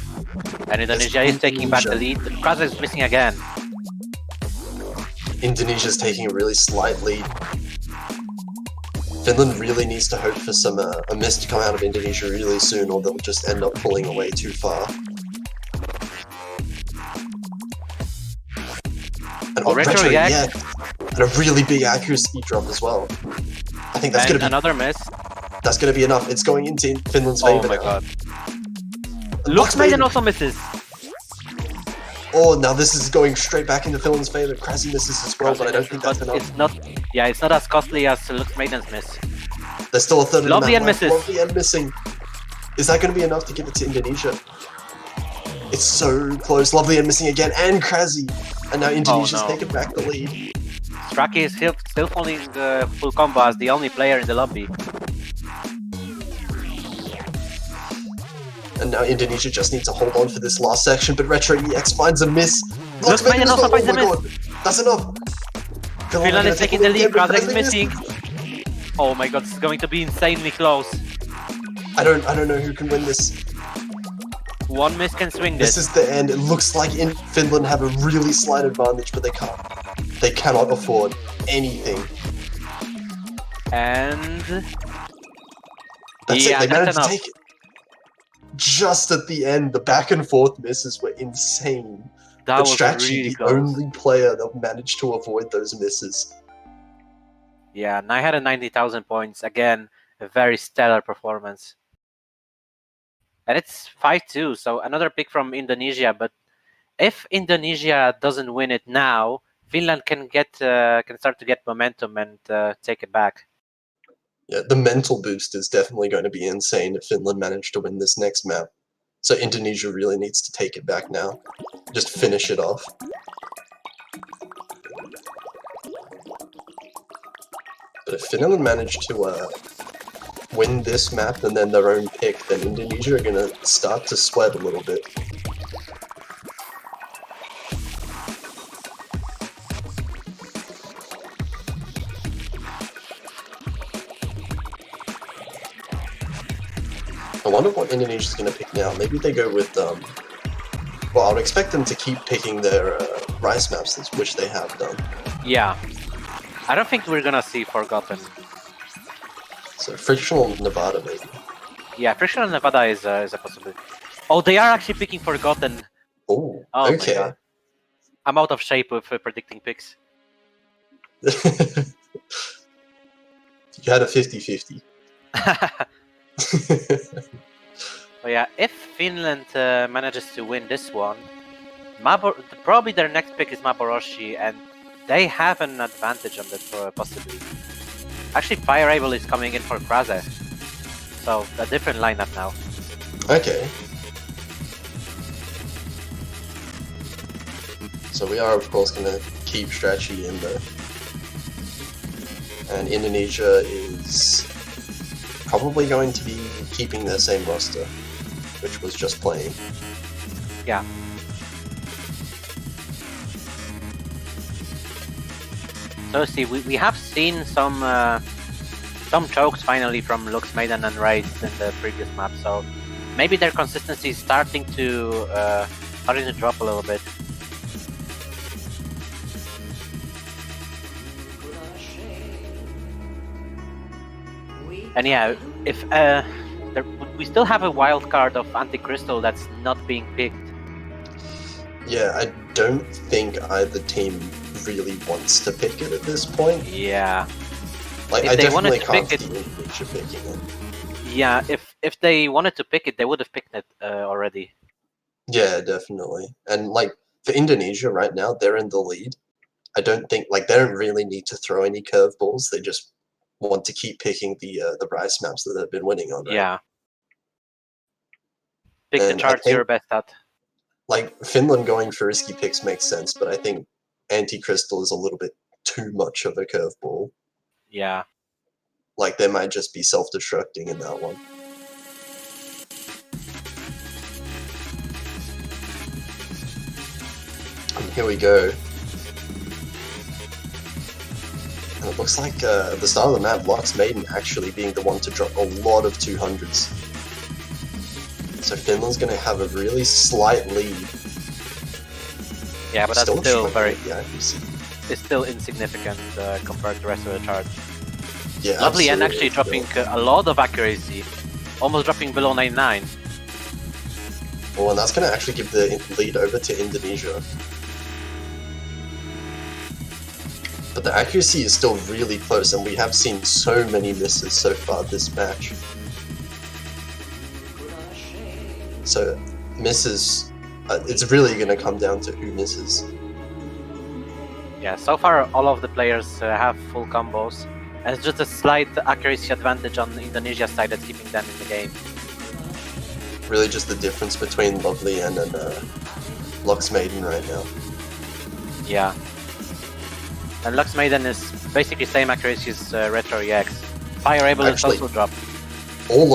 And Indonesia is taking back the lead. Krasa is missing again. Indonesia's taking a really slight lead. Finland really needs to hope for some a miss to come out of Indonesia really soon, or they'll just end up pulling away too far. And retro, yeah, and a really big accuracy drop as well. I think that's going to be another miss. That's going to be enough. It's going into Finland's favor. Oh my god! Lux Maiden also misses. Oh, now this is going straight back into Finland's favor. Krasy misses as well, but I don't think that's enough. It's not. Yeah, it's not as costly as Lux Maiden's miss. There's still a third of the map. Lovely and misses. Lovely and missing. Is that going to be enough to give it to Indonesia? It's so close. Lovely and missing again, and Krasy. And now Indonesia's taken back the lead. Stracky is still holding the full combo as the only player in the lobby. And now Indonesia just needs to hold on for this last section, but Retro EX finds a miss. Lux Maiden also finds a miss. That's enough. Finland is taking the lead, Krasa is missing. Oh my god, this is going to be insanely close. I don't know who can win this. One miss can swing this. This is the end. It looks like Finland have a really slight advantage, but they can't. They cannot afford anything. And that's it. They managed to take it. Just at the end, the back and forth misses were insane. That but was Strachi, really the close. only player that managed to avoid those misses. Yeah, 990,000 points. Again, a very stellar performance. And it's 5-2, so another pick from Indonesia. But if Indonesia doesn't win it now, Finland can start to get momentum and take it back. Yeah, the mental boost is definitely going to be insane if Finland managed to win this next map. So Indonesia really needs to take it back now. Just finish it off. But if Finland managed to win this map and then their own pick, then Indonesia are going to start to sweat a little bit. I wonder what Indonesia's going to pick now. Maybe they go with, well, I would expect them to keep picking their rice maps, which they have done. Yeah. I don't think we're going to see Forgotten. So Frictional Nevada, maybe. Yeah, Frictional Nevada is a possibility. Oh, they are actually picking Forgotten. Oh, Oh okay. my god. I'm out of shape with predicting picks. You had a 50-50. But yeah, if Finland manages to win this one, probably their next pick is Maboroshi, and they have an advantage on that possibly. Actually, Fire Able is coming in for Kraze. So, a different lineup now. Okay. So we are, of course, going to keep Strategy in there. And Indonesia is probably going to be keeping their same roster, which was just playing. Yeah. So see, we have seen some chokes finally from Lux Maiden and Wraith in the previous map, so maybe their consistency is starting to drop a little bit. And yeah, if we still have a wild card of Anti-Crystal that's not being picked. Yeah, I don't think either team really wants to pick it at this point. Yeah. Like, If I they wanted definitely to can't pick see Indonesia picking it. Yeah, if they wanted to pick it, they would have picked it already. Yeah, definitely. And like for Indonesia right now, they're in the lead. I don't think like they don't really need to throw any curveballs. They just want to keep picking the Rice maps that they've been winning on. Right? Yeah. Pick And the charts you're best at. Like Finland going for risky picks makes sense, but I think Anti-Crystal is a little bit too much of a curveball. Yeah. Like they might just be self-destructing in that one. And here we go. And it looks like the start of the map, Lux Maiden actually being the one to drop a lot of 200s. So Finland's going to have a really slight lead. Yeah, but that's still very... Yeah, it's still insignificant compared to the rest of the chart. Yeah, Lovely and actually dropping a lot of accuracy. Almost dropping below 99. Well, and that's going to actually give the lead over to Indonesia. But the accuracy is still really close, and we have seen so many misses so far this match. So, misses, it's really going to come down to who misses. Yeah, so far all of the players have full combos. And it's just a slight accuracy advantage on Indonesia's side that's keeping them in the game. Really just the difference between Lovely and Lux Maiden right now. Yeah. And Lux Maiden is basically same accuracy as Retro EX. Fire Able is also dropped. All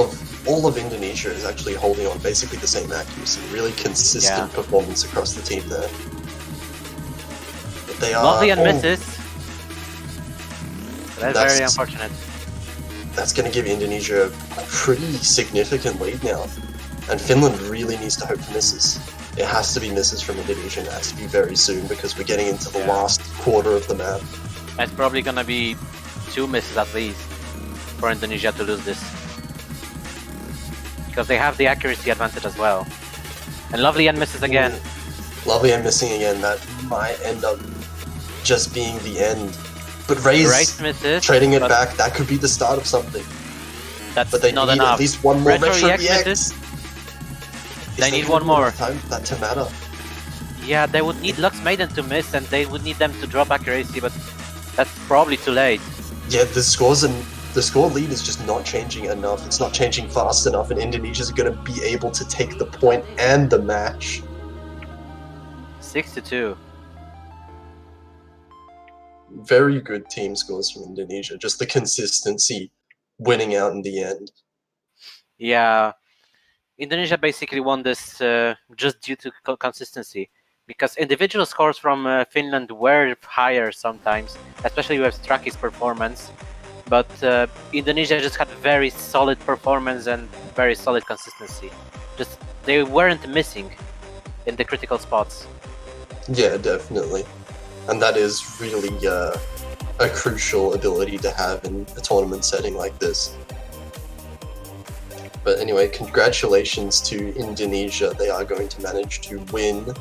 of Indonesia is actually holding on basically the same accuracy. Really consistent performance across the team there. But they are Lovely and misses. That's very unfortunate. That's going to give Indonesia a pretty significant lead now. And Finland really needs to hope for misses. It has to be misses from Indonesia, and it has to be very soon because we're getting into the last quarter of the map. It's probably gonna be 2 misses at least for Indonesia to lose this. Because they have the accuracy advantage as well. And Lovely N misses again. Lovely N missing again, that might end up just being the end. But Raze misses, trading it back, that could be the start of something. That's but they not need enough. At least one more Retro Retro EX EX. misses. They need one more. Time for that to matter. Yeah, they would need Lux Maiden to miss, and they would need them to drop accuracy, but that's probably too late. Yeah, the score lead is just not changing enough. It's not changing fast enough, and Indonesia's going to be able to take the point and the match. 6-2. Very good team scores from Indonesia. Just the consistency winning out in the end. Yeah. Indonesia basically won this just due to consistency, because individual scores from Finland were higher sometimes, especially with Straki's performance, but Indonesia just had very solid performance and very solid consistency. Just they weren't missing in the critical spots. Yeah, definitely. And that is really a crucial ability to have in a tournament setting like this. But anyway, congratulations to Indonesia. They are going to manage to win.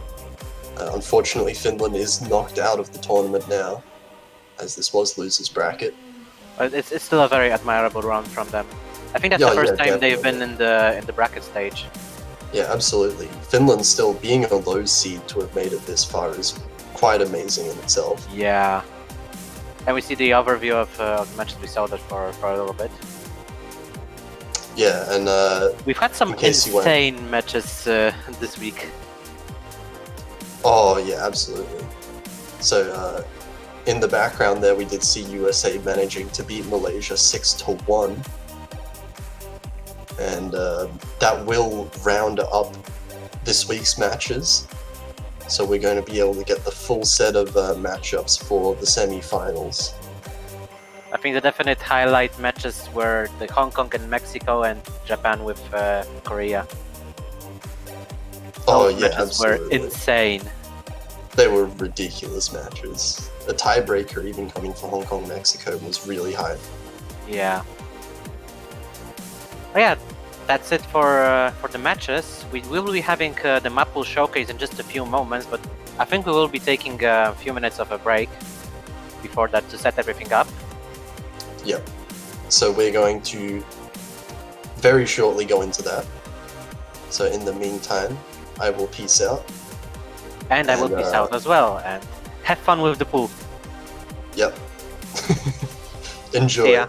Unfortunately, Finland is knocked out of the tournament now, as this was losers bracket. But it's still a very admirable round from them. I think that's the first time they've been in the bracket stage. Yeah, absolutely. Finland still being a low seed to have made it this far is quite amazing in itself. Yeah. And we see the overview of the matches we saw that for a little bit. Yeah, and We've had some in case you weren't- insane matches this week. Oh yeah, absolutely. So in the background there, we did see USA managing to beat Malaysia 6-1, and that will round up this week's matches. So we're going to be able to get the full set of matchups for the semi-finals. I think the definite highlight matches were the Hong Kong and Mexico and Japan with Korea. Oh Those yeah, matches were absolutely. insane. They were ridiculous matches. A tiebreaker, even coming for Hong Kong, Mexico, was really high. Yeah. Oh yeah, that's it for the matches. We will be having the map pool showcase in just a few moments, but I think we will be taking a few minutes of a break before that to set everything up. Yep. So we're going to very shortly go into that. So in the meantime, I will peace out. And I will And, peace out as well, and have fun with the pool. Yep. Enjoy. See ya.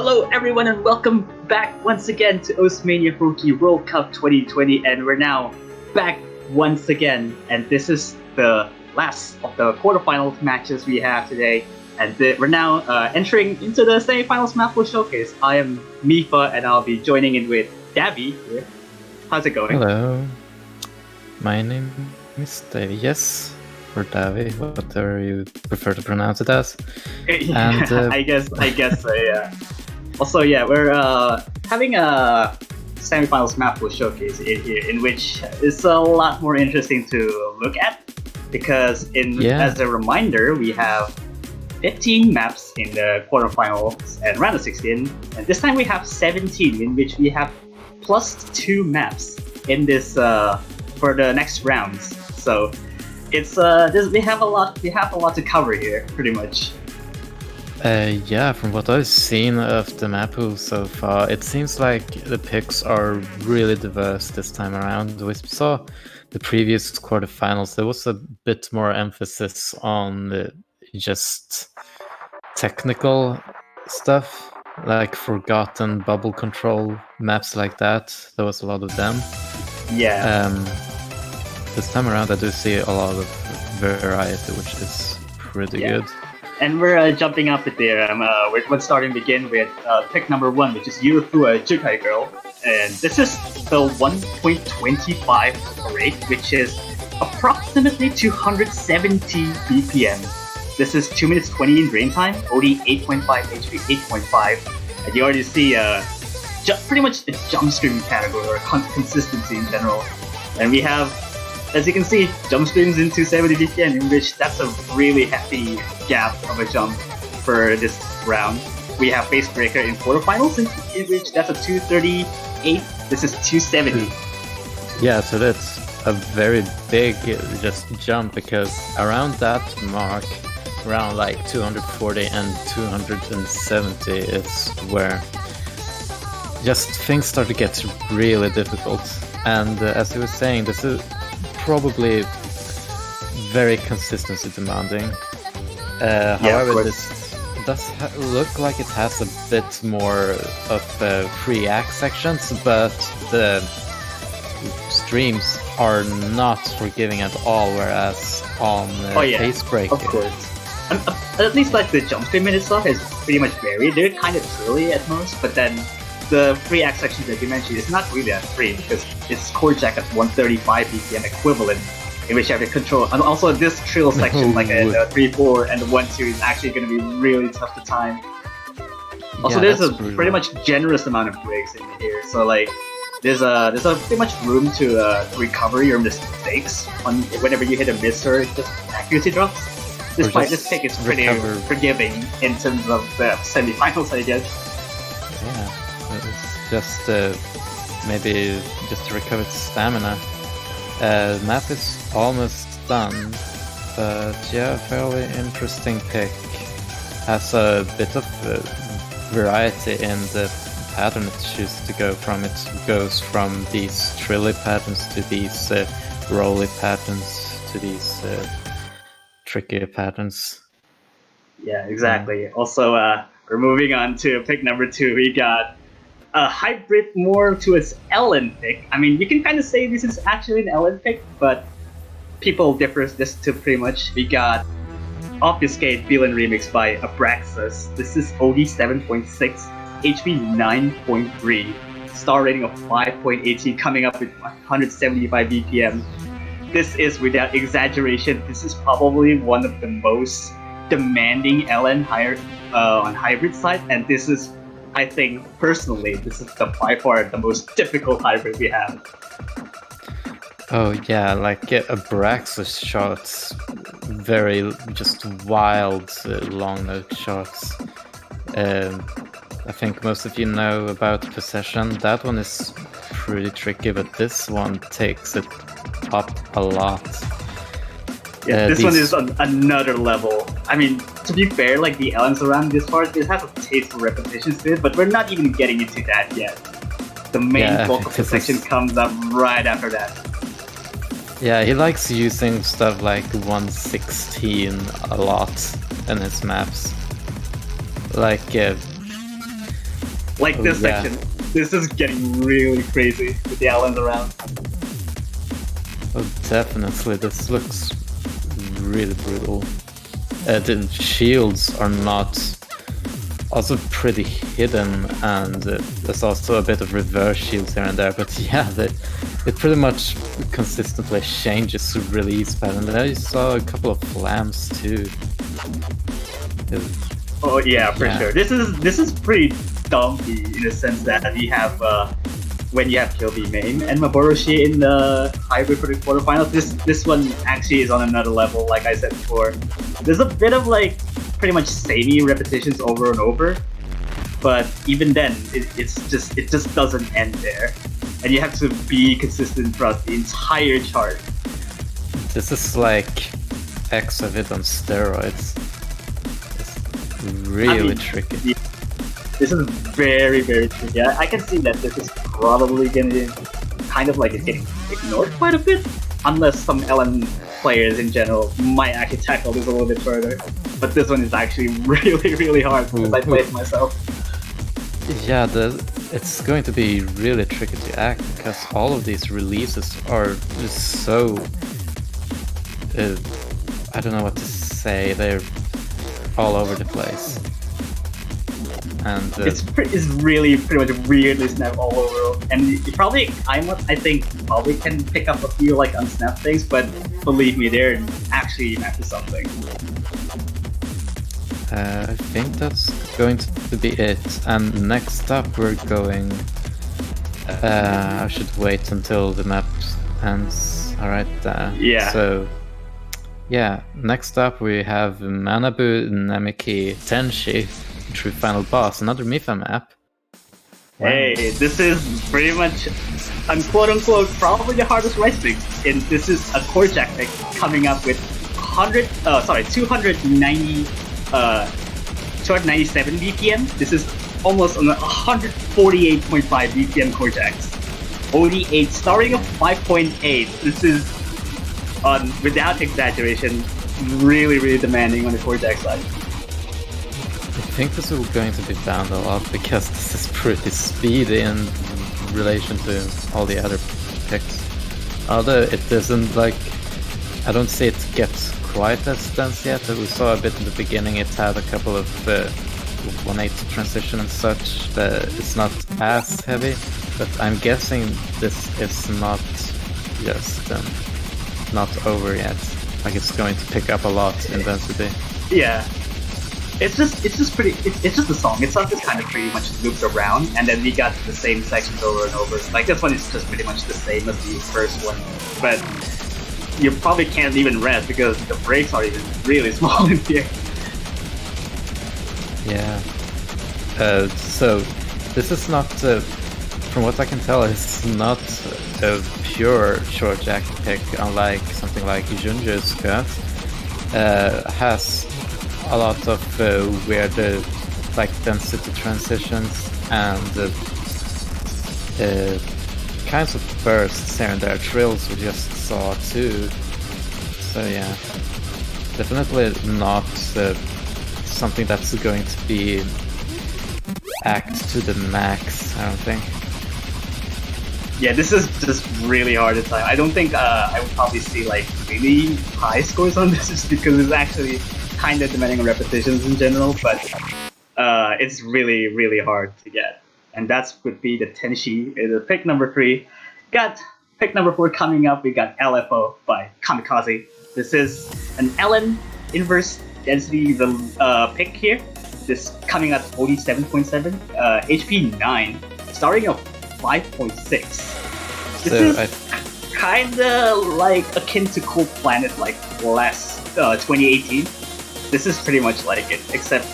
Hello everyone and welcome back once again to Mania Rookie World Cup 2020, and we're now back once again, and this is the last of the quarterfinals matches we have today, and we're now entering into the semifinals map will showcase. I am Mifa and I'll be joining in with Davy here. How's it going? Hello. My name is Davy, yes. Or Davy, whatever you prefer to pronounce it as. And I guess also, yeah, we're having a semifinals map will showcase here, in which is a lot more interesting to look at, because as a reminder, we have 15 maps in the quarterfinals and round of 16, and this time we have 17, in which we have plus 2 maps in this for the next rounds. So it's we have a lot to cover here, pretty much. Yeah, from what I've seen of the map pool so far, it seems like the picks are really diverse this time around. We saw the previous quarterfinals, there was a bit more emphasis on just technical stuff, like forgotten bubble control maps like that. There was a lot of them. Yeah. This time around, I do see a lot of variety, which is pretty good. And we're jumping up it there. We're starting to begin with pick number 1, which is Yurufua Jukai Girl. And this is the 1.25 rate, which is approximately 270 BPM. This is 2 minutes 20 in drain time, OD 8.5, HP 8.5. And you already see pretty much the jump stream category, or consistency in general. And we have, as you can see, jump streams into 70 BPM, in which that's a really hefty gap of a jump for this round. We have Face Breaker in quarterfinals, in which that's a 238. This is 270. Yeah, so that's a very big just jump, because around that mark, around like 240 and 270 is where just things start to get really difficult. And as you were saying, this is probably very consistency demanding. However, this does look like it has a bit more of free act sections, but the streams are not forgiving at all, whereas on Face Breaker, of course. At least like the jump stream in itself is pretty much varied. They're kind of early at most, but then the free act section that you mentioned is not really that free, because it's core jack at 135 BPM equivalent, in which you have to control. And also this trill section, like a 3-4 and the 1-2, is actually going to be really tough to time. Also, there's a pretty much generous amount of breaks in here, so like there's a pretty much room to recover your mistakes whenever you hit a miss or just accuracy drops. Despite this pick is pretty forgiving in terms of the semifinals, I guess. Yeah. It's just maybe just to recover stamina. Map is almost done, but yeah, fairly interesting pick. Has a bit of variety in the pattern it chooses to go from. It goes from these trilly patterns to these rolly patterns to these trickier patterns. Yeah, exactly. Also, we're moving on to pick number 2. We got a hybrid more to its Ellen pick. I mean, you can kind of say this is actually an Ellen pick, but people differ this to pretty much. We got Obfuscate Villain Remix by Abraxas. This is OD 7.6, HP 9.3, star rating of 5.18, coming up with 175 BPM. This is, without exaggeration, this is probably one of the most demanding LN on hybrid side, and this is, I think, personally, this is by far the most difficult hybrid we have. Oh yeah, like Abraxas shots, very just wild long note shots. I think most of you know about Possession. That one is pretty tricky, but this one takes it up a lot. Yeah, this one is on another level. I mean, to be fair, like the elements around this part, it has a taste for repetitions to it, but we're not even getting into that yet. The main bulk of the section comes up right after that. Yeah, he likes using stuff like 116 a lot in his maps. Like, Like this yeah. section, this is getting really crazy with the islands around. Oh, definitely, this looks really brutal. The shields are not also pretty hidden, and there's also a bit of reverse shields here and there, but yeah, it pretty much consistently changes the release pattern. There you saw a couple of flams too. Oh yeah, for Yeah. sure. This is pretty dumpy in the sense that you have when you have Kilby main and Maboroshi in the hybrid for the quarterfinals. This one actually is on another level, like I said before. There's a bit of like pretty much samey repetitions over and over, but even then, it just doesn't end there, and you have to be consistent throughout the entire chart. This is like X of it on steroids. It's really tricky. Yeah, this is very, very tricky. I can see that this is probably gonna kind of like it's getting ignored quite a bit, unless some LN players in general might actually tackle this a little bit further. But this one is actually really, really hard because I played it myself. Yeah, it's going to be really tricky to act because all of these releases are just so... I don't know what to say, they're all over the place. And it's really pretty much weirdly snapped all over, and you probably I think probably can pick up a few like unsnapped things, but believe me, they're actually after something. I think that's going to be it. And next up we're going... I should wait until the map ends. Alright, Yeah. So... yeah, next up we have Manabu Namiki Tenshi, True Final Boss, another Mifa map. Wow. Hey, this is pretty much, quote unquote, probably the hardest racing. And this is a core jack pick coming up with 297 BPM. This is almost on 148.5 BPM core jacks. OD8 starting of 5.8. This is, without exaggeration, really, really demanding on the core jack side. I think this is going to be banned a lot because this is pretty speedy in relation to all the other picks. Although it doesn't like... I don't see it get quite as dense yet. We saw a bit in the beginning, it had a couple of 1/8 transition and such. It's not as heavy, but I'm guessing this is not just not over yet. Like it's going to pick up a lot in density. Yeah. It's just a song. It's not just kind of pretty much loops around, and then we got the same sections over and over. Like this one is just pretty much the same as the first one, but you probably can't even rest because the breaks are even really small in here. Yeah. So this is not, from what I can tell, it's not a pure short jack pick, unlike something like Junju's cut. Has a lot of weird like density transitions and kinds of bursts here and there. Trills we just saw too. So yeah, definitely not something that's going to be act to the max, I don't think. Yeah, this is just really hard to time. I don't think I would probably see like really high scores on this just because it's actually kind of demanding on repetitions in general, but it's really, really hard to get. And that would be the Tenshi, the pick number 3. Got pick number 4 coming up, we got LFO by Kamikaze. This is an LN inverse density pick here. This coming at 47.7, HP 9, starting at 5.6. This is kinda like akin to Cool Planet like last 2018. This is pretty much like it, except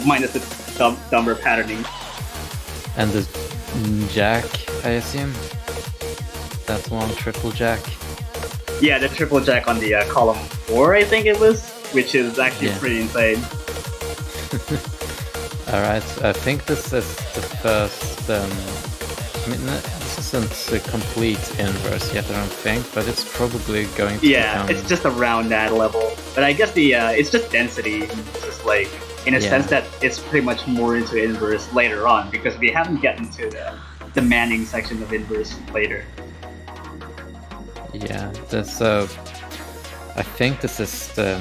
minus the dumber patterning. And the jack, I assume? That one, triple jack? Yeah, the triple jack on the column 4, I think it was, which is actually pretty insane. Alright, I think this is the first... I mean, this isn't a complete inverse yet, I don't think, but it's probably going to become... it's just around that level. But I guess the it's just density, just like in a Yeah. sense that it's pretty much more into inverse later on, because we haven't gotten to the manning section of inverse later. Yeah, I think this is the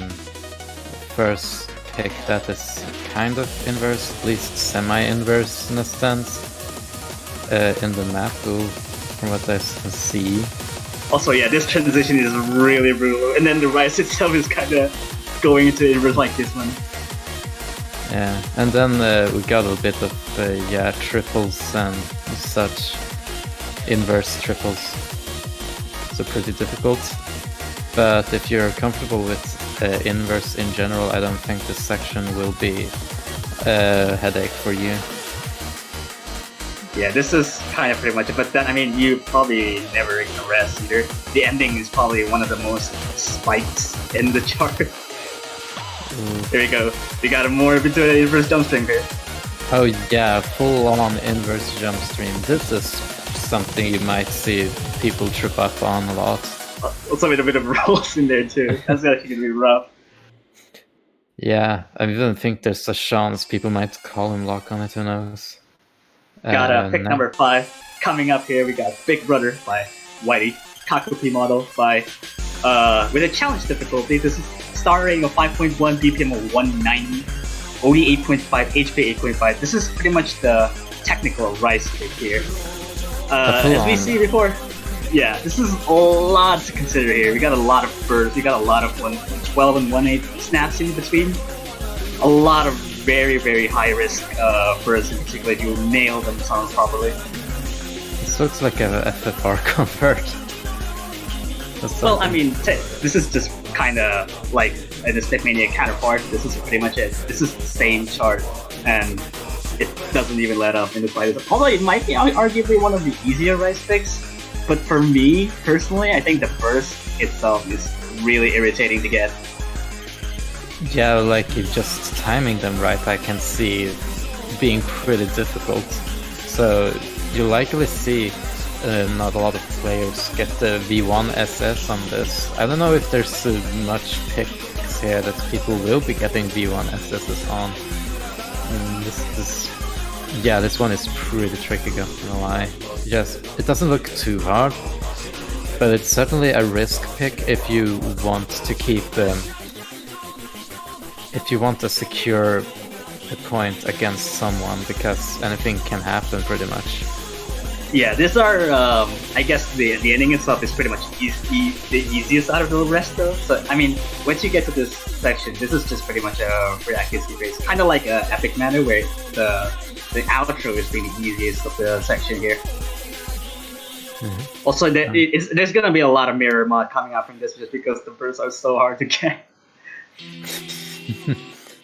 first pick that is kind of inverse, at least semi-inverse in a sense, in the map pool, from what I can see. Also, yeah, this transition is really brutal, and then the rise itself is kind of going into inverse like this one. Yeah, and then we got a bit of triples and such, inverse triples. So pretty difficult. But if you're comfortable with inverse in general, I don't think this section will be a headache for you. Yeah, this is kind of pretty much it, but then, I mean, you probably never ignore rest either. The ending is probably one of the most spikes in the chart. There we go. We got a more between an inverse jump stream here. Oh yeah, full-on inverse jump stream. This is something you might see people trip up on a lot. Also with a bit of rolls in there too. That's actually gonna be rough. Yeah, I even think there's a chance people might call him lock on it, who knows. Got pick number 5. Coming up here, we got Big Brother by Whitey. Kakupi model by, with a challenge difficulty. This is starting a 5.1 BPM of 190, OD 8.5, HP 8.5. This is pretty much the technical rise pick here. As we see before, yeah, this is a lot to consider here. We got a lot of bursts, we got a lot of 12 and 1/8 snaps in between. A lot of very, very high risk bursts in particular if you nail them sounds properly. This looks like a FFR convert. Well, I mean, this is just kind of like the Stepmania counterpart. This is pretty much it. This is the same chart, and it doesn't even let up in the slightest. Although it might be arguably one of the easier rise picks, but for me personally, I think the burst itself is really irritating to get. Yeah, like just timing them right, I can see being pretty difficult. So you likely see not a lot of players get the V1 SS on this. I don't know if there's much picks here that people will be getting V1 SSs on. This one is pretty tricky, not gonna lie. It doesn't look too hard, but it's certainly a risk pick if you want to keep if you want to secure a point against someone, because anything can happen pretty much. Yeah, these are, I guess the ending itself is pretty much the easiest out of the rest though. So, I mean, once you get to this section, this is just pretty much a free accuracy base. Kind of like a Epic Manner where the outro is really the easiest of the section here. Mm-hmm. Also, there's gonna be a lot of mirror mod coming out from this just because the bursts are so hard to get.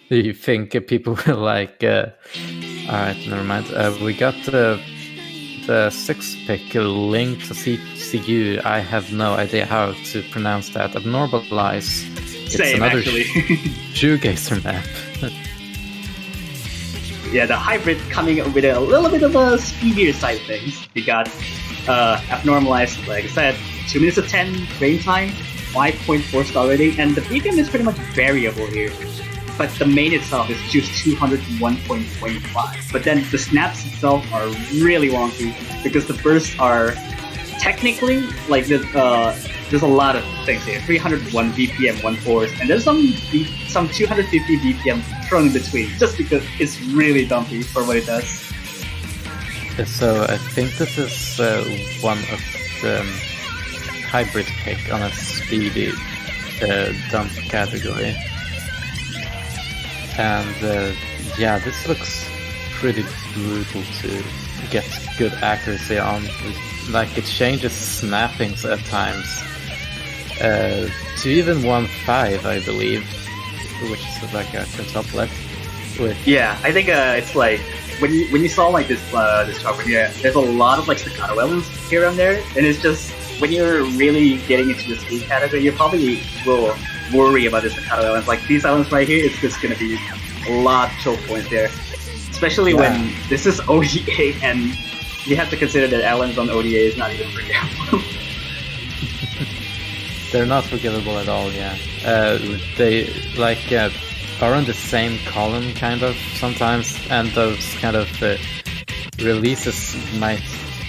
Do you think people will like... Alright, never mind. We got the 6th pick, Link to CU. I have no idea how to pronounce that. Abnormalize. It's Same, another actually. shoegazer map. Yeah, the hybrid coming with a little bit of a speedier side of things. We got Abnormalized, like I said, 2 minutes of 10 frame time, 5.4 star rating, and the BPM is pretty much variable here. But the main itself is just 201.25. But then the snaps itself are really wonky because the bursts are technically like there's a lot of things here. 301 BPM 1/4, and there's some 250 BPM thrown in between, just because it's really dumpy for what it does. So I think this is one of the hybrid pick on a speedy dump category. And this looks pretty brutal to get good accuracy on. Like, it changes snappings at times to even 1.5, I believe, which is like a quintuplet. Yeah, I think it's like when you saw like this chart here, there's a lot of like staccato elements here and there, and it's just when you're really getting into the speed category, you probably will worry about the staccato elements. Like these elements right here, it's just gonna be a lot of choke points there, especially when this is ODA, and you have to consider that elements on ODA is not even forgivable. They're not forgivable at all. Yeah, they like are on the same column kind of sometimes, and those kind of releases might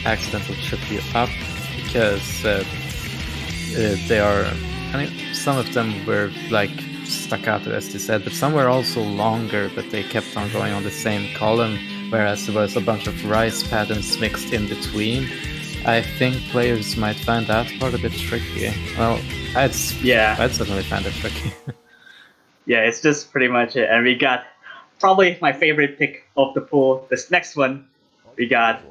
accidentally trip you up because they are. I mean, some of them were like staccato, as you said, but some were also longer, but they kept on going on the same column, whereas there was a bunch of rise patterns mixed in between. I think players might find that part a bit tricky. Well, I'd certainly find it tricky. Yeah, it's just pretty much it. And we got probably my favorite pick of the pool. This next one, we got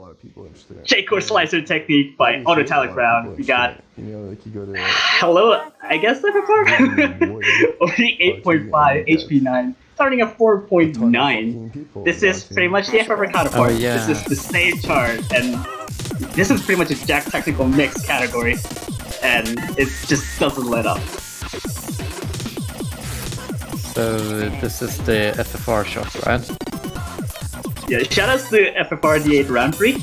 Shaker Slicer Technique by Autotalic Round. We got hello, I guess FFR? Only 8.5 HP 9, starting at 4.9. This is pretty much the FFR counterpart. Oh, yeah. This is the same chart, and this is pretty much a Jack Technical Mix category, and it just doesn't let up. So this is the FFR shot, right? Yeah, shoutouts to FFR D8 round 3.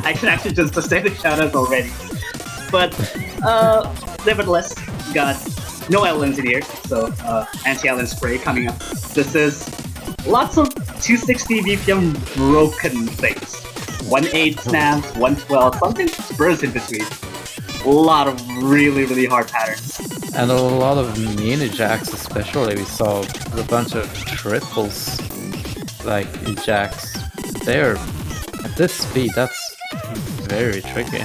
I can actually just say the shoutouts already. But, nevertheless, got no elements in here, so anti-element spray coming up. This is lots of 260 BPM broken things. 1.8 snaps, 112, something bursts in between. A lot of really, really hard patterns. And a lot of mini jacks especially. We saw a bunch of triples, like in jacks. They're at this speed, that's very tricky.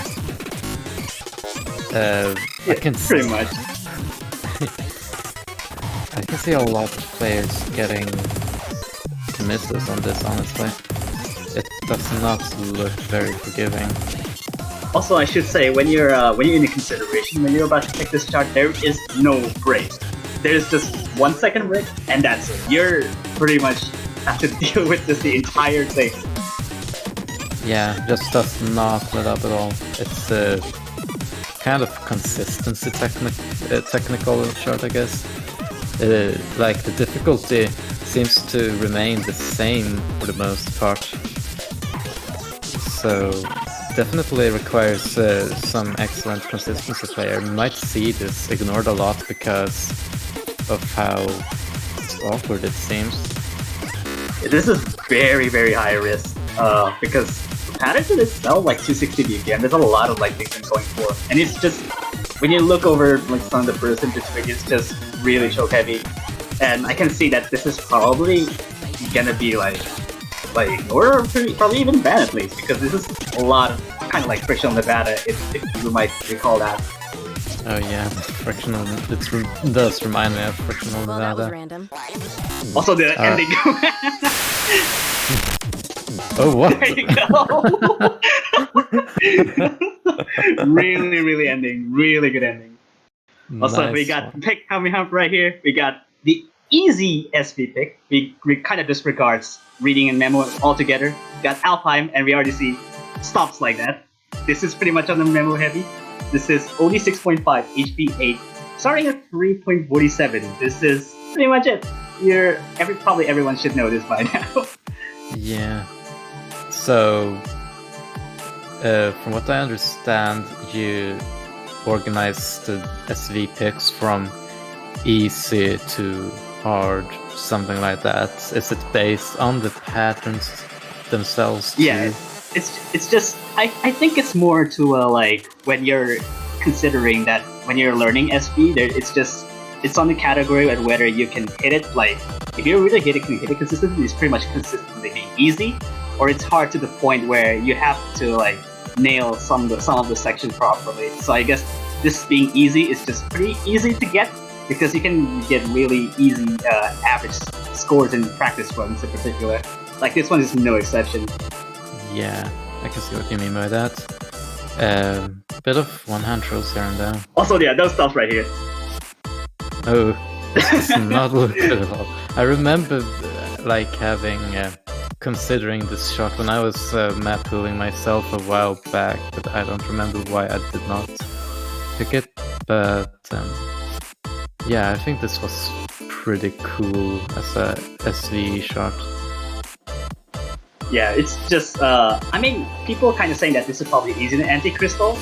I can pretty much. I can see a lot of players getting misses on this, honestly. It does not look very forgiving. Also, I should say, when you're in a consideration, when you're about to pick this chart, there is no break. There's just 1 second break, and that's it. You're pretty much have to deal with this the entire thing. Yeah, just does not let up at all. It's a kind of consistency technical chart, I guess. Like the difficulty seems to remain the same for the most part. So definitely requires some excellent consistency player. You might see this ignored a lot because of how awkward it seems. This is very, very high risk because the pattern in itself, like 260 BPM, there's a lot of like things going for, and it's just when you look over like some of the bursts in between, it's just really choke heavy, and I can see that this is probably gonna be like or probably even banned at least, because this is a lot of kind of like frictional Nevada, if you might recall that. Oh yeah, frictional. It does remind me of frictional Well, that was Nevada. random. Also the ending. Oh what? There you go. Really, really ending. Really good ending. Also, Nice we got one. pick coming up right here. We got the easy SV pick. We kind of disregards reading and memo altogether. We got Alpine, and we already see stops like that. This is pretty much on the memo heavy. This is only 6.5 HP 8, starting at 3.47. This is pretty much it. Probably everyone should know this by now. Yeah. So, from what I understand, you organize the SV picks from easy to hard, something like that. Is it based on the patterns themselves too? Yeah, it's just I think it's more to like when you're considering that when you're learning SV, it's on the category of whether you can hit it. Like if you really can hit it consistently, it's pretty much consistently easy, or it's hard to the point where you have to like nail some of the sections properly. So I guess this being easy is just pretty easy to get, because you can get really easy average scores in practice runs in particular. Like this one is no exception. Yeah, I can see what you mean by that. Bit of one-hand throws here and there. Also, yeah, those stuff right here. Oh, this does not look good at all. I remember like having considering this shot when I was map pooling myself a while back, but I don't remember why I did not pick it. But yeah, I think this was pretty cool as a SV shot. Yeah, it's just, I mean, people are kind of saying that this is probably easier than Anti-Crystal,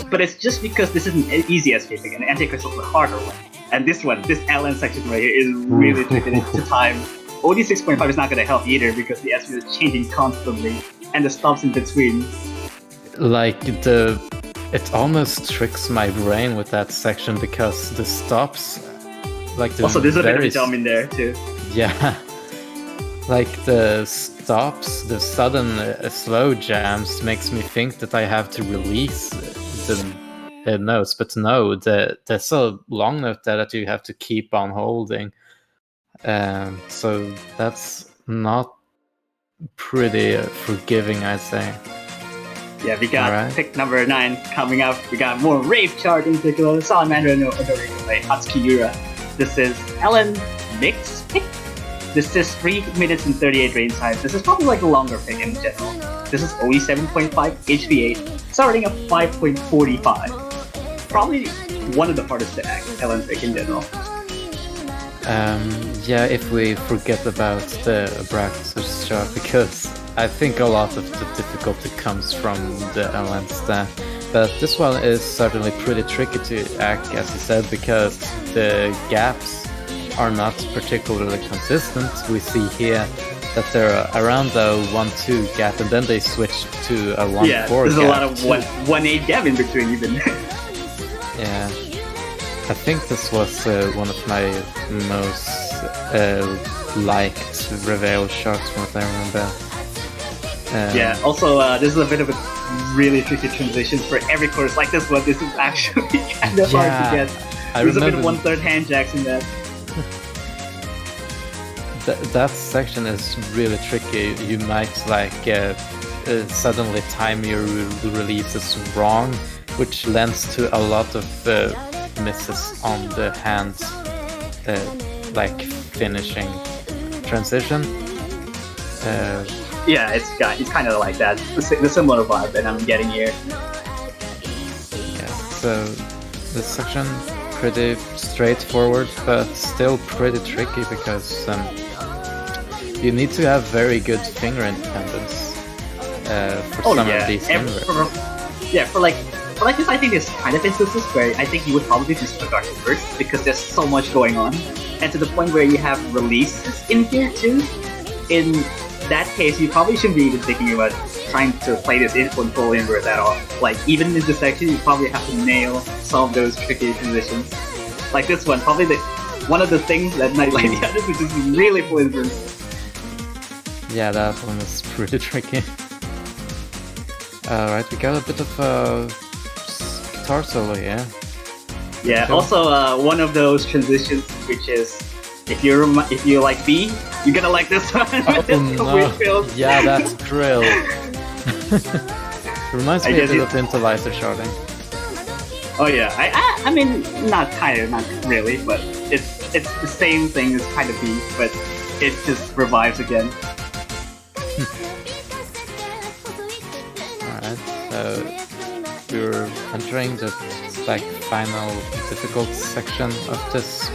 but it's just because this is an easy SV pick, and Anti-Crystal is a harder one. And this LN section right here is really tricky to time. OD 6.5 is not going to help either because the SP is changing constantly, and the stops in between. Like it almost tricks my brain with that section because the stops, like the Also, there's a bit of very a jump in there too. Yeah, like the stops, the sudden slow jams makes me think that I have to release the notes, but no, there's a long note there that you have to keep on holding. So that's not pretty forgiving, I'd say. Yeah, we got pick number 9 coming up. We got more Rave Chart in particular. Salamander no Odoriko by Atsuki-Yura. This is LN Mix pick. This is 3 minutes and 38 range time. This is probably like a longer pick in general. This is OE 7.5, HP 8, starting at 5.45. Probably one of the hardest to act LN pick in general. Yeah, if we forget about the Abraxas chart, because I think a lot of the difficulty comes from the LN stat. But this one is certainly pretty tricky to act, as you said, because the gaps are not particularly consistent. We see here that they're around the 1-2 gap, and then they switch to a 1-4 gap. There's a lot of 1-8 gap in between even. Yeah. I think this was one of my most liked Reveal shots from what I remember. Yeah, also this is a bit of a really tricky transition for every course. Like this one, this is actually kind of hard to get. There's a bit of 1/3 hand jacks in that. That section is really tricky. You might suddenly time your releases wrong, which lends to a lot of misses on the hands, like finishing transition. Yeah, it's kind of like that. The similar vibe that I'm getting here. Yeah, so this section pretty straightforward, but still pretty tricky because you need to have very good finger independence for some of these fingers. For like this, I think there's kind of instances where I think you would probably disregard it first because there's so much going on, and to the point where you have releases in here too. In that case, you probably shouldn't be even thinking about trying to play this input full inverse at all. Like even in this section, you probably have to nail some of those tricky transitions. Like this one, probably one of the things that might like the others, which is really full inverse. Yeah, that one is pretty tricky. Alright, we got a bit of guitar solo, yeah. Yeah, also one of those transitions, which is if you like B, you're gonna like this one. No. Yeah, that's Krill. Reminds me a bit of Interlizer sharding. Oh yeah, I mean not really, but it's the same thing as kind of B, but it just revives again. Alright, so we're entering the final difficult section of this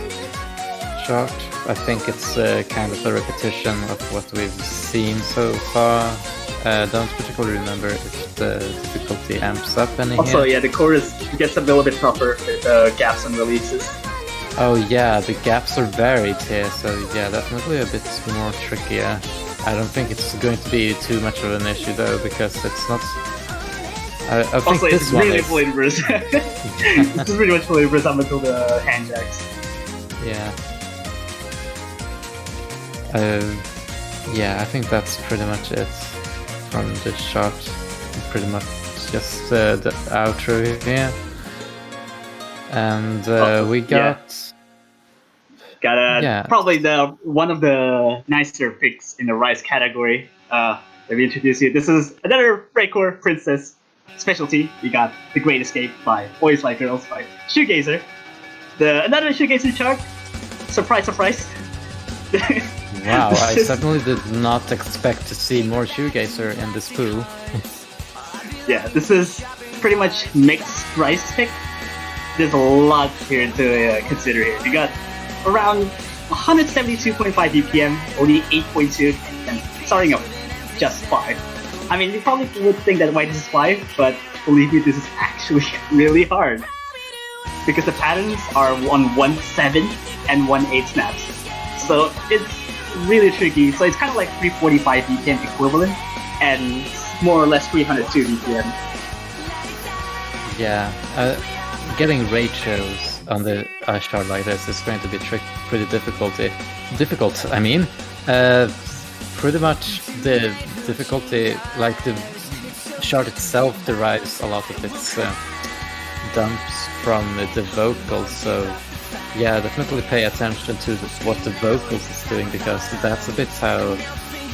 chart. I think it's kind of a repetition of what we've seen so far. Don't particularly remember if the difficulty amps up any Also, here. yeah, the chorus gets a little bit tougher with gaps and releases. Oh yeah, the gaps are varied here, so yeah, definitely a bit more trickier. I don't think it's going to be too much of an issue though, because it's not... I think also, this it's one really is... full inverse. It's pretty much full inverse up until the hand jacks. Yeah. Yeah, I think that's pretty much it from this shot. Pretty much just the outro here. And we got... Probably one of the nicer picks in the Rise category. Let me introduce you. This is another Breakcore Princess specialty. We got The Great Escape by Always Like Girls by Shoegazer. Another Shoegazer chart. Surprise, surprise. Wow, I certainly did not expect to see more Shoegazer in this pool. Yeah, this is pretty much mixed Rise pick. There's a lot here to consider here. You got around 172.5 BPM, only 8.2, and starting up just 5. I mean, you probably would think that why this is 5, but believe me, this is actually really hard. because the patterns are on 1-7 and 1-8 snaps. So it's really tricky. So it's kind of like 345 BPM equivalent and more or less 302 BPM. Yeah, getting ratios on the ice shard like this is going to be pretty difficult. I mean, pretty much the difficulty, like the shard itself, derives a lot of its dumps from the vocals. So yeah, definitely pay attention to what the vocals is doing, because that's a bit how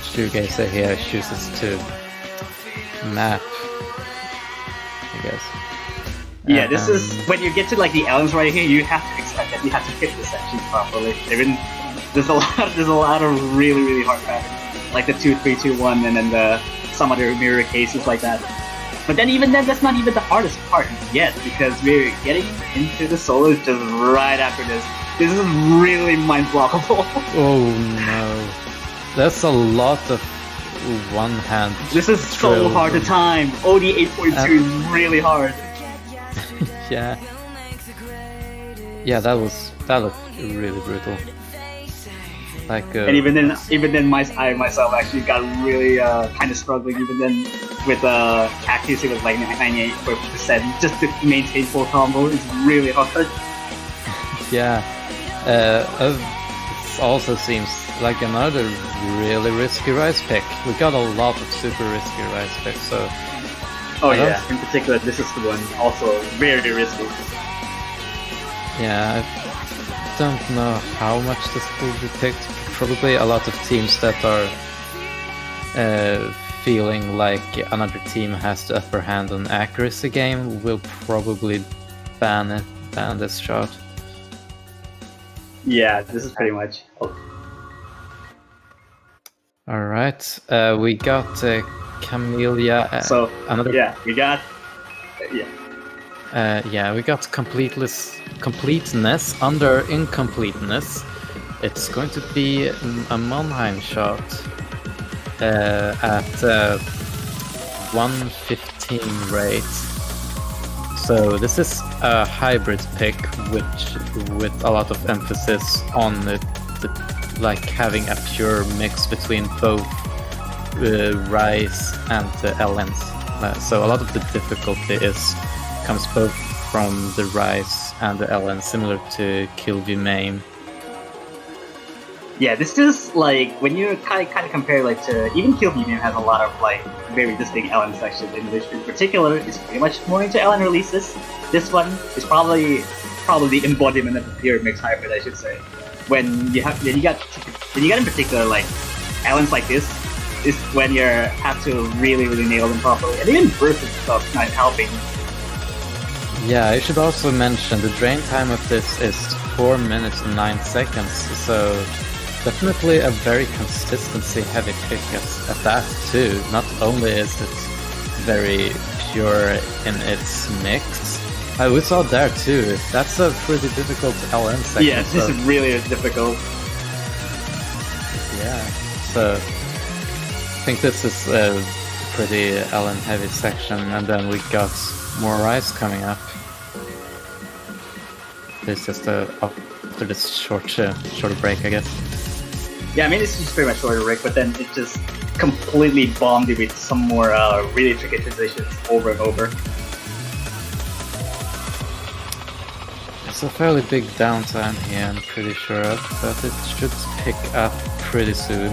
Shoegazer here chooses to map, I guess. Yeah, this is when you get to like the Ellens right here. You have to expect that you have to hit the section properly. There's a lot of really hard patterns, like the 2-3-2-1, and then some other mirror cases like that. But then even then, that's not even the hardest part yet, because we're getting into the solos just right after this. This is really mind-blockable. Oh no, that's a lot of one-hand. This is so hard to time. OD 8.2 is really hard. Yeah, that looked really brutal. Like, and even then, I myself actually got really kind of struggling. Even then, with Cactus, it was like 98% just to maintain full combo. It's really hard. Yeah, it also seems like another really risky Rise pick. We got a lot of super risky Rise picks, so. Oh yeah, in particular, this is the one also very risky. Yeah, I don't know how much this will be picked. Probably a lot of teams that are feeling like another team has the upper hand on accuracy game will probably ban this shot. Yeah, this is pretty much. Alright, we got Camellia. So another. Yeah, we got. We got completeness under incompleteness. It's going to be a Mannheim shot at 115 rate. So this is a hybrid pick, with a lot of emphasis on like having a pure mix between both Rise and Ellens. So a lot of the difficulty comes both from the Rise and the Ellens, similar to Killview Maim. Yeah, this is like when you kind of compare like to even Killview Maim has a lot of like very distinct Ellen sections, in which in particular is pretty much more into Ellen releases. This one is probably the embodiment of the pure mix hybrid, I should say. When you got in particular like Ellens like this is when you have to really nail them properly, and even burst stuff not helping. Yeah, I should also mention the drain time of this is 4 minutes and 9 seconds, so definitely a very consistency heavy pick at that too. Not only is it very pure in its mix, we saw there too. That's a pretty difficult LN section. Yeah, this is really difficult. Yeah, so I think this is a pretty LN heavy section, and then we got more Rise coming up. This is after this shorter break, I guess. Yeah, I mean it's just pretty much shorter break, but then it just completely bombed it with some more really tricky transitions over and over. It's a fairly big downtime here, I'm pretty sure of, but it should pick up pretty soon.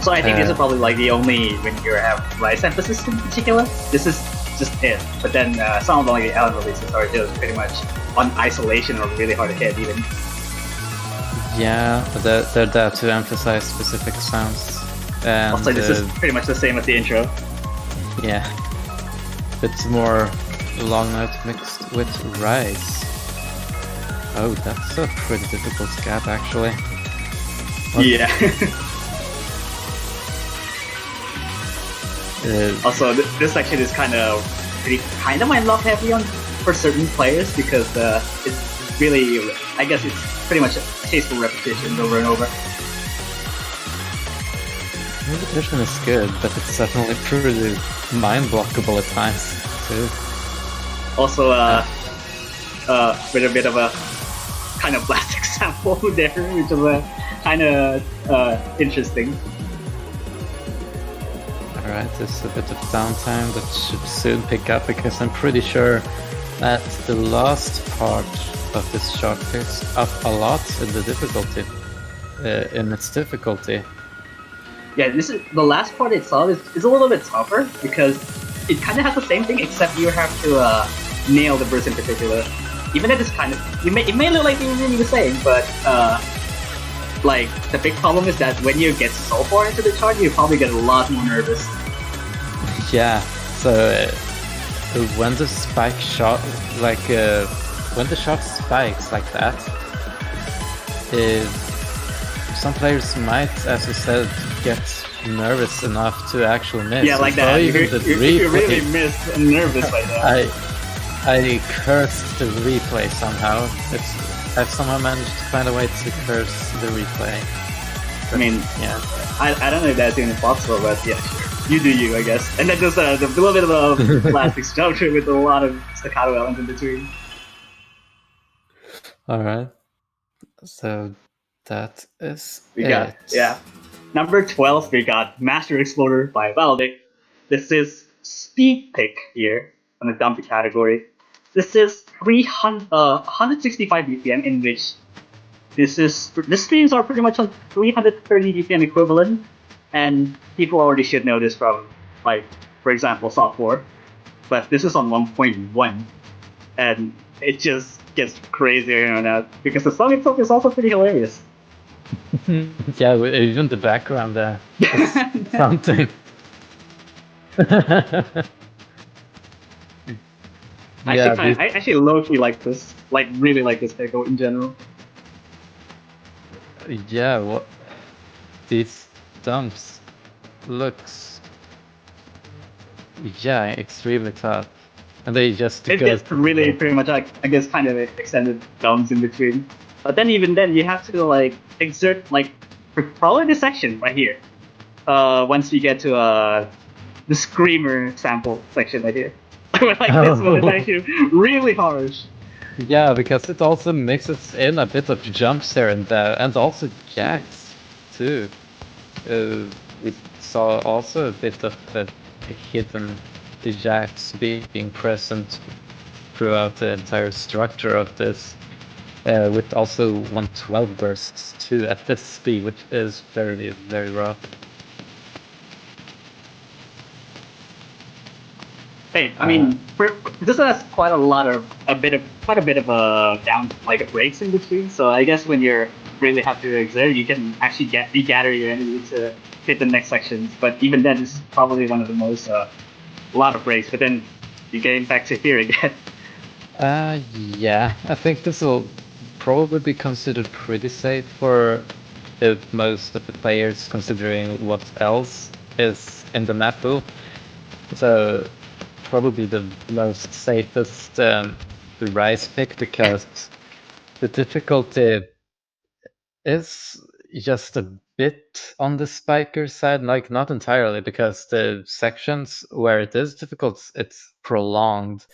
So I think this is probably like the only when you have Rise emphasis in particular. This is just it. But then some of the like the Ellen releases are just pretty much on isolation or really hard to hit even. Yeah, they're there to emphasize specific sounds. And also, this is pretty much the same as the intro. Yeah, it's more long note mixed with Rise. Oh, that's a pretty difficult scap actually. What? Yeah. Also, this section is kind of mind lock heavy on for certain players because it's really, I guess it's pretty much tasteful repetitions over and over. Repetition is good, but it's definitely pretty mind blockable at times too. Also, with a bit of a kind of blast example there, which is kind of interesting. Alright, there's a bit of downtime that should soon pick up because I'm pretty sure that the last part of this shot picks up a lot in the difficulty. In its difficulty. Yeah, this is the last part itself is a little bit tougher because it kind of has the same thing except you have to nail the burst in particular. Even if it's kind of it may look like they're really the same, but like the big problem is that when you get so far into the chart, you probably get a lot more nervous. Yeah, so when the spike shot, like when the shot spikes like that, some players might, as you said, get nervous enough to actually miss. Yeah, like that. If you really miss and nervous like that. I cursed the replay somehow. I've somehow managed to find a way to curse the replay. But, I mean, yeah. I don't know if that's even possible, but yeah, sure. You do you, I guess. And then just a little bit of a plastic structure with a lot of staccato elements in between. Alright. So that is Number 12, we got Master Explorer by Valde. This is speed pick here on the dumpy category. This is 165 BPM, in which the streams are pretty much on 330 BPM equivalent, and people already should know this from, like, for example, Soft 4. But this is on 1.1, and it just gets crazier on that because the song itself is also pretty hilarious. Yeah, even the background there. Something. I actually low-key like this. Like, really like this echo in general. Yeah, what these dumps looks extremely tough. And they just it gets really pretty much like, I guess, kind of extended dumps in between. But then even then you have to like exert like probably this section right here. Once you get to the screamer sample section right here. Like this one is actually really harsh. Yeah, because it also mixes in a bit of jumps here and there, and also jacks too. We saw also a bit of hidden jacks being present throughout the entire structure of this, with also 112 bursts too at this speed, which is very, very rough. Hey, I mean, this has quite a bit of down, like breaks in between. So I guess when you're really have to exert, you can actually regather your energy to hit the next sections. But even then, it's probably one of the most a lot of breaks. But then you're getting back to here again. Yeah, I think this will probably be considered pretty safe for most of the players, considering what else is in the map pool. So probably the most safest the Rise pick, because the difficulty is just a bit on the spiker side, like not entirely, because the sections where it is difficult, it's prolonged.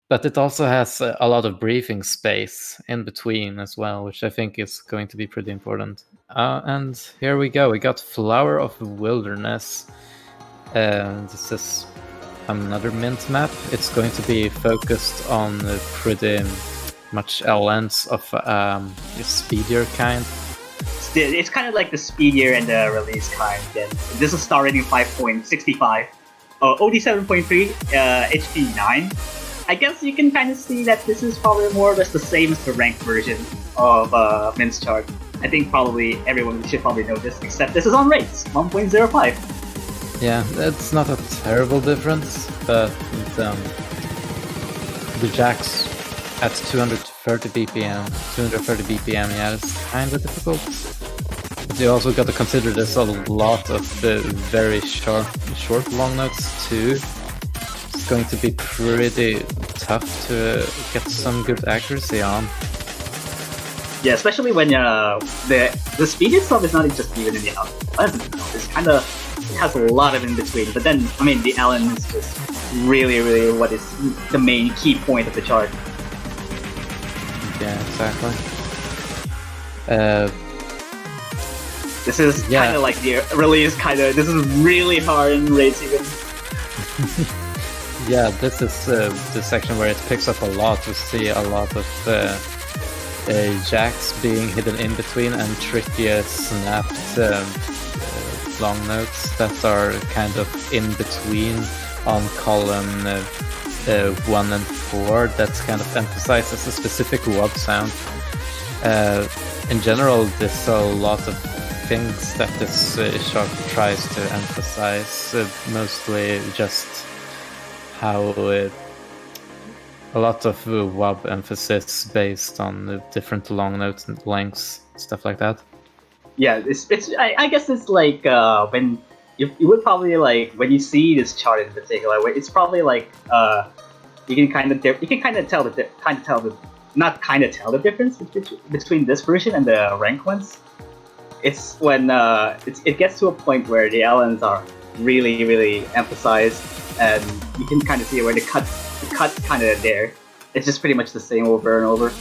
But it also has a lot of breathing space in between as well, which I think is going to be pretty important. And here we go, we got Flower of Wilderness. This is another mint map. It's going to be focused on pretty much LNs of a speedier kind. It's kind of like the speedier and the release kind. Then this is star rating 5.65, OD 7.3, HP 9. I guess you can kind of see that this is probably more or less the same as the ranked version of Mint's chart. I think probably everyone should probably know this, except this is on rates 1.05. Yeah, that's not a terrible difference, but the jacks at 230 BPM, yeah, it's kind of difficult. But you also got to consider there's a lot of the very short long notes too. It's going to be pretty tough to get some good accuracy on. Yeah, especially when the speed itself is not just even in the out. It's kind of, it has a lot of in between. But then, I mean, the LN is just really, really what is the main key point of the chart. Yeah, exactly. This is Yeah. kind of like the release. This is really hard in rates even. Yeah, this is the section where it picks up a lot. We see a lot of jacks being hidden in between and trickier snapped long notes that are kind of in between on column 1 and 4. That kind of emphasizes a specific wob sound. In general, there's a lot of things that this chart tries to emphasize, mostly just how a lot of wob emphasis based on the different long notes and lengths, stuff like that. Yeah, I guess it's like when you would probably like when you see this chart in particular, it's probably like you can kind of tell the difference between this version and the rank ones. It's when it gets to a point where the LNs are really, really emphasized, and you can kind of see where the cut kind of there. It's just pretty much the same over and over.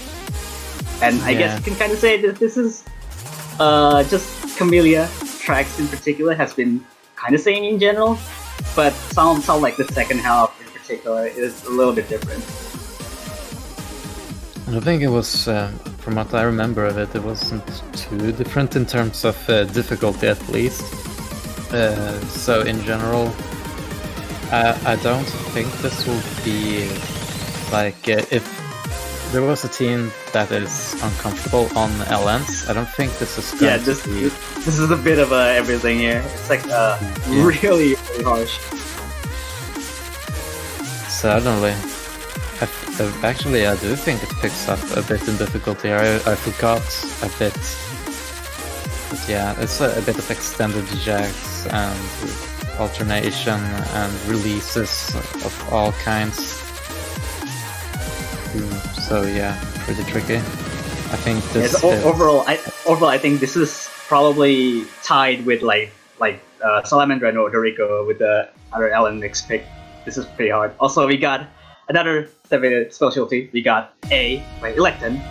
And I guess you can kind of say that this is just Camellia tracks in particular has been kind of same in general, but sound like the second half in particular is a little bit different. I think it was, from what I remember of it, it wasn't too different in terms of difficulty at least. So in general, I don't think this will be like if there was a team that is uncomfortable on LNs. I don't think this is going to be. This is a bit of everything here. It's like really, really harsh. Certainly. Actually, I do think it picks up a bit in difficulty. I forgot a bit. But yeah, it's a bit of extended jacks and alternation and releases of all kinds. So yeah, pretty tricky. I think this overall, I think this is probably tied with like Salamandra and Odorico with the other LN mix pick. This is pretty hard. Also, we got another specialty. We got A by Electon,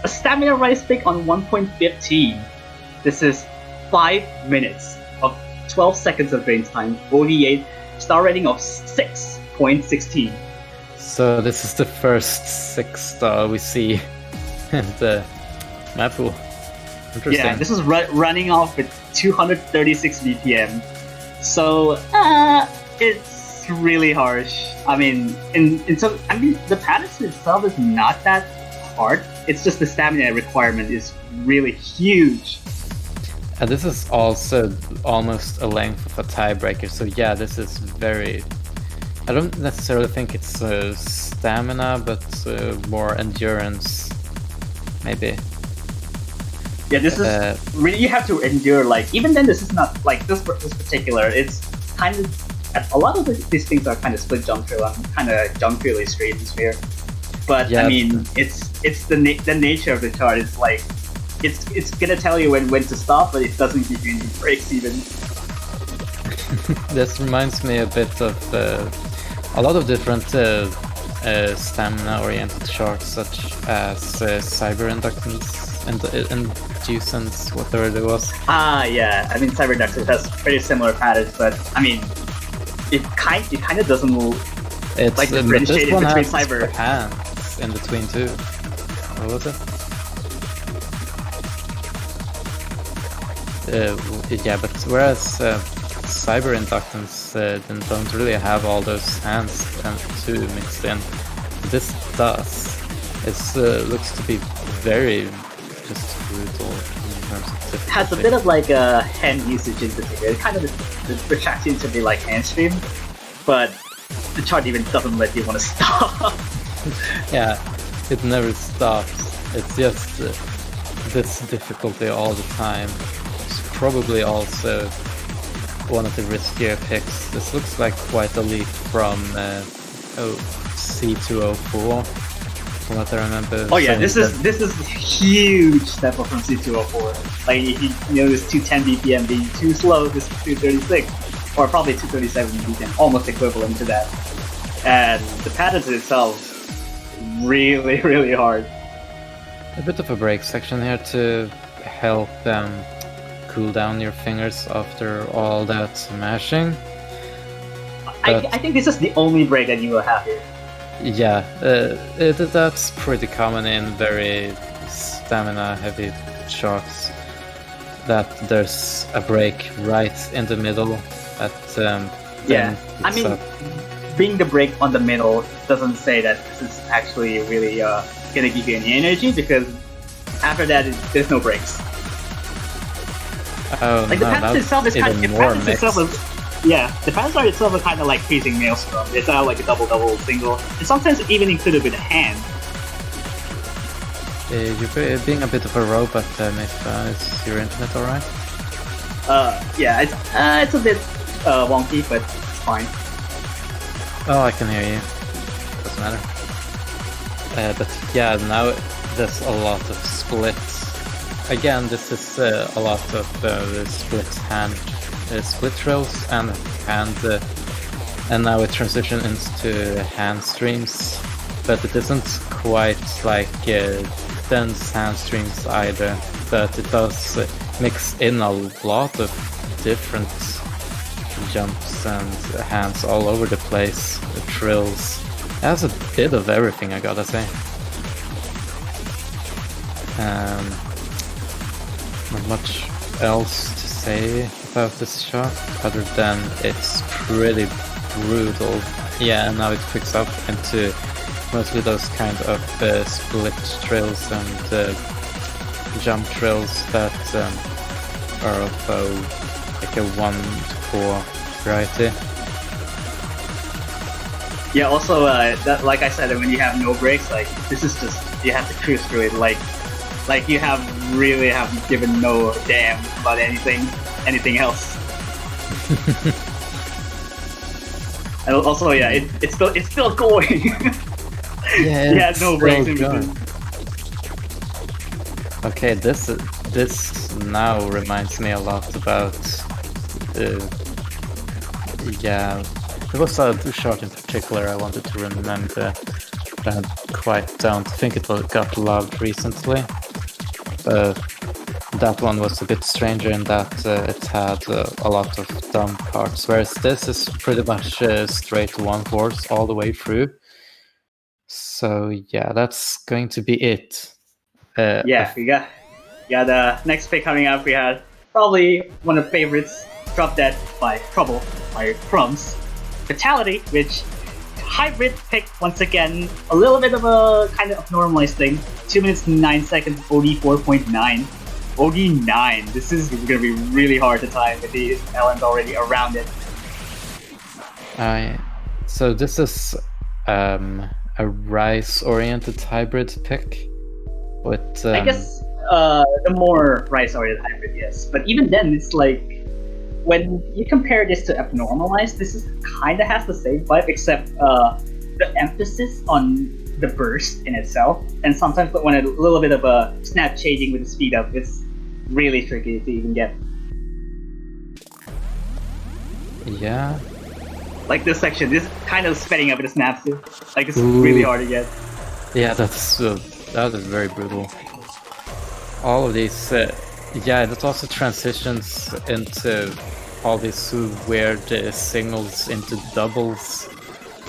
a stamina rise pick on 1.15. This is 5 minutes of 12 seconds of range time, 48 star rating of 6.16. So this is the first 6-star we see in the map pool. Interesting. Yeah, this is running off with 236 BPM. So it's really harsh. I mean, the pattern itself is not that hard. It's just the stamina requirement is really huge. And this is also almost a length of a tiebreaker. So yeah, this is very. I don't necessarily think it's stamina, but more endurance, maybe. Yeah, this is really, you have to endure. Like even then, this is not like this particular. It's kind of a lot of these things are kind of split jump trail, kind of jump really straight in sphere. But yeah, I mean, it's the nature of the chart. It's like it's gonna tell you when to stop, but it doesn't give you any breaks even. This reminds me a bit of a lot of different stamina-oriented charts, such as cyber inductance and inducence, whatever it was. Yeah. I mean, cyber inductance has pretty similar patterns, but I mean, it kind of doesn't it's like differentiate between cyber hands in between too. What was it? Yeah, but whereas cyber inductance don't really have all those hands too mixed in. This does. It looks to be very just brutal in terms of difficulty. It has a bit of like a hand usage in particular. It kind of the track seems to be like hand stream, but the chart even doesn't let you want to stop. Yeah, it never stops. It's just this difficulty all the time. It's probably also one of the riskier picks. This looks like quite a leap from C204, from what I remember. Oh yeah, this is huge step up from C204. Like you know, this 210 BPM being too slow, this 236, or probably 237 BPM, almost equivalent to that. and the patterns itself really, really hard. A bit of a break section here to help cool down your fingers after all that mashing. I think this is the only break that you will have here. Yeah, that's pretty common in very stamina-heavy shots. That there's a break right in the middle. I mean, being the break on the middle doesn't say that this is actually really gonna give you any energy, because after that, there's no breaks. Oh, like the pattern itself is kind of even more mixed. The pattern itself is kind of like freezing Maelstrom. It's not like a double, single, and sometimes even included with a hand. You're being a bit of a robot, Mifa. Is your internet alright? It's a bit wonky, but it's fine. Oh, I can hear you. Doesn't matter. But yeah, now there's a lot of splits. Again, this is a lot of split throws and now it transitions into hand streams, but it isn't quite like dense hand streams either. But it does mix in a lot of different jumps and hands all over the place. The trills. It has a bit of everything, I gotta say. Not much else to say about this shot other than it's pretty brutal. Yeah, and now it picks up into mostly those kind of split trills and jump trills that are of like a 1-4 variety. Yeah, also, that, like I said, when you have no breaks, like, this is just, you have to cruise through it, like you really have given no damn about anything else. And also, yeah, it's still going. Yeah, no breaks in between. Okay, this now reminds me a lot about there was a shot in particular I wanted to remember, but I quite don't think it got loved recently. That one was a bit stranger in that it had a lot of dumb parts, whereas this is pretty much straight 1/4 all the way through. So yeah, that's going to be it. We got the next pick coming up. We had probably one of the favorites, Drop Dead by Trouble by Crumbs. Fatality, which hybrid pick once again, a little bit of a kind of normalized thing. 2 minutes 9 seconds, OD 4.9. OD 9. This is gonna be really hard to time with the LNs already around it. So this is a Rise-oriented hybrid pick. With I guess the more Rise-oriented hybrid, yes. But even then, it's like, when you compare this to Abnormalized, this is kind of has the same vibe, except the emphasis on the burst in itself, and sometimes when a little bit of a snap changing with the speed up, it's really tricky to even get. Yeah. Like this section, this kind of spinning up with the snaps too. Like, it's really hard to get. Yeah, that is very brutal. All of these, that also transitions into all these weird signals into doubles.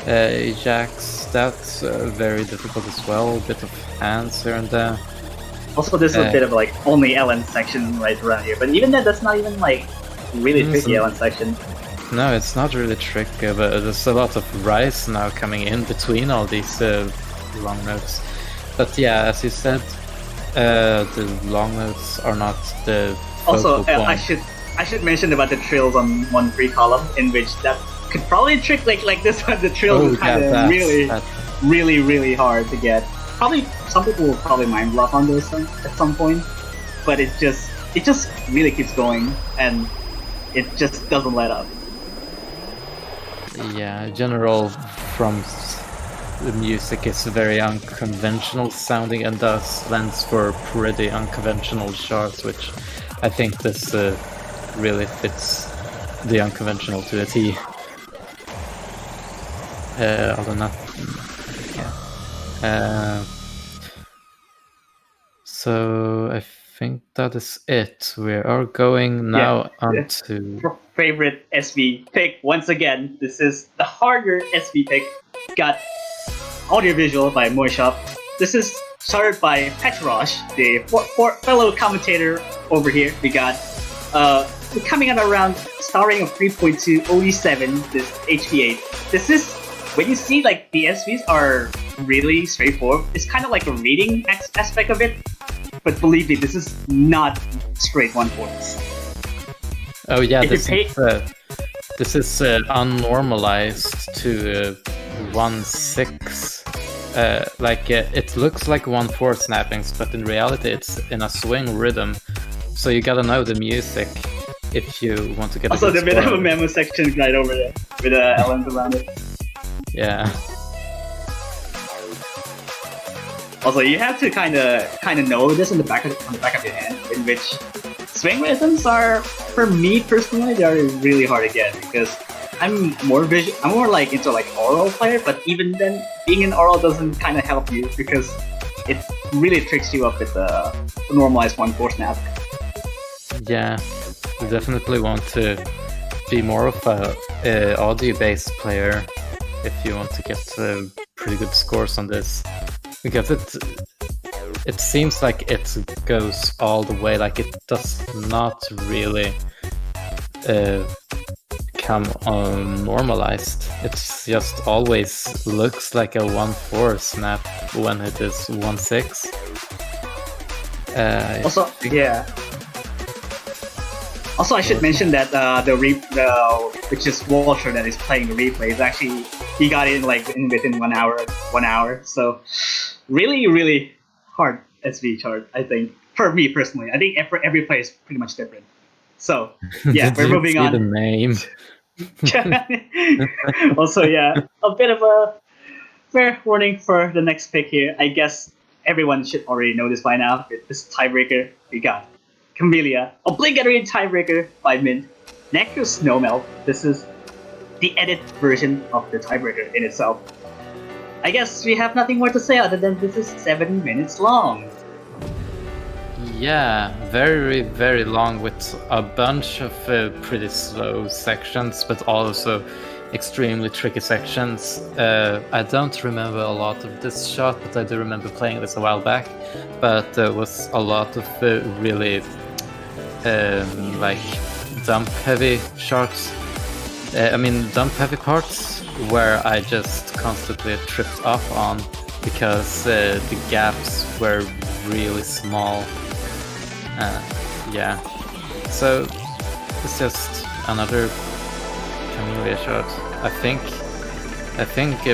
Jacks, that's very difficult as well. A bit of hands here and there. Also, this is a bit of like only LN section right around here, but even then, that's not even like really tricky LN section. No, it's not really tricky, but there's a lot of Rise now coming in between all these long notes. But yeah, as you said, the long notes are not the also point. I should mention about the trills on 1-3 column, in which that could probably trick like this one. The trills is kind of really hard to get. Probably some people will probably mind bluff on those at some point, but it just really keeps going and it just doesn't let up. Yeah, general from the music is very unconventional sounding and thus lends for pretty unconventional shots, which I think this really fits the unconventional to a T. although not. Yeah. So I think that is it. We are going now on to favorite SV pick once again. This is the harder SV pick. Got audiovisual by Moishop. This is started by Petrosh, the fellow commentator over here. We got coming at around starting of 3.2 OE7. This HP8. This is when you see like the SVs are really straightforward. It's kind of like a reading aspect of it. But believe me, this is not straight 1/4. Oh yeah, this is unnormalized to 1/6. It looks like 1/4 snappings, but in reality it's in a swing rhythm. So you gotta know the music if you want to get. Also, there's a bit of a memo section right over there with LMs around it. Yeah. Also, you have to kind of know this on the back of your hand, in which swing rhythms are, for me personally, they are really hard to get because I'm more like into like oral player, but even then, being an oral doesn't kind of help you because it really tricks you up with the normalized 1/4 snap. Yeah, you definitely want to be more of a audio-based player if you want to get pretty good scores on this. Because it seems like it goes all the way, like it does not really come normalized. It's just always looks like a 1/4 snap when it is 1/6. Also, I should mention that which is Walter that is playing the replay is actually he got in like within 1 hour. So really hard SV chart. I think for me personally, I think every play is pretty much different. So yeah, we're moving on. The name. Also, yeah, a bit of a fair warning for the next pick here. I guess everyone should already know this by now. With this tiebreaker, we got Camellia, obligatory tiebreaker by Mint. Necro Snowmelt. This is the edit version of the tiebreaker in itself. I guess we have nothing more to say other than this is 7 minutes long. Yeah, very, very long with a bunch of pretty slow sections, but also extremely tricky sections. I don't remember a lot of this shot, but I do remember playing this a while back. But there was a lot of really dump-heavy shots. Dump-heavy parts where I just constantly tripped up on because the gaps were really small. Yeah, so it's just another Camellia shot. I think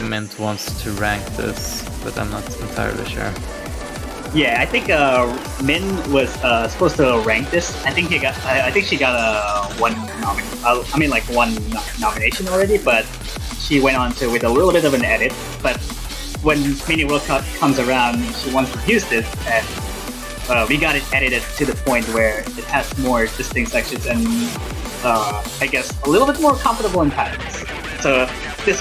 Mint wants to rank this, but I'm not entirely sure. Yeah, I think Min was supposed to rank this. I think she got one nomination already, but she went on to with a little bit of an edit. But when Mini World Cup comes around, she wants to use this, and we got it edited to the point where it has more distinct sections and I guess a little bit more comfortable in patterns. So this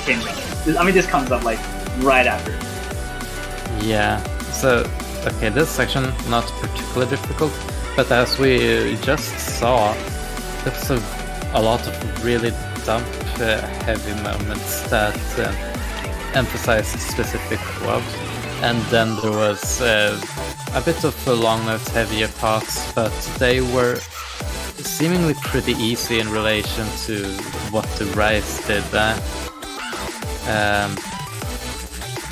comes up like right after. Yeah. So okay, this section not particularly difficult, but as we just saw, there's a lot of really dump heavy moments that emphasize specific quads, and then there was a bit of long notes heavier parts, but they were seemingly pretty easy in relation to what the Rise did there.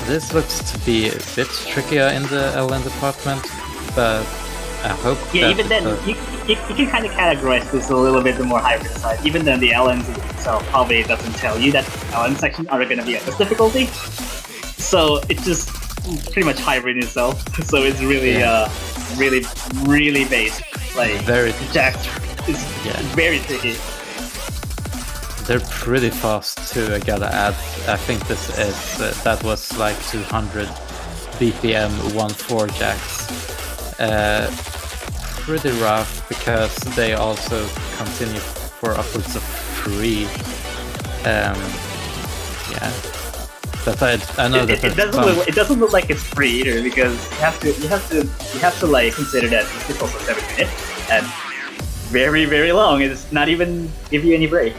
This looks to be a bit trickier in the LN department, but I hope. Yeah, even then, you can kind of categorize this a little bit more hybrid side. Even then, the LNs itself probably doesn't tell you that LN sections are going to be at this difficulty. So it's just pretty much hybrid itself. So it's really, really based. Like very Jack is very tricky. They're pretty fast too, I gotta add. I think this is, that was like 200 BPM 1/4 jacks. Pretty rough because they also continue for upwards of 3. Yeah. But I know that it doesn't look like it's free either, because you have to like consider that it's also 7 minutes and very, very long. It's not even give you any break.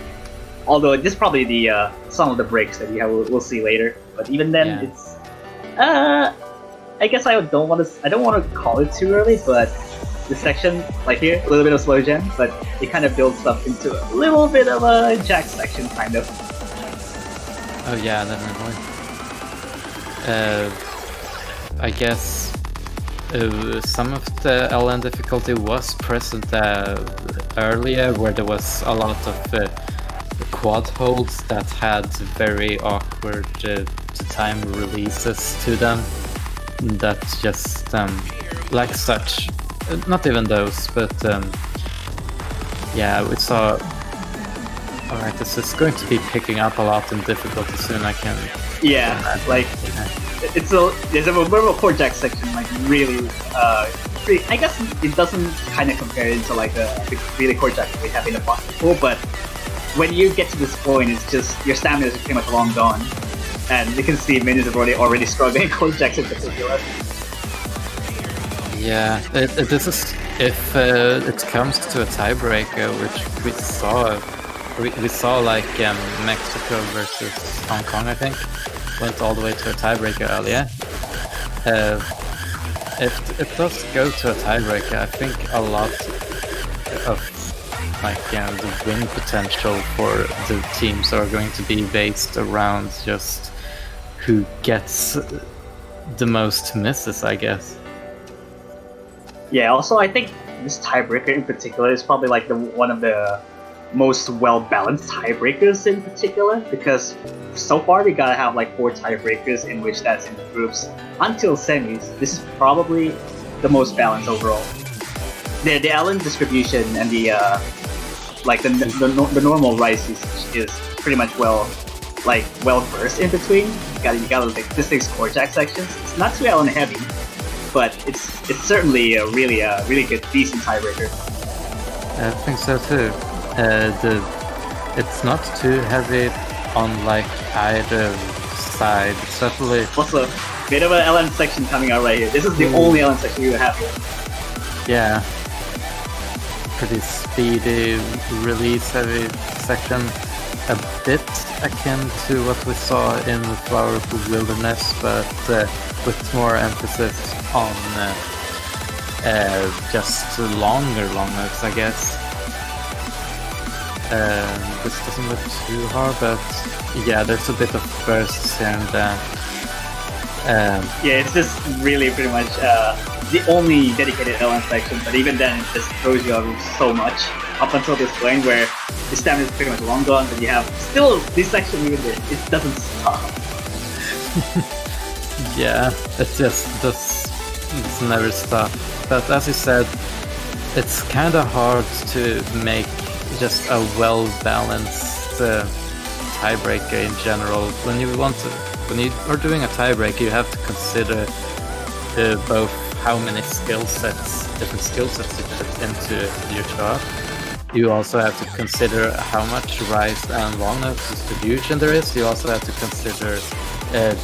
Although this is probably the some of the breaks that we'll see later. But even then, it's I guess I don't want to call it too early, but this section like here, a little bit of slow jam, but it kind of builds up into a little bit of a Jack section kind of. Oh yeah, definitely. I guess some of the LN difficulty was present earlier, where there was a lot of quad holds that had very awkward time releases to them. That just like such, not even those, but yeah, we saw. All right, this is going to be picking up a lot in difficulty soon. I can. Yeah, like there's a bit of a core Jack section, like really. I guess it doesn't kind of compare it to like the really core Jack we have in the box before, but when you get to this point, it's just your stamina is pretty much long gone, and you can see minions are already struggling core Jacks in particular. Yeah, this is if it comes to a tiebreaker, which we saw. We saw like Mexico versus Hong Kong, I think, went all the way to a tiebreaker earlier. If it does go to a tiebreaker, I think a lot of like the win potential for the teams are going to be based around just who gets the most misses, I guess. Yeah. Also, I think this tiebreaker in particular is probably like one of the most well-balanced tiebreakers in particular, because so far we gotta have like 4 tiebreakers in which that's in the groups until semis. This is probably the most balanced overall. The Allen distribution and the like the normal rice is pretty much well versed in between. You gotta like distinct score Jack sections. It's not too Allen heavy, but it's certainly a really good decent tiebreaker. I think so too. It's not too heavy on like either side. It's definitely also a bit of an LN section coming out right here. This is the only LN section you have here. Yeah, pretty speedy release heavy section. A bit akin to what we saw in the Flower of the Wilderness, but with more emphasis on just longer notes, I guess. This doesn't look too hard, but yeah, there's a bit of bursts here and there. Yeah, it's just really pretty much the only dedicated LN section, but even then it just throws you out so much up until this point where the stamina is pretty much long gone, but you have still this section even there, it doesn't stop. Yeah, it just does never stop. But as you said, it's kind of hard to make just a well-balanced tiebreaker in general. When you are doing a tiebreaker, you have to consider both how many different skill sets you put into your chart. You also have to consider how much rise and long note distribution there is. You also have to consider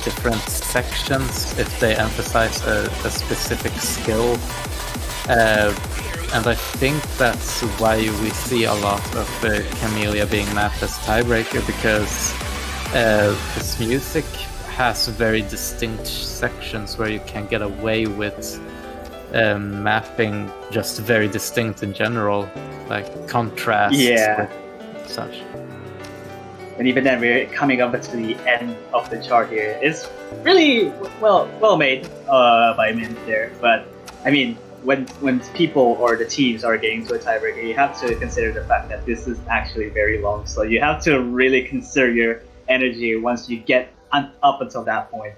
different sections if they emphasize a specific skill. And I think that's why we see a lot of Camellia being mapped as tiebreaker, because this music has very distinct sections where you can get away with mapping just very distinct in general, like contrast. Yeah. Such. And even then, we're coming up to the end of the chart here. It's really well made by Mint there, but I mean, when people or the teams are getting to a tiebreaker, you have to consider the fact that this is actually very long. So you have to really consider your energy once you get up until that point.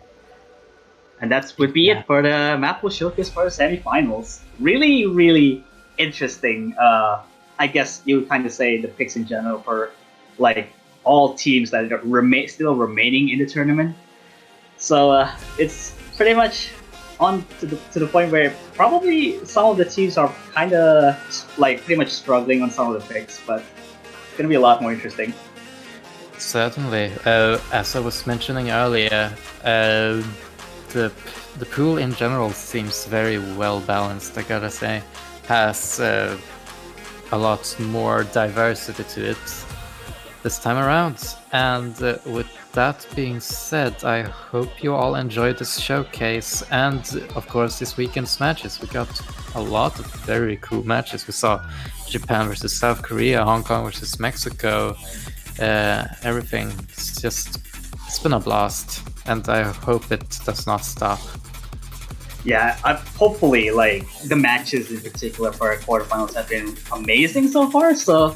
And that would be it for the map we'll showcase for the semifinals. Really, really interesting. I guess you would kind of say the picks in general for like all teams that are still remaining in the tournament. So it's pretty much on to the point where probably some of the teams are kind of like pretty much struggling on some of the picks, but it's gonna be a lot more interesting. Certainly. As I was mentioning earlier, the pool in general seems very well balanced. I gotta say, has a lot more diversity to it this time around. And with that being said, I hope you all enjoyed this showcase and, of course, this weekend's matches. We got a lot of very cool matches. We saw Japan versus South Korea, Hong Kong versus Mexico. Everything. It's been a blast, and I hope it does not stop. Yeah, hopefully, like, the matches in particular for our quarterfinals have been amazing so far. So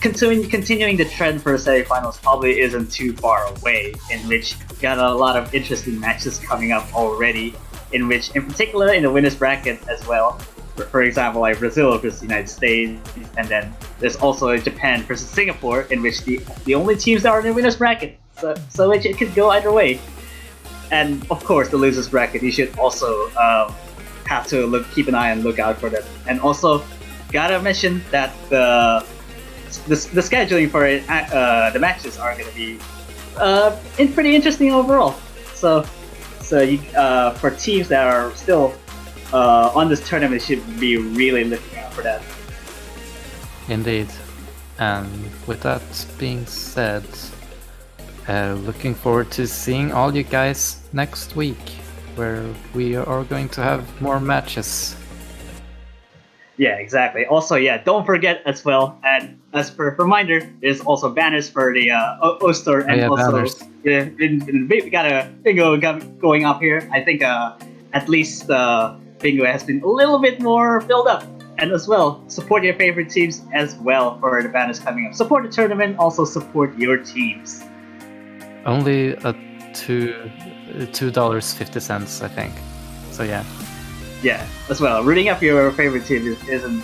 continuing the trend for the semifinals probably isn't too far away. In which we got a lot of interesting matches coming up already. In which, in particular, in the winners bracket as well. For example, like Brazil versus the United States, and then there's also Japan versus Singapore, in which the only teams that are in the winners bracket. So it could go either way. And of course, the losers bracket, you should also have to keep an eye and look out for that. And also, gotta mention that the scheduling for it, the matches are gonna be pretty interesting overall. So you, for teams that are still on this tournament, should be really looking out for that. Indeed. And with that being said, looking forward to seeing all you guys next week, where we are going to have more matches. Yeah, exactly. Also, yeah, don't forget as well, and as per reminder, there's also banners for the Oster, and also banners. we got a bingo going up here. I think at least bingo has been a little bit more filled up. And as well, support your favorite teams as well for the banners coming up. Support the tournament, also support your teams. Only $2.50, I think. So yeah. Yeah, as well. Rooting up your favorite team isn't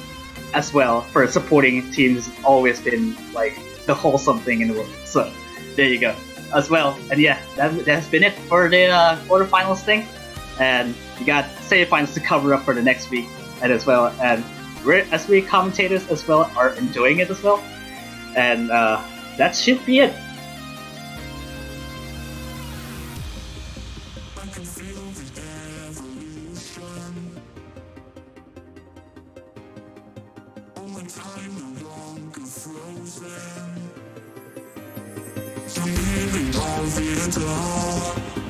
as well for supporting teams has always been like the wholesome thing in the world. So there you go. As well. And yeah, that's been it for the quarterfinals thing. And you got semifinals to cover up for the next week, and as well, and we commentators as well are enjoying it as well. And that should be it.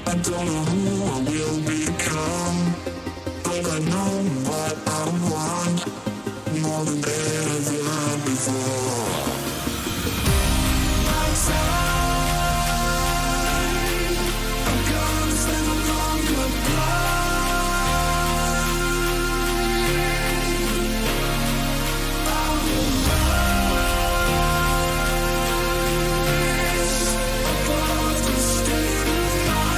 I don't know who I will become, but I know what I want more than ever before. Outside, I'm gonna say the long goodbye. I will rise above the state of mind.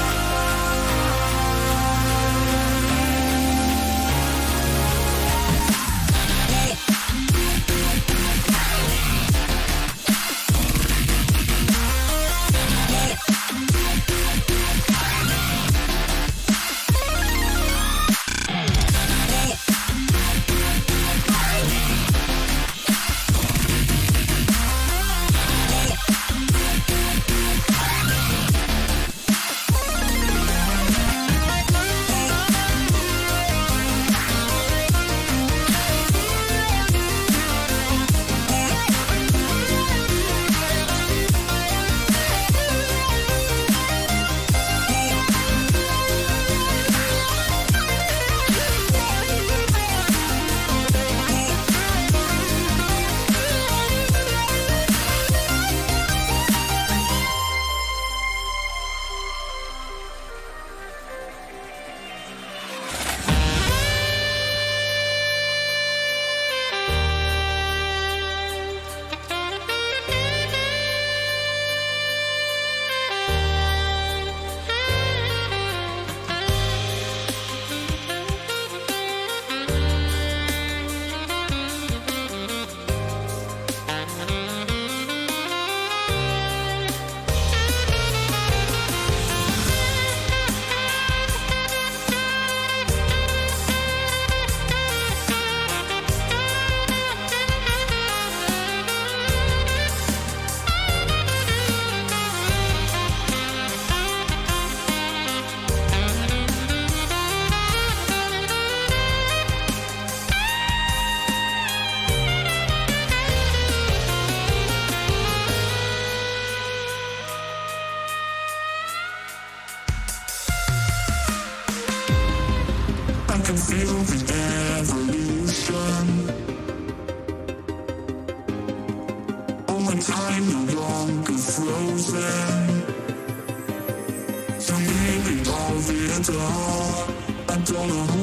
can feel the evolution. Only time no longer frozen. So maybe all the I don't know who